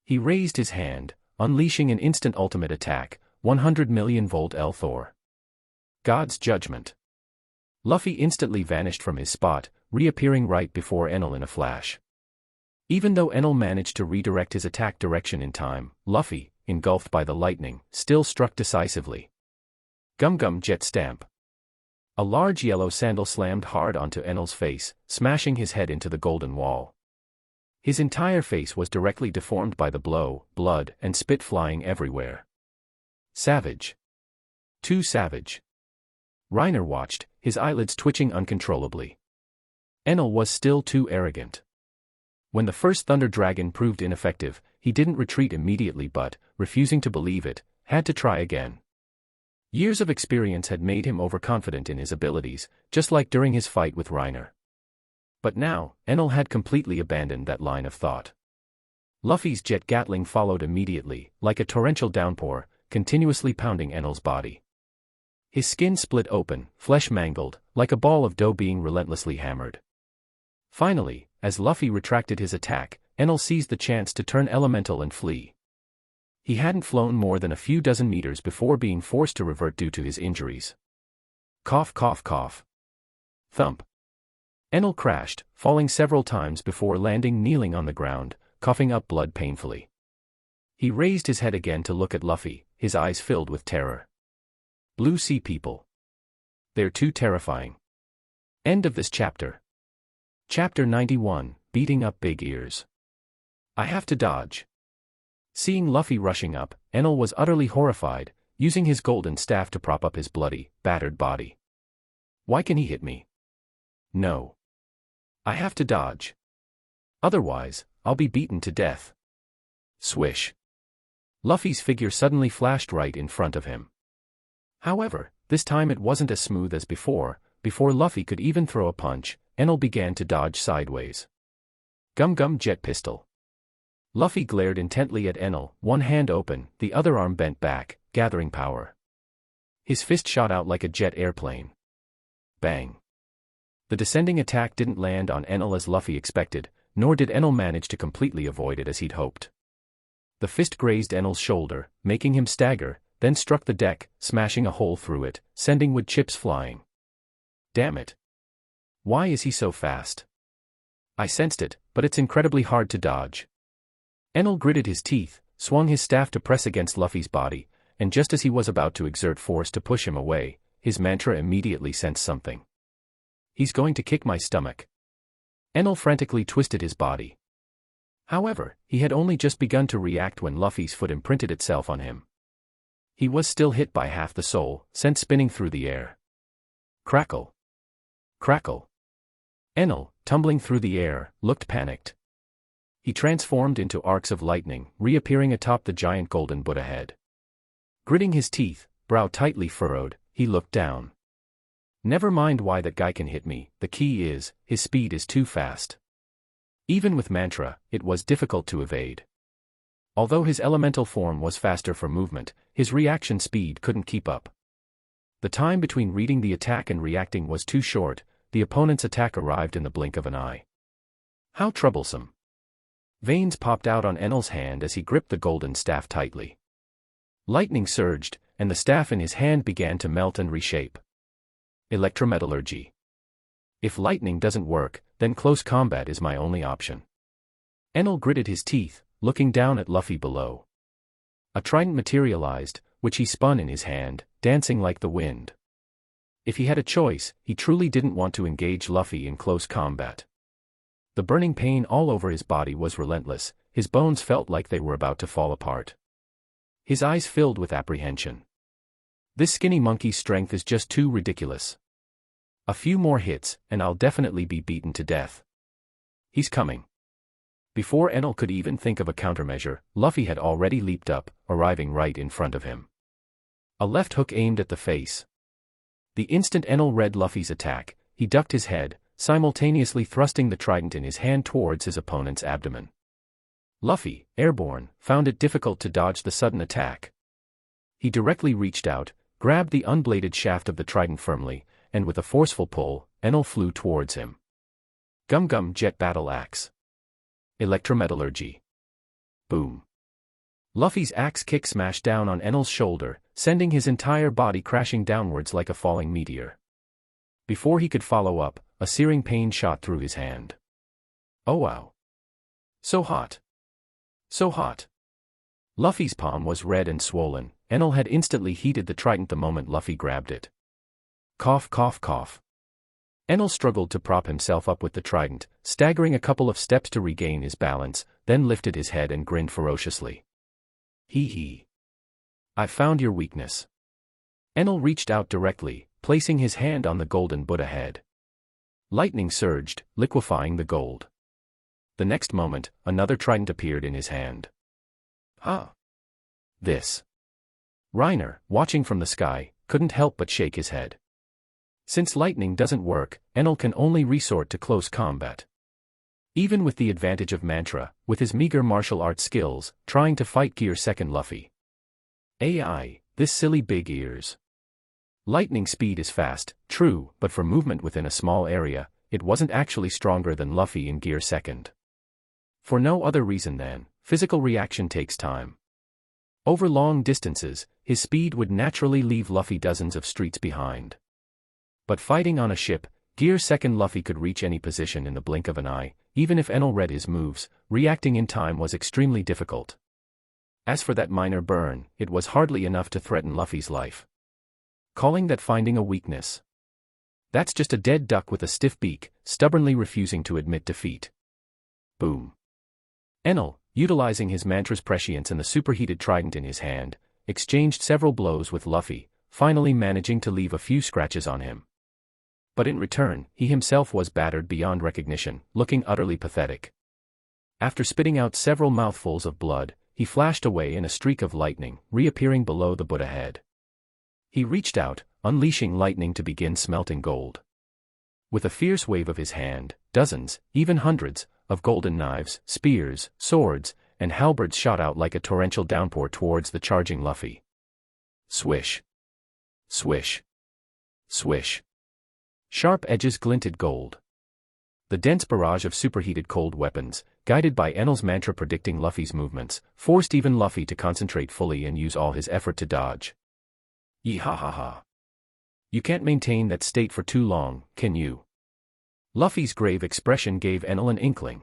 He raised his hand, unleashing an instant ultimate attack, 100 million volt L Thor. God's Judgment. Luffy instantly vanished from his spot, reappearing right before Enel in a flash. Even though Enel managed to redirect his attack direction in time, Luffy, engulfed by the lightning, still struck decisively. Gum Gum Jet Stamp. A large yellow sandal slammed hard onto Enel's face, smashing his head into the golden wall. His entire face was directly deformed by the blow, blood and spit flying everywhere. Savage. Too savage. Reiner watched, his eyelids twitching uncontrollably. Enel was still too arrogant. When the first Thunder Dragon proved ineffective, he didn't retreat immediately but, refusing to believe it, had to try again. Years of experience had made him overconfident in his abilities, just like during his fight with Reiner. But now, Enel had completely abandoned that line of thought. Luffy's jet gatling followed immediately, like a torrential downpour, continuously pounding Enel's body. His skin split open, flesh mangled, like a ball of dough being relentlessly hammered. Finally, as Luffy retracted his attack, Enel seized the chance to turn elemental and flee. He hadn't flown more than a few dozen meters before being forced to revert due to his injuries. Cough cough cough. Thump. Enel crashed, falling several times before landing kneeling on the ground, coughing up blood painfully. He raised his head again to look at Luffy, his eyes filled with terror. Blue Sea People. They're too terrifying. End of this chapter. Chapter 91, Beating Up Big Ears. I have to dodge. Seeing Luffy rushing up, Enel was utterly horrified, using his golden staff to prop up his bloody, battered body. Why can he hit me? No. I have to dodge. Otherwise, I'll be beaten to death. Swish. Luffy's figure suddenly flashed right in front of him. However, this time it wasn't as smooth as before. Before Luffy could even throw a punch, Enel began to dodge sideways. Gum Gum Jet Pistol. Luffy glared intently at Enel, one hand open, the other arm bent back, gathering power. His fist shot out like a jet airplane. Bang. The descending attack didn't land on Enel as Luffy expected, nor did Enel manage to completely avoid it as he'd hoped. The fist grazed Enel's shoulder, making him stagger, then struck the deck, smashing a hole through it, sending wood chips flying. Damn it. Why is he so fast? I sensed it, but it's incredibly hard to dodge. Enel gritted his teeth, swung his staff to press against Luffy's body, and just as he was about to exert force to push him away, his mantra immediately sensed something. He's going to kick my stomach. Enel frantically twisted his body. However, he had only just begun to react when Luffy's foot imprinted itself on him. He was still hit by half the soul, sent spinning through the air. Crackle. Crackle. Enel, tumbling through the air, looked panicked. He transformed into arcs of lightning, reappearing atop the giant golden Buddha head. Gritting his teeth, brow tightly furrowed, he looked down. Never mind why that guy can hit me, the key is, his speed is too fast. Even with mantra, it was difficult to evade. Although his elemental form was faster for movement, his reaction speed couldn't keep up. The time between reading the attack and reacting was too short. The opponent's attack arrived in the blink of an eye. How troublesome. Veins popped out on Enel's hand as he gripped the golden staff tightly. Lightning surged, and the staff in his hand began to melt and reshape. Electrometallurgy. If lightning doesn't work, then close combat is my only option. Enel gritted his teeth, looking down at Luffy below. A trident materialized, which he spun in his hand, dancing like the wind. If he had a choice, he truly didn't want to engage Luffy in close combat. The burning pain all over his body was relentless, his bones felt like they were about to fall apart. His eyes filled with apprehension. This skinny monkey's strength is just too ridiculous. A few more hits, and I'll definitely be beaten to death. He's coming. Before Enel could even think of a countermeasure, Luffy had already leaped up, arriving right in front of him. A left hook aimed at the face. The instant Enel read Luffy's attack, he ducked his head, simultaneously thrusting the trident in his hand towards his opponent's abdomen. Luffy, airborne, found it difficult to dodge the sudden attack. He directly reached out, grabbed the unbladed shaft of the trident firmly, and with a forceful pull, Enel flew towards him. Gum Jet Battle Axe. Electrometallurgy. Boom. Luffy's axe kick smashed down on Enel's shoulder, sending his entire body crashing downwards like a falling meteor. Before he could follow up, a searing pain shot through his hand. Oh wow. So hot. So hot. Luffy's palm was red and swollen. Enel had instantly heated the trident the moment Luffy grabbed it. Cough cough cough. Enel struggled to prop himself up with the trident, staggering a couple of steps to regain his balance, then lifted his head and grinned ferociously. Hee. I've found your weakness. Enel reached out directly, placing his hand on the golden Buddha head. Lightning surged, liquefying the gold. The next moment, another trident appeared in his hand. Huh? This. Reiner, watching from the sky, couldn't help but shake his head. Since lightning doesn't work, Enel can only resort to close combat. Even with the advantage of mantra, with his meager martial arts skills, trying to fight Gear 2nd Luffy. AI, this silly big ears. Lightning speed is fast, true, but for movement within a small area, it wasn't actually stronger than Luffy in Gear 2nd. For no other reason than, physical reaction takes time. Over long distances, his speed would naturally leave Luffy dozens of streets behind. But fighting on a ship, Gear 2nd Luffy could reach any position in the blink of an eye. Even if Enel read his moves, reacting in time was extremely difficult. As for that minor burn, it was hardly enough to threaten Luffy's life. Calling that finding a weakness? That's just a dead duck with a stiff beak, stubbornly refusing to admit defeat. Boom. Enel, utilizing his mantra's prescience and the superheated trident in his hand, exchanged several blows with Luffy, finally managing to leave a few scratches on him. But in return, he himself was battered beyond recognition, looking utterly pathetic. After spitting out several mouthfuls of blood, he flashed away in a streak of lightning, reappearing below the Buddha head. He reached out, unleashing lightning to begin smelting gold. With a fierce wave of his hand, dozens, even hundreds, of golden knives, spears, swords, and halberds shot out like a torrential downpour towards the charging Luffy. Swish. Swish. Swish. Sharp edges glinted gold. The dense barrage of superheated cold weapons, guided by Enel's mantra predicting Luffy's movements, forced even Luffy to concentrate fully and use all his effort to dodge. Yee-ha-ha-ha. You can't maintain that state for too long, can you? Luffy's grave expression gave Enel an inkling.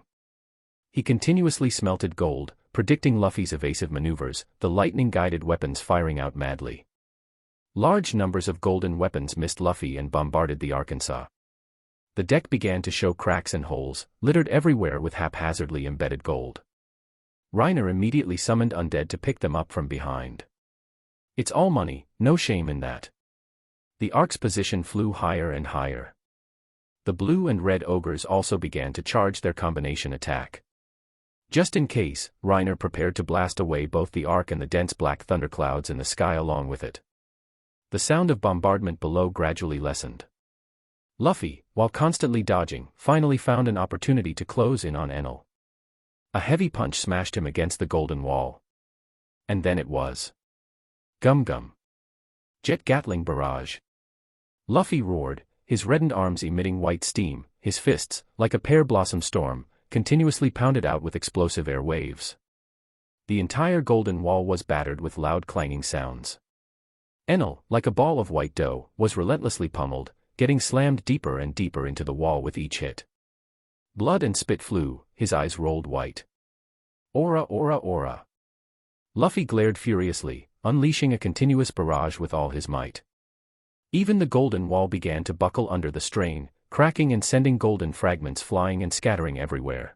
He continuously smelted gold, predicting Luffy's evasive maneuvers, the lightning-guided weapons firing out madly. Large numbers of golden weapons missed Luffy and bombarded the Arkansas. The deck began to show cracks and holes, littered everywhere with haphazardly embedded gold. Reiner immediately summoned undead to pick them up from behind. It's all money, no shame in that. The Ark's position flew higher and higher. The blue and red ogres also began to charge their combination attack. Just in case, Reiner prepared to blast away both the arc and the dense black thunderclouds in the sky along with it. The sound of bombardment below gradually lessened. Luffy, while constantly dodging, finally found an opportunity to close in on Enel. A heavy punch smashed him against the golden wall. And then it was Gum Gum. Jet Gatling Barrage. Luffy roared, his reddened arms emitting white steam, his fists, like a pear blossom storm, continuously pounded out with explosive air waves. The entire golden wall was battered with loud clanging sounds. Enel, like a ball of white dough, was relentlessly pummeled, getting slammed deeper and deeper into the wall with each hit. Blood and spit flew, his eyes rolled white. Aura, aura, aura. Luffy glared furiously, unleashing a continuous barrage with all his might. Even the golden wall began to buckle under the strain, cracking and sending golden fragments flying and scattering everywhere.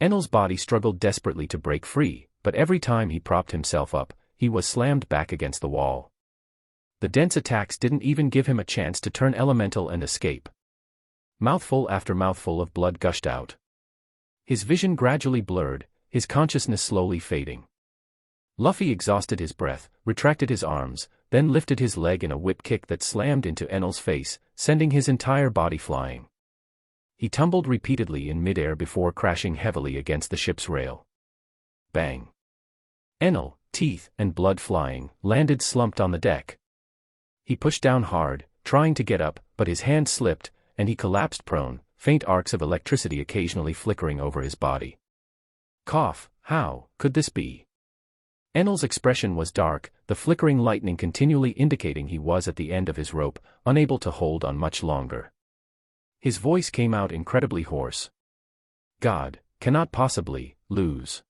Enel's body struggled desperately to break free, but every time he propped himself up, he was slammed back against the wall. The dense attacks didn't even give him a chance to turn elemental and escape. Mouthful after mouthful of blood gushed out. His vision gradually blurred, his consciousness slowly fading. Luffy exhausted his breath, retracted his arms, then lifted his leg in a whip kick that slammed into Enel's face, sending his entire body flying. He tumbled repeatedly in midair before crashing heavily against the ship's rail. Bang! Enel, teeth and blood flying, landed slumped on the deck. He pushed down hard, trying to get up, but his hand slipped, and he collapsed prone, faint arcs of electricity occasionally flickering over his body. Cough, how could this be? Enel's expression was dark, the flickering lightning continually indicating he was at the end of his rope, unable to hold on much longer. His voice came out incredibly hoarse. God, cannot possibly lose.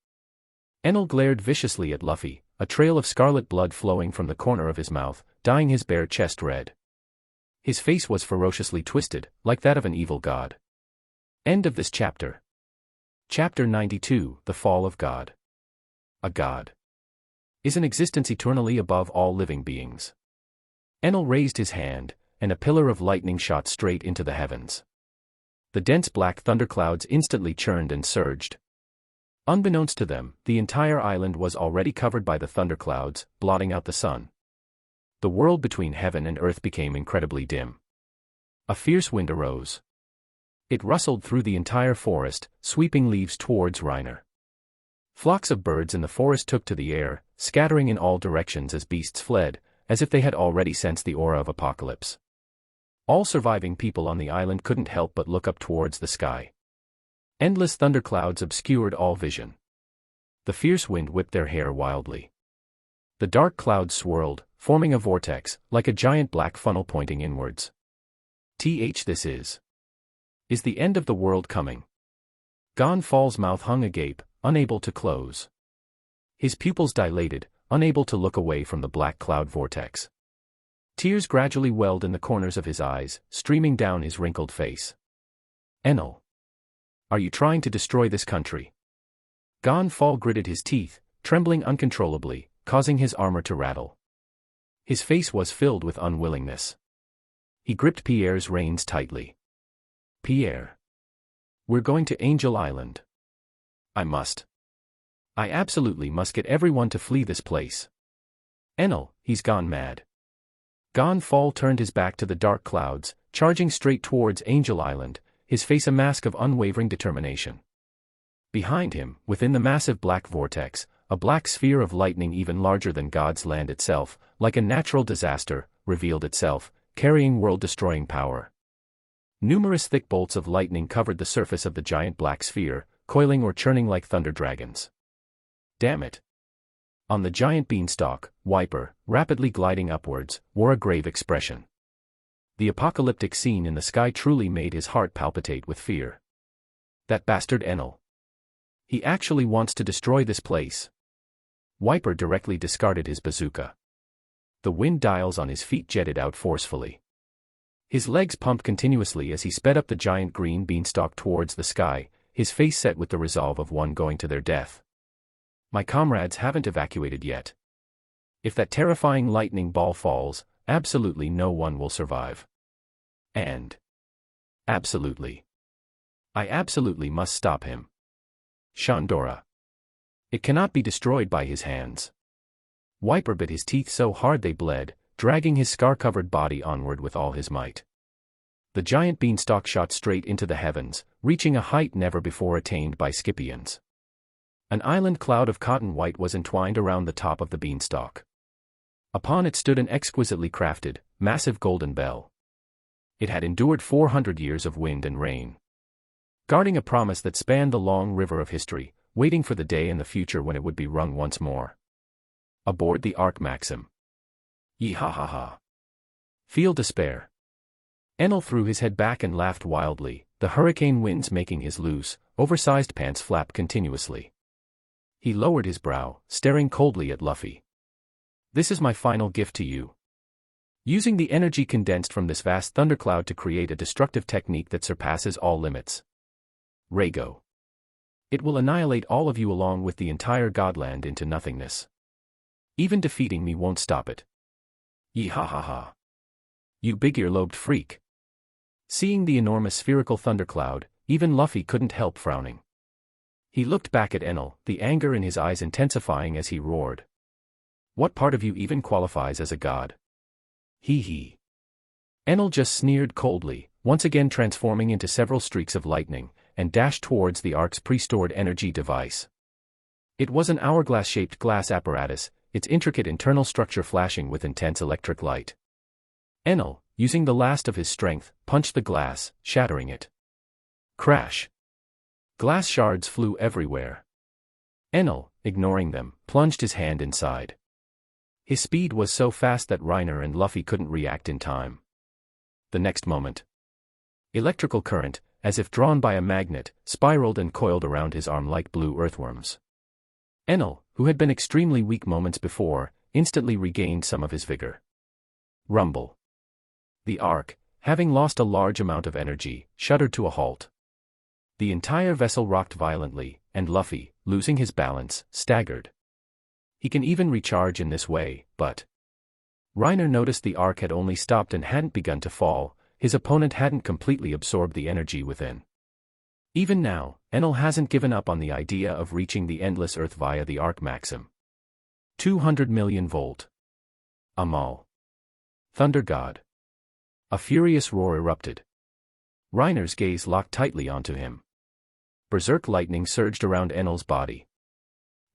Enel glared viciously at Luffy, a trail of scarlet blood flowing from the corner of his mouth, dyeing his bare chest red. His face was ferociously twisted, like that of an evil god. End of this chapter. Chapter 92, The Fall of God. A god is an existence eternally above all living beings. Enel raised his hand, and a pillar of lightning shot straight into the heavens. The dense black thunderclouds instantly churned and surged. Unbeknownst to them, the entire island was already covered by the thunderclouds, blotting out the sun. The world between heaven and earth became incredibly dim. A fierce wind arose. It rustled through the entire forest, sweeping leaves towards Reiner. Flocks of birds in the forest took to the air, scattering in all directions as beasts fled, as if they had already sensed the aura of apocalypse. All surviving people on the island couldn't help but look up towards the sky. Endless thunderclouds obscured all vision. The fierce wind whipped their hair wildly. The dark clouds swirled, forming a vortex, like a giant black funnel pointing inwards. This is the end of the world coming. Gon Fall's mouth hung agape, unable to close. His pupils dilated, unable to look away from the black cloud vortex. Tears gradually welled in the corners of his eyes, streaming down his wrinkled face. Enel, are you trying to destroy this country? Gon Fall gritted his teeth, trembling uncontrollably, causing his armor to rattle. His face was filled with unwillingness. He gripped Pierre's reins tightly. Pierre, we're going to Angel Island. I absolutely must get everyone to flee this place. Enel, he's gone mad. Gon Fall turned his back to the dark clouds, charging straight towards Angel Island, his face a mask of unwavering determination. Behind him, within the massive black vortex, a black sphere of lightning even larger than God's land itself, like a natural disaster, revealed itself, carrying world-destroying power. Numerous thick bolts of lightning covered the surface of the giant black sphere, coiling or churning like thunder dragons. Damn it! On the giant beanstalk, Wiper, rapidly gliding upwards, wore a grave expression. The apocalyptic scene in the sky truly made his heart palpitate with fear. That bastard Enel. He actually wants to destroy this place. Wiper directly discarded his bazooka. The wind dials on his feet jetted out forcefully. His legs pumped continuously as he sped up the giant green beanstalk towards the sky, his face set with the resolve of one going to their death. My comrades haven't evacuated yet. If that terrifying lightning ball falls, absolutely no one will survive. And I absolutely must stop him. Shandora. It cannot be destroyed by his hands. Wiper bit his teeth so hard they bled, dragging his scar-covered body onward with all his might. The giant beanstalk shot straight into the heavens, reaching a height never before attained by Scipians. An island cloud of cotton white was entwined around the top of the beanstalk. Upon it stood an exquisitely crafted, massive golden bell. It had endured 400 years of wind and rain, guarding a promise that spanned the long river of history, waiting for the day in the future when it would be rung once more. Aboard the Ark Maxim. Yee-ha-ha-ha. Feel despair. Enel threw his head back and laughed wildly, the hurricane winds making his loose, oversized pants flap continuously. He lowered his brow, staring coldly at Luffy. This is my final gift to you. Using the energy condensed from this vast thundercloud to create a destructive technique that surpasses all limits. Rego. It will annihilate all of you along with the entire Godland into nothingness. Even defeating me won't stop it. Yee-ha-ha-ha. You big ear-lobed freak. Seeing the enormous spherical thundercloud, even Luffy couldn't help frowning. He looked back at Enel, the anger in his eyes intensifying as he roared. What part of you even qualifies as a god? Hee. Enel just sneered coldly, once again transforming into several streaks of lightning, and dashed towards the Ark's pre-stored energy device. It was an hourglass-shaped glass apparatus, its intricate internal structure flashing with intense electric light. Enel, using the last of his strength, punched the glass, shattering it. Crash! Glass shards flew everywhere. Enel, ignoring them, plunged his hand inside. His speed was so fast that Reiner and Luffy couldn't react in time. The next moment, electrical current, as if drawn by a magnet, spiraled and coiled around his arm like blue earthworms. Enel, who had been extremely weak moments before, instantly regained some of his vigor. Rumble. The Ark, having lost a large amount of energy, shuddered to a halt. The entire vessel rocked violently, and Luffy, losing his balance, staggered. He can even recharge in this way, but Reiner noticed the Ark had only stopped and hadn't begun to fall, his opponent hadn't completely absorbed the energy within. Even now, Enel hasn't given up on the idea of reaching the endless Earth via the Ark Maxim. 200 million volt. Amal. Thunder God. A furious roar erupted. Reiner's gaze locked tightly onto him. Berserk lightning surged around Enel's body.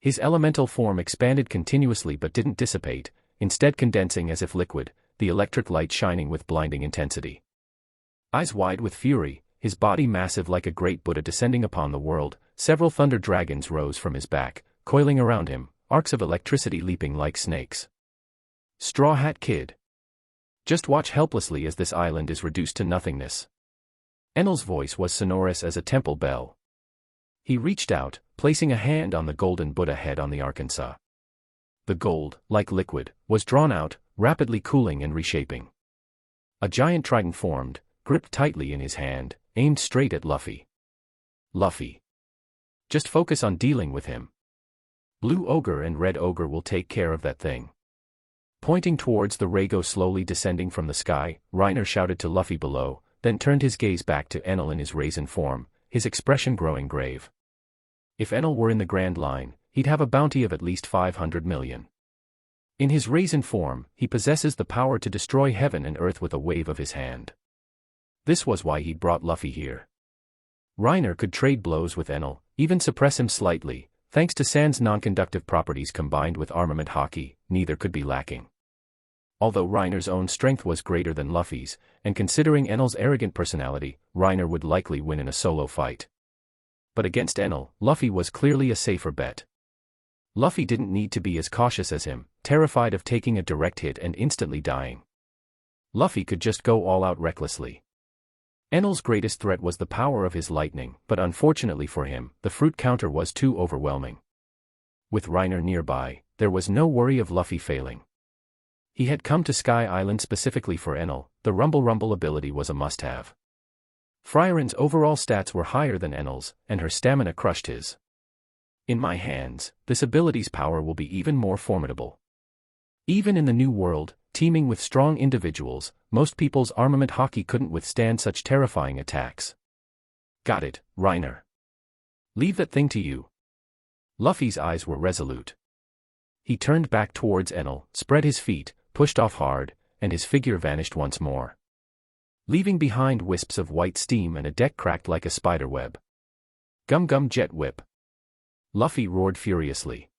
His elemental form expanded continuously but didn't dissipate, instead condensing as if liquid, the electric light shining with blinding intensity. Eyes wide with fury, his body massive like a great Buddha descending upon the world, several thunder dragons rose from his back, coiling around him, arcs of electricity leaping like snakes. Straw Hat Kid. Just watch helplessly as this island is reduced to nothingness. Enel's voice was sonorous as a temple bell. He reached out, placing a hand on the golden Buddha head on the Arkansas. The gold, like liquid, was drawn out, rapidly cooling and reshaping. A giant trident formed, gripped tightly in his hand, aimed straight at Luffy. Luffy. Just focus on dealing with him. Blue Ogre and Red Ogre will take care of that thing. Pointing towards the Rego slowly descending from the sky, Reiner shouted to Luffy below, then turned his gaze back to Enel in his raisin form, his expression growing grave. If Enel were in the Grand Line, he'd have a bounty of at least 500 million. In his raisin form, he possesses the power to destroy heaven and earth with a wave of his hand. This was why he'd brought Luffy here. Reiner could trade blows with Enel, even suppress him slightly, thanks to Sand's non-conductive properties combined with armament hockey, neither could be lacking. Although Reiner's own strength was greater than Luffy's, and considering Enel's arrogant personality, Reiner would likely win in a solo fight. But against Enel, Luffy was clearly a safer bet. Luffy didn't need to be as cautious as him, terrified of taking a direct hit and instantly dying. Luffy could just go all out recklessly. Enel's greatest threat was the power of his lightning, but unfortunately for him, the fruit counter was too overwhelming. With Reiner nearby, there was no worry of Luffy failing. He had come to Sky Island specifically for Enel, the Rumble ability was a must-have. Frierin's overall stats were higher than Enel's, and her stamina crushed his. In my hands, this ability's power will be even more formidable. Even in the New World, teeming with strong individuals, most people's armament hockey couldn't withstand such terrifying attacks. Got it, Reiner. Leave that thing to you. Luffy's eyes were resolute. He turned back towards Enel, spread his feet, pushed off hard, and his figure vanished once more, leaving behind wisps of white steam and a deck cracked like a spider web. Gum gum jet whip. Luffy roared furiously.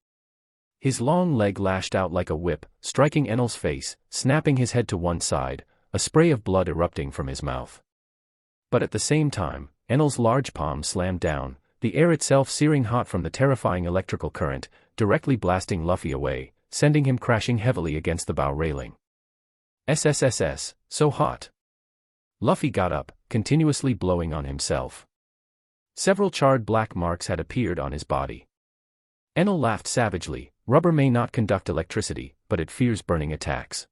His long leg lashed out like a whip, striking Enel's face, snapping his head to one side, a spray of blood erupting from his mouth. But at the same time, Enel's large palm slammed down, the air itself searing hot from the terrifying electrical current, directly blasting Luffy away, sending him crashing heavily against the bow railing. SSSS, so hot. Luffy got up, continuously blowing on himself. Several charred black marks had appeared on his body. Enel laughed savagely. Rubber may not conduct electricity, but it fears burning attacks.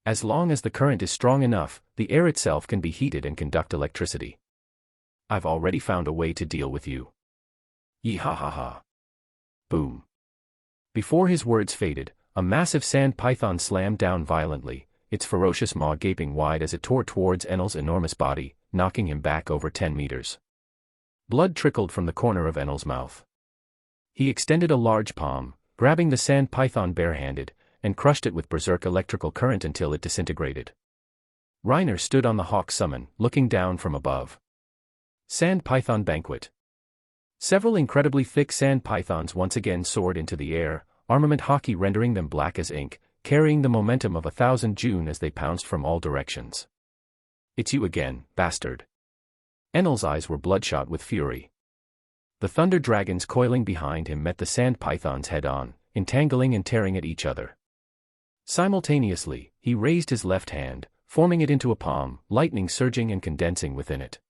As long as the current is strong enough, the air itself can be heated and conduct electricity. I've already found a way to deal with you. Yee ha ha ha. Boom. Before his words faded, a massive sand python slammed down violently, its ferocious maw gaping wide as it tore towards Enel's enormous body, knocking him back over 10 meters. Blood trickled from the corner of Enel's mouth. He extended a large palm, grabbing the sand python barehanded, and crushed it with berserk electrical current until it disintegrated. Reiner stood on the hawk summon, looking down from above. Sand python banquet. Several incredibly thick sand pythons once again soared into the air, armament hockey rendering them black as ink, carrying the momentum of 1,000 June as they pounced from all directions. It's you again, bastard. Enel's eyes were bloodshot with fury. The thunder dragons coiling behind him met the sand pythons head-on, entangling and tearing at each other. Simultaneously, he raised his left hand, forming it into a palm, lightning surging and condensing within it.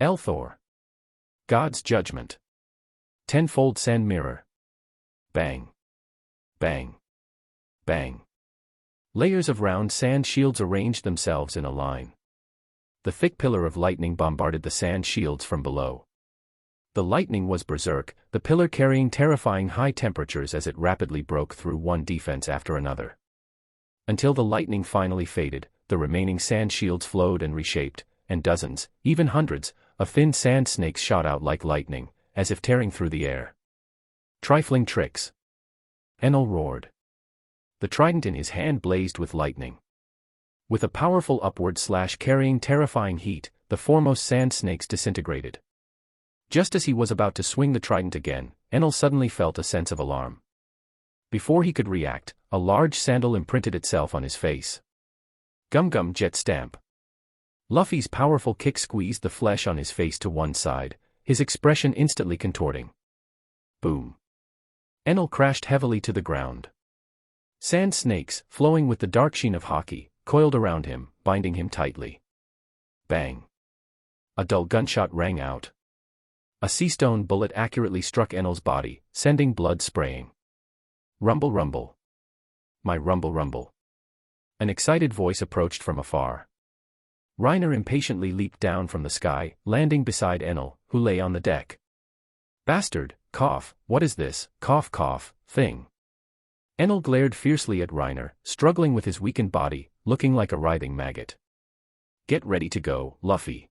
Elthor. God's judgment. Tenfold sand mirror. Bang. Bang. Bang. Layers of round sand shields arranged themselves in a line. The thick pillar of lightning bombarded the sand shields from below. The lightning was berserk, the pillar carrying terrifying high temperatures as it rapidly broke through one defense after another. Until the lightning finally faded, the remaining sand shields flowed and reshaped, and dozens, even hundreds, of thin sand snakes shot out like lightning, as if tearing through the air. Trifling tricks. Enel roared. The trident in his hand blazed with lightning. With a powerful upward slash carrying terrifying heat, the foremost sand snakes disintegrated. Just as he was about to swing the trident again, Enel suddenly felt a sense of alarm. Before he could react, a large sandal imprinted itself on his face. Gum gum jet stamp. Luffy's powerful kick squeezed the flesh on his face to one side, his expression instantly contorting. Boom. Enel crashed heavily to the ground. Sand snakes, flowing with the dark sheen of hockey, coiled around him, binding him tightly. Bang. A dull gunshot rang out. A sea-stone bullet accurately struck Enel's body, sending blood spraying. Rumble rumble. My rumble rumble. An excited voice approached from afar. Reiner impatiently leaped down from the sky, landing beside Enel, who lay on the deck. Bastard, cough, what is this, cough cough, thing? Enel glared fiercely at Reiner, struggling with his weakened body, looking like a writhing maggot. Get ready to go, Luffy.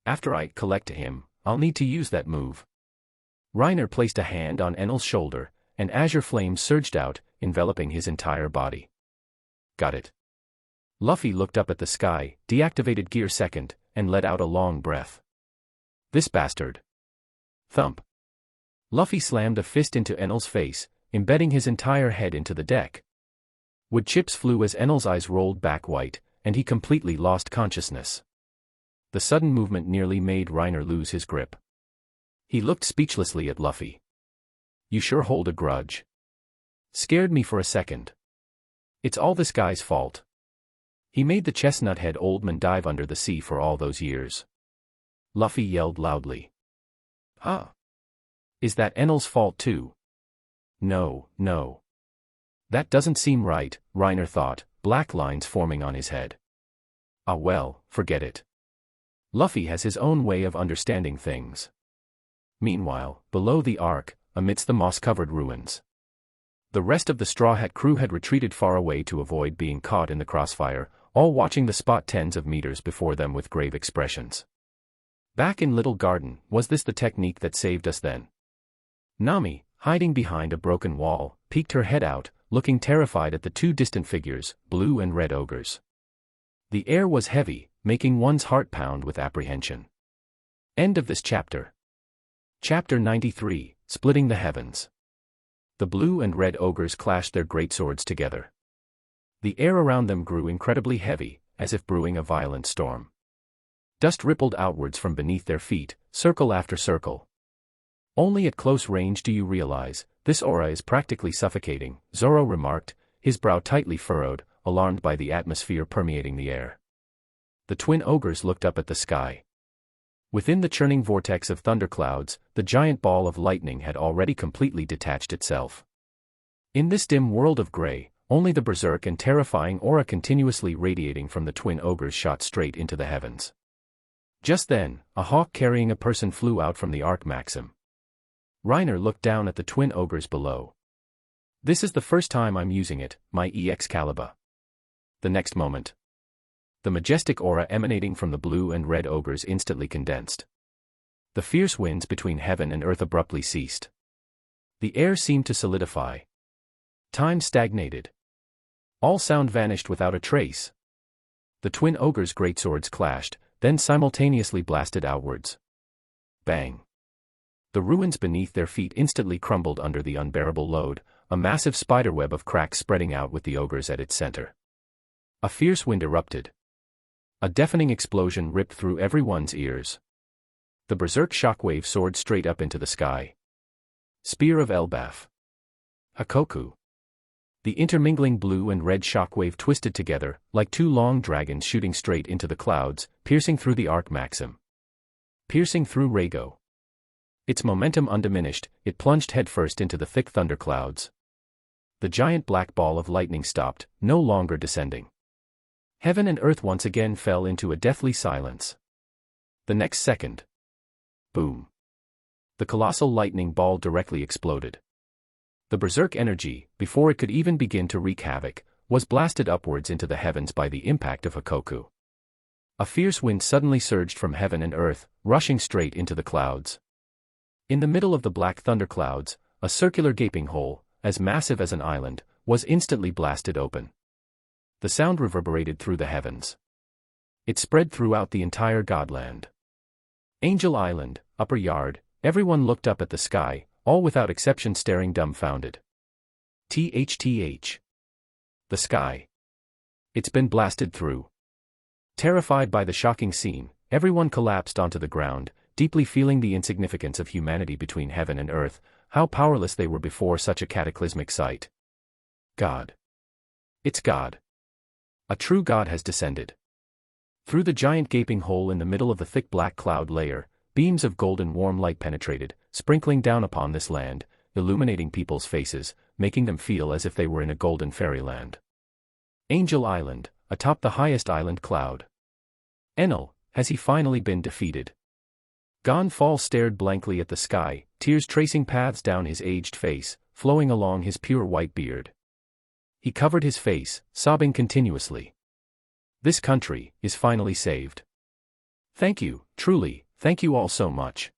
After I collect him, I'll need to use that move. Reiner placed a hand on Enel's shoulder, and azure flames surged out, enveloping his entire body. Got it. Luffy looked up at the sky, deactivated gear second, and let out a long breath. This bastard. Thump. Luffy slammed a fist into Enel's face, embedding his entire head into the deck. Wood chips flew as Enel's eyes rolled back white, and he completely lost consciousness. The sudden movement nearly made Reiner lose his grip. He looked speechlessly at Luffy. You sure hold a grudge. Scared me for a second. It's all this guy's fault. He made the chestnut-head old man dive under the sea for all those years. Luffy yelled loudly. Huh? Is that Enel's fault too? No, no. That doesn't seem right, Reiner thought, black lines forming on his head. Ah well, forget it. Luffy has his own way of understanding things. Meanwhile, below the ark, amidst the moss-covered ruins, the rest of the Straw Hat crew had retreated far away to avoid being caught in the crossfire, all watching the spot tens of meters before them with grave expressions. Back in Little Garden, was this the technique that saved us then? Nami, hiding behind a broken wall, peeked her head out, looking terrified at the two distant figures, blue and red ogres. The air was heavy, making one's heart pound with apprehension. End of this chapter. Chapter 93, Splitting the Heavens. The blue and red ogres clashed their greatswords together. The air around them grew incredibly heavy, as if brewing a violent storm. Dust rippled outwards from beneath their feet, circle after circle. Only at close range do you realize, this aura is practically suffocating, Zoro remarked, his brow tightly furrowed, alarmed by the atmosphere permeating the air. The twin ogres looked up at the sky. Within the churning vortex of thunderclouds, the giant ball of lightning had already completely detached itself. In this dim world of gray, only the berserk and terrifying aura continuously radiating from the twin ogres shot straight into the heavens. Just then, a hawk carrying a person flew out from the Arc Maxim. Reiner looked down at the twin ogres below. This is the first time I'm using it, my Excalibur. The next moment, the majestic aura emanating from the blue and red ogres instantly condensed. The fierce winds between heaven and earth abruptly ceased. The air seemed to solidify. Time stagnated. All sound vanished without a trace. The twin ogres' greatswords clashed, then simultaneously blasted outwards. Bang! The ruins beneath their feet instantly crumbled under the unbearable load, a massive spiderweb of cracks spreading out with the ogres at its center. A fierce wind erupted. A deafening explosion ripped through everyone's ears. The berserk shockwave soared straight up into the sky. Spear of Elbaf. Hakoku. The intermingling blue and red shockwave twisted together, like two long dragons shooting straight into the clouds, piercing through the Arc Maxim. Piercing through Reigo. Its momentum undiminished, it plunged headfirst into the thick thunderclouds. The giant black ball of lightning stopped, no longer descending. Heaven and earth once again fell into a deathly silence. The next second. Boom. The colossal lightning ball directly exploded. The berserk energy, before it could even begin to wreak havoc, was blasted upwards into the heavens by the impact of Hakoku. A fierce wind suddenly surged from heaven and earth, rushing straight into the clouds. In the middle of the black thunderclouds, a circular gaping hole, as massive as an island, was instantly blasted open. The sound reverberated through the heavens. It spread throughout the entire Godland. Angel Island, Upper Yard, everyone looked up at the sky, all without exception staring dumbfounded. THTH. The sky. It's been blasted through. Terrified by the shocking scene, everyone collapsed onto the ground, deeply feeling the insignificance of humanity between heaven and earth, how powerless they were before such a cataclysmic sight. God. It's God. A true God has descended. Through the giant gaping hole in the middle of the thick black cloud layer, beams of golden warm light penetrated, sprinkling down upon this land, illuminating people's faces, making them feel as if they were in a golden fairyland. Angel Island, atop the highest island cloud. Enel, has he finally been defeated? Gonfall stared blankly at the sky, tears tracing paths down his aged face, flowing along his pure white beard. He covered his face, sobbing continuously. This country is finally saved. Thank you, truly, thank you all so much.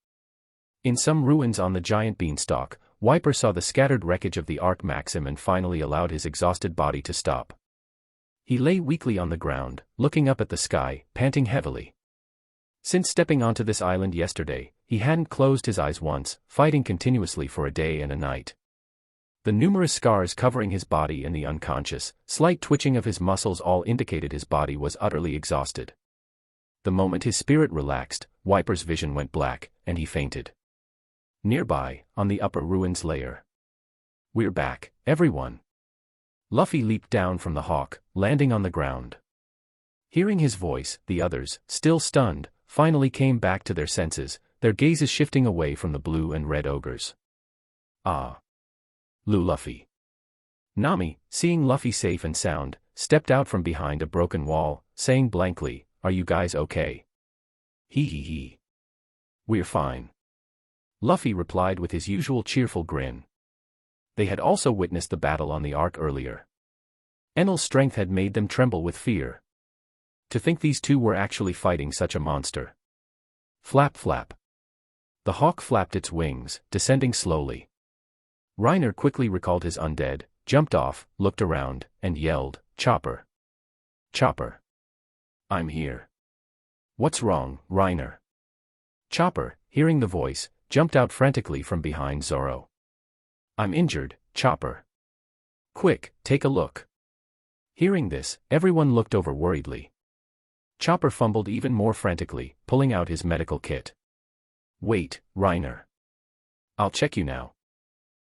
In some ruins on the giant beanstalk, Wiper saw the scattered wreckage of the Arc Maxim and finally allowed his exhausted body to stop. He lay weakly on the ground, looking up at the sky, panting heavily. Since stepping onto this island yesterday, he hadn't closed his eyes once, fighting continuously for a day and a night. The numerous scars covering his body and the unconscious, slight twitching of his muscles all indicated his body was utterly exhausted. The moment his spirit relaxed, Wiper's vision went black, and he fainted. Nearby, on the upper ruins layer. We're back, everyone. Luffy leaped down from the hawk, landing on the ground. Hearing his voice, the others, still stunned, finally came back to their senses, their gazes shifting away from the blue and red ogres. Ah. Luffy. Nami, seeing Luffy safe and sound, stepped out from behind a broken wall, saying blankly, "Are you guys okay?" He. "We're fine." Luffy replied with his usual cheerful grin. They had also witnessed the battle on the Ark earlier. Enel's strength had made them tremble with fear. To think these two were actually fighting such a monster. Flap flap. The hawk flapped its wings, descending slowly. Reiner quickly recalled his undead, jumped off, looked around, and yelled, "Chopper! Chopper! I'm here." "What's wrong, Reiner?" Chopper, hearing the voice, jumped out frantically from behind Zoro. "I'm injured, Chopper. Quick, take a look." Hearing this, everyone looked over worriedly. Chopper fumbled even more frantically, pulling out his medical kit. "Wait, Reiner. I'll check you now.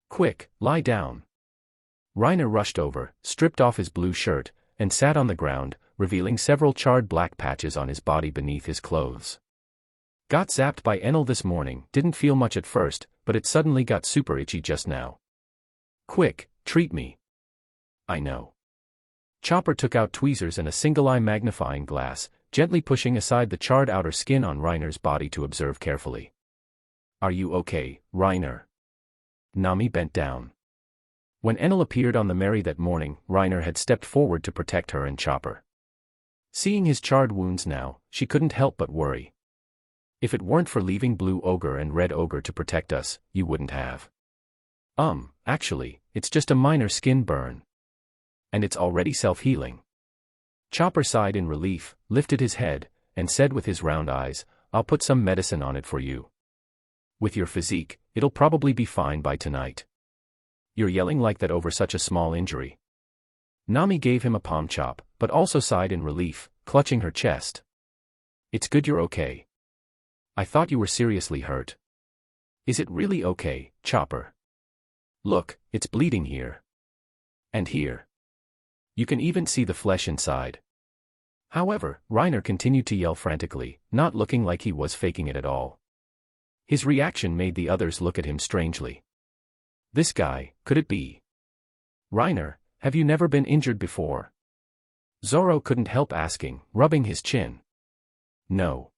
Quick, lie down." Reiner rushed over, stripped off his blue shirt, and sat on the ground, revealing several charred black patches on his body beneath his clothes. "Got zapped by Enel this morning, didn't feel much at first, but it suddenly got super itchy just now. Quick, treat me." "I know." Chopper took out tweezers and a single-eye magnifying glass, gently pushing aside the charred outer skin on Reiner's body to observe carefully. "Are you okay, Reiner?" Nami bent down. When Enel appeared on the Mary that morning, Reiner had stepped forward to protect her and Chopper. Seeing his charred wounds now, she couldn't help but worry. "If it weren't for leaving Blue Ogre and Red Ogre to protect us, you wouldn't have." Actually, it's just a minor skin burn. And it's already self-healing." Chopper sighed in relief, lifted his head, and said with his round eyes, "I'll put some medicine on it for you. With your physique, it'll probably be fine by tonight." "You're yelling like that over such a small injury." Nami gave him a palm chop, but also sighed in relief, clutching her chest. "It's good you're okay. I thought you were seriously hurt." "Is it really okay, Chopper? Look, it's bleeding here. And here. You can even see the flesh inside." However, Reiner continued to yell frantically, not looking like he was faking it at all. His reaction made the others look at him strangely. This guy, could it be? "Reiner, have you never been injured before?" Zoro couldn't help asking, rubbing his chin. "No.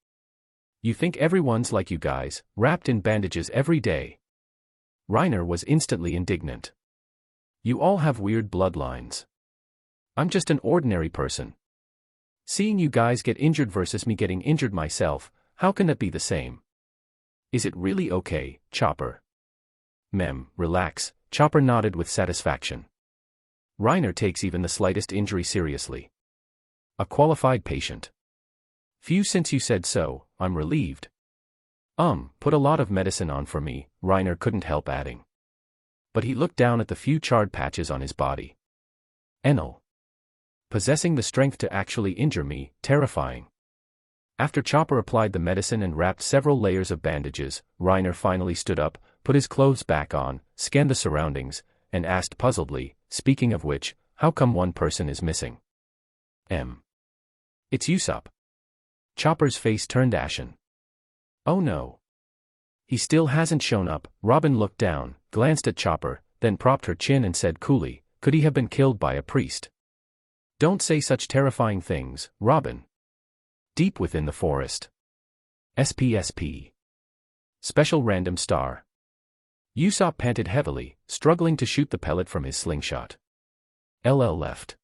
You think everyone's like you guys, wrapped in bandages every day?" Reiner was instantly indignant. "You all have weird bloodlines. I'm just an ordinary person. Seeing you guys get injured versus me getting injured myself, how can that be the same? Is it really okay, Chopper?" Relax," Chopper nodded with satisfaction. "Reiner takes even the slightest injury seriously. A qualified patient." "Phew, since you said so, I'm relieved." Put a lot of medicine on for me," Reiner couldn't help adding. But he looked down at the few charred patches on his body. Enel. Possessing the strength to actually injure me, terrifying. After Chopper applied the medicine and wrapped several layers of bandages, Reiner finally stood up, put his clothes back on, scanned the surroundings, and asked puzzledly, "Speaking of which, how come one person is missing?" It's Usopp." Chopper's face turned ashen. "Oh no. He still hasn't shown up." Robin looked down, glanced at Chopper, then propped her chin and said coolly, "Could he have been killed by a priest?" "Don't say such terrifying things, Robin." Deep within the forest. SPSP. Special Random Star. Usopp panted heavily, struggling to shoot the pellet from his slingshot. LL left.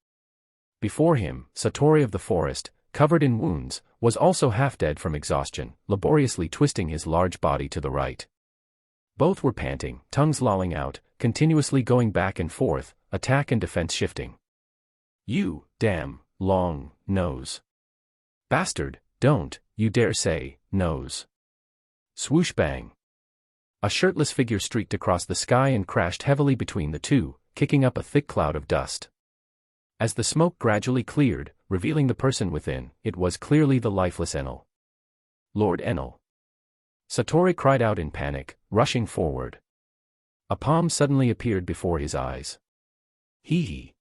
Before him, Satori of the forest, covered in wounds, was also half dead from exhaustion, laboriously twisting his large body to the right. Both were panting, tongues lolling out, continuously going back and forth, attack and defense shifting. "You, damn, long, nose. Bastard, don't, you dare say, nose." Swoosh bang. A shirtless figure streaked across the sky and crashed heavily between the two, kicking up a thick cloud of dust. As the smoke gradually cleared, revealing the person within, it was clearly the lifeless Enel. "Lord Enel." Satori cried out in panic, rushing forward. A palm suddenly appeared before his eyes. Hee.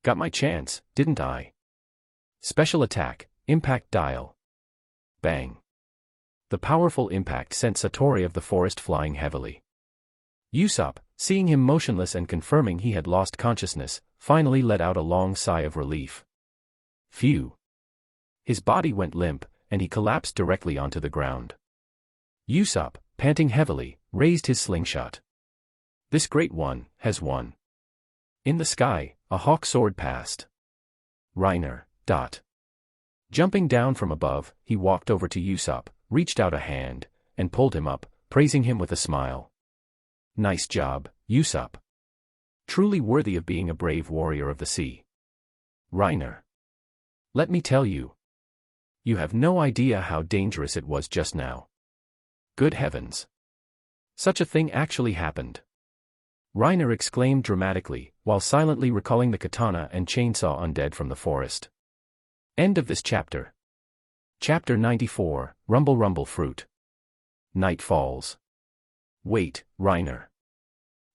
Got my chance, didn't I? Special attack, impact dial. Bang. The powerful impact sent Satori of the forest flying heavily. Usopp, seeing him motionless and confirming he had lost consciousness, finally let out a long sigh of relief. Phew. His body went limp, and he collapsed directly onto the ground. Usopp, panting heavily, raised his slingshot. This great one has won. In the sky, a hawk soared past. Reiner. Jumping down from above, he walked over to Usopp, reached out a hand, and pulled him up, praising him with a smile. Nice job, Usopp. Truly worthy of being a brave warrior of the sea. Reiner. Let me tell you. You have no idea how dangerous it was just now. Good heavens. Such a thing actually happened. Reiner exclaimed dramatically, while silently recalling the katana and chainsaw undead from the forest. End of this chapter. Chapter 94, Rumble Rumble Fruit. Night falls. Wait, Reiner.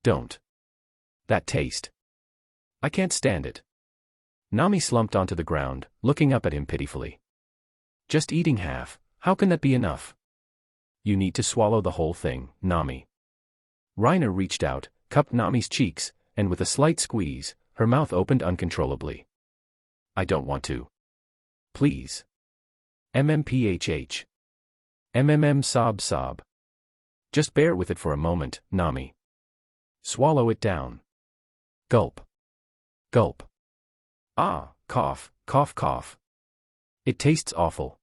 Don't. That taste. I can't stand it. Nami slumped onto the ground, looking up at him pitifully. Just eating half, how can that be enough? You need to swallow the whole thing, Nami. Reiner reached out, cupped Nami's cheeks, and with a slight squeeze, her mouth opened uncontrollably. I don't want to. Please. MMPHH. MMM sob sob. Just bear with it for a moment, Nami. Swallow it down. Gulp. Gulp. Ah, cough, cough, cough. It tastes awful.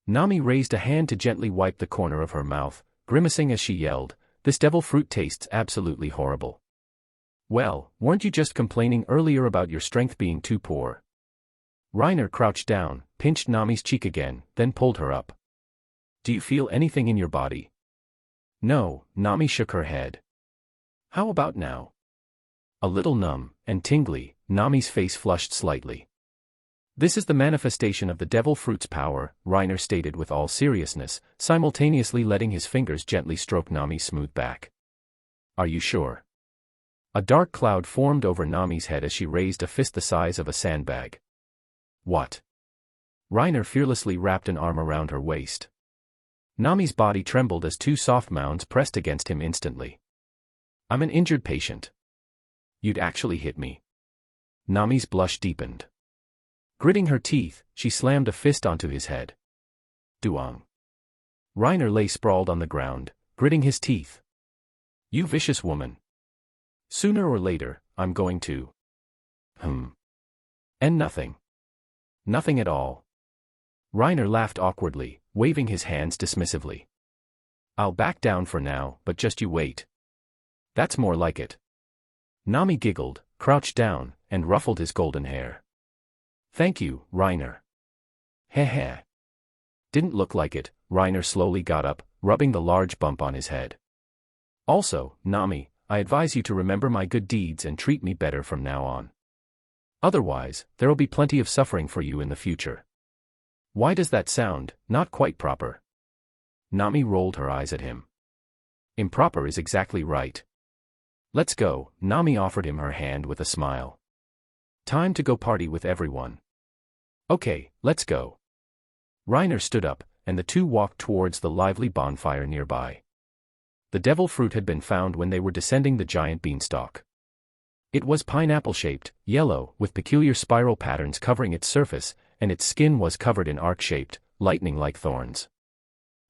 Nami raised a hand to gently wipe the corner of her mouth, grimacing as she yelled, "This devil fruit tastes absolutely horrible." Well, weren't you just complaining earlier about your strength being too poor? Reiner crouched down, pinched Nami's cheek again, then pulled her up. Do you feel anything in your body? No, Nami shook her head. How about now? A little numb and tingly, Nami's face flushed slightly. This is the manifestation of the devil fruit's power, Reiner stated with all seriousness, simultaneously letting his fingers gently stroke Nami's smooth back. Are you sure? A dark cloud formed over Nami's head as she raised a fist the size of a sandbag. What? Reiner fearlessly wrapped an arm around her waist. Nami's body trembled as two soft mounds pressed against him instantly. I'm an injured patient. You'd actually hit me. Nami's blush deepened. Gritting her teeth, she slammed a fist onto his head. Duong. Reiner lay sprawled on the ground, gritting his teeth. You vicious woman. Sooner or later, I'm going to. And nothing. Nothing at all. Reiner laughed awkwardly, waving his hands dismissively. I'll back down for now, but just you wait. That's more like it. Nami giggled, crouched down, and ruffled his golden hair. Thank you, Reiner. Heh. Didn't look like it. Reiner slowly got up, rubbing the large bump on his head. Also, Nami, I advise you to remember my good deeds and treat me better from now on. Otherwise, there'll be plenty of suffering for you in the future. Why does that sound not quite proper? Nami rolled her eyes at him. Improper is exactly right. Let's go, Nami offered him her hand with a smile. Time to go party with everyone. Okay, let's go. Reiner stood up, and the two walked towards the lively bonfire nearby. The devil fruit had been found when they were descending the giant beanstalk. It was pineapple-shaped, yellow, with peculiar spiral patterns covering its surface, and its skin was covered in arc-shaped, lightning-like thorns.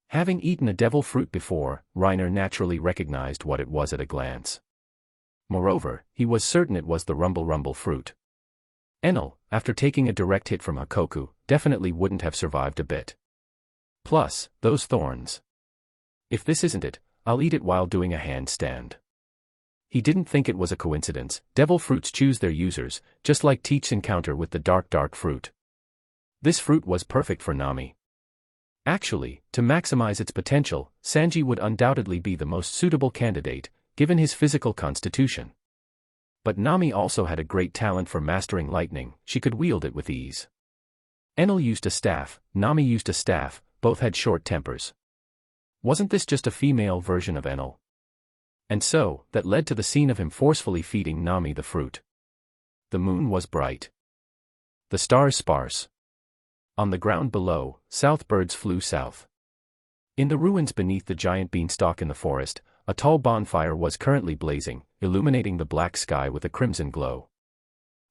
Having eaten a devil fruit before, Reiner naturally recognized what it was at a glance. Moreover, he was certain it was the rumble fruit. Enel, after taking a direct hit from Hakoku, definitely wouldn't have survived a bit. Plus, those thorns. If this isn't it, I'll eat it while doing a handstand. He didn't think it was a coincidence. Devil fruits choose their users, just like Teach's encounter with the dark fruit. This fruit was perfect for Nami. Actually, to maximize its potential, Sanji would undoubtedly be the most suitable candidate, given his physical constitution. But Nami also had a great talent for mastering lightning. She could wield it with ease. Enel used a staff, Nami used a staff, both had short tempers. Wasn't this just a female version of Enel? And so, that led to the scene of him forcefully feeding Nami the fruit. The moon was bright. The stars sparse. On the ground below, south birds flew south. In the ruins beneath the giant beanstalk in the forest, a tall bonfire was currently blazing, illuminating the black sky with a crimson glow.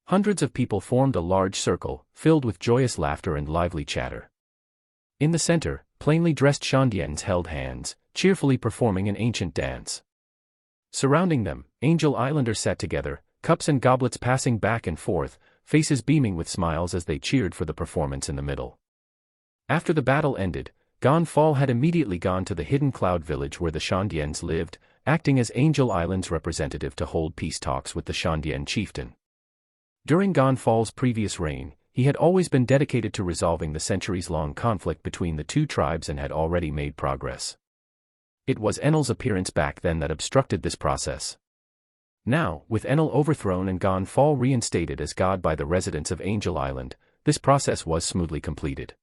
Hundreds of people formed a large circle, filled with joyous laughter and lively chatter. In the center, plainly dressed Shandians held hands, cheerfully performing an ancient dance. Surrounding them, Angel Islanders sat together, cups and goblets passing back and forth, faces beaming with smiles as they cheered for the performance in the middle. After the battle ended, Gonfall had immediately gone to the hidden cloud village where the Shandians lived, acting as Angel Island's representative to hold peace talks with the Shandian chieftain. During Gonfall's previous reign, he had always been dedicated to resolving the centuries-long conflict between the two tribes and had already made progress. It was Enel's appearance back then that obstructed this process. Now, with Enel overthrown and Gonfall reinstated as god by the residents of Angel Island, this process was smoothly completed.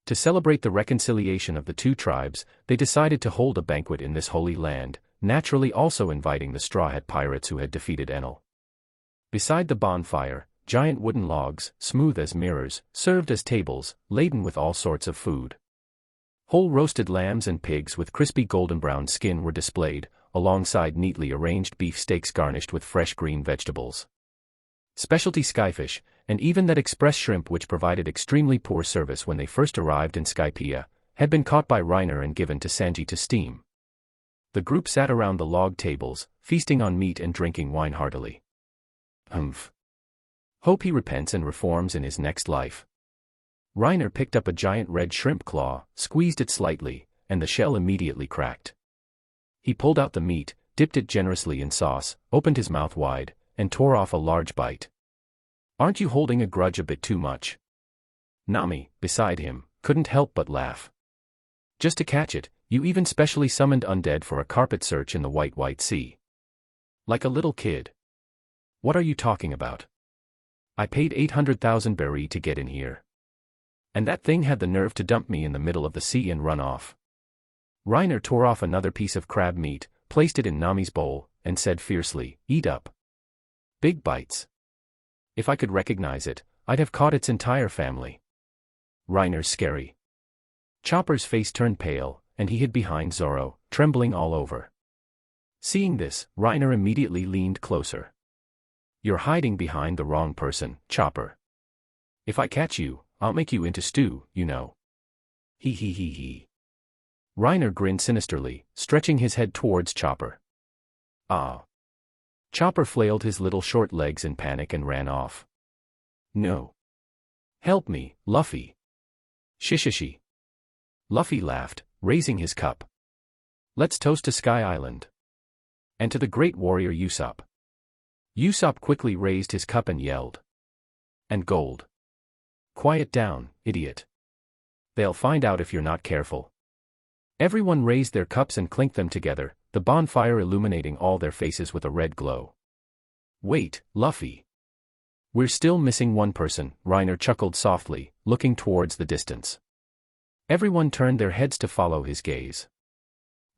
To celebrate the reconciliation of the two tribes, they decided to hold a banquet in this holy land, naturally also inviting the Straw Hat pirates who had defeated Enel. Beside the bonfire, giant wooden logs, smooth as mirrors, served as tables, laden with all sorts of food. Whole roasted lambs and pigs with crispy golden-brown skin were displayed, alongside neatly arranged beef steaks garnished with fresh green vegetables. Specialty skyfish, and even that express shrimp which provided extremely poor service when they first arrived in Skypiea, had been caught by Reiner and given to Sanji to steam. The group sat around the log tables, feasting on meat and drinking wine heartily. Humph. Hope he repents and reforms in his next life. Reiner picked up a giant red shrimp claw, squeezed it slightly, and the shell immediately cracked. He pulled out the meat, dipped it generously in sauce, opened his mouth wide, and tore off a large bite. Aren't you holding a grudge a bit too much? Nami, beside him, couldn't help but laugh. Just to catch it, you even specially summoned undead for a carpet search in the white sea. Like a little kid. What are you talking about? I paid 800,000 berry to get in here. And that thing had the nerve to dump me in the middle of the sea and run off. Reiner tore off another piece of crab meat, placed it in Nami's bowl, and said fiercely, "Eat up. Big bites. If I could recognize it, I'd have caught its entire family." Reiner's scary. Chopper's face turned pale, and he hid behind Zoro, trembling all over. Seeing this, Reiner immediately leaned closer. "You're hiding behind the wrong person, Chopper. If I catch you, I'll make you into stew, you know." He. Reiner grinned sinisterly, stretching his head towards Chopper. Ah. Chopper flailed his little short legs in panic and ran off. "No. Help me, Luffy." "Shishishi." Luffy laughed, raising his cup. "Let's toast to Sky Island. And to the great warrior Usopp." Usopp quickly raised his cup and yelled. "And gold." "Quiet down, idiot. They'll find out if you're not careful." Everyone raised their cups and clinked them together, the bonfire illuminating all their faces with a red glow. "Wait, Luffy. We're still missing one person," Reiner chuckled softly, looking towards the distance. Everyone turned their heads to follow his gaze.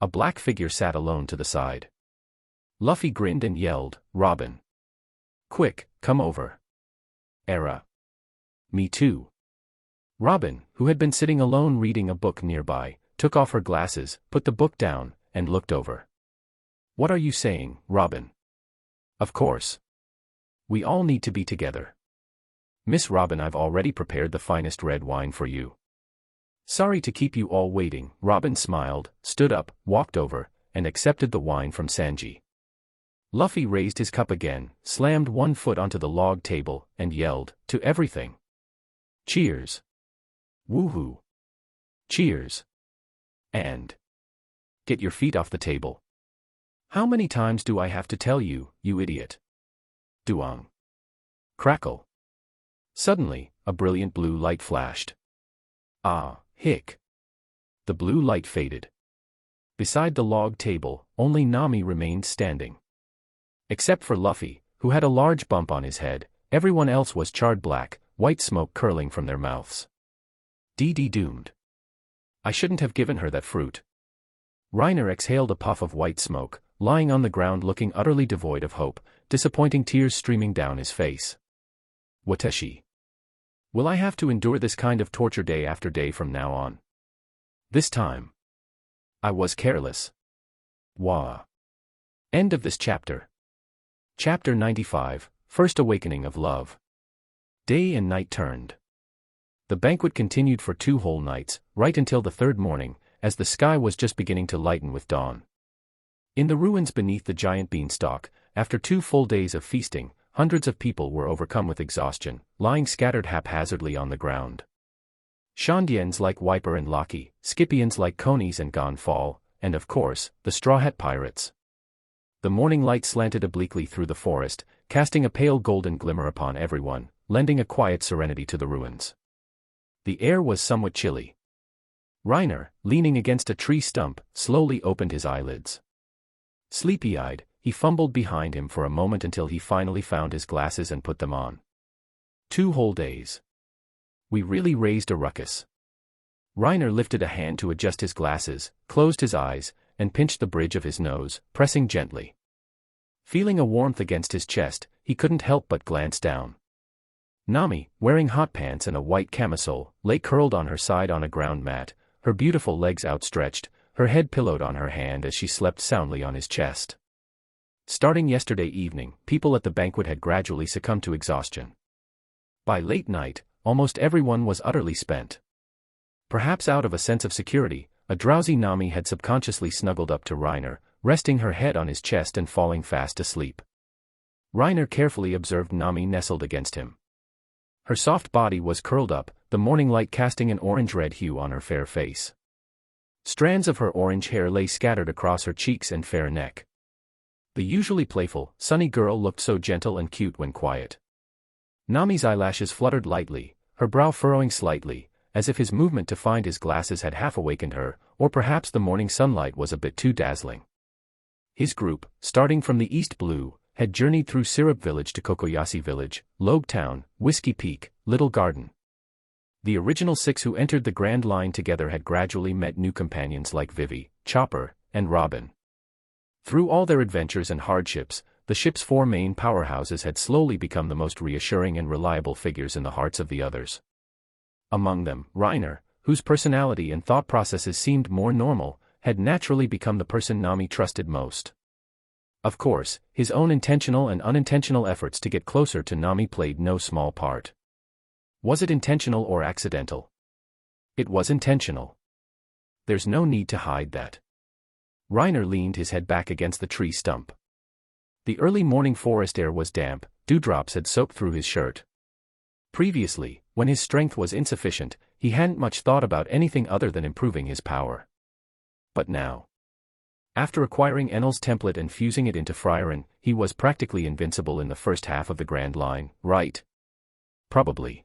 A black figure sat alone to the side. Luffy grinned and yelled, "Robin. Quick, come over." "Era. Me too." Robin, who had been sitting alone reading a book nearby, took off her glasses, put the book down, and looked over. "What are you saying, Robin?" "Of course. We all need to be together. Miss Robin, I've already prepared the finest red wine for you." "Sorry to keep you all waiting," Robin smiled, stood up, walked over, and accepted the wine from Sanji. Luffy raised his cup again, slammed one foot onto the log table, and yelled, "To everything. Cheers. Woohoo. Cheers. And get your feet off the table. How many times do I have to tell you, you idiot?" Duong. Crackle. Suddenly, a brilliant blue light flashed. Ah, hick. The blue light faded. Beside the log table, only Nami remained standing. Except for Luffy, who had a large bump on his head, everyone else was charred black, white smoke curling from their mouths. Doomed. I shouldn't have given her that fruit. Reiner exhaled a puff of white smoke, lying on the ground looking utterly devoid of hope, disappointing tears streaming down his face. Watashi. Will I have to endure this kind of torture day after day from now on? This time. I was careless. Wah. End of this chapter. Chapter 95, First Awakening of Love. Day and night turned. The banquet continued for 2 whole nights, right until the 3rd morning, as the sky was just beginning to lighten with dawn. In the ruins beneath the giant beanstalk, after 2 full days of feasting, hundreds of people were overcome with exhaustion, lying scattered haphazardly on the ground. Shandians like Wiper and Loki, Scipions like Conies and Gonfall, and of course, the Straw Hat Pirates. The morning light slanted obliquely through the forest, casting a pale golden glimmer upon everyone, lending a quiet serenity to the ruins. The air was somewhat chilly. Reiner, leaning against a tree stump, slowly opened his eyelids. Sleepy-eyed, he fumbled behind him for a moment until he finally found his glasses and put them on. 2 whole days. We really raised a ruckus. Reiner lifted a hand to adjust his glasses, closed his eyes, and pinched the bridge of his nose, pressing gently. Feeling a warmth against his chest, he couldn't help but glance down. Nami, wearing hot pants and a white camisole, lay curled on her side on a ground mat, her beautiful legs outstretched, her head pillowed on her hand as she slept soundly on his chest. Starting yesterday evening, people at the banquet had gradually succumbed to exhaustion. By late night, almost everyone was utterly spent. Perhaps out of a sense of security, a drowsy Nami had subconsciously snuggled up to Reiner, resting her head on his chest and falling fast asleep. Reiner carefully observed Nami nestled against him. Her soft body was curled up, the morning light casting an orange-red hue on her fair face. Strands of her orange hair lay scattered across her cheeks and fair neck. The usually playful, sunny girl looked so gentle and cute when quiet. Nami's eyelashes fluttered lightly, her brow furrowing slightly, as if his movement to find his glasses had half awakened her, or perhaps the morning sunlight was a bit too dazzling. His group, starting from the East Blue, had journeyed through Syrup Village to Kokoyashi Village, Logue Town, Whiskey Peak, Little Garden. The original 6 who entered the Grand Line together had gradually met new companions like Vivi, Chopper, and Robin. Through all their adventures and hardships, the ship's 4 main powerhouses had slowly become the most reassuring and reliable figures in the hearts of the others. Among them, Reiner, whose personality and thought processes seemed more normal, had naturally become the person Nami trusted most. Of course, his own intentional and unintentional efforts to get closer to Nami played no small part. Was it intentional or accidental? It was intentional. There's no need to hide that. Reiner leaned his head back against the tree stump. The early morning forest air was damp, dewdrops had soaked through his shirt. Previously, when his strength was insufficient, he hadn't much thought about anything other than improving his power. But now, after acquiring Enel's template and fusing it into Frieren, he was practically invincible in the first half of the Grand Line, right? Probably.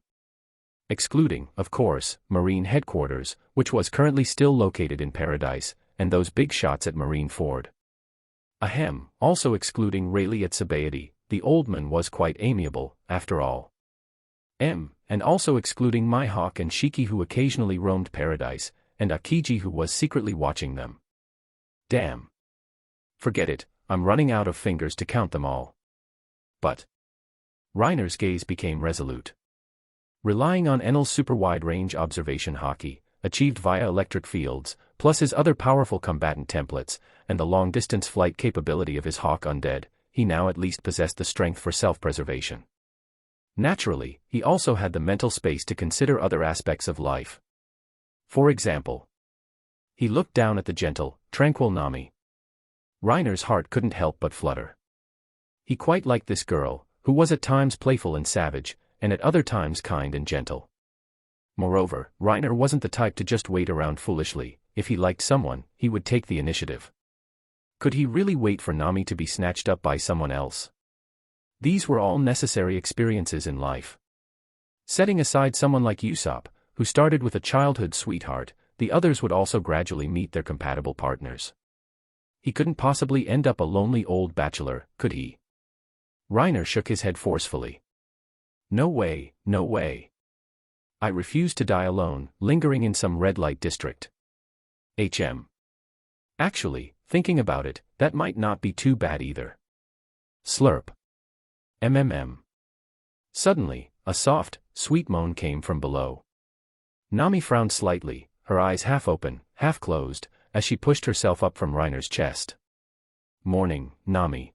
Excluding, of course, Marine Headquarters, which was currently still located in Paradise, and those big shots at Marine Ford. Ahem, also excluding Rayleigh at Sabaody, the old man was quite amiable, after all. And also excluding Mihawk and Shiki who occasionally roamed Paradise, and Akiji who was secretly watching them. Damn. Forget it, I'm running out of fingers to count them all. But Reiner's gaze became resolute. Relying on Enel's super wide-range observation hockey, achieved via electric fields, plus his other powerful combatant templates, and the long-distance flight capability of his Hawk Undead, he now at least possessed the strength for self-preservation. Naturally, he also had the mental space to consider other aspects of life. For example, he looked down at the gentle, tranquil Nami. Reiner's heart couldn't help but flutter. He quite liked this girl, who was at times playful and savage, and at other times kind and gentle. Moreover, Reiner wasn't the type to just wait around foolishly. If he liked someone, he would take the initiative. Could he really wait for Nami to be snatched up by someone else? These were all necessary experiences in life. Setting aside someone like Usopp, who started with a childhood sweetheart, the others would also gradually meet their compatible partners. He couldn't possibly end up a lonely old bachelor, could he? Reiner shook his head forcefully. No way, no way. I refuse to die alone, lingering in some red light district. Actually, thinking about it, that might not be too bad either. Slurp. Suddenly, a soft, sweet moan came from below. Nami frowned slightly, her eyes half open, half closed, as she pushed herself up from Reiner's chest. Morning, Nami.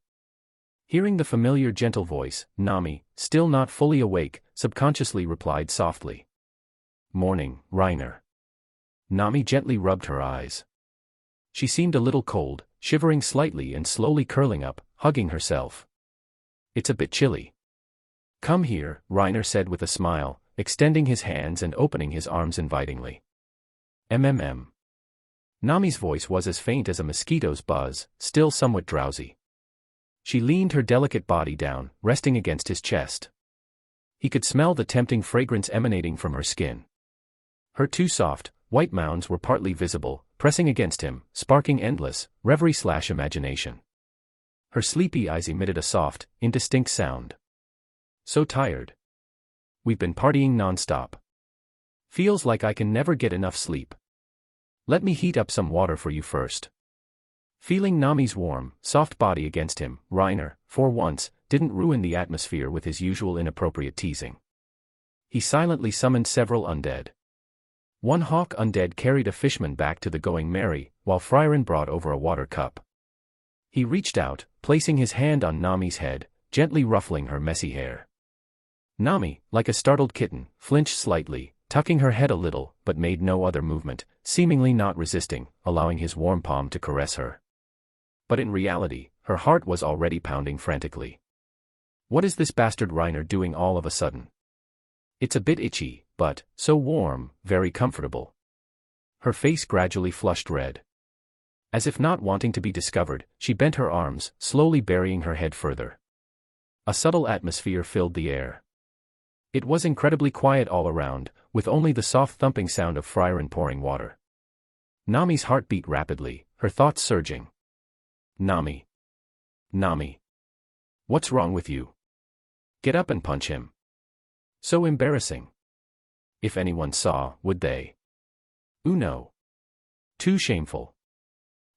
Hearing the familiar gentle voice, Nami, still not fully awake, subconsciously replied softly. Morning, Reiner. Nami gently rubbed her eyes. She seemed a little cold, shivering slightly and slowly curling up, hugging herself. It's a bit chilly. Come here, Reiner said with a smile, extending his hands and opening his arms invitingly. MMM. Nami's voice was as faint as a mosquito's buzz, still somewhat drowsy. She leaned her delicate body down, resting against his chest. He could smell the tempting fragrance emanating from her skin. Her two soft, white mounds were partly visible, pressing against him, sparking endless, reverie/imagination. Her sleepy eyes emitted a soft, indistinct sound. So tired. We've been partying non-stop. Feels like I can never get enough sleep. Let me heat up some water for you first. Feeling Nami's warm, soft body against him, Reiner, for once, didn't ruin the atmosphere with his usual inappropriate teasing. He silently summoned several undead. One hawk undead carried a fishman back to the Going Merry, while Frieren brought over a water cup. He reached out, placing his hand on Nami's head, gently ruffling her messy hair. Nami, like a startled kitten, flinched slightly, tucking her head a little, but made no other movement, seemingly not resisting, allowing his warm palm to caress her. But in reality, her heart was already pounding frantically. What is this bastard Reiner doing all of a sudden? It's a bit itchy, but so warm, very comfortable. Her face gradually flushed red. As if not wanting to be discovered, she bent her arms, slowly burying her head further. A subtle atmosphere filled the air. It was incredibly quiet all around, with only the soft thumping sound of Frieren pouring water. Nami's heart beat rapidly, her thoughts surging. Nami. Nami. What's wrong with you? Get up and punch him. So embarrassing. If anyone saw, would they? No. Too shameful.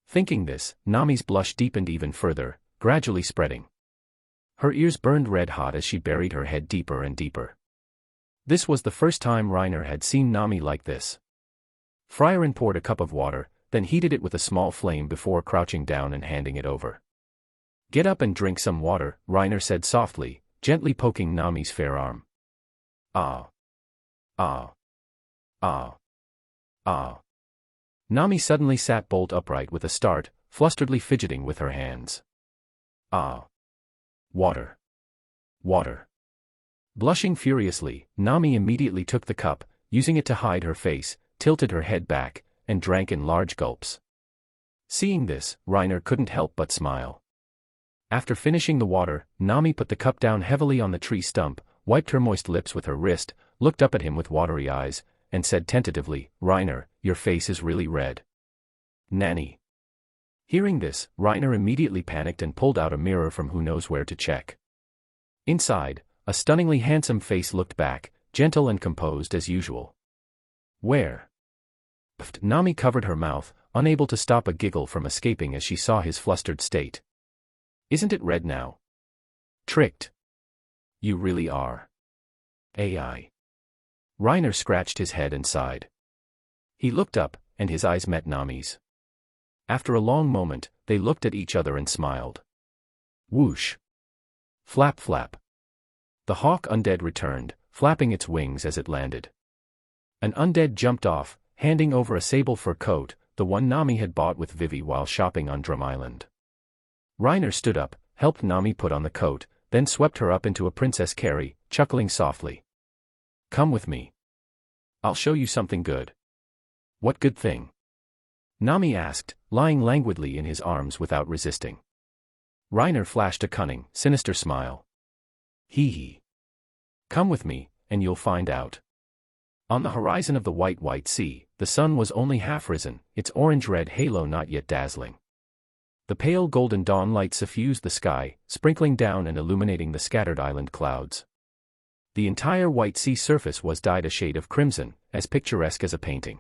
Thinking this, Nami's blush deepened even further, gradually spreading. Her ears burned red hot as she buried her head deeper and deeper. This was the first time Reiner had seen Nami like this. Frieren poured a cup of water, then heated it with a small flame before crouching down and handing it over. Get up and drink some water, Reiner said softly, gently poking Nami's fair arm. Ah. Ah. Ah. Ah. Nami suddenly sat bolt upright with a start, flusteredly fidgeting with her hands. Ah. Water. Water. Blushing furiously, Nami immediately took the cup, using it to hide her face, tilted her head back, and drank in large gulps. Seeing this, Reiner couldn't help but smile. After finishing the water, Nami put the cup down heavily on the tree stump, wiped her moist lips with her wrist, looked up at him with watery eyes, and said tentatively, Reiner, your face is really red. Nanny. Hearing this, Reiner immediately panicked and pulled out a mirror from who knows where to check. Inside, a stunningly handsome face looked back, gentle and composed as usual. Where? Pfft. Nami covered her mouth, unable to stop a giggle from escaping as she saw his flustered state. Isn't it red now? Tricked. You really are. AI. Reiner scratched his head and sighed. He looked up, and his eyes met Nami's. After a long moment, they looked at each other and smiled. Whoosh. Flap flap. The hawk undead returned, flapping its wings as it landed. An undead jumped off, handing over a sable fur coat, the one Nami had bought with Vivi while shopping on Drum Island. Reiner stood up, helped Nami put on the coat, then swept her up into a princess carry, chuckling softly. Come with me. I'll show you something good. What good thing? Nami asked, lying languidly in his arms without resisting. Reiner flashed a cunning, sinister smile. Hee hee. Come with me, and you'll find out. On the horizon of the white sea, the sun was only half risen, its orange-red halo not yet dazzling. The pale golden dawn light suffused the sky, sprinkling down and illuminating the scattered island clouds. The entire white sea surface was dyed a shade of crimson, as picturesque as a painting.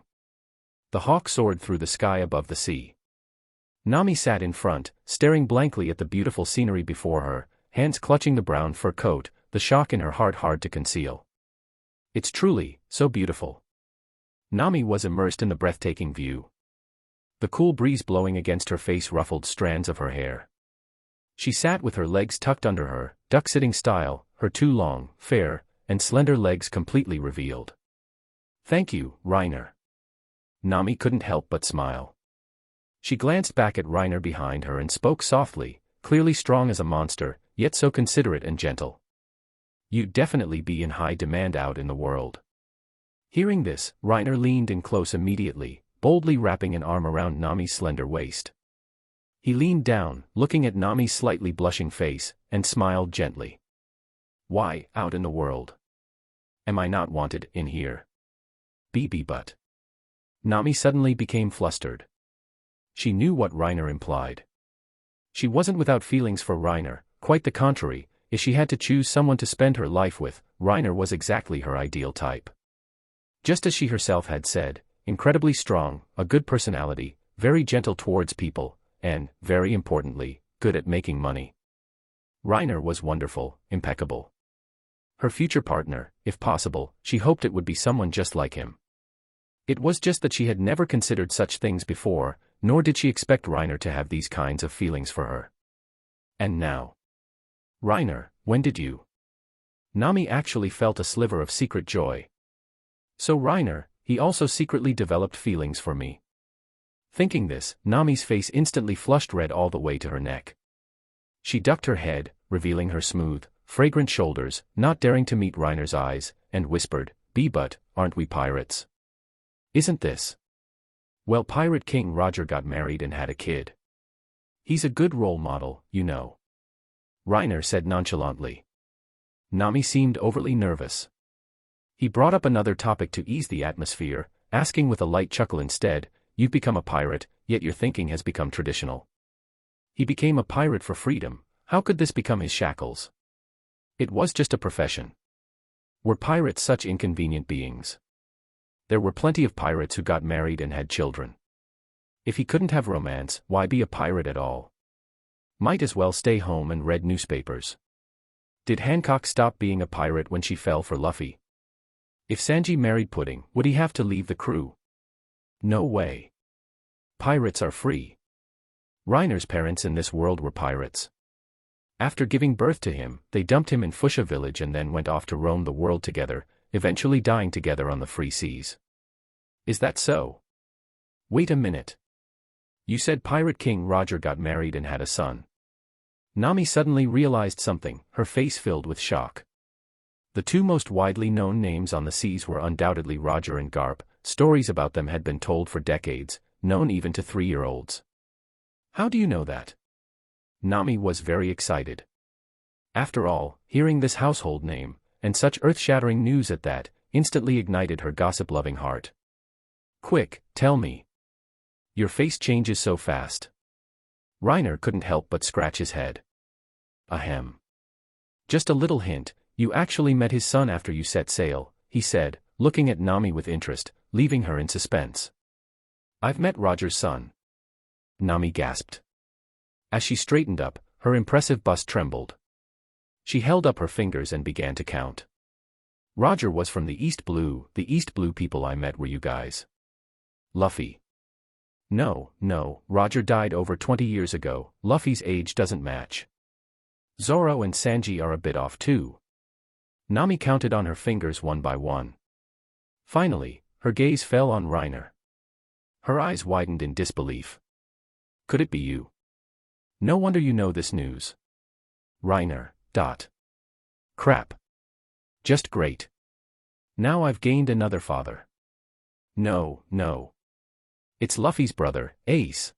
The hawk soared through the sky above the sea. Nami sat in front, staring blankly at the beautiful scenery before her, hands clutching the brown fur coat, the shock in her heart hard to conceal. It's truly so beautiful. Nami was immersed in the breathtaking view. The cool breeze blowing against her face ruffled strands of her hair. She sat with her legs tucked under her, duck-sitting style, her two long, fair, and slender legs completely revealed. Thank you, Reiner. Nami couldn't help but smile. She glanced back at Reiner behind her and spoke softly, clearly strong as a monster, yet so considerate and gentle. You'd definitely be in high demand out in the world. Hearing this, Reiner leaned in close immediately, boldly wrapping an arm around Nami's slender waist. He leaned down, looking at Nami's slightly blushing face, and smiled gently. Why, out in the world? Am I not wanted in here? But. Nami suddenly became flustered. She knew what Reiner implied. She wasn't without feelings for Reiner, quite the contrary. If she had to choose someone to spend her life with, Reiner was exactly her ideal type. Just as she herself had said, incredibly strong, a good personality, very gentle towards people, and, very importantly, good at making money. Reiner was wonderful, impeccable. Her future partner, if possible, she hoped it would be someone just like him. It was just that she had never considered such things before, nor did she expect Reiner to have these kinds of feelings for her. And now. Reiner, when did you? Nami actually felt a sliver of secret joy. So Reiner, he also secretly developed feelings for me. Thinking this, Nami's face instantly flushed red all the way to her neck. She ducked her head, revealing her smooth, fragrant shoulders, not daring to meet Reiner's eyes, and whispered, but, aren't we pirates? Isn't this? Well, Pirate King Roger got married and had a kid. He's a good role model, you know. Reiner said nonchalantly. Nami seemed overly nervous. He brought up another topic to ease the atmosphere, asking with a light chuckle instead, you've become a pirate, yet your thinking has become traditional. He became a pirate for freedom, how could this become his shackles? It was just a profession. Were pirates such inconvenient beings? There were plenty of pirates who got married and had children. If he couldn't have romance, why be a pirate at all? Might as well stay home and read newspapers. Did Hancock stop being a pirate when she fell for Luffy? If Sanji married Pudding, would he have to leave the crew? No way. Pirates are free. Reiner's parents in this world were pirates. After giving birth to him, they dumped him in Fuchsia village and then went off to roam the world together, eventually dying together on the free seas. Is that so? Wait a minute. You said Pirate King Roger got married and had a son. Nami suddenly realized something, her face filled with shock. The two most widely known names on the seas were undoubtedly Roger and Garp. Stories about them had been told for decades, known even to 3-year-olds. How do you know that? Nami was very excited. After all, hearing this household name, and such earth-shattering news at that, instantly ignited her gossip-loving heart. Quick, tell me. Your face changes so fast. Reiner couldn't help but scratch his head. Ahem. Just a little hint, you actually met his son after you set sail, he said, looking at Nami with interest, leaving her in suspense. I've met Roger's son. Nami gasped. As she straightened up, her impressive bust trembled. She held up her fingers and began to count. Roger was from the East Blue people I met were you guys. Luffy. No, Roger died over 20 years ago, Luffy's age doesn't match. Zoro and Sanji are a bit off too. Nami counted on her fingers one by one. Finally, her gaze fell on Reiner. Her eyes widened in disbelief. Could it be you? No wonder you know this news. Reiner. Crap. Just great. Now I've gained another father. No. It's Luffy's brother, Ace.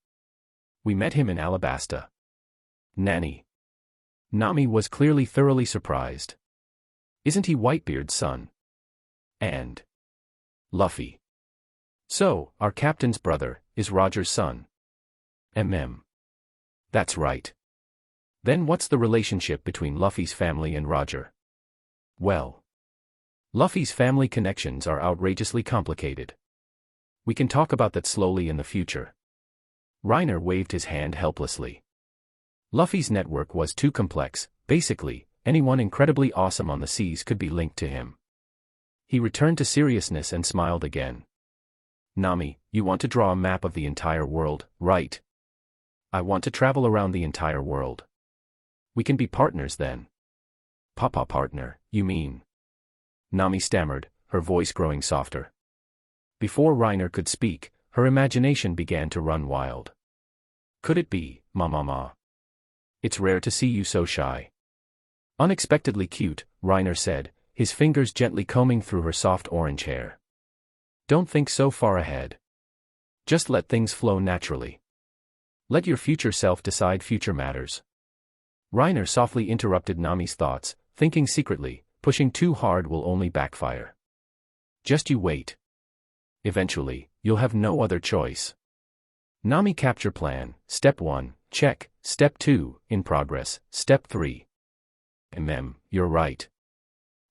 We met him in Alabasta. Nanny. Nami was clearly thoroughly surprised. Isn't he Whitebeard's son? And Luffy. So, our captain's brother, is Roger's son. That's right. Then what's the relationship between Luffy's family and Roger? Well, Luffy's family connections are outrageously complicated. We can talk about that slowly in the future. Reiner waved his hand helplessly. Luffy's network was too complex, basically, anyone incredibly awesome on the seas could be linked to him. He returned to seriousness and smiled again. Nami, you want to draw a map of the entire world, right? I want to travel around the entire world. We can be partners then. Papa partner, you mean? Nami stammered, her voice growing softer. Before Reiner could speak, her imagination began to run wild. Could it be, Ma? It's rare to see you so shy. Unexpectedly cute, Reiner said, his fingers gently combing through her soft orange hair. Don't think so far ahead. Just let things flow naturally. Let your future self decide future matters. Reiner softly interrupted Nami's thoughts, thinking secretly, pushing too hard will only backfire. Just you wait. Eventually, you'll have no other choice. Nami capture plan, Step 1, check, Step 2, in progress, Step 3. You're right.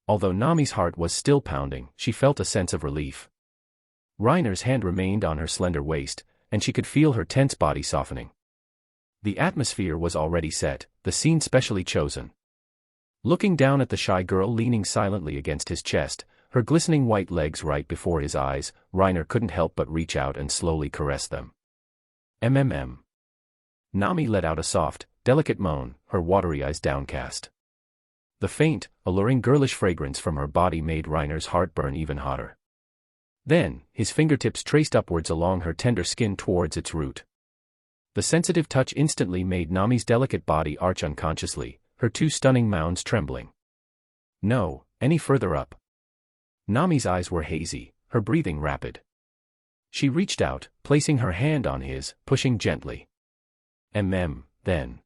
Although Nami's heart was still pounding, she felt a sense of relief. Reiner's hand remained on her slender waist, and she could feel her tense body softening. The atmosphere was already set, the scene specially chosen. Looking down at the shy girl leaning silently against his chest, her glistening white legs right before his eyes, Reiner couldn't help but reach out and slowly caress them. Nami let out a soft, delicate moan, her watery eyes downcast. The faint, alluring girlish fragrance from her body made Reiner's heart burn even hotter. Then, his fingertips traced upwards along her tender skin towards its root. The sensitive touch instantly made Nami's delicate body arch unconsciously, her two stunning mounds trembling. No, any further up. Nami's eyes were hazy, her breathing rapid. She reached out, placing her hand on his, pushing gently. Then.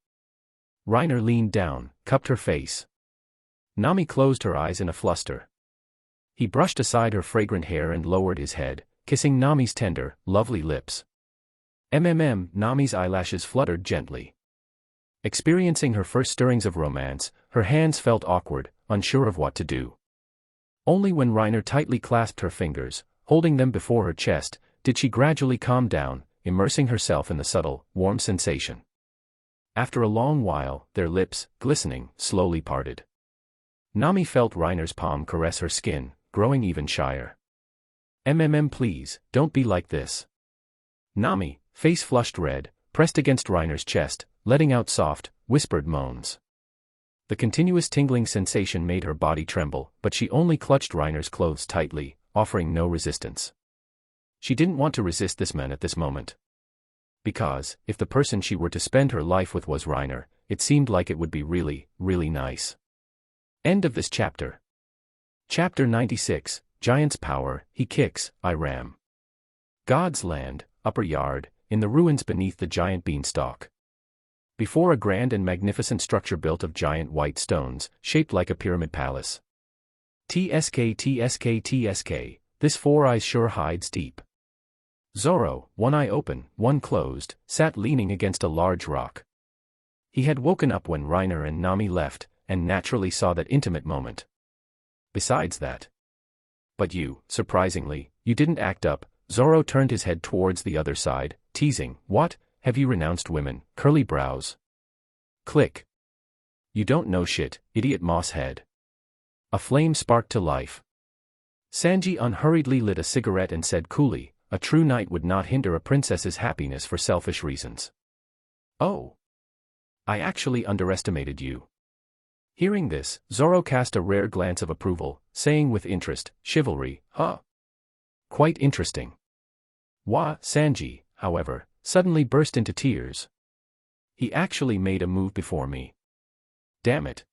Reiner leaned down, cupped her face. Nami closed her eyes in a fluster. He brushed aside her fragrant hair and lowered his head, kissing Nami's tender, lovely lips. Nami's eyelashes fluttered gently. Experiencing her first stirrings of romance, her hands felt awkward, unsure of what to do. Only when Reiner tightly clasped her fingers, holding them before her chest, did she gradually calm down, immersing herself in the subtle, warm sensation. After a long while, their lips, glistening, slowly parted. Nami felt Reiner's palm caress her skin, growing even shyer. Please, don't be like this. Nami, face flushed red, pressed against Reiner's chest, letting out soft, whispered moans. The continuous tingling sensation made her body tremble, but she only clutched Reiner's clothes tightly, offering no resistance. She didn't want to resist this man at this moment. Because, if the person she were to spend her life with was Reiner, it seemed like it would be really, really nice. End of this chapter. Chapter 96, Giant's Power, He Kicks, I Ram. God's Land, Upper Yard, in the ruins beneath the giant beanstalk. Before a grand and magnificent structure built of giant white stones, shaped like a pyramid palace. TSK, this four eyes sure hides deep. Zoro, one eye open, one closed, sat leaning against a large rock. He had woken up when Reiner and Nami left, and naturally saw that intimate moment. Besides that. But you, surprisingly, you didn't act up. Zoro turned his head towards the other side, teasing, what, have you renounced women, curly brows? Click. You don't know shit, idiot moss head. A flame sparked to life. Sanji unhurriedly lit a cigarette and said coolly, a true knight would not hinder a princess's happiness for selfish reasons. Oh. I actually underestimated you. Hearing this, Zoro cast a rare glance of approval, saying with interest, chivalry, huh? Quite interesting. Sanji, however, suddenly burst into tears. He actually made a move before me. Damn it.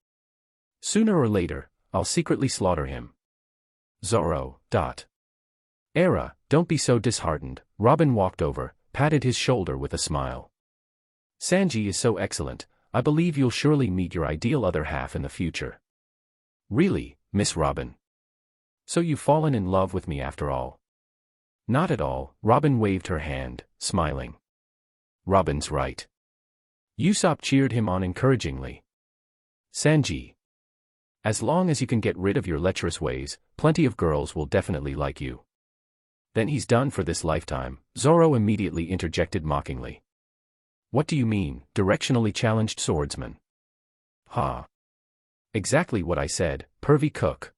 Sooner or later, I'll secretly slaughter him. Zoro. Era, don't be so disheartened. Robin walked over, patted his shoulder with a smile. Sanji is so excellent, I believe you'll surely meet your ideal other half in the future. Really, Miss Robin? So you've fallen in love with me after all? Not at all, Robin waved her hand, smiling. Robin's right. Usopp cheered him on encouragingly. Sanji. As long as you can get rid of your lecherous ways, plenty of girls will definitely like you. Then he's done for this lifetime, Zoro immediately interjected mockingly. What do you mean, directionally challenged swordsman? Ha. Exactly what I said, pervy cook.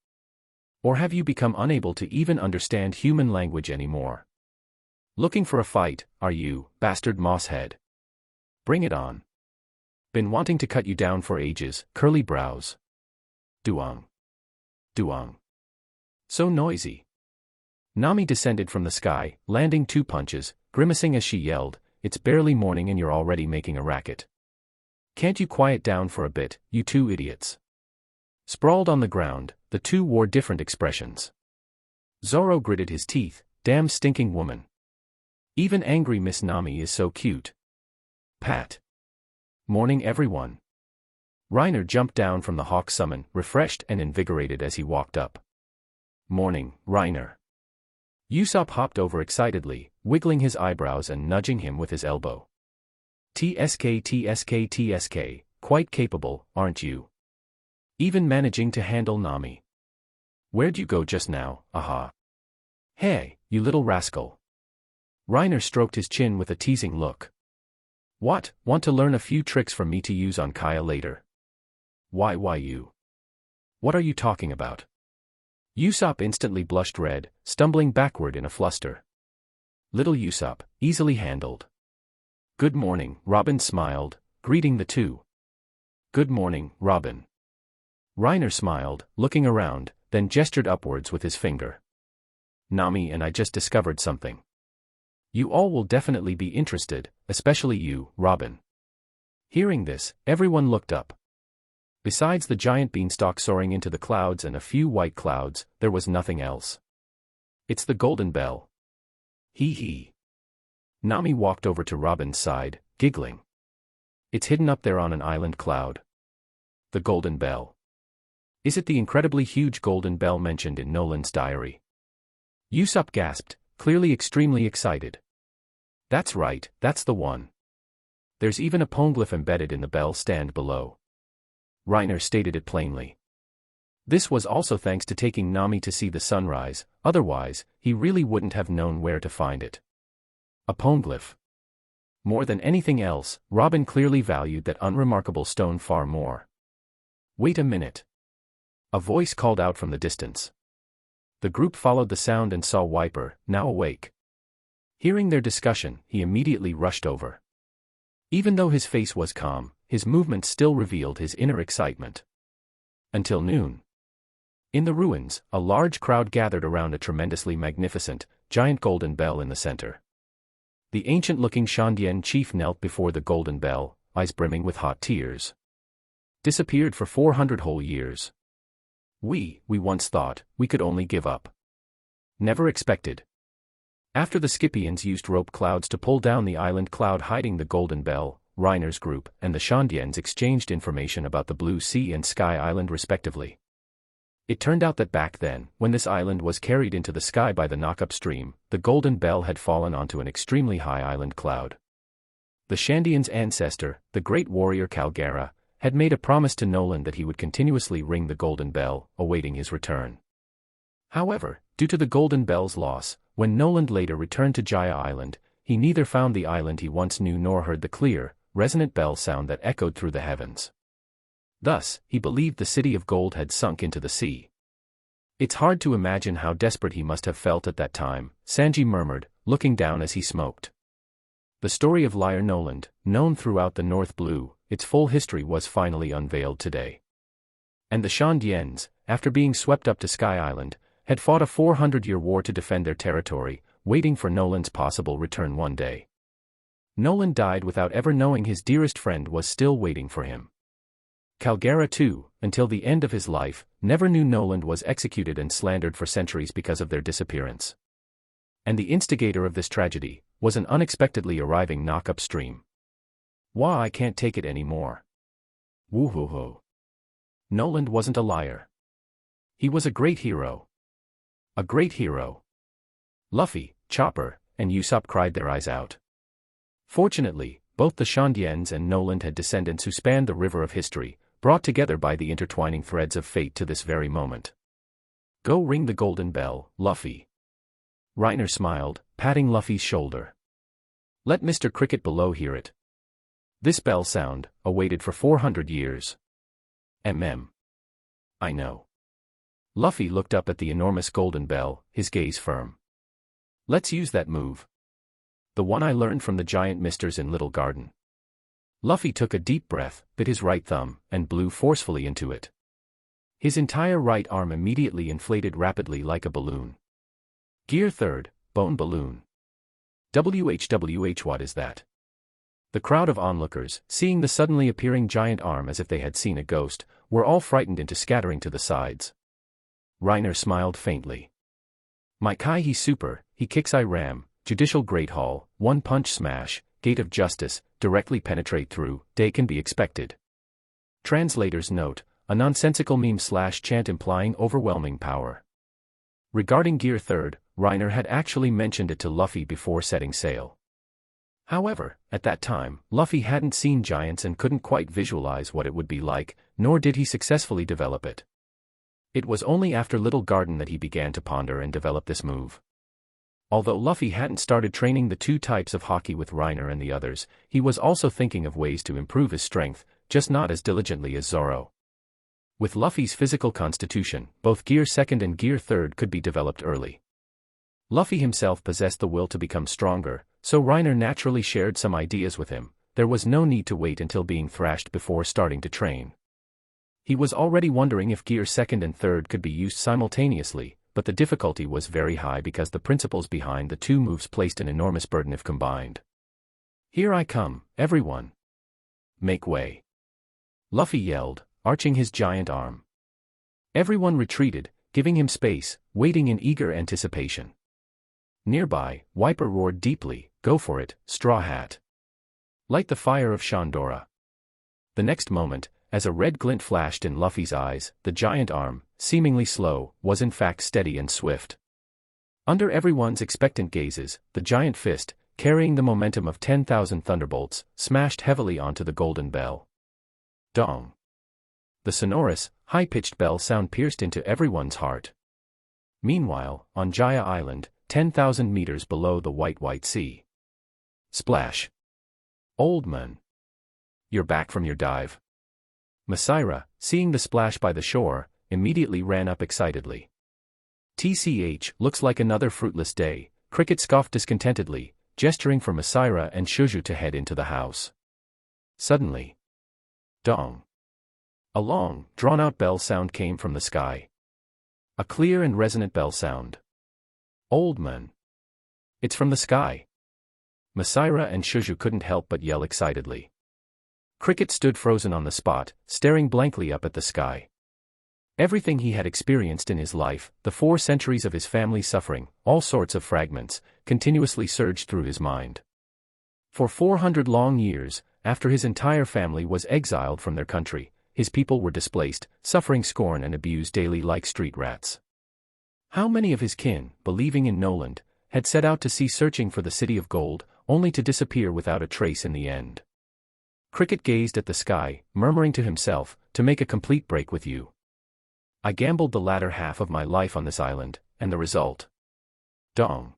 Or have you become unable to even understand human language anymore? Looking for a fight, are you, bastard mosshead? Bring it on. Been wanting to cut you down for ages, curly brows. Duong. So noisy. Nami descended from the sky, landing 2 punches, grimacing as she yelled, it's barely morning and you're already making a racket. Can't you quiet down for a bit, you two idiots? Sprawled on the ground, the two wore different expressions. Zoro gritted his teeth, damn stinking woman. Even angry Miss Nami is so cute. Pat. Morning everyone. Reiner jumped down from the hawk summon, refreshed and invigorated as he walked up. Morning, Reiner. Usopp hopped over excitedly, wiggling his eyebrows and nudging him with his elbow. TSK, quite capable, aren't you? Even managing to handle Nami. Where'd you go just now, aha? Hey, you little rascal. Reiner stroked his chin with a teasing look. What, want to learn a few tricks from me to use on Kaya later? Why you? What are you talking about? Usopp instantly blushed red, stumbling backward in a fluster. Little Usopp, easily handled. Good morning, Robin smiled, greeting the two. Good morning, Robin. Reiner smiled, looking around, then gestured upwards with his finger. Nami and I just discovered something. You all will definitely be interested, especially you, Robin. Hearing this, everyone looked up. Besides the giant beanstalk soaring into the clouds and a few white clouds, there was nothing else. It's the golden bell. Hee. Nami walked over to Robin's side, giggling. It's hidden up there on an island cloud. The golden bell. Is it the incredibly huge golden bell mentioned in Noland's diary? Usopp gasped, clearly extremely excited. That's right, that's the one. There's even a poneglyph embedded in the bell stand below. Reiner stated it plainly. This was also thanks to taking Nami to see the sunrise, otherwise, he really wouldn't have known where to find it. A poneglyph. More than anything else, Robin clearly valued that unremarkable stone far more. Wait a minute. A voice called out from the distance. The group followed the sound and saw Wiper, now awake. Hearing their discussion, he immediately rushed over. Even though his face was calm, his movements still revealed his inner excitement. Until noon. In the ruins, a large crowd gathered around a tremendously magnificent, giant golden bell in the center. The ancient-looking Shandian chief knelt before the golden bell, eyes brimming with hot tears. Disappeared for 400 whole years. We once thought, we could only give up. Never expected. After the Scipians used rope clouds to pull down the island cloud hiding the golden bell, Reiner's group and the Shandians exchanged information about the Blue Sea and Sky Island respectively. It turned out that back then, when this island was carried into the sky by the knock-up stream, the golden bell had fallen onto an extremely high island cloud. The Shandians' ancestor, the great warrior Kalgara, had made a promise to Noland that he would continuously ring the golden bell, awaiting his return. However, due to the golden bell's loss, when Noland later returned to Jaya Island, he neither found the island he once knew nor heard the clear, resonant bell sound that echoed through the heavens. Thus, he believed the city of gold had sunk into the sea. It's hard to imagine how desperate he must have felt at that time, Sanji murmured, looking down as he smoked. The story of Liar Noland, known throughout the North Blue, its full history was finally unveiled today. And the Shandians, after being swept up to Sky Island, had fought a 400-year war to defend their territory, waiting for Noland's possible return one day. Noland died without ever knowing his dearest friend was still waiting for him. Kalgara too, until the end of his life, never knew Noland was executed and slandered for centuries because of their disappearance. And the instigator of this tragedy was an unexpectedly arriving knock-up stream. Wah, I can't take it anymore. Woo-hoo-hoo. Noland wasn't a liar. He was a great hero. A great hero. Luffy, Chopper, and Usopp cried their eyes out. Fortunately, both the Shandians and Noland had descendants who spanned the river of history, brought together by the intertwining threads of fate to this very moment. Go ring the golden bell, Luffy. Reiner smiled, patting Luffy's shoulder. Let Mr. Cricket below hear it. This bell sound, awaited for 400 years. I know. Luffy looked up at the enormous golden bell, his gaze firm. Let's use that move. The one I learned from the giant misters in Little Garden. Luffy took a deep breath, bit his right thumb, and blew forcefully into it. His entire right arm immediately inflated rapidly like a balloon. Gear 3rd, Bone Balloon. WHWH, what is that? The crowd of onlookers, seeing the suddenly appearing giant arm as if they had seen a ghost, were all frightened into scattering to the sides. Reiner smiled faintly. My Kai he super, he kicks I ram, judicial great hall, one punch smash, gate of justice, directly penetrate through, day can be expected. Translator's note, a nonsensical meme/chant implying overwhelming power. Regarding Gear 3rd, Reiner had actually mentioned it to Luffy before setting sail. However, at that time, Luffy hadn't seen giants and couldn't quite visualize what it would be like, nor did he successfully develop it. It was only after Little Garden that he began to ponder and develop this move. Although Luffy hadn't started training the two types of hockey with Reiner and the others, he was also thinking of ways to improve his strength, just not as diligently as Zoro. With Luffy's physical constitution, both Gear 2nd and Gear 3rd could be developed early. Luffy himself possessed the will to become stronger, so Reiner naturally shared some ideas with him. There was no need to wait until being thrashed before starting to train. He was already wondering if Gear 2nd and 3rd could be used simultaneously, but the difficulty was very high because the principles behind the two moves placed an enormous burden if combined. Here I come, everyone. Make way. Luffy yelled, arching his giant arm. Everyone retreated, giving him space, waiting in eager anticipation. Nearby, Wiper roared deeply, go for it, Straw Hat. Light the fire of Shandora. The next moment, as a red glint flashed in Luffy's eyes, the giant arm, seemingly slow, was in fact steady and swift. Under everyone's expectant gazes, the giant fist, carrying the momentum of 10,000 thunderbolts, smashed heavily onto the golden bell. Dong. The sonorous, high-pitched bell sound pierced into everyone's heart. Meanwhile, on Jaya Island, 10,000 meters below the white sea. Splash. Old man. You're back from your dive. Masira, seeing the splash by the shore, immediately ran up excitedly. TCH, looks like another fruitless day, Cricket scoffed discontentedly, gesturing for Masira and Shuju to head into the house. Suddenly. Dong. A long, drawn-out bell sound came from the sky. A clear and resonant bell sound. Old man. It's from the sky. Masira and Shuju couldn't help but yell excitedly. Cricket stood frozen on the spot, staring blankly up at the sky. Everything he had experienced in his life, the 4 centuries of his family's suffering, all sorts of fragments, continuously surged through his mind. For 400 long years, after his entire family was exiled from their country, his people were displaced, suffering scorn and abused daily like street rats. How many of his kin, believing in Noland, had set out to sea searching for the city of gold, only to disappear without a trace in the end? Cricket gazed at the sky, murmuring to himself, to make a complete break with you. I gambled the latter half of my life on this island, and the result. Dong.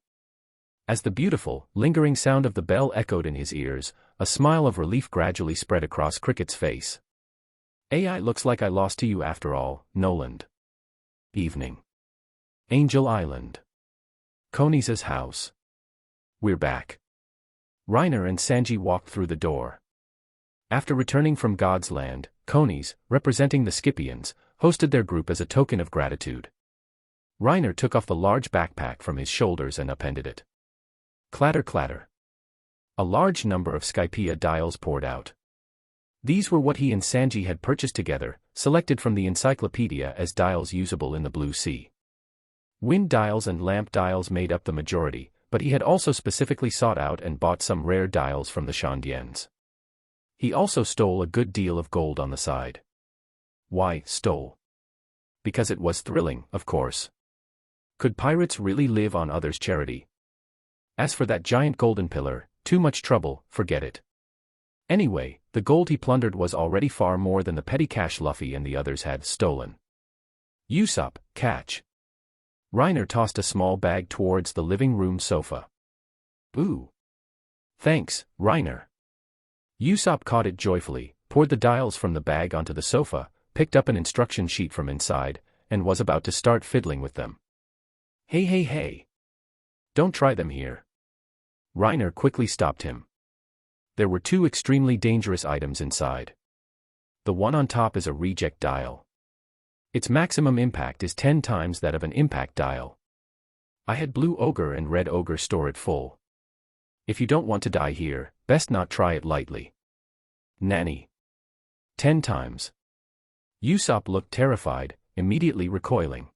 As the beautiful, lingering sound of the bell echoed in his ears, a smile of relief gradually spread across Cricket's face. AI looks like I lost to you after all, Noland. Evening. Angel Island. Koniza's house. We're back. Reiner and Sanji walked through the door. After returning from God's land, Konis, representing the Scipians, hosted their group as a token of gratitude. Reiner took off the large backpack from his shoulders and upended it. Clatter clatter. A large number of Skypia dials poured out. These were what he and Sanji had purchased together, selected from the encyclopedia as dials usable in the Blue Sea. Wind dials and lamp dials made up the majority, but he had also specifically sought out and bought some rare dials from the Shandians. He also stole a good deal of gold on the side. Why stole? Because it was thrilling, of course. Could pirates really live on others' charity? As for that giant golden pillar, too much trouble, forget it. Anyway, the gold he plundered was already far more than the petty cash Luffy and the others had stolen. Usopp, catch. Reiner tossed a small bag towards the living room sofa. Ooh. Thanks, Reiner. Usopp caught it joyfully, poured the dials from the bag onto the sofa, picked up an instruction sheet from inside, and was about to start fiddling with them. Hey. Don't try them here. Reiner quickly stopped him. There were 2 extremely dangerous items inside. The one on top is a reject dial. Its maximum impact is 10 times that of an impact dial. I had Blue Ogre and Red Ogre store it full. If you don't want to die here, best not try it lightly. Nanny. 10 times. Usopp looked terrified, immediately recoiling.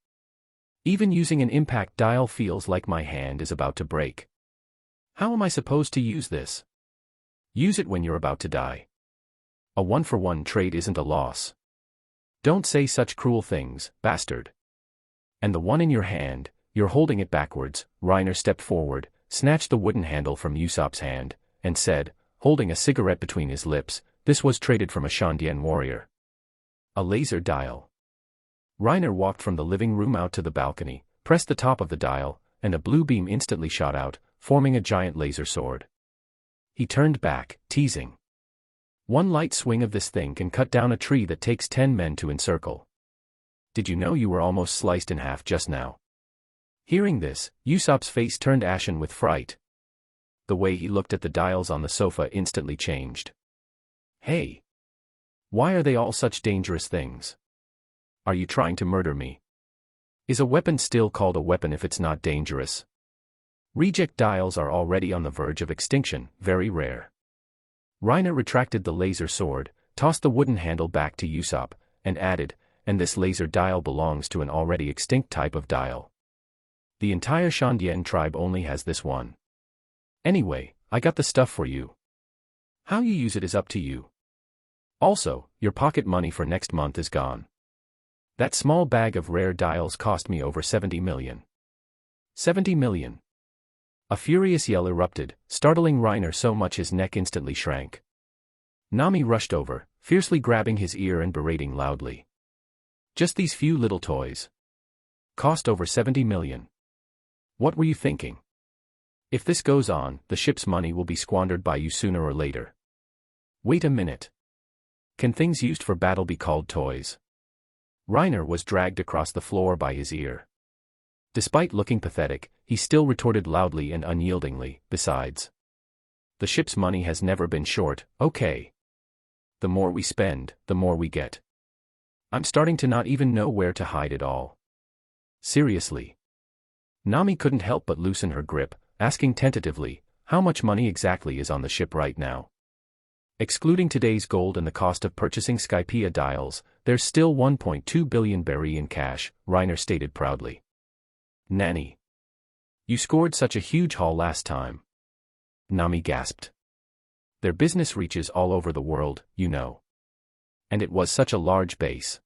Even using an impact dial feels like my hand is about to break. How am I supposed to use this? Use it when you're about to die. A one-for-one trade isn't a loss. Don't say such cruel things, bastard. And the one in your hand, you're holding it backwards. Reiner stepped forward, snatched the wooden handle from Usopp's hand, and said, holding a cigarette between his lips, this was traded from a Shandian warrior. A laser dial. Reiner walked from the living room out to the balcony, pressed the top of the dial, and a blue beam instantly shot out, forming a giant laser sword. He turned back, teasing. One light swing of this thing can cut down a tree that takes 10 men to encircle. Did you know you were almost sliced in half just now? Hearing this, Usopp's face turned ashen with fright. The way he looked at the dials on the sofa instantly changed. Hey! Why are they all such dangerous things? Are you trying to murder me? Is a weapon still called a weapon if it's not dangerous? Reject dials are already on the verge of extinction, very rare. Reiner retracted the laser sword, tossed the wooden handle back to Usopp, and added, and this laser dial belongs to an already extinct type of dial. The entire Shandian tribe only has this one. Anyway, I got the stuff for you. How you use it is up to you. Also, your pocket money for next month is gone. That small bag of rare dials cost me over 70 million. 70 million. A furious yell erupted, startling Reiner so much his neck instantly shrank. Nami rushed over, fiercely grabbing his ear and berating loudly. Just these few little toys. Cost over 70 million. What were you thinking? If this goes on, the ship's money will be squandered by you sooner or later. Wait a minute. Can things used for battle be called toys? Reiner was dragged across the floor by his ear. Despite looking pathetic, he still retorted loudly and unyieldingly, besides. The ship's money has never been short, okay. The more we spend, the more we get. I'm starting to not even know where to hide it all. Seriously. Nami couldn't help but loosen her grip, asking tentatively, how much money exactly is on the ship right now? Excluding today's gold and the cost of purchasing Skypea dials, there's still 1.2 billion berry in cash, Reiner stated proudly. Nanny. You scored such a huge haul last time. Nami gasped. Their business reaches all over the world, you know. And it was such a large base.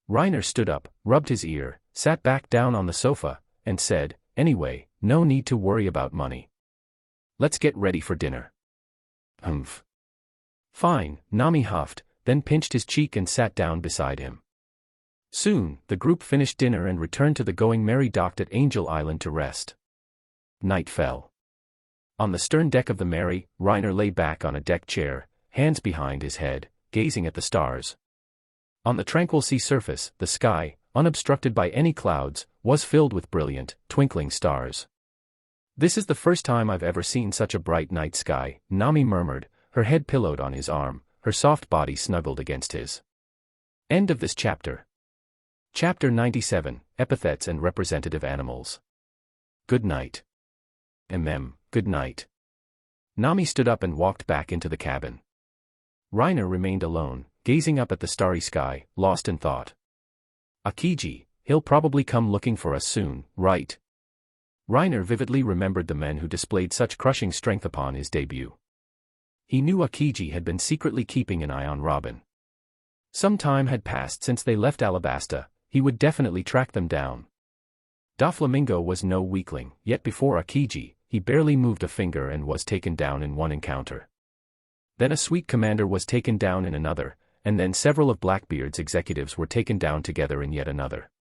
Reiner stood up, rubbed his ear, sat back down on the sofa, and said, anyway, no need to worry about money. Let's get ready for dinner. Humph. Fine, Nami huffed, then pinched his cheek and sat down beside him. Soon, the group finished dinner and returned to the Going Merry docked at Angel Island to rest. Night fell. On the stern deck of the Merry, Reiner lay back on a deck chair, hands behind his head, gazing at the stars. On the tranquil sea surface, the sky, unobstructed by any clouds, was filled with brilliant, twinkling stars. This is the first time I've ever seen such a bright night sky, Nami murmured, her head pillowed on his arm, her soft body snuggled against his. End of this chapter. Chapter 97, Epithets and Representative Animals. Good night. Good night. Nami stood up and walked back into the cabin. Reiner remained alone, gazing up at the starry sky, lost in thought. Akiji, he'll probably come looking for us soon, right? Reiner vividly remembered the men who displayed such crushing strength upon his debut. He knew Akiji had been secretly keeping an eye on Robin. Some time had passed since they left Alabasta, he would definitely track them down. Doflamingo was no weakling, yet before Akiji, he barely moved a finger and was taken down in one encounter. Then a sweet commander was taken down in another, and then several of Blackbeard's executives were taken down together in yet another.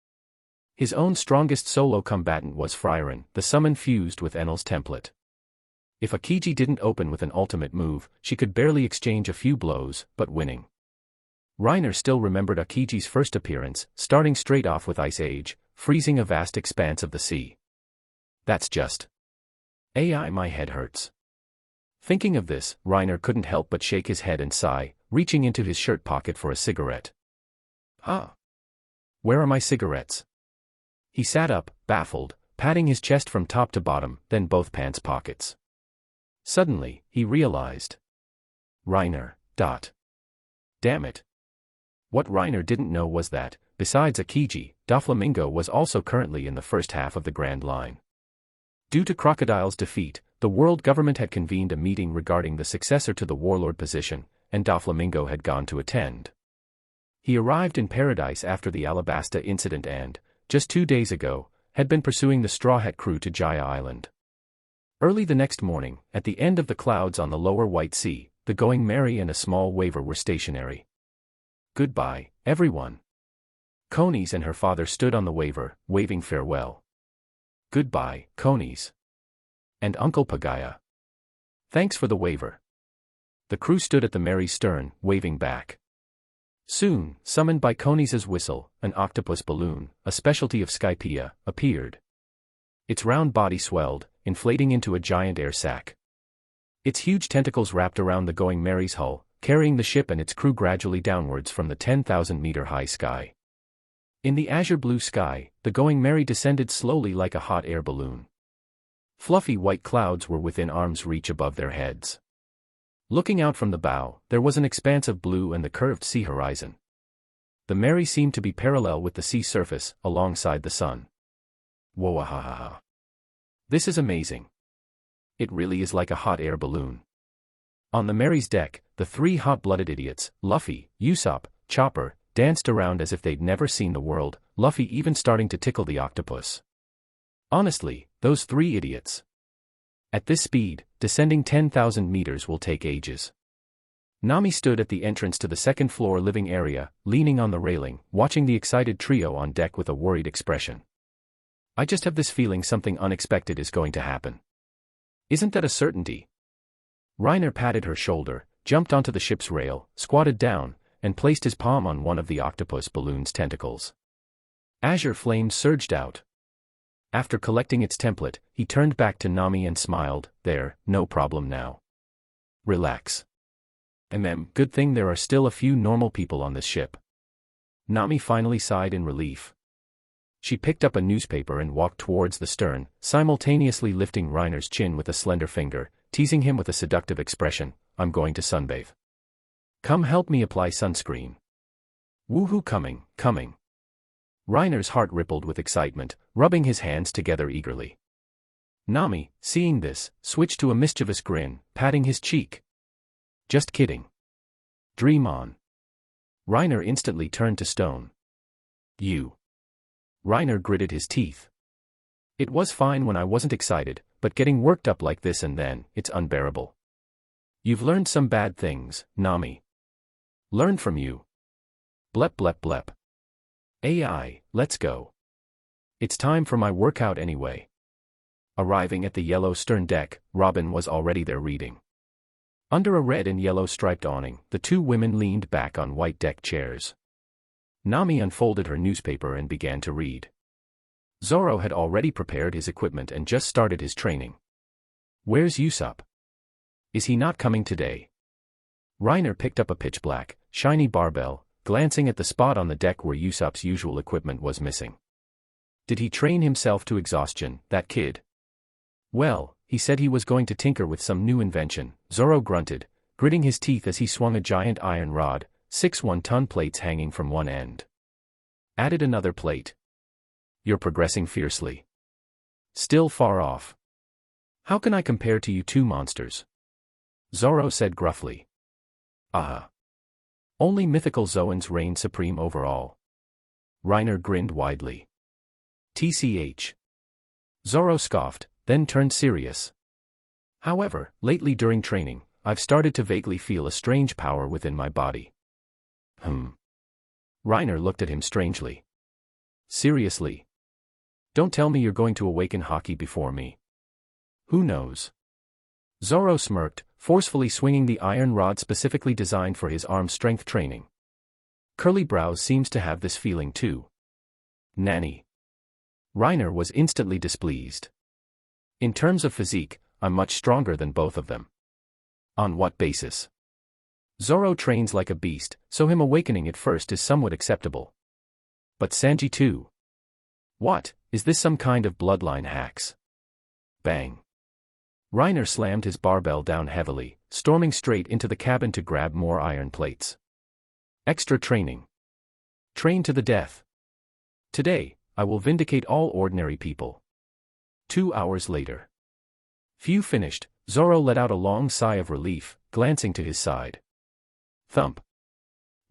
His own strongest solo combatant was Frieren, the summon fused with Enel's template. If Akiji didn't open with an ultimate move, she could barely exchange a few blows, but winning. Reiner still remembered Akiji's first appearance, starting straight off with Ice Age, freezing a vast expanse of the sea. That's just. AI, my head hurts. Thinking of this, Reiner couldn't help but shake his head and sigh, reaching into his shirt pocket for a cigarette. Ah. Where are my cigarettes? He sat up, baffled, patting his chest from top to bottom, then both pants pockets. Suddenly, he realized. Reiner. Damn it. What Reiner didn't know was that, besides Akiji, Doflamingo was also currently in the first half of the Grand Line. Due to Crocodile's defeat, the world government had convened a meeting regarding the successor to the warlord position, and Doflamingo had gone to attend. He arrived in paradise after the Alabasta incident and, just 2 days ago, had been pursuing the Straw Hat crew to Jaya Island. Early the next morning, at the end of the clouds on the lower White Sea, the Going Merry and a small waver were stationary. Goodbye, everyone. Conies and her father stood on the waver, waving farewell. Goodbye, Conies. And Uncle Pagaya. Thanks for the waver. The crew stood at the Merry's stern, waving back. Soon, summoned by Conies' whistle, an octopus balloon, a specialty of Skypea, appeared. Its round body swelled, inflating into a giant air sac. Its huge tentacles wrapped around the Going Merry's hull, carrying the ship and its crew gradually downwards from the 10,000-meter-high sky. In the azure blue sky, the Going Merry descended slowly like a hot air balloon. Fluffy white clouds were within arm's reach above their heads. Looking out from the bow, there was an expanse of blue and the curved sea horizon. The Merry seemed to be parallel with the sea surface, alongside the sun. Whoa-ha-ha-ha. This is amazing. It really is like a hot air balloon. On the Merry's deck, the 3 hot-blooded idiots, Luffy, Usopp, Chopper, danced around as if they'd never seen the world, Luffy even starting to tickle the octopus. Honestly, those 3 idiots. At this speed, descending 10,000 meters will take ages. Nami stood at the entrance to the second-floor living area, leaning on the railing, watching the excited trio on deck with a worried expression. I just have this feeling something unexpected is going to happen. Isn't that a certainty? Reiner patted her shoulder, jumped onto the ship's rail, squatted down, and placed his palm on one of the octopus balloon's tentacles. Azure flames surged out. After collecting its template, he turned back to Nami and smiled, "There, no problem now. Relax. Good thing there are still a few normal people on this ship." Nami finally sighed in relief. She picked up a newspaper and walked towards the stern, simultaneously lifting Reiner's chin with a slender finger, teasing him with a seductive expression, "I'm going to sunbathe. Come help me apply sunscreen." "Woohoo, coming." Reiner's heart rippled with excitement, rubbing his hands together eagerly. Nami, seeing this, switched to a mischievous grin, patting his cheek. "Just kidding. Dream on." Reiner instantly turned to stone. "You." Reiner gritted his teeth. "It was fine when I wasn't excited, but getting worked up like this and then, it's unbearable. You've learned some bad things, Nami. Learn from you. Blep blep blep. AI, let's go. It's time for my workout anyway." Arriving at the yellow stern deck, Robin was already there reading. Under a red and yellow striped awning, the 2 women leaned back on white deck chairs. Nami unfolded her newspaper and began to read. Zoro had already prepared his equipment and just started his training. "Where's Usopp? Is he not coming today?" Reiner picked up a pitch-black, shiny barbell, glancing at the spot on the deck where Usopp's usual equipment was missing. "Did he train himself to exhaustion, that kid?" "Well, he said he was going to tinker with some new invention," Zoro grunted, gritting his teeth as he swung a giant iron rod, 6 one-ton plates hanging from one end. Added another plate. "You're progressing fiercely. Still far off. How can I compare to you 2 monsters?" Zoro said gruffly. "Ah. Only mythical Zoans reign supreme over all." Reiner grinned widely. "TCH." Zoro scoffed, then turned serious. "However, lately during training, I've started to vaguely feel a strange power within my body." Reiner looked at him strangely. "Seriously? Don't tell me you're going to awaken Haki before me." "Who knows?" Zoro smirked, forcefully swinging the iron rod specifically designed for his arm strength training. Curly Brows seems to have this feeling too. "Nanny." Reiner was instantly displeased. "In terms of physique, I'm much stronger than both of them." "On what basis?" "Zoro trains like a beast, so him awakening at first is somewhat acceptable." "But Sanji too." "What, is this some kind of bloodline hacks?" Bang. Reiner slammed his barbell down heavily, storming straight into the cabin to grab more iron plates. "Extra training. Train to the death. Today, I will vindicate all ordinary people. 2 hours later. Few finished, Zoro let out a long sigh of relief, glancing to his side. Thump.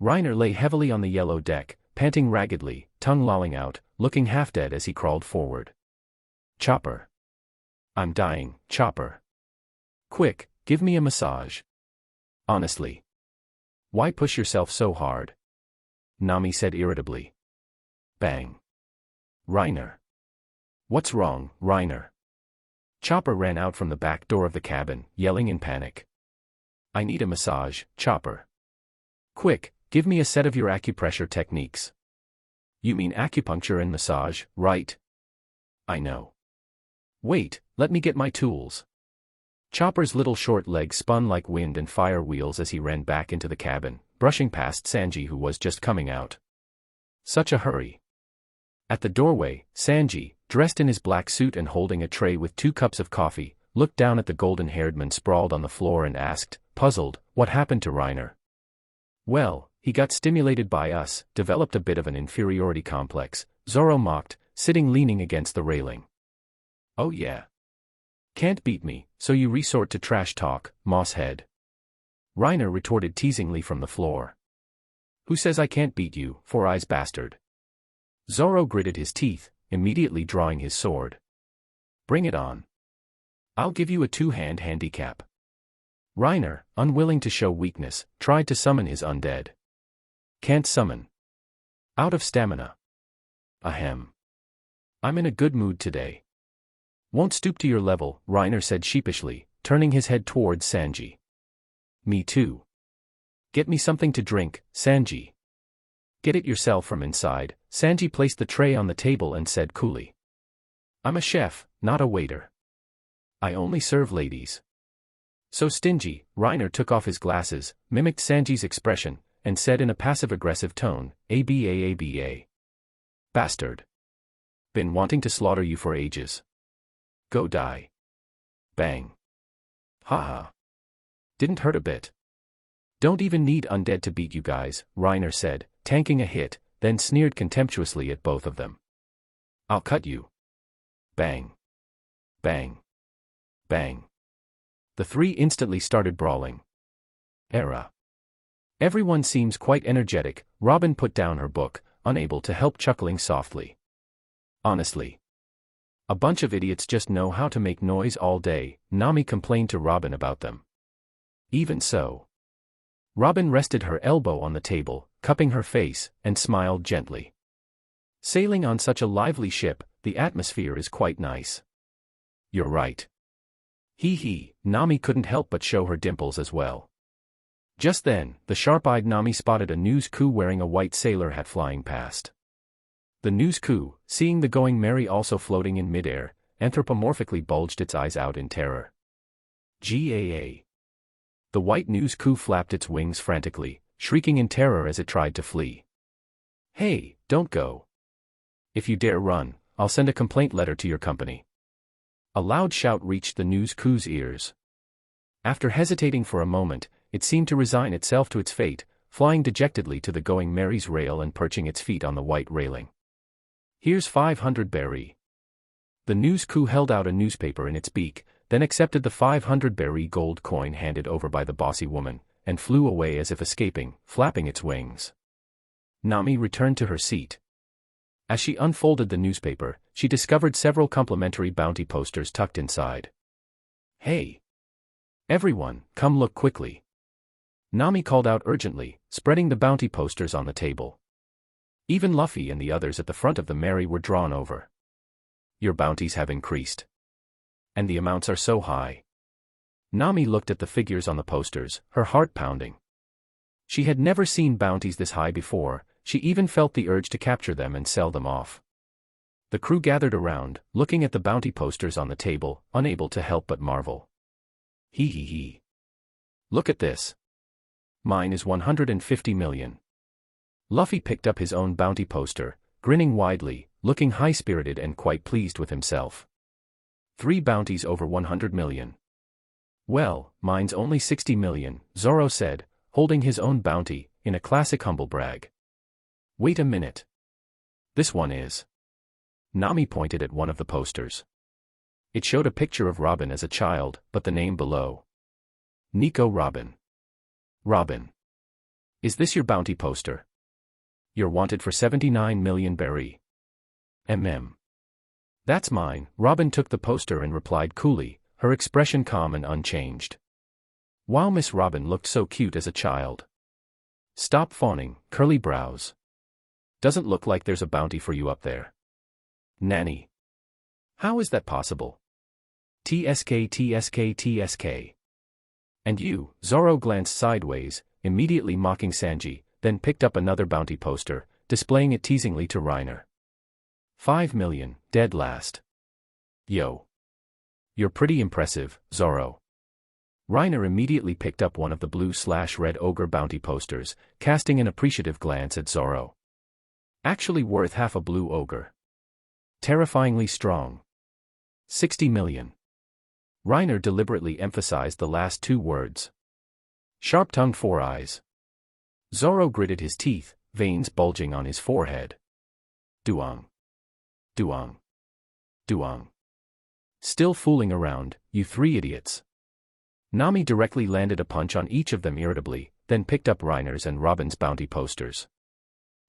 Reiner lay heavily on the yellow deck, panting raggedly, tongue lolling out, looking half-dead as he crawled forward. Chopper. I'm dying, Chopper. Quick, give me a massage. Honestly. Why push yourself so hard? Nami said irritably. Bang. Reiner. What's wrong, Reiner? Chopper ran out from the back door of the cabin, yelling in panic. I need a massage, Chopper. Quick, give me a set of your acupressure techniques. You mean acupuncture and massage, right? I know. Wait, let me get my tools. Chopper's little short legs spun like wind and fire wheels as he ran back into the cabin, brushing past Sanji who was just coming out. Such a hurry. At the doorway, Sanji, dressed in his black suit and holding a tray with 2 cups of coffee, looked down at the golden-haired man sprawled on the floor and asked, puzzled, what happened to Reiner? Well, he got stimulated by us, developed a bit of an inferiority complex, Zoro mocked, sitting leaning against the railing. Oh yeah. Can't beat me, so you resort to trash talk, mosshead. Reiner retorted teasingly from the floor. Who says I can't beat you, four-eyes bastard? Zoro gritted his teeth, immediately drawing his sword. Bring it on. I'll give you a 2-hand handicap. Reiner, unwilling to show weakness, tried to summon his undead. Can't summon. Out of stamina. Ahem. I'm in a good mood today. Won't stoop to your level, Reiner said sheepishly, turning his head towards Sanji. Me too. Get me something to drink, Sanji. Get it yourself from inside, Sanji placed the tray on the table and said coolly. I'm a chef, not a waiter. I only serve ladies. So stingy, Reiner took off his glasses, mimicked Sanji's expression, and said in a passive-aggressive tone, ABA. Bastard. Been wanting to slaughter you for ages. Go die. Bang. Haha. Didn't hurt a bit. Don't even need undead to beat you guys, Reiner said, tanking a hit, then sneered contemptuously at both of them. I'll cut you. Bang. Bang. Bang. The 3 instantly started brawling. Era. Everyone seems quite energetic, Robin put down her book, unable to help chuckling softly. Honestly. A bunch of idiots just know how to make noise all day, Nami complained to Robin about them. Even so. Robin rested her elbow on the table, cupping her face, and smiled gently. Sailing on such a lively ship, the atmosphere is quite nice. You're right. Hee, Nami couldn't help but show her dimples as well. Just then, the sharp-eyed Nami spotted a news coup wearing a white sailor hat flying past. The news coup, seeing the Going Merry also floating in midair, anthropomorphically bulged its eyes out in terror. GAA. The white news coup flapped its wings frantically, shrieking in terror as it tried to flee. Hey, don't go. If you dare run, I'll send a complaint letter to your company. A loud shout reached the news coup's ears. After hesitating for a moment, it seemed to resign itself to its fate, flying dejectedly to the Going Merry's rail and perching its feet on the white railing. Here's 500 berry. The news coup held out a newspaper in its beak, then accepted the 500 berry gold coin handed over by the bossy woman, and flew away as if escaping, flapping its wings. Nami returned to her seat. As she unfolded the newspaper, she discovered several complimentary bounty posters tucked inside. Hey! Everyone, come look quickly. Nami called out urgently, spreading the bounty posters on the table. Even Luffy and the others at the front of the Merry were drawn over. Your bounties have increased. And the amounts are so high. Nami looked at the figures on the posters, her heart pounding. She had never seen bounties this high before, she even felt the urge to capture them and sell them off. The crew gathered around, looking at the bounty posters on the table, unable to help but marvel. Hee. Look at this. Mine is 150 million. Luffy picked up his own bounty poster, grinning widely, looking high-spirited and quite pleased with himself. 3 bounties over 100 million. Well, mine's only 60 million, Zoro said, holding his own bounty, in a classic humble brag. Wait a minute. This one is. Nami pointed at one of the posters. It showed a picture of Robin as a child, but the name below. Nico Robin. Robin. Is this your bounty poster? You're wanted for 79 million berry. That's mine. Robin took the poster and replied coolly, her expression calm and unchanged. Wow, Miss Robin looked so cute as a child. Stop fawning, curly brows. Doesn't look like there's a bounty for you up there. Nanny. How is that possible? TSK. And you, Zoro glanced sideways, immediately mocking Sanji, then picked up another bounty poster, displaying it teasingly to Reiner. 5 million, dead last. Yo. You're pretty impressive, Zoro. Reiner immediately picked up one of the blue/red ogre bounty posters, casting an appreciative glance at Zoro. Actually worth half a blue ogre. Terrifyingly strong. 60 million. Reiner deliberately emphasized the last two words. Sharp-tongued 4 eyes. Zoro gritted his teeth, veins bulging on his forehead. Duong. Duong. Duong. Still fooling around, you 3 idiots. Nami directly landed a punch on each of them irritably, then picked up Reiner's and Robin's bounty posters.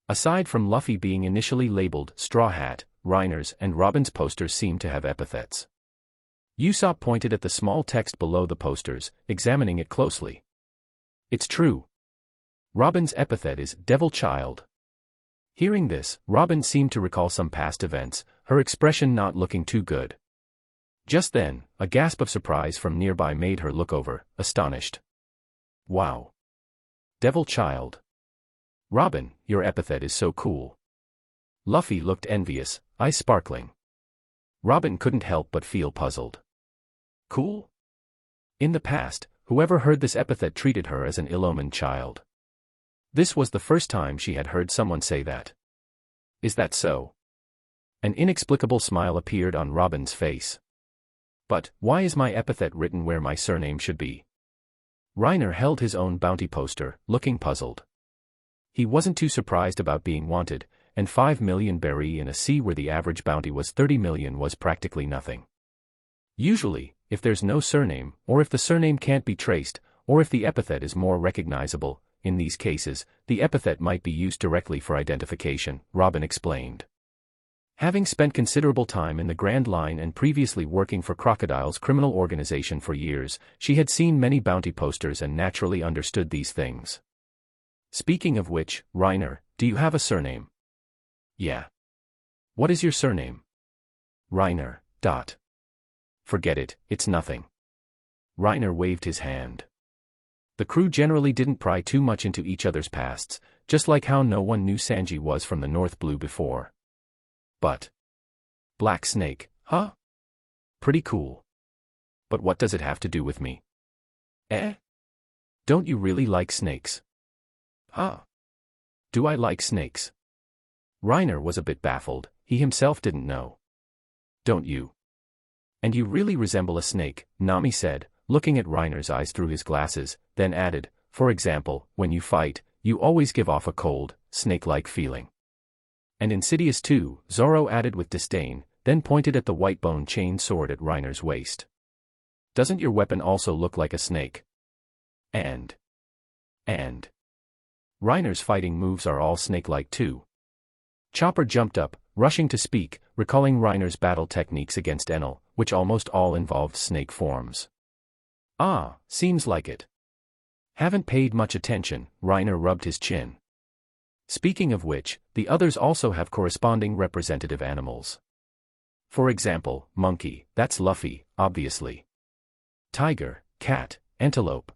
Aside from Luffy being initially labeled Straw Hat, Reiner's and Robin's posters seemed to have epithets. Usopp pointed at the small text below the posters, examining it closely. It's true. Robin's epithet is Devil Child. Hearing this, Robin seemed to recall some past events, her expression not looking too good. Just then, a gasp of surprise from nearby made her look over, astonished. Wow. Devil Child. Robin, your epithet is so cool. Luffy looked envious, eyes sparkling. Robin couldn't help but feel puzzled. Cool? In the past, whoever heard this epithet treated her as an ill-omened child. This was the first time she had heard someone say that. Is that so? An inexplicable smile appeared on Robin's face. But, why is my epithet written where my surname should be? Reiner held his own bounty poster, looking puzzled. He wasn't too surprised about being wanted, and 5 million berry in a sea where the average bounty was 30 million was practically nothing. Usually, if there's no surname, or if the surname can't be traced, or if the epithet is more recognizable, in these cases, the epithet might be used directly for identification, Robin explained. Having spent considerable time in the Grand Line and previously working for Crocodile's criminal organization for years, she had seen many bounty posters and naturally understood these things. Speaking of which, Reiner, do you have a surname? Yeah. What is your surname? Reiner. Forget it, it's nothing. Reiner waved his hand. The crew generally didn't pry too much into each other's pasts, just like how no one knew Sanji was from the North Blue before. But Black Snake, huh? Pretty cool. But what does it have to do with me? Don't you really like snakes? Huh? Do I like snakes? Reiner was a bit baffled, he himself didn't know. Don't you? And you really resemble a snake, Nami said, looking at Reiner's eyes through his glasses, then added, for example, when you fight, you always give off a cold, snake-like feeling. And insidious too, Zoro added with disdain, then pointed at the white bone chain sword at Reiner's waist. Doesn't your weapon also look like a snake? And Reiner's fighting moves are all snake-like too. Chopper jumped up, rushing to speak, recalling Reiner's battle techniques against Enel, which almost all involved snake forms. Ah, seems like it. Haven't paid much attention, Reiner rubbed his chin. Speaking of which, the others also have corresponding representative animals. For example, monkey, that's Luffy, obviously. Tiger, cat, antelope.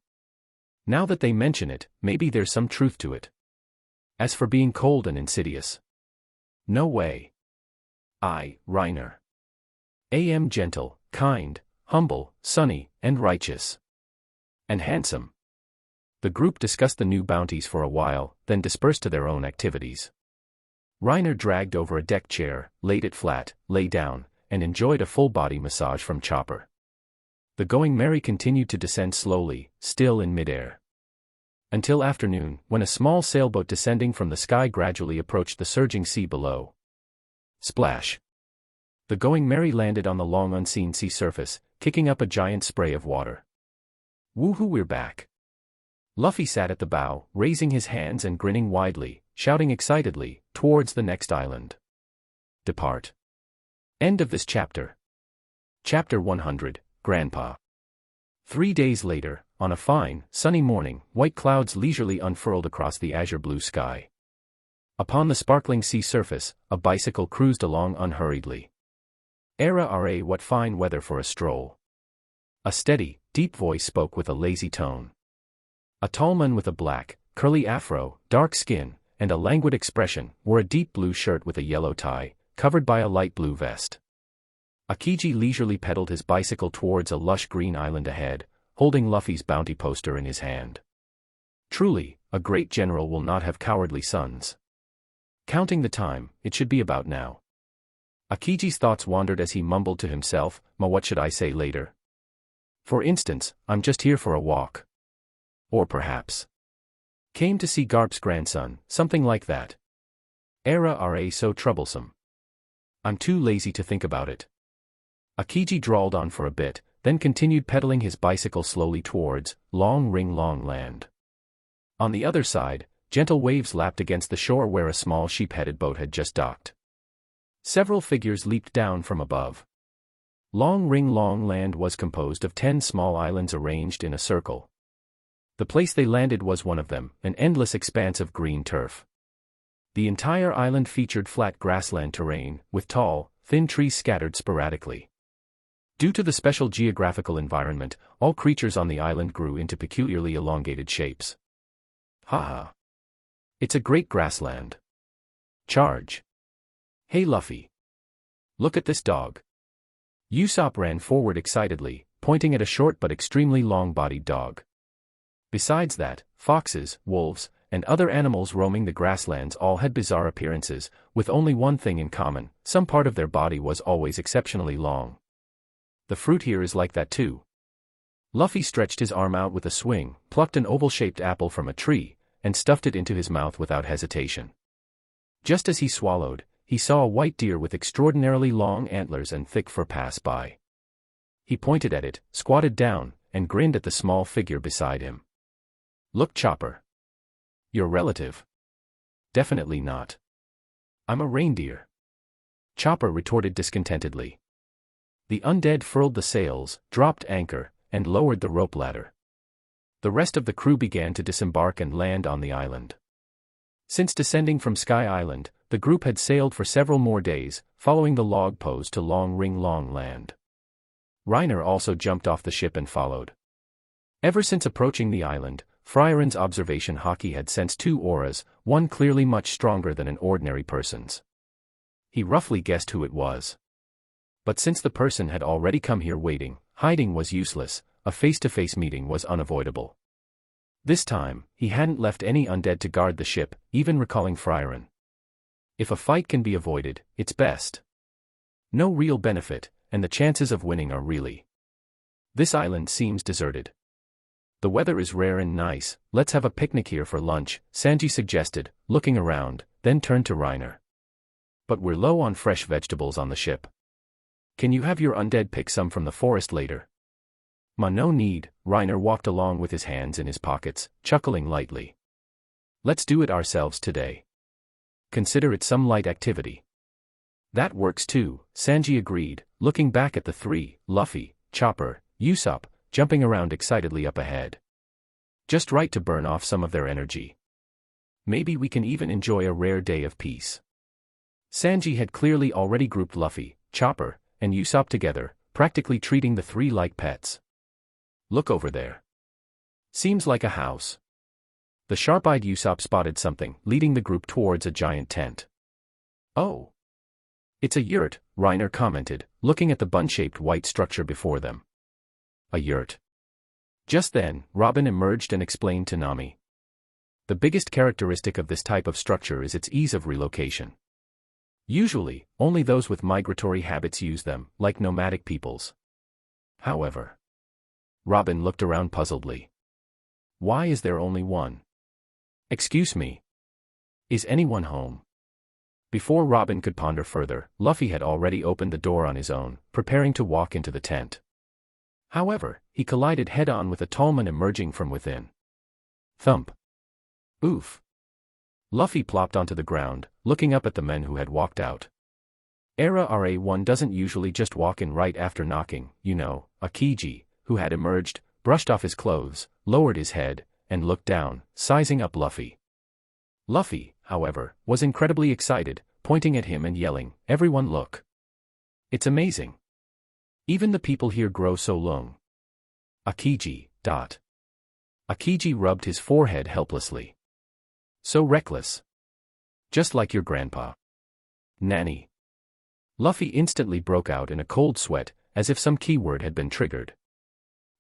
Now that they mention it, maybe there's some truth to it. As for being cold and insidious. No way. Reiner, am gentle, kind, humble, sunny, and righteous. And handsome. The group discussed the new bounties for a while, then dispersed to their own activities. Reiner dragged over a deck chair, laid it flat, lay down, and enjoyed a full-body massage from Chopper. The Going Merry continued to descend slowly, still in midair. Until afternoon, when a small sailboat descending from the sky gradually approached the surging sea below. Splash! The Going Merry landed on the long unseen sea surface, kicking up a giant spray of water. Woohoo, we're back! Luffy sat at the bow, raising his hands and grinning widely, shouting excitedly, towards the next island. Depart. End of this chapter. Chapter 100, Grandpa. 3 days later, on a fine, sunny morning, white clouds leisurely unfurled across the azure blue sky. Upon the sparkling sea surface, a bicycle cruised along unhurriedly. Ra, what fine weather for a stroll. A steady, deep voice spoke with a lazy tone. A tall man with a black, curly afro, dark skin, and a languid expression wore a deep blue shirt with a yellow tie, covered by a light blue vest. Akiji leisurely pedaled his bicycle towards a lush green island ahead, holding Luffy's bounty poster in his hand. Truly, a great general will not have cowardly sons. Counting the time, it should be about now. Akiji's thoughts wandered as he mumbled to himself, what should I say later? For instance, I'm just here for a walk. Or perhaps came to see Garp's grandson, something like that. Ra so troublesome. I'm too lazy to think about it. Akiji drawled on for a bit, then continued pedaling his bicycle slowly towards Long Ring Long Land. On the other side, gentle waves lapped against the shore where a small sheep-headed boat had just docked. Several figures leaped down from above. Long Ring Long Land was composed of 10 small islands arranged in a circle. The place they landed was one of them, an endless expanse of green turf. The entire island featured flat grassland terrain, with tall, thin trees scattered sporadically. Due to the special geographical environment, all creatures on the island grew into peculiarly elongated shapes. Haha. It's a great grassland. Charge. Hey Luffy. Look at this dog. Usopp ran forward excitedly, pointing at a short but extremely long-bodied dog. Besides that, foxes, wolves, and other animals roaming the grasslands all had bizarre appearances, with only one thing in common: some part of their body was always exceptionally long. The fruit here is like that too. Luffy stretched his arm out with a swing, plucked an oval-shaped apple from a tree, and stuffed it into his mouth without hesitation. Just as he swallowed, he saw a white deer with extraordinarily long antlers and thick fur pass by. He pointed at it, squatted down, and grinned at the small figure beside him. Look, Chopper. Your relative? Definitely not. I'm a reindeer. Chopper retorted discontentedly. The undead furled the sails, dropped anchor, and lowered the rope ladder. The rest of the crew began to disembark and land on the island. Since descending from Sky Island, the group had sailed for several more days, following the log pose to Long Ring Long Land. Reiner also jumped off the ship and followed. Ever since approaching the island, Friarin's observation Haki had sensed 2 auras, one clearly much stronger than an ordinary person's. He roughly guessed who it was. But since the person had already come here waiting, hiding was useless, a face-to-face meeting was unavoidable. This time, he hadn't left any undead to guard the ship, even recalling Friarin. If a fight can be avoided, it's best. No real benefit, and the chances of winning are really. This island seems deserted. The weather is rare and nice, let's have a picnic here for lunch, Sanji suggested, looking around, then turned to Reiner. But we're low on fresh vegetables on the ship. Can you have your undead pick some from the forest later? No need, Reiner walked along with his hands in his pockets, chuckling lightly. Let's do it ourselves today. Consider it some light activity. That works too, Sanji agreed, looking back at the 3, Luffy, Chopper, Usopp, jumping around excitedly up ahead. Just right to burn off some of their energy. Maybe we can even enjoy a rare day of peace. Sanji had clearly already grouped Luffy, Chopper, and Usopp together, practically treating the 3 like pets. Look over there. Seems like a house. The sharp-eyed Usopp spotted something, leading the group towards a giant tent. Oh. It's a yurt, Reiner commented, looking at the bun-shaped white structure before them. A yurt. Just then, Robin emerged and explained to Nami. The biggest characteristic of this type of structure is its ease of relocation. Usually, only those with migratory habits use them, like nomadic peoples. However, Robin looked around puzzledly. Why is there only one? Excuse me. Is anyone home? Before Robin could ponder further, Luffy had already opened the door on his own, preparing to walk into the tent. However, he collided head-on with a tall man emerging from within. Thump. Oof. Luffy plopped onto the ground, looking up at the men who had walked out. Era RA1 doesn't usually just walk in right after knocking, you know. Akiji, who had emerged, brushed off his clothes, lowered his head, and looked down, sizing up Luffy. Luffy, however, was incredibly excited, pointing at him and yelling, "Everyone look! It's amazing! Even the people here grow so long." Akiji. Akiji rubbed his forehead helplessly. So reckless. Just like your grandpa. Nanny. Luffy instantly broke out in a cold sweat, as if some keyword had been triggered.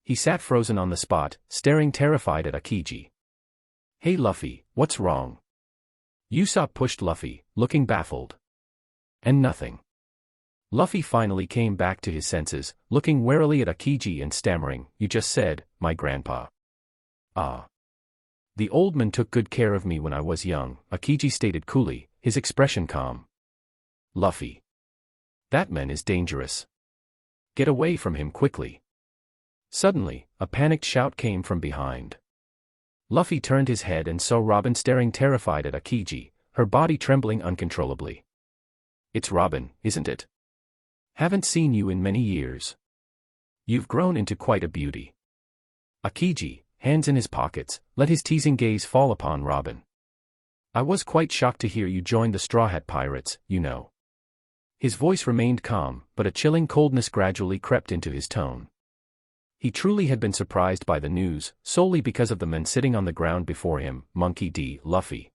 He sat frozen on the spot, staring terrified at Akiji. "Hey Luffy, what's wrong?" Usopp pushed Luffy, looking baffled. And nothing. Luffy finally came back to his senses, looking warily at Akiji and stammering, "You just said, my grandpa." "Ah. The old man took good care of me when I was young," Akiji stated coolly, his expression calm. "Luffy. That man is dangerous. Get away from him quickly." Suddenly, a panicked shout came from behind. Luffy turned his head and saw Robin staring terrified at Akiji, her body trembling uncontrollably. "It's Robin, isn't it? Haven't seen you in many years. You've grown into quite a beauty." Akiji, hands in his pockets, let his teasing gaze fall upon Robin. "I was quite shocked to hear you join the Straw Hat Pirates, you know." His voice remained calm, but a chilling coldness gradually crept into his tone. He truly had been surprised by the news, solely because of the men sitting on the ground before him, Monkey D. Luffy.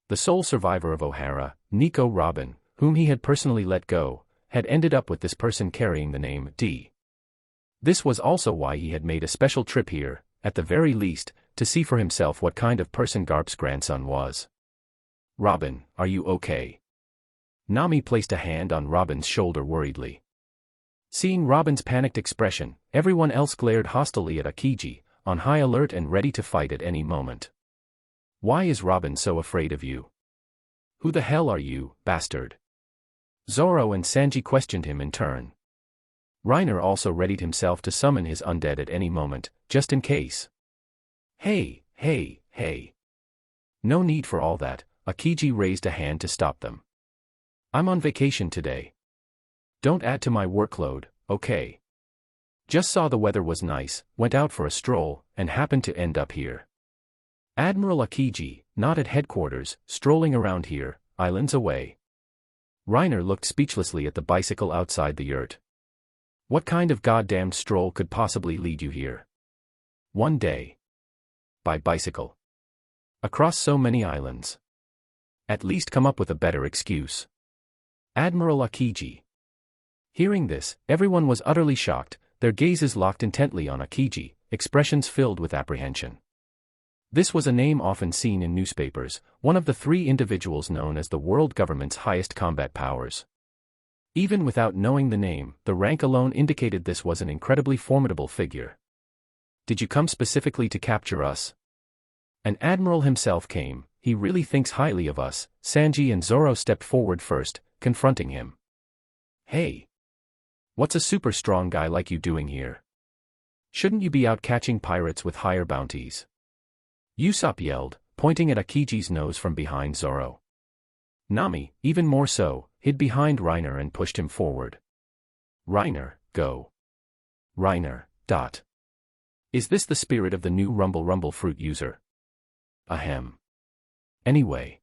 The sole survivor of Ohara, Nico Robin, whom he had personally let go, had ended up with this person carrying the name D. This was also why he had made a special trip here, at the very least, to see for himself what kind of person Garp's grandson was. "Robin, are you okay?" Nami placed a hand on Robin's shoulder worriedly. Seeing Robin's panicked expression, everyone else glared hostilely at Akiji, on high alert and ready to fight at any moment. "Why is Robin so afraid of you? Who the hell are you, bastard?" Zoro and Sanji questioned him in turn. Reiner also readied himself to summon his undead at any moment, just in case. Hey. No need for all that," Akiji raised a hand to stop them. "I'm on vacation today. Don't add to my workload, okay? Just saw the weather was nice, went out for a stroll, and happened to end up here." Admiral Akiji, not at headquarters, strolling around here, islands away. Reiner looked speechlessly at the bicycle outside the yurt. What kind of goddamned stroll could possibly lead you here? One day. By bicycle. Across so many islands. At least come up with a better excuse. Admiral Akiji. Hearing this, everyone was utterly shocked, their gazes locked intently on Akiji, expressions filled with apprehension. This was a name often seen in newspapers, one of the three individuals known as the world government's highest combat powers. Even without knowing the name, the rank alone indicated this was an incredibly formidable figure. "Did you come specifically to capture us?" An admiral himself came. "He really thinks highly of us." Sanji and Zoro stepped forward first, confronting him. "Hey. What's a super strong guy like you doing here? Shouldn't you be out catching pirates with higher bounties?" Usopp yelled, pointing at Akiji's nose from behind Zoro. Nami, even more so, hid behind Reiner and pushed him forward. "Reiner, go. Reiner. Is this the spirit of the new Rumble fruit user? Ahem. Anyway."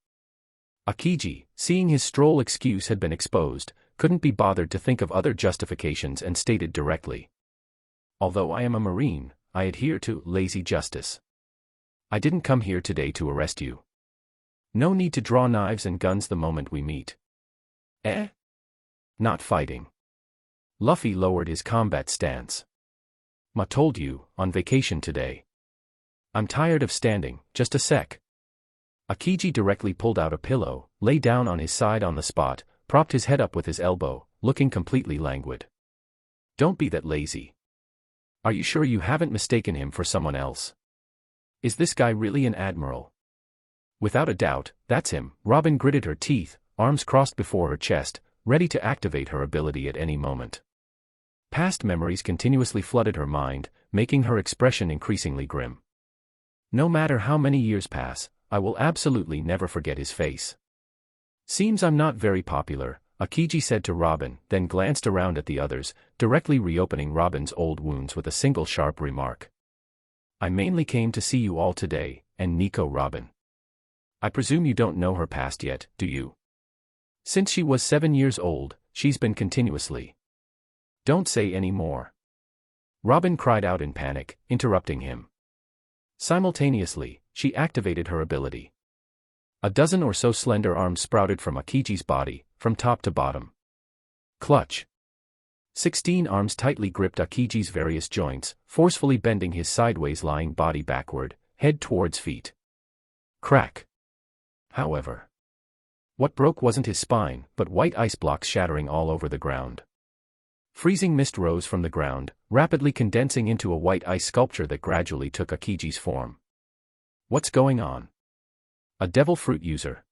Akiji, seeing his stroll excuse had been exposed, couldn't be bothered to think of other justifications and stated directly. "Although I am a Marine, I adhere to lazy justice. I didn't come here today to arrest you. No need to draw knives and guns the moment we meet." "Eh? Not fighting." Luffy lowered his combat stance. "Ma told you, on vacation today. I'm tired of standing, just a sec." Akiji directly pulled out a pillow, lay down on his side on the spot, propped his head up with his elbow, looking completely languid. "Don't be that lazy. Are you sure you haven't mistaken him for someone else?" Is this guy really an admiral? Without a doubt, that's him. Robin gritted her teeth, arms crossed before her chest, ready to activate her ability at any moment. Past memories continuously flooded her mind, making her expression increasingly grim. No matter how many years pass, I will absolutely never forget his face. Seems I'm not very popular, Akiji said to Robin, then glanced around at the others, directly reopening Robin's old wounds with a single sharp remark. I mainly came to see you all today, and Nico Robin. I presume you don't know her past yet, do you? Since she was 7 years old, she's been continuously. Don't say any more. Robin cried out in panic, interrupting him. Simultaneously, she activated her ability. A dozen or so slender arms sprouted from Akiji's body, from top to bottom. Clutch. 16 arms tightly gripped Akiji's various joints, forcefully bending his sideways lying body backward, head towards feet. Crack. However, what broke wasn't his spine, but white ice blocks shattering all over the ground. Freezing mist rose from the ground, rapidly condensing into a white ice sculpture that gradually took Akiji's form. What's going on? A devil fruit user.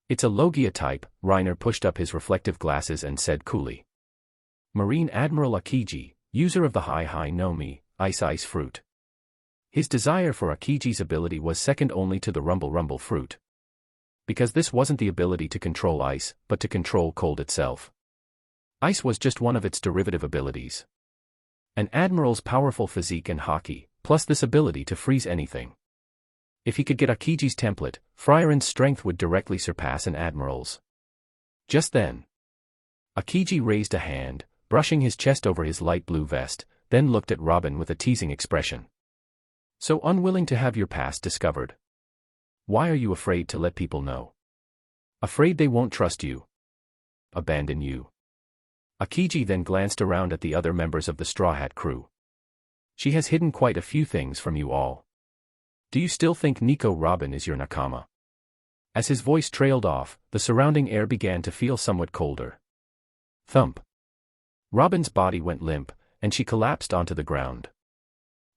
It's a Logia type, Reiner pushed up his reflective glasses and said coolly. Marine Admiral Akiji, user of the High Nomi, ice fruit. His desire for Akiji's ability was second only to the Rumble fruit. Because this wasn't the ability to control ice, but to control cold itself. Ice was just one of its derivative abilities. An admiral's powerful physique and haki, plus this ability to freeze anything. If he could get Akiji's template, Friaran's strength would directly surpass an admiral's. Just then, Akiji raised a hand, brushing his chest over his light blue vest, then looked at Robin with a teasing expression. So unwilling to have your past discovered. Why are you afraid to let people know? Afraid they won't trust you? Abandon you? Akiji then glanced around at the other members of the Straw Hat crew. She has hidden quite a few things from you all. Do you still think Nico Robin is your nakama? As his voice trailed off, the surrounding air began to feel somewhat colder. Thump. Robin's body went limp, and she collapsed onto the ground.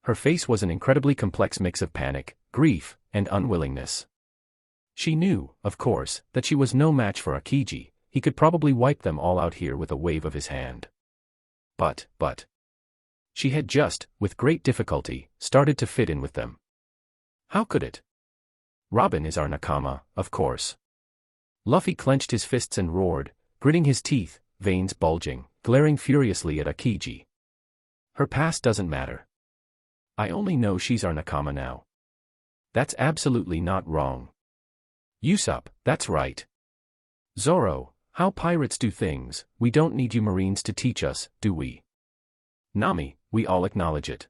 Her face was an incredibly complex mix of panic, grief, and unwillingness. She knew, of course, that she was no match for Akiji. He could probably wipe them all out here with a wave of his hand. But. She had just, with great difficulty, started to fit in with them. How could it? Robin is our nakama, of course. Luffy clenched his fists and roared, gritting his teeth, veins bulging, glaring furiously at Akiji. Her past doesn't matter. I only know she's our nakama now. That's absolutely not wrong. Usopp, that's right. Zoro, how pirates do things, we don't need you Marines to teach us, do we? Nami, we all acknowledge it.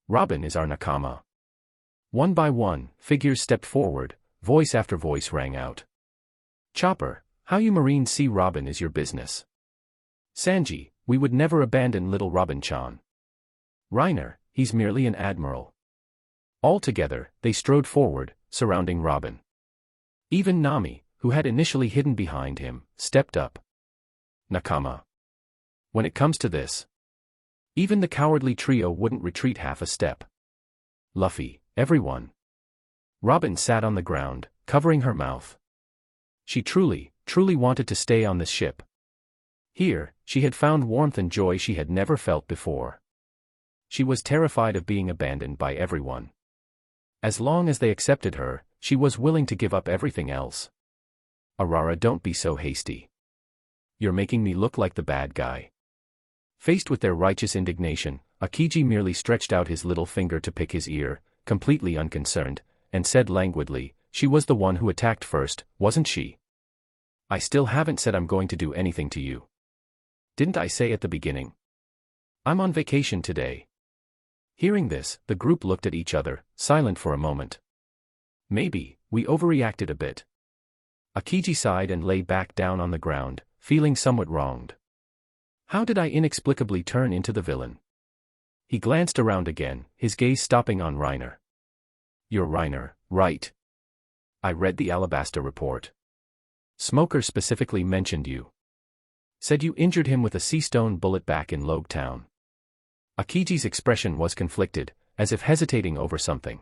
Robin is our nakama. One by one, figures stepped forward, voice after voice rang out. Chopper, how you Marines see Robin is your business. Sanji, we would never abandon little Robin-chan. Reiner, he's merely an admiral. All together, they strode forward, surrounding Robin. Even Nami, who had initially hidden behind him, stepped up. Nakama. When it comes to this, even the cowardly trio wouldn't retreat half a step. Luffy, everyone. Robin sat on the ground, covering her mouth. She truly wanted to stay on this ship. Here, she had found warmth and joy she had never felt before. She was terrified of being abandoned by everyone. As long as they accepted her, she was willing to give up everything else. Arara, don't be so hasty. You're making me look like the bad guy. Faced with their righteous indignation, Akiji merely stretched out his little finger to pick his ear, completely unconcerned, and said languidly, she was the one who attacked first, wasn't she? I still haven't said I'm going to do anything to you. Didn't I say at the beginning? I'm on vacation today. Hearing this, the group looked at each other, silent for a moment. Maybe, we overreacted a bit. Akiji sighed and lay back down on the ground, feeling somewhat wronged. How did I inexplicably turn into the villain? He glanced around again, his gaze stopping on Reiner. You're Reiner, right? I read the Alabasta report. Smoker specifically mentioned you. Said you injured him with a sea-stone bullet back in Logue Town. Akiji's expression was conflicted, as if hesitating over something.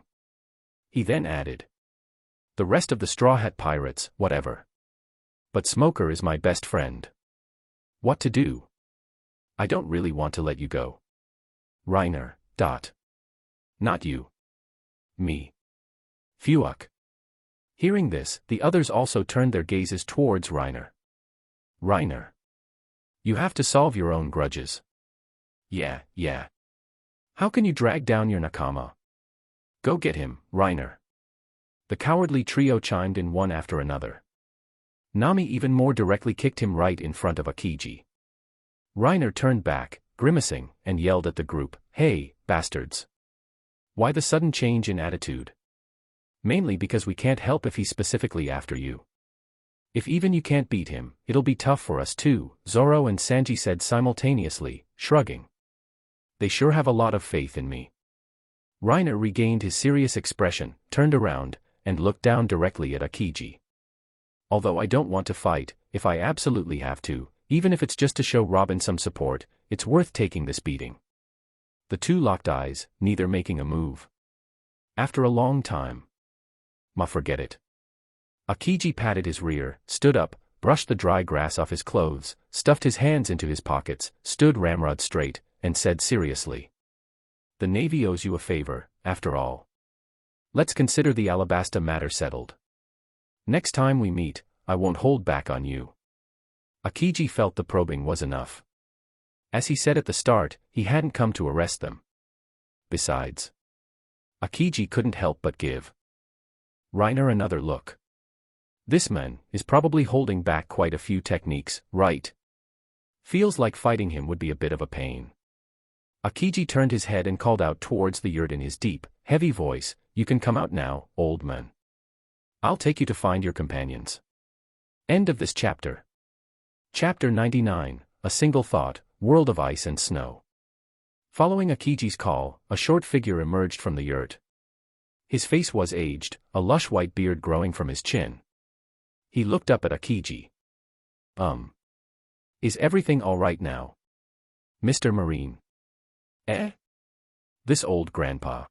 He then added. The rest of the Straw Hat Pirates, whatever. But Smoker is my best friend. What to do? I don't really want to let you go. Reiner. Not you. Me. Fuck. Hearing this, the others also turned their gazes towards Reiner. Reiner. You have to solve your own grudges. Yeah. How can you drag down your nakama? Go get him, Reiner. The cowardly trio chimed in one after another. Nami even more directly kicked him right in front of Akiji. Reiner turned back, grimacing, and yelled at the group, Hey, bastards. Why the sudden change in attitude? Mainly because we can't help if he's specifically after you. If even you can't beat him, it'll be tough for us too, Zoro and Sanji said simultaneously, shrugging. They sure have a lot of faith in me. Reiner regained his serious expression, turned around, and looked down directly at Akiji. Although I don't want to fight, if I absolutely have to, even if it's just to show Robin some support, it's worth taking this beating. The two locked eyes, neither making a move. After a long time. Forget it. Akiji patted his rear, stood up, brushed the dry grass off his clothes, stuffed his hands into his pockets, stood ramrod straight, and said seriously. The Navy owes you a favor, after all. Let's consider the Alabasta matter settled. Next time we meet, I won't hold back on you. Akiji felt the probing was enough. As he said at the start, he hadn't come to arrest them. Besides, Akiji couldn't help but give Reiner another look. This man is probably holding back quite a few techniques, right? Feels like fighting him would be a bit of a pain. Akiji turned his head and called out towards the yurt in his deep, heavy voice, You can come out now, old man. I'll take you to find your companions. End of this chapter. Chapter 99, A Single Thought, World of Ice and Snow. Following Akiji's call, a short figure emerged from the yurt. His face was aged, a lush white beard growing from his chin. He looked up at Akiji. Is everything all right now? Mr. Marine. This old grandpa.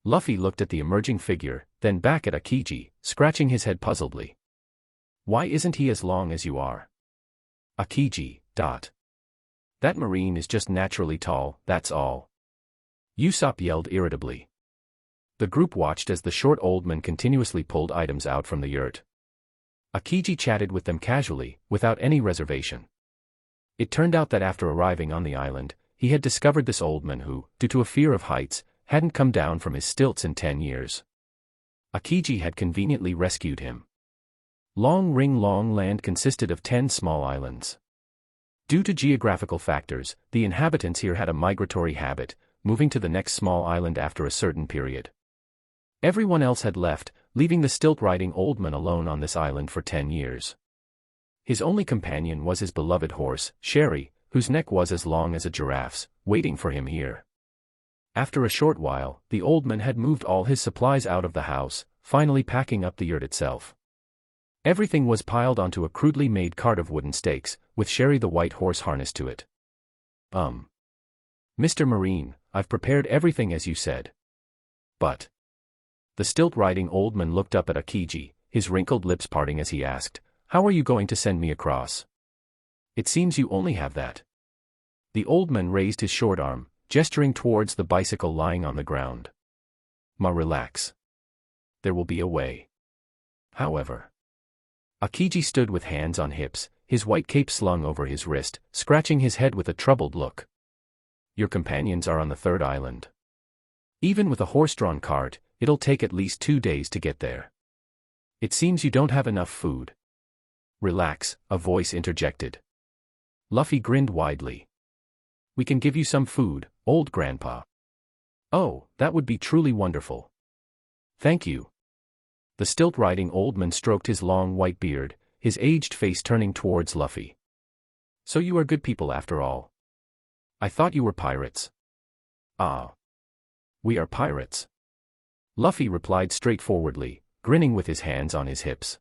Luffy looked at the emerging figure, then back at Akiji, scratching his head puzzledly. Why isn't he as long as you are? Akiji. That Marine is just naturally tall, that's all. Usopp yelled irritably. The group watched as the short old man continuously pulled items out from the yurt. Akiji chatted with them casually, without any reservation. It turned out that after arriving on the island, he had discovered this old man who, due to a fear of heights, hadn't come down from his stilts in 10 years. Akiji had conveniently rescued him. Long Land consisted of 10 small islands. Due to geographical factors, the inhabitants here had a migratory habit, moving to the next small island after a certain period. Everyone else had left, leaving the stilt-riding old man alone on this island for 10 years. His only companion was his beloved horse, Sherry, whose neck was as long as a giraffe's, waiting for him here. After a short while, the old man had moved all his supplies out of the house, finally packing up the yurt itself. Everything was piled onto a crudely made cart of wooden stakes, with Sherry the white horse harnessed to it. Mr. Marine, I've prepared everything as you said. But the stilt-riding old man looked up at Akiji, his wrinkled lips parting as he asked, How are you going to send me across? It seems you only have that. The old man raised his short arm, gesturing towards the bicycle lying on the ground. Relax. There will be a way. However. Akiji stood with hands on hips, his white cape slung over his wrist, scratching his head with a troubled look. Your companions are on the 3rd island. Even with a horse-drawn cart, it'll take at least 2 days to get there. It seems you don't have enough food. Relax, a voice interjected. Luffy grinned widely. We can give you some food, old grandpa. Oh, that would be truly wonderful. Thank you. The stilt-riding old man stroked his long white beard, his aged face turning towards Luffy. So you are good people after all. I thought you were pirates. Ah. We are pirates. Luffy replied straightforwardly, grinning with his hands on his hips.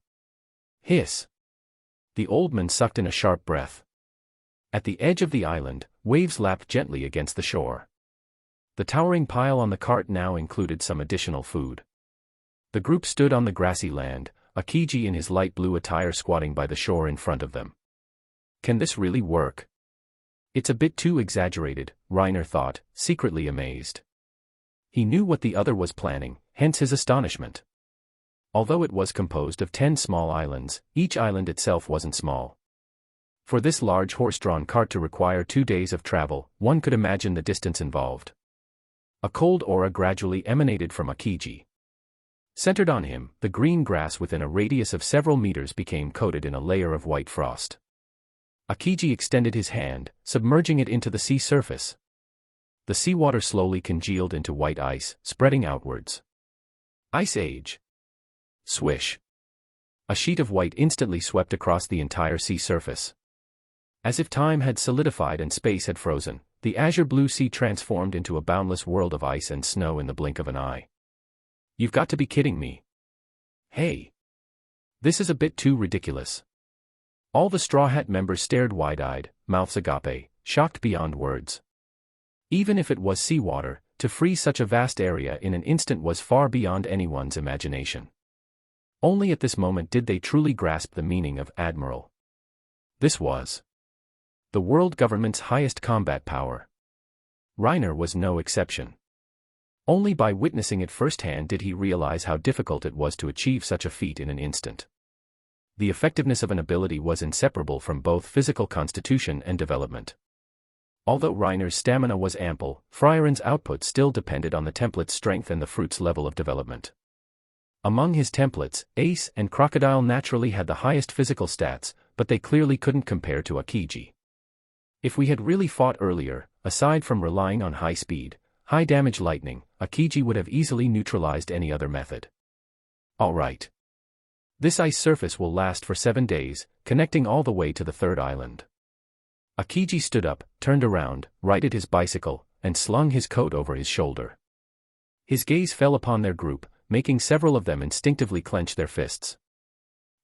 Hiss. The old man sucked in a sharp breath. At the edge of the island, waves lapped gently against the shore. The towering pile on the cart now included some additional food. The group stood on the grassy land, Akiji in his light blue attire squatting by the shore in front of them. Can this really work? It's a bit too exaggerated, Reiner thought, secretly amazed. He knew what the other was planning, hence his astonishment. Although it was composed of 10 small islands, each island itself wasn't small. For this large horse-drawn cart to require 2 days of travel, one could imagine the distance involved. A cold aura gradually emanated from Akiji. Centered on him, the green grass within a radius of several meters became coated in a layer of white frost. Akiji extended his hand, submerging it into the sea surface. The seawater slowly congealed into white ice, spreading outwards. Ice Age. Swish. A sheet of white instantly swept across the entire sea surface. As if time had solidified and space had frozen, the azure blue sea transformed into a boundless world of ice and snow in the blink of an eye. You've got to be kidding me. Hey. This is a bit too ridiculous. All the Straw Hat members stared wide-eyed, mouths agape, shocked beyond words. Even if it was seawater, to freeze such a vast area in an instant was far beyond anyone's imagination. Only at this moment did they truly grasp the meaning of Admiral. This was the world government's highest combat power. Reiner was no exception. Only by witnessing it firsthand did he realize how difficult it was to achieve such a feat in an instant. The effectiveness of an ability was inseparable from both physical constitution and development. Although Reiner's stamina was ample, Frierin's output still depended on the template's strength and the fruit's level of development. Among his templates, Ace and Crocodile naturally had the highest physical stats, but they clearly couldn't compare to Akiji. If we had really fought earlier, aside from relying on high speed, high damage lightning, Akiji would have easily neutralized any other method. Alright. This ice surface will last for 7 days, connecting all the way to the third island. Akiji stood up, turned around, righted his bicycle, and slung his coat over his shoulder. His gaze fell upon their group, making several of them instinctively clench their fists.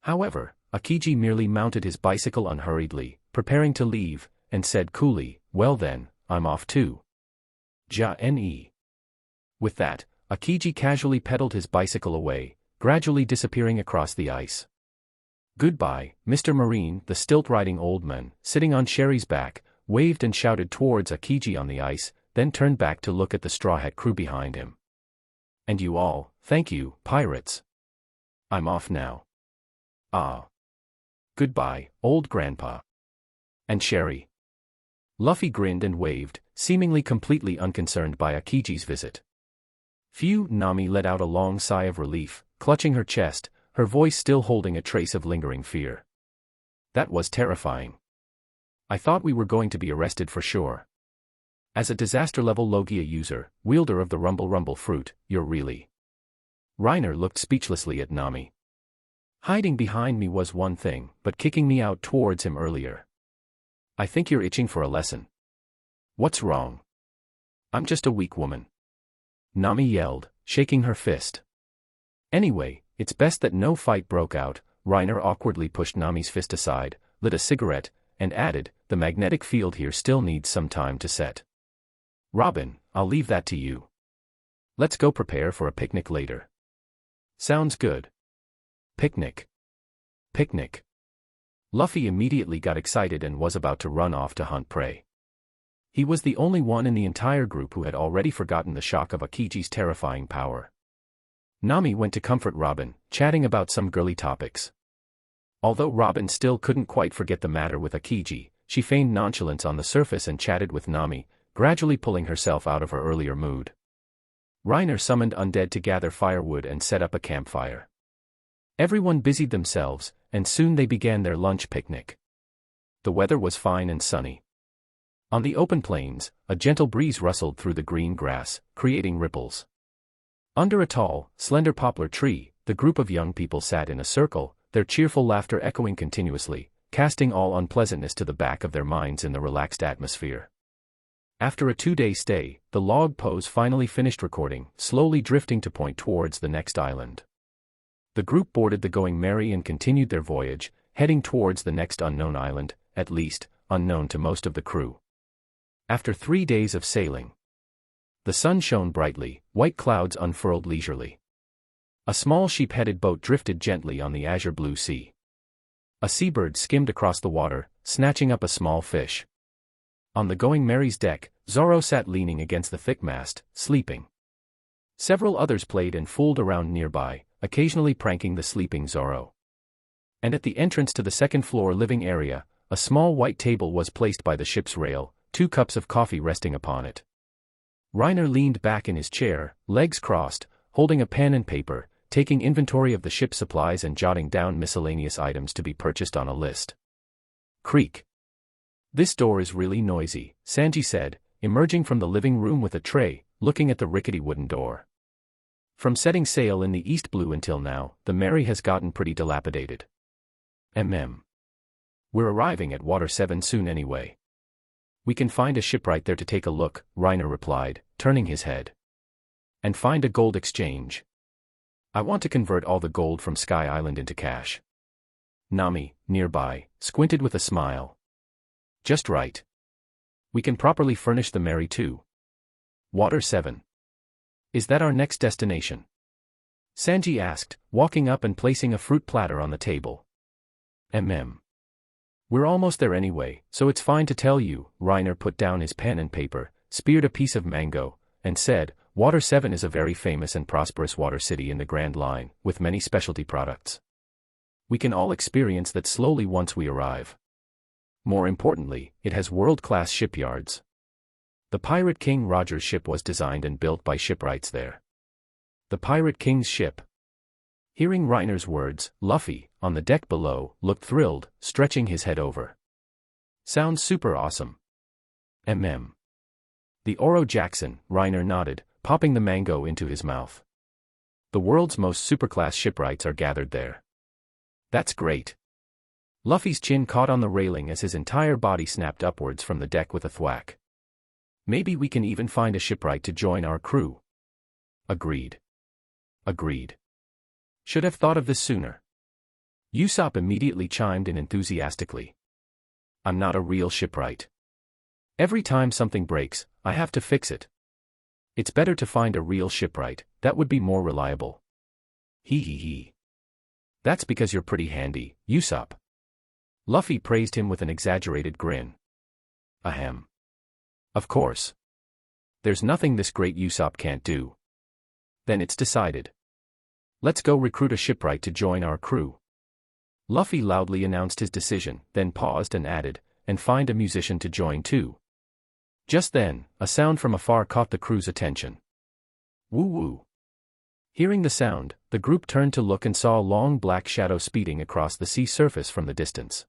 However, Akiji merely mounted his bicycle unhurriedly, preparing to leave, and said coolly, "Well then, I'm off too. Ja-ne." With that, Akiji casually pedaled his bicycle away, gradually disappearing across the ice. "Goodbye, Mr. Marine," the stilt-riding old man, sitting on Sherry's back, waved and shouted towards Akiji on the ice, then turned back to look at the Straw Hat crew behind him. "And you all, thank you, pirates. I'm off now. Ah. Goodbye, old grandpa. And Sherry." Luffy grinned and waved, seemingly completely unconcerned by Akiji's visit. Phew, Nami let out a long sigh of relief, clutching her chest, her voice still holding a trace of lingering fear. That was terrifying. I thought we were going to be arrested for sure. As a disaster-level Logia user, wielder of the Rumble fruit, you're really... Reiner looked speechlessly at Nami. Hiding behind me was one thing, but kicking me out towards him earlier. I think you're itching for a lesson. What's wrong? I'm just a weak woman. Nami yelled, shaking her fist. Anyway, it's best that no fight broke out. Reiner awkwardly pushed Nami's fist aside, lit a cigarette, and added, the magnetic field here still needs some time to set. Robin, I'll leave that to you. Let's go prepare for a picnic later. Sounds good. Picnic. Picnic. Luffy immediately got excited and was about to run off to hunt prey. He was the only one in the entire group who had already forgotten the shock of Akiji's terrifying power. Nami went to comfort Robin, chatting about some girly topics. Although Robin still couldn't quite forget the matter with Akiji, she feigned nonchalance on the surface and chatted with Nami, gradually pulling herself out of her earlier mood. Reiner summoned undead to gather firewood and set up a campfire. Everyone busied themselves, and soon they began their lunch picnic. The weather was fine and sunny. On the open plains, a gentle breeze rustled through the green grass, creating ripples. Under a tall, slender poplar tree, the group of young people sat in a circle, their cheerful laughter echoing continuously, casting all unpleasantness to the back of their minds in the relaxed atmosphere. After a 2-day stay, the log pose finally finished recording, slowly drifting to point towards the next island. The group boarded the Going Merry and continued their voyage, heading towards the next unknown island, at least, unknown to most of the crew. After 3 days of sailing, the sun shone brightly, white clouds unfurled leisurely. A small sheep-headed boat drifted gently on the azure blue sea. A seabird skimmed across the water, snatching up a small fish. On the Going Merry's deck, Zoro sat leaning against the thick mast, sleeping. Several others played and fooled around nearby, occasionally pranking the sleeping Zoro. And at the entrance to the second-floor living area, a small white table was placed by the ship's rail, 2 cups of coffee resting upon it. Reiner leaned back in his chair, legs crossed, holding a pen and paper, taking inventory of the ship's supplies and jotting down miscellaneous items to be purchased on a list. Creak. "This door is really noisy," Sanji said, emerging from the living room with a tray, looking at the rickety wooden door. From setting sail in the East Blue until now, the Mary has gotten pretty dilapidated. We're arriving at Water 7 soon anyway. We can find a shipwright there to take a look, Reiner replied, turning his head. And find a gold exchange. I want to convert all the gold from Sky Island into cash. Nami, nearby, squinted with a smile. Just right. We can properly furnish the Mary too. Water 7. Is that our next destination? Sanji asked, walking up and placing a fruit platter on the table. We're almost there anyway, so it's fine to tell you. Reiner put down his pen and paper, speared a piece of mango, and said, Water 7 is a very famous and prosperous water city in the Grand Line, with many specialty products. We can all experience that slowly once we arrive. More importantly, it has world-class shipyards. The Pirate King Roger's ship was designed and built by shipwrights there. The Pirate King's ship. Hearing Reiner's words, Luffy, on the deck below, looked thrilled, stretching his head over. Sounds super awesome. The Oro Jackson, Reiner nodded, popping the mango into his mouth. The world's most superclass shipwrights are gathered there. That's great. Luffy's chin caught on the railing as his entire body snapped upwards from the deck with a thwack. Maybe we can even find a shipwright to join our crew. Agreed. Should have thought of this sooner. Usopp immediately chimed in enthusiastically. I'm not a real shipwright. Every time something breaks, I have to fix it. It's better to find a real shipwright, that would be more reliable. He. That's because you're pretty handy, Usopp. Luffy praised him with an exaggerated grin. Ahem. Of course. There's nothing this great Usopp can't do. Then it's decided. Let's go recruit a shipwright to join our crew. Luffy loudly announced his decision, then paused and added, and find a musician to join too. Just then, a sound from afar caught the crew's attention. Woo-woo. Hearing the sound, the group turned to look and saw a long black shadow speeding across the sea surface from the distance.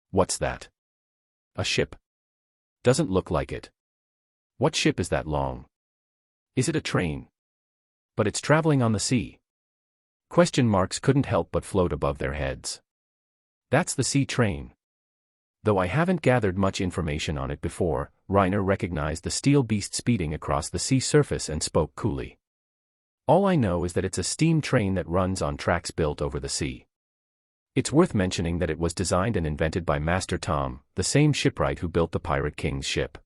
What's that? A ship? Doesn't look like it. What ship is that long? Is it a train? But it's traveling on the sea. Question marks couldn't help but float above their heads. That's the sea train. Though I haven't gathered much information on it before, Reiner recognized the steel beast speeding across the sea surface and spoke coolly. All I know is that it's a steam train that runs on tracks built over the sea. It's worth mentioning that it was designed and invented by Master Tom, the same shipwright who built the Pirate King's ship.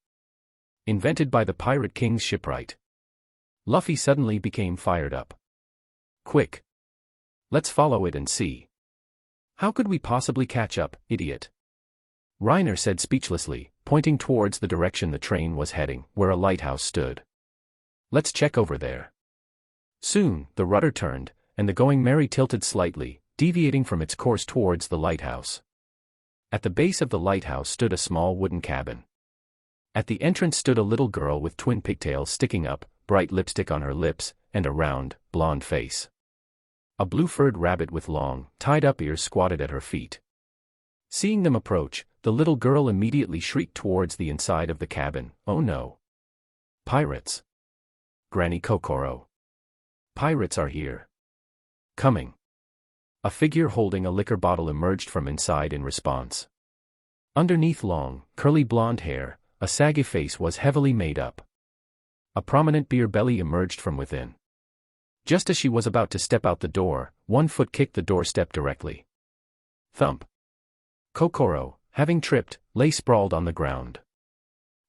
Invented by the Pirate King's shipwright. Luffy suddenly became fired up. Quick! Let's follow it and see. How could we possibly catch up, idiot? Reiner said speechlessly, pointing towards the direction the train was heading, where a lighthouse stood. Let's check over there. Soon, the rudder turned, and the Going Merry tilted slightly, deviating from its course towards the lighthouse. At the base of the lighthouse stood a small wooden cabin. At the entrance stood a little girl with twin pigtails sticking up, bright lipstick on her lips, and a round, blonde face. A blue-furred rabbit with long, tied-up ears squatted at her feet. Seeing them approach, the little girl immediately shrieked towards the inside of the cabin, "Oh no! Pirates! Granny Kokoro! Pirates are here! Coming!" A figure holding a liquor bottle emerged from inside in response. Underneath long, curly blonde hair, a saggy face was heavily made up. A prominent beer belly emerged from within. Just as she was about to step out the door, one foot kicked the doorstep directly. Thump! Kokoro, having tripped, lay sprawled on the ground.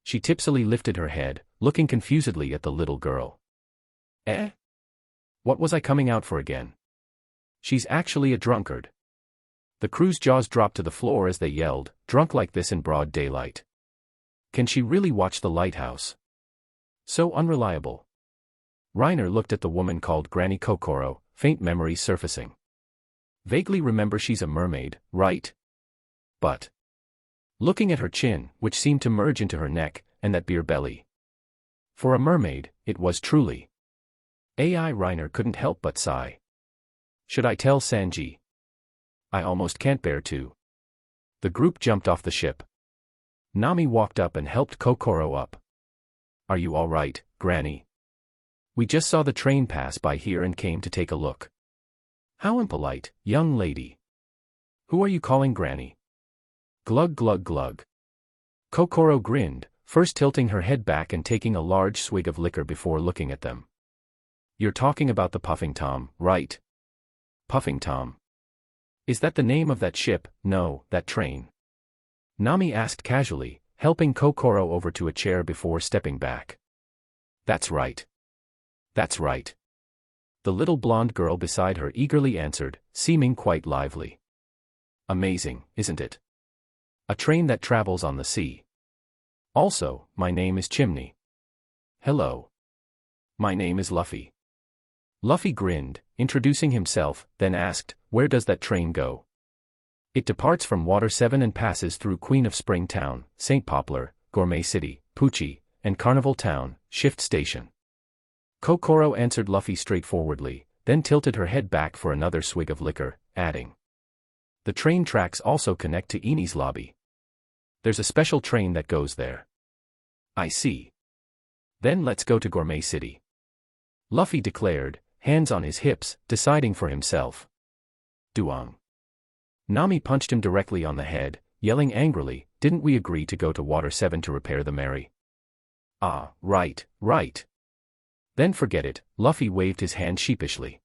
She tipsily lifted her head, looking confusedly at the little girl. Eh? What was I coming out for again? She's actually a drunkard. The crew's jaws dropped to the floor as they yelled, drunk like this in broad daylight. Can she really watch the lighthouse? So unreliable. Reiner looked at the woman called Granny Kokoro, faint memories surfacing. Vaguely remember she's a mermaid, right? But looking at her chin, which seemed to merge into her neck, and that beer belly. For a mermaid, it was truly. AI Reiner couldn't help but sigh. Should I tell Sanji? I almost can't bear to. The group jumped off the ship. Nami walked up and helped Kokoro up. Are you all right, Granny? We just saw the train pass by here and came to take a look. How impolite, young lady. Who are you calling Granny? Glug glug glug. Kokoro grinned, first tilting her head back and taking a large swig of liquor before looking at them. You're talking about the Puffing Tom, right? Puffing Tom. Is that the name of that ship? No, that train. Nami asked casually, helping Kokoro over to a chair before stepping back. That's right. That's right. The little blonde girl beside her eagerly answered, seeming quite lively. Amazing, isn't it? A train that travels on the sea. Also, my name is Chimney. Hello. My name is Luffy. Luffy grinned, introducing himself, then asked, where does that train go? It departs from Water 7 and passes through Queen of Spring Town, St. Poplar, Gourmet City, Pucci, and Carnival Town, Shift Station. Kokoro answered Luffy straightforwardly, then tilted her head back for another swig of liquor, adding. The train tracks also connect to Eni's lobby. There's a special train that goes there. I see. Then let's go to Gourmet City. Luffy declared, hands on his hips, deciding for himself. Duong. Nami punched him directly on the head, yelling angrily, didn't we agree to go to Water 7 to repair the Mary? Ah, right, right. Then forget it, Luffy waved his hand sheepishly.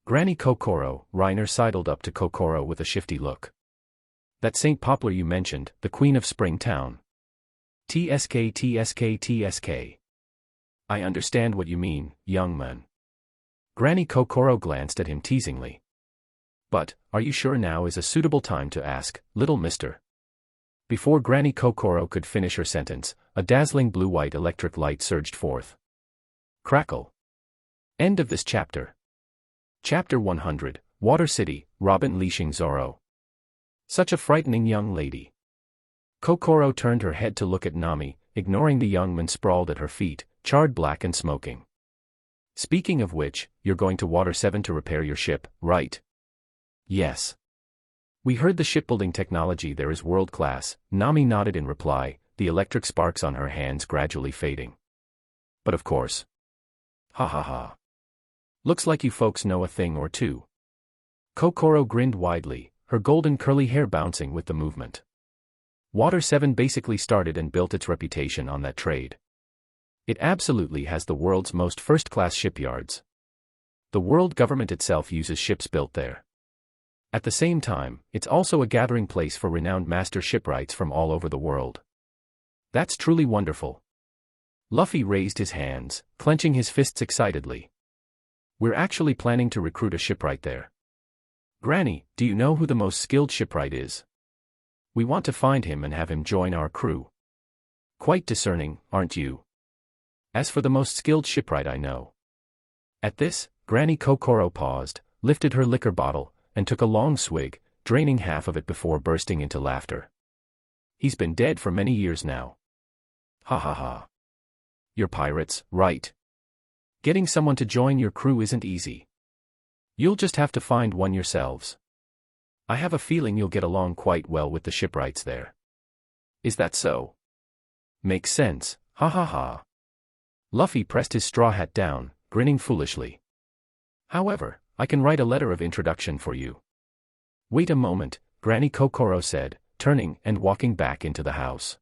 Granny Kokoro, Reiner sidled up to Kokoro with a shifty look. That St. Poplar you mentioned, the Queen of Spring Town. TSK TSK TSK. I understand what you mean, young man. Granny Kokoro glanced at him teasingly. But, are you sure now is a suitable time to ask, little mister? Before Granny Kokoro could finish her sentence, a dazzling blue-white electric light surged forth. Crackle. End of this chapter. Chapter 100, Water City, Robin leashing Zoro. Such a frightening young lady. Kokoro turned her head to look at Nami, ignoring the young man sprawled at her feet, charred black and smoking. Speaking of which, you're going to Water 7 to repair your ship, right? Yes. We heard the shipbuilding technology there is world-class, Nami nodded in reply, the electric sparks on her hands gradually fading. But of course. Ha ha ha. Looks like you folks know a thing or two. Kokoro grinned widely, her golden curly hair bouncing with the movement. Water 7 basically started and built its reputation on that trade. It absolutely has the world's most first-class shipyards. The world government itself uses ships built there. At the same time, it's also a gathering place for renowned master shipwrights from all over the world. That's truly wonderful. Luffy raised his hands, clenching his fists excitedly. We're actually planning to recruit a shipwright there. Granny, do you know who the most skilled shipwright is? We want to find him and have him join our crew. Quite discerning, aren't you? As for the most skilled shipwright I know. At this, Granny Kokoro paused, lifted her liquor bottle, and took a long swig, draining half of it before bursting into laughter. He's been dead for many years now. Ha ha ha. You're pirates, right? Getting someone to join your crew isn't easy. You'll just have to find one yourselves. I have a feeling you'll get along quite well with the shipwrights there. Is that so? Makes sense, ha ha ha. Luffy pressed his straw hat down, grinning foolishly. However, I can write a letter of introduction for you. Wait a moment, Granny Kokoro said, turning and walking back into the house.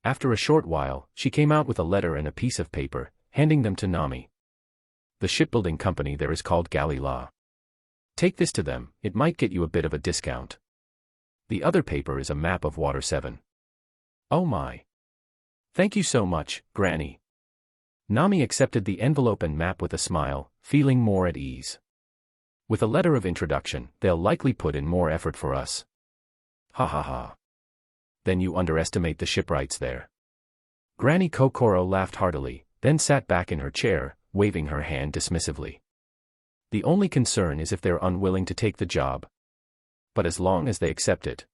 After a short while, she came out with a letter and a piece of paper, handing them to Nami. The shipbuilding company there is called Galley La. Take this to them, it might get you a bit of a discount. The other paper is a map of Water 7. Oh my. Thank you so much, Granny. Nami accepted the envelope and map with a smile, feeling more at ease. With a letter of introduction, they'll likely put in more effort for us. Ha ha ha. Then you underestimate the shipwrights there. Granny Kokoro laughed heartily, then sat back in her chair, waving her hand dismissively. The only concern is if they're unwilling to take the job. But as long as they accept it.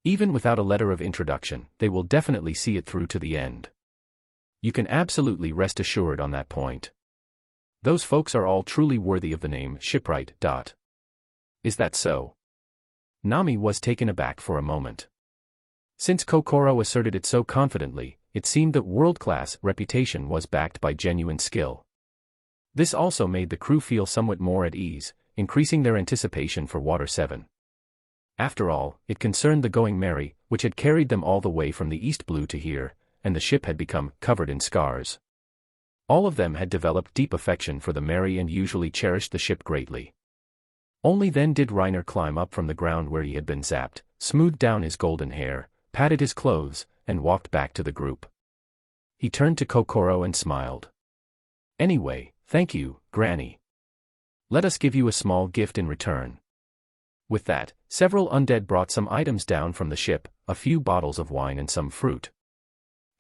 Even without a letter of introduction, they will definitely see it through to the end. You can absolutely rest assured on that point. Those folks are all truly worthy of the name shipwright. Is that so? Nami was taken aback for a moment. Since Kokoro asserted it so confidently, it seemed that world-class reputation was backed by genuine skill. This also made the crew feel somewhat more at ease, increasing their anticipation for Water 7. After all, it concerned the Going Merry, which had carried them all the way from the East Blue to here, and the ship had become covered in scars. All of them had developed deep affection for the Merry and usually cherished the ship greatly. Only then did Reiner climb up from the ground where he had been zapped, smoothed down his golden hair, patted his clothes, and walked back to the group. He turned to Kokoro and smiled. Anyway, thank you, Granny. Let us give you a small gift in return. With that, several undead brought some items down from the ship, a few bottles of wine and some fruit.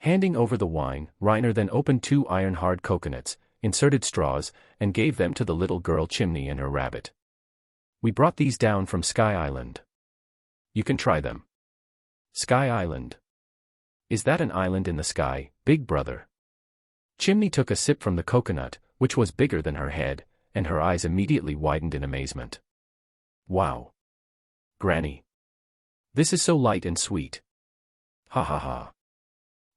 Handing over the wine, Reiner then opened 2 iron-hard coconuts, inserted straws, and gave them to the little girl Chimney and her rabbit. We brought these down from Sky Island. You can try them. Sky Island. Is that an island in the sky, big brother? Chimney took a sip from the coconut, which was bigger than her head, and her eyes immediately widened in amazement. Wow. Granny. This is so light and sweet. Ha ha ha.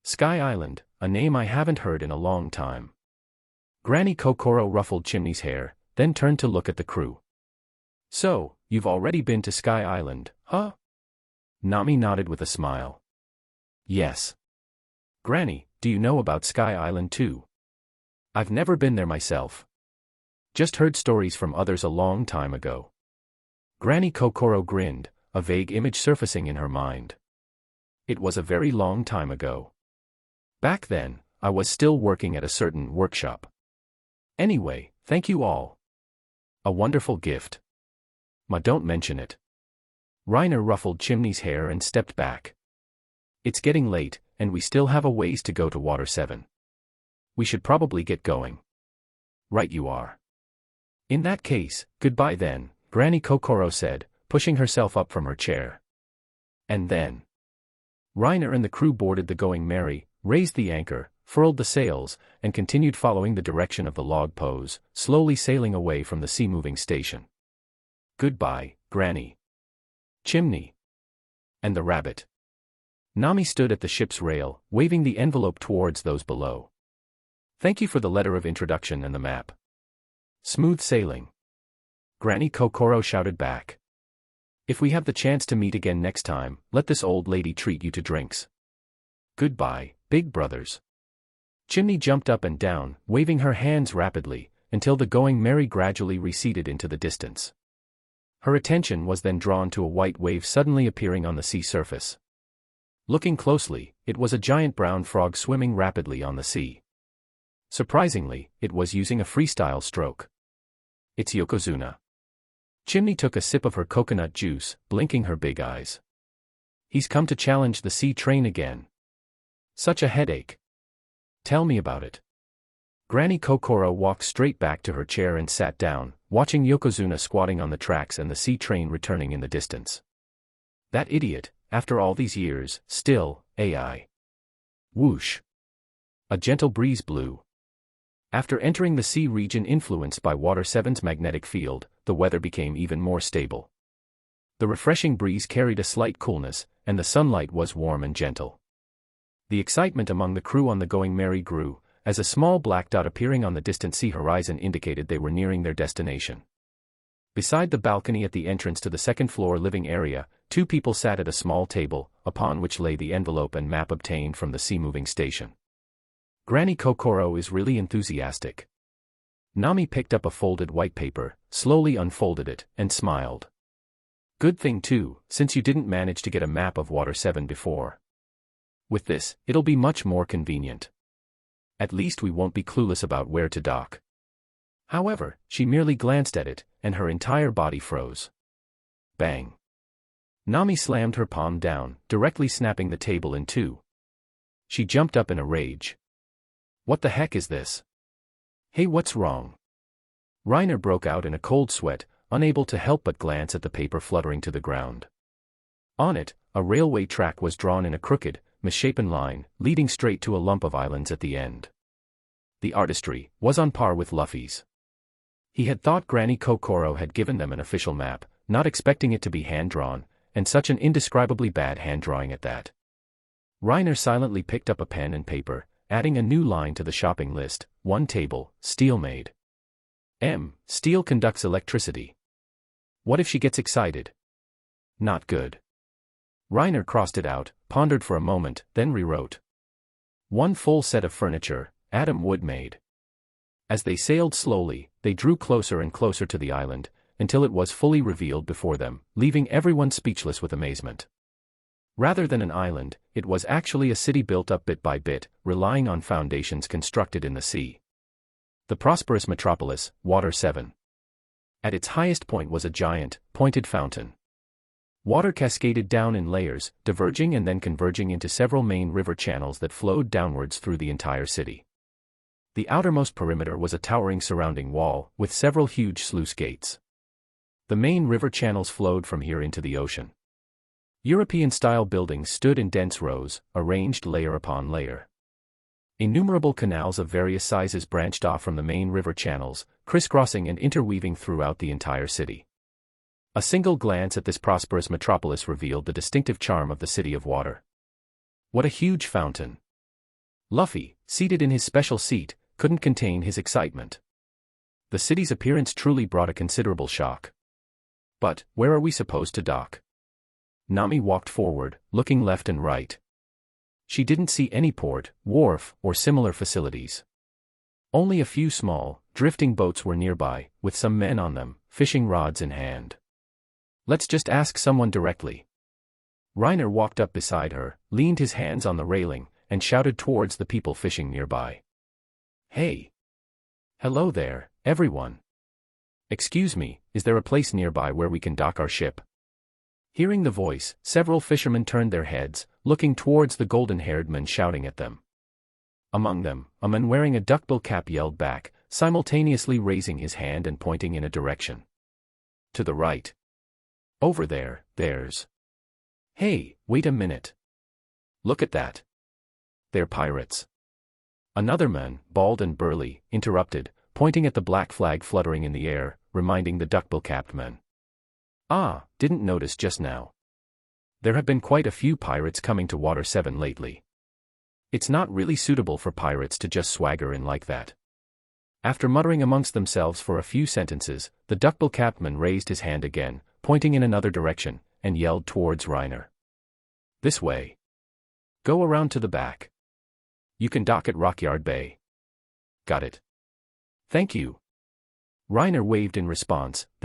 Sky Island, a name I haven't heard in a long time. Granny Kokoro ruffled Chimney's hair, then turned to look at the crew. So, you've already been to Sky Island, huh? Nami nodded with a smile. Yes. Granny, do you know about Sky Island too? I've never been there myself. Just heard stories from others a long time ago. Granny Kokoro grinned, a vague image surfacing in her mind. It was a very long time ago. Back then, I was still working at a certain workshop. Anyway, thank you all. A wonderful gift. Ma, don't mention it. Reiner ruffled Chimney's hair and stepped back. It's getting late, and we still have a ways to go to Water 7. We should probably get going. Right you are. In that case, goodbye then, Granny Kokoro said, pushing herself up from her chair. And then Reiner and the crew boarded the Going Merry, raised the anchor, furled the sails, and continued following the direction of the log pose, slowly sailing away from the sea-moving station. Goodbye, Granny. Chimney. And the rabbit. Nami stood at the ship's rail, waving the envelope towards those below. Thank you for the letter of introduction and the map. Smooth sailing. Granny Kokoro shouted back. If we have the chance to meet again next time, let this old lady treat you to drinks. Goodbye, big brothers. Chimney jumped up and down, waving her hands rapidly, until the Going Merry gradually receded into the distance. Her attention was then drawn to a white wave suddenly appearing on the sea surface. Looking closely, it was a giant brown frog swimming rapidly on the sea. Surprisingly, it was using a freestyle stroke. It's Yokozuna. Chimney took a sip of her coconut juice, blinking her big eyes. He's come to challenge the sea train again. Such a headache. Tell me about it. Granny Kokoro walked straight back to her chair and sat down, watching Yokozuna squatting on the tracks and the sea train returning in the distance. That idiot, after all these years, still, AI. Whoosh. A gentle breeze blew. After entering the sea region influenced by Water 7's magnetic field, the weather became even more stable. The refreshing breeze carried a slight coolness, and the sunlight was warm and gentle. The excitement among the crew on the Going Merry grew, as a small black dot appearing on the distant sea horizon indicated they were nearing their destination. Beside the balcony at the entrance to the second-floor living area, 2 people sat at a small table, upon which lay the envelope and map obtained from the sea-moving station. Granny Kokoro is really enthusiastic. Nami picked up a folded white paper, slowly unfolded it, and smiled. Good thing too, since you didn't manage to get a map of Water 7 before. With this, it'll be much more convenient. At least we won't be clueless about where to dock. However, she merely glanced at it, and her entire body froze. Bang! Nami slammed her palm down, directly snapping the table in two. She jumped up in a rage. What the heck is this? Hey, what's wrong? Reiner broke out in a cold sweat, unable to help but glance at the paper fluttering to the ground. On it, a railway track was drawn in a crooked, misshapen line, leading straight to a lump of islands at the end. The artistry was on par with Luffy's. He had thought Granny Kokoro had given them an official map, not expecting it to be hand-drawn, and such an indescribably bad hand-drawing at that. Reiner silently picked up a pen and paper, adding a new line to the shopping list: one table, steel made. Steel conducts electricity. What if she gets excited? Not good. Reiner crossed it out, pondered for a moment, then rewrote. One full set of furniture, Adam wood made. As they sailed slowly, they drew closer and closer to the island, until it was fully revealed before them, leaving everyone speechless with amazement. Rather than an island, it was actually a city built up bit by bit, relying on foundations constructed in the sea. The prosperous metropolis, Water 7. At its highest point was a giant, pointed fountain. Water cascaded down in layers, diverging and then converging into several main river channels that flowed downwards through the entire city. The outermost perimeter was a towering surrounding wall, with several huge sluice gates. The main river channels flowed from here into the ocean. European-style buildings stood in dense rows, arranged layer upon layer. Innumerable canals of various sizes branched off from the main river channels, crisscrossing and interweaving throughout the entire city. A single glance at this prosperous metropolis revealed the distinctive charm of the City of Water. What a huge fountain! Luffy, seated in his special seat, couldn't contain his excitement. The city's appearance truly brought a considerable shock. But, where are we supposed to dock? Nami walked forward, looking left and right. She didn't see any port, wharf, or similar facilities. Only a few small, drifting boats were nearby, with some men on them, fishing rods in hand. Let's just ask someone directly. Reiner walked up beside her, leaned his hands on the railing, and shouted towards the people fishing nearby. Hey! Hello there, everyone. Excuse me, is there a place nearby where we can dock our ship? Hearing the voice, several fishermen turned their heads, looking towards the golden-haired man shouting at them. Among them, a man wearing a duckbill cap yelled back, simultaneously raising his hand and pointing in a direction. To the right. Over there, there's... Hey, wait a minute. Look at that. They're pirates. Another man, bald and burly, interrupted, pointing at the black flag fluttering in the air, reminding the duckbill-capped man. Ah, didn't notice just now. There have been quite a few pirates coming to Water 7 lately. It's not really suitable for pirates to just swagger in like that. After muttering amongst themselves for a few sentences, the duckbill-capped man raised his hand again, pointing in another direction, and yelled towards Reiner. This way. Go around to the back. You can dock at Rockyard Bay. Got it. Thank you. Reiner waved in response.